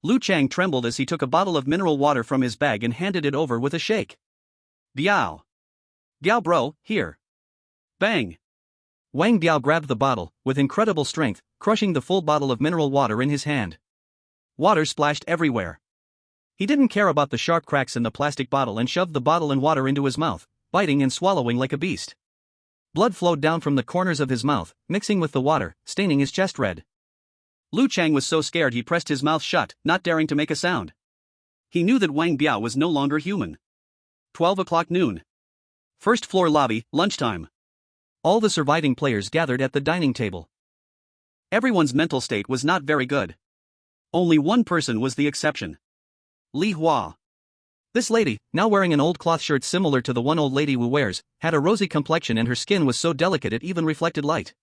Lu Chang trembled as he took a bottle of mineral water from his bag and handed it over with a shake. "Biao. Biao bro, here." Bang. Wang Biao grabbed the bottle, with incredible strength, crushing the full bottle of mineral water in his hand. Water splashed everywhere. He didn't care about the sharp cracks in the plastic bottle and shoved the bottle and water into his mouth, biting and swallowing like a beast. Blood flowed down from the corners of his mouth, mixing with the water, staining his chest red. Lu Chang was so scared he pressed his mouth shut, not daring to make a sound. He knew that Wang Biao was no longer human. 12 o'clock noon. First floor lobby, lunchtime. All the surviving players gathered at the dining table. Everyone's mental state was not very good. Only one person was the exception. Li Hua. This lady, now wearing an old cloth shirt similar to the one old lady Wu wears, had a rosy complexion and her skin was so delicate it even reflected light.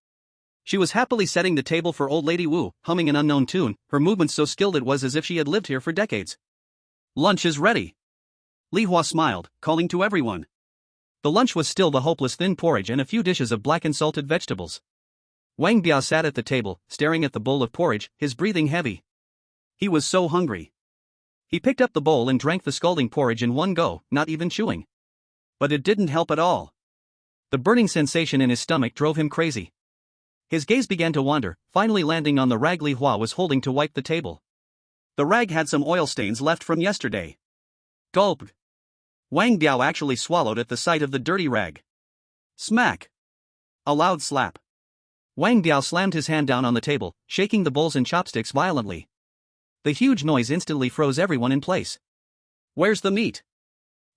She was happily setting the table for old lady Wu, humming an unknown tune, her movements so skilled it was as if she had lived here for decades. "Lunch is ready." Li Hua smiled, calling to everyone. The lunch was still the hopeless thin porridge and a few dishes of blackened salted vegetables. Wang Biao sat at the table, staring at the bowl of porridge, his breathing heavy. He was so hungry. He picked up the bowl and drank the scalding porridge in one go, not even chewing. But it didn't help at all. The burning sensation in his stomach drove him crazy. His gaze began to wander, finally landing on the rag Li Hua was holding to wipe the table. The rag had some oil stains left from yesterday. Gulp. Wang Biao actually swallowed at the sight of the dirty rag. Smack. A loud slap. Wang Biao slammed his hand down on the table, shaking the bowls and chopsticks violently. The huge noise instantly froze everyone in place. Where's the meat?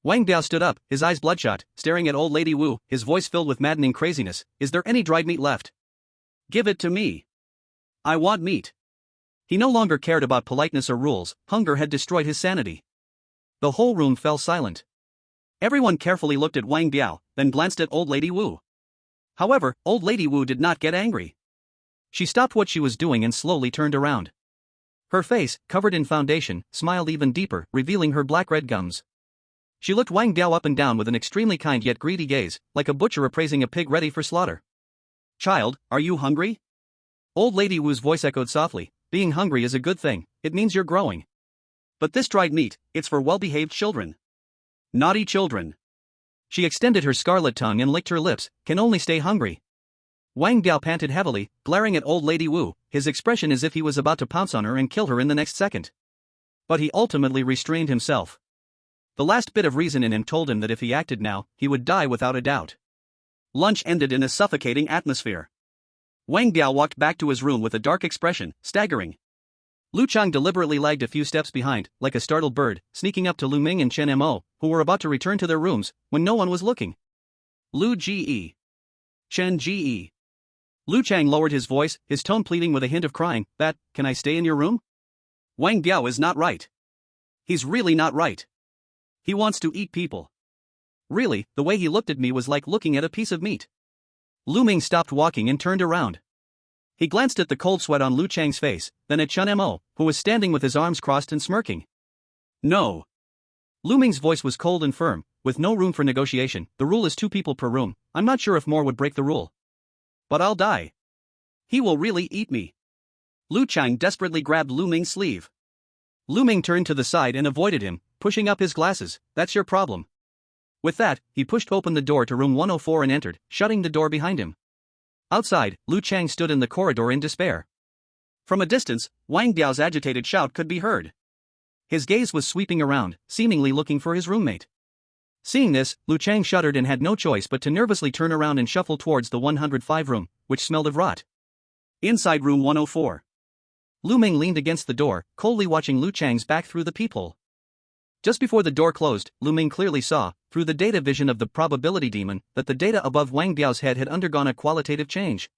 Wang Biao stood up, his eyes bloodshot, staring at old lady Wu, his voice filled with maddening craziness. Is there any dried meat left? Give it to me. I want meat. He no longer cared about politeness or rules, hunger had destroyed his sanity. The whole room fell silent. Everyone carefully looked at Wang Biao, then glanced at old lady Wu. However, old lady Wu did not get angry. She stopped what she was doing and slowly turned around. Her face, covered in foundation, smiled even deeper, revealing her black-red gums. She looked Wang Biao up and down with an extremely kind yet greedy gaze, like a butcher appraising a pig ready for slaughter. Child, are you hungry? Old lady Wu's voice echoed softly. Being hungry is a good thing, it means you're growing. But this dried meat, it's for well-behaved children. Naughty children. She extended her scarlet tongue and licked her lips, can only stay hungry. Wang Biao panted heavily, glaring at old lady Wu, his expression as if he was about to pounce on her and kill her in the next second. But he ultimately restrained himself. The last bit of reason in him told him that if he acted now, he would die without a doubt. Lunch ended in a suffocating atmosphere. Wang Biao walked back to his room with a dark expression, staggering. Lu Chang deliberately lagged a few steps behind, like a startled bird, sneaking up to Lu Ming and Chen Mo, who were about to return to their rooms, when no one was looking. Lu Ge. Chen Ge. Lu Chang lowered his voice, his tone pleading with a hint of crying. Can I stay in your room? Wang Biao is not right. He's really not right. He wants to eat people. Really, the way he looked at me was like looking at a piece of meat. Lu Ming stopped walking and turned around. He glanced at the cold sweat on Lu Chang's face, then at Chen Mo, who was standing with his arms crossed and smirking. No. Lu Ming's voice was cold and firm, with no room for negotiation. The rule is 2 people per room. I'm not sure if more would break the rule. But I'll die. He will really eat me. Lu Chang desperately grabbed Lu Ming's sleeve. Lu Ming turned to the side and avoided him, pushing up his glasses. That's your problem. With that, he pushed open the door to room 104 and entered, shutting the door behind him. Outside, Lu Chang stood in the corridor in despair. From a distance, Wang Biao's agitated shout could be heard. His gaze was sweeping around, seemingly looking for his roommate. Seeing this, Lu Chang shuddered and had no choice but to nervously turn around and shuffle towards the 105 room, which smelled of rot. Inside room 104. Lu Ming leaned against the door, coldly watching Lu Chang's back through the peephole. Just before the door closed, Lu Ming clearly saw, through the data vision of the probability demon, that the data above Wang Biao's head had undergone a qualitative change.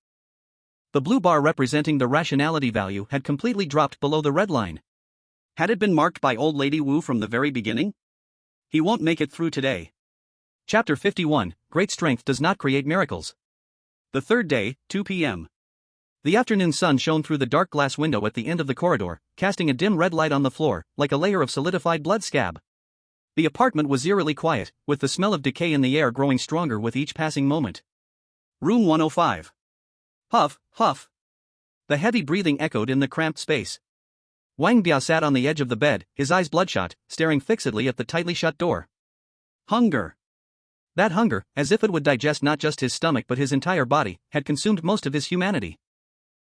The blue bar representing the rationality value had completely dropped below the red line. Had it been marked by old lady Wu from the very beginning? He won't make it through today. Chapter 51, Great Strength Does Not Create Miracles. The third day, 2 p.m. The afternoon sun shone through the dark glass window at the end of the corridor, casting a dim red light on the floor, like a layer of solidified blood scab. The apartment was eerily quiet, with the smell of decay in the air growing stronger with each passing moment. Room 105. Huff, huff. The heavy breathing echoed in the cramped space. Wang Biao sat on the edge of the bed, his eyes bloodshot, staring fixedly at the tightly shut door. Hunger. That hunger, as if it would digest not just his stomach but his entire body, had consumed most of his humanity.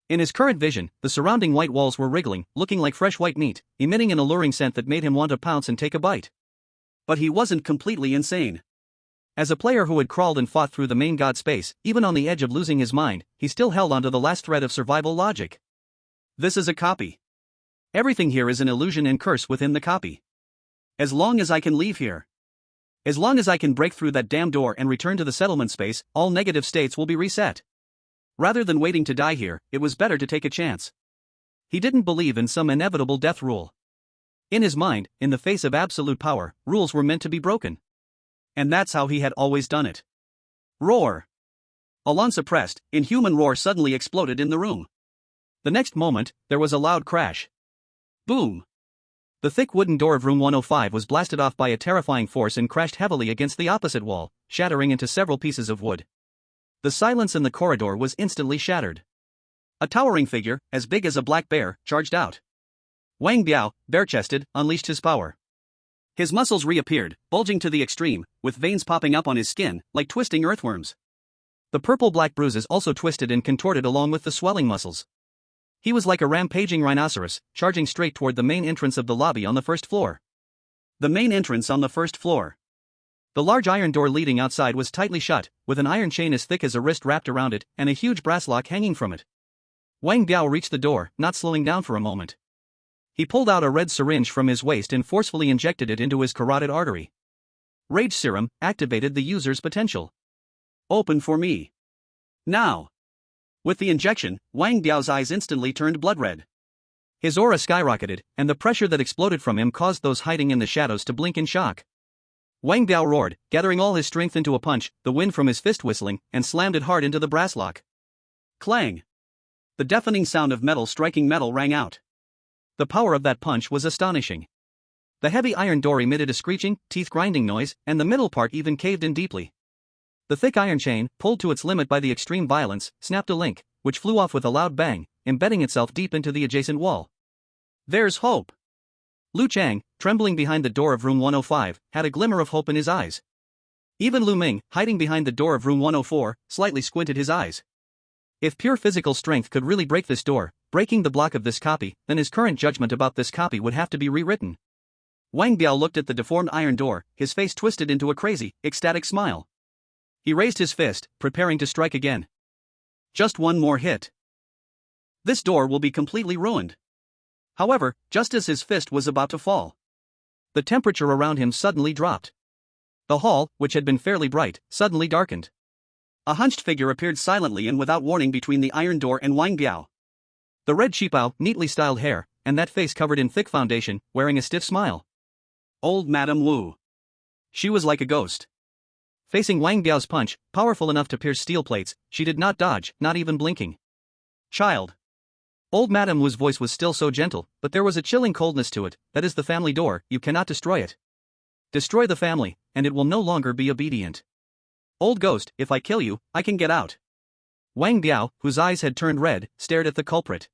In his current vision, the surrounding white walls were wriggling, looking like fresh white meat, emitting an alluring scent that made him want to pounce and take a bite. But he wasn't completely insane. As a player who had crawled and fought through the main god space, even on the edge of losing his mind, he still held onto the last thread of survival logic. This is a copy. Everything here is an illusion and curse within the copy. As long as I can leave here. As long as I can break through that damn door and return to the settlement space, all negative states will be reset. Rather than waiting to die here, it was better to take a chance. He didn't believe in some inevitable death rule. In his mind, in the face of absolute power, rules were meant to be broken. And that's how he had always done it. Roar! A long-suppressed, inhuman roar suddenly exploded in the room. The next moment, there was a loud crash. Boom! The thick wooden door of room 105 was blasted off by a terrifying force and crashed heavily against the opposite wall, shattering into several pieces of wood. The silence in the corridor was instantly shattered. A towering figure, as big as a black bear, charged out. Wang Biao, bare-chested, unleashed his power. His muscles reappeared, bulging to the extreme, with veins popping up on his skin, like twisting earthworms. The purple-black bruises also twisted and contorted along with the swelling muscles. He was like a rampaging rhinoceros, charging straight toward the main entrance of the lobby on the first floor. The main entrance on the first floor. The large iron door leading outside was tightly shut, with an iron chain as thick as a wrist wrapped around it, and a huge brass lock hanging from it. Wang Biao reached the door, not slowing down for a moment. He pulled out a red syringe from his waist and forcefully injected it into his carotid artery. Rage serum activated the user's potential. Open for me. Now. With the injection, Wang Biao's eyes instantly turned blood red. His aura skyrocketed, and the pressure that exploded from him caused those hiding in the shadows to blink in shock. Wang Biao roared, gathering all his strength into a punch, the wind from his fist whistling, and slammed it hard into the brass lock. Clang! The deafening sound of metal striking metal rang out. The power of that punch was astonishing. The heavy iron door emitted a screeching, teeth-grinding noise, and the middle part even caved in deeply. The thick iron chain, pulled to its limit by the extreme violence, snapped a link, which flew off with a loud bang, embedding itself deep into the adjacent wall. There's hope! Lu Chang, trembling behind the door of room 105, had a glimmer of hope in his eyes. Even Lu Ming, hiding behind the door of room 104, slightly squinted his eyes. If pure physical strength could really break this door, breaking the block of this copy, then his current judgment about this copy would have to be rewritten. Wang Biao looked at the deformed iron door, his face twisted into a crazy, ecstatic smile. He raised his fist, preparing to strike again. Just one more hit. This door will be completely ruined. However, just as his fist was about to fall, the temperature around him suddenly dropped. The hall, which had been fairly bright, suddenly darkened. A hunched figure appeared silently and without warning between the iron door and Wang Biao. The red qipao, neatly styled hair, and that face covered in thick foundation, wearing a stiff smile. Old Madame Wu. She was like a ghost. Facing Wang Biao's punch, powerful enough to pierce steel plates, she did not dodge, not even blinking. Child. Old Madame Wu's voice was still so gentle, but there was a chilling coldness to it. That is the family door, you cannot destroy it. Destroy the family, and it will no longer be obedient. Old ghost, if I kill you, I can get out. Wang Biao, whose eyes had turned red, stared at the culprit.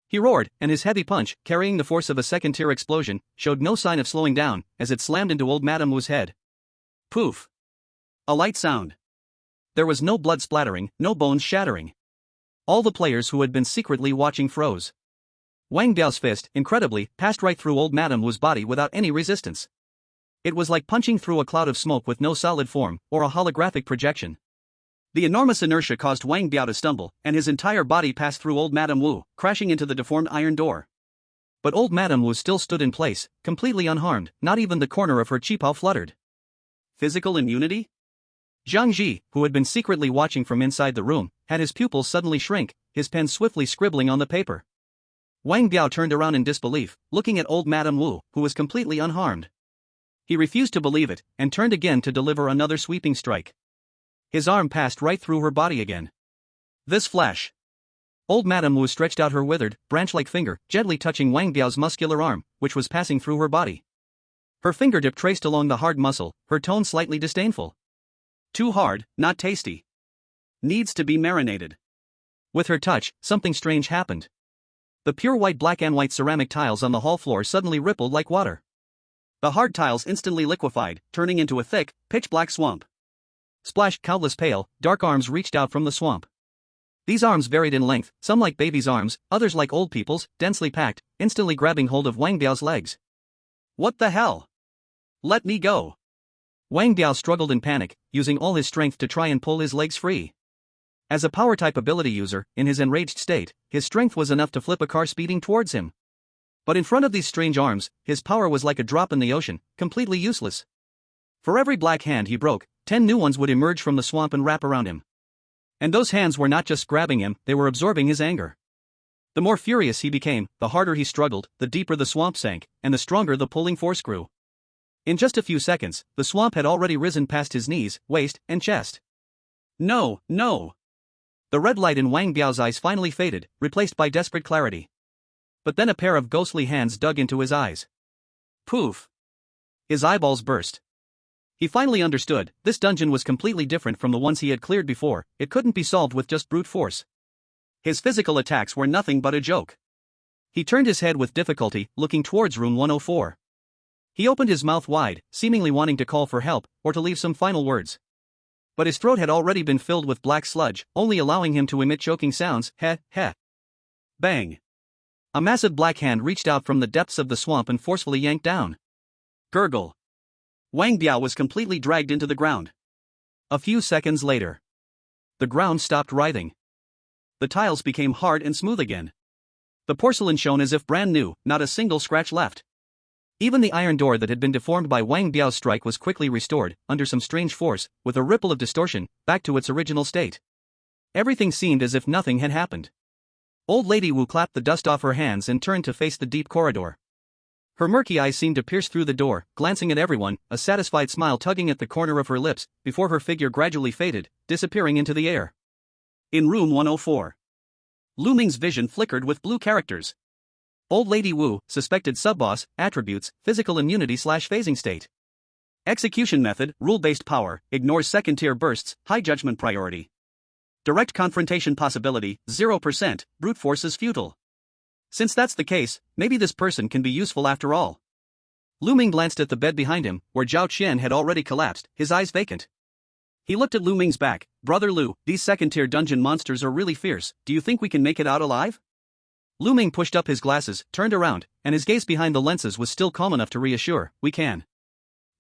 He roared, and his heavy punch, carrying the force of a second-tier explosion, showed no sign of slowing down, as it slammed into old Madame Wu's head. Poof! A light sound. There was no blood splattering, no bones shattering. All the players who had been secretly watching froze. Wang Biao's fist, incredibly, passed right through old Madame Wu's body without any resistance. It was like punching through a cloud of smoke with no solid form, or a holographic projection. The enormous inertia caused Wang Biao to stumble, and his entire body passed through old Madame Wu, crashing into the deformed iron door. But old Madame Wu still stood in place, completely unharmed, not even the corner of her qipao fluttered. Physical immunity? Zhang Ji, who had been secretly watching from inside the room, had his pupils suddenly shrink, his pen swiftly scribbling on the paper. Wang Biao turned around in disbelief, looking at old Madame Wu, who was completely unharmed. He refused to believe it, and turned again to deliver another sweeping strike. His arm passed right through her body again. This flash. Old Madame Wu stretched out her withered, branch-like finger, gently touching Wang Biao's muscular arm, which was passing through her body. Her fingertip traced along the hard muscle, her tone slightly disdainful. Too hard, not tasty. Needs to be marinated. With her touch, something strange happened. The pure white black and white ceramic tiles on the hall floor suddenly rippled like water. The hard tiles instantly liquefied, turning into a thick, pitch-black swamp. Splash, countless pale, dark arms reached out from the swamp. These arms varied in length, some like babies' arms, others like old people's, densely packed, instantly grabbing hold of Wang Biao's legs. What the hell? Let me go. Wang Biao struggled in panic, using all his strength to try and pull his legs free. As a power-type ability user, in his enraged state, his strength was enough to flip a car speeding towards him. But in front of these strange arms, his power was like a drop in the ocean, completely useless. For every black hand he broke, 10 new ones would emerge from the swamp and wrap around him. And those hands were not just grabbing him, they were absorbing his anger. The more furious he became, the harder he struggled, the deeper the swamp sank, and the stronger the pulling force grew. In just a few seconds, the swamp had already risen past his knees, waist, and chest. No, no! The red light in Wang Biao's eyes finally faded, replaced by desperate clarity. But then a pair of ghostly hands dug into his eyes. Poof! His eyeballs burst. He finally understood, this dungeon was completely different from the ones he had cleared before, it couldn't be solved with just brute force. His physical attacks were nothing but a joke. He turned his head with difficulty, looking towards room 104. He opened his mouth wide, seemingly wanting to call for help, or to leave some final words. But his throat had already been filled with black sludge, only allowing him to emit choking sounds, heh, heh. Bang! A massive black hand reached out from the depths of the swamp and forcefully yanked down. Gurgle. Wang Biao was completely dragged into the ground. A few seconds later, the ground stopped writhing. The tiles became hard and smooth again. The porcelain shone as if brand new, not a single scratch left. Even the iron door that had been deformed by Wang Biao's strike was quickly restored, under some strange force, with a ripple of distortion, back to its original state. Everything seemed as if nothing had happened. Old Lady Wu clapped the dust off her hands and turned to face the deep corridor. Her murky eyes seemed to pierce through the door, glancing at everyone, a satisfied smile tugging at the corner of her lips, before her figure gradually faded, disappearing into the air. In room 104. Lu Ming's vision flickered with blue characters. Old Lady Wu, suspected sub-boss, attributes, physical immunity/phasing state. Execution method, rule-based power, ignores second-tier bursts, high judgment priority. Direct confrontation possibility, 0%, brute force is futile. Since that's the case, maybe this person can be useful after all. Lu Ming glanced at the bed behind him, where Zhao Qian had already collapsed, his eyes vacant. He looked at Lu Ming's back. Brother Lu, these second-tier dungeon monsters are really fierce, do you think we can make it out alive? Lu Ming pushed up his glasses, turned around, and his gaze behind the lenses was still calm enough to reassure, we can.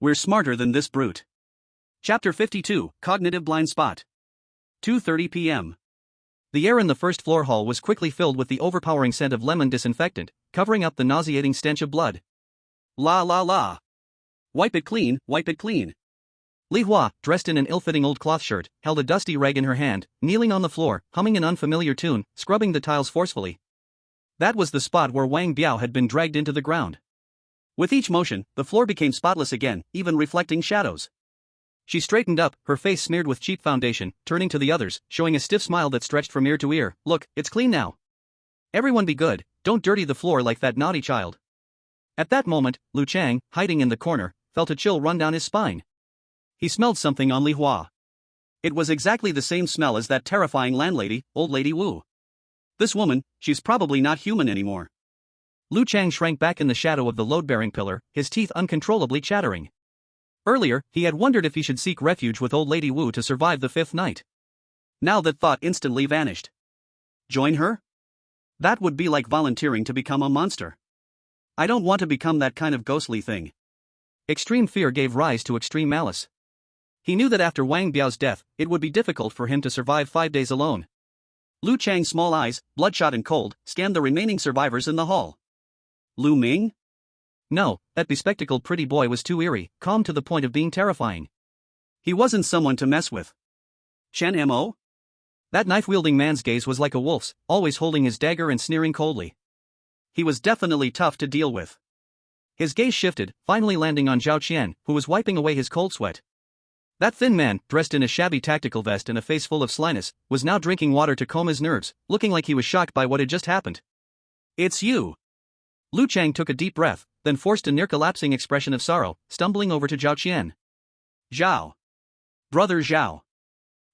We're smarter than this brute. Chapter 52, Cognitive Blind Spot. 2:30 p.m. The air in the first-floor hall was quickly filled with the overpowering scent of lemon disinfectant, covering up the nauseating stench of blood. La la la. Wipe it clean, wipe it clean. Li Hua, dressed in an ill-fitting old cloth shirt, held a dusty rag in her hand, kneeling on the floor, humming an unfamiliar tune, scrubbing the tiles forcefully. That was the spot where Wang Biao had been dragged into the ground. With each motion, the floor became spotless again, even reflecting shadows. She straightened up, her face smeared with cheap foundation, turning to the others, showing a stiff smile that stretched from ear to ear. Look, it's clean now. Everyone be good, don't dirty the floor like that naughty child. At that moment, Lu Chang, hiding in the corner, felt a chill run down his spine. He smelled something on Li Hua. It was exactly the same smell as that terrifying landlady, Old Lady Wu. This woman, she's probably not human anymore. Lu Chang shrank back in the shadow of the load-bearing pillar, his teeth uncontrollably chattering. Earlier, he had wondered if he should seek refuge with Old Lady Wu to survive the fifth night. Now that thought instantly vanished. Join her? That would be like volunteering to become a monster. I don't want to become that kind of ghostly thing. Extreme fear gave rise to extreme malice. He knew that after Wang Biao's death, it would be difficult for him to survive 5 days alone. Lu Chang's small eyes, bloodshot and cold, scanned the remaining survivors in the hall. Lu Ming? No, that bespectacled pretty boy was too eerie, calm to the point of being terrifying. He wasn't someone to mess with. Chen Mo? That knife-wielding man's gaze was like a wolf's, always holding his dagger and sneering coldly. He was definitely tough to deal with. His gaze shifted, finally landing on Zhao Qian, who was wiping away his cold sweat. That thin man, dressed in a shabby tactical vest and a face full of slyness, was now drinking water to calm his nerves, looking like he was shocked by what had just happened. It's you! Lu Chang took a deep breath, then forced a near-collapsing expression of sorrow, stumbling over to Zhao Qian. Zhao. Brother Zhao.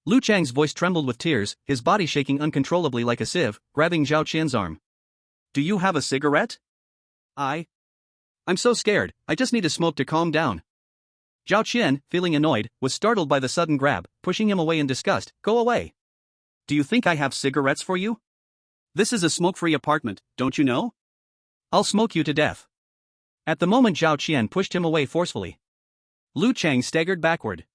Lu Chang's voice trembled with tears, his body shaking uncontrollably like a sieve, grabbing Zhao Qian's arm. Do you have a cigarette? I'm so scared, I just need a smoke to calm down. Zhao Qian, feeling annoyed, was startled by the sudden grab, pushing him away in disgust. Go away. Do you think I have cigarettes for you? This is a smoke-free apartment, don't you know? I'll smoke you to death. At the moment Zhao Qian pushed him away forcefully. Lu Chang staggered backward.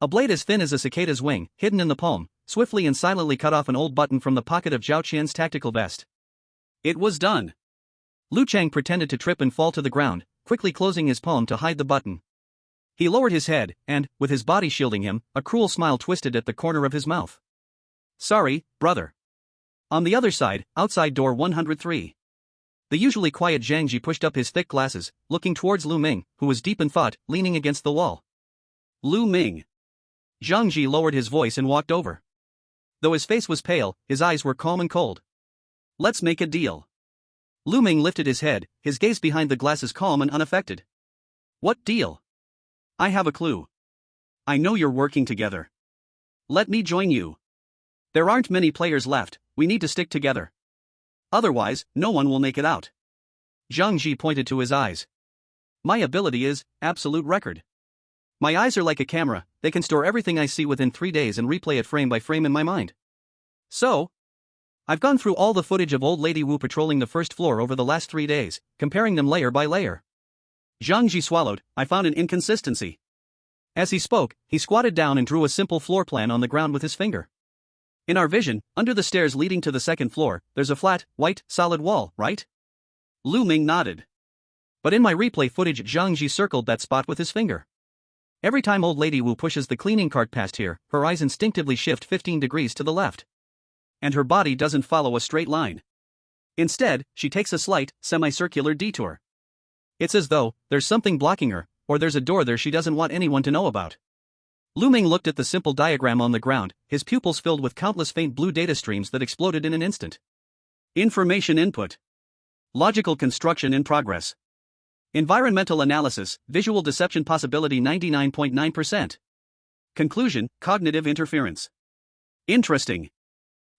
A blade as thin as a cicada's wing, hidden in the palm, swiftly and silently cut off an old button from the pocket of Zhao Qian's tactical vest. It was done. Lu Chang pretended to trip and fall to the ground, quickly closing his palm to hide the button. He lowered his head, and, with his body shielding him, a cruel smile twisted at the corner of his mouth. Sorry, brother. On the other side, outside door 103. The usually quiet Zhang Ji pushed up his thick glasses, looking towards Lu Ming, who was deep in thought, leaning against the wall. Lu Ming. Zhang Ji lowered his voice and walked over. Though his face was pale, his eyes were calm and cold. Let's make a deal. Lu Ming lifted his head, his gaze behind the glasses calm and unaffected. What deal? I have a clue. I know you're working together. Let me join you. There aren't many players left, we need to stick together. Otherwise, no one will make it out. Zhang Ji pointed to his eyes. My ability is absolute record. My eyes are like a camera, they can store everything I see within 3 days and replay it frame by frame in my mind. So, I've gone through all the footage of Old Lady Wu patrolling the first floor over the last 3 days, comparing them layer by layer. Zhang Ji swallowed. I found an inconsistency. As he spoke, he squatted down and drew a simple floor plan on the ground with his finger. In our vision, under the stairs leading to the second floor, there's a flat, white, solid wall, right? Lu Ming nodded. But in my replay footage, Zhang Ji circled that spot with his finger. Every time old lady Wu pushes the cleaning cart past here, her eyes instinctively shift 15 degrees to the left. And her body doesn't follow a straight line. Instead, she takes a slight, semicircular detour. It's as though there's something blocking her, or there's a door there she doesn't want anyone to know about. Lu Ming looked at the simple diagram on the ground, his pupils filled with countless faint blue data streams that exploded in an instant. Information input. Logical construction in progress. Environmental analysis, visual deception possibility 99.9%. Conclusion, cognitive interference. Interesting.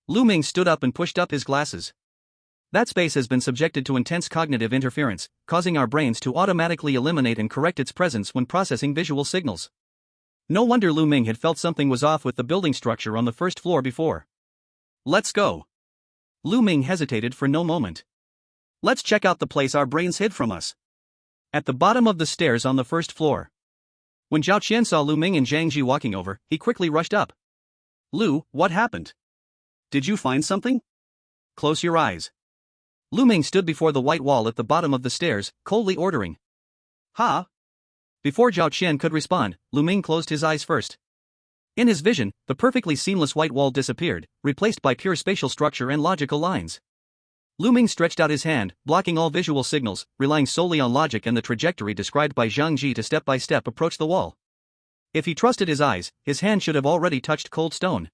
Lu Ming stood up and pushed up his glasses. That space has been subjected to intense cognitive interference, causing our brains to automatically eliminate and correct its presence when processing visual signals. No wonder Lu Ming had felt something was off with the building structure on the first floor before. Let's go. Lu Ming hesitated for no moment. Let's check out the place our brains hid from us. At the bottom of the stairs on the first floor. When Zhao Qian saw Lu Ming and Zhang Ji walking over, he quickly rushed up. Lu, what happened? Did you find something? Close your eyes. Lu Ming stood before the white wall at the bottom of the stairs, coldly ordering. Ha! Before Zhao Qian could respond, Lu Ming closed his eyes first. In his vision, the perfectly seamless white wall disappeared, replaced by pure spatial structure and logical lines. Lu Ming stretched out his hand, blocking all visual signals, relying solely on logic and the trajectory described by Zhang Ji to step-by-step approach the wall. If he trusted his eyes, his hand should have already touched cold stone.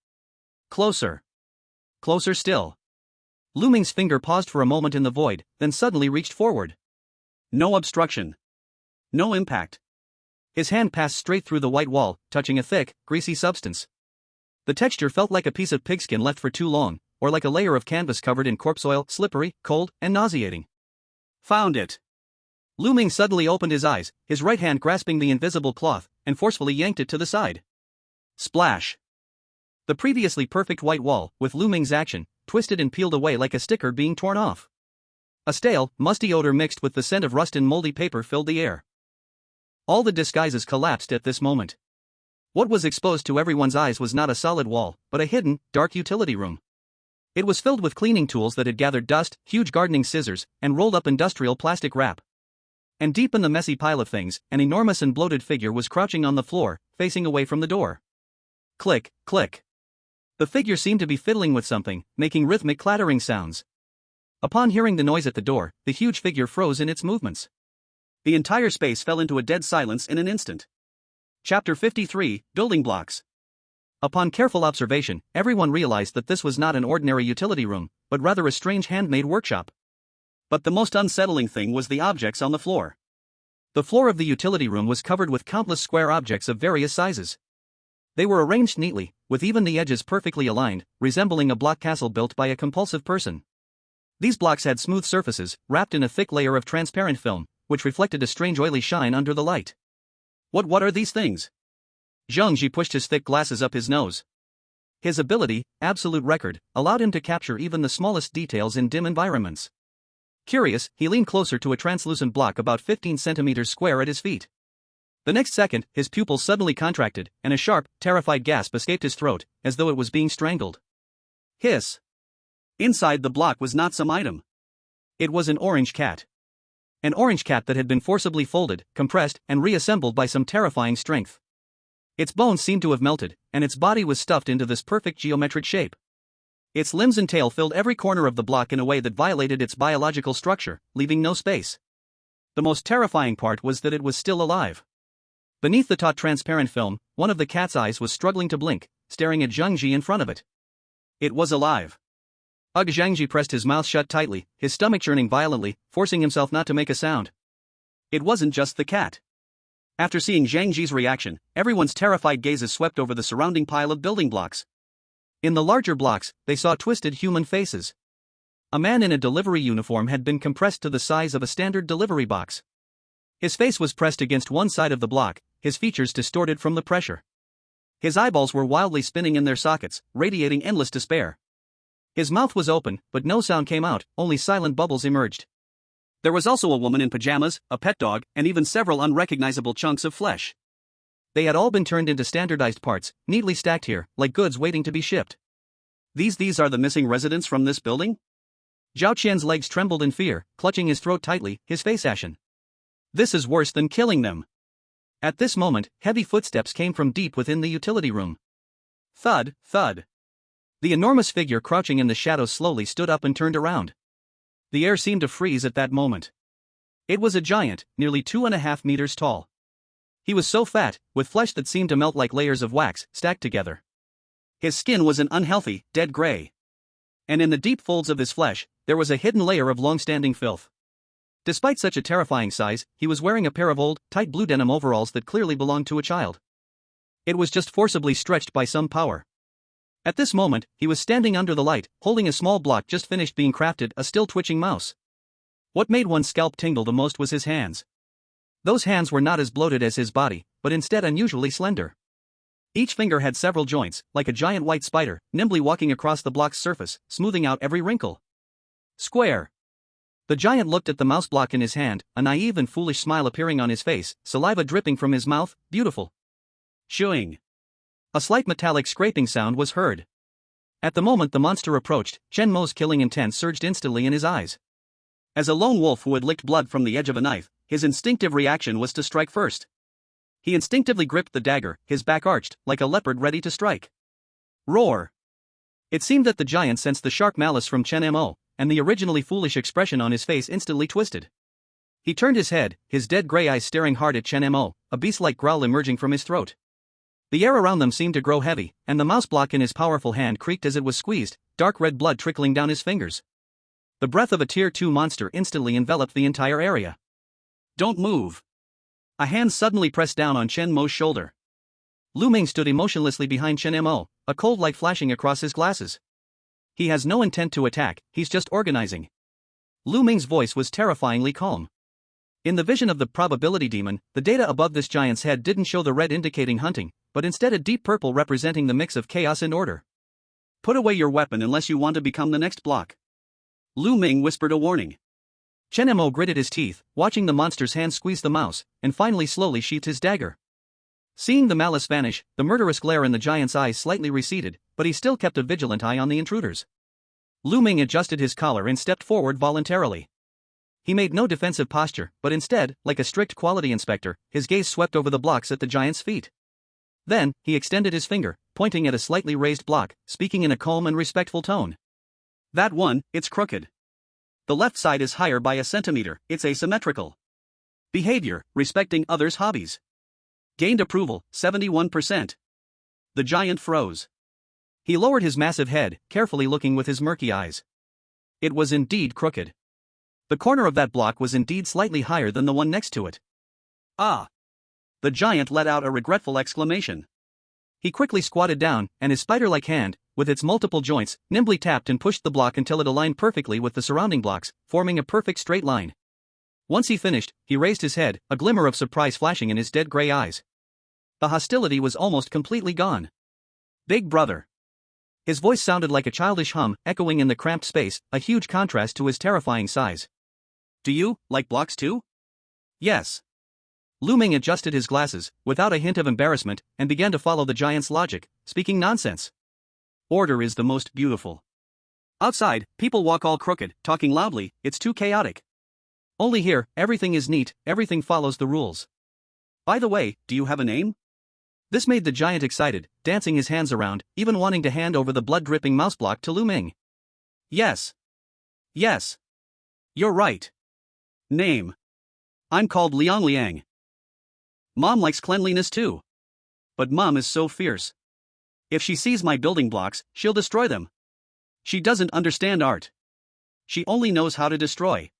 Closer. Closer still. Lu Ming's finger paused for a moment in the void, then suddenly reached forward. No obstruction. No impact. His hand passed straight through the white wall, touching a thick, greasy substance. The texture felt like a piece of pigskin left for too long, or like a layer of canvas covered in corpse oil, slippery, cold, and nauseating. Found it. Lu Ming suddenly opened his eyes, his right hand grasping the invisible cloth, and forcefully yanked it to the side. Splash. The previously perfect white wall, with Lu Ming's action, twisted and peeled away like a sticker being torn off. A stale, musty odor mixed with the scent of rust and moldy paper filled the air. All the disguises collapsed at this moment. What was exposed to everyone's eyes was not a solid wall, but a hidden, dark utility room. It was filled with cleaning tools that had gathered dust, huge gardening scissors, and rolled up industrial plastic wrap. And deep in the messy pile of things, an enormous and bloated figure was crouching on the floor, facing away from the door. Click, click. The figure seemed to be fiddling with something, making rhythmic clattering sounds. Upon hearing the noise at the door, the huge figure froze in its movements. The entire space fell into a dead silence in an instant. Chapter 53, Building Blocks. Upon careful observation, everyone realized that this was not an ordinary utility room, but rather a strange handmade workshop. But the most unsettling thing was the objects on the floor. The floor of the utility room was covered with countless square objects of various sizes. They were arranged neatly, with even the edges perfectly aligned, resembling a block castle built by a compulsive person. These blocks had smooth surfaces, wrapped in a thick layer of transparent film, which reflected a strange oily shine under the light. What are these things? Zhang Ji pushed his thick glasses up his nose. His ability, absolute record, allowed him to capture even the smallest details in dim environments. Curious, he leaned closer to a translucent block about 15 centimeters square at his feet. The next second, his pupils suddenly contracted, and a sharp, terrified gasp escaped his throat, as though it was being strangled. Hiss! Inside the block was not some item. It was an orange cat. An orange cat that had been forcibly folded, compressed, and reassembled by some terrifying strength. Its bones seemed to have melted, and its body was stuffed into this perfect geometric shape. Its limbs and tail filled every corner of the block in a way that violated its biological structure, leaving no space. The most terrifying part was that it was still alive. Beneath the taut transparent film, one of the cat's eyes was struggling to blink, staring at Zhang Ji in front of it. It was alive. Ugh! Zhang Ji pressed his mouth shut tightly, his stomach churning violently, forcing himself not to make a sound. It wasn't just the cat. After seeing Zhang Ji's reaction, everyone's terrified gazes swept over the surrounding pile of building blocks. In the larger blocks, they saw twisted human faces. A man in a delivery uniform had been compressed to the size of a standard delivery box. His face was pressed against one side of the block, his features distorted from the pressure. His eyeballs were wildly spinning in their sockets, radiating endless despair. His mouth was open, but no sound came out, only silent bubbles emerged. There was also a woman in pajamas, a pet dog, and even several unrecognizable chunks of flesh. They had all been turned into standardized parts, neatly stacked here, like goods waiting to be shipped. These are the missing residents from this building? Zhao Qian's legs trembled in fear, clutching his throat tightly, his face ashen. This is worse than killing them. At this moment, heavy footsteps came from deep within the utility room. Thud, thud. The enormous figure crouching in the shadows slowly stood up and turned around. The air seemed to freeze at that moment. It was a giant, nearly 2.5 meters tall. He was so fat, with flesh that seemed to melt like layers of wax, stacked together. His skin was an unhealthy, dead gray. And in the deep folds of his flesh, there was a hidden layer of long-standing filth. Despite such a terrifying size, he was wearing a pair of old, tight blue denim overalls that clearly belonged to a child. It was just forcibly stretched by some power. At this moment, he was standing under the light, holding a small block just finished being crafted, a still twitching mouse. What made one's scalp tingle the most was his hands. Those hands were not as bloated as his body, but instead unusually slender. Each finger had several joints, like a giant white spider, nimbly walking across the block's surface, smoothing out every wrinkle. Square. The giant looked at the mouse block in his hand, a naive and foolish smile appearing on his face, saliva dripping from his mouth. Beautiful. Chewing. A slight metallic scraping sound was heard. At the moment the monster approached, Chen Mo's killing intent surged instantly in his eyes. As a lone wolf who had licked blood from the edge of a knife, his instinctive reaction was to strike first. He instinctively gripped the dagger, his back arched, like a leopard ready to strike. Roar! It seemed that the giant sensed the sharp malice from Chen Mo, and the originally foolish expression on his face instantly twisted. He turned his head, his dead gray eyes staring hard at Chen Mo, a beast-like growl emerging from his throat. The air around them seemed to grow heavy, and the mouse block in his powerful hand creaked as it was squeezed, dark red blood trickling down his fingers. The breath of a Tier 2 monster instantly enveloped the entire area. Don't move. A hand suddenly pressed down on Chen Mo's shoulder. Lu Ming stood emotionlessly behind Chen Mo, a cold light flashing across his glasses. He has no intent to attack, he's just organizing. Lu Ming's voice was terrifyingly calm. In the vision of the probability demon, the data above this giant's head didn't show the red indicating hunting, but instead a deep purple representing the mix of chaos and order. Put away your weapon unless you want to become the next block. Lu Ming whispered a warning. Chen Mo gritted his teeth, watching the monster's hand squeeze the mouse, and finally slowly sheathed his dagger. Seeing the malice vanish, the murderous glare in the giant's eyes slightly receded, but he still kept a vigilant eye on the intruders. Lu Ming adjusted his collar and stepped forward voluntarily. He made no defensive posture, but instead, like a strict quality inspector, his gaze swept over the blocks at the giant's feet. Then, he extended his finger, pointing at a slightly raised block, speaking in a calm and respectful tone. That one, it's crooked. The left side is higher by a centimeter, it's asymmetrical. Behavior, respecting others' hobbies. Gained approval, 71%. The giant froze. He lowered his massive head, carefully looking with his murky eyes. It was indeed crooked. The corner of that block was indeed slightly higher than the one next to it. Ah! The giant let out a regretful exclamation. He quickly squatted down, and his spider-like hand, with its multiple joints, nimbly tapped and pushed the block until it aligned perfectly with the surrounding blocks, forming a perfect straight line. Once he finished, he raised his head, a glimmer of surprise flashing in his dead gray eyes. The hostility was almost completely gone. Big brother. His voice sounded like a childish hum, echoing in the cramped space, a huge contrast to his terrifying size. Do you like blocks too? Yes. Lu Ming adjusted his glasses, without a hint of embarrassment, and began to follow the giant's logic, speaking nonsense. Order is the most beautiful. Outside, people walk all crooked, talking loudly, it's too chaotic. Only here, everything is neat, everything follows the rules. By the way, do you have a name? This made the giant excited, dancing his hands around, even wanting to hand over the blood-dripping mouse block to Lu Ming. Yes. Yes. You're right. Name. I'm called Liang Liang. Mom likes cleanliness too. But Mom is so fierce. If she sees my building blocks, she'll destroy them. She doesn't understand art. She only knows how to destroy.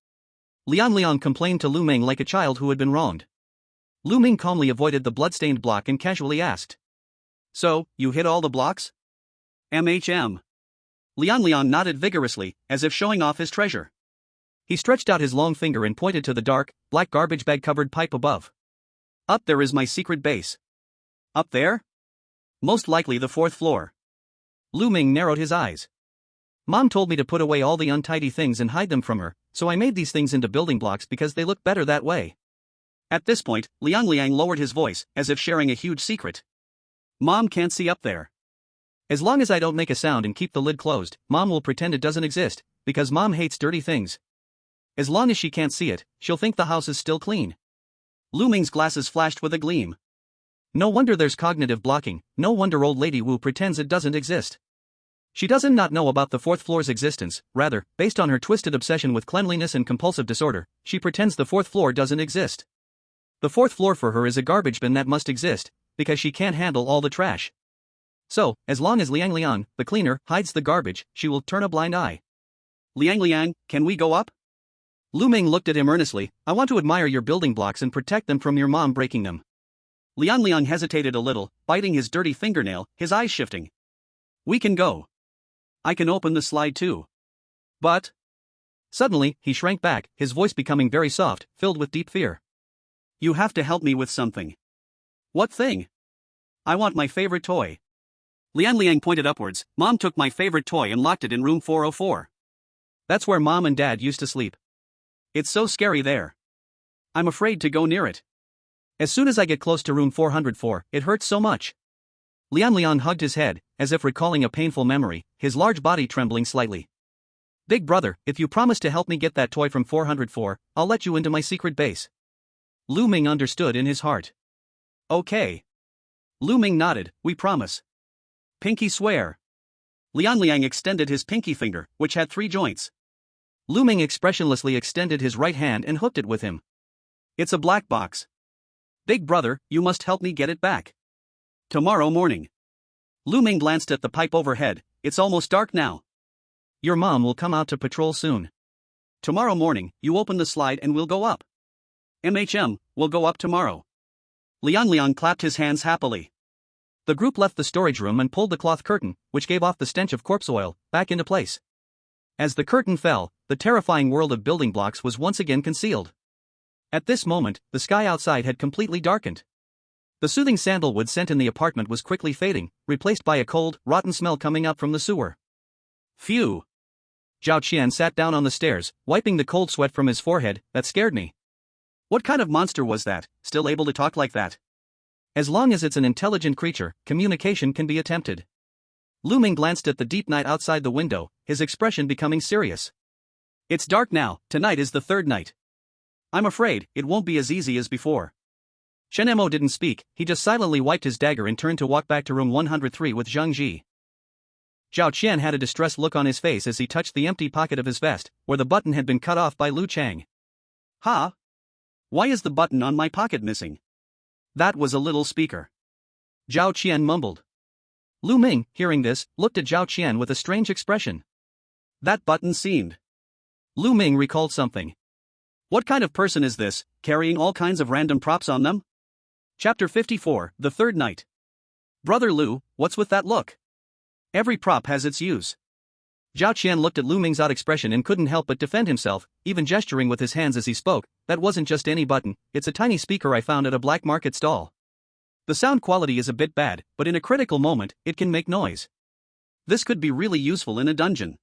Liang Liang complained to Lu Ming like a child who had been wronged. Lu Ming calmly avoided the blood-stained block and casually asked. So, you hit all the blocks? MHM. Liang Liang nodded vigorously, as if showing off his treasure. He stretched out his long finger and pointed to the dark, black garbage bag-covered pipe above. Up there is my secret base. Up there? Most likely the 4th floor. Lu Ming narrowed his eyes. Mom told me to put away all the untidy things and hide them from her, so I made these things into building blocks because they look better that way. At this point, Liang Liang lowered his voice, as if sharing a huge secret. Mom can't see up there. As long as I don't make a sound and keep the lid closed, Mom will pretend it doesn't exist, because Mom hates dirty things. As long as she can't see it, she'll think the house is still clean. Lu Ming's glasses flashed with a gleam. No wonder there's cognitive blocking, no wonder old lady Wu pretends it doesn't exist. She doesn't not know about the fourth floor's existence, rather, based on her twisted obsession with cleanliness and compulsive disorder, she pretends the fourth floor doesn't exist. The fourth floor for her is a garbage bin that must exist, because she can't handle all the trash. So, as long as Liang Liang, the cleaner, hides the garbage, she will turn a blind eye. Liang Liang, can we go up? Lu Ming looked at him earnestly. I want to admire your building blocks and protect them from your mom breaking them. Liang Liang hesitated a little, biting his dirty fingernail, his eyes shifting. We can go. I can open the slide too. But... Suddenly, he shrank back, his voice becoming very soft, filled with deep fear. You have to help me with something. What thing? I want my favorite toy. Liang Liang pointed upwards. Mom took my favorite toy and locked it in room 404. That's where Mom and Dad used to sleep. It's so scary there. I'm afraid to go near it. As soon as I get close to room 404, it hurts so much. Liang Liang hugged his head, as if recalling a painful memory, his large body trembling slightly. Big brother, if you promise to help me get that toy from 404, I'll let you into my secret base. Lu Ming understood in his heart. Okay. Lu Ming nodded, we promise. Pinky swear. Liang Liang extended his pinky finger, which had 3 joints. Lu Ming expressionlessly extended his right hand and hooked it with him. It's a black box. Big brother, you must help me get it back. Tomorrow morning. Lu Ming glanced at the pipe overhead. It's almost dark now. Your mom will come out to patrol soon. Tomorrow morning, you open the slide and we'll go up. We'll go up tomorrow. Liang Liang clapped his hands happily. The group left the storage room and pulled the cloth curtain, which gave off the stench of corpse oil, back into place. As the curtain fell, the terrifying world of building blocks was once again concealed. At this moment, the sky outside had completely darkened. The soothing sandalwood scent in the apartment was quickly fading, replaced by a cold, rotten smell coming up from the sewer. Phew. Zhao Qian sat down on the stairs, wiping the cold sweat from his forehead. That scared me. What kind of monster was that, still able to talk like that? As long as it's an intelligent creature, communication can be attempted. Lu Ming glanced at the deep night outside the window, his expression becoming serious. It's dark now, tonight is the 3rd night. I'm afraid, it won't be as easy as before. Shen Mo didn't speak, he just silently wiped his dagger and turned to walk back to room 103 with Zhang Ji. Zhao Qian had a distressed look on his face as he touched the empty pocket of his vest, where the button had been cut off by Lu Chang. Huh? Why is the button on my pocket missing? That was a little speaker. Zhao Qian mumbled. Lu Ming, hearing this, looked at Zhao Qian with a strange expression. That button seemed. Lu Ming recalled something. What kind of person is this, carrying all kinds of random props on them? Chapter 54, The 3rd Night. Brother Lu, what's with that look? Every prop has its use. Zhao Qian looked at Lu Ming's odd expression and couldn't help but defend himself, even gesturing with his hands as he spoke. That wasn't just any button, it's a tiny speaker I found at a black market stall. The sound quality is a bit bad, but in a critical moment, it can make noise. This could be really useful in a dungeon.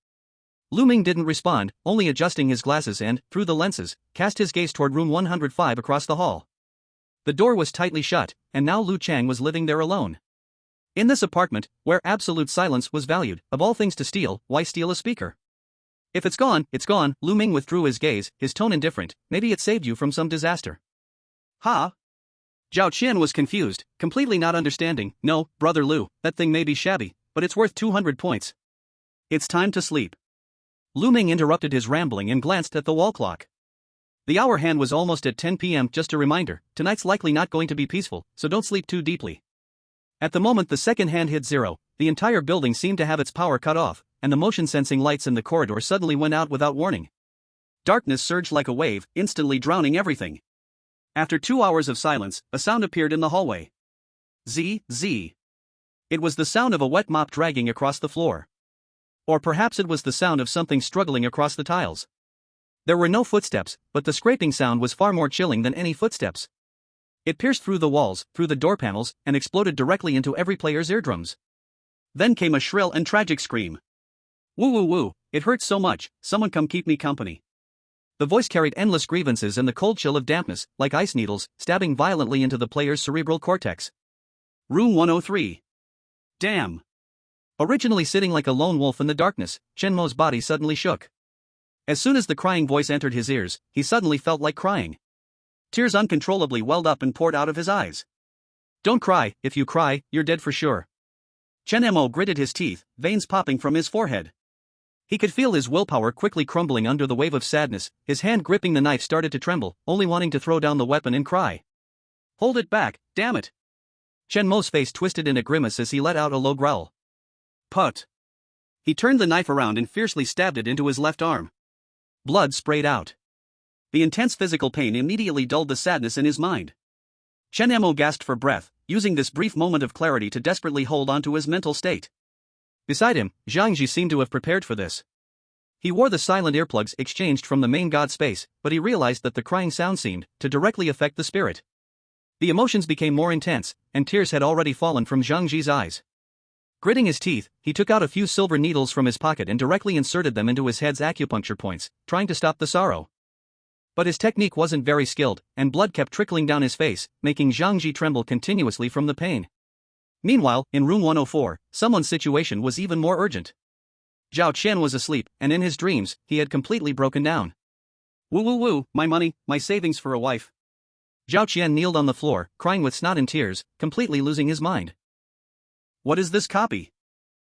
Lu Ming didn't respond, only adjusting his glasses and, through the lenses, cast his gaze toward room 105 across the hall. The door was tightly shut, and now Lu Chang was living there alone. In this apartment, where absolute silence was valued, of all things to steal, why steal a speaker? If it's gone, Lu Ming withdrew his gaze, his tone indifferent. Maybe it saved you from some disaster. Huh? Zhao Qian was confused, completely not understanding. No, brother Lu, that thing may be shabby, but it's worth 200 points. It's time to sleep. Lu Ming interrupted his rambling and glanced at the wall clock. The hour hand was almost at 10 p.m. Just a reminder, tonight's likely not going to be peaceful, so don't sleep too deeply. At the moment the second hand hit 0, the entire building seemed to have its power cut off, and the motion-sensing lights in the corridor suddenly went out without warning. Darkness surged like a wave, instantly drowning everything. After 2 hours of silence, a sound appeared in the hallway. Z. It was the sound of a wet mop dragging across the floor. Or perhaps it was the sound of something struggling across the tiles. There were no footsteps, but the scraping sound was far more chilling than any footsteps. It pierced through the walls, through the door panels, and exploded directly into every player's eardrums. Then came a shrill and tragic scream. Woo woo woo, it hurts so much, someone come keep me company. The voice carried endless grievances and the cold chill of dampness, like ice needles, stabbing violently into the player's cerebral cortex. Room 103. Damn. Originally sitting like a lone wolf in the darkness, Chen Mo's body suddenly shook. As soon as the crying voice entered his ears, he suddenly felt like crying. Tears uncontrollably welled up and poured out of his eyes. Don't cry, if you cry, you're dead for sure. Chen Mo gritted his teeth, veins popping from his forehead. He could feel his willpower quickly crumbling under the wave of sadness, his hand gripping the knife started to tremble, only wanting to throw down the weapon and cry. Hold it back, damn it! Chen Mo's face twisted in a grimace as he let out a low growl. Put. He turned the knife around and fiercely stabbed it into his left arm. Blood sprayed out. The intense physical pain immediately dulled the sadness in his mind. Chen Mo gasped for breath, using this brief moment of clarity to desperately hold on to his mental state. Beside him, Zhang Ji seemed to have prepared for this. He wore the silent earplugs exchanged from the main god space, but he realized that the crying sound seemed to directly affect the spirit. The emotions became more intense, and tears had already fallen from Zhang Ji's eyes. Gritting his teeth, he took out a few silver needles from his pocket and directly inserted them into his head's acupuncture points, trying to stop the sorrow. But his technique wasn't very skilled, and blood kept trickling down his face, making Zhang Ji tremble continuously from the pain. Meanwhile, in room 104, someone's situation was even more urgent. Zhao Qian was asleep, and in his dreams, he had completely broken down. Woo woo woo, my money, my savings for a wife. Zhao Qian kneeled on the floor, crying with snot and tears, completely losing his mind. What is this copy?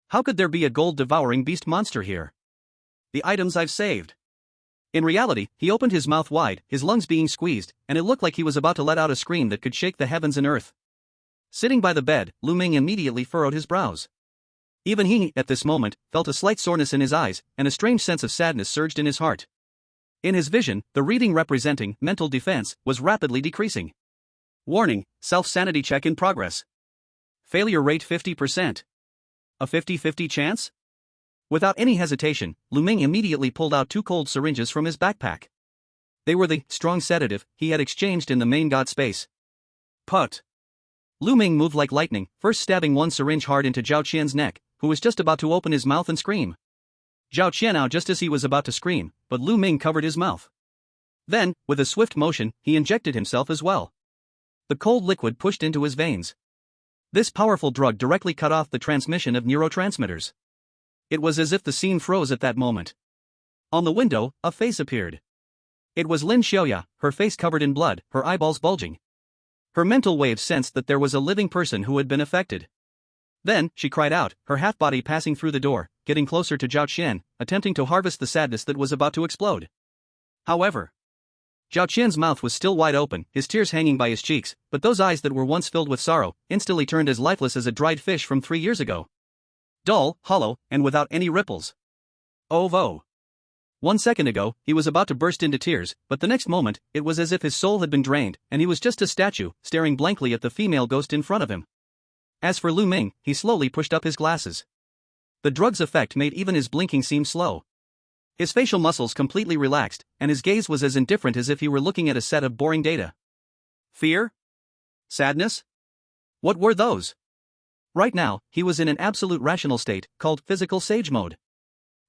How could there be a gold-devouring beast monster here? The items I've saved. In reality, he opened his mouth wide, his lungs being squeezed, and it looked like he was about to let out a scream that could shake the heavens and earth. Sitting by the bed, Lu Ming immediately furrowed his brows. Even he, at this moment, felt a slight soreness in his eyes, and a strange sense of sadness surged in his heart. In his vision, the reading representing mental defense was rapidly decreasing. Warning, self-sanity check in progress. Failure rate 50%. A 50-50 chance? Without any hesitation, Lu Ming immediately pulled out 2 cold syringes from his backpack. They were the strong sedative he had exchanged in the main god space. Put. Lu Ming moved like lightning, first stabbing one syringe hard into Zhao Qian's neck, who was just about to open his mouth and scream. Zhao Qian out just as he was about to scream, but Lu Ming covered his mouth. Then, with a swift motion, he injected himself as well. The cold liquid pushed into his veins. This powerful drug directly cut off the transmission of neurotransmitters. It was as if the scene froze at that moment. On the window, a face appeared. It was Lin Xiaoya, her face covered in blood, her eyeballs bulging. Her mental waves sensed that there was a living person who had been affected. Then, she cried out, her half-body passing through the door, getting closer to Zhao Qian, attempting to harvest the sadness that was about to explode. However, Zhao Qian's mouth was still wide open, his tears hanging by his cheeks, but those eyes that were once filled with sorrow instantly turned as lifeless as a dried fish from 3 years ago. Dull, hollow, and without any ripples. Oh vo. 1 second ago, he was about to burst into tears, but the next moment, it was as if his soul had been drained, and he was just a statue, staring blankly at the female ghost in front of him. As for Lu Ming, he slowly pushed up his glasses. The drug's effect made even his blinking seem slow. His facial muscles completely relaxed, and his gaze was as indifferent as if he were looking at a set of boring data. Fear? Sadness? What were those? Right now, he was in an absolute rational state, called physical sage mode.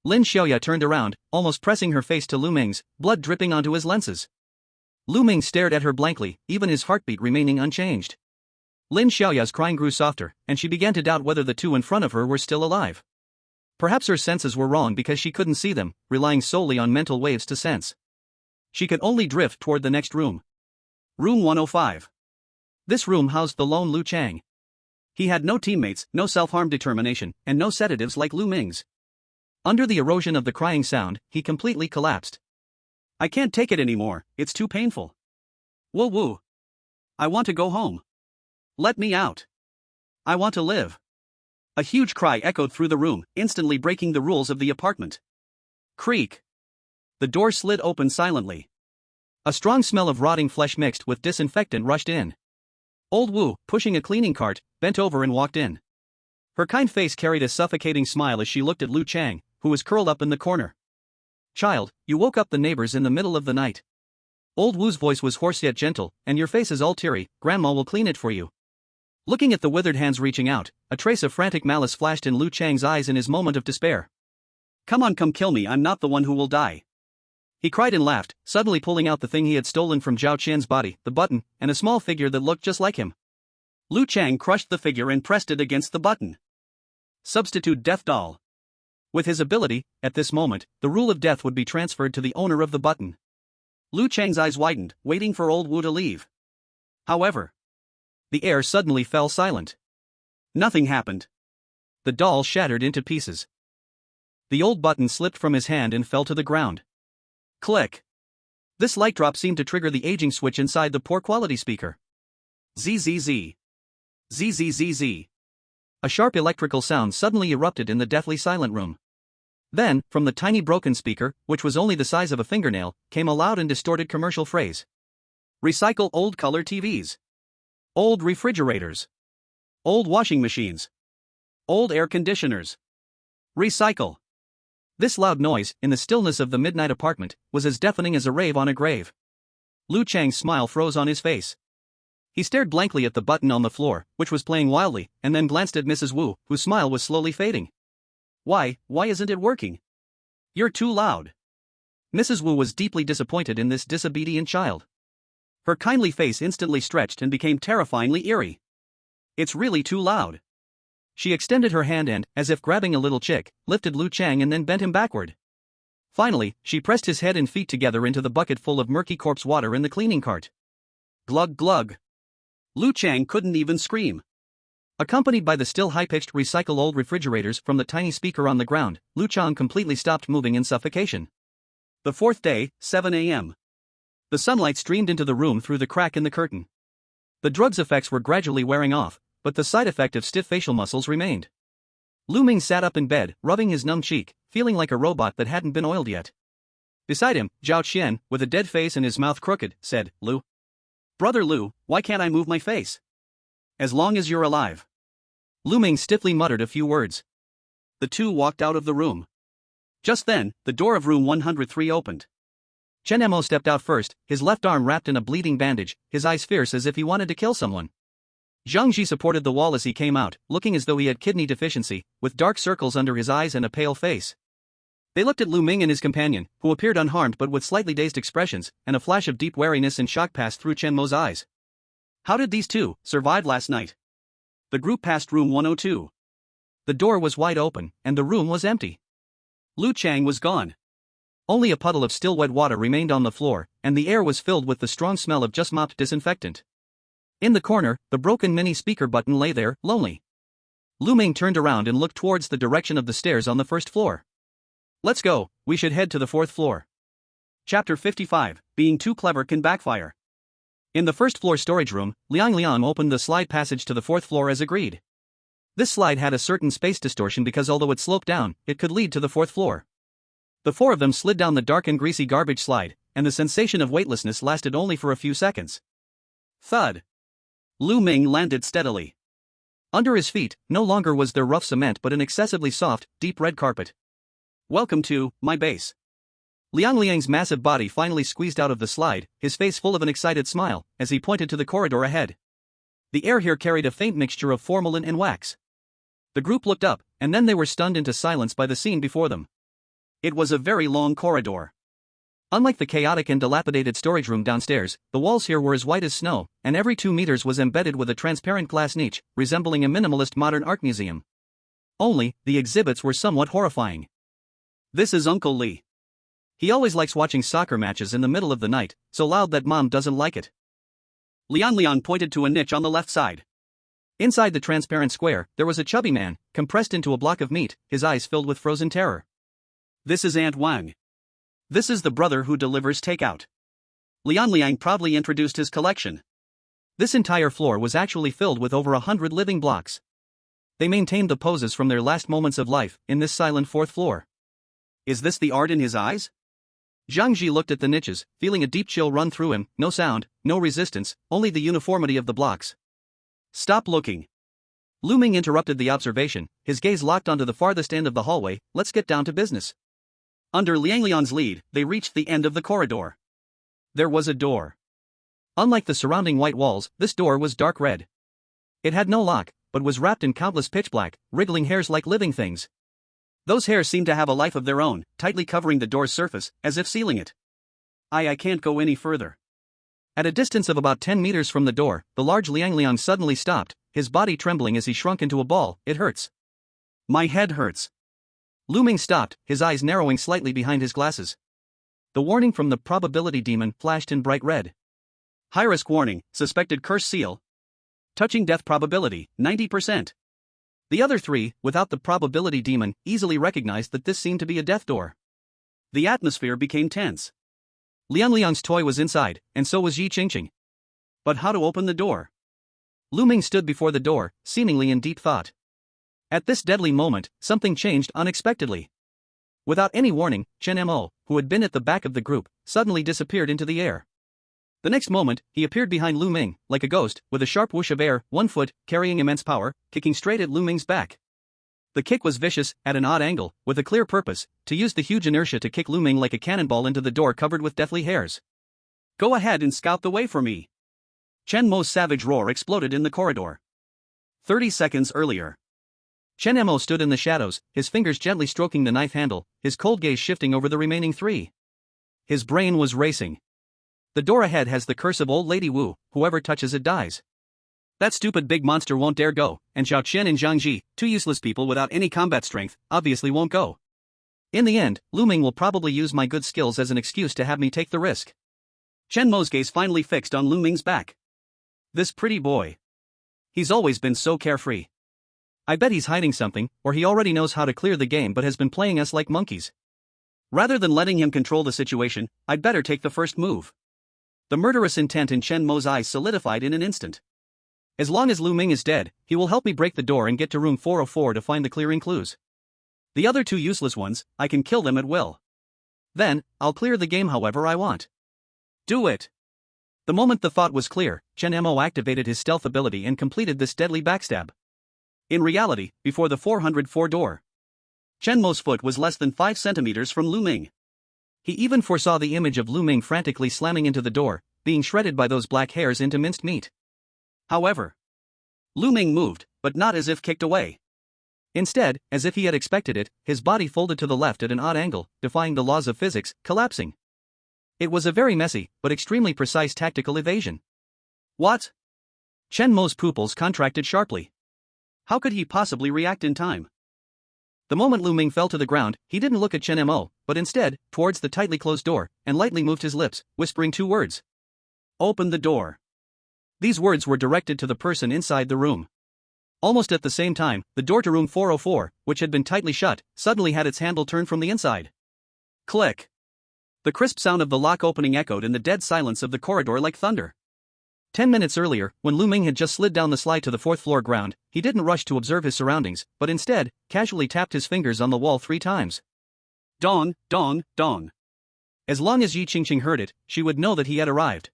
Lin Xiaoya turned around, almost pressing her face to Lu Ming's, blood dripping onto his lenses. Lu Ming stared at her blankly, even his heartbeat remaining unchanged. Lin Xiaoya's crying grew softer, and she began to doubt whether the two in front of her were still alive. Perhaps her senses were wrong because she couldn't see them, relying solely on mental waves to sense. She could only drift toward the next room. Room 105. This room housed the lone Lu Chang. He had no teammates, no self-harm determination, and no sedatives like Lu Ming's. Under the erosion of the crying sound, he completely collapsed. I can't take it anymore, it's too painful. Woo woo. I want to go home. Let me out. I want to live. A huge cry echoed through the room, instantly breaking the rules of the apartment. Creak. The door slid open silently. A strong smell of rotting flesh mixed with disinfectant rushed in. Old Wu, pushing a cleaning cart, bent over and walked in. Her kind face carried a suffocating smile as she looked at Lu Chang, who was curled up in the corner. Child, you woke up the neighbors in the middle of the night. Old Wu's voice was hoarse yet gentle, and your face is all teary, Grandma will clean it for you. Looking at the withered hands reaching out, a trace of frantic malice flashed in Lu Chang's eyes in his moment of despair. Come on, come kill me, I'm not the one who will die. He cried and laughed, suddenly pulling out the thing he had stolen from Zhao Qian's body, the button, and a small figure that looked just like him. Lu Chang crushed the figure and pressed it against the button. Substitute death doll. With his ability, at this moment, the rule of death would be transferred to the owner of the button. Lu Chang's eyes widened, waiting for old Wu to leave. However, the air suddenly fell silent. Nothing happened. The doll shattered into pieces. The old button slipped from his hand and fell to the ground. Click. This light drop seemed to trigger the aging switch inside the poor quality speaker. ZZZ. ZZZZ. A sharp electrical sound suddenly erupted in the deathly silent room. Then, from the tiny broken speaker, which was only the size of a fingernail, came a loud and distorted commercial phrase. Recycle old color TVs. Old refrigerators. Old washing machines. Old air conditioners. Recycle. This loud noise, in the stillness of the midnight apartment, was as deafening as a rave on a grave. Lu Chang's smile froze on his face. He stared blankly at the button on the floor, which was playing wildly, and then glanced at Mrs. Wu, whose smile was slowly fading. Why isn't it working? You're too loud. Mrs. Wu was deeply disappointed in this disobedient child. Her kindly face instantly stretched and became terrifyingly eerie. It's really too loud. She extended her hand and, as if grabbing a little chick, lifted Lu Chang and then bent him backward. Finally, she pressed his head and feet together into the bucket full of murky corpse water in the cleaning cart. Glug glug. Lu Chang couldn't even scream. Accompanied by the still high-pitched recycle old refrigerators from the tiny speaker on the ground, Lu Chang completely stopped moving in suffocation. The fourth day, 7 a.m. The sunlight streamed into the room through the crack in the curtain. The drug's effects were gradually wearing off, but the side effect of stiff facial muscles remained. Lu Ming sat up in bed, rubbing his numb cheek, feeling like a robot that hadn't been oiled yet. Beside him, Zhao Qian, with a dead face and his mouth crooked, said, Lu. Brother Lu, why can't I move my face? As long as you're alive. Lu Ming stiffly muttered a few words. The two walked out of the room. Just then, the door of room 103 opened. Chen Mo stepped out first, his left arm wrapped in a bleeding bandage, his eyes fierce as if he wanted to kill someone. Zhang Ji supported the wall as he came out, looking as though he had kidney deficiency, with dark circles under his eyes and a pale face. They looked at Lu Ming and his companion, who appeared unharmed but with slightly dazed expressions, and a flash of deep wariness and shock passed through Chen Mo's eyes. How did these two survive last night? The group passed room 102. The door was wide open, and the room was empty. Lu Chang was gone. Only a puddle of still wet water remained on the floor, and the air was filled with the strong smell of just mopped disinfectant. In the corner, the broken mini speaker button lay there, lonely. Lu Ming turned around and looked towards the direction of the stairs on the first floor. Let's go, we should head to the fourth floor. Chapter 55, Being Too Clever Can Backfire. In the first floor storage room, Liang Liang opened the slide passage to the fourth floor as agreed. This slide had a certain space distortion because although it sloped down, it could lead to the fourth floor. The four of them slid down the dark and greasy garbage slide, and the sensation of weightlessness lasted only for a few seconds. Thud. Lu Ming landed steadily. Under his feet, no longer was there rough cement but an excessively soft, deep red carpet. Welcome to my base. Liang Liang's massive body finally squeezed out of the slide, his face full of an excited smile, as he pointed to the corridor ahead. The air here carried a faint mixture of formalin and wax. The group looked up, and then they were stunned into silence by the scene before them. It was a very long corridor. Unlike the chaotic and dilapidated storage room downstairs, the walls here were as white as snow, and every 2 meters was embedded with a transparent glass niche, resembling a minimalist modern art museum. Only, the exhibits were somewhat horrifying. This is Uncle Li. He always likes watching soccer matches in the middle of the night, so loud that Mom doesn't like it. Liang Liang pointed to a niche on the left side. Inside the transparent square, there was a chubby man, compressed into a block of meat, his eyes filled with frozen terror. This is Aunt Wang. This is the brother who delivers takeout. Liang Liang proudly introduced his collection. This entire floor was actually filled with over 100 living blocks. They maintained the poses from their last moments of life, in this silent fourth floor. Is this the art in his eyes? Zhang Ji looked at the niches, feeling a deep chill run through him, no sound, no resistance, only the uniformity of the blocks. Stop looking. Lu Ming interrupted the observation, his gaze locked onto the farthest end of the hallway. Let's get down to business. Under Liang Liang's lead, they reached the end of the corridor. There was a door. Unlike the surrounding white walls, this door was dark red. It had no lock, but was wrapped in countless pitch black, wriggling hairs like living things. Those hairs seemed to have a life of their own, tightly covering the door's surface, as if sealing it. I can't go any further. At a distance of about 10 meters from the door, the large Liang Liang suddenly stopped, his body trembling as he shrunk into a ball. It hurts. My head hurts. Lu Ming stopped, his eyes narrowing slightly behind his glasses. The warning from the probability demon flashed in bright red. High risk warning, suspected curse seal. Touching death probability, 90%. The other three, without the probability demon, easily recognized that this seemed to be a death door. The atmosphere became tense. Liang's toy was inside, and so was Yi Qingqing. But how to open the door? Lu Ming stood before the door, seemingly in deep thought. At this deadly moment, something changed unexpectedly. Without any warning, Chen Mo, who had been at the back of the group, suddenly disappeared into the air. The next moment, he appeared behind Lu Ming, like a ghost, with a sharp whoosh of air, 1 foot, carrying immense power, kicking straight at Lu Ming's back. The kick was vicious, at an odd angle, with a clear purpose, to use the huge inertia to kick Lu Ming like a cannonball into the door covered with deathly hairs. Go ahead and scout the way for me. Chen Mo's savage roar exploded in the corridor. 30 seconds earlier. Chen Mo stood in the shadows, his fingers gently stroking the knife handle, his cold gaze shifting over the remaining three. His brain was racing. The door ahead has the curse of old Lady Wu, whoever touches it dies. That stupid big monster won't dare go, and Xiao Qian and Zhang Ji, two useless people without any combat strength, obviously won't go. In the end, Lu Ming will probably use my good skills as an excuse to have me take the risk. Chen Mo's gaze finally fixed on Lu Ming's back. This pretty boy. He's always been so carefree. I bet he's hiding something, or he already knows how to clear the game but has been playing us like monkeys. Rather than letting him control the situation, I'd better take the first move. The murderous intent in Chen Mo's eyes solidified in an instant. As long as Lu Ming is dead, he will help me break the door and get to room 404 to find the clearing clues. The other two useless ones, I can kill them at will. Then, I'll clear the game however I want. Do it. The moment the thought was clear, Chen Mo activated his stealth ability and completed this deadly backstab. In reality, before the 404 door, Chen Mo's foot was less than 5 centimeters from Lu Ming. He even foresaw the image of Lu Ming frantically slamming into the door, being shredded by those black hairs into minced meat. However, Lu Ming moved, but not as if kicked away. Instead, as if he had expected it, his body folded to the left at an odd angle, defying the laws of physics, collapsing. It was a very messy, but extremely precise tactical evasion. What? Chen Mo's pupils contracted sharply. How could he possibly react in time? The moment Lu Ming fell to the ground, he didn't look at Chen Mo, but instead, towards the tightly closed door, and lightly moved his lips, whispering 2 words. Open the door. These words were directed to the person inside the room. Almost at the same time, the door to room 404, which had been tightly shut, suddenly had its handle turned from the inside. Click. The crisp sound of the lock opening echoed in the dead silence of the corridor like thunder. 10 minutes earlier, when Lu Ming had just slid down the slide to the 4th floor ground, he didn't rush to observe his surroundings, but instead, casually tapped his fingers on the wall 3 times. Dong, dong, dong. As long as Yi Qingqing heard it, she would know that he had arrived.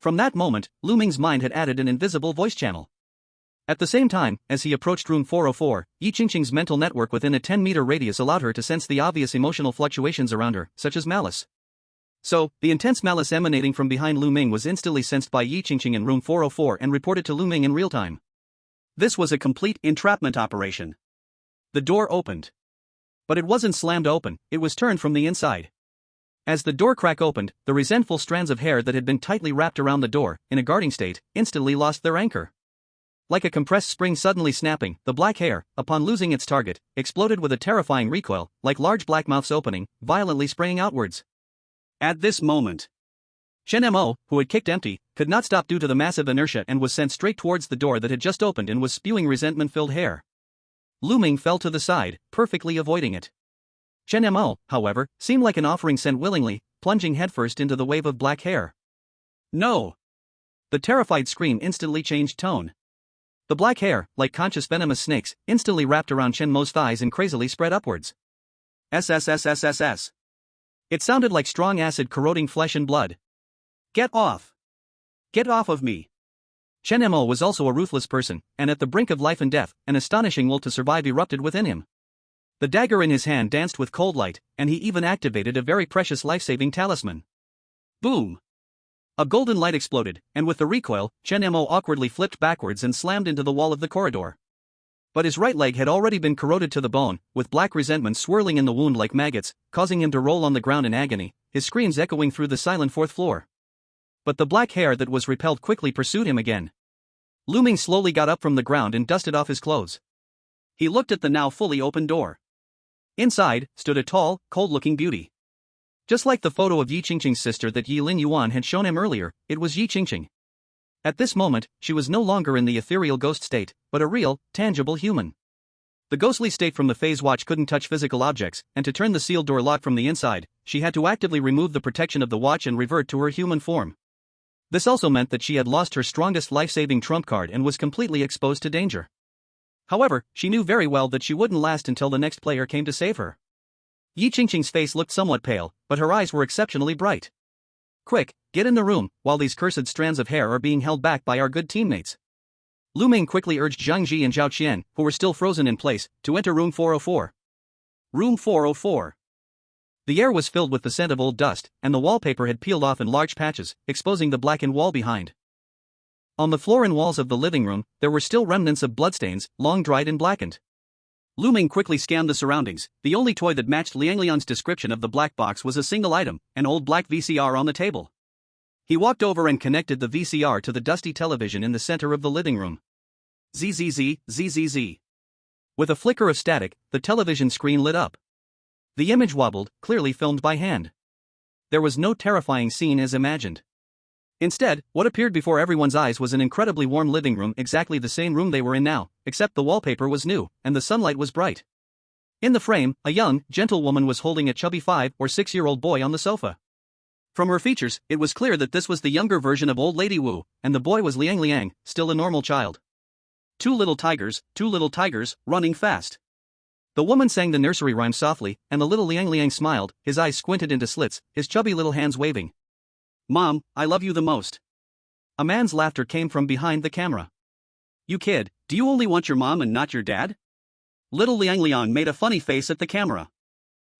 From that moment, Lu Ming's mind had added an invisible voice channel. At the same time, as he approached room 404, Yi Qingqing's mental network within a 10-meter radius allowed her to sense the obvious emotional fluctuations around her, such as malice. So, the intense malice emanating from behind Lu Ming was instantly sensed by Yi Qingqing in room 404 and reported to Lu Ming in real time. This was a complete entrapment operation. The door opened. But it wasn't slammed open, it was turned from the inside. As the door crack opened, the resentful strands of hair that had been tightly wrapped around the door, in a guarding state, instantly lost their anchor. Like a compressed spring suddenly snapping, the black hair, upon losing its target, exploded with a terrifying recoil, like large black mouths opening, violently spraying outwards. At this moment, Chen Mo, who had kicked empty, could not stop due to the massive inertia and was sent straight towards the door that had just opened and was spewing resentment-filled hair. Lu Ming fell to the side, perfectly avoiding it. Chen Mo, however, seemed like an offering sent willingly, plunging headfirst into the wave of black hair. No! The terrified scream instantly changed tone. The black hair, like conscious venomous snakes, instantly wrapped around Chen Mo's thighs and crazily spread upwards. SSSSSS. It sounded like strong acid corroding flesh and blood. Get off! Get off of me! Chen Mo was also a ruthless person, and at the brink of life and death, an astonishing will to survive erupted within him. The dagger in his hand danced with cold light, and he even activated a very precious life-saving talisman. Boom! A golden light exploded, and with the recoil, Chen Mo awkwardly flipped backwards and slammed into the wall of the corridor. But his right leg had already been corroded to the bone, with black resentment swirling in the wound like maggots, causing him to roll on the ground in agony, his screams echoing through the silent 4th floor. But the black hair that was repelled quickly pursued him again. Lu Ming slowly got up from the ground and dusted off his clothes. He looked at the now fully open door. Inside stood a tall, cold-looking beauty. Just like the photo of Yi Qingqing's sister that Yi Lin Yuan had shown him earlier, it was Yi Qingqing. At this moment, she was no longer in the ethereal ghost state, but a real, tangible human. The ghostly state from the phase watch couldn't touch physical objects, and to turn the sealed door lock from the inside, she had to actively remove the protection of the watch and revert to her human form. This also meant that she had lost her strongest life-saving trump card and was completely exposed to danger. However, she knew very well that she wouldn't last until the next player came to save her. Yi Qingqing's face looked somewhat pale, but her eyes were exceptionally bright. "Quick, get in the room, while these cursed strands of hair are being held back by our good teammates." Lu Ming quickly urged Zhang Ji and Zhao Qian, who were still frozen in place, to enter room 404. Room 404. The air was filled with the scent of old dust, and the wallpaper had peeled off in large patches, exposing the blackened wall behind. On the floor and walls of the living room, there were still remnants of bloodstains, long dried and blackened. Lu Ming quickly scanned the surroundings. The only toy that matched Liang Liang's description of the black box was a single item, an old black VCR on the table. He walked over and connected the VCR to the dusty television in the center of the living room. Zzz, zzz. With a flicker of static, the television screen lit up. The image wobbled, clearly filmed by hand. There was no terrifying scene as imagined. Instead, what appeared before everyone's eyes was an incredibly warm living room, exactly the same room they were in now, except the wallpaper was new, and the sunlight was bright. In the frame, a young, gentle woman was holding a chubby 5- or 6-year-old boy on the sofa. From her features, it was clear that this was the younger version of old Lady Wu, and the boy was Liang Liang, still a normal child. Two little tigers, running fast. The woman sang the nursery rhyme softly, and the little Liang Liang smiled, his eyes squinted into slits, his chubby little hands waving. "Mom, I love you the most." A man's laughter came from behind the camera. "You kid, do you only want your mom and not your dad?" Little Liang Liang made a funny face at the camera.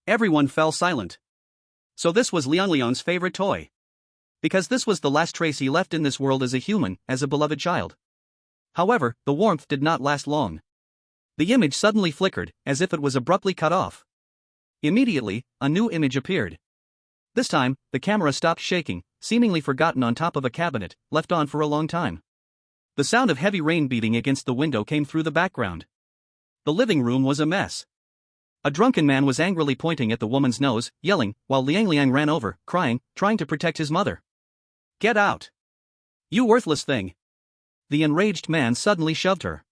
Everyone fell silent. So this was Liang Liang's favorite toy. Because this was the last trace he left in this world as a human, as a beloved child. However, the warmth did not last long. The image suddenly flickered, as if it was abruptly cut off. Immediately, a new image appeared. This time, the camera stopped shaking, seemingly forgotten on top of a cabinet, left on for a long time. The sound of heavy rain beating against the window came through the background. The living room was a mess. A drunken man was angrily pointing at the woman's nose, yelling, while Liang Liang ran over, crying, trying to protect his mother. "Get out! You worthless thing!" The enraged man suddenly shoved her.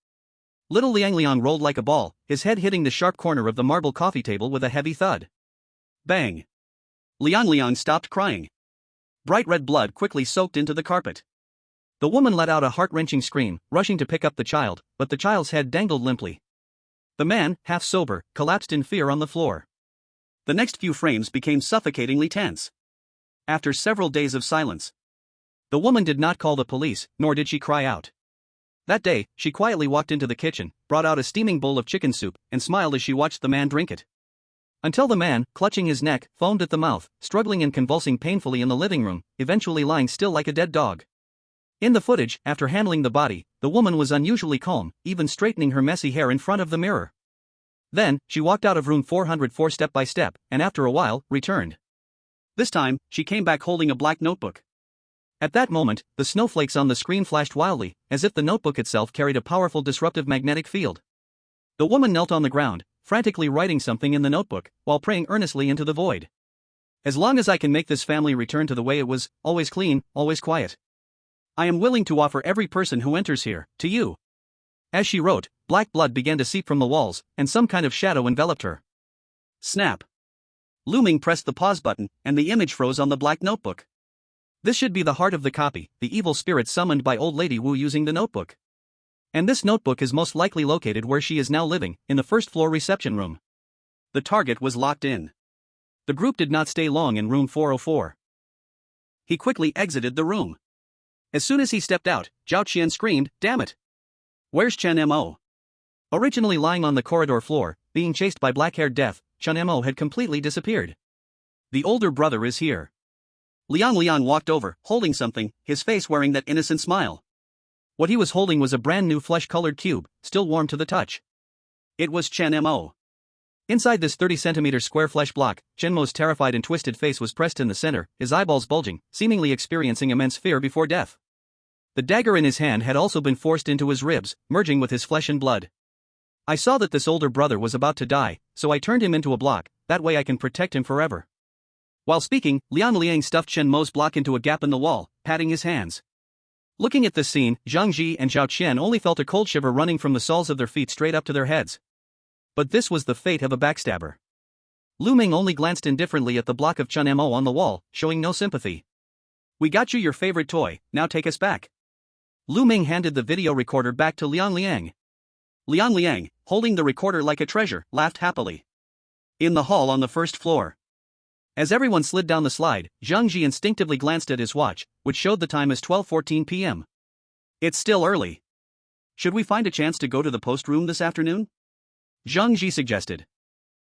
Little Liang Liang rolled like a ball, his head hitting the sharp corner of the marble coffee table with a heavy thud. Bang! Liang Liang stopped crying. Bright red blood quickly soaked into the carpet. The woman let out a heart-wrenching scream, rushing to pick up the child, but the child's head dangled limply. The man, half sober, collapsed in fear on the floor. The next few frames became suffocatingly tense. After several days of silence, the woman did not call the police, nor did she cry out. That day, she quietly walked into the kitchen, brought out a steaming bowl of chicken soup, and smiled as she watched the man drink it. Until the man, clutching his neck, foamed at the mouth, struggling and convulsing painfully in the living room, eventually lying still like a dead dog. In the footage, after handling the body, the woman was unusually calm, even straightening her messy hair in front of the mirror. Then, she walked out of room 404 step by step, and after a while, returned. This time, she came back holding a black notebook. At that moment, the snowflakes on the screen flashed wildly, as if the notebook itself carried a powerful disruptive magnetic field. The woman knelt on the ground, frantically writing something in the notebook, while praying earnestly into the void. "As long as I can make this family return to the way it was, always clean, always quiet, I am willing to offer every person who enters here, to you." As she wrote, black blood began to seep from the walls, and some kind of shadow enveloped her. Snap! Lu Ming pressed the pause button, and the image froze on the black notebook. This should be the heart of the copy, the evil spirit summoned by old Lady Wu using the notebook. And this notebook is most likely located where she is now living, in the first-floor reception room. The target was locked in. The group did not stay long in room 404. He quickly exited the room. As soon as he stepped out, Zhao Qian screamed, "Damn it! Where's Chen Mo?" Originally lying on the corridor floor, being chased by black-haired death, Chen Mo had completely disappeared. The older brother is here. Liang Liang walked over, holding something, his face wearing that innocent smile. What he was holding was a brand new flesh-colored cube, still warm to the touch. It was Chen Mo. Inside this 30-centimeter square flesh block, Chen Mo's terrified and twisted face was pressed in the center, his eyeballs bulging, seemingly experiencing immense fear before death. The dagger in his hand had also been forced into his ribs, merging with his flesh and blood. I saw that this older brother was about to die, so I turned him into a block, that way I can protect him forever. While speaking, Liang Liang stuffed Chen Mo's block into a gap in the wall, patting his hands. Looking at this scene, Zhang Ji and Zhao Qian only felt a cold shiver running from the soles of their feet straight up to their heads. But this was the fate of a backstabber. Lu Ming only glanced indifferently at the block of Chen Mo on the wall, showing no sympathy. We got you your favorite toy, now take us back. Lu Ming handed the video recorder back to Liang Liang. Liang Liang, holding the recorder like a treasure, laughed happily. In the hall on the first floor. As everyone slid down the slide, Zhang Ji instinctively glanced at his watch, which showed the time as 12:14 p.m. It's still early. Should we find a chance to go to the post room this afternoon? Zhang Ji suggested.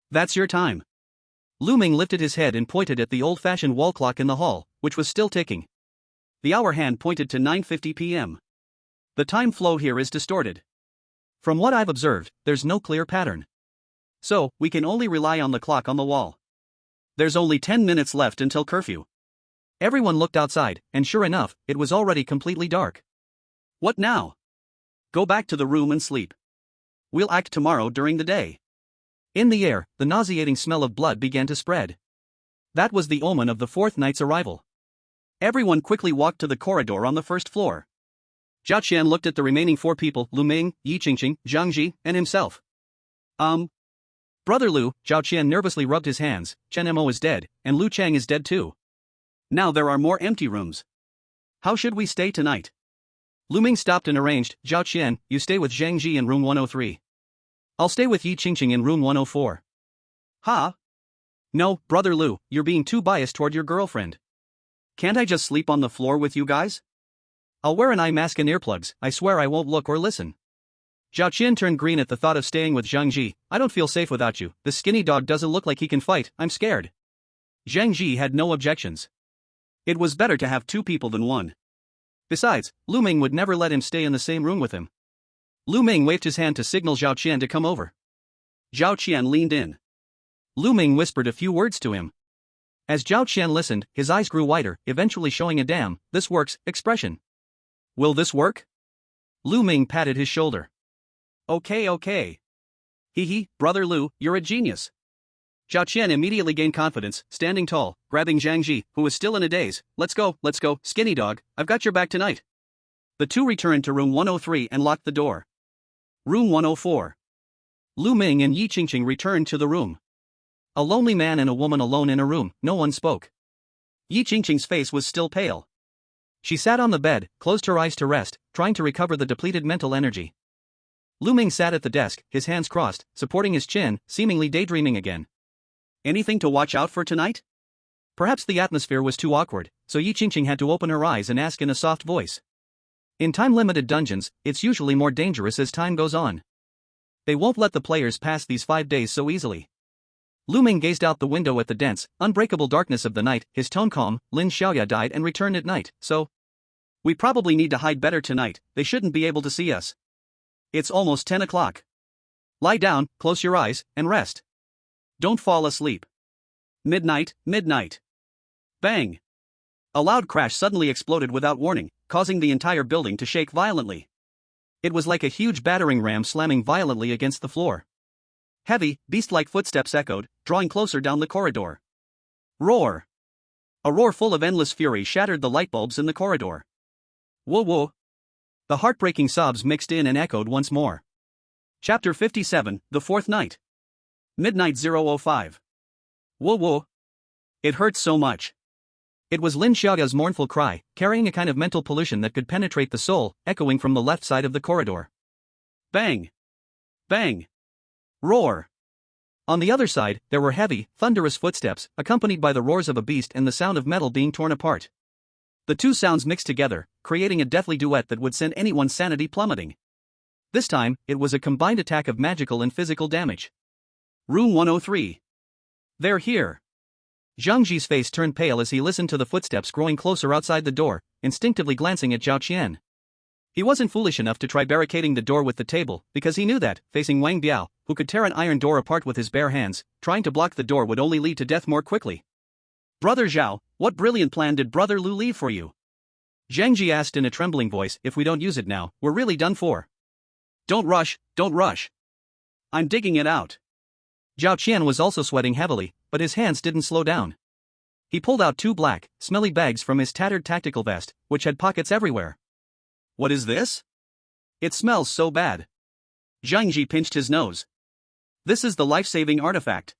That's your time. Lu Ming lifted his head and pointed at the old-fashioned wall clock in the hall, which was still ticking. The hour hand pointed to 9:50 p.m. The time flow here is distorted. From what I've observed, there's no clear pattern. So, we can only rely on the clock on the wall. There's only 10 minutes left until curfew. Everyone looked outside, and sure enough, it was already completely dark. What now? Go back to the room and sleep. We'll act tomorrow during the day. In the air, the nauseating smell of blood began to spread. That was the omen of the fourth night's arrival. Everyone quickly walked to the corridor on the first floor. Zhao Qian looked at the remaining four people: Lu Ming, Yi Qingqing, Zhang Ji, and himself. Brother Lu, Zhao Qian nervously rubbed his hands. Chen Mo is dead, and Lu Chang is dead too. Now there are more empty rooms. How should we stay tonight? Lu Ming stopped and arranged. Zhao Qian, you stay with Zhang Ji in room 103. I'll stay with Yi Qingqing in room 104. Ha? No, Brother Lu, you're being too biased toward your girlfriend. Can't I just sleep on the floor with you guys? I'll wear an eye mask and earplugs, I swear I won't look or listen. Zhao Qian turned green at the thought of staying with Zhang Ji. I don't feel safe without you, this skinny dog doesn't look like he can fight, I'm scared. Zhang Ji had no objections. It was better to have two people than one. Besides, Lu Ming would never let him stay in the same room with him. Lu Ming waved his hand to signal Zhao Qian to come over. Zhao Qian leaned in. Lu Ming whispered a few words to him. As Zhao Qian listened, his eyes grew wider, eventually showing a "damn, this works" expression. Will this work? Lu Ming patted his shoulder. Okay. Hee, Brother Lu, you're a genius. Zhao Qian immediately gained confidence, standing tall, grabbing Zhang Ji, who was still in a daze. Let's go, skinny dog, I've got your back tonight. The two returned to room 103 and locked the door. Room 104. Lu Ming and Yi Qingqing returned to the room. A lonely man and a woman alone in a room, no one spoke. Yi Qingqing's face was still pale. She sat on the bed, closed her eyes to rest, trying to recover the depleted mental energy. Lu Ming sat at the desk, his hands crossed, supporting his chin, seemingly daydreaming again. Anything to watch out for tonight? Perhaps the atmosphere was too awkward, so Yi Qingqing had to open her eyes and ask in a soft voice. In time-limited dungeons, it's usually more dangerous as time goes on. They won't let the players pass these 5 days so easily. Lu Ming gazed out the window at the dense, unbreakable darkness of the night, his tone calm. Lin Xiaoya died and returned at night, so... We probably need to hide better tonight, they shouldn't be able to see us. It's almost 10 o'clock. Lie down, close your eyes, and rest. Don't fall asleep. Midnight. Bang! A loud crash suddenly exploded without warning, causing the entire building to shake violently. It was like a huge battering ram slamming violently against the floor. Heavy, beast-like footsteps echoed, drawing closer down the corridor. Roar! A roar full of endless fury shattered the light bulbs in the corridor. Whoa! The heartbreaking sobs mixed in and echoed once more. Chapter 57, The Fourth Night. Midnight 0:05. Whoa! It hurts so much. It was Lin Xiaoya's mournful cry, carrying a kind of mental pollution that could penetrate the soul, echoing from the left side of the corridor. Bang! Roar! On the other side, there were heavy, thunderous footsteps, accompanied by the roars of a beast and the sound of metal being torn apart. The two sounds mixed together, creating a deathly duet that would send anyone's sanity plummeting. This time, it was a combined attack of magical and physical damage. Room 103. They're here. Zhang Ji's face turned pale as he listened to the footsteps growing closer outside the door, instinctively glancing at Zhao Qian. He wasn't foolish enough to try barricading the door with the table, because he knew that, facing Wang Biao, who could tear an iron door apart with his bare hands, trying to block the door would only lead to death more quickly. Brother Zhao, what brilliant plan did Brother Lu leave for you? Zhang Ji asked in a trembling voice. If we don't use it now, we're really done for. Don't rush. I'm digging it out. Zhao Qian was also sweating heavily, but his hands didn't slow down. He pulled out 2 black, smelly bags from his tattered tactical vest, which had pockets everywhere. What is this? It smells so bad. Zhang Ji pinched his nose. This is the life-saving artifact.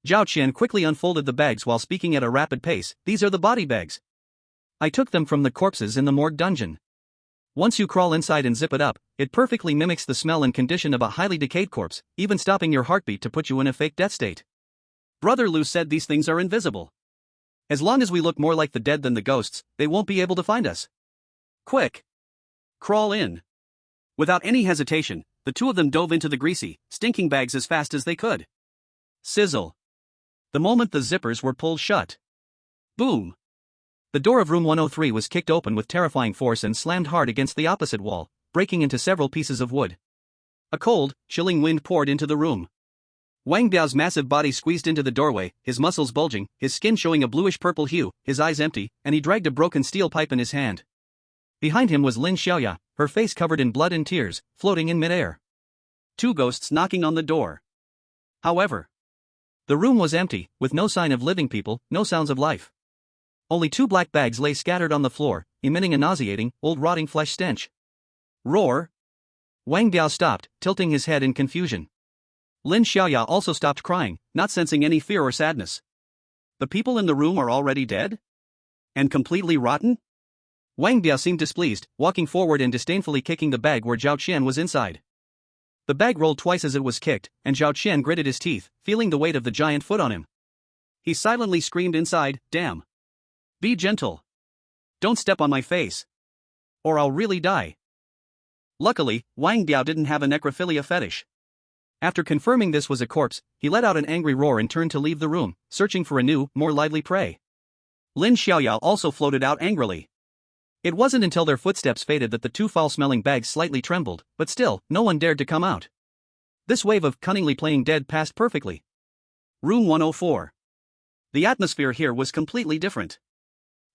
Zhao Qian quickly unfolded the bags while speaking at a rapid pace. These are the body bags. I took them from the corpses in the morgue dungeon. Once you crawl inside and zip it up, it perfectly mimics the smell and condition of a highly decayed corpse, even stopping your heartbeat to put you in a fake death state. Brother Lu said these things are invisible. As long as we look more like the dead than the ghosts, they won't be able to find us. Quick! Crawl in. Without any hesitation, the 2 of them dove into the greasy, stinking bags as fast as they could. Sizzle. The moment the zippers were pulled shut. Boom! The door of room 103 was kicked open with terrifying force and slammed hard against the opposite wall, breaking into several pieces of wood. A cold, chilling wind poured into the room. Wang Biao's massive body squeezed into the doorway, his muscles bulging, his skin showing a bluish-purple hue, his eyes empty, and he dragged a broken steel pipe in his hand. Behind him was Lin Xiaoya, her face covered in blood and tears, floating in midair. 2 ghosts knocking on the door. However, the room was empty, with no sign of living people, no sounds of life. Only 2 black bags lay scattered on the floor, emitting a nauseating, old rotting flesh stench. Roar! Wang Biao stopped, tilting his head in confusion. Lin Xiaoya also stopped crying, not sensing any fear or sadness. The people in the room are already dead? And completely rotten? Wang Biao seemed displeased, walking forward and disdainfully kicking the bag where Zhao Qian was inside. The bag rolled twice as it was kicked, and Zhao Qian gritted his teeth, feeling the weight of the giant foot on him. He silently screamed inside, "Damn! Be gentle. Don't step on my face. Or I'll really die." Luckily, Wang Biao didn't have a necrophilia fetish. After confirming this was a corpse, he let out an angry roar and turned to leave the room, searching for a new, more lively prey. Lin Xiaoya also floated out angrily. It wasn't until their footsteps faded that the 2 foul-smelling bags slightly trembled, but still, no one dared to come out. This wave of cunningly playing dead passed perfectly. Room 104. The atmosphere here was completely different.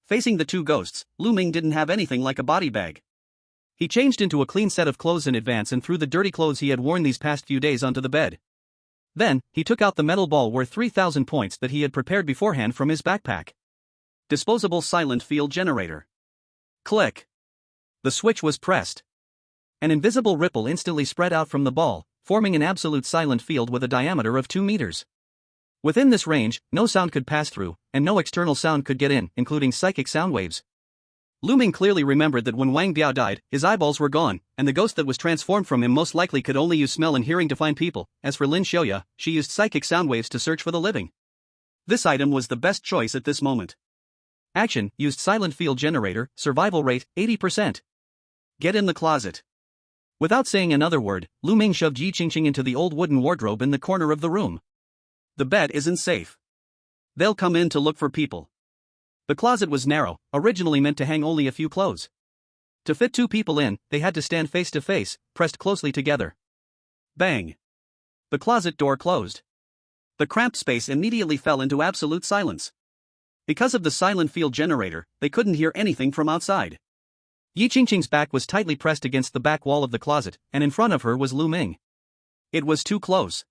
Facing the 2 ghosts, Lu Ming didn't have anything like a body bag. He changed into a clean set of clothes in advance and threw the dirty clothes he had worn these past few days onto the bed. Then, he took out the metal ball worth 3,000 points that he had prepared beforehand from his backpack. Disposable silent field generator. Click. The switch was pressed. An invisible ripple instantly spread out from the ball, forming an absolute silent field with a diameter of 2 meters. Within this range, no sound could pass through, and no external sound could get in, including psychic sound waves. Lu Ming clearly remembered that when Wang Biao died, his eyeballs were gone, and the ghost that was transformed from him most likely could only use smell and hearing to find people. As for Lin Xiaoya, she used psychic sound waves to search for the living. This item was the best choice at this moment. Action, used silent field generator, survival rate, 80%. Get in the closet. Without saying another word, Lu Ming shoved Yi Qingqing into the old wooden wardrobe in the corner of the room. The bed isn't safe. They'll come in to look for people. The closet was narrow, originally meant to hang only a few clothes. To fit 2 people in, they had to stand face to face, pressed closely together. Bang! The closet door closed. The cramped space immediately fell into absolute silence. Because of the silent field generator, they couldn't hear anything from outside. Yi Qingqing's back was tightly pressed against the back wall of the closet, and in front of her was Lu Ming. It was too close.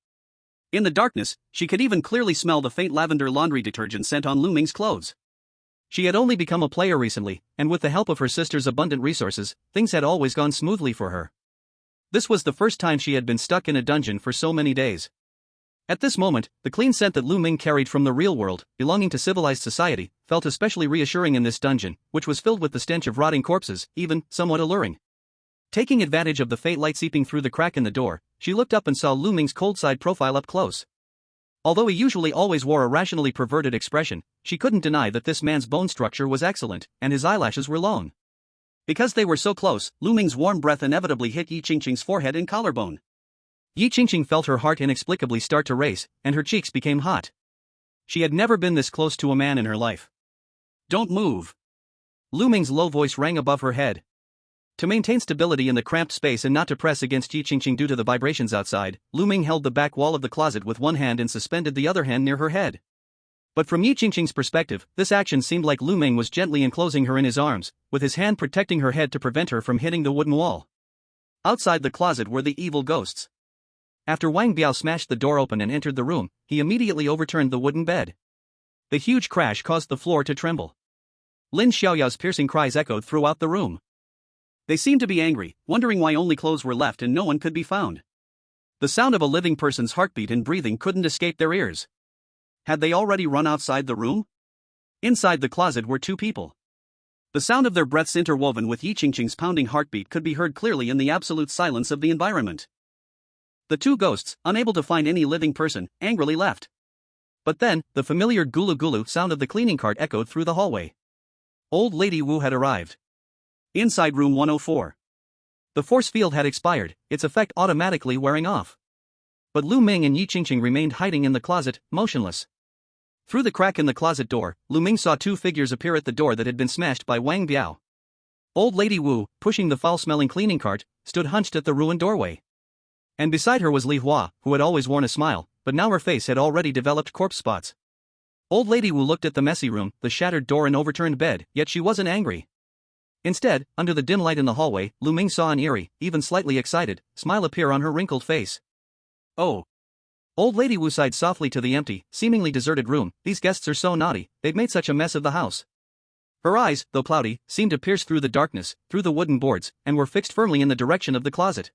In the darkness, she could even clearly smell the faint lavender laundry detergent scent on Lu Ming's clothes. She had only become a player recently, and with the help of her sister's abundant resources, things had always gone smoothly for her. This was the first time she had been stuck in a dungeon for so many days. At this moment, the clean scent that Lu Ming carried from the real world, belonging to civilized society, felt especially reassuring in this dungeon, which was filled with the stench of rotting corpses, even somewhat alluring. Taking advantage of the faint light seeping through the crack in the door, she looked up and saw Lu Ming's cold side profile up close. Although he usually always wore a rationally perverted expression, she couldn't deny that this man's bone structure was excellent, and his eyelashes were long. Because they were so close, Lu Ming's warm breath inevitably hit Yi Qingqing's forehead and collarbone. Yi Qingqing felt her heart inexplicably start to race, and her cheeks became hot. She had never been this close to a man in her life. "Don't move." Lu Ming's low voice rang above her head. To maintain stability in the cramped space and not to press against Yi Qingqing due to the vibrations outside, Lu Ming held the back wall of the closet with one hand and suspended the other hand near her head. But from Yi Qingqing's perspective, this action seemed like Lu Ming was gently enclosing her in his arms, with his hand protecting her head to prevent her from hitting the wooden wall. Outside the closet were the evil ghosts. After Wang Biao smashed the door open and entered the room, he immediately overturned the wooden bed. The huge crash caused the floor to tremble. Lin Xiaoyao's piercing cries echoed throughout the room. They seemed to be angry, wondering why only clothes were left and no one could be found. The sound of a living person's heartbeat and breathing couldn't escape their ears. Had they already run outside the room? Inside the closet were two people. The sound of their breaths interwoven with Yi Qingqing's pounding heartbeat could be heard clearly in the absolute silence of the environment. The two ghosts, unable to find any living person, angrily left. But then, the familiar gulu-gulu sound of the cleaning cart echoed through the hallway. Old Lady Wu had arrived. Inside room 104. The force field had expired, its effect automatically wearing off. But Lu Ming and Yi Qingqing remained hiding in the closet, motionless. Through the crack in the closet door, Lu Ming saw two figures appear at the door that had been smashed by Wang Biao. Old Lady Wu, pushing the foul-smelling cleaning cart, stood hunched at the ruined doorway. And beside her was Li Hua, who had always worn a smile, but now her face had already developed corpse spots. Old Lady Wu looked at the messy room, the shattered door and overturned bed, yet she wasn't angry. Instead, under the dim light in the hallway, Lu Ming saw an eerie, even slightly excited, smile appear on her wrinkled face. Oh. Old Lady Wu sighed softly to the empty, seemingly deserted room. These guests are so naughty, they've made such a mess of the house. Her eyes, though cloudy, seemed to pierce through the darkness, through the wooden boards, and were fixed firmly in the direction of the closet.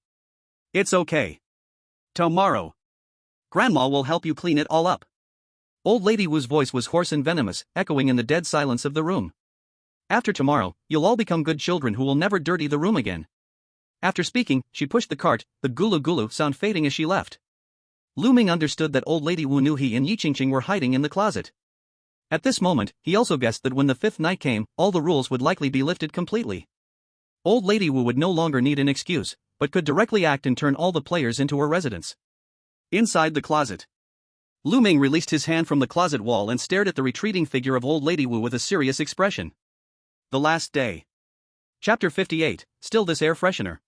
It's okay. Tomorrow. Grandma will help you clean it all up. Old Lady Wu's voice was hoarse and venomous, echoing in the dead silence of the room. After tomorrow, you'll all become good children who will never dirty the room again. After speaking, she pushed the cart, the gulu-gulu sound fading as she left. Lu Ming understood that Old Lady Wu knew he and Yi Qingqing were hiding in the closet. At this moment, he also guessed that when the fifth night came, all the rules would likely be lifted completely. Old Lady Wu would no longer need an excuse, but could directly act and turn all the players into her residents. Inside the closet. Lu Ming released his hand from the closet wall and stared at the retreating figure of Old Lady Wu with a serious expression. The last day. Chapter 58, Still This Air Freshener.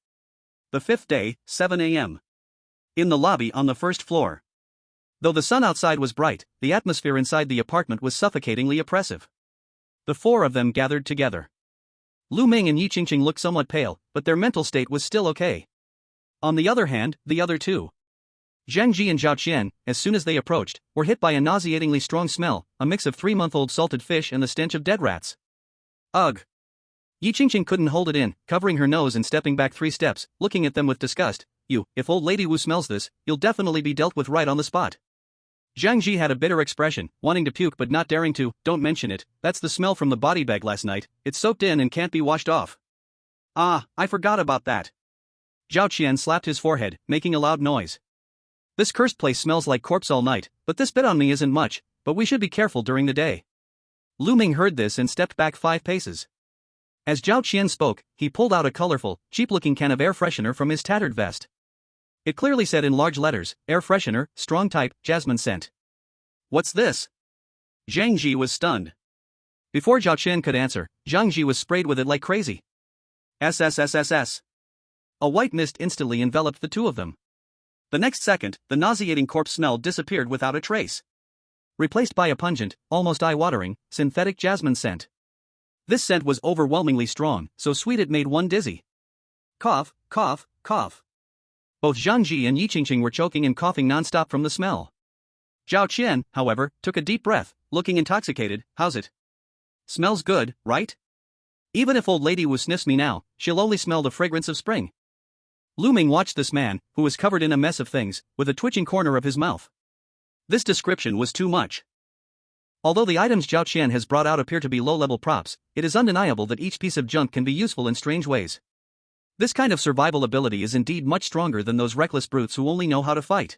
The fifth day, 7 a.m. In the lobby on the first floor. Though the sun outside was bright, the atmosphere inside the apartment was suffocatingly oppressive. The four of them gathered together. Lu Ming and Yi Qingqing looked somewhat pale, but their mental state was still okay. On the other hand, the other two, Zhang Ji and Zhao Qian, as soon as they approached, were hit by a nauseatingly strong smell, a mix of 3-month-old salted fish and the stench of dead rats. Ugh! Yi Qingqing couldn't hold it in, covering her nose and stepping back 3 steps, looking at them with disgust. If Old Lady Wu smells this, you'll definitely be dealt with right on the spot. Zhang Ji had a bitter expression, wanting to puke but not daring to. Don't mention it, that's the smell from the body bag last night, it's soaked in and can't be washed off. Ah, I forgot about that. Zhao Qian slapped his forehead, making a loud noise. This cursed place smells like corpse all night, but this bit on me isn't much, but we should be careful during the day. Lu Ming heard this and stepped back 5 paces. As Zhao Qian spoke, he pulled out a colorful, cheap-looking can of air freshener from his tattered vest. It clearly said in large letters, air freshener, strong type, jasmine scent. What's this? Zhang Ji was stunned. Before Zhao Qian could answer, Zhang Ji was sprayed with it like crazy. SSSSS. A white mist instantly enveloped the two of them. The next second, the nauseating corpse smell disappeared without a trace. Replaced by a pungent, almost eye-watering, synthetic jasmine scent. This scent was overwhelmingly strong, so sweet it made one dizzy. Cough, cough, cough. Both Zhang Ji and Yi Qingqing were choking and coughing non-stop from the smell. Zhao Qian, however, took a deep breath, looking intoxicated. How's it? Smells good, right? Even if Old Lady Wu sniffs me now, she'll only smell the fragrance of spring. Lu Ming watched this man, who was covered in a mess of things, with a twitching corner of his mouth. This description was too much. Although the items Zhao Qian has brought out appear to be low-level props, it is undeniable that each piece of junk can be useful in strange ways. This kind of survival ability is indeed much stronger than those reckless brutes who only know how to fight.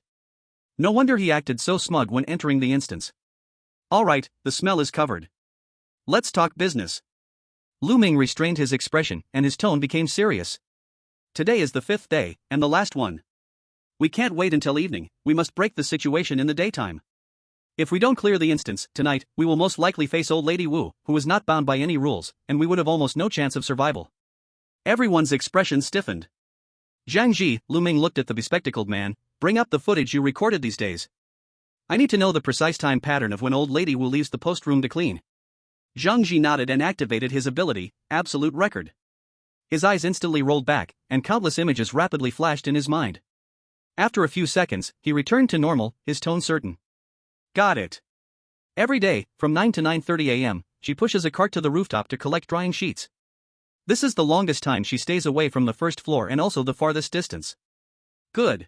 No wonder he acted so smug when entering the instance. Alright, the smell is covered. Let's talk business. Lu Ming restrained his expression, and his tone became serious. Today is the 5th day, and the last one. We can't wait until evening, we must break the situation in the daytime. If we don't clear the instance, tonight, we will most likely face Old Lady Wu, who is not bound by any rules, and we would have almost no chance of survival. Everyone's expression stiffened. Zhang Ji, Lu Ming looked at the bespectacled man. Bring up the footage you recorded these days. I need to know the precise time pattern of when Old Lady Wu leaves the post room to clean. Zhang Ji nodded and activated his ability, Absolute Record. His eyes instantly rolled back, and countless images rapidly flashed in his mind. After a few seconds, he returned to normal, his tone certain. Got it. Every day, from 9 to 9:30 a.m., she pushes a cart to the rooftop to collect drying sheets. This is the longest time she stays away from the first floor and also the farthest distance. Good.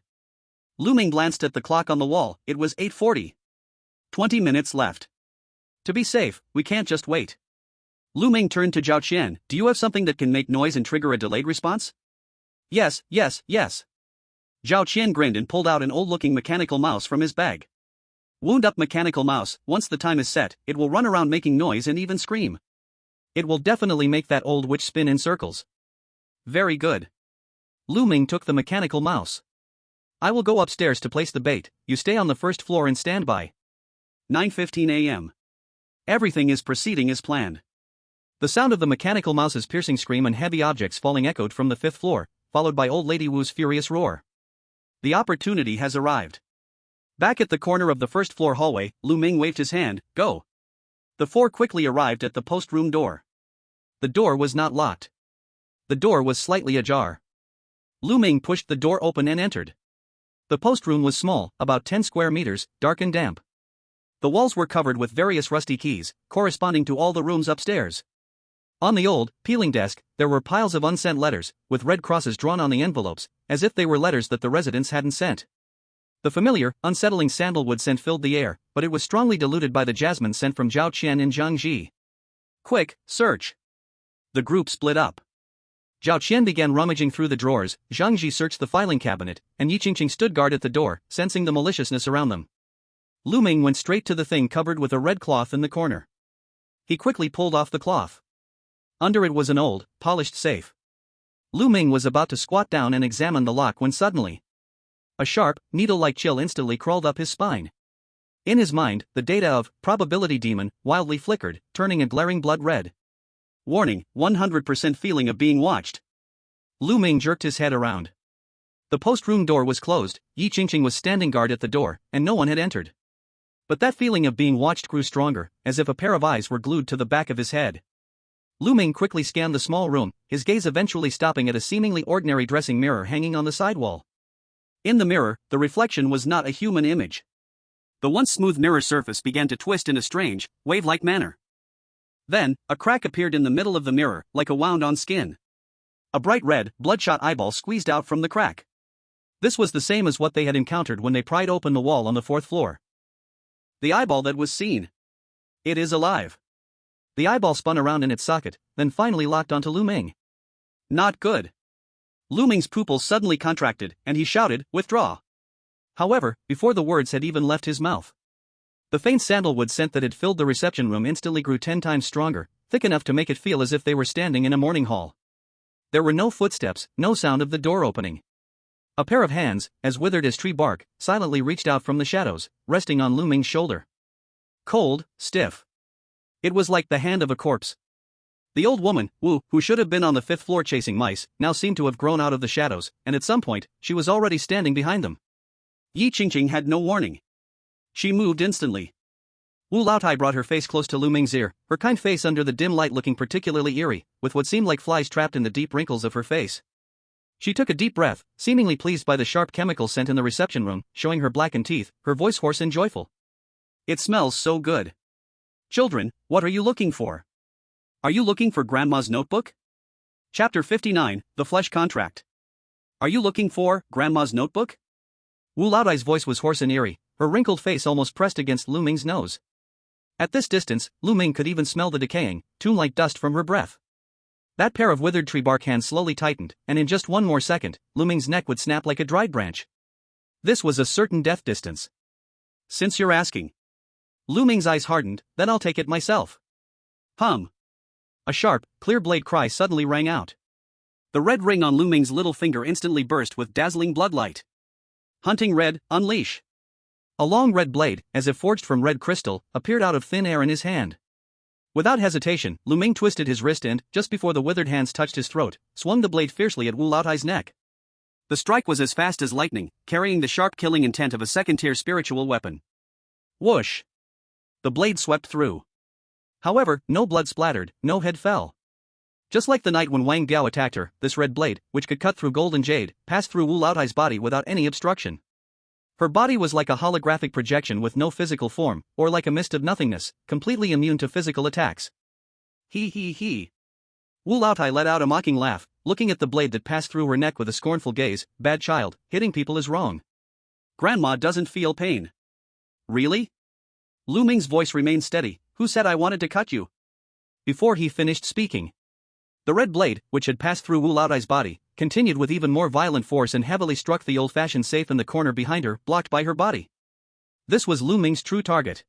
Lu Ming glanced at the clock on the wall, it was 8:40. 20 minutes left. To be safe, we can't just wait. Lu Ming turned to Zhao Qian, do you have something that can make noise and trigger a delayed response? Yes. Zhao Qian grinned and pulled out an old-looking mechanical mouse from his bag. Wound-up mechanical mouse, once the time is set, it will run around making noise and even scream. It will definitely make that old witch spin in circles. Very good. Lu Ming took the mechanical mouse. I will go upstairs to place the bait, you stay on the first floor and stand by. 9:15 a.m. Everything is proceeding as planned. The sound of the mechanical mouse's piercing scream and heavy objects falling echoed from the fifth floor, followed by Old Lady Wu's furious roar. The opportunity has arrived. Back at the corner of the first floor hallway, Lu Ming waved his hand, go. The four quickly arrived at the post-room door. The door was not locked. The door was slightly ajar. Lu Ming pushed the door open and entered. The post-room was small, about 10 square meters, dark and damp. The walls were covered with various rusty keys, corresponding to all the rooms upstairs. On the old, peeling desk, there were piles of unsent letters, with red crosses drawn on the envelopes, as if they were letters that the residents hadn't sent. The familiar, unsettling sandalwood scent filled the air, but it was strongly diluted by the jasmine scent from Zhao Qian and Zhang Ji. Quick, search. The group split up. Zhao Qian began rummaging through the drawers, Zhang Ji searched the filing cabinet, and Yi Qingqing stood guard at the door, sensing the maliciousness around them. Lu Ming went straight to the thing covered with a red cloth in the corner. He quickly pulled off the cloth. Under it was an old, polished safe. Lu Ming was about to squat down and examine the lock when suddenly a sharp, needle-like chill instantly crawled up his spine. In his mind, the data of probability demon wildly flickered, turning a glaring blood red. Warning, 100% feeling of being watched. Lu Ming jerked his head around. The post-room door was closed, Yi Qingqing was standing guard at the door, and no one had entered. But that feeling of being watched grew stronger, as if a pair of eyes were glued to the back of his head. Lu Ming quickly scanned the small room, his gaze eventually stopping at a seemingly ordinary dressing mirror hanging on the side wall. In the mirror, the reflection was not a human image. The once smooth mirror surface began to twist in a strange, wave-like manner. Then, a crack appeared in the middle of the mirror, like a wound-on skin. A bright red, bloodshot eyeball squeezed out from the crack. This was the same as what they had encountered when they pried open the wall on the fourth floor. The eyeball that was seen. It is alive. The eyeball spun around in its socket, then finally locked onto Lu Ming. Not good. Lu Ming's pupils suddenly contracted, and he shouted, withdraw. However, before the words had even left his mouth, the faint sandalwood scent that had filled the reception room instantly grew 10 times stronger, thick enough to make it feel as if they were standing in a morning hall. There were no footsteps, no sound of the door opening. A pair of hands, as withered as tree bark, silently reached out from the shadows, resting on Lu Ming's shoulder. Cold, stiff. It was like the hand of a corpse. The old woman, Wu, who should have been on the fifth floor chasing mice, now seemed to have grown out of the shadows, and at some point, she was already standing behind them. Yi Qingqing had no warning. She moved instantly. Wu Laotai brought her face close to Lu Ming's ear, her kind face under the dim light looking particularly eerie, with what seemed like flies trapped in the deep wrinkles of her face. She took a deep breath, seemingly pleased by the sharp chemical scent in the reception room, showing her blackened teeth, her voice hoarse and joyful. It smells so good. Children, what are you looking for? Are you looking for Grandma's notebook? Chapter 59, The Flesh Contract. Are you looking for Grandma's notebook? Wu Laotai's voice was hoarse and eerie, her wrinkled face almost pressed against Lu Ming's nose. At this distance, Lu Ming could even smell the decaying, tomb-like dust from her breath. That pair of withered tree bark hands slowly tightened, and in just one more second, Lu Ming's neck would snap like a dried branch. This was a certain death distance. Since you're asking. Lu Ming's eyes hardened, then I'll take it myself. Hum. A sharp, clear blade cry suddenly rang out. The red ring on Lu Ming's little finger instantly burst with dazzling bloodlight. Hunting red, unleash. A long red blade, as if forged from red crystal, appeared out of thin air in his hand. Without hesitation, Lu Ming twisted his wrist and, just before the withered hands touched his throat, swung the blade fiercely at Wu Laotai's neck. The strike was as fast as lightning, carrying the sharp killing intent of a second-tier spiritual weapon. Whoosh! The blade swept through. However, no blood splattered, no head fell. Just like the night when Wang Biao attacked her, this red blade, which could cut through gold and jade, passed through Wu Laotai's body without any obstruction. Her body was like a holographic projection with no physical form, or like a mist of nothingness, completely immune to physical attacks. He. Wu Laotai let out a mocking laugh, looking at the blade that passed through her neck with a scornful gaze. Bad child, hitting people is wrong. Grandma doesn't feel pain. Really? Lu Ming's voice remained steady. Who said I wanted to cut you? Before he finished speaking, the red blade, which had passed through Wu Laotai's body, continued with even more violent force and heavily struck the old-fashioned safe in the corner behind her, blocked by her body. This was Lu Ming's true target.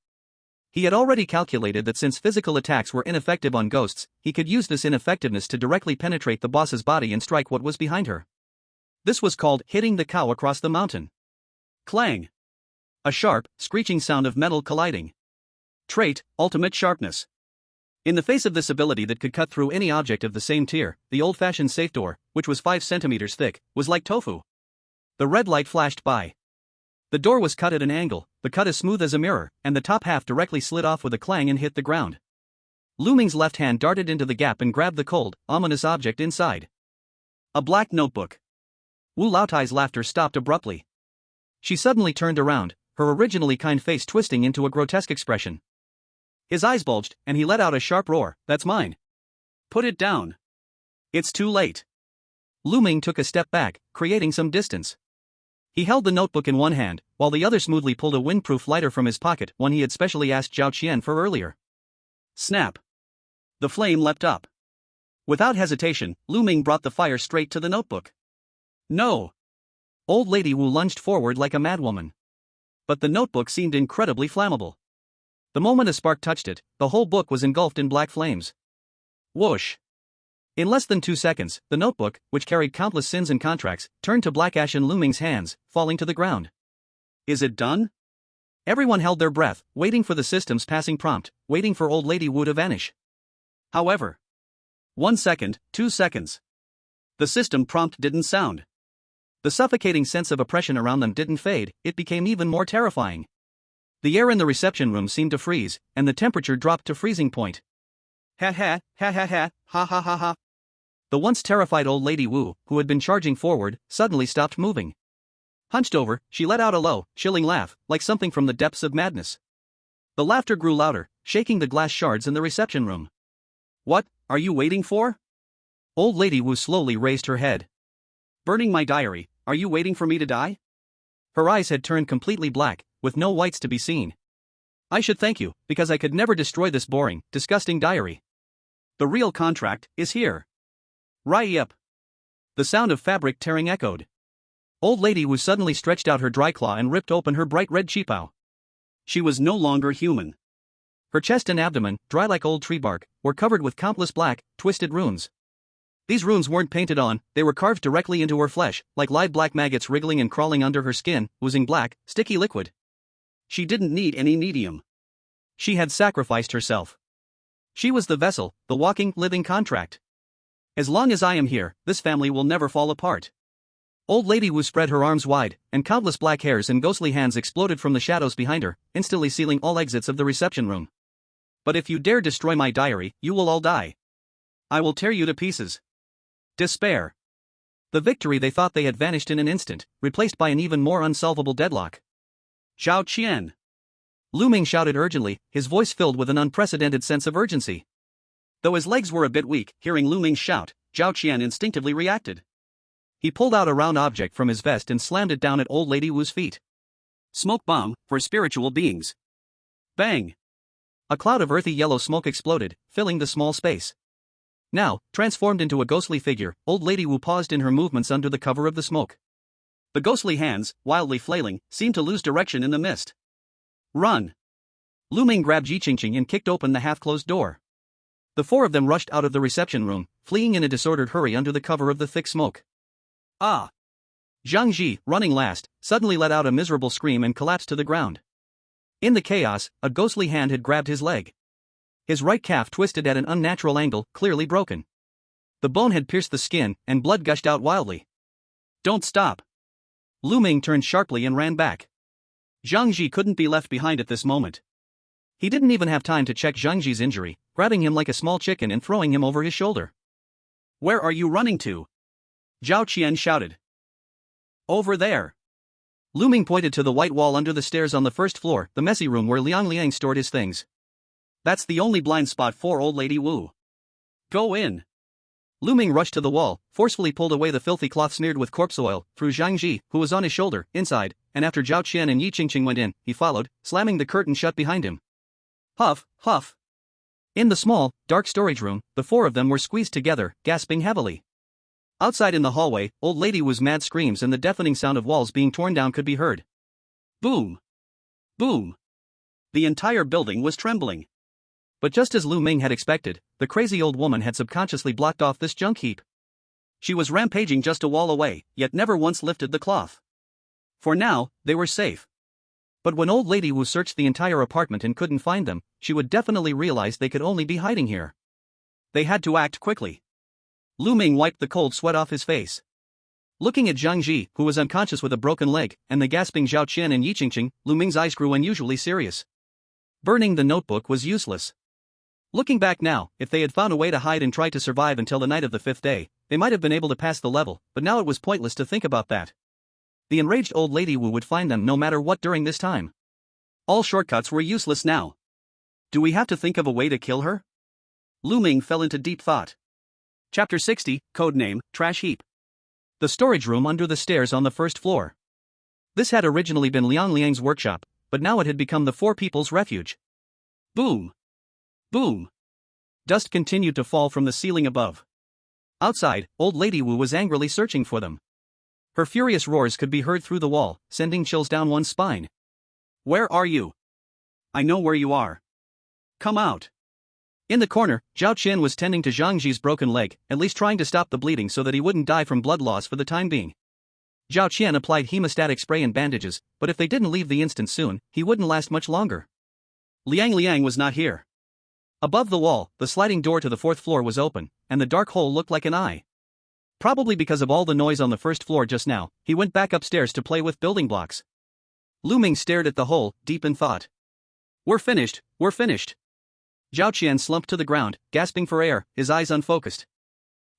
He had already calculated that since physical attacks were ineffective on ghosts, he could use this ineffectiveness to directly penetrate the boss's body and strike what was behind her. This was called hitting the cow across the mountain. Clang! A sharp, screeching sound of metal colliding. Trait, ultimate sharpness. In the face of this ability that could cut through any object of the same tier, the old-fashioned safe door, which was 5 centimeters thick, was like tofu. The red light flashed by. The door was cut at an angle, the cut as smooth as a mirror, and the top half directly slid off with a clang and hit the ground. Lu Ming's left hand darted into the gap and grabbed the cold, ominous object inside. A black notebook. Wu Laotai's laughter stopped abruptly. She suddenly turned around, her originally kind face twisting into a grotesque expression. His eyes bulged, and he let out a sharp roar. That's mine. Put it down. It's too late. Lu Ming took a step back, creating some distance. He held the notebook in one hand, while the other smoothly pulled a windproof lighter from his pocket, one he had specially asked Zhao Qian for earlier. Snap. The flame leapt up. Without hesitation, Lu Ming brought the fire straight to the notebook. No. Old Lady Wu lunged forward like a madwoman. But the notebook seemed incredibly flammable. The moment a spark touched it, the whole book was engulfed in black flames. Whoosh! In less than 2 seconds, the notebook, which carried countless sins and contracts, turned to black ash in Lu Ming's hands, falling to the ground. Is it done? Everyone held their breath, waiting for the system's passing prompt, waiting for Old Lady Wu to vanish. However, 1 second, 2 seconds. The system prompt didn't sound. The suffocating sense of oppression around them didn't fade, it became even more terrifying. The air in the reception room seemed to freeze, and the temperature dropped to freezing point. Ha ha, ha ha ha, ha ha ha ha. The once terrified Old Lady Wu, who had been charging forward, suddenly stopped moving. Hunched over, she let out a low, chilling laugh, like something from the depths of madness. The laughter grew louder, shaking the glass shards in the reception room. What are you waiting for? Old Lady Wu slowly raised her head. Burning my diary, are you waiting for me to die? Her eyes had turned completely black, with no whites to be seen. I should thank you, because I could never destroy this boring, disgusting diary. The real contract is here. Rai-yup. The sound of fabric tearing echoed. Old Lady Wu suddenly stretched out her dry claw and ripped open her bright red qipao. She was no longer human. Her chest and abdomen, dry like old tree bark, were covered with countless black, twisted runes. These runes weren't painted on, they were carved directly into her flesh, like live black maggots wriggling and crawling under her skin, oozing black, sticky liquid. She didn't need any medium. She had sacrificed herself. She was the vessel, the walking, living contract. As long as I am here, this family will never fall apart. Old Lady Wu spread her arms wide, and countless black hairs and ghostly hands exploded from the shadows behind her, instantly sealing all exits of the reception room. But if you dare destroy my diary, you will all die. I will tear you to pieces. Despair. The victory they thought they had vanished in an instant, replaced by an even more unsolvable deadlock. Zhao Qian. Lu Ming shouted urgently, his voice filled with an unprecedented sense of urgency. Though his legs were a bit weak, hearing Lu Ming's shout, Zhao Qian instinctively reacted. He pulled out a round object from his vest and slammed it down at Old Lady Wu's feet. Smoke bomb, for spiritual beings. Bang! A cloud of earthy yellow smoke exploded, filling the small space. Now, transformed into a ghostly figure, Old Lady Wu paused in her movements under the cover of the smoke. The ghostly hands, wildly flailing, seemed to lose direction in the mist. Run! Lu Ming grabbed Yi Qingqing and kicked open the half-closed door. The 4 of them rushed out of the reception room, fleeing in a disordered hurry under the cover of the thick smoke. Ah! Zhang Ji, running last, suddenly let out a miserable scream and collapsed to the ground. In the chaos, a ghostly hand had grabbed his leg. His right calf twisted at an unnatural angle, clearly broken. The bone had pierced the skin, and blood gushed out wildly. Don't stop! Lu Ming turned sharply and ran back. Zhang Ji couldn't be left behind at this moment. He didn't even have time to check Zhang Ji's injury, grabbing him like a small chicken and throwing him over his shoulder. Where are you running to? Zhao Qian shouted. Over there. Lu Ming pointed to the white wall under the stairs on the first floor, the messy room where Liang Liang stored his things. That's the only blind spot for old lady Wu. Go in. Lu Ming rushed to the wall, forcefully pulled away the filthy cloth smeared with corpse oil, threw Zhang Ji, who was on his shoulder, inside, and after Zhao Qian and Yi Qingqing went in, he followed, slamming the curtain shut behind him. Huff, huff. In the small, dark storage room, the four of them were squeezed together, gasping heavily. Outside in the hallway, old lady Wu's mad screams and the deafening sound of walls being torn down could be heard. Boom. Boom. The entire building was trembling. But just as Lu Ming had expected, the crazy old woman had subconsciously blocked off this junk heap. She was rampaging just a wall away, yet never once lifted the cloth. For now, they were safe. But when old lady Wu searched the entire apartment and couldn't find them, she would definitely realize they could only be hiding here. They had to act quickly. Lu Ming wiped the cold sweat off his face. Looking at Zhang Ji, who was unconscious with a broken leg, and the gasping Zhao Qian and Yi Qingqing, Lu Ming's eyes grew unusually serious. Burning the notebook was useless. Looking back now, if they had found a way to hide and try to survive until the night of the 5th day, they might have been able to pass the level, but now it was pointless to think about that. The enraged old lady Wu would find them no matter what during this time. All shortcuts were useless now. Do we have to think of a way to kill her? Lu Ming fell into deep thought. Chapter 60, Codename, Trash Heap. The storage room under the stairs on the first floor. This had originally been Liang Liang's workshop, but now it had become the four people's refuge. Boom. Boom. Dust continued to fall from the ceiling above. Outside, old lady Wu was angrily searching for them. Her furious roars could be heard through the wall, sending chills down one's spine. Where are you? I know where you are. Come out. In the corner, Zhao Qian was tending to Zhang Ji's broken leg, at least trying to stop the bleeding so that he wouldn't die from blood loss for the time being. Zhao Qian applied hemostatic spray and bandages, but if they didn't leave the instant soon, he wouldn't last much longer. Liang Liang was not here. Above the wall, the sliding door to the 4th floor was open, and the dark hole looked like an eye. Probably because of all the noise on the first floor just now, he went back upstairs to play with building blocks. Lu Ming stared at the hole, deep in thought. We're finished, we're finished. Zhao Qian slumped to the ground, gasping for air, his eyes unfocused.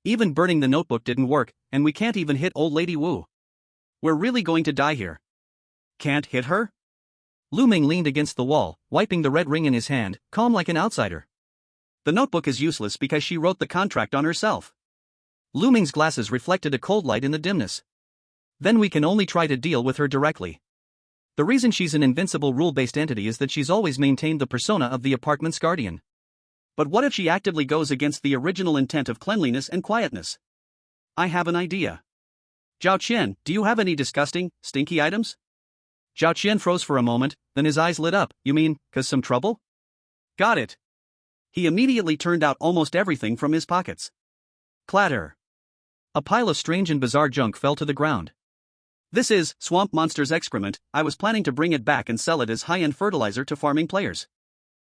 Even burning the notebook didn't work, and we can't even hit old lady Wu. We're really going to die here. Can't hit her? Lu Ming leaned against the wall, wiping the red ring in his hand, calm like an outsider. The notebook is useless because she wrote the contract on herself. Lu Ming's glasses reflected a cold light in the dimness. Then we can only try to deal with her directly. The reason she's an invincible rule-based entity is that she's always maintained the persona of the apartment's guardian. But what if she actively goes against the original intent of cleanliness and quietness? I have an idea. Zhao Qian, do you have any disgusting, stinky items? Zhao Qian froze for a moment, then his eyes lit up. You mean, 'cause some trouble? Got it. He immediately turned out almost everything from his pockets. Clatter. A pile of strange and bizarre junk fell to the ground. This is swamp monster's excrement. I was planning to bring it back and sell it as high-end fertilizer to farming players.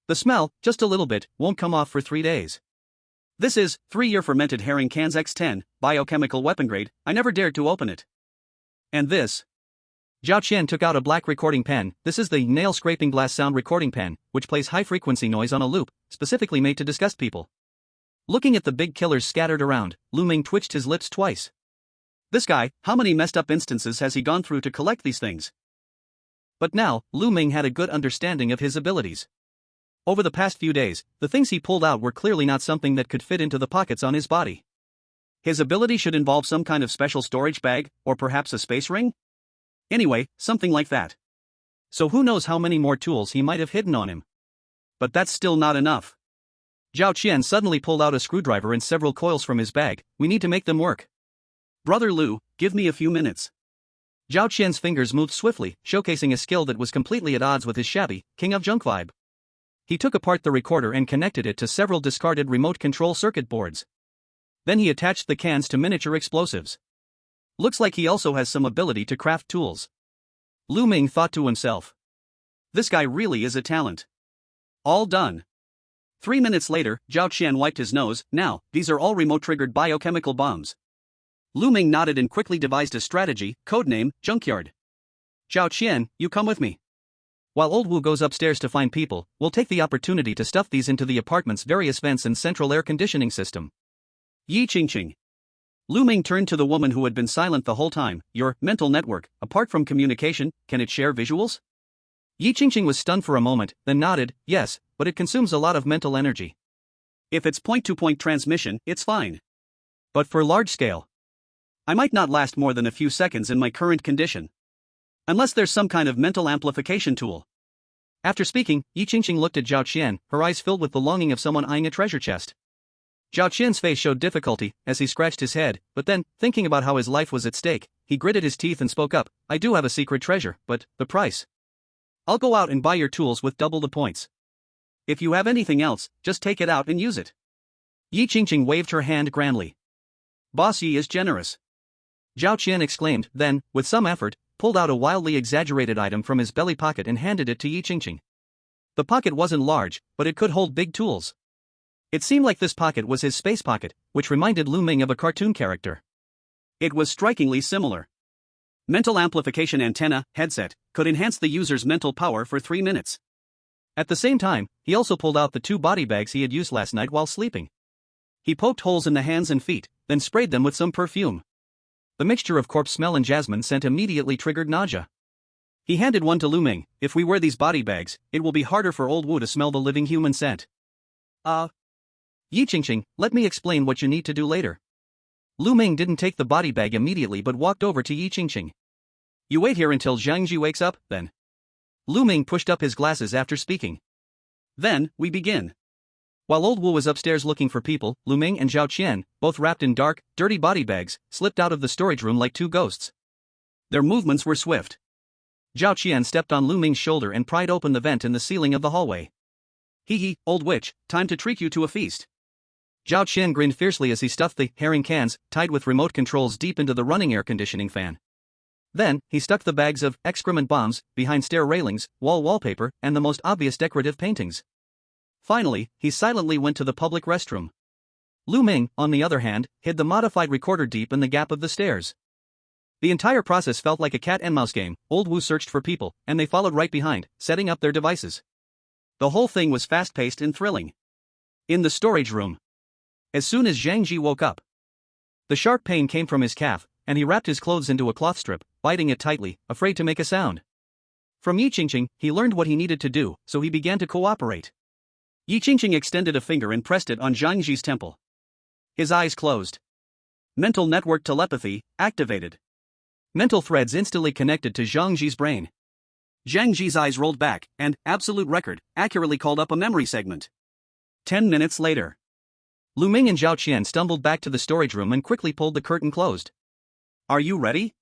The smell, just a little bit, won't come off for 3 days. This is 3-year fermented herring cans X10, biochemical weapon grade. I never dared to open it. And this. Zhao Qian took out a black recording pen. This is the nail-scraping glass sound recording pen, which plays high-frequency noise on a loop, specifically made to disgust people. Looking at the big killers scattered around, Lu Ming twitched his lips twice. This guy, how many messed up instances has he gone through to collect these things? But now, Lu Ming had a good understanding of his abilities. Over the past few days, the things he pulled out were clearly not something that could fit into the pockets on his body. His ability should involve some kind of special storage bag, or perhaps a space ring? Anyway, something like that. So who knows how many more tools he might have hidden on him. But that's still not enough. Zhao Qian suddenly pulled out a screwdriver and several coils from his bag. We need to make them work. Brother Lu, give me a few minutes. Zhao Qian's fingers moved swiftly, showcasing a skill that was completely at odds with his shabby, king of junk vibe. He took apart the recorder and connected it to several discarded remote control circuit boards. Then he attached the cans to miniature explosives. Looks like he also has some ability to craft tools. Lu Ming thought to himself. This guy really is a talent. All done. 3 minutes later, Zhao Qian wiped his nose. Now, these are all remote-triggered biochemical bombs. Lu Ming nodded and quickly devised a strategy, codename, Junkyard. Zhao Qian, you come with me. While old Wu goes upstairs to find people, we'll take the opportunity to stuff these into the apartment's various vents and central air conditioning system. Yi Qingqing. Lu Ming turned to the woman who had been silent the whole time. Your mental network, apart from communication, can it share visuals? Yi Qingqing was stunned for a moment, then nodded, yes, but it consumes a lot of mental energy. If it's point-to-point transmission, it's fine. But for large scale, I might not last more than a few seconds in my current condition. Unless there's some kind of mental amplification tool. After speaking, Yi Qingqing looked at Zhao Qian, her eyes filled with the longing of someone eyeing a treasure chest. Zhao Qian's face showed difficulty as he scratched his head, but then, thinking about how his life was at stake, he gritted his teeth and spoke up, I do have a secret treasure, but the price. I'll go out and buy your tools with double the points. If you have anything else, just take it out and use it. Yi Qingqing waved her hand grandly. Boss Yi is generous. Zhao Qian exclaimed, then, with some effort, pulled out a wildly exaggerated item from his belly pocket and handed it to Yi Qingqing. The pocket wasn't large, but it could hold big tools. It seemed like this pocket was his space pocket, which reminded Lu Ming of a cartoon character. It was strikingly similar. Mental amplification antenna, headset, could enhance the user's mental power for 3 minutes. At the same time, he also pulled out the 2 body bags he had used last night while sleeping. He poked holes in the hands and feet, then sprayed them with some perfume. The mixture of corpse smell and jasmine scent immediately triggered nausea. He handed one to Lu Ming. If we wear these body bags, it will be harder for old Wu to smell the living human scent. Yi Qingqing, let me explain what you need to do later. Lu Ming didn't take the body bag immediately but walked over to Yi Qingqing. You wait here until Zhang Ji wakes up, then. Lu Ming pushed up his glasses after speaking. Then, we begin. While old Wu was upstairs looking for people, Lu Ming and Zhao Qian, both wrapped in dark, dirty body bags, slipped out of the storage room like 2 ghosts. Their movements were swift. Zhao Qian stepped on Lu Ming's shoulder and pried open the vent in the ceiling of the hallway. Hee, old witch, time to treat you to a feast. Zhao Qian grinned fiercely as he stuffed the herring cans, tied with remote controls, deep into the running air conditioning fan. Then, he stuck the bags of excrement bombs behind stair railings, wall wallpaper, and the most obvious decorative paintings. Finally, he silently went to the public restroom. Lu Ming, on the other hand, hid the modified recorder deep in the gap of the stairs. The entire process felt like a cat and mouse game. Old Wu searched for people, and they followed right behind, setting up their devices. The whole thing was fast-paced and thrilling. In the storage room. As soon as Zhang Ji woke up, the sharp pain came from his calf, and he wrapped his clothes into a cloth strip, biting it tightly, afraid to make a sound. From Yi Qingqing, he learned what he needed to do, so he began to cooperate. Yi Qingqing extended a finger and pressed it on Zhang Ji's temple. His eyes closed. Mental network telepathy activated. Mental threads instantly connected to Zhang Ji's brain. Zhang Ji's eyes rolled back, and, absolute record, accurately called up a memory segment. 10 minutes later. Lu Ming and Zhao Qian stumbled back to the storage room and quickly pulled the curtain closed. Are you ready?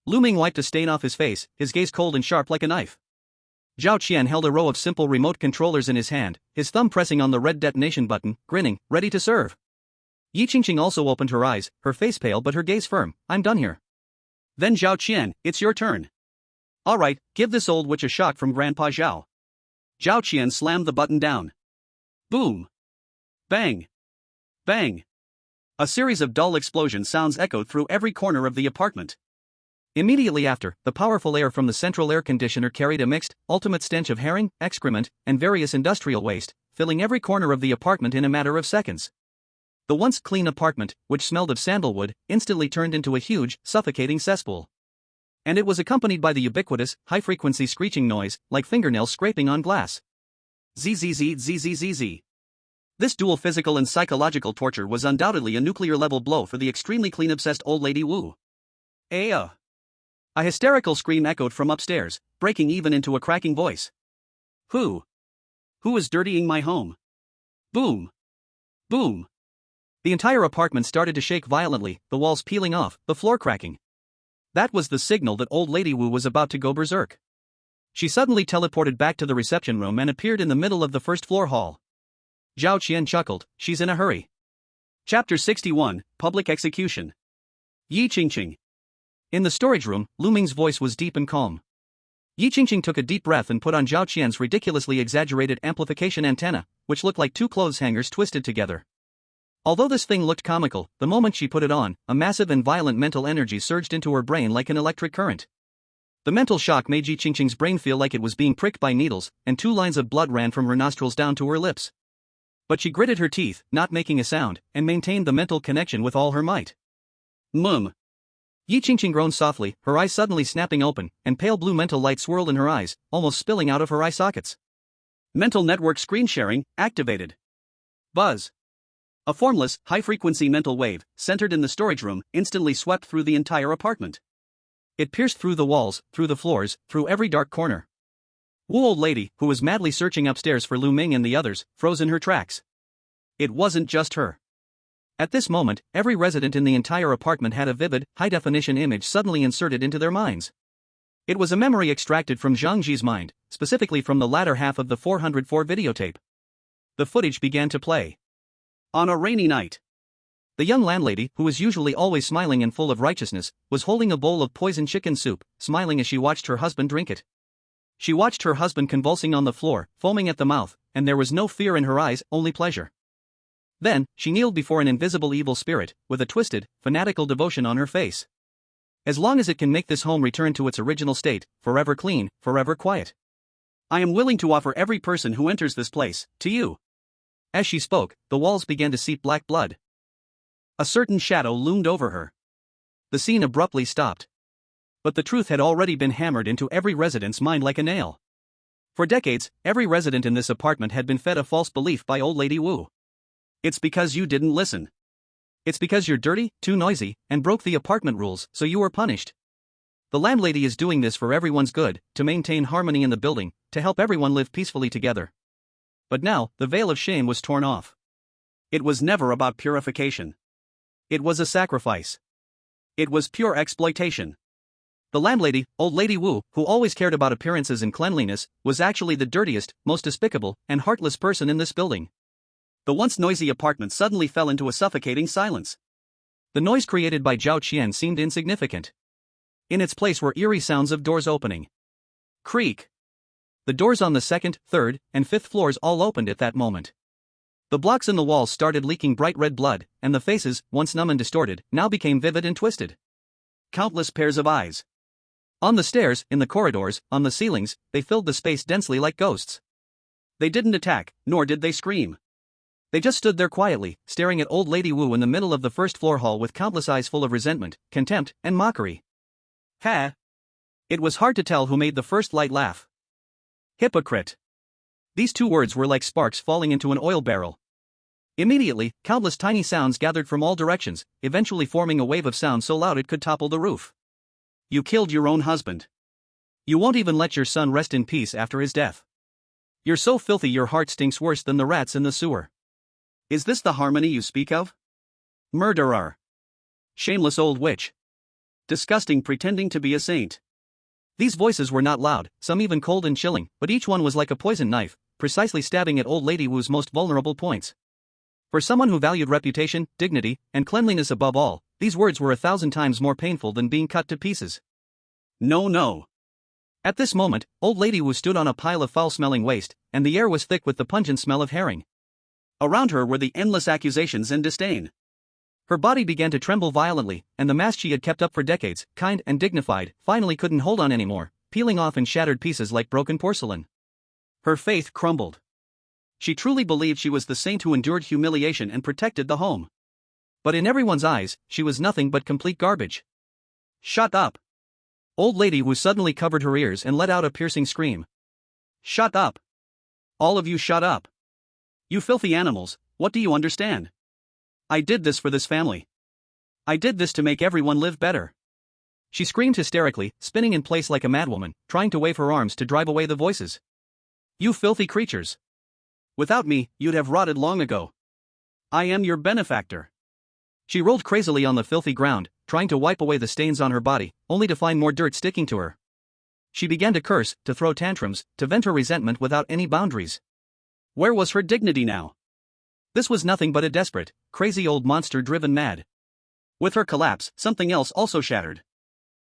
Lu Ming wiped a stain off his face, his gaze cold and sharp like a knife. Zhao Qian held a row of simple remote controllers in his hand, his thumb pressing on the red detonation button, grinning, ready to serve. Yi Qingqing also opened her eyes, her face pale but her gaze firm. I'm done here. Then Zhao Qian, it's your turn. Alright, give this old witch a shock from Grandpa Zhao. Zhao Qian slammed the button down. Boom. Bang. Bang. A series of dull explosion sounds echoed through every corner of the apartment. Immediately after, the powerful air from the central air conditioner carried a mixed, ultimate stench of herring, excrement, and various industrial waste, filling every corner of the apartment in a matter of seconds. The once clean apartment, which smelled of sandalwood, instantly turned into a huge, suffocating cesspool. And it was accompanied by the ubiquitous, high-frequency screeching noise, like fingernails scraping on glass. Zzz. This dual physical and psychological torture was undoubtedly a nuclear-level blow for the extremely clean-obsessed old lady Wu. A hysterical scream echoed from upstairs, breaking even into a cracking voice. Who is dirtying my home? Boom. Boom. The entire apartment started to shake violently, the walls peeling off, the floor cracking. That was the signal that old lady Wu was about to go berserk. She suddenly teleported back to the reception room and appeared in the middle of the first-floor hall. Zhao Qian chuckled, she's in a hurry. Chapter 61, Public Execution. Yi Qingqing. In the storage room, Lu Ming's voice was deep and calm. Yi Qingqing took a deep breath and put on Zhao Qian's ridiculously exaggerated amplification antenna, which looked like 2 clothes hangers twisted together. Although this thing looked comical, the moment she put it on, a massive and violent mental energy surged into her brain like an electric current. The mental shock made Yi Qingqing's brain feel like it was being pricked by needles, and 2 lines of blood ran from her nostrils down to her lips. But she gritted her teeth, not making a sound, and maintained the mental connection with all her might. Mum. Yi Qingqing groaned softly, her eyes suddenly snapping open, and pale blue mental light swirled in her eyes, almost spilling out of her eye sockets. Mental network screen sharing activated. Buzz. A formless, high-frequency mental wave, centered in the storage room, instantly swept through the entire apartment. It pierced through the walls, through the floors, through every dark corner. Wu old lady, who was madly searching upstairs for Lu Ming and the others, froze in her tracks. It wasn't just her. At this moment, every resident in the entire apartment had a vivid, high-definition image suddenly inserted into their minds. It was a memory extracted from Zhang Ji's mind, specifically from the latter half of the 404 videotape. The footage began to play. On a rainy night. The young landlady, who was usually always smiling and full of righteousness, was holding a bowl of poisoned chicken soup, smiling as she watched her husband drink it. She watched her husband convulsing on the floor, foaming at the mouth, and there was no fear in her eyes, only pleasure. Then, she kneeled before an invisible evil spirit, with a twisted, fanatical devotion on her face. As long as it can make this home return to its original state, forever clean, forever quiet. I am willing to offer every person who enters this place, to you. As she spoke, the walls began to seep black blood. A certain shadow loomed over her. The scene abruptly stopped. But the truth had already been hammered into every resident's mind like a nail. For decades, every resident in this apartment had been fed a false belief by old lady Wu. It's because you didn't listen. It's because you're dirty, too noisy, and broke the apartment rules, so you were punished. The landlady is doing this for everyone's good, to maintain harmony in the building, to help everyone live peacefully together. But now, the veil of shame was torn off. It was never about purification. It was a sacrifice. It was pure exploitation. The landlady, old lady Wu, who always cared about appearances and cleanliness, was actually the dirtiest, most despicable, and heartless person in this building. The once noisy apartment suddenly fell into a suffocating silence. The noise created by Zhao Qian seemed insignificant. In its place were eerie sounds of doors opening. Creak. The doors on the second, third, and fifth floors all opened at that moment. The blocks in the walls started leaking bright red blood, and the faces, once numb and distorted, now became vivid and twisted. Countless pairs of eyes. On the stairs, in the corridors, on the ceilings, they filled the space densely like ghosts. They didn't attack, nor did they scream. They just stood there quietly, staring at old lady Wu in the middle of the first floor hall with countless eyes full of resentment, contempt, and mockery. Ha! It was hard to tell who made the first light laugh. Hypocrite. These two words were like sparks falling into an oil barrel. Immediately, countless tiny sounds gathered from all directions, eventually forming a wave of sound so loud it could topple the roof. You killed your own husband. You won't even let your son rest in peace after his death. You're so filthy your heart stinks worse than the rats in the sewer. Is this the harmony you speak of? Murderer. Shameless old witch. Disgusting pretending to be a saint. These voices were not loud, some even cold and chilling, but each one was like a poisoned knife, precisely stabbing at old lady Wu's most vulnerable points. For someone who valued reputation, dignity, and cleanliness above all, these words were 1,000 times more painful than being cut to pieces. No, no. At this moment, old lady Wu stood on a pile of foul-smelling waste, and the air was thick with the pungent smell of herring. Around her were the endless accusations and disdain. Her body began to tremble violently, and the mask she had kept up for decades, kind and dignified, finally couldn't hold on anymore, peeling off in shattered pieces like broken porcelain. Her faith crumbled. She truly believed she was the saint who endured humiliation and protected the home. But in everyone's eyes, she was nothing but complete garbage. Shut up. Old lady Wu suddenly covered her ears and let out a piercing scream. Shut up. All of you shut up. You filthy animals, what do you understand? I did this for this family. I did this to make everyone live better. She screamed hysterically, spinning in place like a madwoman, trying to wave her arms to drive away the voices. You filthy creatures. Without me, you'd have rotted long ago. I am your benefactor. She rolled crazily on the filthy ground, trying to wipe away the stains on her body, only to find more dirt sticking to her. She began to curse, to throw tantrums, to vent her resentment without any boundaries. Where was her dignity now? This was nothing but a desperate, crazy old monster driven mad. With her collapse, something else also shattered.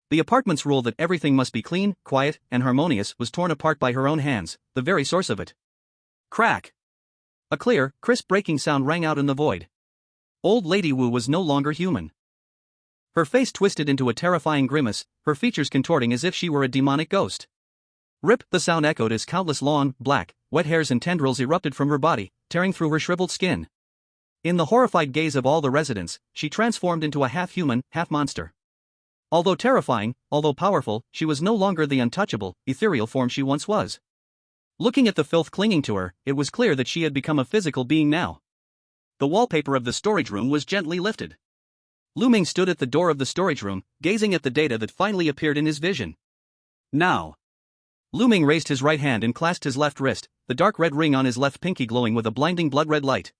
The apartment's rule that everything must be clean, quiet, and harmonious was torn apart by her own hands, the very source of it. Crack! A clear, crisp breaking sound rang out in the void. Old lady Wu was no longer human. Her face twisted into a terrifying grimace, her features contorting as if she were a demonic ghost. Rip, the sound echoed as countless long, black, wet hairs and tendrils erupted from her body, tearing through her shriveled skin. In the horrified gaze of all the residents, she transformed into a half-human, half-monster. Although terrifying, although powerful, she was no longer the untouchable, ethereal form she once was. Looking at the filth clinging to her, it was clear that she had become a physical being now. The wallpaper of the storage room was gently lifted. Lu Ming stood at the door of the storage room, gazing at the data that finally appeared in his vision. Now. Lu Ming raised his right hand and clasped his left wrist, the dark red ring on his left pinky glowing with a blinding blood-red light.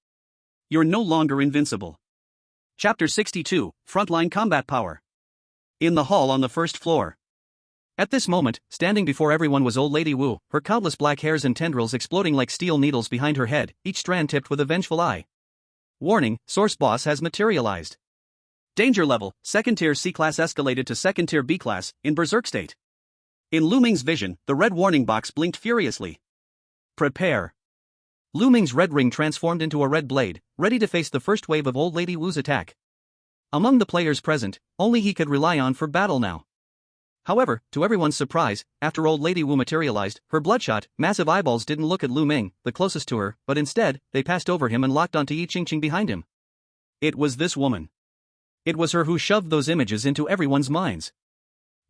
You're no longer invincible. Chapter 62, Frontline Combat Power. In the hall on the first floor. At this moment, standing before everyone was Old Lady Wu, her countless black hairs and tendrils exploding like steel needles behind her head, each strand tipped with a vengeful eye. Warning, Source Boss has materialized. Danger level, second tier C-class escalated to second tier B-class, in berserk state. In Lu Ming's vision, the red warning box blinked furiously. Prepare. Lu Ming's red ring transformed into a red blade, ready to face the first wave of Old Lady Wu's attack. Among the players present, only he could rely on for battle now. However, to everyone's surprise, after Old Lady Wu materialized, her bloodshot, massive eyeballs didn't look at Lu Ming, the closest to her, but instead, they passed over him and locked onto Yi Qingqing behind him. It was this woman. It was her who shoved those images into everyone's minds.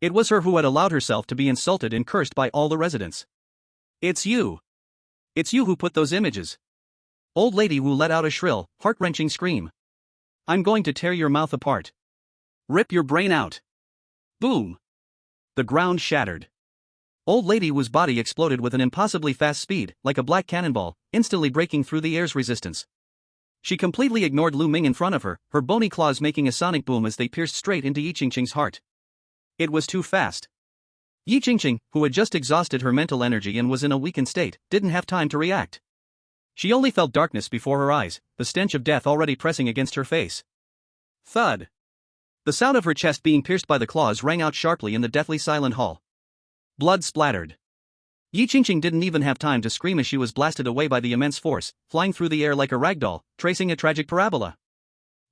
It was her who had allowed herself to be insulted and cursed by all the residents. It's you. It's you who put those images. Old Lady Wu let out a shrill, heart-wrenching scream. I'm going to tear your mouth apart. Rip your brain out. Boom. The ground shattered. Old Lady Wu's body exploded with an impossibly fast speed, like a black cannonball, instantly breaking through the air's resistance. She completely ignored Lu Ming in front of her, her bony claws making a sonic boom as they pierced straight into Yi Qingqing's heart. It was too fast. Yi Qingqing, who had just exhausted her mental energy and was in a weakened state, didn't have time to react. She only felt darkness before her eyes, the stench of death already pressing against her face. Thud. The sound of her chest being pierced by the claws rang out sharply in the deathly silent hall. Blood splattered. Yi Qingqing didn't even have time to scream as she was blasted away by the immense force, flying through the air like a ragdoll, tracing a tragic parabola.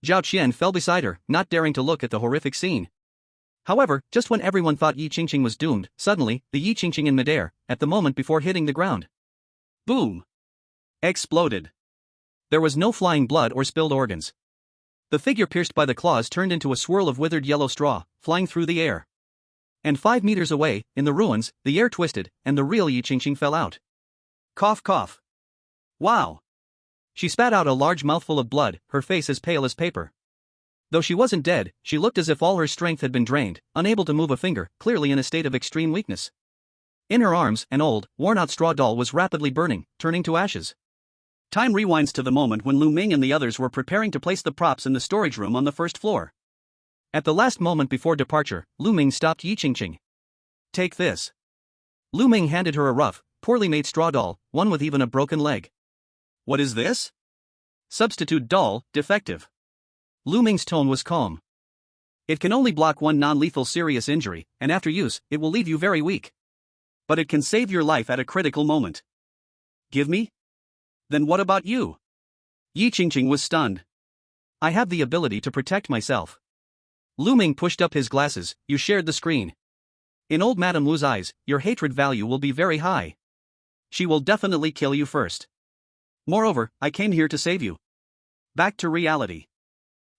Zhao Qian fell beside her, not daring to look at the horrific scene. However, just when everyone thought Yi Qingqing was doomed, suddenly, the Yi Qingqing in midair, at the moment before hitting the ground. Boom! Exploded. There was no flying blood or spilled organs. The figure pierced by the claws turned into a swirl of withered yellow straw, flying through the air. And 5 meters away, in the ruins, the air twisted, and the real Yi Qingqing fell out. Cough cough. Wow! She spat out a large mouthful of blood, her face as pale as paper. Though she wasn't dead, she looked as if all her strength had been drained, unable to move a finger, clearly in a state of extreme weakness. In her arms, an old, worn-out straw doll was rapidly burning, turning to ashes. Time rewinds to the moment when Lu Ming and the others were preparing to place the props in the storage room on the first floor. At the last moment before departure, Lu Ming stopped Yi Qingqing. Take this. Lu Ming handed her a rough, poorly made straw doll, one with even a broken leg. What is this? Substitute doll, defective. Lu Ming's tone was calm. It can only block one non-lethal serious injury, and after use, it will leave you very weak. But it can save your life at a critical moment. Give me? Then what about you? Yi Qingqing was stunned. I have the ability to protect myself. Lu Ming pushed up his glasses. You shared the screen. In old Madame Wu's eyes, your hatred value will be very high. She will definitely kill you first. Moreover, I came here to save you. Back to reality.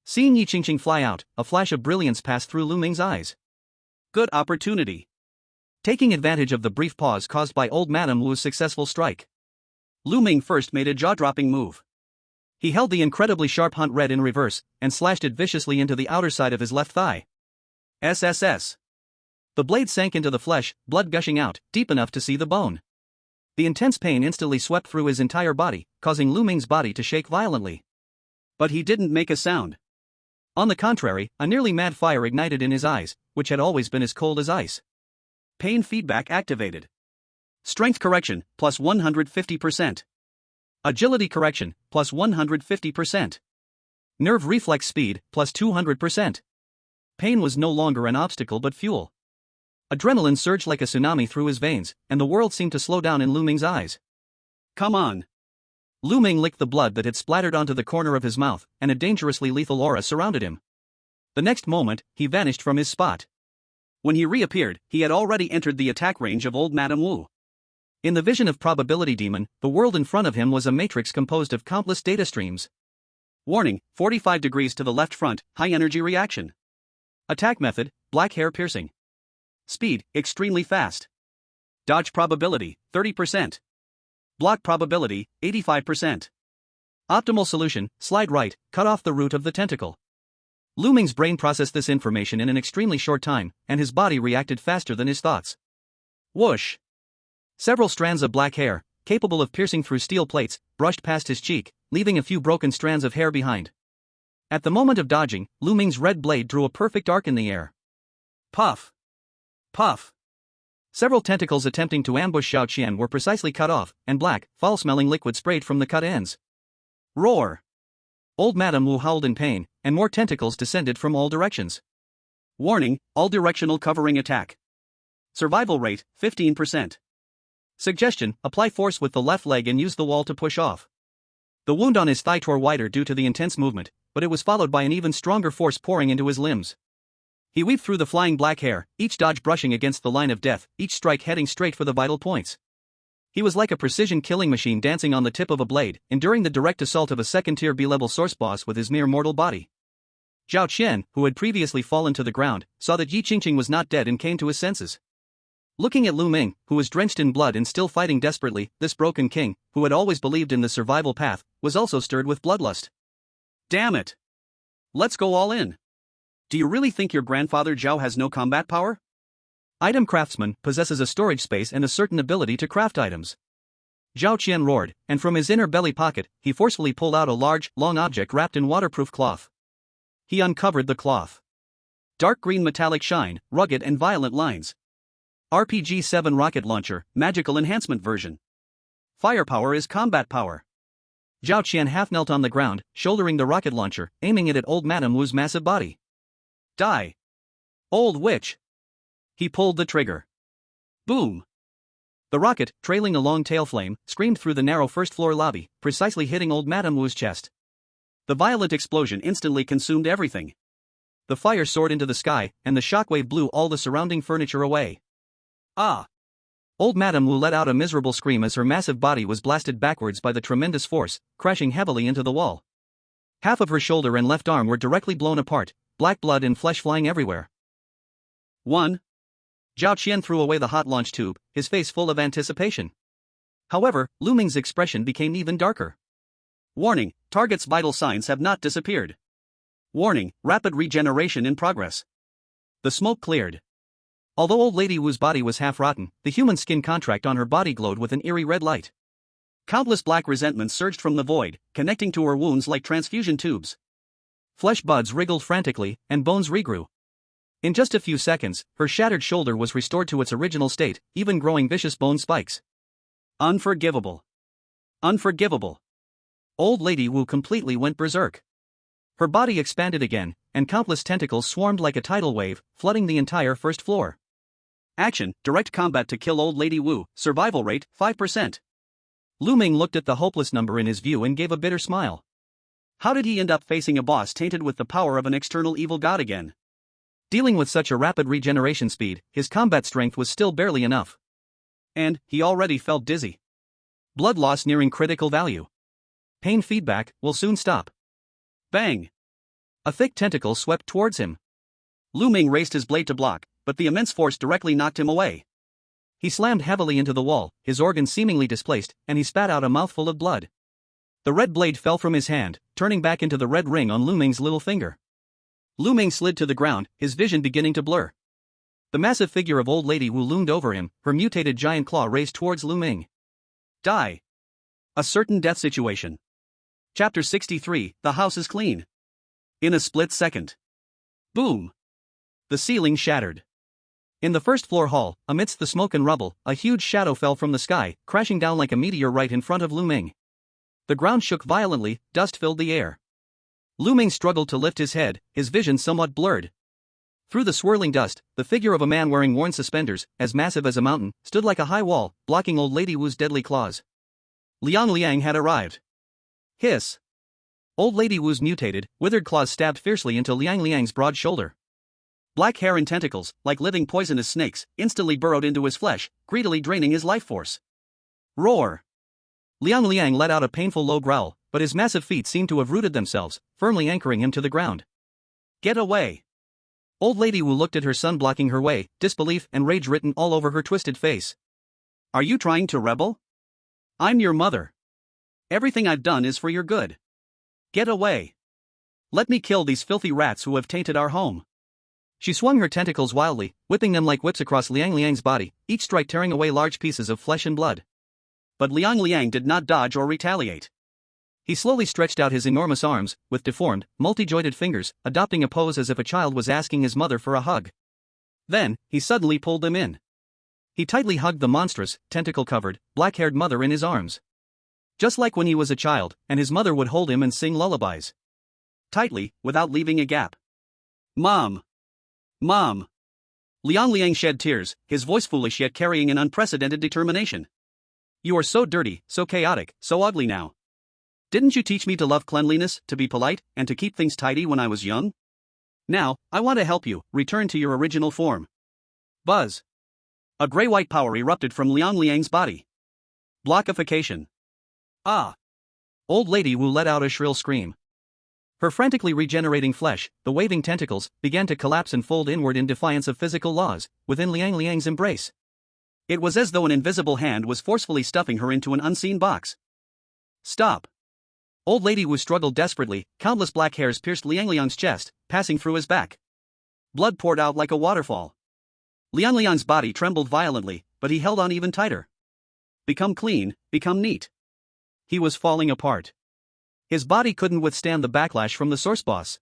Seeing Yi Qingqing fly out, a flash of brilliance passed through Lu Ming's eyes. Good opportunity. Taking advantage of the brief pause caused by old Madame Wu's successful strike, Lu Ming first made a jaw-dropping move. He held the incredibly sharp hunt red in reverse, and slashed it viciously into the outer side of his left thigh. SSS. The blade sank into the flesh, blood gushing out, deep enough to see the bone. The intense pain instantly swept through his entire body, causing Lu Ming's body to shake violently. But he didn't make a sound. On the contrary, a nearly mad fire ignited in his eyes, which had always been as cold as ice. Pain feedback activated. Strength correction, plus 150%. Agility correction, plus 150%. Nerve reflex speed, plus 200%. Pain was no longer an obstacle but fuel. Adrenaline surged like a tsunami through his veins, and the world seemed to slow down in Lu Ming's eyes. Come on. Lu Ming licked the blood that had splattered onto the corner of his mouth, and a dangerously lethal aura surrounded him. The next moment, he vanished from his spot. When he reappeared, he had already entered the attack range of old Madame Wu. In the vision of Probability Demon, the world in front of him was a matrix composed of countless data streams. Warning, 45 degrees to the left front, high energy reaction. Attack method, black hair piercing. Speed, extremely fast. Dodge probability, 30%. Block probability, 85%. Optimal solution, slide right, cut off the root of the tentacle. Lu Ming's brain processed this information in an extremely short time, and his body reacted faster than his thoughts. Whoosh! Several strands of black hair, capable of piercing through steel plates, brushed past his cheek, leaving a few broken strands of hair behind. At the moment of dodging, Lu Ming's red blade drew a perfect arc in the air. Puff! Puff! Several tentacles attempting to ambush Zhao Qian were precisely cut off, and black, foul-smelling liquid sprayed from the cut ends. Roar! Old Madame Wu howled in pain, and more tentacles descended from all directions. Warning, all-directional covering attack. Survival rate, 15%. Suggestion, apply force with the left leg and use the wall to push off. The wound on his thigh tore wider due to the intense movement, but it was followed by an even stronger force pouring into his limbs. He weaved through the flying black hair, each dodge brushing against the line of death, each strike heading straight for the vital points. He was like a precision killing machine dancing on the tip of a blade, enduring the direct assault of a second-tier B-level source boss with his mere mortal body. Zhao Qian, who had previously fallen to the ground, saw that Yi Qingqing was not dead and came to his senses. Looking at Lu Ming, who was drenched in blood and still fighting desperately, this broken king, who had always believed in the survival path, was also stirred with bloodlust. Damn it! Let's go all in. Do you really think your grandfather Zhao has no combat power? Item Craftsman possesses a storage space and a certain ability to craft items. Zhao Qian roared, and from his inner belly pocket, he forcefully pulled out a large, long object wrapped in waterproof cloth. He uncovered the cloth. Dark green metallic shine, rugged and violent lines. RPG-7 rocket launcher, magical enhancement version. Firepower is combat power. Zhao Qian half knelt on the ground, shouldering the rocket launcher, aiming it at old Madame Wu's massive body. Die! Old witch! He pulled the trigger. Boom! The rocket, trailing a long tail flame, screamed through the narrow first-floor lobby, precisely hitting old Madame Wu's chest. The violent explosion instantly consumed everything. The fire soared into the sky, and the shockwave blew all the surrounding furniture away. Ah! Old Madame Wu let out a miserable scream as her massive body was blasted backwards by the tremendous force, crashing heavily into the wall. Half of her shoulder and left arm were directly blown apart, black blood and flesh flying everywhere. 1. Zhao Qian threw away the hot launch tube, his face full of anticipation. However, Lu Ming's expression became even darker. Warning, target's vital signs have not disappeared. Warning, rapid regeneration in progress. The smoke cleared. Although old Lady Wu's body was half rotten, the human skin contract on her body glowed with an eerie red light. Countless black resentments surged from the void, connecting to her wounds like transfusion tubes. Flesh buds wriggled frantically, and bones regrew. In just a few seconds, her shattered shoulder was restored to its original state, even growing vicious bone spikes. Unforgivable. Unforgivable. Old Lady Wu completely went berserk. Her body expanded again, and countless tentacles swarmed like a tidal wave, flooding the entire first floor. Action, direct combat to kill old Lady Wu, survival rate, 5%. Lu Ming looked at the hopeless number in his view and gave a bitter smile. How did he end up facing a boss tainted with the power of an external evil god again? Dealing with such a rapid regeneration speed, his combat strength was still barely enough. And he already felt dizzy. Blood loss nearing critical value. Pain feedback will soon stop. Bang! A thick tentacle swept towards him. Lu Ming raised his blade to block, but the immense force directly knocked him away. He slammed heavily into the wall, his organs seemingly displaced, and he spat out a mouthful of blood. The red blade fell from his hand, turning back into the red ring on Lu Ming's little finger. Lu Ming slid to the ground, his vision beginning to blur. The massive figure of old Lady Wu loomed over him, her mutated giant claw raised towards Lu Ming. Die. A certain death situation. Chapter 63, The House is Clean. In a split second. Boom. The ceiling shattered. In the first-floor hall, amidst the smoke and rubble, a huge shadow fell from the sky, crashing down like a meteor right in front of Lu Ming. The ground shook violently, dust filled the air. Lu Ming struggled to lift his head, his vision somewhat blurred. Through the swirling dust, the figure of a man wearing worn suspenders, as massive as a mountain, stood like a high wall, blocking old Lady Wu's deadly claws. Liang Liang had arrived. Hiss. Old Lady Wu's mutated, withered claws stabbed fiercely into Liang Liang's broad shoulder. Black hair and tentacles, like living poisonous snakes, instantly burrowed into his flesh, greedily draining his life force. Roar! Liang Liang let out a painful low growl, but his massive feet seemed to have rooted themselves, firmly anchoring him to the ground. Get away! Old Lady Wu looked at her son blocking her way, disbelief and rage written all over her twisted face. Are you trying to rebel? I'm your mother. Everything I've done is for your good. Get away. Let me kill these filthy rats who have tainted our home. She swung her tentacles wildly, whipping them like whips across Liang Liang's body, each strike tearing away large pieces of flesh and blood. But Liang Liang did not dodge or retaliate. He slowly stretched out his enormous arms, with deformed, multi-jointed fingers, adopting a pose as if a child was asking his mother for a hug. Then, he suddenly pulled them in. He tightly hugged the monstrous, tentacle-covered, black-haired mother in his arms. Just like when he was a child, and his mother would hold him and sing lullabies. Tightly, without leaving a gap. Mom! Mom! Liang Liang shed tears, his voice foolish yet carrying an unprecedented determination. You are so dirty, so chaotic, so ugly now. Didn't you teach me to love cleanliness, to be polite, and to keep things tidy when I was young? Now, I want to help you, return to your original form. Buzz! A gray-white power erupted from Liang Liang's body. Blockification. Ah! Old Lady Wu let out a shrill scream. Her frantically regenerating flesh, the waving tentacles, began to collapse and fold inward in defiance of physical laws, within Liang Liang's embrace. It was as though an invisible hand was forcefully stuffing her into an unseen box. Stop! Old Lady Wu struggled desperately, countless black hairs pierced Liang Liang's chest, passing through his back. Blood poured out like a waterfall. Liang Liang's body trembled violently, but he held on even tighter. Become clean, become neat. He was falling apart. His body couldn't withstand the backlash from the source boss.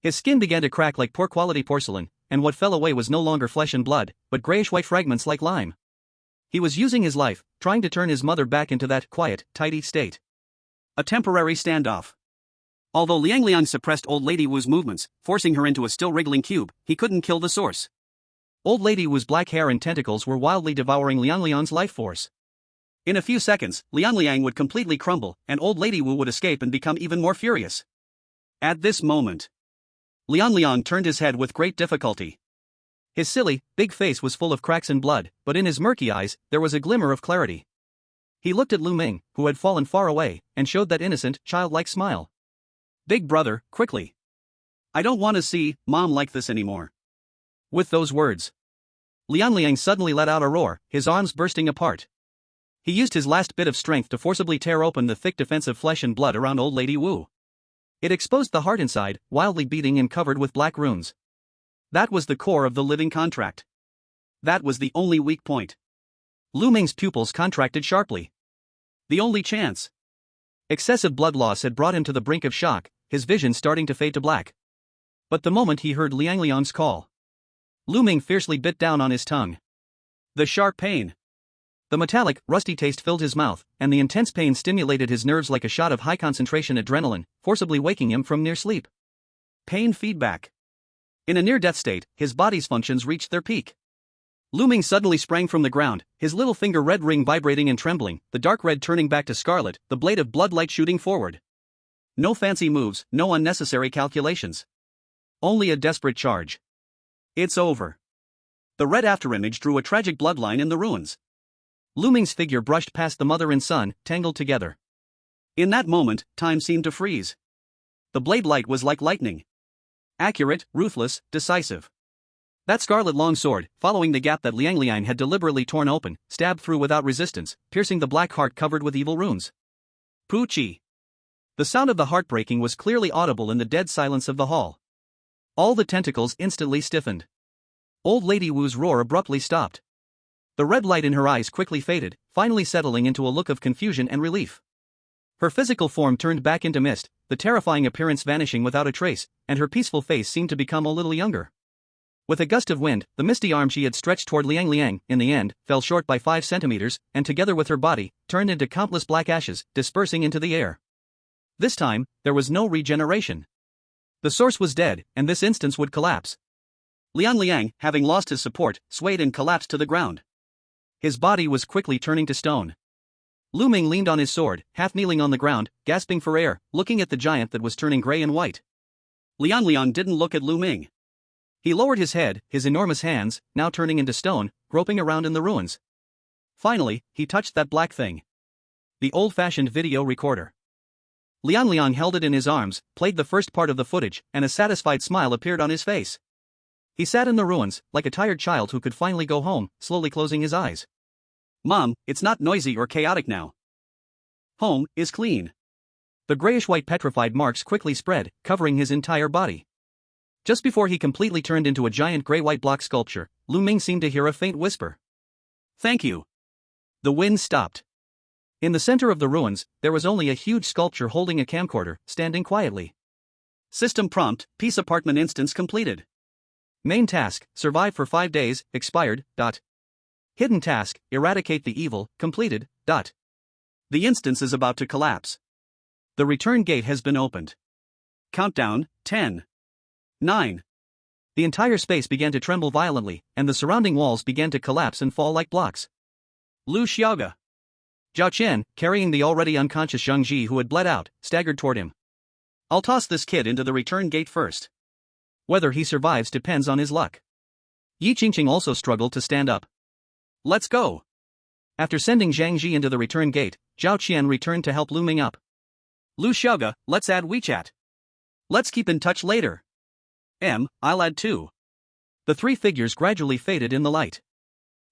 His skin began to crack like poor quality porcelain, and what fell away was no longer flesh and blood, but grayish-white fragments like lime. He was using his life, trying to turn his mother back into that quiet, tidy state. A temporary standoff. Although Liang Liang suppressed Old Lady Wu's movements, forcing her into a still wriggling cube, he couldn't kill the source. Old Lady Wu's black hair and tentacles were wildly devouring Liang Liang's life force. In a few seconds, Liang Liang would completely crumble, and Old Lady Wu would escape and become even more furious. At this moment, Liang Liang turned his head with great difficulty. His silly, big face was full of cracks and blood, but in his murky eyes, there was a glimmer of clarity. He looked at Lu Ming, who had fallen far away, and showed that innocent, childlike smile. Big brother, quickly. I don't want to see Mom like this anymore. With those words, Liang Liang suddenly let out a roar, his arms bursting apart. He used his last bit of strength to forcibly tear open the thick defensive flesh and blood around Old Lady Wu. It exposed the heart inside, wildly beating and covered with black runes. That was the core of the living contract. That was the only weak point. Lu Ming's pupils contracted sharply. The only chance. Excessive blood loss had brought him to the brink of shock, his vision starting to fade to black. But the moment he heard Liang Liang's call, Lu Ming fiercely bit down on his tongue. The sharp pain. The metallic, rusty taste filled his mouth, and the intense pain stimulated his nerves like a shot of high-concentration adrenaline, forcibly waking him from near sleep. Pain feedback. In a near-death state, his body's functions reached their peak. Lu Ming suddenly sprang from the ground, his little finger red ring vibrating and trembling, the dark red turning back to scarlet, the blade of bloodlight shooting forward. No fancy moves, no unnecessary calculations. Only a desperate charge. It's over. The red afterimage drew a tragic bloodline in the ruins. Lu Ming's figure brushed past the mother and son, tangled together. In that moment, time seemed to freeze. The blade light was like lightning. Accurate, ruthless, decisive. That scarlet long sword, following the gap that Liang Liang had deliberately torn open, stabbed through without resistance, piercing the black heart covered with evil runes. Poochie. The sound of the heart breaking was clearly audible in the dead silence of the hall. All the tentacles instantly stiffened. Old Lady Wu's roar abruptly stopped. The red light in her eyes quickly faded, finally settling into a look of confusion and relief. Her physical form turned back into mist, the terrifying appearance vanishing without a trace, and her peaceful face seemed to become a little younger. With a gust of wind, the misty arm she had stretched toward Liang Liang, in the end, fell short by 5 centimeters, and together with her body, turned into countless black ashes, dispersing into the air. This time, there was no regeneration. The source was dead, and this instance would collapse. Liang Liang, having lost his support, swayed and collapsed to the ground. His body was quickly turning to stone. Lu Ming leaned on his sword, half kneeling on the ground, gasping for air, looking at the giant that was turning gray and white. Liang Liang didn't look at Lu Ming. He lowered his head, his enormous hands, now turning into stone, groping around in the ruins. Finally, he touched that black thing. The old-fashioned video recorder. Liang Liang held it in his arms, played the first part of the footage, and a satisfied smile appeared on his face. He sat in the ruins, like a tired child who could finally go home, slowly closing his eyes. Mom, it's not noisy or chaotic now. Home is clean. The grayish-white petrified marks quickly spread, covering his entire body. Just before he completely turned into a giant gray-white block sculpture, Lu Ming seemed to hear a faint whisper. Thank you. The wind stopped. In the center of the ruins, there was only a huge sculpture holding a camcorder, standing quietly. System prompt, peace apartment instance completed. Main task, survive for 5 days, expired, ... Hidden task, eradicate the evil, completed, ... The instance is about to collapse. The return gate has been opened. Countdown, 10. 9. The entire space began to tremble violently, and the surrounding walls began to collapse and fall like blocks. Lu Xiaoge. Zhao Qian, carrying the already unconscious Zhang Ji who had bled out, staggered toward him. I'll toss this kid into the return gate first. Whether he survives depends on his luck. Yi Qingqing also struggled to stand up. Let's go. After sending Zhang Ji into the return gate, Zhao Qian returned to help Lu Ming up. Lu Xiaoge, let's add WeChat. Let's keep in touch later. I'll add too. The three figures gradually faded in the light.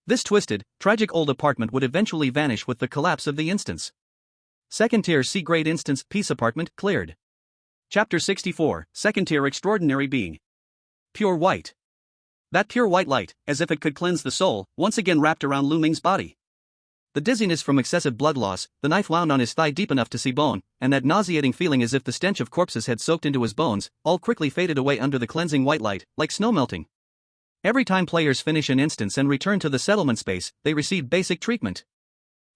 This twisted, tragic old apartment would eventually vanish with the collapse of the instance. Second-tier C-grade instance peace apartment cleared. Chapter 64, Second-tier extraordinary being. Pure white. That pure white light, as if it could cleanse the soul, once again wrapped around Lu Ming's body. The dizziness from excessive blood loss, the knife wound on his thigh deep enough to see bone, and that nauseating feeling as if the stench of corpses had soaked into his bones, all quickly faded away under the cleansing white light, like snow melting. Every time players finish an instance and return to the settlement space, they receive basic treatment.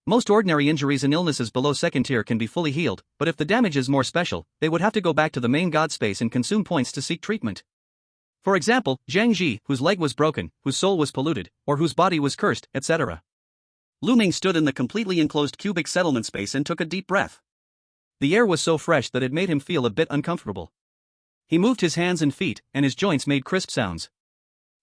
Most ordinary injuries and illnesses below second tier can be fully healed, but if the damage is more special, they would have to go back to the main god space and consume points to seek treatment. For example, Zhang Ji, whose leg was broken, whose soul was polluted, or whose body was cursed, etc. Lu Ming stood in the completely enclosed cubic settlement space and took a deep breath. The air was so fresh that it made him feel a bit uncomfortable. He moved his hands and feet, and his joints made crisp sounds.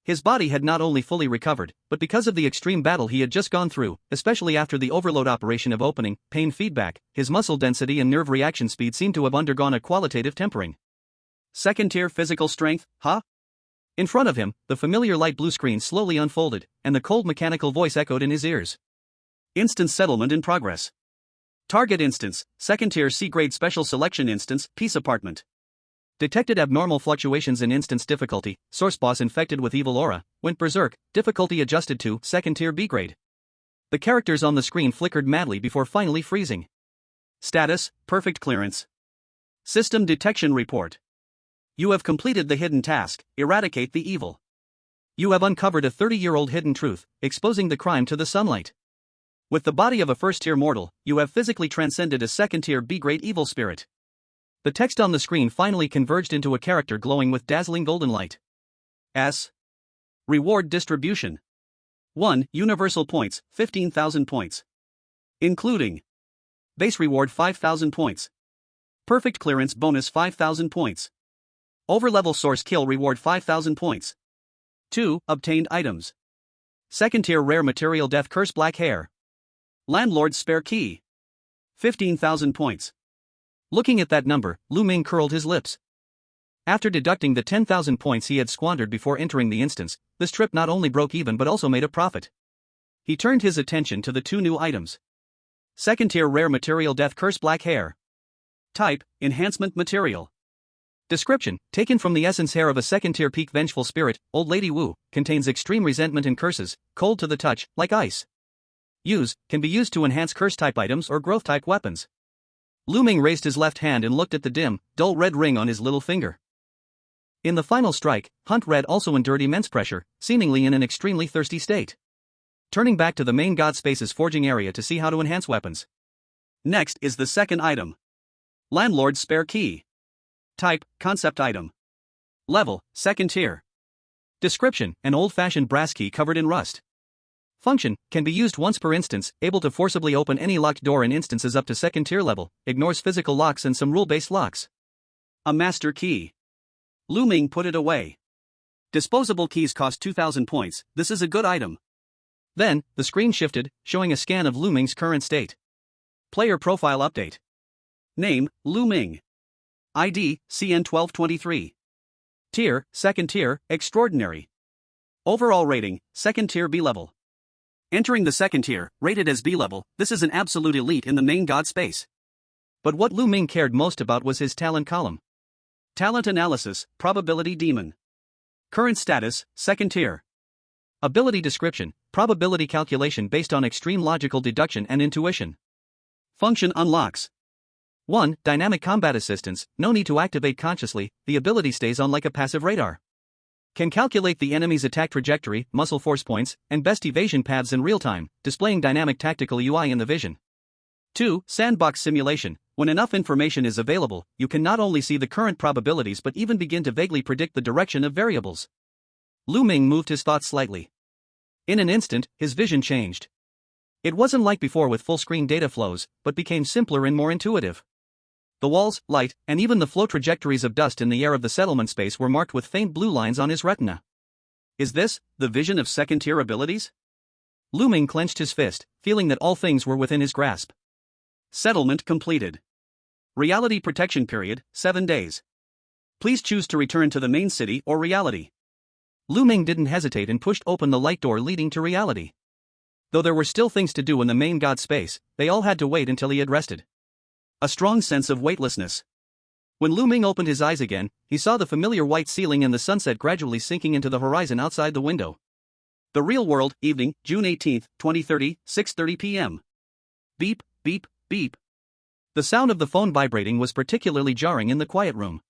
His body had not only fully recovered, but because of the extreme battle he had just gone through, especially after the overload operation of opening, pain feedback, his muscle density and nerve reaction speed seemed to have undergone a qualitative tempering. Second-tier physical strength, huh? In front of him, the familiar light blue screen slowly unfolded, and the cold mechanical voice echoed in his ears. Instance settlement in progress. Target instance, second-tier C-grade special selection instance, peace apartment. Detected abnormal fluctuations in instance difficulty, source boss infected with evil aura, went berserk, difficulty adjusted to second-tier B-grade. The characters on the screen flickered madly before finally freezing. Status, perfect clearance. System detection report. You have completed the hidden task, eradicate the evil. You have uncovered a 30-year-old hidden truth, exposing the crime to the sunlight. With the body of a first-tier mortal, you have physically transcended a second-tier B-grade evil spirit. The text on the screen finally converged into a character glowing with dazzling golden light. S. Reward distribution. 1. Universal points, 15,000 points. Including base reward 5,000 points. Perfect clearance bonus 5,000 points. Overlevel source kill reward 5,000 points. 2. Obtained items. Second-tier rare material death curse black hair. Landlord's spare key. 15,000 points. Looking at that number, Lu Ming curled his lips. After deducting the 10,000 points he had squandered before entering the instance, this trip not only broke even but also made a profit. He turned his attention to the two new items. Second-tier rare material death curse black hair. Type, enhancement material. Description, taken from the essence hair of a second-tier peak vengeful spirit, Old Lady Wu, contains extreme resentment and curses, cold to the touch, like ice. Use, can be used to enhance curse-type items or growth-type weapons. Lu Ming raised his left hand and looked at the dim, dull red ring on his little finger. In the final strike, Hunt Red also endured immense pressure, seemingly in an extremely thirsty state. Turning back to the main god space's forging area to see how to enhance weapons. Next is the second item. Landlord's spare key. Type, concept item. Level, second tier. Description, an old-fashioned brass key covered in rust. Function, can be used once per instance, able to forcibly open any locked door in instances up to second tier level, ignores physical locks and some rule-based locks. A master key. Lu Ming put it away. Disposable keys cost 2,000 points, this is a good item. Then, the screen shifted, showing a scan of Lu Ming's current state. Player profile update. Name, Lu Ming. ID, CN1223. Tier, second tier, extraordinary. Overall rating, second tier B level. Entering the second tier, rated as B level, this is an absolute elite in the main god space. But what Lu Ming cared most about was his talent column. Talent analysis, probability demon. Current status, second tier. Ability description, probability calculation based on extreme logical deduction and intuition. Function unlocks. 1. Dynamic combat assistance, no need to activate consciously, the ability stays on like a passive radar. Can calculate the enemy's attack trajectory, muscle force points, and best evasion paths in real time, displaying dynamic tactical UI in the vision. 2. Sandbox simulation, when enough information is available, you can not only see the current probabilities but even begin to vaguely predict the direction of variables. Lu Ming moved his thoughts slightly. In an instant, his vision changed. It wasn't like before with full-screen data flows, but became simpler and more intuitive. The walls, light, and even the flow trajectories of dust in the air of the settlement space were marked with faint blue lines on his retina. Is this the vision of second-tier abilities? Lu Ming clenched his fist, feeling that all things were within his grasp. Settlement completed. Reality protection period, 7 days. Please choose to return to the main city or reality. Lu Ming didn't hesitate and pushed open the light door leading to reality. Though there were still things to do in the main god space, they all had to wait until he had rested. A strong sense of weightlessness. When Lu Ming opened his eyes again, he saw the familiar white ceiling and the sunset gradually sinking into the horizon outside the window. The real world, evening, June 18, 2030, 6:30 p.m. Beep, beep, beep. The sound of the phone vibrating was particularly jarring in the quiet room.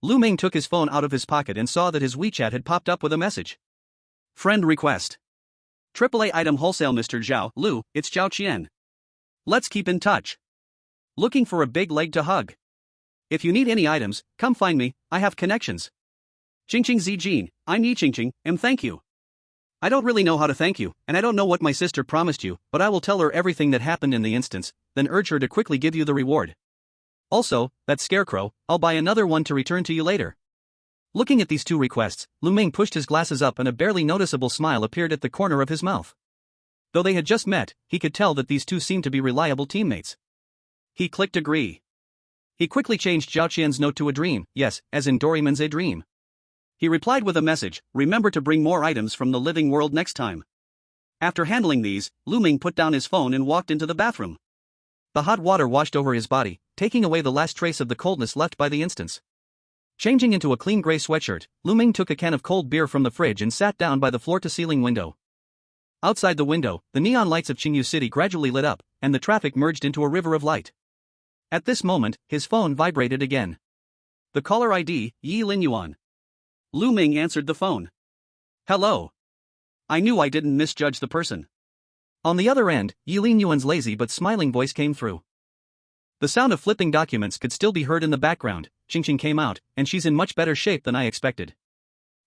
Lu Ming took his phone out of his pocket and saw that his WeChat had popped up with a message. Friend request. AAA item wholesale Mr. Zhao, Lu, it's Zhao Qian. Let's keep in touch. Looking for a big leg to hug. If you need any items, come find me, I have connections. Qingqing Zijin, I'm Yi Qingqing, thank you. I don't really know how to thank you, and I don't know what my sister promised you, but I will tell her everything that happened in the instance, then urge her to quickly give you the reward. Also, that scarecrow, I'll buy another one to return to you later. Looking at these two requests, Lu Ming pushed his glasses up and a barely noticeable smile appeared at the corner of his mouth. Though they had just met, he could tell that these two seemed to be reliable teammates. He clicked agree. He quickly changed Zhao Qian's note to a dream, yes, as in Doraemon's A Dream. He replied with a message, remember to bring more items from the living world next time. After handling these, Lu Ming put down his phone and walked into the bathroom. The hot water washed over his body, taking away the last trace of the coldness left by the instance. Changing into a clean gray sweatshirt, Lu Ming took a can of cold beer from the fridge and sat down by the floor-to-ceiling window. Outside the window, the neon lights of Qingyu City gradually lit up, and the traffic merged into a river of light. At this moment, his phone vibrated again. The caller ID, Yi Linyuan. Lu Ming answered the phone. Hello. I knew I didn't misjudge the person. On the other end, Yi Linyuan's lazy but smiling voice came through. The sound of flipping documents could still be heard in the background. Qingqing came out, and she's in much better shape than I expected.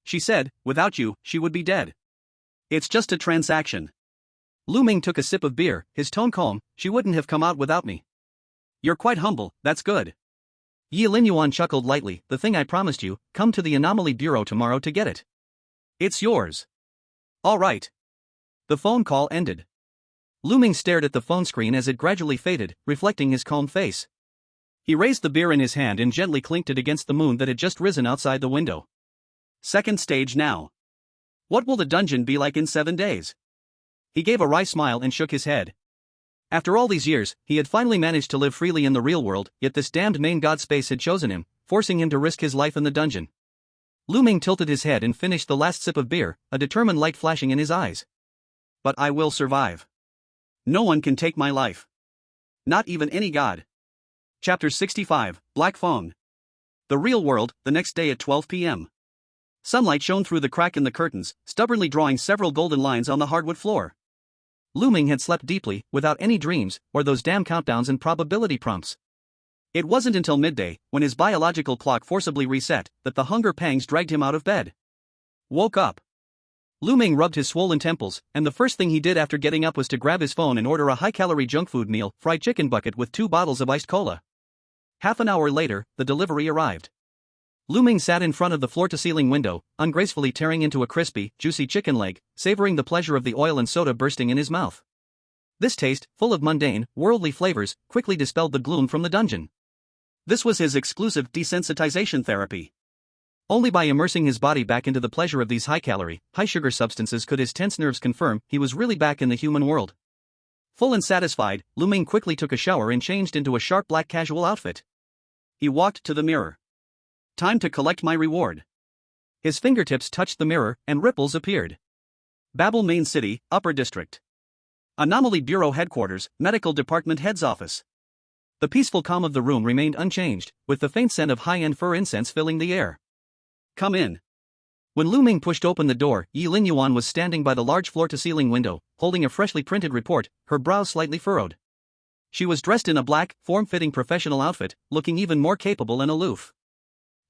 She said, without you, she would be dead. It's just a transaction. Lu Ming took a sip of beer, his tone calm, she wouldn't have come out without me. You're quite humble, that's good. Yi Linyuan chuckled lightly, the thing I promised you, come to the Anomaly Bureau tomorrow to get it. It's yours. All right. The phone call ended. Lu Ming stared at the phone screen as it gradually faded, reflecting his calm face. He raised the beer in his hand and gently clinked it against the moon that had just risen outside the window. Second stage now. What will the dungeon be like in 7 days? He gave a wry smile and shook his head. After all these years, he had finally managed to live freely in the real world, yet this damned main god space had chosen him, forcing him to risk his life in the dungeon. Lu Ming tilted his head and finished the last sip of beer, a determined light flashing in his eyes. But I will survive. No one can take my life. Not even any god. Chapter 65, Black Phone. The real world, the next day at 12 p.m. Sunlight shone through the crack in the curtains, stubbornly drawing several golden lines on the hardwood floor. Lu Ming had slept deeply, without any dreams, or those damn countdowns and probability prompts. It wasn't until midday, when his biological clock forcibly reset, that the hunger pangs dragged him out of bed. Woke up. Lu Ming rubbed his swollen temples, and the first thing he did after getting up was to grab his phone and order a high-calorie junk food meal, fried chicken bucket with 2 bottles of iced cola. Half an hour later, the delivery arrived. Lu Ming sat in front of the floor-to-ceiling window, ungracefully tearing into a crispy, juicy chicken leg, savoring the pleasure of the oil and soda bursting in his mouth. This taste, full of mundane, worldly flavors, quickly dispelled the gloom from the dungeon. This was his exclusive desensitization therapy. Only by immersing his body back into the pleasure of these high-calorie, high-sugar substances could his tense nerves confirm he was really back in the human world. Full and satisfied, Lu Ming quickly took a shower and changed into a sharp black casual outfit. He walked to the mirror. Time to collect my reward. His fingertips touched the mirror, and ripples appeared. Babel Main City, Upper District. Anomaly Bureau Headquarters, Medical Department Head's Office. The peaceful calm of the room remained unchanged, with the faint scent of high-end fur incense filling the air. Come in. When Lu Ming pushed open the door, Yi Linyuan was standing by the large floor-to-ceiling window, holding a freshly printed report, her brows slightly furrowed. She was dressed in a black, form-fitting professional outfit, looking even more capable and aloof.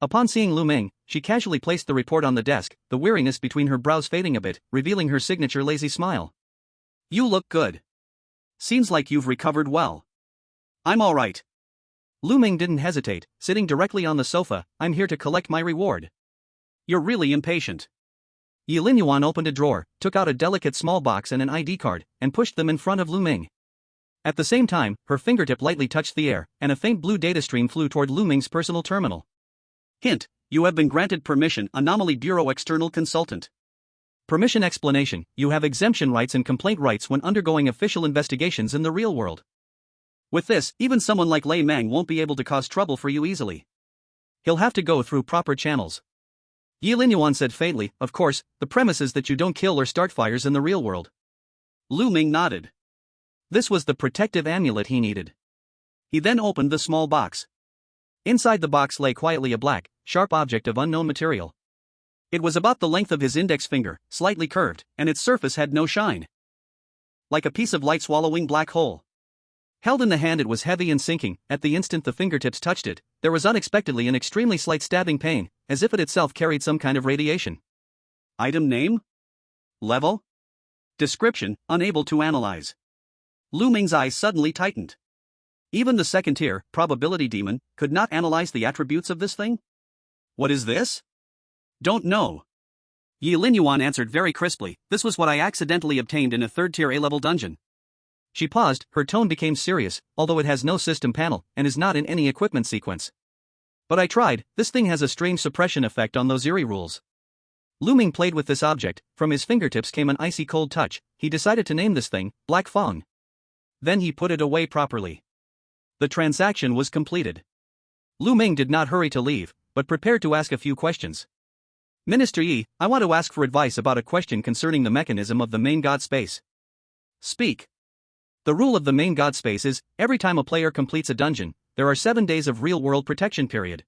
Upon seeing Lu Ming, she casually placed the report on the desk, the weariness between her brows fading a bit, revealing her signature lazy smile. You look good. Seems like you've recovered well. I'm all right. Lu Ming didn't hesitate, sitting directly on the sofa. I'm here to collect my reward. You're really impatient. Yi Linyuan opened a drawer, took out a delicate small box and an ID card, and pushed them in front of Lu Ming. At the same time, her fingertip lightly touched the air, and a faint blue data stream flew toward Lu Ming's personal terminal. Hint: you have been granted permission, Anomaly Bureau External Consultant. Permission explanation: you have exemption rights and complaint rights when undergoing official investigations in the real world. With this, even someone like Lei Mang won't be able to cause trouble for you easily. He'll have to go through proper channels. Yi Linyuan said faintly, of course, the premise is that you don't kill or start fires in the real world. Lu Ming nodded. This was the protective amulet he needed. He then opened the small box. Inside the box lay quietly a black, sharp object of unknown material. It was about the length of his index finger, slightly curved, and its surface had no shine. Like a piece of light-swallowing black hole. Held in the hand, it was heavy and sinking. At the instant the fingertips touched it, there was unexpectedly an extremely slight stabbing pain, as if it itself carried some kind of radiation. Item name? Level? Description: unable to analyze. Lu Ming's eyes suddenly tightened. Even the second-tier, probability demon, could not analyze the attributes of this thing? What is this? Don't know. Yi Linyuan answered very crisply, this was what I accidentally obtained in a third-tier A-level dungeon. She paused, her tone became serious, although it has no system panel, and is not in any equipment sequence. But I tried, this thing has a strange suppression effect on those eerie rules. Lu Ming played with this object, from his fingertips came an icy cold touch. He decided to name this thing, Black Fong. Then he put it away properly. The transaction was completed. Lu Ming did not hurry to leave, but prepared to ask a few questions. Minister Yi, I want to ask for advice about a question concerning the mechanism of the main god space. Speak. The rule of the main god space is, every time a player completes a dungeon, there are 7 days of real-world protection period.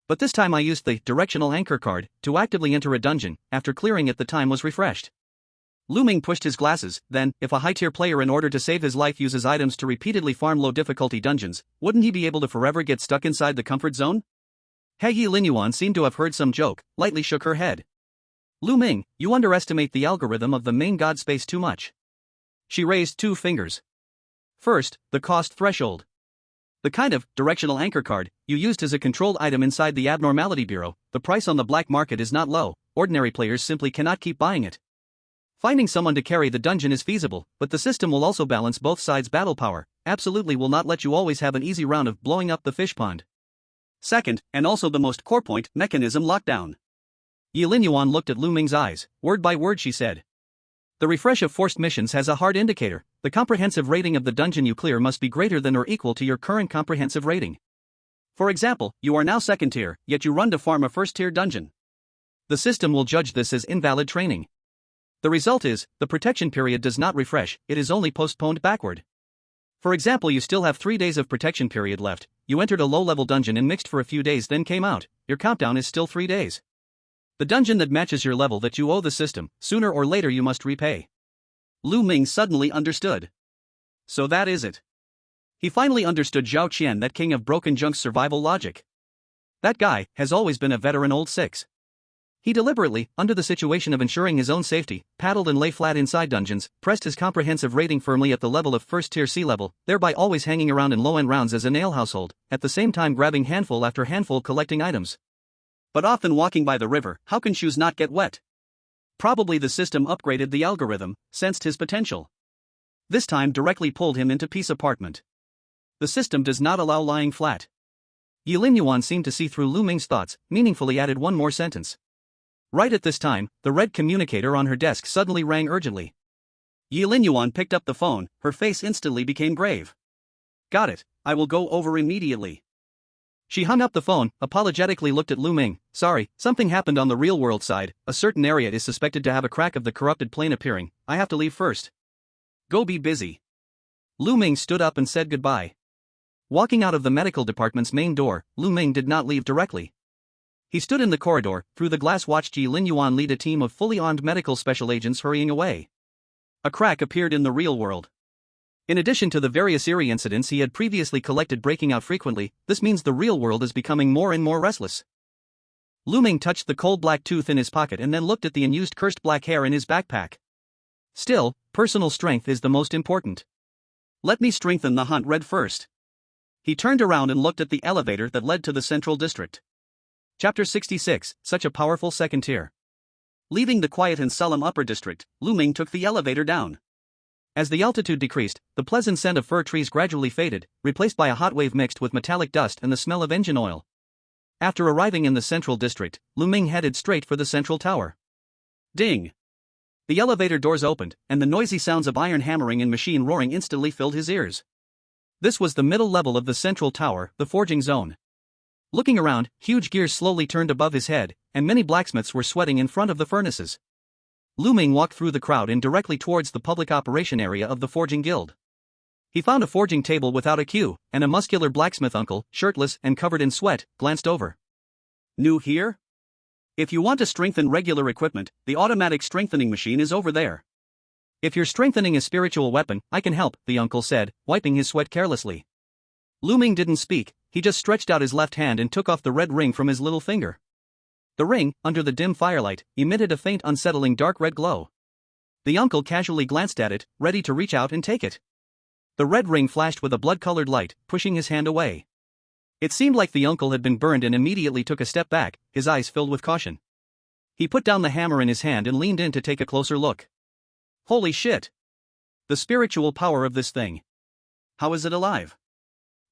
But this time I used the directional anchor card to actively enter a dungeon. After clearing it, the time was refreshed. Lu Ming pushed his glasses. Then, if a high-tier player in order to save his life uses items to repeatedly farm low-difficulty dungeons, wouldn't he be able to forever get stuck inside the comfort zone? Yi Linyuan seemed to have heard some joke, lightly shook her head. Lu Ming, you underestimate the algorithm of the main god space too much. She raised 2 fingers. First, the cost threshold. The kind of directional anchor card you used as a controlled item inside the Abnormality Bureau, the price on the black market is not low, ordinary players simply cannot keep buying it. Finding someone to carry the dungeon is feasible, but the system will also balance both sides' battle power, absolutely will not let you always have an easy round of blowing up the fish pond. Second, and also the most core point, mechanism lockdown. Yi Linyuan looked at Lu Ming's eyes. Word by word she said. The refresh of forced missions has a hard indicator. The comprehensive rating of the dungeon you clear must be greater than or equal to your current comprehensive rating. For example, you are now second tier, yet you run to farm a first tier dungeon. The system will judge this as invalid training. The result is, the protection period does not refresh, it is only postponed backward. For example, you still have 3 days of protection period left, you entered a low-level dungeon and mixed for a few days then came out, your countdown is still 3 days. The dungeon that matches your level that you owe the system, sooner or later you must repay. Lu Ming suddenly understood. So that is it. He finally understood Zhao Qian, that king of broken junk's survival logic. That guy has always been a veteran old 6. He deliberately, under the situation of ensuring his own safety, paddled and lay flat inside dungeons, pressed his comprehensive rating firmly at the level of first tier C level, thereby always hanging around in low-end rounds as a nail household, at the same time grabbing handful after handful collecting items. But often walking by the river, how can shoes not get wet? Probably the system upgraded the algorithm, sensed his potential. This time directly pulled him into Peace Apartment. The system does not allow lying flat. Yilin Yuan seemed to see through Lu Ming's thoughts, meaningfully added one more sentence. Right at this time, the red communicator on her desk suddenly rang urgently. Yilin Yuan picked up the phone, her face instantly became grave. Got it, I will go over immediately. She hung up the phone, apologetically looked at Lu Ming. Sorry, something happened on the real-world side, a certain area is suspected to have a crack of the corrupted plane appearing, I have to leave first. Go be busy. Lu Ming stood up and said goodbye. Walking out of the medical department's main door, Lu Ming did not leave directly. He stood in the corridor, through the glass watched Yilin Yuan lead a team of fully armed medical special agents hurrying away. A crack appeared in the real world. In addition to the various eerie incidents he had previously collected breaking out frequently, this means the real world is becoming more and more restless. Lu Ming touched the cold black tooth in his pocket and then looked at the unused cursed black hair in his backpack. Still, personal strength is the most important. Let me strengthen the hunt red first. He turned around and looked at the elevator that led to the central district. Chapter 66, Such a Powerful Second Tier. Leaving the quiet and solemn upper district, Lu Ming took the elevator down. As the altitude decreased, the pleasant scent of fir trees gradually faded, replaced by a hot wave mixed with metallic dust and the smell of engine oil. After arriving in the central district, Lu Ming headed straight for the central tower. Ding! The elevator doors opened, and the noisy sounds of iron hammering and machine roaring instantly filled his ears. This was the middle level of the central tower, the forging zone. Looking around, huge gears slowly turned above his head, and many blacksmiths were sweating in front of the furnaces. Lu Ming walked through the crowd and directly towards the public operation area of the forging guild. He found a forging table without a queue, and a muscular blacksmith uncle, shirtless and covered in sweat, glanced over. New here? If you want to strengthen regular equipment, the automatic strengthening machine is over there. If you're strengthening a spiritual weapon, I can help, the uncle said, wiping his sweat carelessly. Lu Ming didn't speak, he just stretched out his left hand and took off the red ring from his little finger. The ring, under the dim firelight, emitted a faint unsettling dark red glow. The uncle casually glanced at it, ready to reach out and take it. The red ring flashed with a blood-colored light, pushing his hand away. It seemed like the uncle had been burned and immediately took a step back, his eyes filled with caution. He put down the hammer in his hand and leaned in to take a closer look. Holy shit! The spiritual power of this thing. How is it alive?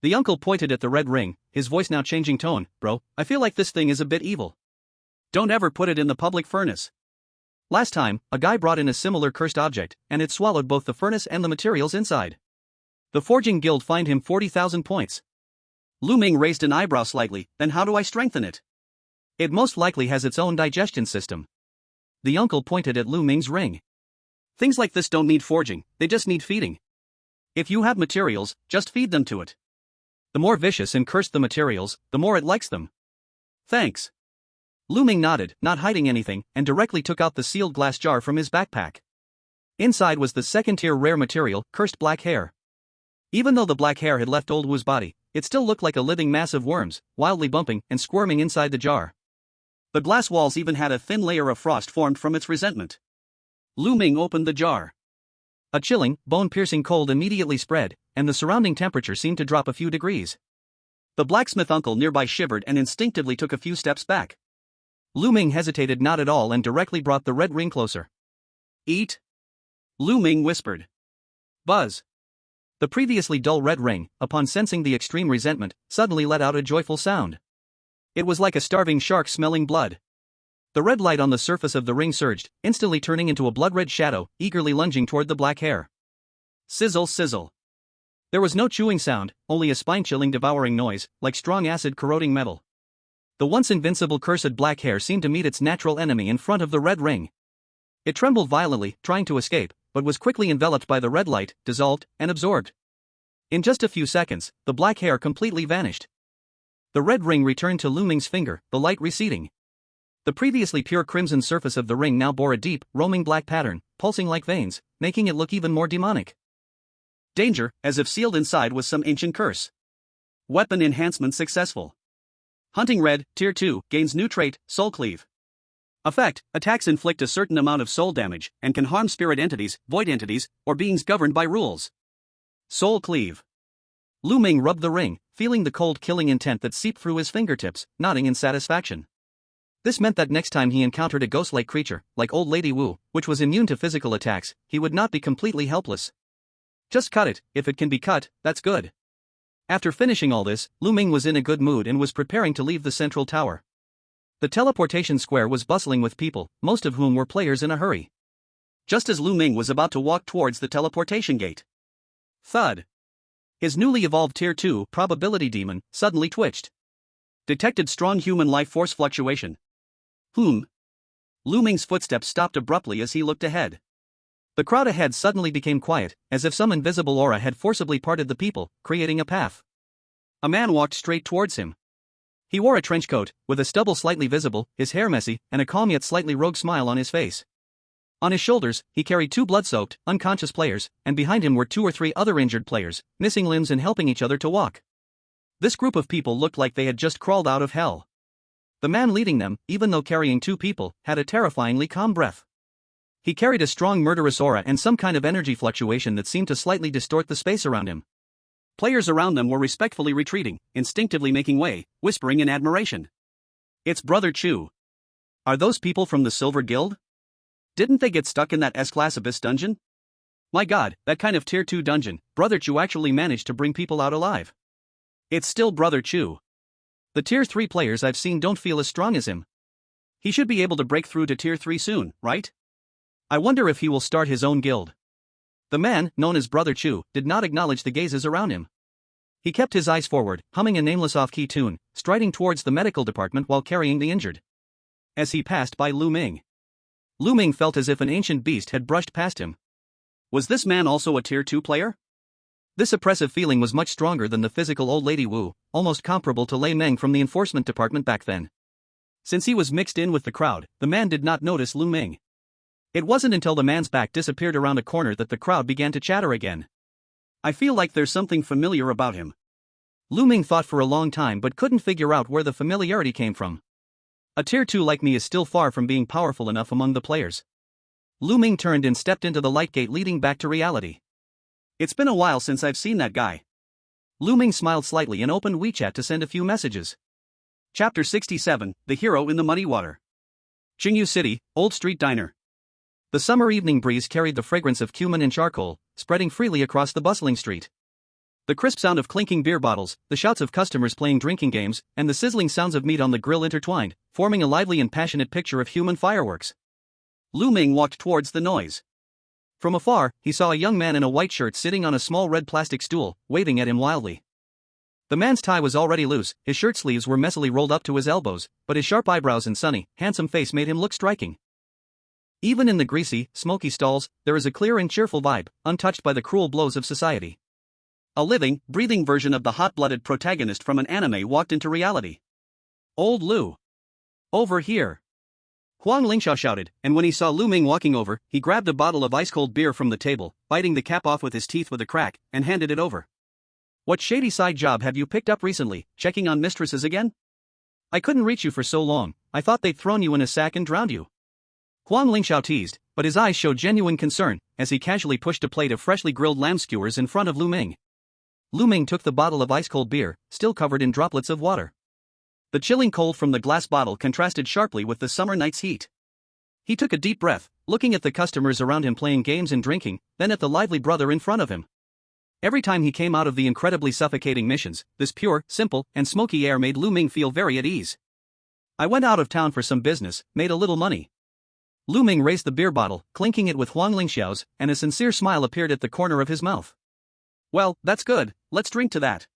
The uncle pointed at the red ring, his voice now changing tone. Bro, I feel like this thing is a bit evil. Don't ever put it in the public furnace. Last time, a guy brought in a similar cursed object, and it swallowed both the furnace and the materials inside. The forging guild fined him 40,000 points. Lu Ming raised an eyebrow slightly. Then how do I strengthen it? It most likely has its own digestion system. The uncle pointed at Lu Ming's ring. Things like this don't need forging, they just need feeding. If you have materials, just feed them to it. The more vicious and cursed the materials, the more it likes them. Thanks. Lu Ming nodded, not hiding anything, and directly took out the sealed glass jar from his backpack. Inside was the second-tier rare material, cursed black hair. Even though the black hair had left Old Wu's body, it still looked like a living mass of worms, wildly bumping and squirming inside the jar. The glass walls even had a thin layer of frost formed from its resentment. Lu Ming opened the jar. A chilling, bone-piercing cold immediately spread, and the surrounding temperature seemed to drop a few degrees. The blacksmith uncle nearby shivered and instinctively took a few steps back. Lu Ming hesitated not at all and directly brought the red ring closer. Eat? Lu Ming whispered. Buzz. The previously dull red ring, upon sensing the extreme resentment, suddenly let out a joyful sound. It was like a starving shark smelling blood. The red light on the surface of the ring surged, instantly turning into a blood-red shadow, eagerly lunging toward the black hair. Sizzle, sizzle. There was no chewing sound, only a spine-chilling devouring noise, like strong acid corroding metal. The once invincible cursed black hair seemed to meet its natural enemy in front of the red ring. It trembled violently, trying to escape, but was quickly enveloped by the red light, dissolved, and absorbed. In just a few seconds, the black hair completely vanished. The red ring returned to Lu Ming's finger, the light receding. The previously pure crimson surface of the ring now bore a deep, roaming black pattern, pulsing like veins, making it look even more demonic. Danger, as if sealed inside was some ancient curse. Weapon enhancement successful. Hunting Red, Tier 2, gains new trait, Soul Cleave. Effect, attacks inflict a certain amount of soul damage, and can harm spirit entities, void entities, or beings governed by rules. Soul Cleave. Lu Ming rubbed the ring, feeling the cold killing intent that seeped through his fingertips, nodding in satisfaction. This meant that next time he encountered a ghost-like creature, like Old Lady Wu, which was immune to physical attacks, he would not be completely helpless. Just cut it, if it can be cut, that's good. After finishing all this, Lu Ming was in a good mood and was preparing to leave the central tower. The teleportation square was bustling with people, most of whom were players in a hurry. Just as Lu Ming was about to walk towards the teleportation gate, thud! His newly evolved Tier 2 probability demon suddenly twitched. Detected strong human life force fluctuation. Lu Ming's footsteps stopped abruptly as he looked ahead. The crowd ahead suddenly became quiet, as if some invisible aura had forcibly parted the people, creating a path. A man walked straight towards him. He wore a trench coat, with a stubble slightly visible, his hair messy, and a calm yet slightly rogue smile on his face. On his shoulders, he carried 2 blood-soaked, unconscious players, and behind him were 2 or 3 other injured players, missing limbs and helping each other to walk. This group of people looked like they had just crawled out of hell. The man leading them, even though carrying 2 people, had a terrifyingly calm breath. He carried a strong murderous aura and some kind of energy fluctuation that seemed to slightly distort the space around him. Players around them were respectfully retreating, instinctively making way, whispering in admiration. It's Brother Chu. Are those people from the Silver Guild? Didn't they get stuck in that S-class abyss dungeon? My god, that kind of Tier 2 dungeon, Brother Chu actually managed to bring people out alive. It's still Brother Chu. The Tier 3 players I've seen don't feel as strong as him. He should be able to break through to Tier 3 soon, right? I wonder if he will start his own guild. The man, known as Brother Chu, did not acknowledge the gazes around him. He kept his eyes forward, humming a nameless off-key tune, striding towards the medical department while carrying the injured. As he passed by Lu Ming felt as if an ancient beast had brushed past him. Was this man also a Tier 2 player? This oppressive feeling was much stronger than the physical Old Lady Wu, almost comparable to Lei Meng from the enforcement department back then. Since he was mixed in with the crowd, the man did not notice Lu Ming. It wasn't until the man's back disappeared around a corner that the crowd began to chatter again. I feel like there's something familiar about him. Lu Ming thought for a long time but couldn't figure out where the familiarity came from. A Tier 2 like me is still far from being powerful enough among the players. Lu Ming turned and stepped into the light gate leading back to reality. It's been a while since I've seen that guy. Lu Ming smiled slightly and opened WeChat to send a few messages. Chapter 67, The Hero in the Muddy Water. Qingyu City, Old Street Diner. The summer evening breeze carried the fragrance of cumin and charcoal, spreading freely across the bustling street. The crisp sound of clinking beer bottles, the shouts of customers playing drinking games, and the sizzling sounds of meat on the grill intertwined, forming a lively and passionate picture of human fireworks. Lu Ming walked towards the noise. From afar, he saw a young man in a white shirt sitting on a small red plastic stool, waving at him wildly. The man's tie was already loose, his shirt sleeves were messily rolled up to his elbows, but his sharp eyebrows and sunny, handsome face made him look striking. Even in the greasy, smoky stalls, there is a clear and cheerful vibe, untouched by the cruel blows of society. A living, breathing version of the hot-blooded protagonist from an anime walked into reality. Old Lu. Over here. Huang Lingxiao shouted, and when he saw Lu Ming walking over, he grabbed a bottle of ice-cold beer from the table, biting the cap off with his teeth with a crack, and handed it over. What shady side job have you picked up recently, checking on mistresses again? I couldn't reach you for so long, I thought they'd thrown you in a sack and drowned you. Huang Lingxiao teased, but his eyes showed genuine concern, as he casually pushed a plate of freshly grilled lamb skewers in front of Lu Ming. Lu Ming took the bottle of ice-cold beer, still covered in droplets of water. The chilling cold from the glass bottle contrasted sharply with the summer night's heat. He took a deep breath, looking at the customers around him playing games and drinking, then at the lively brother in front of him. Every time he came out of the incredibly suffocating missions, this pure, simple, and smoky air made Lu Ming feel very at ease. I went out of town for some business, made a little money. Lu Ming raised the beer bottle, clinking it with Huang Lingxiao's, and a sincere smile appeared at the corner of his mouth. Well, that's good, let's drink to that.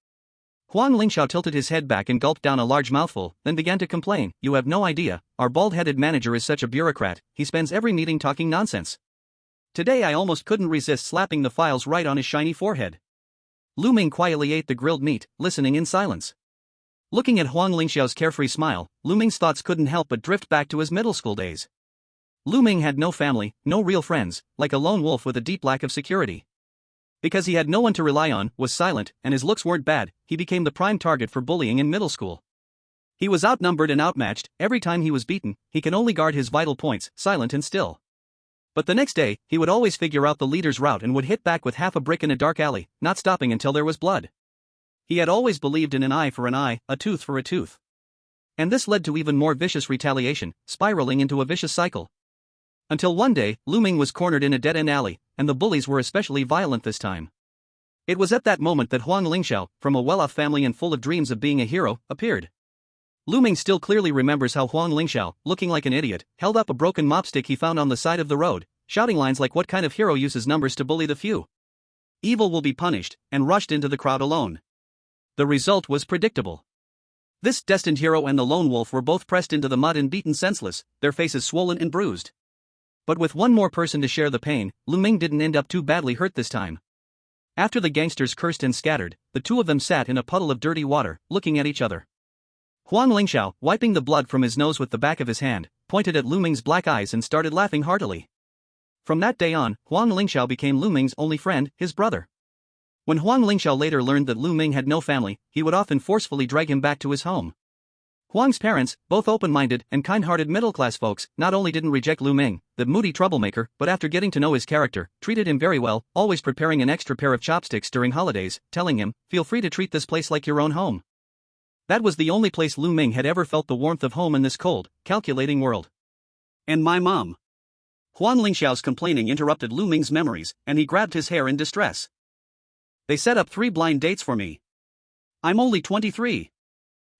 Huang Lingxiao tilted his head back and gulped down a large mouthful, then began to complain, you have no idea, our bald-headed manager is such a bureaucrat, he spends every meeting talking nonsense. Today I almost couldn't resist slapping the files right on his shiny forehead. Lu Ming quietly ate the grilled meat, listening in silence. Looking at Huang Lingxiao's carefree smile, Lu Ming's thoughts couldn't help but drift back to his middle school days. Lu Ming had no family, no real friends, like a lone wolf with a deep lack of security. Because he had no one to rely on, was silent, and his looks weren't bad, he became the prime target for bullying in middle school. He was outnumbered and outmatched, every time he was beaten, he could only guard his vital points, silent and still. But the next day, he would always figure out the leader's route and would hit back with half a brick in a dark alley, not stopping until there was blood. He had always believed in an eye for an eye, a tooth for a tooth. And this led to even more vicious retaliation, spiraling into a vicious cycle. Until one day, Lu Ming was cornered in a dead-end alley, and the bullies were especially violent this time. It was at that moment that Huang Lingxiao, from a well-off family and full of dreams of being a hero, appeared. Lu Ming still clearly remembers how Huang Lingxiao, looking like an idiot, held up a broken mopstick he found on the side of the road, shouting lines like what kind of hero uses numbers to bully the few? Evil will be punished, and rushed into the crowd alone. The result was predictable. This destined hero and the lone wolf were both pressed into the mud and beaten senseless, their faces swollen and bruised. But with one more person to share the pain, Lu Ming didn't end up too badly hurt this time. After the gangsters cursed and scattered, the two of them sat in a puddle of dirty water, looking at each other. Huang Lingxiao, wiping the blood from his nose with the back of his hand, pointed at Lu Ming's black eyes and started laughing heartily. From that day on, Huang Lingxiao became Lu Ming's only friend, his brother. When Huang Lingxiao later learned that Lu Ming had no family, he would often forcefully drag him back to his home. Huang's parents, both open-minded and kind-hearted middle-class folks, not only didn't reject Lu Ming, the moody troublemaker, but after getting to know his character, treated him very well, always preparing an extra pair of chopsticks during holidays, telling him, "Feel free to treat this place like your own home." That was the only place Lu Ming had ever felt the warmth of home in this cold, calculating world. And my mom. Huang Lingxiao's complaining interrupted Lu Ming's memories, and he grabbed his hair in distress. They set up 3 blind dates for me. I'm only 23.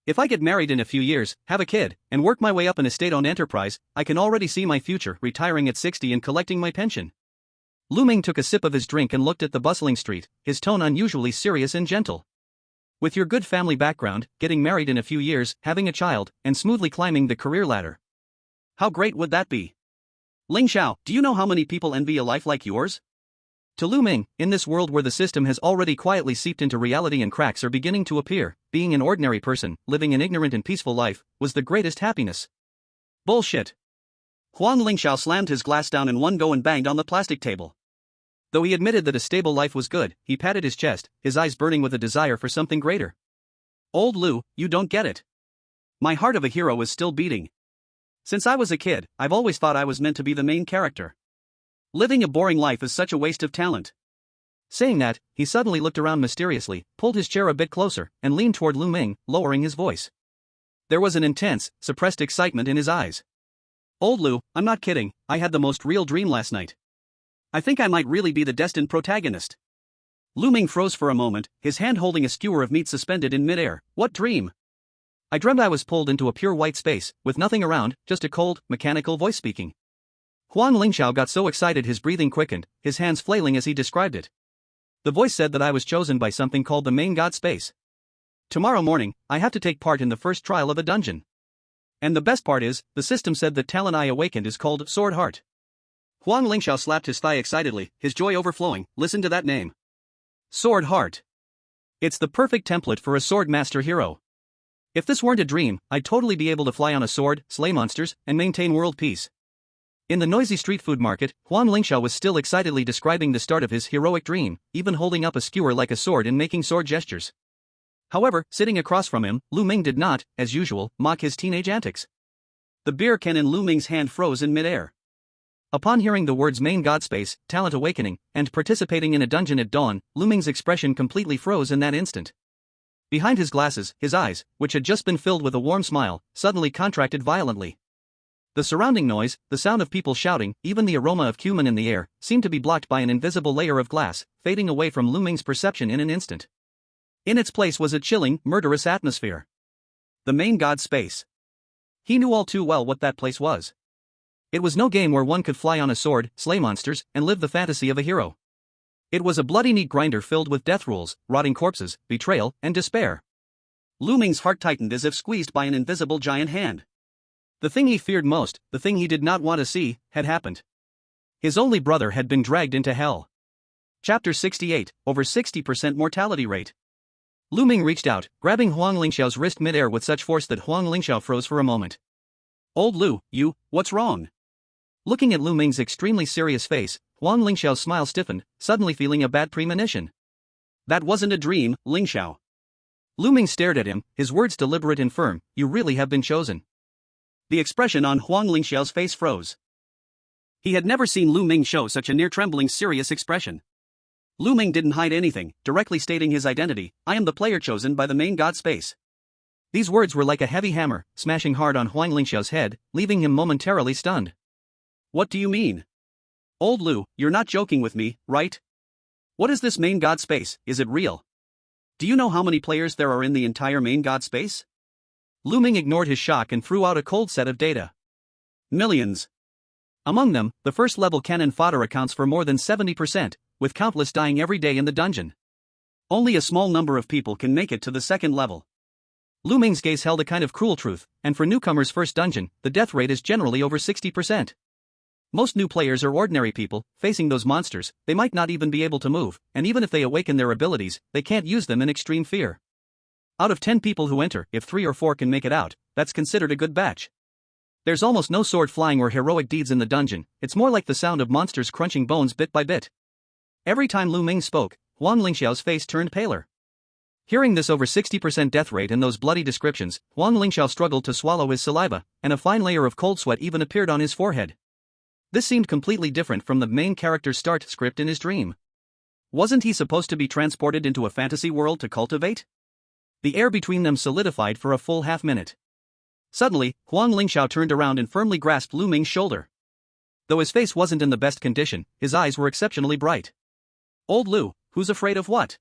If I get married in a few years, have a kid, and work my way up in a state-owned enterprise, I can already see my future, retiring at 60 and collecting my pension. Lu Ming took a sip of his drink and looked at the bustling street, his tone unusually serious and gentle. With your good family background, getting married in a few years, having a child, and smoothly climbing the career ladder. How great would that be? Lingxiao, do you know how many people envy a life like yours? To Lu Ming, in this world where the system has already quietly seeped into reality and cracks are beginning to appear, being an ordinary person, living an ignorant and peaceful life, was the greatest happiness. Bullshit. Huang Lingxiao slammed his glass down in one go and banged on the plastic table. Though he admitted that a stable life was good, he patted his chest, his eyes burning with a desire for something greater. Old Lu, you don't get it. My heart of a hero is still beating. Since I was a kid, I've always thought I was meant to be the main character. Living a boring life is such a waste of talent. Saying that, he suddenly looked around mysteriously, pulled his chair a bit closer, and leaned toward Lu Ming, lowering his voice. There was an intense, suppressed excitement in his eyes. Old Lu, I'm not kidding, I had the most real dream last night. I think I might really be the destined protagonist. Lu Ming froze for a moment, his hand holding a skewer of meat suspended in midair. What dream? I dreamt I was pulled into a pure white space, with nothing around, just a cold, mechanical voice speaking. Huang Lingxiao got so excited his breathing quickened, his hands flailing as he described it. The voice said that I was chosen by something called the main god space. Tomorrow morning, I have to take part in the first trial of a dungeon. And the best part is, the system said the talent I awakened is called Sword Heart. Huang Lingxiao slapped his thigh excitedly, his joy overflowing. Listen to that name. Sword Heart. It's the perfect template for a sword master hero. If this weren't a dream, I'd totally be able to fly on a sword, slay monsters, and maintain world peace. In the noisy street food market, Huang Lingxiao was still excitedly describing the start of his heroic dream, even holding up a skewer like a sword and making sword gestures. However, sitting across from him, Lu Ming did not, as usual, mock his teenage antics. The beer can in Lu Ming's hand froze in midair. Upon hearing the words main god space, talent awakening, and participating in a dungeon at dawn, Lu Ming's expression completely froze in that instant. Behind his glasses, his eyes, which had just been filled with a warm smile, suddenly contracted violently. The surrounding noise, the sound of people shouting, even the aroma of cumin in the air, seemed to be blocked by an invisible layer of glass, fading away from Lu Ming's perception in an instant. In its place was a chilling, murderous atmosphere. The main god space. He knew all too well what that place was. It was no game where one could fly on a sword, slay monsters, and live the fantasy of a hero. It was a bloody meat grinder filled with death rules, rotting corpses, betrayal, and despair. Lu Ming's heart tightened as if squeezed by an invisible giant hand. The thing he feared most, the thing he did not want to see, had happened. His only brother had been dragged into hell. Chapter 68, over 60% mortality rate. Lu Ming reached out, grabbing Huang Lingxiao's wrist midair with such force that Huang Lingxiao froze for a moment. Old Lu, what's wrong? Looking at Lu Ming's extremely serious face, Huang Lingxiao's smile stiffened, suddenly feeling a bad premonition. That wasn't a dream, Lingxiao. Lu Ming stared at him, his words deliberate and firm. You really have been chosen. The expression on Huang Lingxiao's face froze. He had never seen Lu Ming show such a near-trembling serious expression. Lu Ming didn't hide anything, directly stating his identity. I am the player chosen by the main god space. These words were like a heavy hammer, smashing hard on Huang Lingxiao's head, leaving him momentarily stunned. What do you mean? Old Lu, you're not joking with me, right? What is this main god space, is it real? Do you know how many players there are in the entire main god space? Lu Ming ignored his shock and threw out a cold set of data. Millions. Among them, the first level cannon fodder accounts for more than 70%, with countless dying every day in the dungeon. Only a small number of people can make it to the second level. Lu Ming's gaze held a kind of cruel truth, and for newcomers' first dungeon, the death rate is generally over 60%. Most new players are ordinary people, facing those monsters, they might not even be able to move, and even if they awaken their abilities, they can't use them in extreme fear. Out of 10 people who enter, if 3 or 4 can make it out, that's considered a good batch. There's almost no sword flying or heroic deeds in the dungeon, it's more like the sound of monsters crunching bones bit by bit. Every time Lu Ming spoke, Huang Lingxiao's face turned paler. Hearing this over 60% death rate and those bloody descriptions, Huang Lingxiao struggled to swallow his saliva, and a fine layer of cold sweat even appeared on his forehead. This seemed completely different from the main character's start script in his dream. Wasn't he supposed to be transported into a fantasy world to cultivate? The air between them solidified for a full half-minute. Suddenly, Huang Lingxiao turned around and firmly grasped Lu Ming's shoulder. Though his face wasn't in the best condition, his eyes were exceptionally bright. Old Lu, who's afraid of what?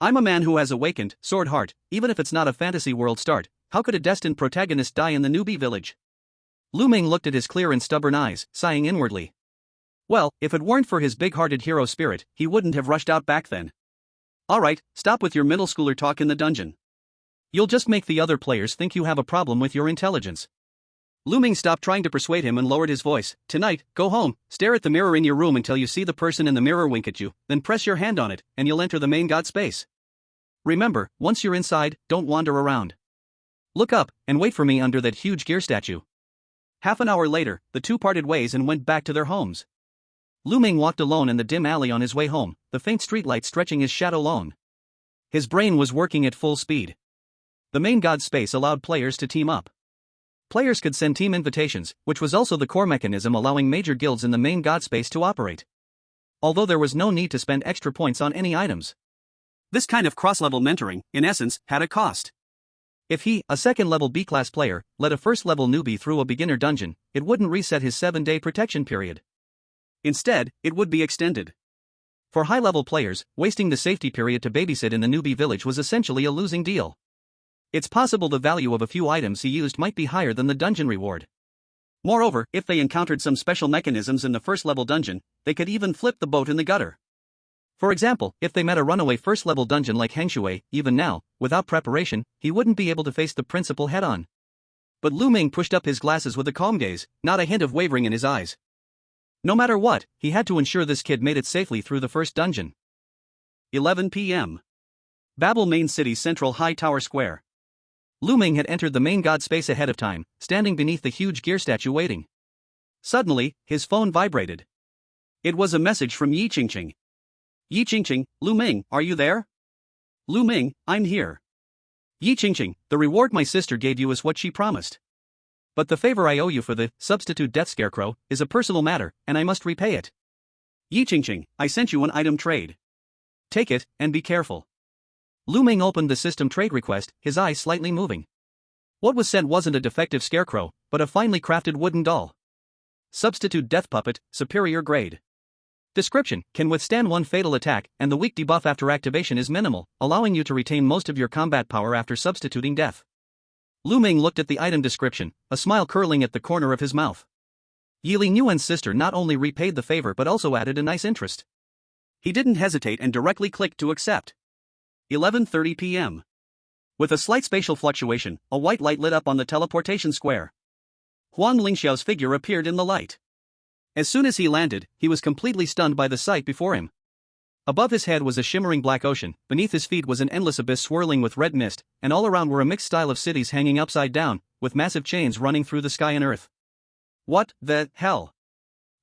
I'm a man who has awakened, sword heart, even if it's not a fantasy world start, how could a destined protagonist die in the newbie village? Lu Ming looked at his clear and stubborn eyes, sighing inwardly. Well, if it weren't for his big-hearted hero spirit, he wouldn't have rushed out back then. Alright, stop with your middle schooler talk in the dungeon. You'll just make the other players think you have a problem with your intelligence. Lu Ming stopped trying to persuade him and lowered his voice. Tonight, go home, stare at the mirror in your room until you see the person in the mirror wink at you, then press your hand on it, and you'll enter the main god space. Remember, once you're inside, don't wander around. Look up, and wait for me under that huge gear statue. Half an hour later, the two parted ways and went back to their homes. Lu Ming walked alone in the dim alley on his way home, the faint streetlight stretching his shadow lone. His brain was working at full speed. The main god space allowed players to team up. Players could send team invitations, which was also the core mechanism allowing major guilds in the main god space to operate. Although there was no need to spend extra points on any items. This kind of cross-level mentoring, in essence, had a cost. If he, a second-level B-class player, led a first-level newbie through a beginner dungeon, it wouldn't reset his 7-day protection period. Instead, it would be extended. For high-level players, wasting the safety period to babysit in the newbie village was essentially a losing deal. It's possible the value of a few items he used might be higher than the dungeon reward. Moreover, if they encountered some special mechanisms in the first-level dungeon, they could even flip the boat in the gutter. For example, if they met a runaway first-level dungeon like Hengshui, even now, without preparation, he wouldn't be able to face the principal head-on. But Lu Ming pushed up his glasses with a calm gaze, not a hint of wavering in his eyes. No matter what, he had to ensure this kid made it safely through the first dungeon. 11 p.m. Babel Main City Central High Tower Square. Lu Ming had entered the main god space ahead of time, standing beneath the huge gear statue waiting. Suddenly, his phone vibrated. It was a message from Yi Qingqing. Yi Qingqing, Lu Ming, are you there? Lu Ming, I'm here. Yi Qingqing, the reward my sister gave you is what she promised. But the favor I owe you for the substitute death scarecrow is a personal matter, and I must repay it. Yi Qingqing, I sent you an item trade. Take it, and be careful. Lu Ming opened the system trade request, his eyes slightly moving. What was sent wasn't a defective scarecrow, but a finely crafted wooden doll. Substitute death puppet, superior grade. Description, can withstand one fatal attack, and the weak debuff after activation is minimal, allowing you to retain most of your combat power after substituting death. Lu Ming looked at the item description, a smile curling at the corner of his mouth. Yi Li Nguyen's sister not only repaid the favor but also added a nice interest. He didn't hesitate and directly clicked to accept. 11:30 p.m. With a slight spatial fluctuation, a white light lit up on the teleportation square. Huang Lingxiao's figure appeared in the light. As soon as he landed, he was completely stunned by the sight before him. Above his head was a shimmering black ocean, beneath his feet was an endless abyss swirling with red mist, and all around were a mixed style of cities hanging upside down, with massive chains running through the sky and earth. What the hell?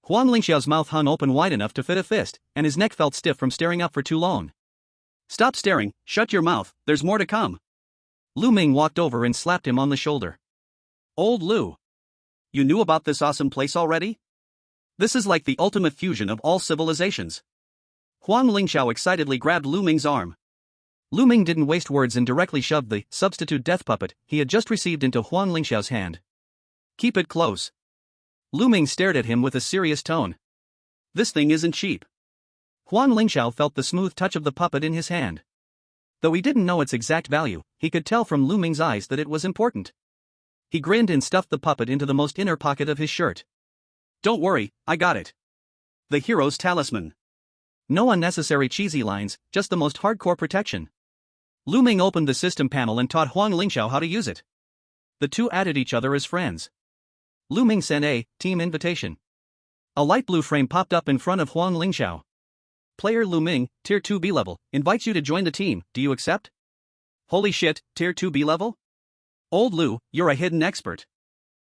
Huang Lingxiao's mouth hung open wide enough to fit a fist, and his neck felt stiff from staring up for too long. Stop staring, shut your mouth, there's more to come. Lu Ming walked over and slapped him on the shoulder. Old Lu. You knew about this awesome place already? This is like the ultimate fusion of all civilizations. Huang Lingxiao excitedly grabbed Lu Ming's arm. Lu Ming didn't waste words and directly shoved the substitute death puppet he had just received into Huang Lingxiao's hand. Keep it close. Lu Ming stared at him with a serious tone. This thing isn't cheap. Huang Lingxiao felt the smooth touch of the puppet in his hand. Though he didn't know its exact value, he could tell from Lu Ming's eyes that it was important. He grinned and stuffed the puppet into the most inner pocket of his shirt. Don't worry, I got it. The hero's talisman. No unnecessary cheesy lines, just the most hardcore protection. Lu Ming opened the system panel and taught Huang Lingxiao how to use it. The two added each other as friends. Lu Ming sent a team invitation. A light blue frame popped up in front of Huang Lingxiao. Player Lu Ming, Tier 2 B level, invites you to join the team, do you accept? Holy shit, Tier 2 B level? Old Lu, you're a hidden expert.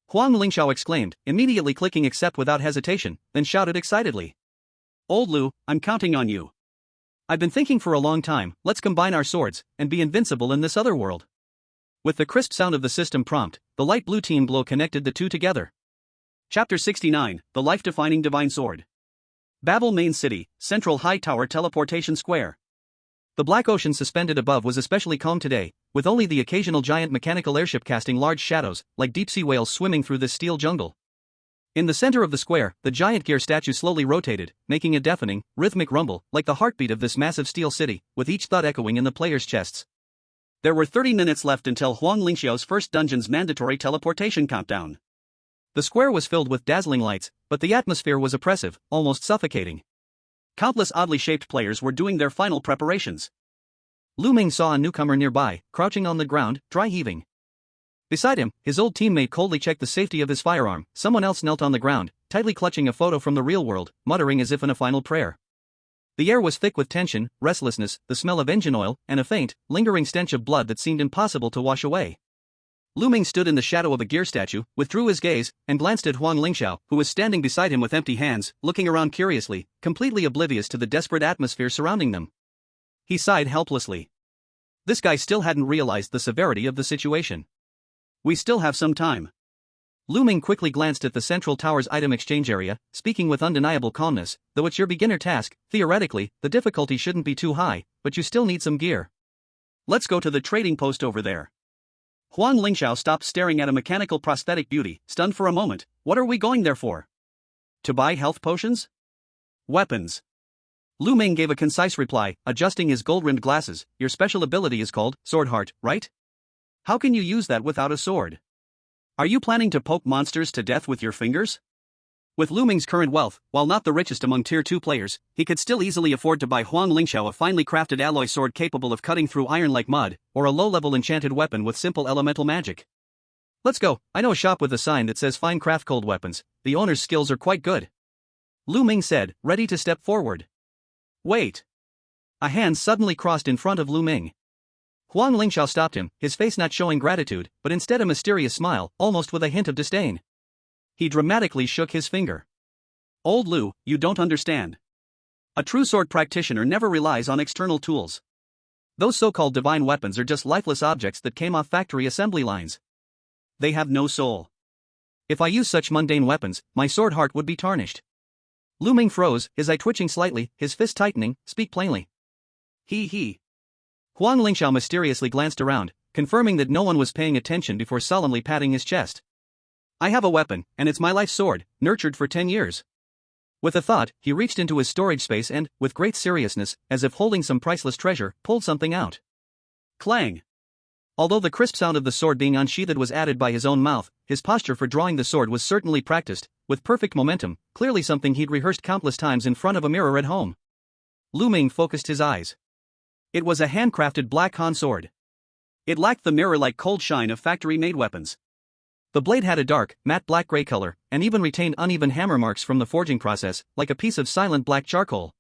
Huang Lingxiao exclaimed, immediately clicking accept without hesitation, then shouted excitedly. Old Lu, I'm counting on you. I've been thinking for a long time, let's combine our swords, and be invincible in this other world. With the crisp sound of the system prompt, the light blue team glow connected the two together. Chapter 69, The Life-Defining Divine Sword. Babel Main City, Central High Tower Teleportation Square. The black ocean suspended above was especially calm today, with only the occasional giant mechanical airship casting large shadows, like deep-sea whales swimming through this steel jungle. In the center of the square, the giant gear statue slowly rotated, making a deafening, rhythmic rumble, like the heartbeat of this massive steel city, with each thud echoing in the players' chests. There were 30 minutes left until Huang Lingxiao's first dungeon's mandatory teleportation countdown. The square was filled with dazzling lights, but the atmosphere was oppressive, almost suffocating. Countless oddly shaped players were doing their final preparations. Lu Ming saw a newcomer nearby, crouching on the ground, dry heaving. Beside him, his old teammate coldly checked the safety of his firearm. Someone else knelt on the ground, tightly clutching a photo from the real world, muttering as if in a final prayer. The air was thick with tension, restlessness, the smell of engine oil, and a faint, lingering stench of blood that seemed impossible to wash away. Lu Ming stood in the shadow of a gear statue, withdrew his gaze, and glanced at Huang Lingxiao, who was standing beside him with empty hands, looking around curiously, completely oblivious to the desperate atmosphere surrounding them. He sighed helplessly. This guy still hadn't realized the severity of the situation. We still have some time. Lu Ming quickly glanced at the central tower's item exchange area, speaking with undeniable calmness. Though it's your beginner task, theoretically, the difficulty shouldn't be too high, but you still need some gear. Let's go to the trading post over there. Huang Lingxiao stopped staring at a mechanical prosthetic beauty, stunned for a moment. What are we going there for? To buy health potions? Weapons. Lu Ming gave a concise reply, adjusting his gold-rimmed glasses. Your special ability is called Sword Heart, right? How can you use that without a sword? Are you planning to poke monsters to death with your fingers? With Lu Ming's current wealth, while not the richest among Tier 2 players, he could still easily afford to buy Huang Lingxiao a finely crafted alloy sword capable of cutting through iron like mud, or a low-level enchanted weapon with simple elemental magic. Let's go, I know a shop with a sign that says fine craft cold weapons. The owner's skills are quite good. Lu Ming said, ready to step forward. Wait. A hand suddenly crossed in front of Lu Ming. Huang Lingxiao stopped him, his face not showing gratitude, but instead a mysterious smile, almost with a hint of disdain. He dramatically shook his finger. Old Lu, you don't understand. A true sword practitioner never relies on external tools. Those so-called divine weapons are just lifeless objects that came off factory assembly lines. They have no soul. If I use such mundane weapons, my sword heart would be tarnished. Lu Ming froze, his eye twitching slightly, his fist tightening. Speak plainly. He. Huang Lingxiao mysteriously glanced around, confirming that no one was paying attention before solemnly patting his chest. I have a weapon, and it's my life sword, nurtured for 10 years. With a thought, he reached into his storage space and, with great seriousness, as if holding some priceless treasure, pulled something out. Clang! Although the crisp sound of the sword being unsheathed was added by his own mouth, his posture for drawing the sword was certainly practiced, with perfect momentum, clearly something he'd rehearsed countless times in front of a mirror at home. Lu Ming focused his eyes. It was a handcrafted black Han sword. It lacked the mirror-like cold shine of factory-made weapons. The blade had a dark, matte black-gray color, and even retained uneven hammer marks from the forging process, like a piece of silent black charcoal.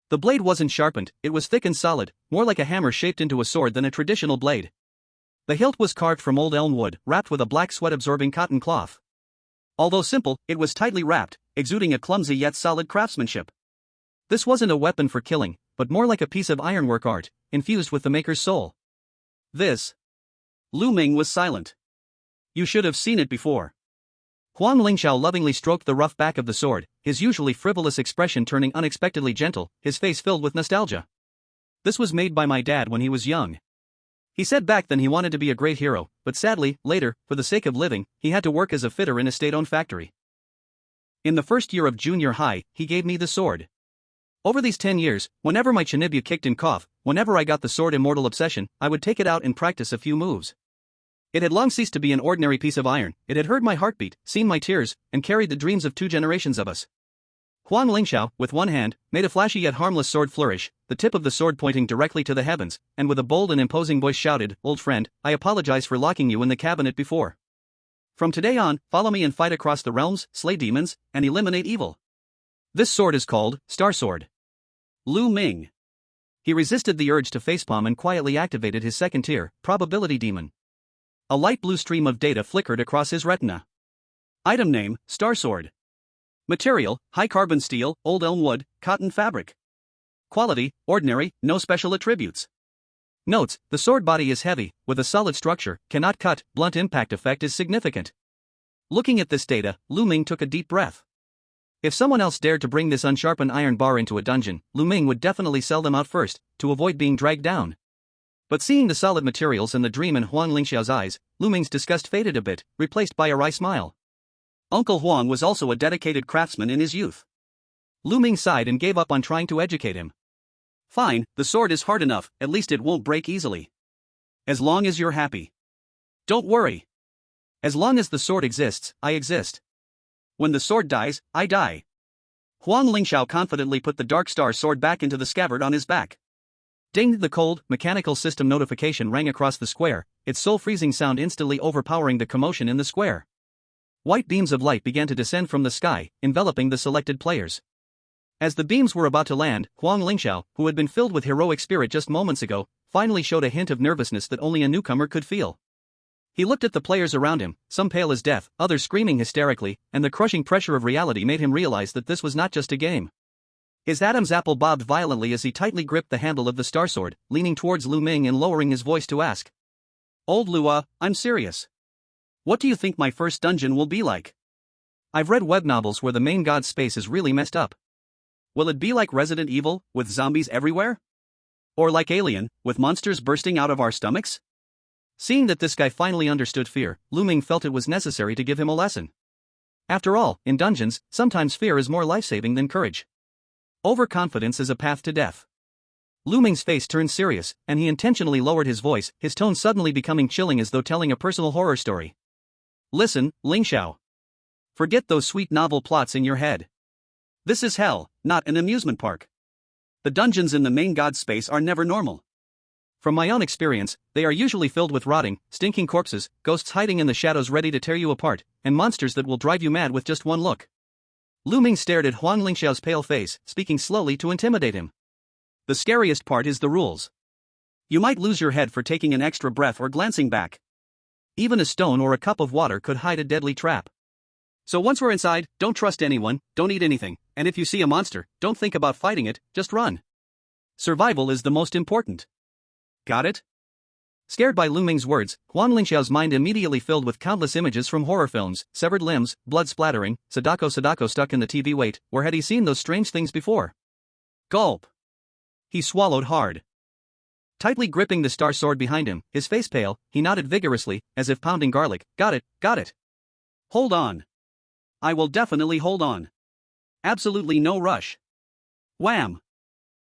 The blade wasn't sharpened, it was thick and solid, more like a hammer shaped into a sword than a traditional blade. The hilt was carved from old elm wood, wrapped with a black sweat-absorbing cotton cloth. Although simple, it was tightly wrapped, exuding a clumsy yet solid craftsmanship. This wasn't a weapon for killing, but more like a piece of ironwork art, infused with the maker's soul. This. Lu Ming was silent. You should have seen it before. Huang Lingxiao lovingly stroked the rough back of the sword, his usually frivolous expression turning unexpectedly gentle, his face filled with nostalgia. This was made by my dad when he was young. He said back then he wanted to be a great hero, but sadly, later, for the sake of living, he had to work as a fitter in a state-owned factory. In the first year of junior high, he gave me the sword. Over these 10 years, whenever my chinibya kicked and coughed, whenever I got the sword immortal obsession, I would take it out and practice a few moves. It had long ceased to be an ordinary piece of iron, it had heard my heartbeat, seen my tears, and carried the dreams of 2 generations of us. Huang Lingxiao, with one hand, made a flashy yet harmless sword flourish, the tip of the sword pointing directly to the heavens, and with a bold and imposing voice shouted, "Old friend, I apologize for locking you in the cabinet before. From today on, follow me and fight across the realms, slay demons, and eliminate evil. This sword is called Star Sword." Lu Ming. He resisted the urge to facepalm and quietly activated his second tier, Probability Demon. A light blue stream of data flickered across his retina. Item name, Star Sword. Material, high carbon steel, old elm wood, cotton fabric. Quality, ordinary, no special attributes. Notes, the sword body is heavy, with a solid structure, cannot cut, blunt impact effect is significant. Looking at this data, Lu Ming took a deep breath. If someone else dared to bring this unsharpened iron bar into a dungeon, Lu Ming would definitely sell them out first, to avoid being dragged down. But seeing the solid materials and the dream in Huang Lingxiao's eyes, Lu Ming's disgust faded a bit, replaced by a wry smile. Uncle Huang was also a dedicated craftsman in his youth. Lu Ming sighed and gave up on trying to educate him. Fine, the sword is hard enough, at least it won't break easily. As long as you're happy. Don't worry. As long as the sword exists, I exist. When the sword dies, I die. Huang Lingxiao confidently put the Dark Star sword back into the scabbard on his back. Ding! The cold, mechanical system notification rang across the square, its soul-freezing sound instantly overpowering the commotion in the square. White beams of light began to descend from the sky, enveloping the selected players. As the beams were about to land, Huang Lingxiao, who had been filled with heroic spirit just moments ago, finally showed a hint of nervousness that only a newcomer could feel. He looked at the players around him, some pale as death, others screaming hysterically, and the crushing pressure of reality made him realize that this was not just a game. His Adam's apple bobbed violently as he tightly gripped the handle of the Star Sword, leaning towards Lu Ming and lowering his voice to ask. Old Lua, I'm serious. What do you think my first dungeon will be like? I've read web novels where the main god's space is really messed up. Will it be like Resident Evil, with zombies everywhere? Or like Alien, with monsters bursting out of our stomachs? Seeing that this guy finally understood fear, Lu Ming felt it was necessary to give him a lesson. After all, in dungeons, sometimes fear is more life-saving than courage. Overconfidence is a path to death. Lu Ming's face turned serious, and he intentionally lowered his voice, his tone suddenly becoming chilling as though telling a personal horror story. Listen, Lingxiao. Forget those sweet novel plots in your head. This is hell, not an amusement park. The dungeons in the main god space are never normal. From my own experience, they are usually filled with rotting, stinking corpses, ghosts hiding in the shadows ready to tear you apart, and monsters that will drive you mad with just one look. Lu Ming stared at Huang Lingxiao's pale face, speaking slowly to intimidate him. The scariest part is the rules. You might lose your head for taking an extra breath or glancing back. Even a stone or a cup of water could hide a deadly trap. So once we're inside, don't trust anyone, don't eat anything, and if you see a monster, don't think about fighting it, just run. Survival is the most important. Got it? Scared by Lu Ming's words, Huang Lingxiao's mind immediately filled with countless images from horror films, severed limbs, blood splattering, Sadako stuck in the TV. Wait, where had he seen those strange things before? Gulp. He swallowed hard. Tightly gripping the Star Sword behind him, his face pale, he nodded vigorously, as if pounding garlic. Got it, got it. Hold on. I will definitely hold on. Absolutely no rush. Wham!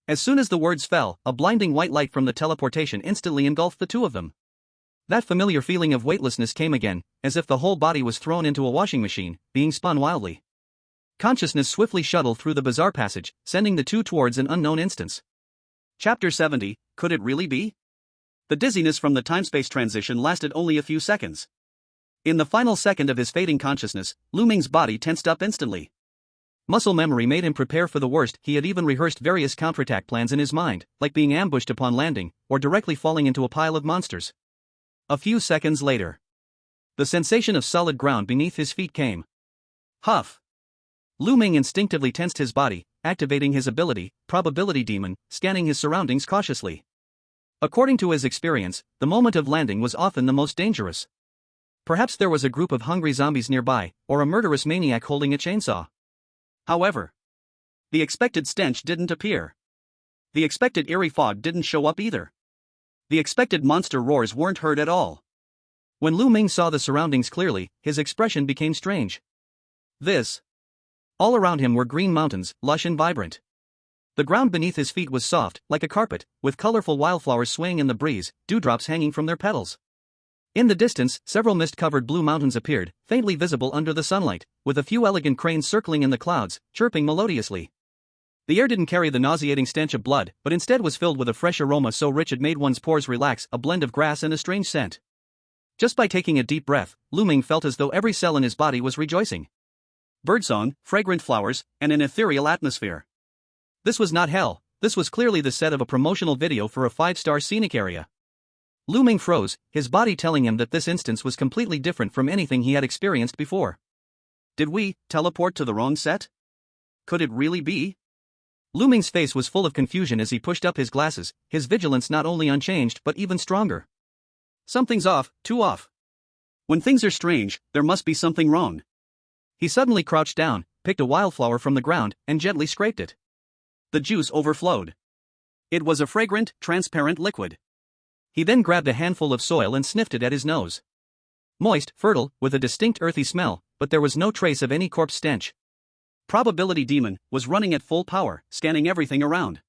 As soon as the words fell, a blinding white light from the teleportation instantly engulfed the two of them. That familiar feeling of weightlessness came again, as if the whole body was thrown into a washing machine, being spun wildly. Consciousness swiftly shuttled through the bizarre passage, sending the two towards an unknown instance. Chapter 70, Could It Really Be? The dizziness from the time-space transition lasted only a few seconds. In the final second of his fading consciousness, Lu Ming's body tensed up instantly. Muscle memory made him prepare for the worst. He had even rehearsed various counterattack plans in his mind, like being ambushed upon landing, or directly falling into a pile of monsters. A few seconds later, the sensation of solid ground beneath his feet came. Huff! Lu Ming instinctively tensed his body, activating his ability, Probability Demon, scanning his surroundings cautiously. According to his experience, the moment of landing was often the most dangerous. Perhaps there was a group of hungry zombies nearby, or a murderous maniac holding a chainsaw. However, the expected stench didn't appear. The expected eerie fog didn't show up either. The expected monster roars weren't heard at all. When Lu Ming saw the surroundings clearly, his expression became strange. All around him were green mountains, lush and vibrant. The ground beneath his feet was soft, like a carpet, with colorful wildflowers swaying in the breeze, dewdrops hanging from their petals. In the distance, several mist-covered blue mountains appeared, faintly visible under the sunlight, with a few elegant cranes circling in the clouds, chirping melodiously. The air didn't carry the nauseating stench of blood, but instead was filled with a fresh aroma so rich it made one's pores relax, a blend of grass and a strange scent. Just by taking a deep breath, Lu Ming felt as though every cell in his body was rejoicing. Birdsong, fragrant flowers, and an ethereal atmosphere. This was not hell, this was clearly the set of a promotional video for a 5-star scenic area. Lu Ming froze, his body telling him that this instance was completely different from anything he had experienced before. Did we teleport to the wrong set? Could it really be? Lu Ming's face was full of confusion as he pushed up his glasses, his vigilance not only unchanged but even stronger. Something's off, too off. When things are strange, there must be something wrong. He suddenly crouched down, picked a wildflower from the ground, and gently scraped it. The juice overflowed. It was a fragrant, transparent liquid. He then grabbed a handful of soil and sniffed it at his nose. Moist, fertile, with a distinct earthy smell, but there was no trace of any corpse stench. Probability Demon was running at full power, scanning everything around.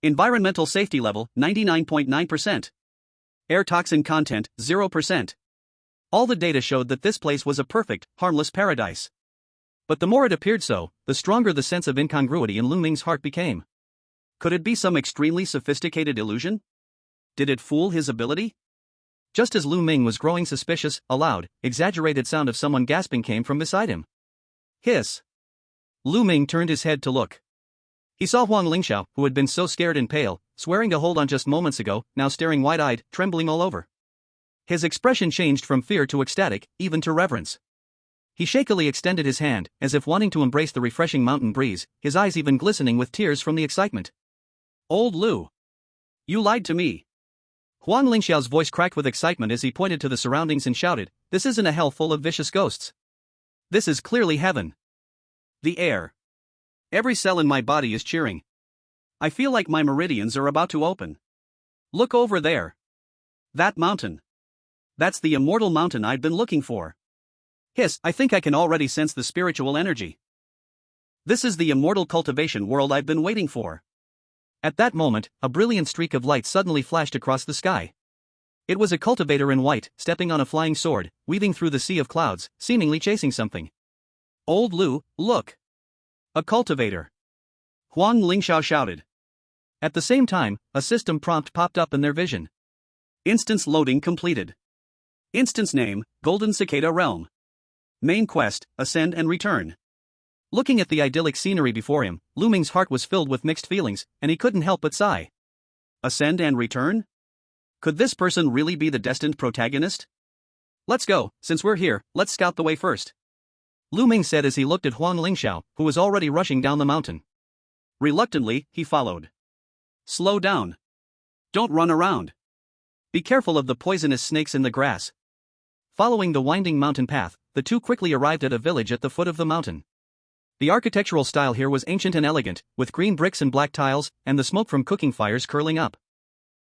Environmental safety level 99.9%. Air toxin content 0%. All the data showed that this place was a perfect, harmless paradise. But the more it appeared so, the stronger the sense of incongruity in Lu Ming's heart became. Could it be some extremely sophisticated illusion? Did it fool his ability? Just as Lu Ming was growing suspicious, a loud, exaggerated sound of someone gasping came from beside him. Hiss. Lu Ming turned his head to look. He saw Huang Lingxiao, who had been so scared and pale, swearing to hold on just moments ago, now staring wide-eyed, trembling all over. His expression changed from fear to ecstatic, even to reverence. He shakily extended his hand, as if wanting to embrace the refreshing mountain breeze, his eyes even glistening with tears from the excitement. Old Lu. You lied to me. Huang Lingxiao's voice cracked with excitement as he pointed to the surroundings and shouted, "This isn't a hell full of vicious ghosts. This is clearly heaven. The air. Every cell in my body is cheering. I feel like my meridians are about to open. Look over there. That mountain. That's the immortal mountain I've been looking for. Hiss, I think I can already sense the spiritual energy. This is the immortal cultivation world I've been waiting for." At that moment, a brilliant streak of light suddenly flashed across the sky. It was a cultivator in white, stepping on a flying sword, weaving through the sea of clouds, seemingly chasing something. Old Lu, look. A cultivator. Huang Lingxiao shouted. At the same time, a system prompt popped up in their vision. Instance loading completed. Instance name, Golden Cicada Realm. Main quest, Ascend and Return. Looking at the idyllic scenery before him, Lu Ming's heart was filled with mixed feelings, and he couldn't help but sigh. Ascend and return? Could this person really be the destined protagonist? Let's go, since we're here, let's scout the way first. Lu Ming said as he looked at Huang Lingxiao, who was already rushing down the mountain. Reluctantly, he followed. Slow down. Don't run around. Be careful of the poisonous snakes in the grass. Following the winding mountain path, the two quickly arrived at a village at the foot of the mountain. The architectural style here was ancient and elegant, with green bricks and black tiles, and the smoke from cooking fires curling up.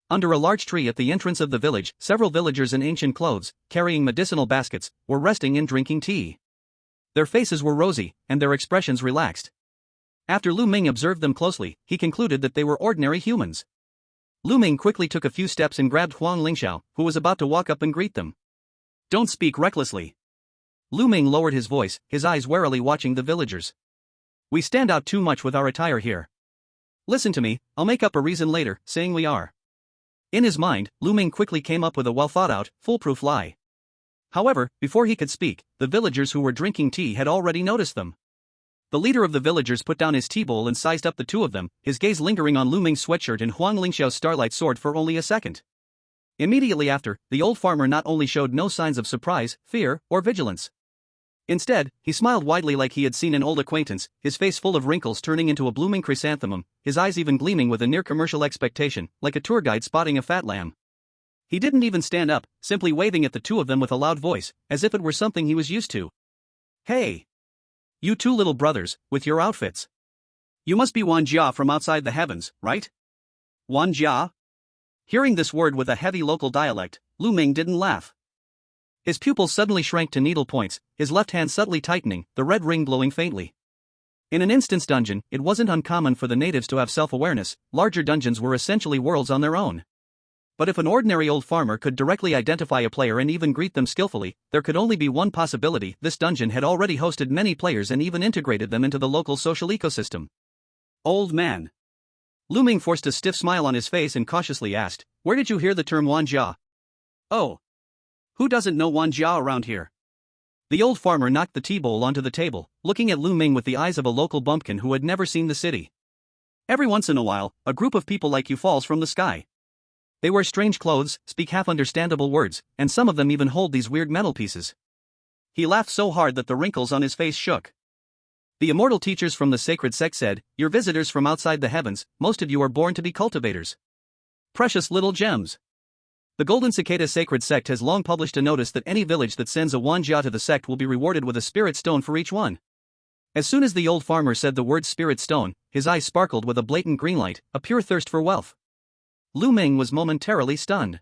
Under a large tree at the entrance of the village, several villagers in ancient clothes, carrying medicinal baskets, were resting and drinking tea. Their faces were rosy, and their expressions relaxed. After Lu Ming observed them closely, he concluded that they were ordinary humans. Lu Ming quickly took a few steps and grabbed Huang Lingxiao, who was about to walk up and greet them. Don't speak recklessly. Lu Ming lowered his voice, his eyes warily watching the villagers. We stand out too much with our attire here. Listen to me, I'll make up a reason later, saying we are. In his mind, Lu Ming quickly came up with a well-thought-out, foolproof lie. However, before he could speak, the villagers who were drinking tea had already noticed them. The leader of the villagers put down his tea bowl and sized up the two of them, his gaze lingering on Lu Ming's sweatshirt and Huang Lingxiao's starlight sword for only a second. Immediately after, the old farmer not only showed no signs of surprise, fear, or vigilance. Instead, he smiled widely like he had seen an old acquaintance, his face full of wrinkles turning into a blooming chrysanthemum, his eyes even gleaming with a near-commercial expectation, like a tour guide spotting a fat lamb. He didn't even stand up, simply waving at the two of them with a loud voice, as if it were something he was used to. Hey! You two little brothers, with your outfits. You must be Wan Jia from outside the heavens, right? Wanjia? Hearing this word with a heavy local dialect, Lu Ming didn't laugh. His pupils suddenly shrank to needle points, his left hand subtly tightening, the red ring glowing faintly. In an instant's dungeon, it wasn't uncommon for the natives to have self-awareness. Larger dungeons were essentially worlds on their own. But if an ordinary old farmer could directly identify a player and even greet them skillfully, there could only be one possibility: this dungeon had already hosted many players and even integrated them into the local social ecosystem. Old man. Lu Ming forced a stiff smile on his face and cautiously asked, "Where did you hear the term Wanjia?" "Oh. Who doesn't know Wanjia around here?" The old farmer knocked the tea bowl onto the table, looking at Lu Ming with the eyes of a local bumpkin who had never seen the city. "Every once in a while, a group of people like you falls from the sky. They wear strange clothes, speak half-understandable words, and some of them even hold these weird metal pieces." He laughed so hard that the wrinkles on his face shook. "The immortal teachers from the sacred sect said, 'You're visitors from outside the heavens, most of you are born to be cultivators. Precious little gems.' The Golden Cicada Sacred Sect has long published a notice that any village that sends a Wanjia to the sect will be rewarded with a spirit stone for each one." As soon as the old farmer said the word spirit stone, his eyes sparkled with a blatant green light, a pure thirst for wealth. Lu Ming was momentarily stunned.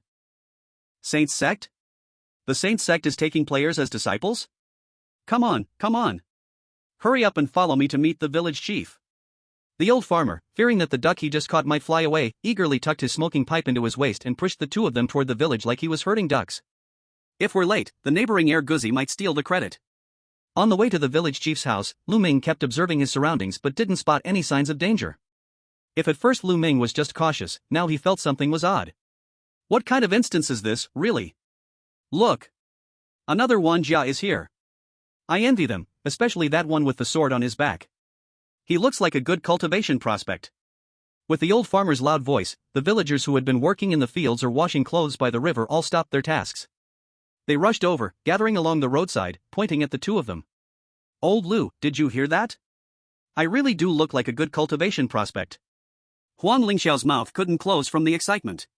Saint sect? The Saint sect is taking players as disciples? Come on, come on. Hurry up and follow me to meet the village chief. The old farmer, fearing that the duck he just caught might fly away, eagerly tucked his smoking pipe into his waist and pushed the two of them toward the village like he was herding ducks. If we're late, the neighboring air guzzi might steal the credit. On the way to the village chief's house, Lu Ming kept observing his surroundings but didn't spot any signs of danger. If at first Lu Ming was just cautious, now he felt something was odd. What kind of instance is this, really? Look. Another Wanjia is here. I envy them, especially that one with the sword on his back. He looks like a good cultivation prospect. With the old farmer's loud voice, the villagers who had been working in the fields or washing clothes by the river all stopped their tasks. They rushed over, gathering along the roadside, pointing at the two of them. "Old Lu, did you hear that? I really do look like a good cultivation prospect." Huang Lingxiao's mouth couldn't close from the excitement.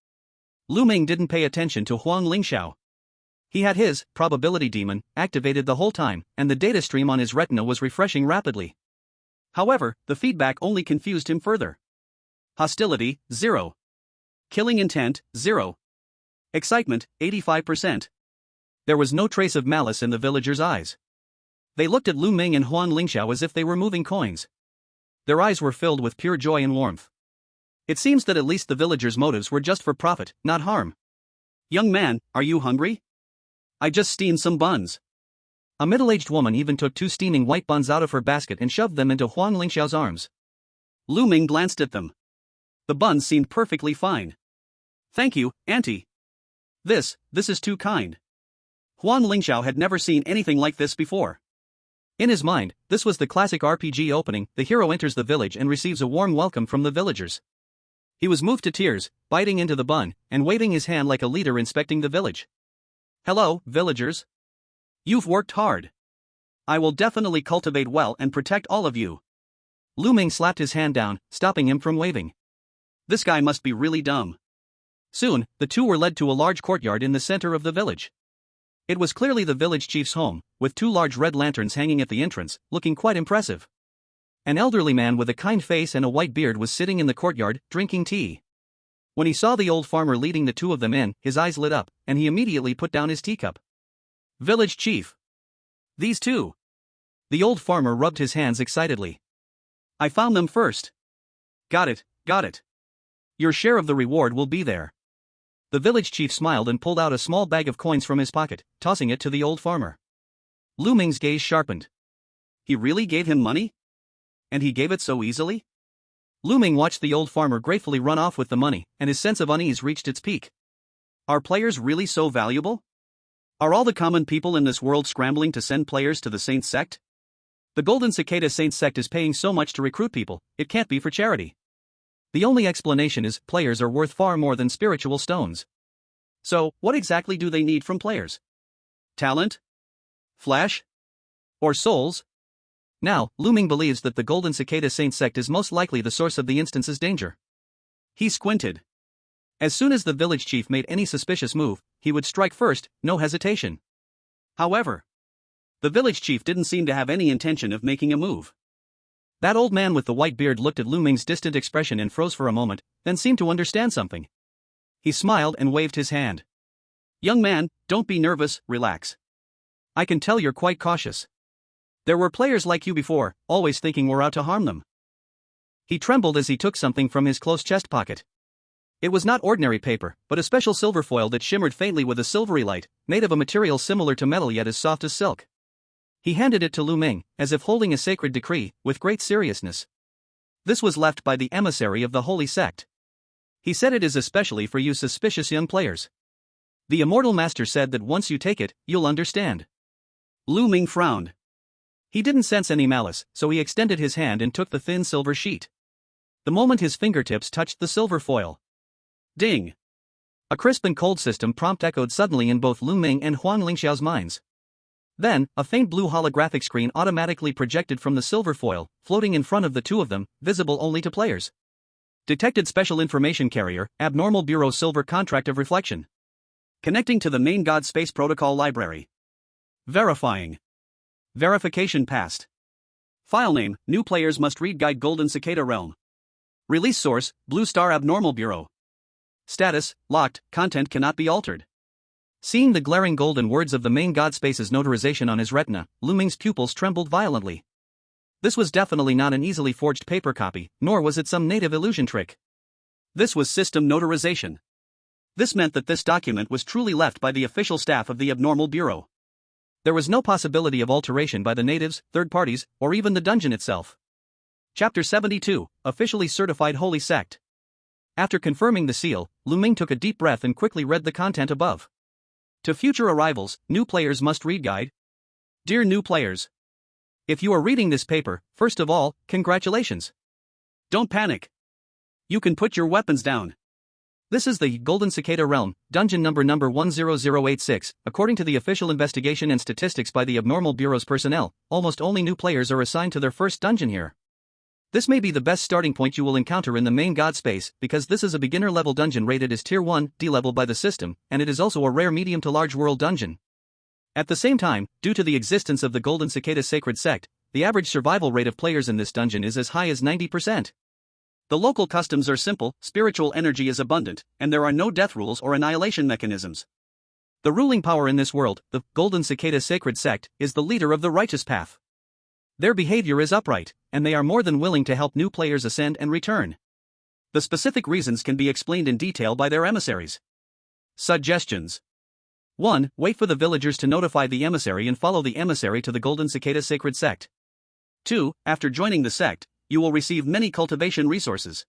Lu Ming didn't pay attention to Huang Lingxiao. He had his probability demon activated the whole time, and the data stream on his retina was refreshing rapidly. However, the feedback only confused him further. Hostility, 0. Killing intent, 0. Excitement, 85%. There was no trace of malice in the villagers' eyes. They looked at Lu Ming and Huang Lingxiao as if they were moving coins. Their eyes were filled with pure joy and warmth. It seems that at least the villagers' motives were just for profit, not harm. "Young man, are you hungry? I just steamed some buns." A middle-aged woman even took 2 steaming white buns out of her basket and shoved them into Huang Lingxiao's arms. Lu Ming glanced at them. The buns seemed perfectly fine. "Thank you, auntie. This is too kind." Huang Lingxiao had never seen anything like this before. In his mind, this was the classic RPG opening: the hero enters the village and receives a warm welcome from the villagers. He was moved to tears, biting into the bun, and waving his hand like a leader inspecting the village. "Hello, villagers. You've worked hard. I will definitely cultivate well and protect all of you." Lu Ming slapped his hand down, stopping him from waving. This guy must be really dumb. Soon, the two were led to a large courtyard in the center of the village. It was clearly the village chief's home, with 2 large red lanterns hanging at the entrance, looking quite impressive. An elderly man with a kind face and a white beard was sitting in the courtyard, drinking tea. When he saw the old farmer leading the two of them in, his eyes lit up, and he immediately put down his teacup. "Village chief. These two." The old farmer rubbed his hands excitedly. "I found them first." Got it. Your share of the reward will be there." The village chief smiled and pulled out a small bag of coins from his pocket, tossing it to the old farmer. Lu Ming's gaze sharpened. He really gave him money? And he gave it so easily? Lu Ming watched the old farmer gratefully run off with the money, and his sense of unease reached its peak. Are players really so valuable? Are all the common people in this world scrambling to send players to the Saint sect? The Golden Cicada Saint sect is paying so much to recruit people, it can't be for charity. The only explanation is players are worth far more than spiritual stones. So, what exactly do they need from players? Talent? Flash? Or souls? Now, Lu Ming believes that the Golden Cicada Saint sect is most likely the source of the instance's danger. He squinted. As soon as the village chief made any suspicious move, he would strike first, no hesitation. However, the village chief didn't seem to have any intention of making a move. That old man with the white beard looked at Lu Ming's distant expression and froze for a moment, then seemed to understand something. He smiled and waved his hand. "Young man, don't be nervous, relax. I can tell you're quite cautious. There were players like you before, always thinking we're out to harm them." He trembled as he took something from his close chest pocket. It was not ordinary paper, but a special silver foil that shimmered faintly with a silvery light, made of a material similar to metal yet as soft as silk. He handed it to Lu Ming, as if holding a sacred decree, with great seriousness. "This was left by the emissary of the holy sect. He said it is especially for you suspicious young players. The immortal master said that once you take it, you'll understand." Lu Ming frowned. He didn't sense any malice, so he extended his hand and took the thin silver sheet. The moment his fingertips touched the silver foil. Ding! A crisp and cold system prompt echoed suddenly in both Lu Ming and Huang Lingxiao's minds. Then, a faint blue holographic screen automatically projected from the silver foil, floating in front of the two of them, visible only to players. Detected special information carrier, Abnormal Bureau Silver Contract of Reflection. Connecting to the main God Space Protocol library. Verifying. Verification passed. File name, new players must read Guide Golden Cicada Realm. Release source, Blue Star Abnormal Bureau. Status, locked, content cannot be altered. Seeing the glaring golden words of the main God Space's notarization on his retina, Lu Ming's pupils trembled violently. This was definitely not an easily forged paper copy, nor was it some native illusion trick. This was system notarization. This meant that this document was truly left by the official staff of the Abnormal Bureau. There was no possibility of alteration by the natives, third parties, or even the dungeon itself. Chapter 72, Officially Certified Holy Sect. After confirming the seal, Lu Ming took a deep breath and quickly read the content above. To future arrivals, new players must read guide. Dear new players. If you are reading this paper, first of all, congratulations. Don't panic. You can put your weapons down. This is the Golden Cicada Realm, dungeon number 10086. According to the official investigation and statistics by the Abnormal Bureau's personnel, almost only new players are assigned to their first dungeon here. This may be the best starting point you will encounter in the main God Space, because this is a beginner-level dungeon rated as Tier 1, D-level by the system, and it is also a rare medium to large world dungeon. At the same time, due to the existence of the Golden Cicada Sacred Sect, the average survival rate of players in this dungeon is as high as 90%. The local customs are simple, spiritual energy is abundant, and there are no death rules or annihilation mechanisms. The ruling power in this world, the Golden Cicada Sacred Sect, is the leader of the righteous path. Their behavior is upright, and they are more than willing to help new players ascend and return. The specific reasons can be explained in detail by their emissaries. Suggestions. 1. Wait for the villagers to notify the emissary and follow the emissary to the Golden Cicada Sacred Sect. 2. After joining the sect, you will receive many cultivation resources.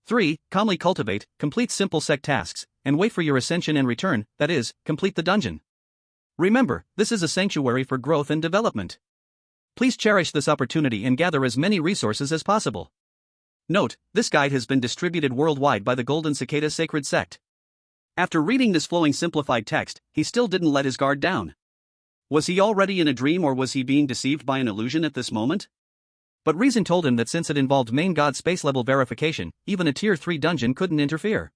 3. Calmly cultivate, complete simple sect tasks, and wait for your ascension and return, that is, complete the dungeon. Remember, this is a sanctuary for growth and development. Please cherish this opportunity and gather as many resources as possible. Note, this guide has been distributed worldwide by the Golden Cicada Sacred Sect. After reading this flowing simplified text, he still didn't let his guard down. Was he already in a dream or was he being deceived by an illusion at this moment? But reason told him that since it involved main God Space level verification, even a Tier 3 dungeon couldn't interfere.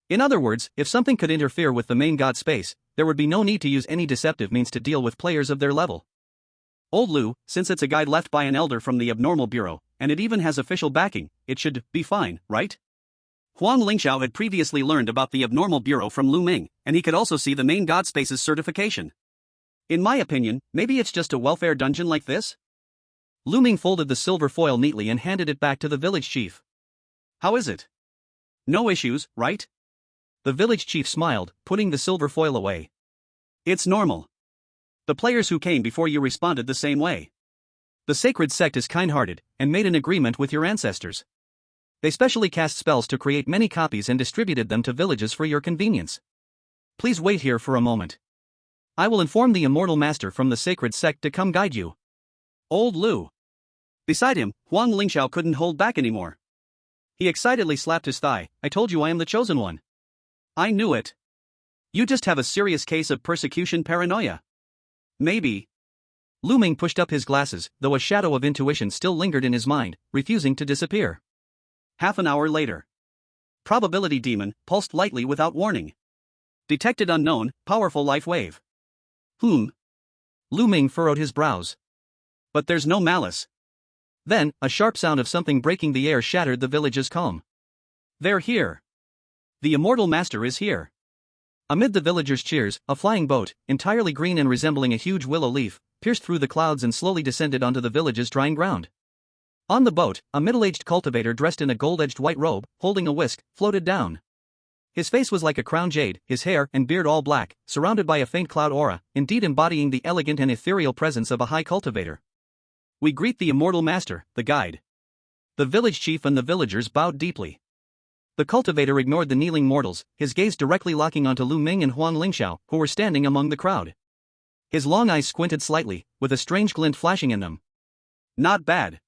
In other words, if something could interfere with the main God Space, there would be no need to use any deceptive means to deal with players of their level. Old Lu, since it's a guide left by an elder from the Abnormal Bureau, and it even has official backing, it should be fine, right? Huang Lingxiao had previously learned about the Abnormal Bureau from Lu Ming, and he could also see the main God Space's certification. In my opinion, maybe it's just a welfare dungeon like this? Lu Ming folded the silver foil neatly and handed it back to the village chief. How is it? No issues, right? The village chief smiled, putting the silver foil away. It's normal. The players who came before you responded the same way. The sacred sect is kind-hearted, and made an agreement with your ancestors. They specially cast spells to create many copies and distributed them to villages for your convenience. Please wait here for a moment. I will inform the immortal master from the sacred sect to come guide you. Old Lu. Beside him, Huang Lingxiao couldn't hold back anymore. He excitedly slapped his thigh. I told you I am the chosen one. I knew it. You just have a serious case of persecution paranoia. Maybe. Lu Ming pushed up his glasses, though a shadow of intuition still lingered in his mind, refusing to disappear. Half an hour later. Probability demon, pulsed lightly without warning. Detected unknown, powerful life wave. Lu Ming furrowed his brows. But there's no malice. Then, a sharp sound of something breaking the air shattered the village's calm. They're here. The immortal master is here. Amid the villagers' cheers, a flying boat, entirely green and resembling a huge willow leaf, pierced through the clouds and slowly descended onto the village's drying ground. On the boat, a middle-aged cultivator dressed in a gold-edged white robe, holding a whisk, floated down. His face was like a crown jade, his hair and beard all black, surrounded by a faint cloud aura, indeed embodying the elegant and ethereal presence of a high cultivator. We greet the immortal master, the guide. The village chief and the villagers bowed deeply. The cultivator ignored the kneeling mortals, his gaze directly locking onto Lu Ming and Huang Lingxiao, who were standing among the crowd. His long eyes squinted slightly, with a strange glint flashing in them. Not bad.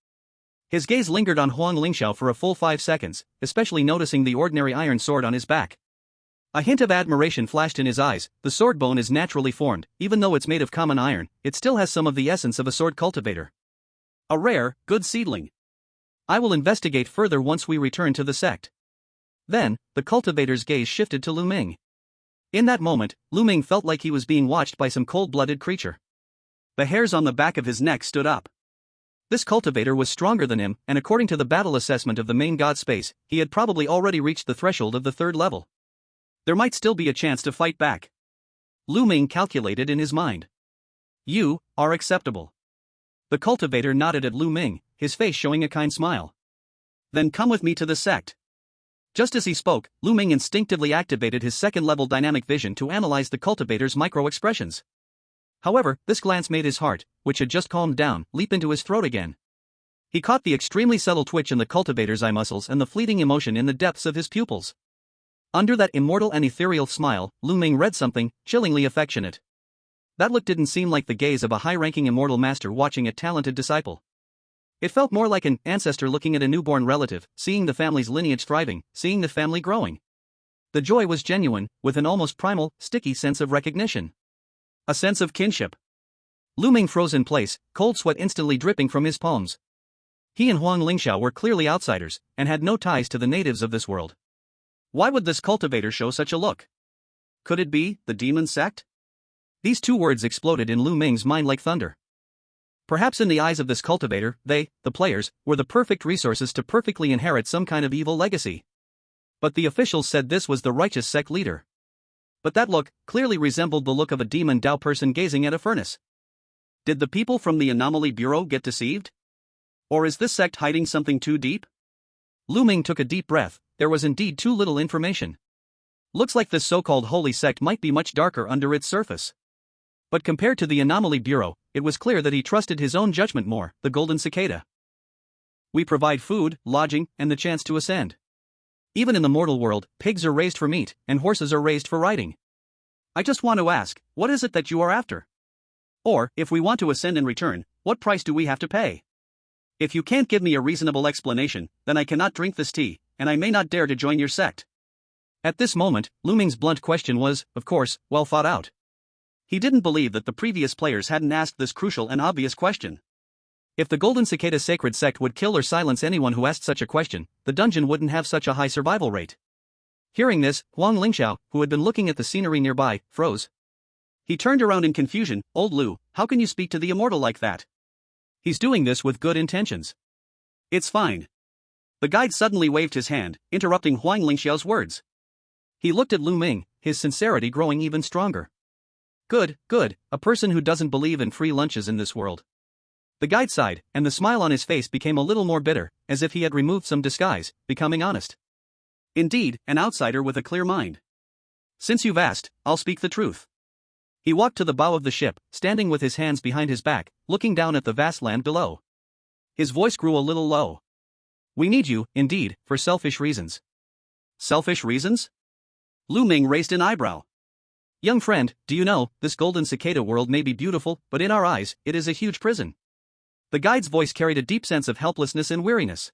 His gaze lingered on Huang Lingxiao for a full 5 seconds, especially noticing the ordinary iron sword on his back. A hint of admiration flashed in his eyes. The sword bone is naturally formed, even though it's made of common iron, it still has some of the essence of a sword cultivator. A rare, good seedling. I will investigate further once we return to the sect. Then, the cultivator's gaze shifted to Lu Ming. In that moment, Lu Ming felt like he was being watched by some cold-blooded creature. The hairs on the back of his neck stood up. This cultivator was stronger than him, and according to the battle assessment of the main god space, he had probably already reached the threshold of the 3rd level. There might still be a chance to fight back. Lu Ming calculated in his mind. You are acceptable. The cultivator nodded at Lu Ming, his face showing a kind smile. Then come with me to the sect. Just as he spoke, Lu Ming instinctively activated his 2nd-level dynamic vision to analyze the cultivator's micro-expressions. However, this glance made his heart, which had just calmed down, leap into his throat again. He caught the extremely subtle twitch in the cultivator's eye muscles and the fleeting emotion in the depths of his pupils. Under that immortal and ethereal smile, Lu Ming read something chillingly affectionate. That look didn't seem like the gaze of a high-ranking immortal master watching a talented disciple. It felt more like an ancestor looking at a newborn relative, seeing the family's lineage thriving, seeing the family growing. The joy was genuine, with an almost primal, sticky sense of recognition. A sense of kinship. Lu Ming froze in place, cold sweat instantly dripping from his palms. He and Huang Lingxiao were clearly outsiders, and had no ties to the natives of this world. Why would this cultivator show such a look? Could it be the demon sect? These 2 words exploded in Lu Ming's mind like thunder. Perhaps in the eyes of this cultivator, they, the players, were the perfect resources to perfectly inherit some kind of evil legacy. But the officials said this was the righteous sect leader. But that look clearly resembled the look of a demon Dao person gazing at a furnace. Did the people from the Anomaly Bureau get deceived? Or is this sect hiding something too deep? Lu Ming took a deep breath. There was indeed too little information. Looks like this so-called holy sect might be much darker under its surface. But compared to the Anomaly Bureau, it was clear that he trusted his own judgment more, the Golden Cicada. We provide food, lodging, and the chance to ascend. Even in the mortal world, pigs are raised for meat, and horses are raised for riding. I just want to ask, what is it that you are after? Or, if we want to ascend in return, what price do we have to pay? If you can't give me a reasonable explanation, then I cannot drink this tea, and I may not dare to join your sect. At this moment, Lu Ming's blunt question was, of course, well thought out. He didn't believe that the previous players hadn't asked this crucial and obvious question. If the Golden Cicada Sacred Sect would kill or silence anyone who asked such a question, the dungeon wouldn't have such a high survival rate. Hearing this, Huang Lingxiao, who had been looking at the scenery nearby, froze. He turned around in confusion. Old Lu, how can you speak to the immortal like that? He's doing this with good intentions. It's fine. The guide suddenly waved his hand, interrupting Huang Lingxiao's words. He looked at Lu Ming, his sincerity growing even stronger. Good, a person who doesn't believe in free lunches in this world. The guide sighed, and the smile on his face became a little more bitter, as if he had removed some disguise, becoming honest. Indeed, an outsider with a clear mind. Since you've asked, I'll speak the truth. He walked to the bow of the ship, standing with his hands behind his back, looking down at the vast land below. His voice grew a little low. We need you, indeed, for selfish reasons. Selfish reasons? Lu Ming raised an eyebrow. Young friend, do you know, this Golden Cicada world may be beautiful, but in our eyes, it is a huge prison. The guide's voice carried a deep sense of helplessness and weariness.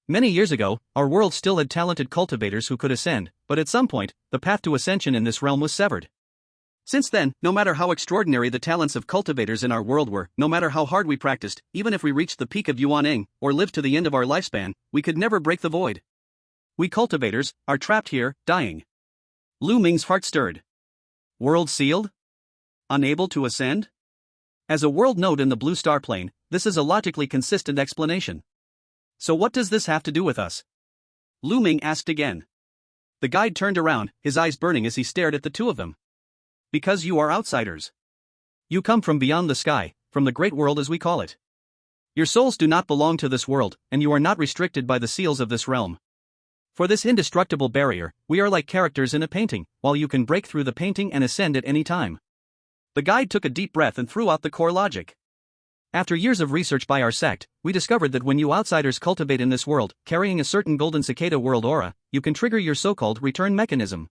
Many years ago, our world still had talented cultivators who could ascend, but at some point, the path to ascension in this realm was severed. Since then, no matter how extraordinary the talents of cultivators in our world were, no matter how hard we practiced, even if we reached the peak of Yuaneng, or lived to the end of our lifespan, we could never break the void. We cultivators are trapped here, dying. Lu Ming's heart stirred. World sealed? Unable to ascend? As a world node in the blue star plane, this is a logically consistent explanation. So what does this have to do with us? Lu Ming asked again. The guide turned around, his eyes burning as he stared at the two of them. Because you are outsiders. You come from beyond the sky, from the great world as we call it. Your souls do not belong to this world, and you are not restricted by the seals of this realm. For this indestructible barrier, we are like characters in a painting, while you can break through the painting and ascend at any time. The guide took a deep breath and threw out the core logic. After years of research by our sect, we discovered that when you outsiders cultivate in this world, carrying a certain golden cicada world aura, you can trigger your so-called return mechanism.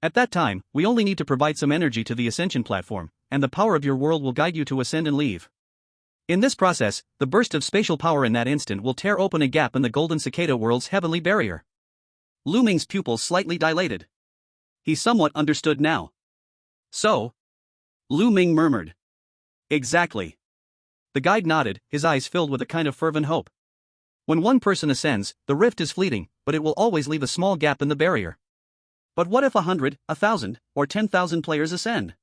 At that time, we only need to provide some energy to the ascension platform, and the power of your world will guide you to ascend and leave. In this process, the burst of spatial power in that instant will tear open a gap in the golden cicada world's heavenly barrier. Lu Ming's pupils slightly dilated. He somewhat understood now. So? Lu Ming murmured. Exactly. The guide nodded, his eyes filled with a kind of fervent hope. When one person ascends, the rift is fleeting, but it will always leave a small gap in the barrier. But what if 100, 1,000, or 10,000 players ascend?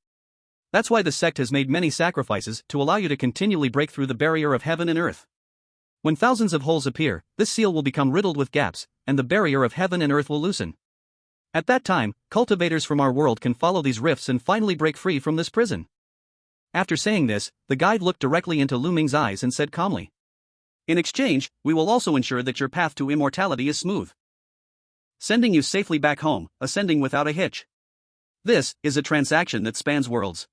That's why the sect has made many sacrifices to allow you to continually break through the barrier of heaven and earth. When thousands of holes appear, this seal will become riddled with gaps, and the barrier of heaven and earth will loosen. At that time, cultivators from our world can follow these rifts and finally break free from this prison. After saying this, the guide looked directly into Lu Ming's eyes and said calmly. In exchange, we will also ensure that your path to immortality is smooth. Sending you safely back home, ascending without a hitch. This is a transaction that spans worlds.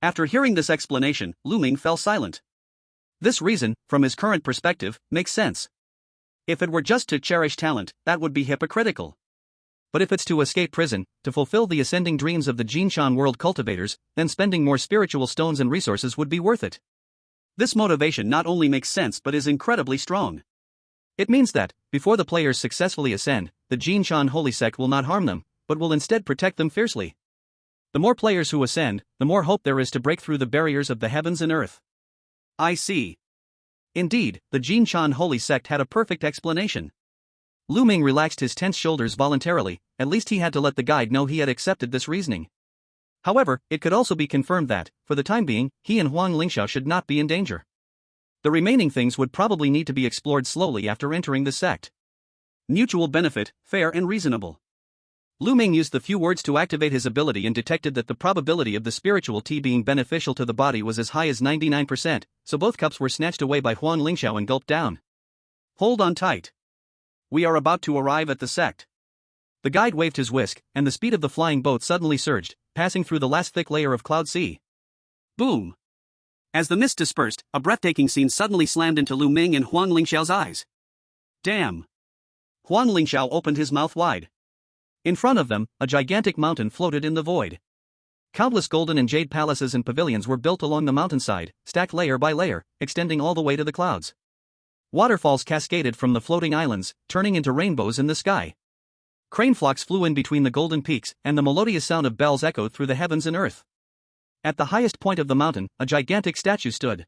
After hearing this explanation, Lu Ming fell silent. This reason, from his current perspective, makes sense. If it were just to cherish talent, that would be hypocritical. But if it's to escape prison, to fulfill the ascending dreams of the Jinshan world cultivators, then spending more spiritual stones and resources would be worth it. This motivation not only makes sense but is incredibly strong. It means that, before the players successfully ascend, the Jinshan holy sect will not harm them, but will instead protect them fiercely. The more players who ascend, the more hope there is to break through the barriers of the heavens and earth. I see. Indeed, the Jinshan holy sect had a perfect explanation. Lu Ming relaxed his tense shoulders voluntarily, at least he had to let the guide know he had accepted this reasoning. However, it could also be confirmed that, for the time being, he and Huang Lingxiao should not be in danger. The remaining things would probably need to be explored slowly after entering the sect. Mutual benefit, fair and reasonable. Lu Ming used the few words to activate his ability and detected that the probability of the spiritual tea being beneficial to the body was as high as 99%, so both cups were snatched away by Huang Lingxiao and gulped down. Hold on tight. We are about to arrive at the sect. The guide waved his whisk, and the speed of the flying boat suddenly surged, passing through the last thick layer of cloud sea. Boom! As the mist dispersed, a breathtaking scene suddenly slammed into Lu Ming and Huang Lingxiao's eyes. Damn! Huang Lingxiao opened his mouth wide. In front of them, a gigantic mountain floated in the void. Countless golden and jade palaces and pavilions were built along the mountainside, stacked layer by layer, extending all the way to the clouds. Waterfalls cascaded from the floating islands, turning into rainbows in the sky. Crane flocks flew in between the golden peaks, and the melodious sound of bells echoed through the heavens and earth. At the highest point of the mountain, a gigantic statue stood.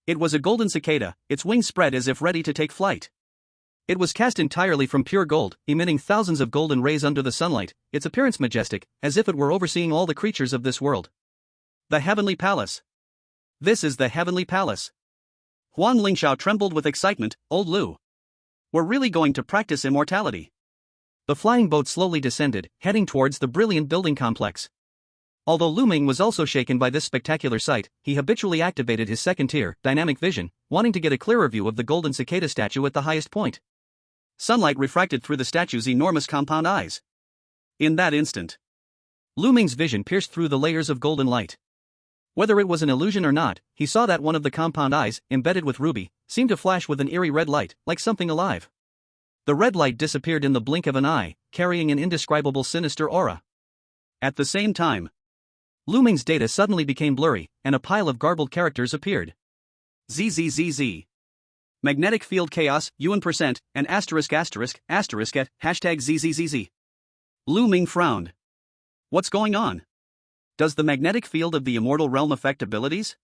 It was a golden cicada, its wings spread as if ready to take flight. It was cast entirely from pure gold, emitting thousands of golden rays under the sunlight, its appearance majestic, as if it were overseeing all the creatures of this world. The Heavenly Palace. This is the Heavenly Palace. Huang Lingxiao trembled with excitement. Old Lu. We're really going to practice immortality. The flying boat slowly descended, heading towards the brilliant building complex. Although Lu Ming was also shaken by this spectacular sight, he habitually activated his second-tier, dynamic vision, wanting to get a clearer view of the golden cicada statue at the highest point. Sunlight refracted through the statue's enormous compound eyes. In that instant, Lu Ming's vision pierced through the layers of golden light. Whether it was an illusion or not, he saw that one of the compound eyes, embedded with ruby, seemed to flash with an eerie red light, like something alive. The red light disappeared in the blink of an eye, carrying an indescribable sinister aura. At the same time, Lu Ming's data suddenly became blurry, and a pile of garbled characters appeared. ZZZZ. Magnetic field chaos, UN%, and asterisk at, hashtag ZZZZ. Lu Ming frowned. What's going on? Does the magnetic field of the immortal realm affect abilities?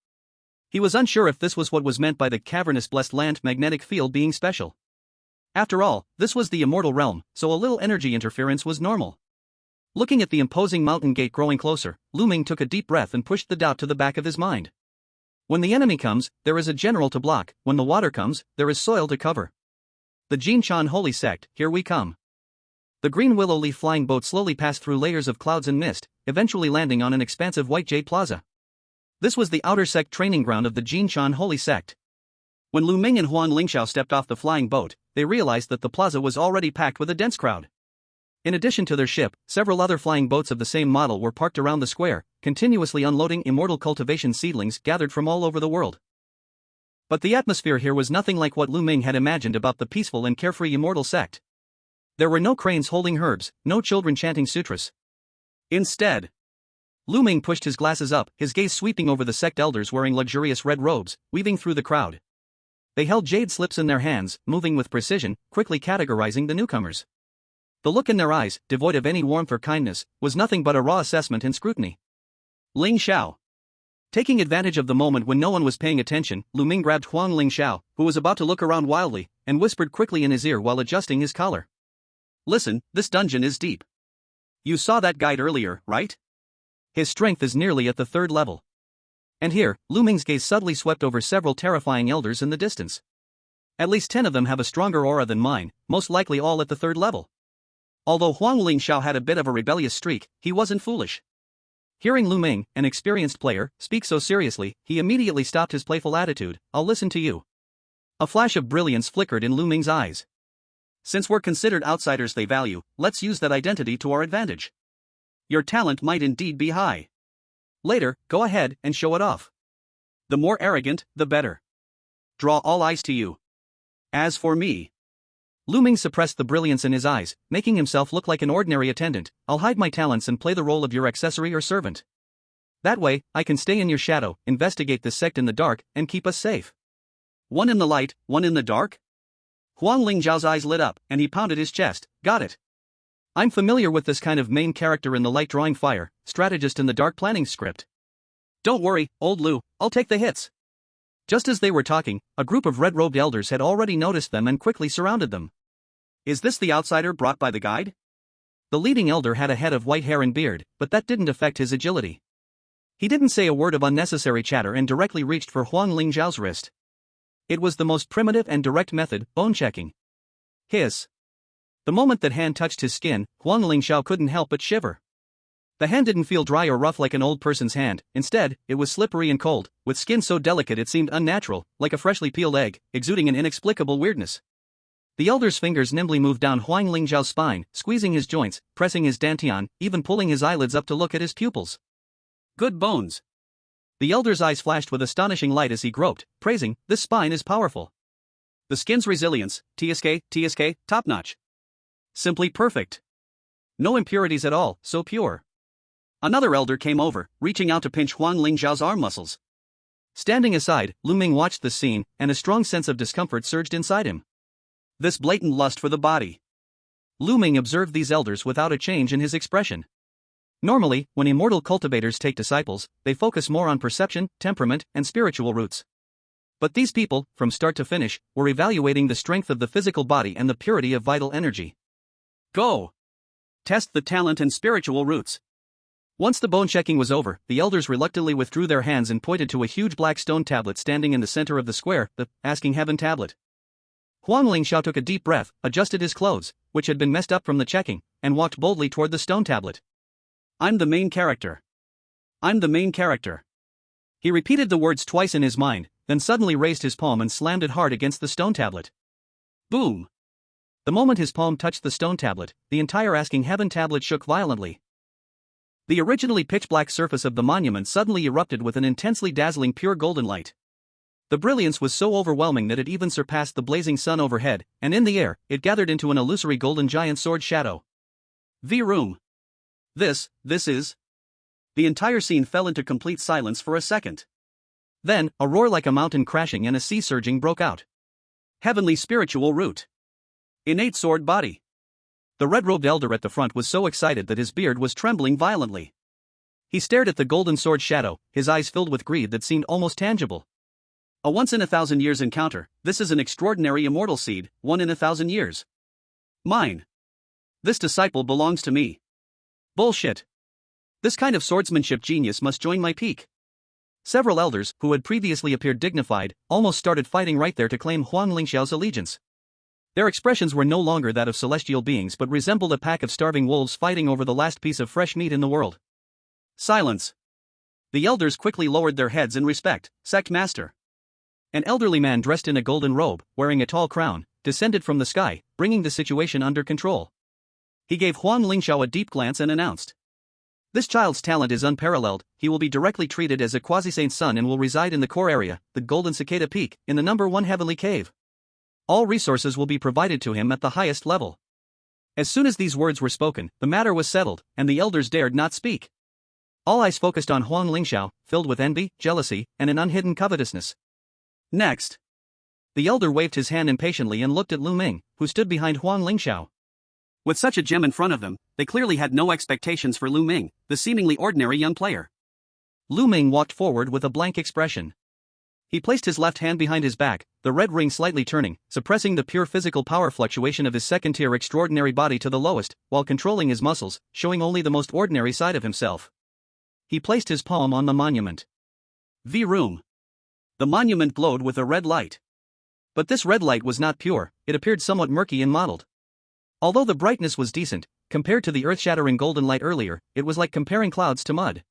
He was unsure if this was what was meant by the cavernous blessed land magnetic field being special. After all, this was the immortal realm, so a little energy interference was normal. Looking at the imposing mountain gate growing closer, Lu Ming took a deep breath and pushed the doubt to the back of his mind. When the enemy comes, there is a general to block, when the water comes, there is soil to cover. The Jinchan Holy Sect, here we come. The green willow leaf flying boat slowly passed through layers of clouds and mist, eventually landing on an expansive white jade plaza. This was the outer sect training ground of the Jinchan Holy Sect. When Lu Ming and Huang Lingxiao stepped off the flying boat, they realized that the plaza was already packed with a dense crowd. In addition to their ship, several other flying boats of the same model were parked around the square, continuously unloading immortal cultivation seedlings gathered from all over the world. But the atmosphere here was nothing like what Lu Ming had imagined about the peaceful and carefree immortal sect. There were no cranes holding herbs, no children chanting sutras. Instead, Lu Ming pushed his glasses up, his gaze sweeping over the sect elders wearing luxurious red robes, weaving through the crowd. They held jade slips in their hands, moving with precision, quickly categorizing the newcomers. The look in their eyes, devoid of any warmth or kindness, was nothing but a raw assessment and scrutiny. Ling Xiao. Taking advantage of the moment when no one was paying attention, Lu Ming grabbed Huang Lingxiao, who was about to look around wildly, and whispered quickly in his ear while adjusting his collar. Listen, this dungeon is deep. You saw that guide earlier, right? His strength is nearly at the 3rd level. And here, Lu Ming's gaze subtly swept over several terrifying elders in the distance. At least 10 of them have a stronger aura than mine, most likely all at the 3rd level. Although Huang Lingxiao had a bit of a rebellious streak, he wasn't foolish. Hearing Lu Ming, an experienced player, speak so seriously, he immediately stopped his playful attitude. I'll listen to you. A flash of brilliance flickered in Lu Ming's eyes. Since we're considered outsiders they value, let's use that identity to our advantage. Your talent might indeed be high. Later, go ahead and show it off. The more arrogant, the better. Draw all eyes to you. As for me, Lu Ming suppressed the brilliance in his eyes, making himself look like an ordinary attendant. I'll hide my talents and play the role of your accessory or servant. That way, I can stay in your shadow, investigate this sect in the dark, and keep us safe. One in the light, one in the dark? Huang Lingxiao's eyes lit up, and he pounded his chest. Got it. I'm familiar with this kind of main character in the light drawing fire, strategist in the dark planning script. Don't worry, old Lu, I'll take the hits. Just as they were talking, a group of red-robed elders had already noticed them and quickly surrounded them. Is this the outsider brought by the guide? The leading elder had a head of white hair and beard, but that didn't affect his agility. He didn't say a word of unnecessary chatter and directly reached for Huang Lingxiao's wrist. It was the most primitive and direct method, bone checking. Hiss. The moment that hand touched his skin, Huang Lingxiao couldn't help but shiver. The hand didn't feel dry or rough like an old person's hand, instead, it was slippery and cold, with skin so delicate it seemed unnatural, like a freshly peeled egg, exuding an inexplicable weirdness. The elder's fingers nimbly moved down Huang Lingxiao's spine, squeezing his joints, pressing his dantian, even pulling his eyelids up to look at his pupils. Good bones. The elder's eyes flashed with astonishing light as he groped, praising, this spine is powerful. The skin's resilience, TSK, top-notch. Simply perfect. No impurities at all, so pure. Another elder came over, reaching out to pinch Huang Lingxiao's arm muscles. Standing aside, Lu Ming watched the scene, and a strong sense of discomfort surged inside him. This blatant lust for the body. Lu Ming observed these elders without a change in his expression. Normally, when immortal cultivators take disciples, they focus more on perception, temperament, and spiritual roots. But these people, from start to finish, were evaluating the strength of the physical body and the purity of vital energy. Go! Test the talent and spiritual roots. Once the bone checking was over, the elders reluctantly withdrew their hands and pointed to a huge black stone tablet standing in the center of the square, the Asking Heaven tablet. Huang Lingxiao took a deep breath, adjusted his clothes, which had been messed up from the checking, and walked boldly toward the stone tablet. I'm the main character. I'm the main character. He repeated the words twice in his mind, then suddenly raised his palm and slammed it hard against the stone tablet. Boom! The moment his palm touched the stone tablet, the entire Asking Heaven tablet shook violently. The originally pitch-black surface of the monument suddenly erupted with an intensely dazzling pure golden light. The brilliance was so overwhelming that it even surpassed the blazing sun overhead, and in the air, it gathered into an illusory golden giant sword shadow. V-Room. This is... The entire scene fell into complete silence for a second. Then, a roar like a mountain crashing and a sea surging broke out. Heavenly spiritual root. Innate sword body. The red-robed elder at the front was so excited that his beard was trembling violently. He stared at the golden sword shadow, his eyes filled with greed that seemed almost tangible. A once-in-1,000-years encounter, this is an extraordinary immortal seed, 1 in 1,000 years. Mine. This disciple belongs to me. Bullshit. This kind of swordsmanship genius must join my peak. Several elders, who had previously appeared dignified, almost started fighting right there to claim Huang Lingxiao's allegiance. Their expressions were no longer that of celestial beings but resembled a pack of starving wolves fighting over the last piece of fresh meat in the world. Silence. The elders quickly lowered their heads in respect. Sect master. An elderly man dressed in a golden robe, wearing a tall crown, descended from the sky, bringing the situation under control. He gave Huang Lingxiao a deep glance and announced, "This child's talent is unparalleled. He will be directly treated as a quasi-saint's son and will reside in the core area, the Golden Cicada Peak, in the number 1 heavenly cave. All resources will be provided to him at the highest level." As soon as these words were spoken, the matter was settled, and the elders dared not speak. All eyes focused on Huang Lingxiao, filled with envy, jealousy, and an unhidden covetousness. Next. The elder waved his hand impatiently and looked at Lu Ming, who stood behind Huang Lingxiao. With such a gem in front of them, they clearly had no expectations for Lu Ming, the seemingly ordinary young player. Lu Ming walked forward with a blank expression. He placed his left hand behind his back, the red ring slightly turning, suppressing the pure physical power fluctuation of his second-tier extraordinary body to the lowest, while controlling his muscles, showing only the most ordinary side of himself. He placed his palm on the monument. V-room. The monument glowed with a red light. But this red light was not pure, it appeared somewhat murky and mottled. Although the brightness was decent, compared to the earth-shattering golden light earlier, it was like comparing clouds to mud.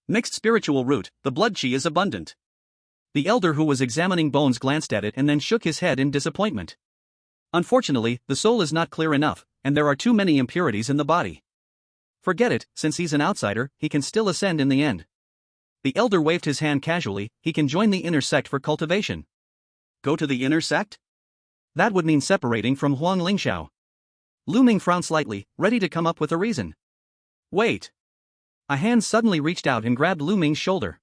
Mixed spiritual root, the blood chi is abundant. The elder who was examining bones glanced at it and then shook his head in disappointment. Unfortunately, the soul is not clear enough, and there are too many impurities in the body. Forget it, since he's an outsider, he can still ascend in the end. The elder waved his hand casually, he can join the inner sect for cultivation. Go to the inner sect? That would mean separating from Huang Lingxiao. Lu Ming frowned slightly, ready to come up with a reason. Wait. A hand suddenly reached out and grabbed Lu Ming's shoulder.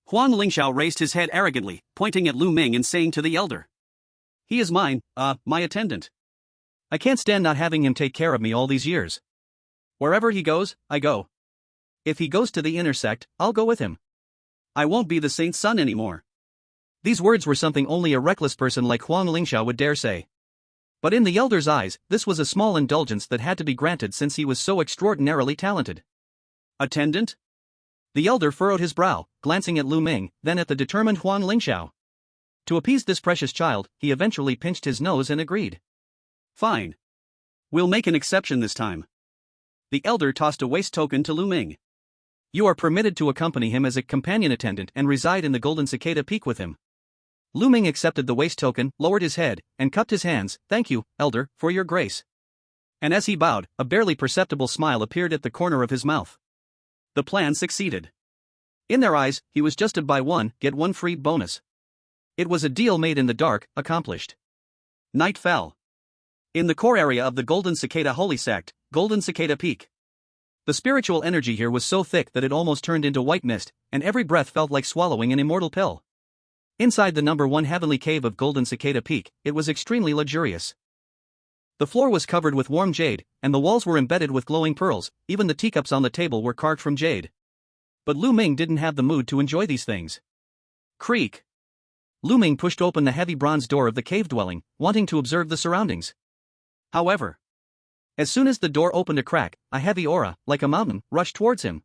Huang Lingxiao raised his head arrogantly, pointing at Lu Ming and saying to the elder, "He is mine, my attendant. I can't stand not having him take care of me all these years. Wherever he goes, I go. If he goes to the inner sect, I'll go with him. I won't be the saint's son anymore." These words were something only a reckless person like Huang Lingxiao would dare say. But in the elder's eyes, this was a small indulgence that had to be granted since he was so extraordinarily talented. Attendant? The elder furrowed his brow, glancing at Lu Ming, then at the determined Huang Lingxiao. To appease this precious child, he eventually pinched his nose and agreed. Fine. We'll make an exception this time. The elder tossed a waist token to Lu Ming. You are permitted to accompany him as a companion attendant and reside in the Golden Cicada Peak with him. Lu Ming accepted the waist token, lowered his head, and cupped his hands. Thank you, elder, for your grace. And as he bowed, a barely perceptible smile appeared at the corner of his mouth. The plan succeeded. In their eyes, he was just a buy one, get one free bonus. It was a deal made in the dark, accomplished. Night fell. In the core area of the Golden Cicada Holy Sect, Golden Cicada Peak. The spiritual energy here was so thick that it almost turned into white mist, and every breath felt like swallowing an immortal pill. Inside the number 1 heavenly cave of Golden Cicada Peak, it was extremely luxurious. The floor was covered with warm jade, and the walls were embedded with glowing pearls, even the teacups on the table were carved from jade. But Lu Ming didn't have the mood to enjoy these things. Creak. Lu Ming pushed open the heavy bronze door of the cave dwelling, wanting to observe the surroundings. However, as soon as the door opened a crack, a heavy aura, like a mountain, rushed towards him.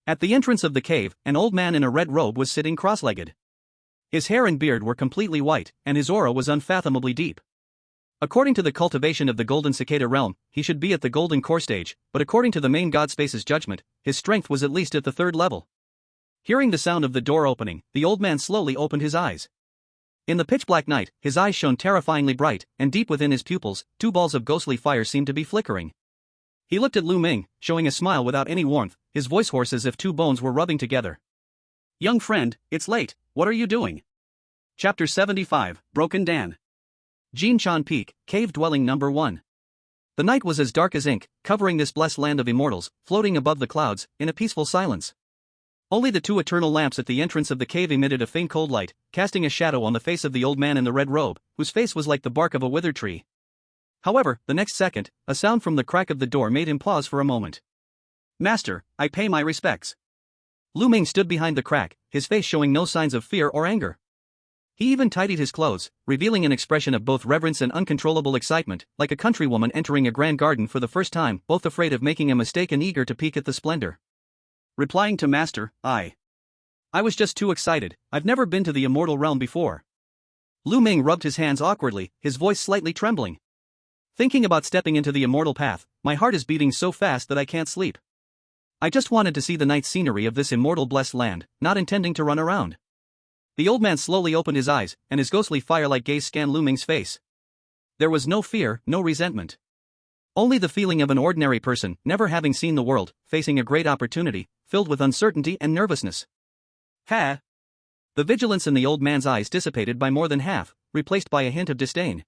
At the entrance of the cave, an old man in a red robe was sitting cross-legged. His hair and beard were completely white, and his aura was unfathomably deep. According to the cultivation of the Golden Cicada realm, he should be at the Golden Core stage, but according to the main god space's judgment, his strength was at least at the 3rd level. Hearing the sound of the door opening, the old man slowly opened his eyes. In the pitch-black night, his eyes shone terrifyingly bright, and deep within his pupils, 2 balls of ghostly fire seemed to be flickering. He looked at Lu Ming, showing a smile without any warmth, his voice hoarse as if 2 bones were rubbing together. Young friend, it's late, what are you doing? Chapter 75, Broken Dan. Jinchan Peak, Cave Dwelling Number 1. The night was as dark as ink, covering this blessed land of immortals, floating above the clouds, in a peaceful silence. Only the 2 eternal lamps at the entrance of the cave emitted a faint cold light, casting a shadow on the face of the old man in the red robe, whose face was like the bark of a withered tree. However, the next second, a sound from the crack of the door made him pause for a moment. Master, I pay my respects. Lu Ming stood behind the crack, his face showing no signs of fear or anger. He even tidied his clothes, revealing an expression of both reverence and uncontrollable excitement, like a countrywoman entering a grand garden for the first time, both afraid of making a mistake and eager to peek at the splendor. Replying to Master, I I was just too excited, I've never been to the immortal realm before. Lu Ming rubbed his hands awkwardly, his voice slightly trembling. Thinking about stepping into the immortal path, my heart is beating so fast that I can't sleep. I just wanted to see the night scenery of this immortal blessed land, not intending to run around. The old man slowly opened his eyes, and his ghostly firelight gaze scanned Lu Ming's face. There was no fear, no resentment. Only the feeling of an ordinary person, never having seen the world, facing a great opportunity, filled with uncertainty and nervousness. Ha! The vigilance in the old man's eyes dissipated by more than half, replaced by a hint of disdain.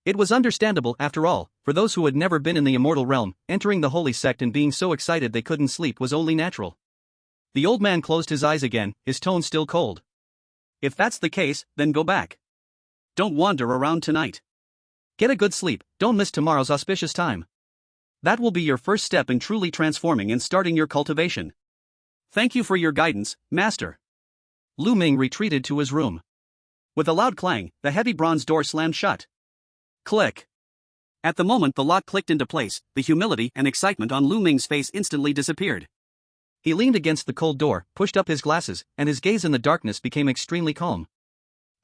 It was understandable, after all, for those who had never been in the immortal realm, entering the holy sect and being so excited they couldn't sleep was only natural. The old man closed his eyes again, his tone still cold. If that's the case, then go back. Don't wander around tonight. Get a good sleep, don't miss tomorrow's auspicious time. That will be your first step in truly transforming and starting your cultivation. Thank you for your guidance, master. Lu Ming retreated to his room. With a loud clang, the heavy bronze door slammed shut. Click. At the moment the lock clicked into place, the humility and excitement on Lu Ming's face instantly disappeared. He leaned against the cold door, pushed up his glasses, and his gaze in the darkness became extremely calm.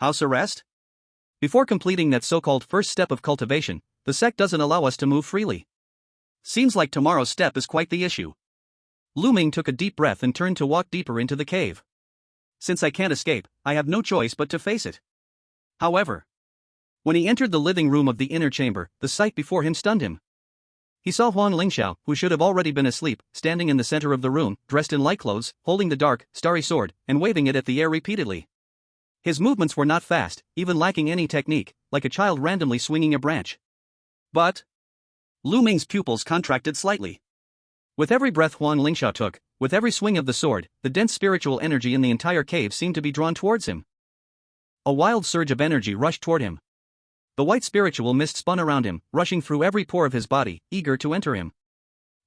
House arrest? Before completing that so-called first step of cultivation, the sect doesn't allow us to move freely. Seems like tomorrow's step is quite the issue. Lu Ming took a deep breath and turned to walk deeper into the cave. Since I can't escape, I have no choice but to face it. However, when he entered the living room of the inner chamber, the sight before him stunned him. He saw Huang Lingxiao, who should have already been asleep, standing in the center of the room, dressed in light clothes, holding the dark, starry sword, and waving it at the air repeatedly. His movements were not fast, even lacking any technique, like a child randomly swinging a branch. But Lu Ming's pupils contracted slightly. With every breath Huang Lingxiao took, with every swing of the sword, the dense spiritual energy in the entire cave seemed to be drawn towards him. A wild surge of energy rushed toward him. The white spiritual mist spun around him, rushing through every pore of his body, eager to enter him.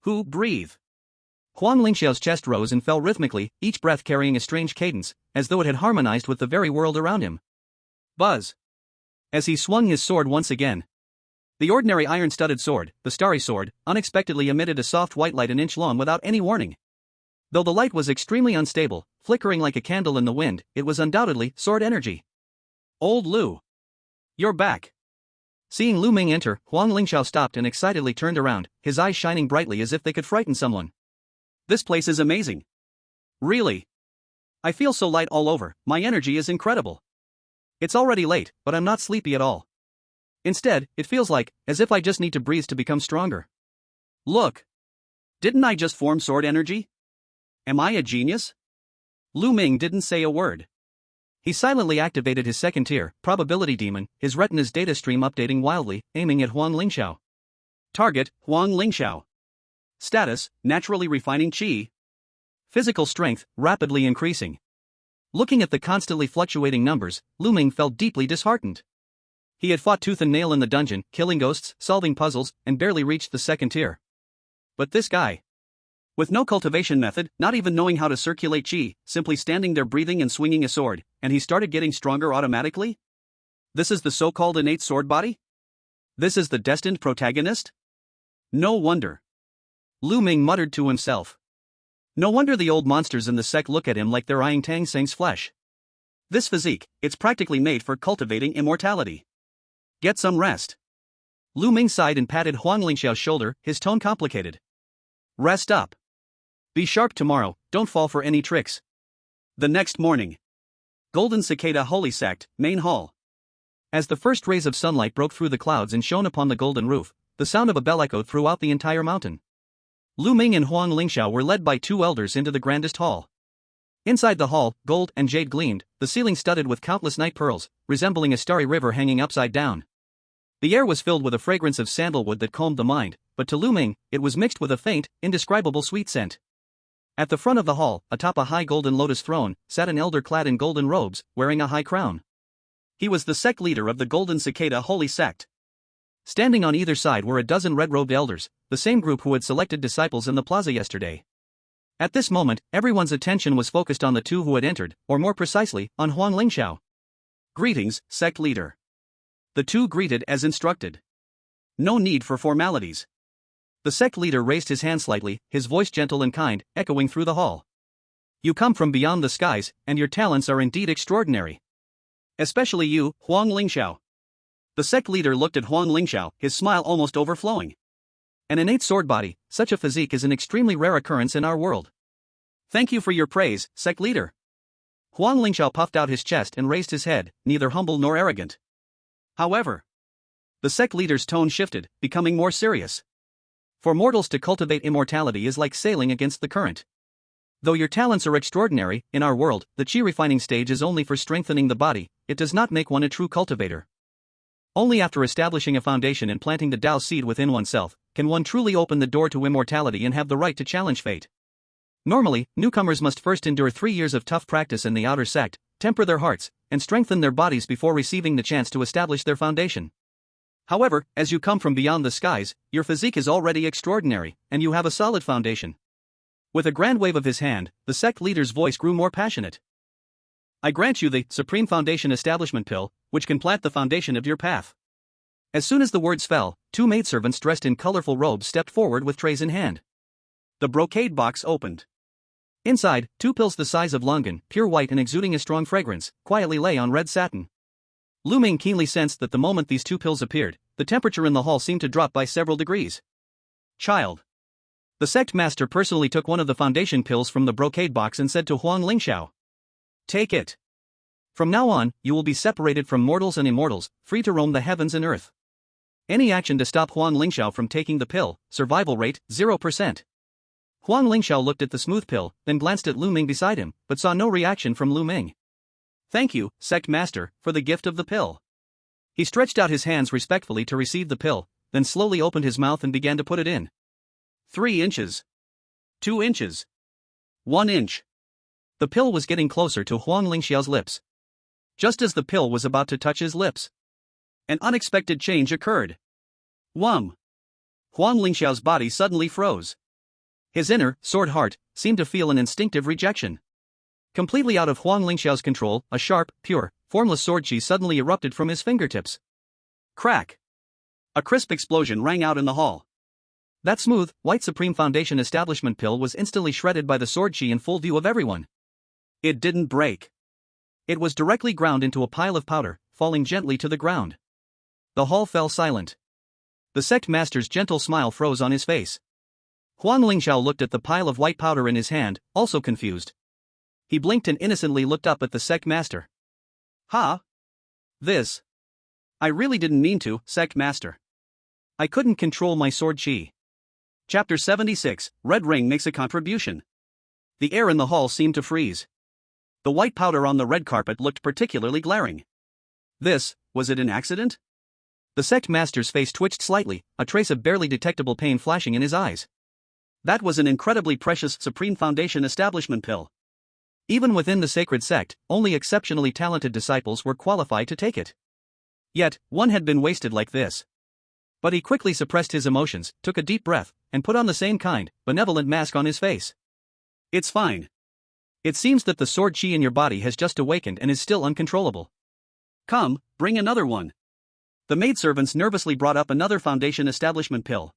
Who breathe? Huang Lingxiao's chest rose and fell rhythmically, each breath carrying a strange cadence, as though it had harmonized with the very world around him. Buzz! As he swung his sword once again, the ordinary iron-studded sword, the starry sword, unexpectedly emitted a soft white light an inch long without any warning. Though the light was extremely unstable, flickering like a candle in the wind, it was undoubtedly sword energy. Old Lu! You're back! Seeing Lu Ming enter, Huang Lingxiao stopped and excitedly turned around, his eyes shining brightly as if they could frighten someone. This place is amazing. Really? I feel so light all over, my energy is incredible. It's already late, but I'm not sleepy at all. Instead, it feels like, as if I just need to breathe to become stronger. Look! Didn't I just form sword energy? Am I a genius? Lu Ming didn't say a word. He silently activated his second tier, probability demon, his retina's data stream updating wildly, aiming at Huang Lingxiao. Target, Huang Lingxiao. Status, naturally refining qi. Physical strength, rapidly increasing. Looking at the constantly fluctuating numbers, Lu Ming felt deeply disheartened. He had fought tooth and nail in the dungeon, killing ghosts, solving puzzles, and barely reached the second tier. But this guy, with no cultivation method, not even knowing how to circulate qi, simply standing there breathing and swinging a sword, and he started getting stronger automatically? This is the so-called innate sword body? This is the destined protagonist? No wonder. Lu Ming muttered to himself. No wonder the old monsters in the sect look at him like they're eyeing Tang Seng's flesh. This physique, it's practically made for cultivating immortality. Get some rest. Lu Ming sighed and patted Huang Lingxiao's shoulder, his tone complicated. Rest up. Be sharp tomorrow, don't fall for any tricks. The next morning. Golden Cicada Holy Sect, Main Hall. As the first rays of sunlight broke through the clouds and shone upon the golden roof, the sound of a bell echoed throughout the entire mountain. Lu Ming and Huang Lingxiao were led by two elders into the grandest hall. Inside the hall, gold and jade gleamed, the ceiling studded with countless night pearls, resembling a starry river hanging upside down. The air was filled with a fragrance of sandalwood that calmed the mind, but to Lu Ming, it was mixed with a faint, indescribable sweet scent. At the front of the hall, atop a high golden lotus throne, sat an elder clad in golden robes, wearing a high crown. He was the sect leader of the Golden Cicada Holy Sect. Standing on either side were a dozen red-robed elders, the same group who had selected disciples in the plaza yesterday. At this moment, everyone's attention was focused on the two who had entered, or more precisely, on Huang Lingxiao. Greetings, sect leader. The two greeted as instructed. No need for formalities. The sect leader raised his hand slightly, his voice gentle and kind, echoing through the hall. You come from beyond the skies, and your talents are indeed extraordinary. Especially you, Huang Lingxiao. The sect leader looked at Huang Lingxiao, his smile almost overflowing. An innate sword body, such a physique is an extremely rare occurrence in our world. Thank you for your praise, sect leader. Huang Lingxiao puffed out his chest and raised his head, neither humble nor arrogant. However, the sect leader's tone shifted, becoming more serious. For mortals to cultivate immortality is like sailing against the current. Though your talents are extraordinary, in our world, the chi refining stage is only for strengthening the body, it does not make one a true cultivator. Only after establishing a foundation and planting the Tao seed within oneself, can one truly open the door to immortality and have the right to challenge fate. Normally, newcomers must first endure 3 years of tough practice in the outer sect, temper their hearts, and strengthen their bodies before receiving the chance to establish their foundation. However, as you come from beyond the skies, your physique is already extraordinary, and you have a solid foundation. With a grand wave of his hand, the sect leader's voice grew more passionate. I grant you the Supreme Foundation Establishment Pill, which can plant the foundation of your path. As soon as the words fell, 2 maidservants dressed in colorful robes stepped forward with trays in hand. The brocade box opened. Inside, 2 pills the size of longan, pure white and exuding a strong fragrance, quietly lay on red satin. Ming keenly sensed that the moment these 2 pills appeared, the temperature in the hall seemed to drop by several degrees. Child. The sect master personally took one of the foundation pills from the brocade box and said to Huang Lingxiao, take it. From now on, you will be separated from mortals and immortals, free to roam the heavens and earth. Any action to stop Huang Lingxiao from taking the pill, survival rate, 0%. Huang Lingxiao looked at the smooth pill, then glanced at Ming beside him, but saw no reaction from Ming. Thank you, sect master, for the gift of the pill. He stretched out his hands respectfully to receive the pill, then slowly opened his mouth and began to put it in. 3 inches. 2 inches. 1 inch. The pill was getting closer to Huang Lingxiao's lips. Just as the pill was about to touch his lips, an unexpected change occurred. Huang Lingxiao's body suddenly froze. His inner, sword heart, seemed to feel an instinctive rejection. Completely out of Huang Lingxiao's control, a sharp, pure, formless sword chi suddenly erupted from his fingertips. Crack! A crisp explosion rang out in the hall. That smooth, white Supreme Foundation Establishment Pill was instantly shredded by the sword chi in full view of everyone. It didn't break. It was directly ground into a pile of powder, falling gently to the ground. The hall fell silent. The sect master's gentle smile froze on his face. Huang Lingxiao looked at the pile of white powder in his hand, also confused. He blinked and innocently looked up at the sect master. Ha! This. I really didn't mean to, sect master. I couldn't control my sword chi. Chapter 76, Red Ring makes a contribution. The air in the hall seemed to freeze. The white powder on the red carpet looked particularly glaring. Was it an accident? The sect master's face twitched slightly, a trace of barely detectable pain flashing in his eyes. That was an incredibly precious Supreme Foundation Establishment Pill. Even within the sacred sect, only exceptionally talented disciples were qualified to take it. Yet, one had been wasted like this. But he quickly suppressed his emotions, took a deep breath, and put on the same kind, benevolent mask on his face. It's fine. It seems that the sword chi in your body has just awakened and is still uncontrollable. Come, bring another one. The maidservants nervously brought up another Foundation Establishment Pill.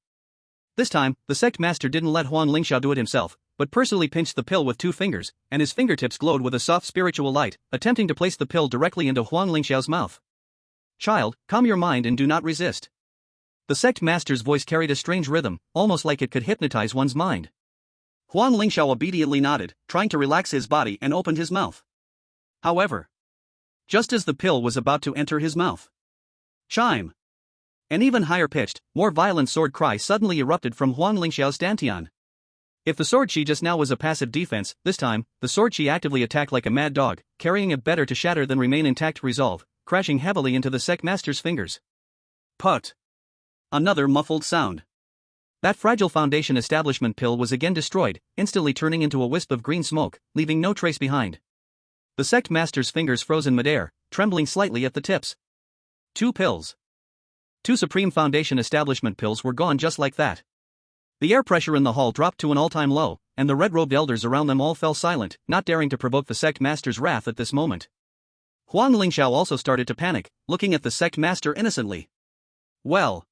This time, the sect master didn't let Huang Lingxiao do it himself, but personally pinched the pill with 2 fingers, and his fingertips glowed with a soft spiritual light, attempting to place the pill directly into Huang Lingxiao's mouth. Child, calm your mind and do not resist. The sect master's voice carried a strange rhythm, almost like it could hypnotize one's mind. Huang Lingxiao obediently nodded, trying to relax his body, and opened his mouth. However, just as the pill was about to enter his mouth, chime! An even higher-pitched, more violent sword cry suddenly erupted from Huang Lingxiao's dantian. If the sword chi just now was a passive defense, this time, the sword chi actively attacked like a mad dog, carrying it better to shatter than remain intact to resolve, crashing heavily into the sect master's fingers. Put! Another muffled sound. That fragile Foundation Establishment Pill was again destroyed, instantly turning into a wisp of green smoke, leaving no trace behind. The sect master's fingers froze in midair, trembling slightly at the tips. 2 pills. 2 Supreme Foundation Establishment Pills were gone just like that. The air pressure in the hall dropped to an all-time low, and the red-robed elders around them all fell silent, not daring to provoke the sect master's wrath at this moment. Huang Lingxiao also started to panic, looking at the sect master innocently. Well,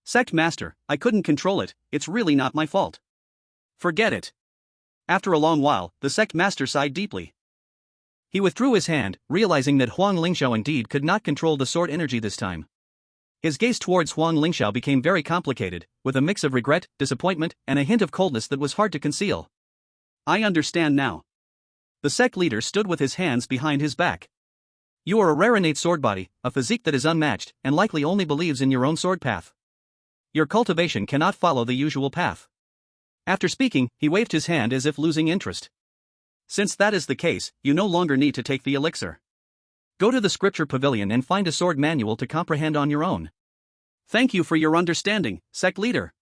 sect master, I couldn't control it, it's really not my fault. Forget it. After a long while, the sect master sighed deeply. He withdrew his hand, realizing that Huang Lingxiao indeed could not control the sword energy this time. His gaze towards Huang Lingxiao became very complicated, with a mix of regret, disappointment, and a hint of coldness that was hard to conceal. I understand now. The sect leader stood with his hands behind his back. You are a rare innate sword body, a physique that is unmatched, and likely only believes in your own sword path. Your cultivation cannot follow the usual path. After speaking, he waved his hand as if losing interest. Since that is the case, you no longer need to take the elixir. Go to the scripture pavilion and find a sword manual to comprehend on your own. Thank you for your understanding, sect leader.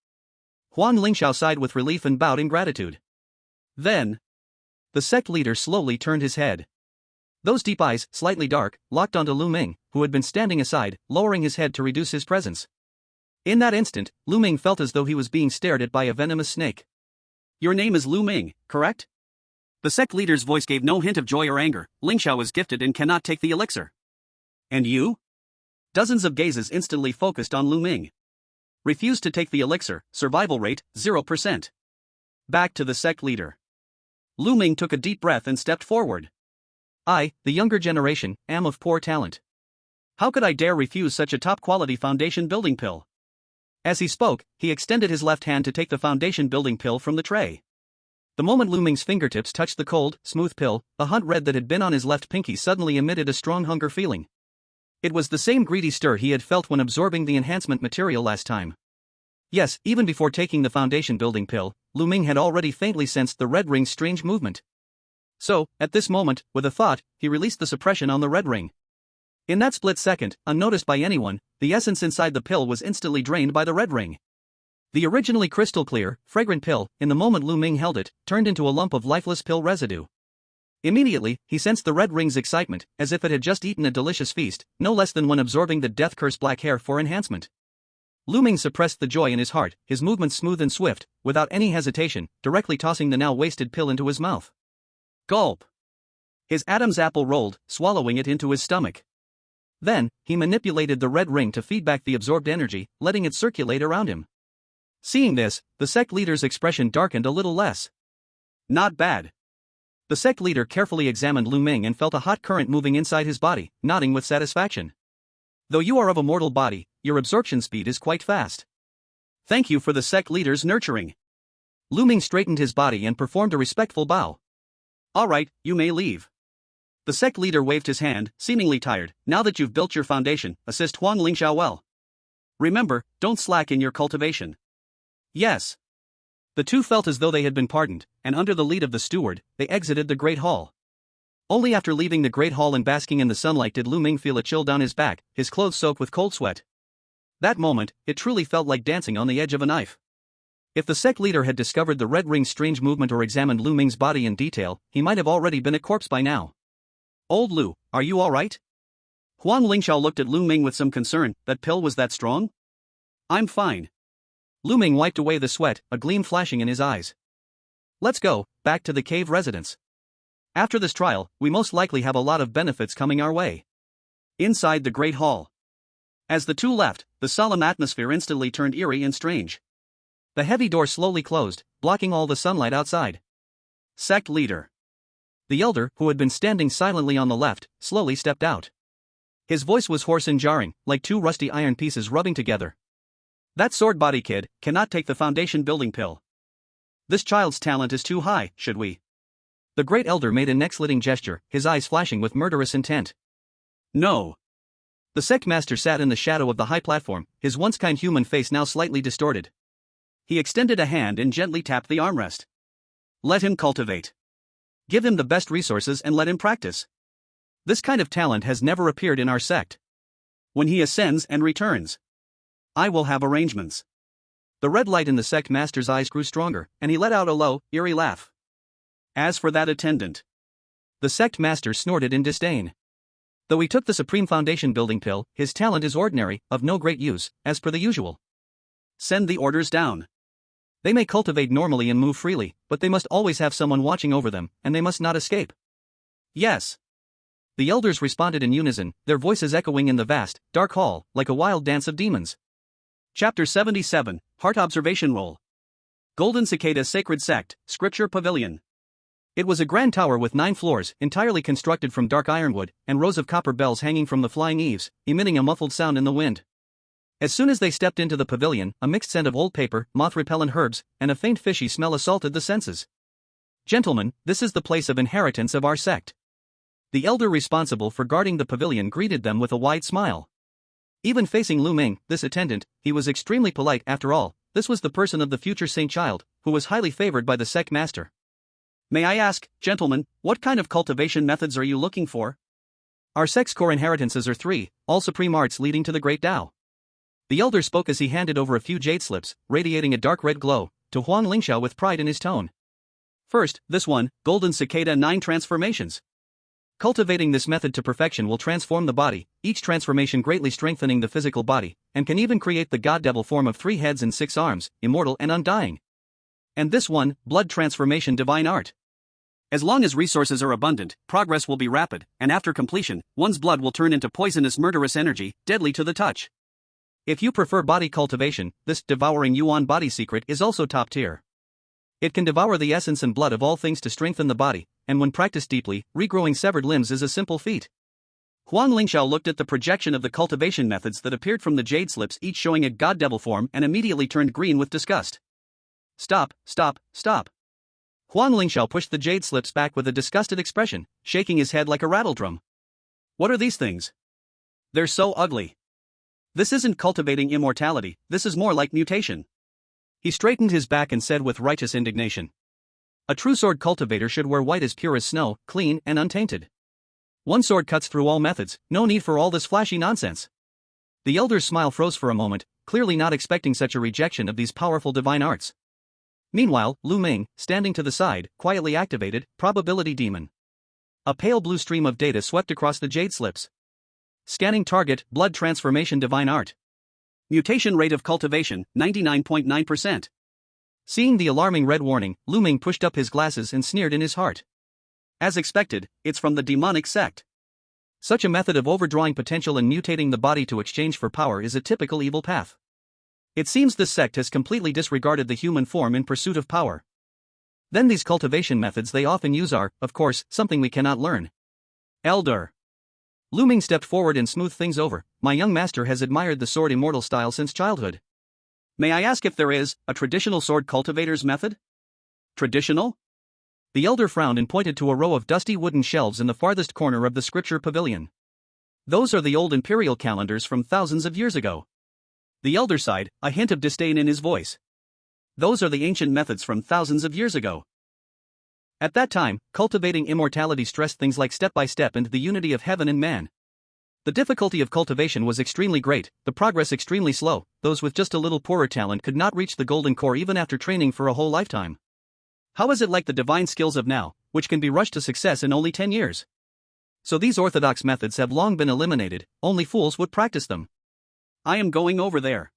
Huang Lingxiao sighed with relief and bowed in gratitude. Then, the sect leader slowly turned his head. Those deep eyes, slightly dark, locked onto Lu Ming, who had been standing aside, lowering his head to reduce his presence. In that instant, Lu Ming felt as though he was being stared at by a venomous snake. Your name is Lu Ming, correct? The sect leader's voice gave no hint of joy or anger. Lingxiao is gifted and cannot take the elixir. And you? Dozens of gazes instantly focused on Lu Ming. Refused to take the elixir, survival rate, 0%. Back to the sect leader. Lu Ming took a deep breath and stepped forward. I, the younger generation, am of poor talent. How could I dare refuse such a top-quality foundation building pill? As he spoke, he extended his left hand to take the foundation building pill from the tray. The moment Lu Ming's fingertips touched the cold, smooth pill, the hunt red that had been on his left pinky suddenly emitted a strong hunger feeling. It was the same greedy stir he had felt when absorbing the enhancement material last time. Yes, even before taking the foundation building pill, Lu Ming had already faintly sensed the red ring's strange movement. So, at this moment, with a thought, he released the suppression on the red ring. In that split second, unnoticed by anyone, the essence inside the pill was instantly drained by the red ring. The originally crystal clear, fragrant pill, in the moment Lu Ming held it, turned into a lump of lifeless pill residue. Immediately, he sensed the red ring's excitement, as if it had just eaten a delicious feast, no less than when absorbing the death-cursed black hair for enhancement. Lu Ming suppressed the joy in his heart, his movements smooth and swift, without any hesitation, directly tossing the now wasted pill into his mouth. Gulp! His Adam's apple rolled, swallowing it into his stomach. Then, he manipulated the red ring to feed back the absorbed energy, letting it circulate around him. Seeing this, the sect leader's expression darkened a little less. Not bad. The sect leader carefully examined Lu Ming and felt a hot current moving inside his body, nodding with satisfaction. Though you are of a mortal body, your absorption speed is quite fast. Thank you for the sect leader's nurturing. Lu Ming straightened his body and performed a respectful bow. All right, you may leave. The sect leader waved his hand, seemingly tired. Now that you've built your foundation, assist Huang Lingxiao well. Remember, don't slack in your cultivation. Yes. The two felt as though they had been pardoned, and under the lead of the steward, they exited the Great Hall. Only after leaving the Great Hall and basking in the sunlight did Lu Ming feel a chill down his back, his clothes soaked with cold sweat. That moment, it truly felt like dancing on the edge of a knife. If the sect leader had discovered the red ring's strange movement or examined Lu Ming's body in detail, he might have already been a corpse by now. Old Lu, are you all right? Huang Lingxiao looked at Lu Ming with some concern. That pill was that strong? I'm fine. Lu Ming wiped away the sweat, a gleam flashing in his eyes. Let's go, back to the cave residence. After this trial, we most likely have a lot of benefits coming our way. Inside the Great Hall. As the two left, the solemn atmosphere instantly turned eerie and strange. The heavy door slowly closed, blocking all the sunlight outside. Sect leader. The elder, who had been standing silently on the left, slowly stepped out. His voice was hoarse and jarring, like two rusty iron pieces rubbing together. That sword body kid cannot take the foundation building pill. This child's talent is too high, should we? The great elder made a neck-slitting gesture, his eyes flashing with murderous intent. No. The sect master sat in the shadow of the high platform, his once kind human face now slightly distorted. He extended a hand and gently tapped the armrest. Let him cultivate. Give him the best resources and let him practice. This kind of talent has never appeared in our sect. When he ascends and returns, I will have arrangements. The red light in the sect master's eyes grew stronger, and he let out a low, eerie laugh. As for that attendant, the sect master snorted in disdain. Though he took the supreme foundation building pill, his talent is ordinary, of no great use, as per the usual. Send the orders down. They may cultivate normally and move freely, but they must always have someone watching over them, and they must not escape. Yes. The elders responded in unison, their voices echoing in the vast, dark hall, like a wild dance of demons. Chapter 77, Heart Observation Roll. Golden Cicada Sacred Sect, Scripture Pavilion. It was a grand tower with 9 floors, entirely constructed from dark ironwood, and rows of copper bells hanging from the flying eaves, emitting a muffled sound in the wind. As soon as they stepped into the pavilion, a mixed scent of old paper, moth-repellent herbs, and a faint fishy smell assaulted the senses. "Gentlemen, this is the place of inheritance of our sect." The elder responsible for guarding the pavilion greeted them with a wide smile. Even facing Lu Ming, this attendant, he was extremely polite. After all, this was the person of the future saint child, who was highly favored by the sect master. "May I ask, gentlemen, what kind of cultivation methods are you looking for?" "Our sect's core inheritances are 3, all supreme arts leading to the great Tao." The elder spoke as he handed over a few jade slips, radiating a dark red glow, to Huang Lingxiao with pride in his tone. "First, this one, Golden Cicada 9 transformations. Cultivating this method to perfection will transform the body, each transformation greatly strengthening the physical body, and can even create the god-devil form of 3 heads and 6 arms, immortal and undying. And this one, Blood Transformation Divine Art. As long as resources are abundant, progress will be rapid, and after completion, one's blood will turn into poisonous murderous energy, deadly to the touch. If you prefer body cultivation, this Devouring Yuan Body Secret is also top tier. It can devour the essence and blood of all things to strengthen the body, and when practiced deeply, regrowing severed limbs is a simple feat." Huang Lingxiao looked at the projection of the cultivation methods that appeared from the jade slips, each showing a god-devil form, and immediately turned green with disgust. Stop, stop, stop. Huang Lingxiao pushed the jade slips back with a disgusted expression, shaking his head like a rattledrum. "What are these things? They're so ugly. This isn't cultivating immortality, this is more like mutation." He straightened his back and said with righteous indignation. "A true sword cultivator should wear white as pure as snow, clean and untainted. One sword cuts through all methods, no need for all this flashy nonsense." The elder's smile froze for a moment, clearly not expecting such a rejection of these powerful divine arts. Meanwhile, Lu Ming, standing to the side, quietly activated Probability Demon. A pale blue stream of data swept across the jade slips. Scanning target, Blood Transformation Divine Art. Mutation rate of cultivation, 99.9%. Seeing the alarming red warning, Lu Ming pushed up his glasses and sneered in his heart. As expected, it's from the demonic sect. Such a method of overdrawing potential and mutating the body to exchange for power is a typical evil path. It seems this sect has completely disregarded the human form in pursuit of power. Then these cultivation methods they often use are, of course, something we cannot learn. Elder. Lu Ming stepped forward and smoothed things over. "My young master has admired the sword immortal style since childhood." "May I ask if there is a traditional sword cultivator's method?" "Traditional?" The elder frowned and pointed to a row of dusty wooden shelves in the farthest corner of the scripture pavilion. "Those are the old imperial calendars from thousands of years ago." The elder sighed, a hint of disdain in his voice. "Those are the ancient methods from thousands of years ago. At that time, cultivating immortality stressed things like step by step into the unity of heaven and man. The difficulty of cultivation was extremely great, the progress extremely slow. Those with just a little poorer talent could not reach the golden core even after training for a whole lifetime. How is it like the divine skills of now, which can be rushed to success in only 10 years? So these orthodox methods have long been eliminated, only fools would practice them." "I am going over there."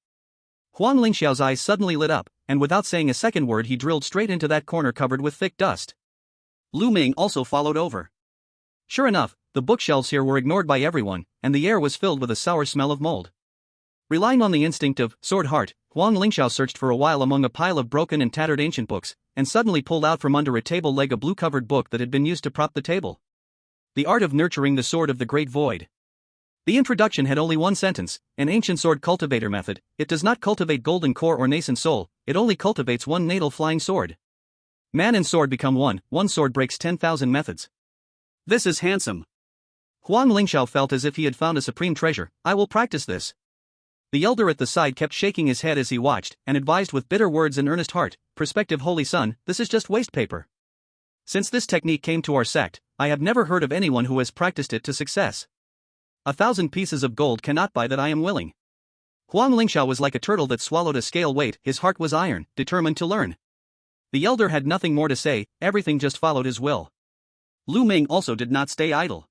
Huang Lingxiao's eyes suddenly lit up, and without saying a second word he drilled straight into that corner covered with thick dust. Lu Ming also followed over. Sure enough, the bookshelves here were ignored by everyone, and the air was filled with a sour smell of mold. Relying on the instinct of sword heart, Huang Lingxiao searched for a while among a pile of broken and tattered ancient books, and suddenly pulled out from under a table leg a blue-covered book that had been used to prop the table. The Art of Nurturing the Sword of the Great Void. The introduction had only one sentence: an ancient sword cultivator method. It does not cultivate golden core or nascent soul, it only cultivates one natal flying sword. Man and sword become one sword breaks 10,000 methods. This is handsome. Huang Lingxiao felt as if he had found a supreme treasure. "I will practice this." The elder at the side kept shaking his head as he watched, and advised with bitter words and earnest heart, "Prospective holy son, this is just waste paper. Since this technique came to our sect, I have never heard of anyone who has practiced it to success. 1,000 pieces of gold cannot buy that, I am willing." Huang Lingxiao was like a turtle that swallowed a scale weight. His heart was iron, determined to learn. The elder had nothing more to say, everything just followed his will. Lu Ming also did not stay idle.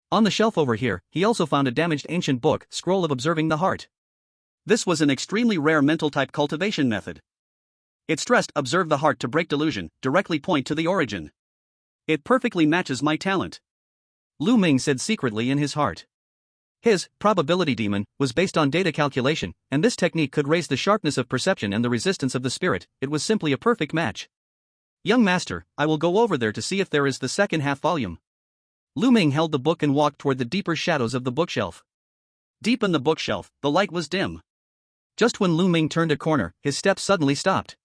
On the shelf over here, he also found a damaged ancient book, Scroll of Observing the Heart. This was an extremely rare mental type cultivation method. It stressed observe the heart to break delusion, directly point to the origin. It perfectly matches my talent, Lu Ming said secretly in his heart. His probability demon was based on data calculation, and this technique could raise the sharpness of perception and the resistance of the spirit. It was simply a perfect match. Young master, I will go over there to see if there is the second half volume. Lu Ming held the book and walked toward the deeper shadows of the bookshelf. Deep in the bookshelf, the light was dim. Just when Lu Ming turned a corner, his steps suddenly stopped.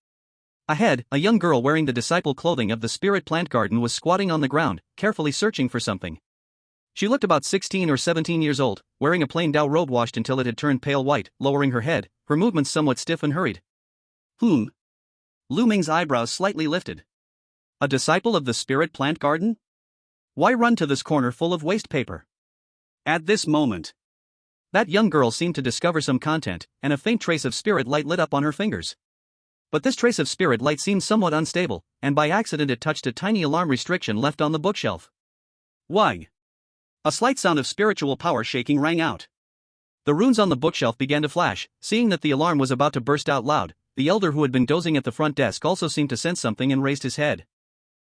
Ahead, a young girl wearing the disciple clothing of the spirit plant garden was squatting on the ground, carefully searching for something. She looked about 16 or 17 years old, wearing a plain Dao robe washed until it had turned pale white, lowering her head, her movements somewhat stiff and hurried. Lu Ming's eyebrows slightly lifted. A disciple of the spirit plant garden? Why run to this corner full of waste paper? At this moment, that young girl seemed to discover some content, and a faint trace of spirit light lit up on her fingers. But this trace of spirit light seemed somewhat unstable, and by accident it touched a tiny alarm restriction left on the bookshelf. Why? A slight sound of spiritual power shaking rang out. The runes on the bookshelf began to flash. Seeing that the alarm was about to burst out loud, the elder who had been dozing at the front desk also seemed to sense something and raised his head.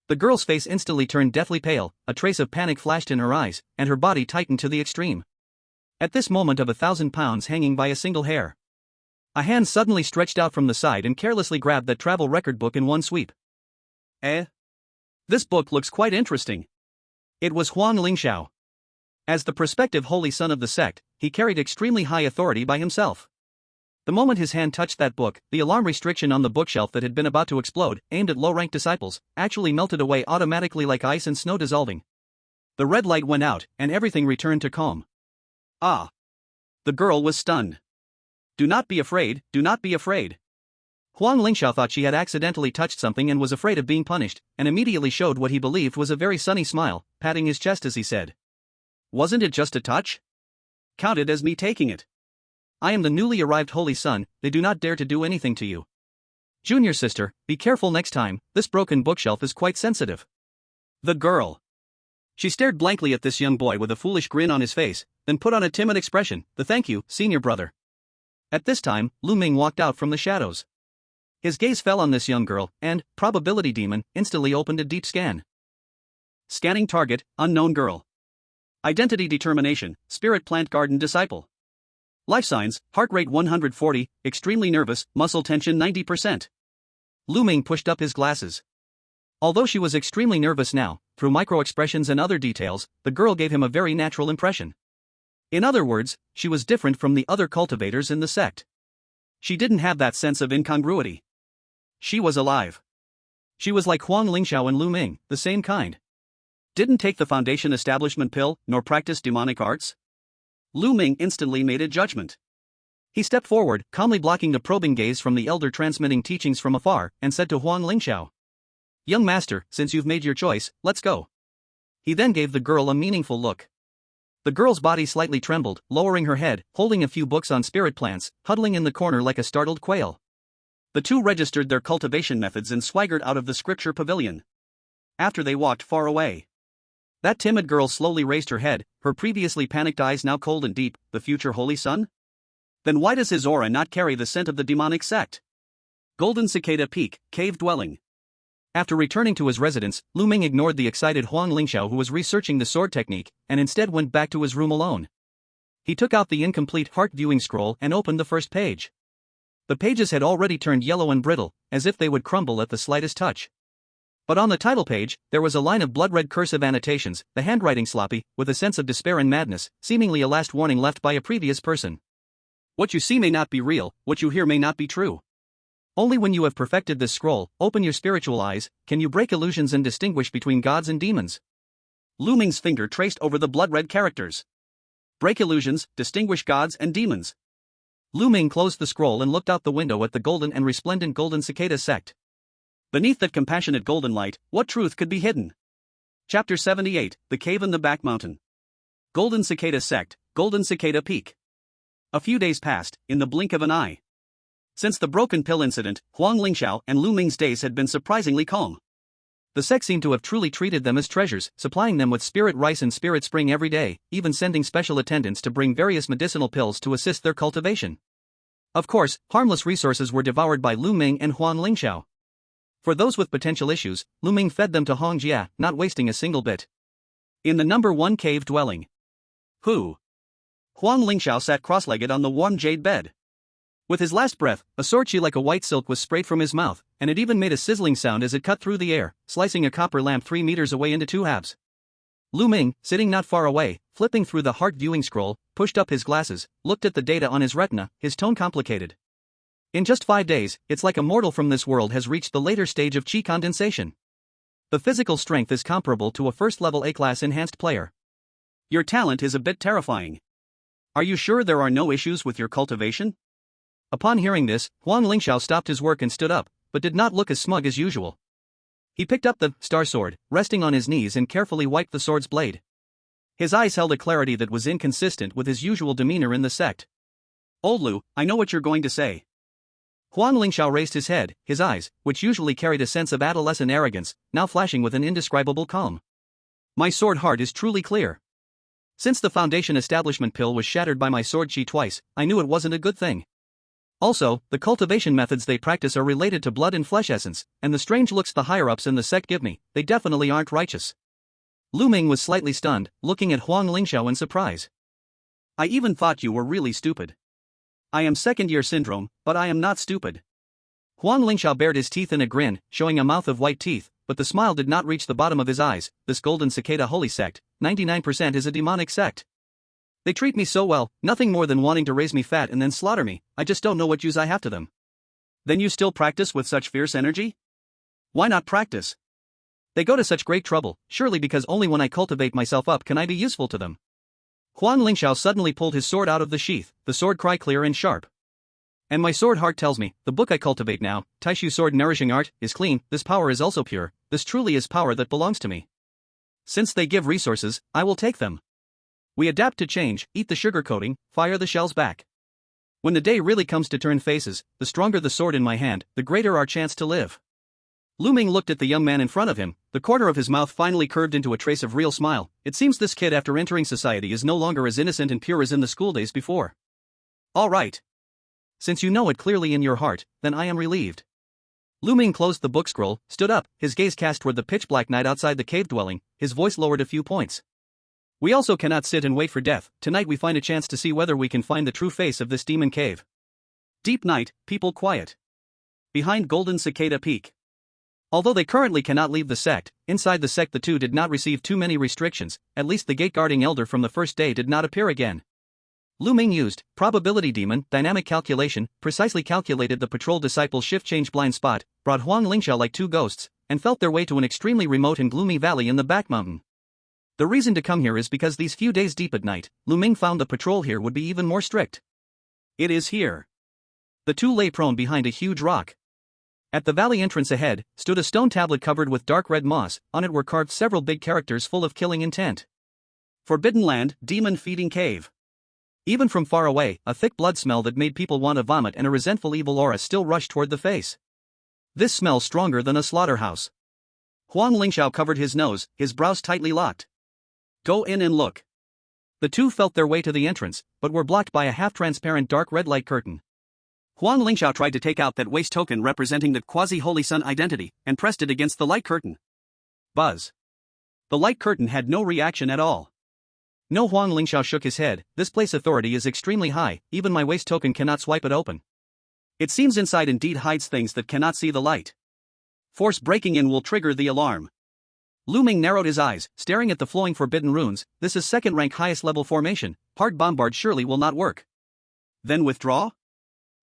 The girl's face instantly turned deathly pale, a trace of panic flashed in her eyes, and her body tightened to the extreme. At this moment of 1,000 pounds hanging by a single hair, a hand suddenly stretched out from the side and carelessly grabbed that travel record book in one sweep. This book looks quite interesting. It was Huang Lingxiao. As the prospective holy son of the sect, he carried extremely high authority by himself. The moment his hand touched that book, the alarm restriction on the bookshelf that had been about to explode, aimed at low-ranked disciples, actually melted away automatically like ice and snow dissolving. The red light went out, and everything returned to calm. Ah! The girl was stunned. Do not be afraid, do not be afraid. Huang Lingxiao thought she had accidentally touched something and was afraid of being punished, and immediately showed what he believed was a very sunny smile, patting his chest as he said, "Wasn't it just a touch? Count it as me taking it. I am the newly arrived holy son, they do not dare to do anything to you. Junior sister, be careful next time, this broken bookshelf is quite sensitive." The girl. She stared blankly at this young boy with a foolish grin on his face, then put on a timid expression, "The thank you, senior brother." At this time, Lu Ming walked out from the shadows. His gaze fell on this young girl, and, probability demon, instantly opened a deep scan. Scanning target, unknown girl. Identity determination, spirit plant garden disciple. Life signs, heart rate 140, extremely nervous, muscle tension 90%. Lu Ming pushed up his glasses. Although she was extremely nervous now, through micro-expressions and other details, the girl gave him a very natural impression. In other words, she was different from the other cultivators in the sect. She didn't have that sense of incongruity. She was alive. She was like Huang Lingxiao and Lu Ming, the same kind. Didn't take the foundation establishment pill, nor practice demonic arts. Lu Ming instantly made a judgment. He stepped forward, calmly blocking the probing gaze from the elder transmitting teachings from afar, and said to Huang Lingxiao, "Young master, since you've made your choice, let's go." He then gave the girl a meaningful look. The girl's body slightly trembled, lowering her head, holding a few books on spirit plants, huddling in the corner like a startled quail. The two registered their cultivation methods and swaggered out of the scripture pavilion. After they walked far away, that timid girl slowly raised her head, her previously panicked eyes now cold and deep. The future holy son? Then why does his aura not carry the scent of the demonic sect? Golden Cicada Peak, cave dwelling. After returning to his residence, Lu Ming ignored the excited Huang Lingxiao who was researching the sword technique, and instead went back to his room alone. He took out the incomplete heart viewing scroll and opened the first page. The pages had already turned yellow and brittle, as if they would crumble at the slightest touch. But on the title page, there was a line of blood-red cursive annotations, the handwriting sloppy, with a sense of despair and madness, seemingly a last warning left by a previous person. What you see may not be real, what you hear may not be true. Only when you have perfected this scroll, open your spiritual eyes, can you break illusions and distinguish between gods and demons. Lu Ming's finger traced over the blood-red characters. Break illusions, distinguish gods and demons. Lu Ming closed the scroll and looked out the window at the golden and resplendent Golden Cicada sect. Beneath that compassionate golden light, what truth could be hidden? Chapter 78, The Cave in the Back Mountain. Golden Cicada Sect, Golden Cicada Peak. A few days passed, in the blink of an eye. Since the broken pill incident, Huang Lingxiao and Lu Ming's days had been surprisingly calm. The sect seemed to have truly treated them as treasures, supplying them with spirit rice and spirit spring every day, even sending special attendants to bring various medicinal pills to assist their cultivation. Of course, harmless resources were devoured by Lu Ming and Huang Lingxiao. For those with potential issues, Lu Ming fed them to Hong Jia, not wasting a single bit. In the number 1 cave dwelling. Who? Huang Lingxiao sat cross-legged on the warm jade bed. With his last breath, a sword chi like a white silk was sprayed from his mouth, and it even made a sizzling sound as it cut through the air, slicing a copper lamp 3 meters away into 2 halves. Lu Ming, sitting not far away, flipping through the heart viewing scroll, pushed up his glasses, looked at the data on his retina, his tone complicated. In just 5 days, it's like a mortal from this world has reached the later stage of chi condensation. The physical strength is comparable to a first-level A-class enhanced player. Your talent is a bit terrifying. Are you sure there are no issues with your cultivation? Upon hearing this, Huang Lingxiao stopped his work and stood up, but did not look as smug as usual. He picked up the star sword, resting on his knees, and carefully wiped the sword's blade. His eyes held a clarity that was inconsistent with his usual demeanor in the sect. Old Lu, I know what you're going to say. Huang Lingxiao raised his head, his eyes, which usually carried a sense of adolescent arrogance, now flashing with an indescribable calm. My sword heart is truly clear. Since the Foundation establishment pill was shattered by my sword chi twice, I knew it wasn't a good thing. Also, the cultivation methods they practice are related to blood and flesh essence, and the strange looks the higher-ups in the sect give me, they definitely aren't righteous. Lu Ming was slightly stunned, looking at Huang Lingxiao in surprise. I even thought you were really stupid. I am second-year syndrome, but I am not stupid. Huang Lingxiao bared his teeth in a grin, showing a mouth of white teeth, but the smile did not reach the bottom of his eyes. This golden cicada holy sect, 99% is a demonic sect. They treat me so well, nothing more than wanting to raise me fat and then slaughter me. I just don't know what use I have to them. Then you still practice with such fierce energy? Why not practice? They go to such great trouble, surely because only when I cultivate myself up can I be useful to them. Huang Lingxiao suddenly pulled his sword out of the sheath, the sword cry clear and sharp. And my sword heart tells me, the book I cultivate now, Taishu Sword Nourishing Art, is clean. This power is also pure, this truly is power that belongs to me. Since they give resources, I will take them. We adapt to change, eat the sugar coating, fire the shells back. When the day really comes to turn faces, the stronger the sword in my hand, the greater our chance to live. Lu Ming looked at the young man in front of him, the corner of his mouth finally curved into a trace of real smile. It seems this kid after entering society is no longer as innocent and pure as in the school days before. All right. Since you know it clearly in your heart, then I am relieved. Lu Ming closed the book scroll, stood up, his gaze cast toward the pitch-black night outside the cave dwelling, his voice lowered a few points. We also cannot sit and wait for death. Tonight we find a chance to see whether we can find the true face of this demon cave. Deep night, people quiet. Behind Golden Cicada Peak. Although they currently cannot leave the sect, inside the sect the two did not receive too many restrictions, at least the gate-guarding elder from the first day did not appear again. Lu Ming used probability demon, dynamic calculation, precisely calculated the patrol disciple's shift-change blind spot, brought Huang Lingxiao like two ghosts, and felt their way to an extremely remote and gloomy valley in the back mountain. The reason to come here is because these few days deep at night, Lu Ming found the patrol here would be even more strict. It is here. The two lay prone behind a huge rock. At the valley entrance ahead, stood a stone tablet covered with dark red moss. On it were carved several big characters full of killing intent. Forbidden Land, Demon Feeding Cave. Even from far away, a thick blood smell that made people want to vomit and a resentful evil aura still rushed toward the face. This smell stronger than a slaughterhouse. Huang Lingxiao covered his nose, his brows tightly locked. Go in and look. The two felt their way to the entrance, but were blocked by a half-transparent dark red light curtain. Huang Lingxiao tried to take out that waist token representing the quasi-holy sun identity, and pressed it against the light curtain. Buzz. The light curtain had no reaction at all. No, Huang Lingxiao shook his head. This place authority is extremely high, even my waist token cannot swipe it open. It seems inside indeed hides things that cannot see the light. Force breaking in will trigger the alarm. Lu Ming narrowed his eyes, staring at the flowing forbidden runes. This is second-rank highest-level formation. Hard bombard surely will not work. Then withdraw?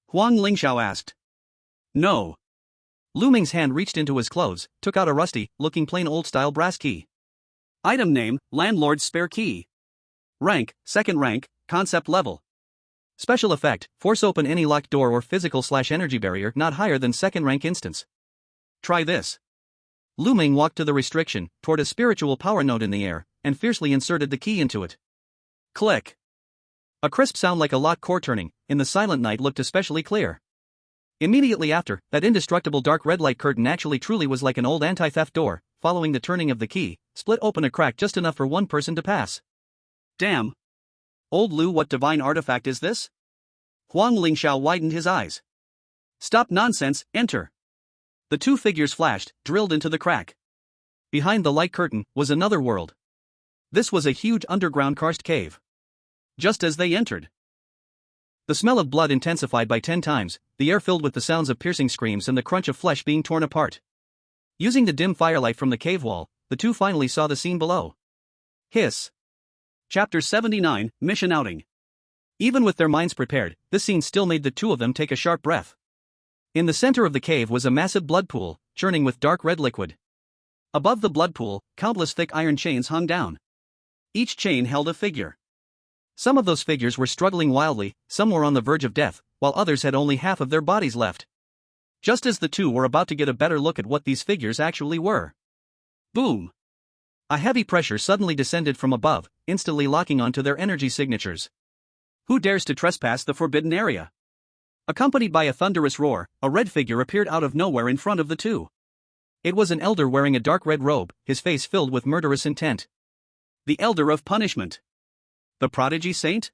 Huang Lingxiao asked. No. Lu Ming's hand reached into his clothes, took out a rusty-looking plain old-style brass key. Item name, Landlord's Spare Key. Rank, second rank, concept level. Special effect, force open any locked door or physical/energy barrier not higher than second rank instance. Try this. Lu Ming walked to the restriction, toward a spiritual power node in the air, and fiercely inserted the key into it. Click. A crisp sound like a lock core turning, in the silent night looked especially clear. Immediately after, that indestructible dark red light curtain actually truly was like an old anti-theft door. Following the turning of the key, split open a crack just enough for one person to pass. Damn. Old Lu, what divine artifact is this? Huang Lingxiao widened his eyes. Stop nonsense, enter. The two figures flashed, drilled into the crack. Behind the light curtain was another world. This was a huge underground karst cave. Just as they entered, The smell of blood intensified by 10 times, the air filled with the sounds of piercing screams and the crunch of flesh being torn apart. Using the dim firelight from the cave wall, the two finally saw the scene below. Hiss. Chapter 79, Mission Outing. Even with their minds prepared, this scene still made the two of them take a sharp breath. In the center of the cave was a massive blood pool, churning with dark red liquid. Above the blood pool, countless thick iron chains hung down. Each chain held a figure. Some of those figures were struggling wildly, some were on the verge of death, while others had only half of their bodies left. Just as the two were about to get a better look at what these figures actually were. Boom! A heavy pressure suddenly descended from above, instantly locking onto their energy signatures. Who dares to trespass the forbidden area? Accompanied by a thunderous roar, a red figure appeared out of nowhere in front of the two. It was an elder wearing a dark red robe, his face filled with murderous intent. The Elder of Punishment. The prodigy saint?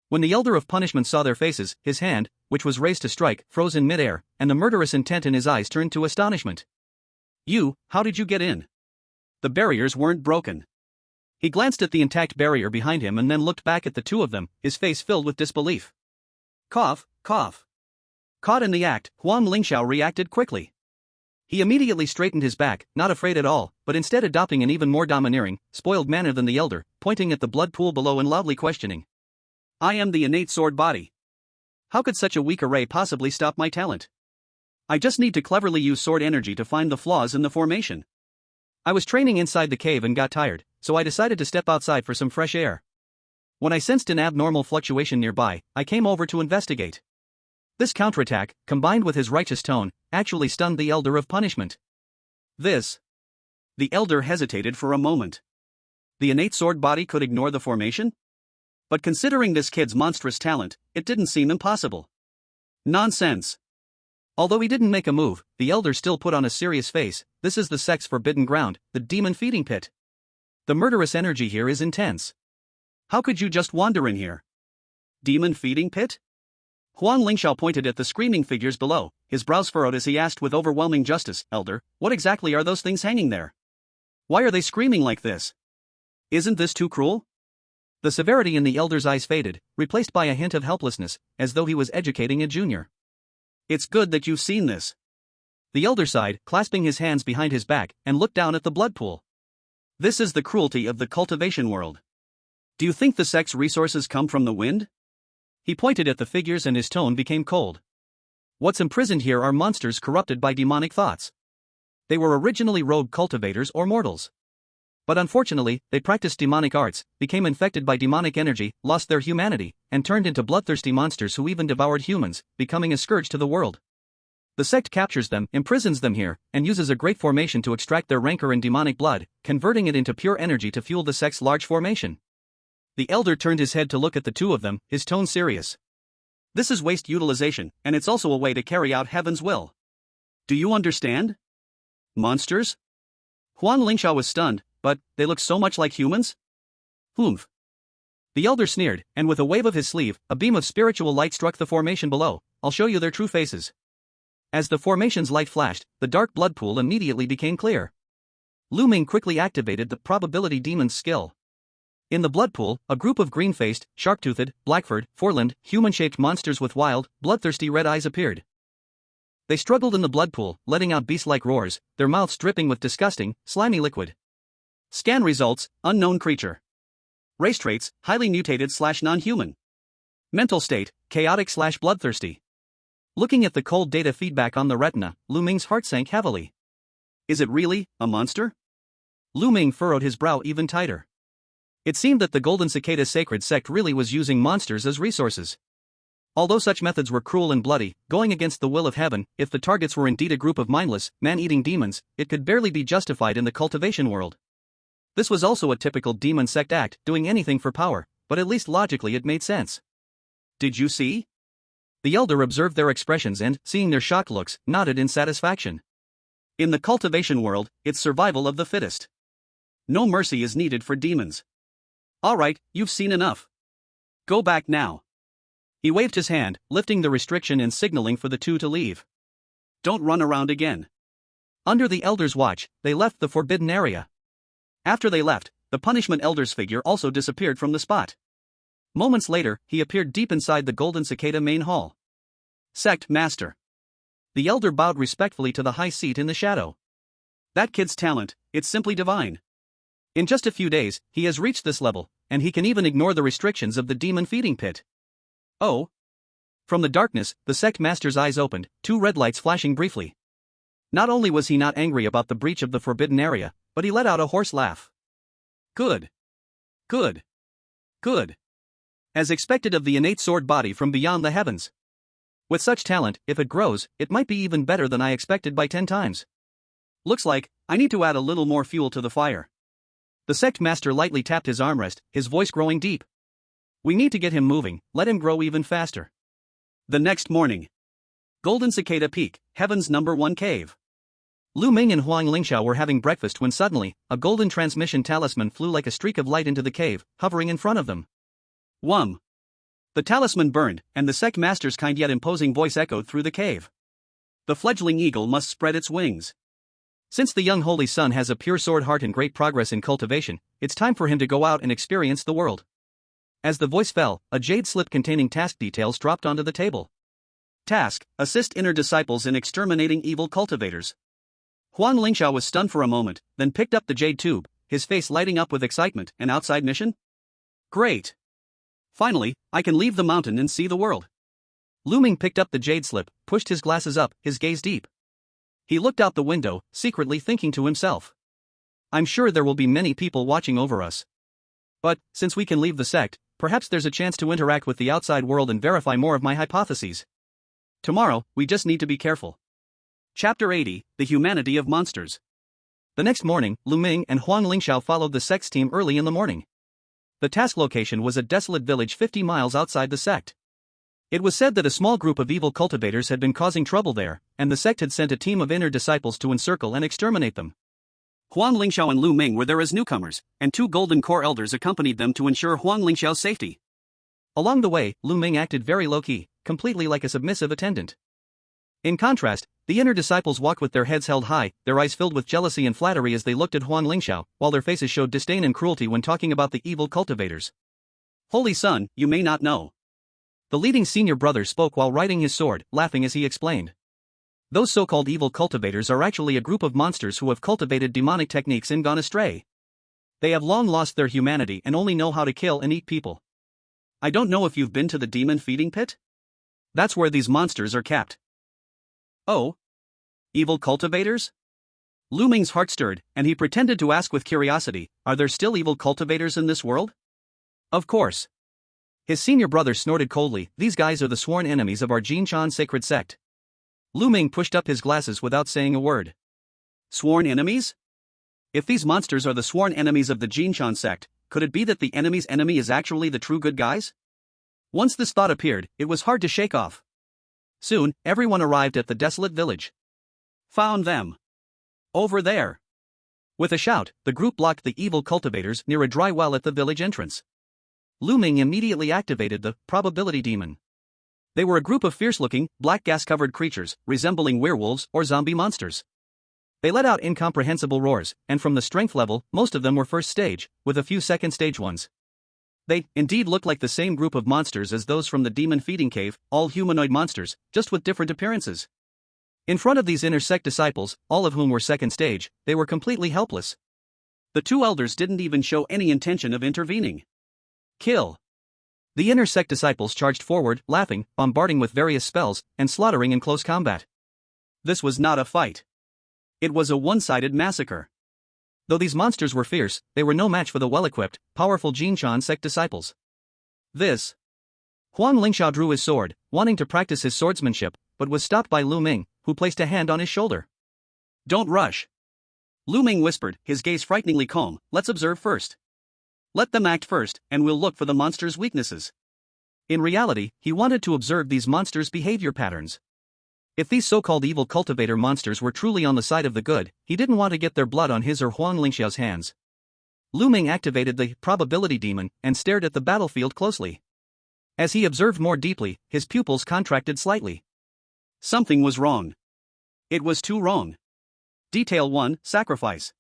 When the Elder of Punishment saw their faces, his hand, which was raised to strike, froze in midair, and the murderous intent in his eyes turned to astonishment. How did you get in? The barriers weren't broken. He glanced at the intact barrier behind him and then looked back at the two of them, his face filled with disbelief. Cough, cough. Caught in the act, Huang Lingxiao reacted quickly. He immediately straightened his back, not afraid at all, but instead adopting an even more domineering, spoiled manner than the elder, pointing at the blood pool below and loudly questioning. I am the innate sword body. How could such a weak array possibly stop my talent? I just need to cleverly use sword energy to find the flaws in the formation. I was training inside the cave and got tired, so I decided to step outside for some fresh air. When I sensed an abnormal fluctuation nearby, I came over to investigate. This counterattack, combined with his righteous tone, actually stunned the Elder of Punishment. The elder hesitated for a moment. The innate sword body could ignore the formation? But considering this kid's monstrous talent, it didn't seem impossible. Nonsense. Although he didn't make a move, the elder still put on a serious face. This is the sect's forbidden ground, the demon feeding pit. The murderous energy here is intense. How could you just wander in here? Demon feeding pit? Huang Lingxiao pointed at the screaming figures below, his brows furrowed as he asked with overwhelming justice, Elder, what exactly are those things hanging there? Why are they screaming like this? Isn't this too cruel? The severity in the elder's eyes faded, replaced by a hint of helplessness, as though he was educating a junior. It's good that you've seen this. The elder sighed, clasping his hands behind his back, and looked down at the blood pool. This is the cruelty of the cultivation world. Do you think the sect's resources come from the wind? He pointed at the figures and his tone became cold. What's imprisoned here are monsters corrupted by demonic thoughts. They were originally rogue cultivators or mortals. But unfortunately, they practiced demonic arts, became infected by demonic energy, lost their humanity, and turned into bloodthirsty monsters who even devoured humans, becoming a scourge to the world. The sect captures them, imprisons them here, and uses a great formation to extract their rancor and demonic blood, converting it into pure energy to fuel the sect's large formation. The elder turned his head to look at the two of them, his tone serious. This is waste utilization, and it's also a way to carry out heaven's will. Do you understand? Monsters? Huang Lingxiao was stunned, but they look so much like humans? Humph. The elder sneered, and with a wave of his sleeve, a beam of spiritual light struck the formation below. I'll show you their true faces. As the formation's light flashed, the dark blood pool immediately became clear. Ming quickly activated the probability demon's skill. In the blood pool, a group of green-faced, sharp-toothed, black-furred, four-limbed, human-shaped monsters with wild, bloodthirsty red eyes appeared. They struggled in the blood pool, letting out beast-like roars, their mouths dripping with disgusting, slimy liquid. Scan results, unknown creature. Race traits, highly mutated/non-human. Mental state, chaotic/bloodthirsty. Looking at the cold data feedback on the retina, Ming's heart sank heavily. Is it really a monster? Ming furrowed his brow even tighter. It seemed that the Golden Cicada Sacred Sect really was using monsters as resources. Although such methods were cruel and bloody, going against the will of heaven, if the targets were indeed a group of mindless, man-eating demons, it could barely be justified in the cultivation world. This was also a typical demon sect act, doing anything for power, but at least logically it made sense. Did you see? The elder observed their expressions and, seeing their shocked looks, nodded in satisfaction. In the cultivation world, it's survival of the fittest. No mercy is needed for demons. Alright, you've seen enough. Go back now. He waved his hand, lifting the restriction and signaling for the two to leave. Don't run around again. Under the elder's watch, they left the forbidden area. After they left, the punishment elder's figure also disappeared from the spot. Moments later, he appeared deep inside the Golden Cicada main hall. Sect Master. The elder bowed respectfully to the high seat in the shadow. That kid's talent, it's simply divine. In just a few days, he has reached this level, and he can even ignore the restrictions of the demon feeding pit. Oh. From the darkness, the sect master's eyes opened, two red lights flashing briefly. Not only was he not angry about the breach of the forbidden area, but he let out a hoarse laugh. Good. Good. Good. As expected of the innate sword body from beyond the heavens. With such talent, if it grows, it might be even better than I expected by 10 times. Looks like I need to add a little more fuel to the fire. The sect master lightly tapped his armrest, his voice growing deep. We need to get him moving, let him grow even faster. The next morning. Golden Cicada Peak, Heaven's #1 cave. Lu Ming and Huang Lingxiao were having breakfast when suddenly, a golden transmission talisman flew like a streak of light into the cave, hovering in front of them. Whum! The talisman burned, and the sect master's kind yet imposing voice echoed through the cave. The fledgling eagle must spread its wings. Since the young holy son has a pure sword heart and great progress in cultivation, it's time for him to go out and experience the world. As the voice fell, a jade slip containing task details dropped onto the table. Task: assist inner disciples in exterminating evil cultivators. Huang Lingxiao was stunned for a moment, then picked up the jade tube, his face lighting up with excitement. An outside mission? Great! Finally, I can leave the mountain and see the world. Lu Ming picked up the jade slip, pushed his glasses up, his gaze deep. He looked out the window, secretly thinking to himself. I'm sure there will be many people watching over us. But, since we can leave the sect, perhaps there's a chance to interact with the outside world and verify more of my hypotheses. Tomorrow, we just need to be careful. Chapter 80, The Humanity of Monsters. The next morning, Lu Ming and Huang Lingxiao followed the sect's team early in the morning. The task location was a desolate village 50 miles outside the sect. It was said that a small group of evil cultivators had been causing trouble there, and the sect had sent a team of inner disciples to encircle and exterminate them. Huang Lingxiao and Lu Ming were there as newcomers, and 2 Golden Core elders accompanied them to ensure Huang Lingxiao's safety. Along the way, Lu Ming acted very low-key, completely like a submissive attendant. In contrast, the inner disciples walked with their heads held high, their eyes filled with jealousy and flattery as they looked at Huang Lingxiao, while their faces showed disdain and cruelty when talking about the evil cultivators. Holy son, you may not know. The leading senior brother spoke while riding his sword, laughing as he explained. Those so-called evil cultivators are actually a group of monsters who have cultivated demonic techniques and gone astray. They have long lost their humanity and only know how to kill and eat people. I don't know if you've been to the demon feeding pit? That's where these monsters are kept. Oh? Evil cultivators? Lu Ming's heart stirred, and he pretended to ask with curiosity, are there still evil cultivators in this world? Of course. His senior brother snorted coldly, these guys are the sworn enemies of our Jinshan sacred sect. Lu Ming pushed up his glasses without saying a word. Sworn enemies? If these monsters are the sworn enemies of the Jinshan sect, could it be that the enemy's enemy is actually the true good guys? Once this thought appeared, it was hard to shake off. Soon, everyone arrived at the desolate village. Found them. Over there. With a shout, the group blocked the evil cultivators near a dry well at the village entrance. Lu Ming immediately activated the probability demon. They were a group of fierce-looking, black gas-covered creatures, resembling werewolves or zombie monsters. They let out incomprehensible roars, and from the strength level, most of them were first stage, with a few second-stage ones. They, indeed, looked like the same group of monsters as those from the demon feeding cave, all humanoid monsters, just with different appearances. In front of these inner sect disciples, all of whom were second stage, they were completely helpless. The 2 elders didn't even show any intention of intervening. Kill. The inner sect disciples charged forward, laughing, bombarding with various spells, and slaughtering in close combat. This was not a fight. It was a one-sided massacre. Though these monsters were fierce, they were no match for the well-equipped, powerful Jinshan sect disciples. This. Huang Lingxiao drew his sword, wanting to practice his swordsmanship, but was stopped by Lu Ming, who placed a hand on his shoulder. Don't rush. Lu Ming whispered, his gaze frighteningly calm, let's observe first. Let them act first, and we'll look for the monster's weaknesses. In reality, he wanted to observe these monsters' behavior patterns. If these so-called evil cultivator monsters were truly on the side of the good, he didn't want to get their blood on his or Huang Lingxiao's hands. Lu Ming activated the probability demon and stared at the battlefield closely. As he observed more deeply, his pupils contracted slightly. Something was wrong. It was too wrong. Detail 1, Sacrifice.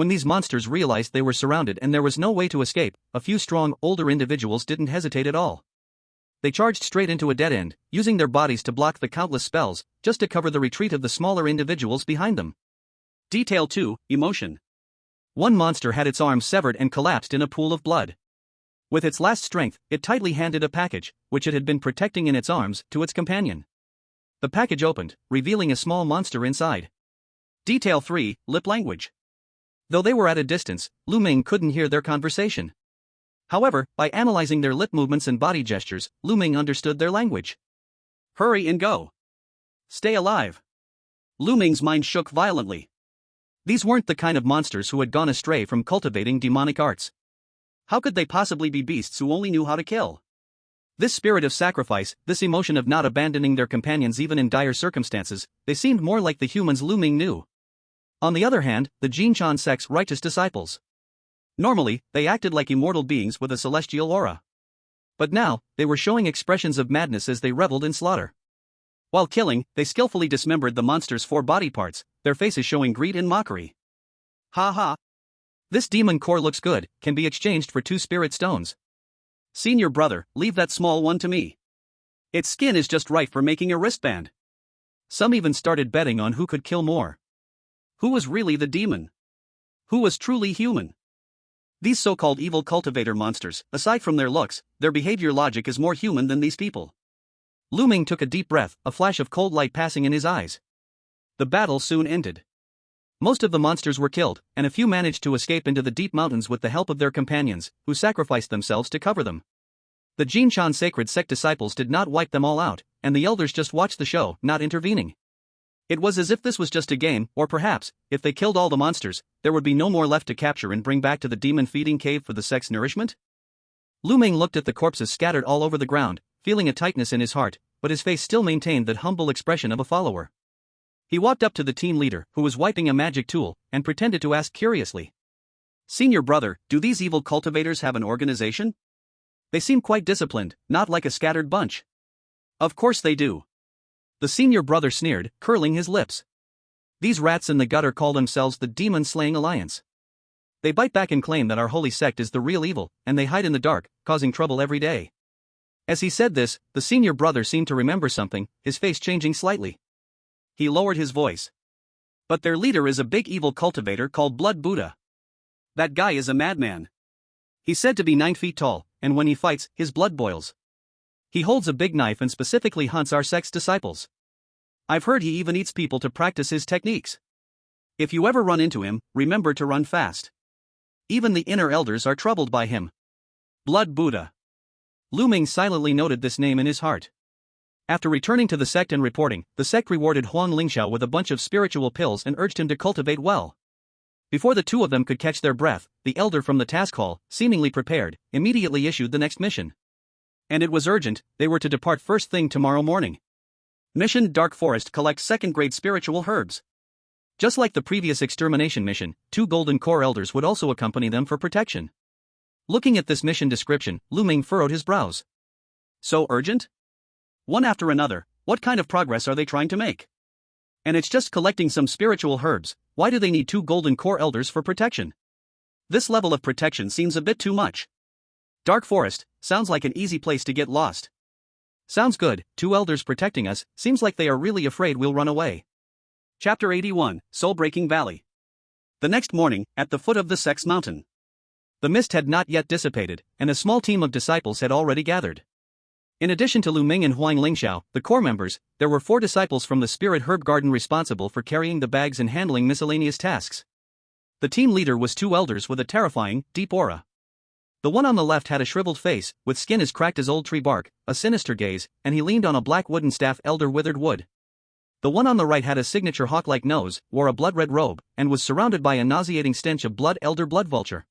When these monsters realized they were surrounded and there was no way to escape, a few strong, older individuals didn't hesitate at all. They charged straight into a dead end, using their bodies to block the countless spells, just to cover the retreat of the smaller individuals behind them. Detail 2, Emotion. One monster had its arm severed and collapsed in a pool of blood. With its last strength, it tightly handed a package, which it had been protecting in its arms, to its companion. The package opened, revealing a small monster inside. Detail 3, Lip Language. Though they were at a distance, Lu Ming couldn't hear their conversation. However, by analyzing their lip movements and body gestures, Lu Ming understood their language. Hurry and go. Stay alive. Lu Ming's mind shook violently. These weren't the kind of monsters who had gone astray from cultivating demonic arts. How could they possibly be beasts who only knew how to kill? This spirit of sacrifice, this emotion of not abandoning their companions even in dire circumstances, they seemed more like the humans Lu Ming knew. On the other hand, the Jinshan sect's righteous disciples. Normally, they acted like immortal beings with a celestial aura. But now, they were showing expressions of madness as they reveled in slaughter. While killing, they skillfully dismembered the monster's 4 body parts, their faces showing greed and mockery. Ha ha! This demon core looks good, can be exchanged for 2 spirit stones. Senior brother, leave that small one to me. Its skin is just right for making a wristband. Some even started betting on who could kill more. Who was really the demon? Who was truly human? These so-called evil cultivator monsters, aside from their looks, their behavior logic is more human than these people. Lu Ming took a deep breath, a flash of cold light passing in his eyes. The battle soon ended. Most of the monsters were killed, and a few managed to escape into the deep mountains with the help of their companions, who sacrificed themselves to cover them. The Jinshan sacred sect disciples did not wipe them all out, and the elders just watched the show, not intervening. It was as if this was just a game, or perhaps, if they killed all the monsters, there would be no more left to capture and bring back to the demon-feeding cave for the sect's nourishment? Lu Ming looked at the corpses scattered all over the ground, feeling a tightness in his heart, but his face still maintained that humble expression of a follower. He walked up to the team leader, who was wiping a magic tool, and pretended to ask curiously. Senior brother, do these evil cultivators have an organization? They seem quite disciplined, not like a scattered bunch. Of course they do. The senior brother sneered, curling his lips. These rats in the gutter call themselves the Demon-Slaying Alliance. They bite back and claim that our holy sect is the real evil, and they hide in the dark, causing trouble every day. As he said this, the senior brother seemed to remember something, his face changing slightly. He lowered his voice. But their leader is a big evil cultivator called Blood Buddha. That guy is a madman. He's said to be 9 feet tall, and when he fights, his blood boils. He holds a big knife and specifically hunts our sect's disciples. I've heard he even eats people to practice his techniques. If you ever run into him, remember to run fast. Even the inner elders are troubled by him. Blood Buddha. Lu Ming silently noted this name in his heart. After returning to the sect and reporting, the sect rewarded Huang Lingxiao with a bunch of spiritual pills and urged him to cultivate well. Before the 2 of them could catch their breath, the elder from the task hall, seemingly prepared, immediately issued the next mission. And it was urgent, they were to depart first thing tomorrow morning. Mission Dark Forest, collect 2nd-grade spiritual herbs. Just like the previous extermination mission, 2 Golden Core elders would also accompany them for protection. Looking at this mission description, Lu Ming furrowed his brows. So urgent? One after another, what kind of progress are they trying to make? And it's just collecting some spiritual herbs, why do they need 2 Golden Core elders for protection? This level of protection seems a bit too much. Dark Forest, sounds like an easy place to get lost. Sounds good, 2 elders protecting us, seems like they are really afraid we'll run away. Chapter 81, Soul-Breaking Valley. The next morning, at the foot of the sect's mountain. The mist had not yet dissipated, and a small team of disciples had already gathered. In addition to Lu Ming and Huang Lingxiao, the core members, there were 4 disciples from the Spirit Herb Garden responsible for carrying the bags and handling miscellaneous tasks. The team leader was 2 elders with a terrifying, deep aura. The one on the left had a shriveled face, with skin as cracked as old tree bark, a sinister gaze, and he leaned on a black wooden staff, elder withered wood. The one on the right had a signature hawk-like nose, wore a blood-red robe, and was surrounded by a nauseating stench of blood, elder blood vulture.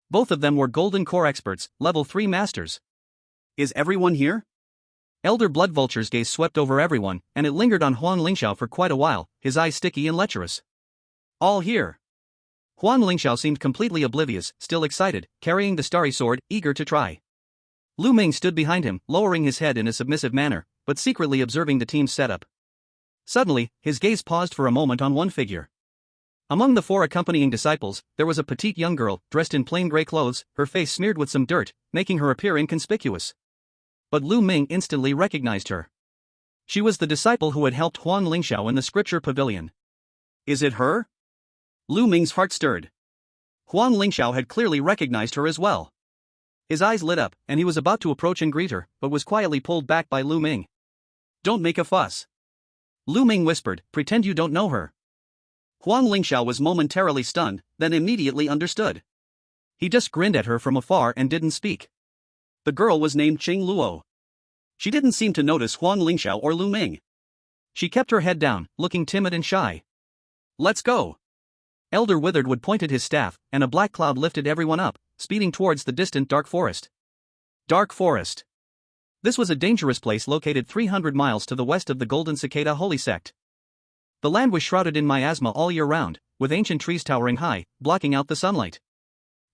Both of them were Golden Core experts, level 3 masters. Is everyone here? Elder Blood Vulture's gaze swept over everyone, and it lingered on Huang Lingxiao for quite a while, his eyes sticky and lecherous. All here. Huang Lingxiao seemed completely oblivious, still excited, carrying the starry sword, eager to try. Lu Ming stood behind him, lowering his head in a submissive manner, but secretly observing the team's setup. Suddenly, his gaze paused for a moment on one figure. Among the 4 accompanying disciples, there was a petite young girl, dressed in plain gray clothes, her face smeared with some dirt, making her appear inconspicuous. But Lu Ming instantly recognized her. She was the disciple who had helped Huang Lingxiao in the scripture pavilion. Is it her? Lu Ming's heart stirred. Huang Lingxiao had clearly recognized her as well. His eyes lit up, and he was about to approach and greet her, but was quietly pulled back by Lu Ming. Don't make a fuss. Lu Ming whispered, pretend you don't know her. Huang Lingxiao was momentarily stunned, then immediately understood. He just grinned at her from afar and didn't speak. The girl was named Qing Luo. She didn't seem to notice Huang Lingxiao or Lu Ming. She kept her head down, looking timid and shy. Let's go. Elder Witheredwood pointed his staff, and a black cloud lifted everyone up, speeding towards the distant dark forest. Dark forest. This was a dangerous place located 300 miles to the west of the Golden Cicada Holy Sect. The land was shrouded in miasma all year round, with ancient trees towering high, blocking out the sunlight.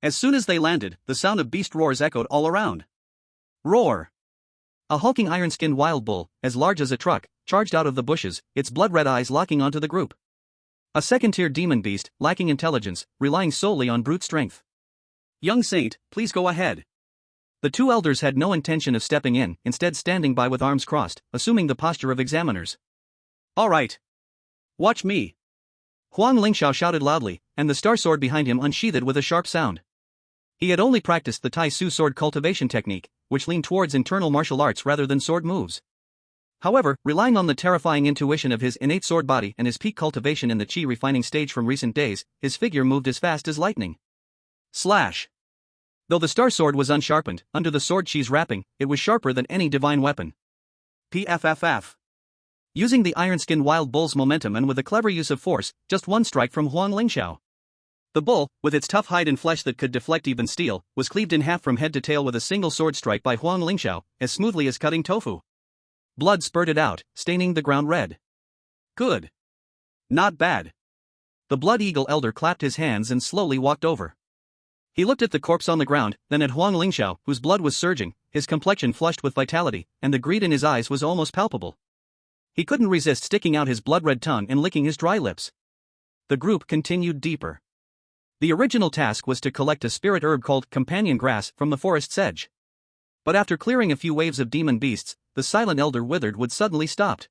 As soon as they landed, the sound of beast roars echoed all around. Roar! A hulking iron-skinned wild bull, as large as a truck, charged out of the bushes, its blood-red eyes locking onto the group. A second-tier demon beast, lacking intelligence, relying solely on brute strength. Young saint, please go ahead. The 2 elders had no intention of stepping in, instead standing by with arms crossed, assuming the posture of examiners. All right. Watch me. Huang Lingxiao shouted loudly, and the star sword behind him unsheathed with a sharp sound. He had only practiced the Tai Su sword cultivation technique, which leaned towards internal martial arts rather than sword moves. However, relying on the terrifying intuition of his innate sword body and his peak cultivation in the chi refining stage from recent days, his figure moved as fast as lightning. Slash! Though the star sword was unsharpened, under the sword chi's wrapping, it was sharper than any divine weapon. PFFF. Using the iron-skinned wild bull's momentum and with a clever use of force, just one strike from Huang Lingxiao. The bull, with its tough hide and flesh that could deflect even steel, was cleaved in half from head to tail with a single sword strike by Huang Lingxiao, as smoothly as cutting tofu. Blood spurted out, staining the ground red. Good. Not bad. The Blood Eagle elder clapped his hands and slowly walked over. He looked at the corpse on the ground, then at Huang Lingxiao, whose blood was surging, his complexion flushed with vitality, and the greed in his eyes was almost palpable. He couldn't resist sticking out his blood-red tongue and licking his dry lips. The group continued deeper. The original task was to collect a spirit herb called companion grass from the forest's edge. But after clearing a few waves of demon beasts, the silent elder Witheredwood suddenly stopped.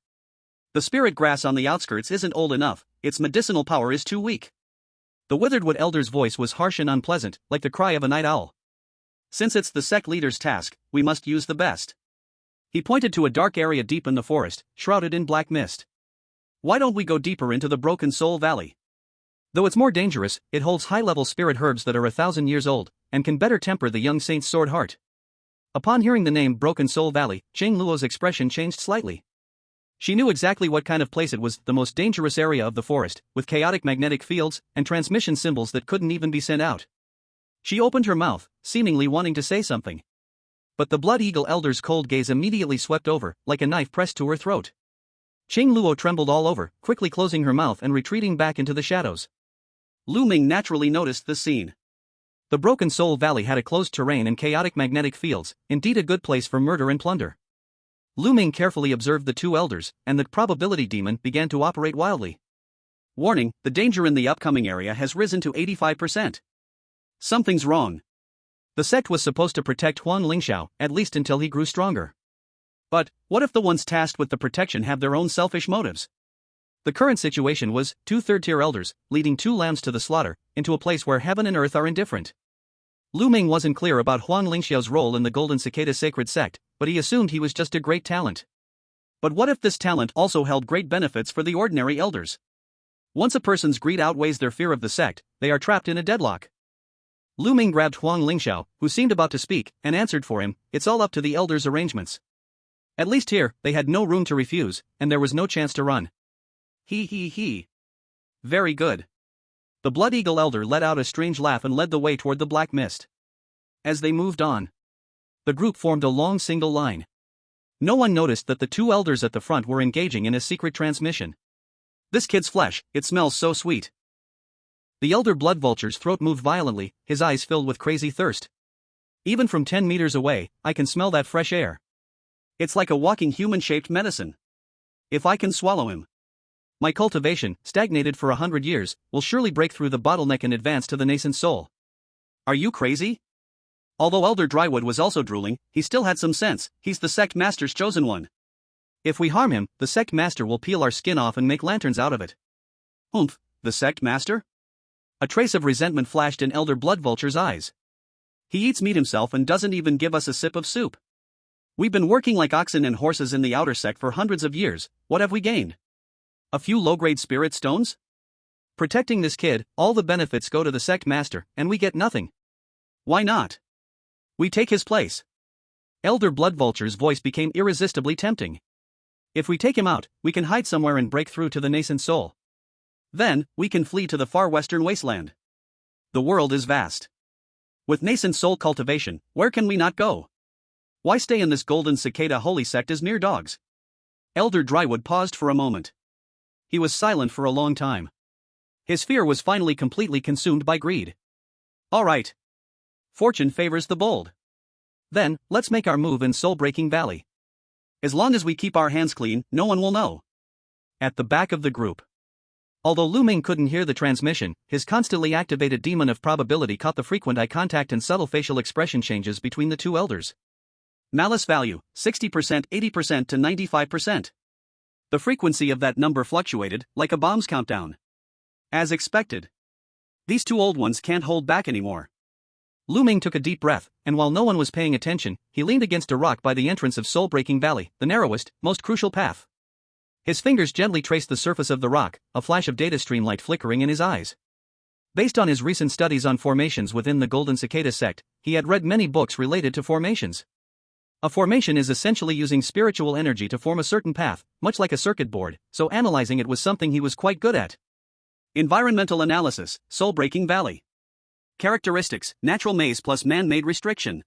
The spirit grass on the outskirts isn't old enough, its medicinal power is too weak. The Witheredwood elder's voice was harsh and unpleasant, like the cry of a night owl. Since it's the sect leader's task, we must use the best. He pointed to a dark area deep in the forest, shrouded in black mist. Why don't we go deeper into the Broken Soul Valley? Though it's more dangerous, it holds high-level spirit herbs that are 1,000 years old, and can better temper the young saint's sword heart. Upon hearing the name Broken Soul Valley, Qing Luo's expression changed slightly. She knew exactly what kind of place it was, the most dangerous area of the forest, with chaotic magnetic fields and transmission symbols that couldn't even be sent out. She opened her mouth, seemingly wanting to say something. But the Blood Eagle elder's cold gaze immediately swept over, like a knife pressed to her throat. Qing Luo trembled all over, quickly closing her mouth and retreating back into the shadows. Lu Ming naturally noticed the scene. The Broken Soul Valley had a closed terrain and chaotic magnetic fields, indeed a good place for murder and plunder. Lu Ming carefully observed the 2 elders, and the probability demon began to operate wildly. Warning, the danger in the upcoming area has risen to 85%. Something's wrong. The sect was supposed to protect Huang Lingxiao, at least until he grew stronger. But, what if the ones tasked with the protection have their own selfish motives? The current situation was 2 third-tier elders, leading 2 lambs to the slaughter, into a place where heaven and earth are indifferent. Lu Ming wasn't clear about Huang Lingxiao's role in the Golden Cicada sacred sect, but he assumed he was just a great talent. But what if this talent also held great benefits for the ordinary elders? Once a person's greed outweighs their fear of the sect, they are trapped in a deadlock. Lu Ming grabbed Huang Lingxiao, who seemed about to speak, and answered for him, "It's all up to the elders' arrangements." At least here, they had no room to refuse, and there was no chance to run. He. Very good. The Blood Eagle elder let out a strange laugh and led the way toward the black mist. As they moved on, the group formed a long single line. No one noticed that the 2 elders at the front were engaging in a secret transmission. This kid's flesh, it smells so sweet. The elder blood vulture's throat moved violently, his eyes filled with crazy thirst. Even from 10 meters away, I can smell that fresh air. It's like a walking human-shaped medicine. If I can swallow him. My cultivation, stagnated for 100 years, will surely break through the bottleneck and advance to the nascent soul. Are you crazy? Although Elder Drywood was also drooling, he still had some sense. He's the sect master's chosen one. If we harm him, the sect master will peel our skin off and make lanterns out of it. Oomph, the sect master? A trace of resentment flashed in Elder Bloodvulture's eyes. He eats meat himself and doesn't even give us a sip of soup. We've been working like oxen and horses in the outer sect for hundreds of years. What have we gained? A few low-grade spirit stones? Protecting this kid, all the benefits go to the sect master, and we get nothing. Why not? We take his place. Elder Bloodvulture's voice became irresistibly tempting. If we take him out, we can hide somewhere and break through to the nascent soul. Then, we can flee to the far western wasteland. The world is vast. With nascent soul cultivation, where can we not go? Why stay in this golden cicada holy sect as mere dogs? Elder Drywood paused for a moment. He was silent for a long time. His fear was finally completely consumed by greed. All right. Fortune favors the bold. Then, let's make our move in Soul-Breaking Valley. As long as we keep our hands clean, no one will know. At the back of the group. Although Lu Ming couldn't hear the transmission, his constantly activated demon of probability caught the frequent eye contact and subtle facial expression changes between the two elders. Malice value, 60%, 80% to 95%. The frequency of that number fluctuated, like a bomb's countdown. As expected. These two old ones can't hold back anymore. Lu Ming took a deep breath, and while no one was paying attention, he leaned against a rock by the entrance of Soul-Breaking Valley, the narrowest, most crucial path. His fingers gently traced the surface of the rock, a flash of data stream light flickering in his eyes. Based on his recent studies on formations within the Golden Cicada sect, he had read many books related to formations. A formation is essentially using spiritual energy to form a certain path, much like a circuit board, so analyzing it was something he was quite good at. Environmental analysis, Soul-Breaking Valley. Characteristics, natural maze plus man-made restriction.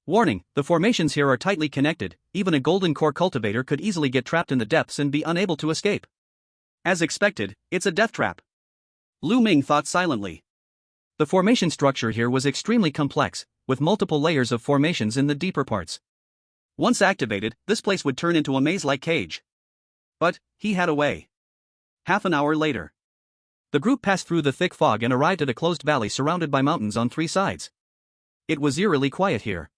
Warning, the formations here are tightly connected, even a golden core cultivator could easily get trapped in the depths and be unable to escape. As expected, it's a death trap. Lu Ming thought silently. The formation structure here was extremely complex, with multiple layers of formations in the deeper parts. Once activated, this place would turn into a maze-like cage. But, he had a way. Half an hour later. The group passed through the thick fog and arrived at a closed valley surrounded by mountains on three sides. It was eerily quiet here.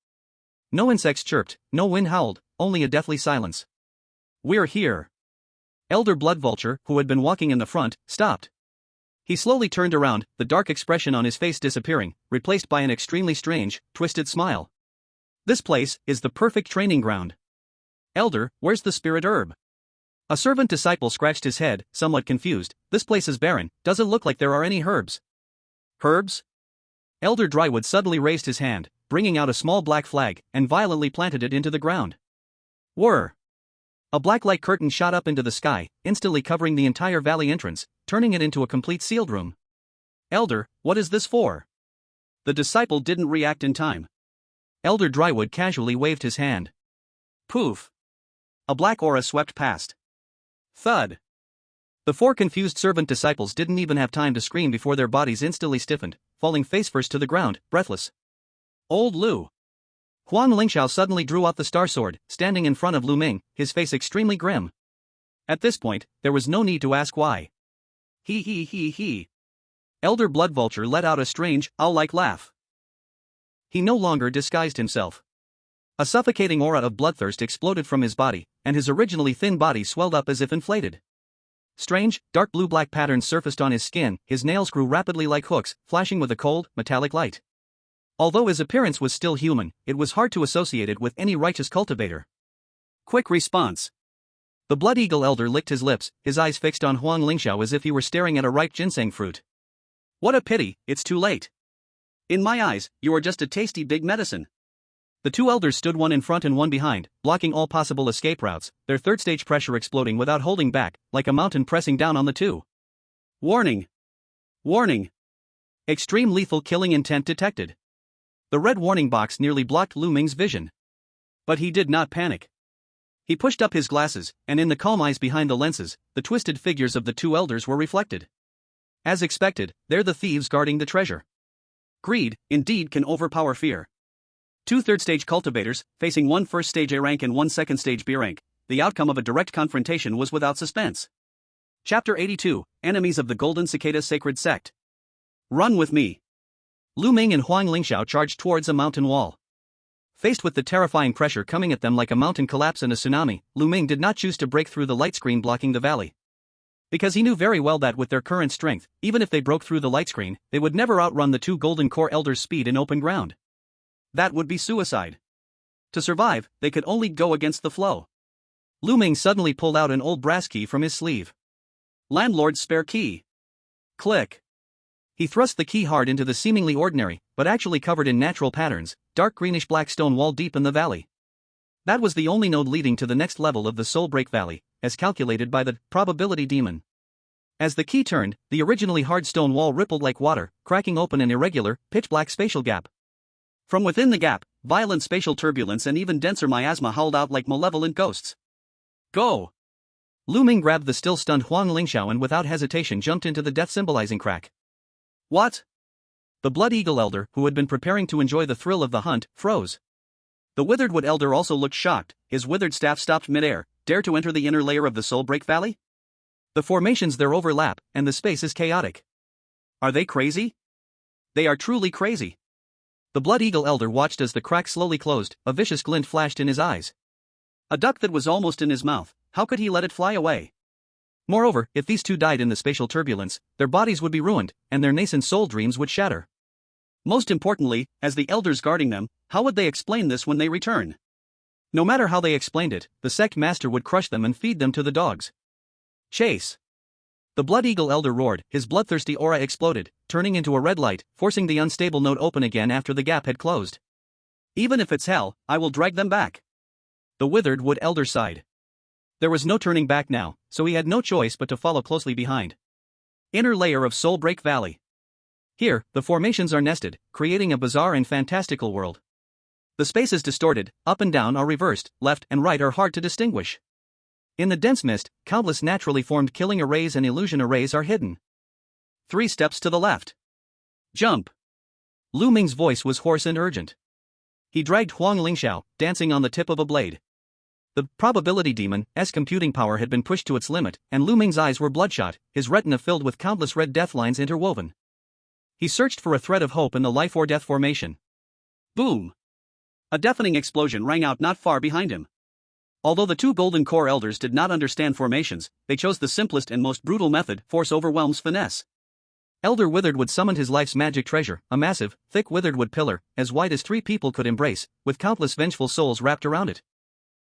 No insects chirped, no wind howled, only a deathly silence. We're here. Elder Bloodvulture, who had been walking in the front, stopped. He slowly turned around, the dark expression on his face disappearing, replaced by an extremely strange, twisted smile. This place is the perfect training ground. Elder, where's the spirit herb? A servant disciple scratched his head, somewhat confused. This place is barren, doesn't look like there are any herbs. Herbs? Elder Drywood suddenly raised his hand, bringing out a small black flag, and violently planted it into the ground. Whir! A black light curtain shot up into the sky, instantly covering the entire valley entrance, turning it into a complete sealed room. Elder, what is this for? The disciple didn't react in time. Elder Drywood casually waved his hand. Poof! A black aura swept past. Thud! The four confused servant disciples didn't even have time to scream before their bodies instantly stiffened, falling face first to the ground, breathless. Old Lu. Huang Lingxiao suddenly drew out the star sword, standing in front of Lu Ming, his face extremely grim. At this point, there was no need to ask why. He. Elder Bloodvulture let out a strange, owl-like laugh. He no longer disguised himself. A suffocating aura of bloodthirst exploded from his body, and his originally thin body swelled up as if inflated. Strange, dark blue-black patterns surfaced on his skin, his nails grew rapidly like hooks, flashing with a cold, metallic light. Although his appearance was still human, it was hard to associate it with any righteous cultivator. Quick response. The Blood Eagle Elder licked his lips, his eyes fixed on Huang Lingxiao as if he were staring at a ripe ginseng fruit. What a pity, it's too late. In my eyes, you are just a tasty big medicine. The two elders stood one in front and one behind, blocking all possible escape routes, their third-stage pressure exploding without holding back, like a mountain pressing down on the two. Warning! Warning! Extreme lethal killing intent detected. The red warning box nearly blocked Lu Ming's vision. But he did not panic. He pushed up his glasses, and in the calm eyes behind the lenses, the twisted figures of the two elders were reflected. As expected, they're the thieves guarding the treasure. Greed, indeed, can overpower fear. Two third-stage cultivators, facing one first-stage A rank and one second-stage B rank, the outcome of a direct confrontation was without suspense. Chapter 82, Enemies of the Golden Cicada Sacred Sect. Run with me. Lu Ming and Huang Lingxiao charged towards a mountain wall. Faced with the terrifying pressure coming at them like a mountain collapse and a tsunami, Lu Ming did not choose to break through the light screen blocking the valley. Because he knew very well that with their current strength, even if they broke through the light screen, they would never outrun the two Golden Core Elders' speed in open ground. That would be suicide. To survive, they could only go against the flow. Lu Ming suddenly pulled out an old brass key from his sleeve. Landlord's spare key. Click. He thrust the key hard into the seemingly ordinary, but actually covered in natural patterns, dark greenish-black stone wall deep in the valley. That was the only node leading to the next level of the Soul Break Valley, as calculated by the probability demon. As the key turned, the originally hard stone wall rippled like water, cracking open an irregular, pitch-black spatial gap. From within the gap, violent spatial turbulence and even denser miasma howled out like malevolent ghosts. Go! Lu Ming grabbed the still-stunned Huang Lingxiao and without hesitation jumped into the death-symbolizing crack. What? The Blood Eagle Elder, who had been preparing to enjoy the thrill of the hunt, froze. The Withered Wood Elder also looked shocked, his withered staff stopped mid-air. Dare to enter the inner layer of the Soul Break Valley? The formations there overlap, and the space is chaotic. Are they crazy? They are truly crazy. The Blood Eagle Elder watched as the crack slowly closed, a vicious glint flashed in his eyes. A duck that was almost in his mouth, how could he let it fly away? Moreover, if these two died in the spatial turbulence, their bodies would be ruined, and their nascent soul dreams would shatter. Most importantly, as the elders guarding them, how would they explain this when they return? No matter how they explained it, the sect master would crush them and feed them to the dogs. Chase! The Blood Eagle Elder roared, his bloodthirsty aura exploded, turning into a red light, forcing the unstable node open again after the gap had closed. Even if it's hell, I will drag them back. The Withered Wood Elder sighed. There was no turning back now, so he had no choice but to follow closely behind. Inner layer of Soul Break Valley. Here, the formations are nested, creating a bizarre and fantastical world. The space is distorted, up and down are reversed, left and right are hard to distinguish. In the dense mist, countless naturally formed killing arrays and illusion arrays are hidden. 3 steps to the left. Jump! Lu Ming's voice was hoarse and urgent. He dragged Huang Lingxiao, dancing on the tip of a blade. The probability demon's computing power had been pushed to its limit, and Lu Ming's eyes were bloodshot, his retina filled with countless red death lines interwoven. He searched for a thread of hope in the life or death formation. Boom! A deafening explosion rang out not far behind him. Although the two Golden Core Elders did not understand formations, they chose the simplest and most brutal method. Force overwhelms finesse. Elder Witheredwood summoned his life's magic treasure, a massive, thick Witheredwood pillar, as wide as 3 people could embrace, with countless vengeful souls wrapped around it.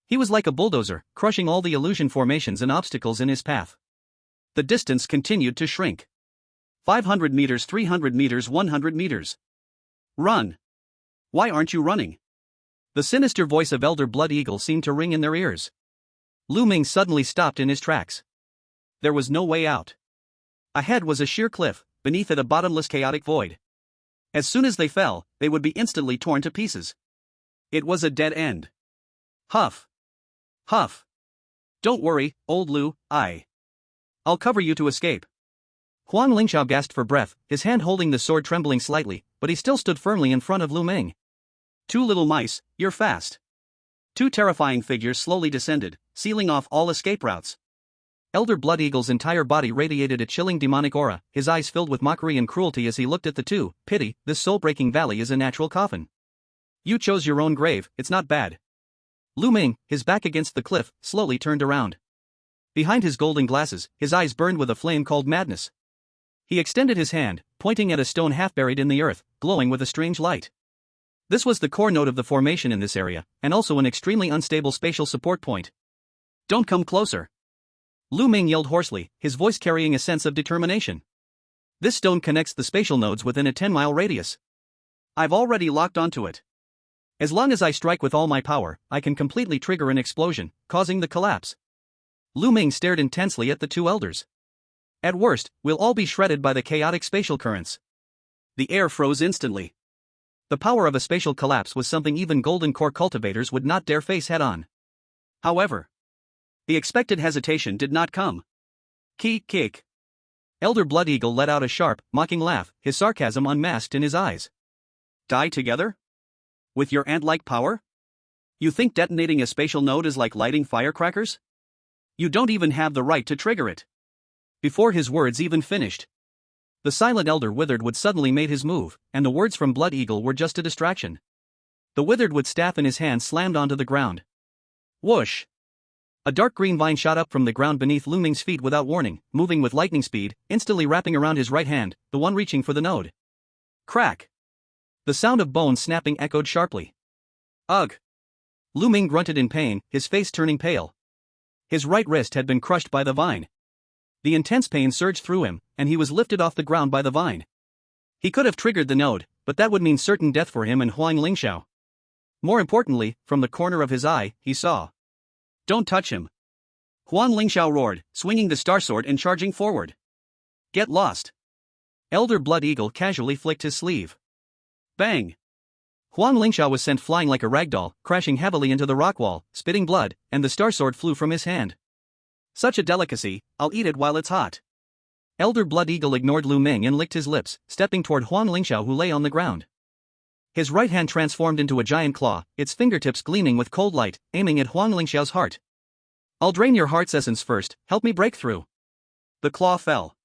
He was like a bulldozer, crushing all the illusion formations and obstacles in his path. The distance continued to shrink. 500 meters, 300 meters, 100 meters. Run! Why aren't you running? The sinister voice of Elder Blood Eagle seemed to ring in their ears. Lu Ming suddenly stopped in his tracks. There was no way out. Ahead was a sheer cliff, beneath it a bottomless chaotic void. As soon as they fell, they would be instantly torn to pieces. It was a dead end. Huff! Huff! Don't worry, old Lu, I'll cover you to escape. Huang Lingxiao gasped for breath, his hand holding the sword trembling slightly, but he still stood firmly in front of Lu Ming. 2 little mice, you're fast. 2 terrifying figures slowly descended, sealing off all escape routes. Elder Blood Eagle's entire body radiated a chilling demonic aura, his eyes filled with mockery and cruelty as he looked at the two. Pity, this soul-breaking valley is a natural coffin. You chose your own grave, it's not bad. Lu Ming, his back against the cliff, slowly turned around. Behind his golden glasses, his eyes burned with a flame called madness. He extended his hand, pointing at a stone half buried in the earth, glowing with a strange light. This was the core node of the formation in this area, and also an extremely unstable spatial support point. Don't come closer. Lu Ming yelled hoarsely, his voice carrying a sense of determination. This stone connects the spatial nodes within a 10-mile radius. I've already locked onto it. As long as I strike with all my power, I can completely trigger an explosion, causing the collapse. Lu Ming stared intensely at the two elders. At worst, we'll all be shredded by the chaotic spatial currents. The air froze instantly. The power of a spatial collapse was something even Golden Core cultivators would not dare face head-on. However, the expected hesitation did not come. Kick. Elder Blood Eagle let out a sharp, mocking laugh, his sarcasm unmasked in his eyes. Die together? With your ant-like power? You think detonating a spatial node is like lighting firecrackers? You don't even have the right to trigger it. Before his words even finished, the silent elder withered would suddenly made his move, and the words from Blood Eagle were just a distraction. The withered wood staff in his hand slammed onto the ground. Whoosh! A dark green vine shot up from the ground beneath Lu Ming's feet without warning, moving with lightning speed, instantly wrapping around his right hand, the one reaching for the node. Crack! The sound of bones snapping echoed sharply. Ugh! Lu Ming grunted in pain, his face turning pale. His right wrist had been crushed by the vine. The intense pain surged through him, and he was lifted off the ground by the vine. He could have triggered the node, but that would mean certain death for him and Huang Lingxiao. More importantly, from the corner of his eye, he saw. Don't touch him! Huang Lingxiao roared, swinging the star sword and charging forward. Get lost! Elder Blood Eagle casually flicked his sleeve. Bang! Huang Lingxiao was sent flying like a ragdoll, crashing heavily into the rock wall, spitting blood, and the star sword flew from his hand. Such a delicacy, I'll eat it while it's hot. Elder Blood Eagle ignored Lu Ming and licked his lips, stepping toward Huang Lingxiao who lay on the ground. His right hand transformed into a giant claw, its fingertips gleaming with cold light, aiming at Huang Lingxiao's heart. I'll drain your heart's essence first, help me break through. The claw fell.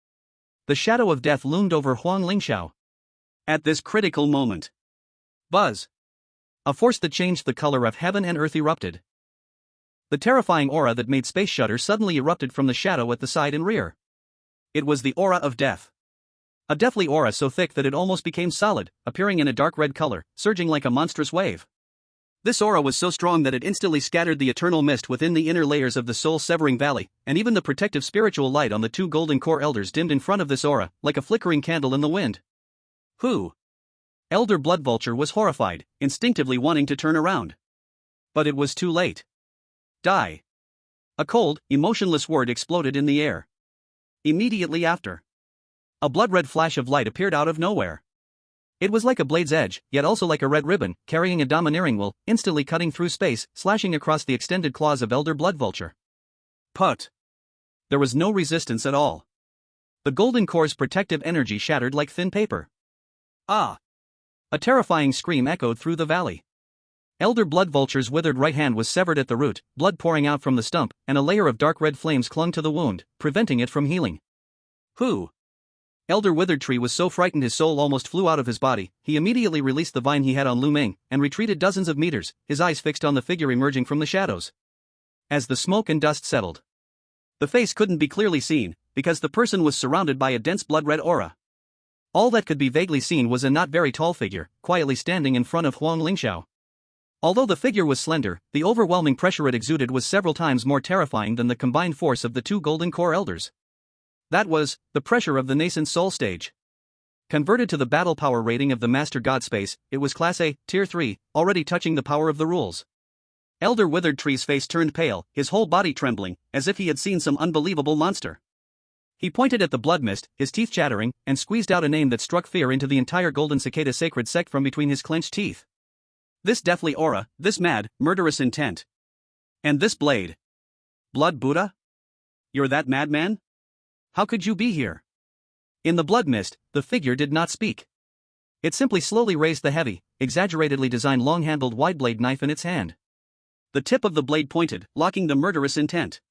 The shadow of death loomed over Huang Lingxiao. At this critical moment, buzz! A force that changed the color of heaven and earth erupted. The terrifying aura that made space shudder suddenly erupted from the shadow at the side and rear. It was the aura of death. A deathly aura so thick that it almost became solid, appearing in a dark red color, surging like a monstrous wave. This aura was so strong that it instantly scattered the eternal mist within the inner layers of the soul-severing valley, and even the protective spiritual light on the two golden core elders dimmed in front of this aura, like a flickering candle in the wind. Who? Elder Blood Vulture was horrified, instinctively wanting to turn around. But it was too late. Die. A cold, emotionless word exploded in the air. Immediately after, a blood-red flash of light appeared out of nowhere. It was like a blade's edge, yet also like a red ribbon, carrying a domineering will, instantly cutting through space, slashing across the extended claws of Elder Blood Vulture. Put. There was no resistance at all. The golden core's protective energy shattered like thin paper. Ah! A terrifying scream echoed through the valley. Elder Blood Vulture's withered right hand was severed at the root, blood pouring out from the stump, and a layer of dark red flames clung to the wound, preventing it from healing. Who? Elder Withered Tree was so frightened his soul almost flew out of his body. He immediately released the vine he had on Lu Ming, and retreated dozens of meters, his eyes fixed on the figure emerging from the shadows. As the smoke and dust settled, the face couldn't be clearly seen, because the person was surrounded by a dense blood-red aura. All that could be vaguely seen was a not very tall figure, quietly standing in front of Huang Lingxiao. Although the figure was slender, the overwhelming pressure it exuded was several times more terrifying than the combined force of the two golden core elders. That was, the pressure of the nascent soul stage. Converted to the battle power rating of the Master God Space, it was Class A, Tier 3, already touching the power of the rules. Elder Withered Tree's face turned pale, his whole body trembling, as if he had seen some unbelievable monster. He pointed at the blood mist, his teeth chattering, and squeezed out a name that struck fear into the entire Golden Cicada sacred sect from between his clenched teeth. This deathly aura, this mad, murderous intent. And this blade. Blood Buddha? You're that madman? How could you be here? In the blood mist, the figure did not speak. It simply slowly raised the heavy, exaggeratedly designed long-handled wide blade knife in its hand. The tip of the blade pointed, locking the murderous intent.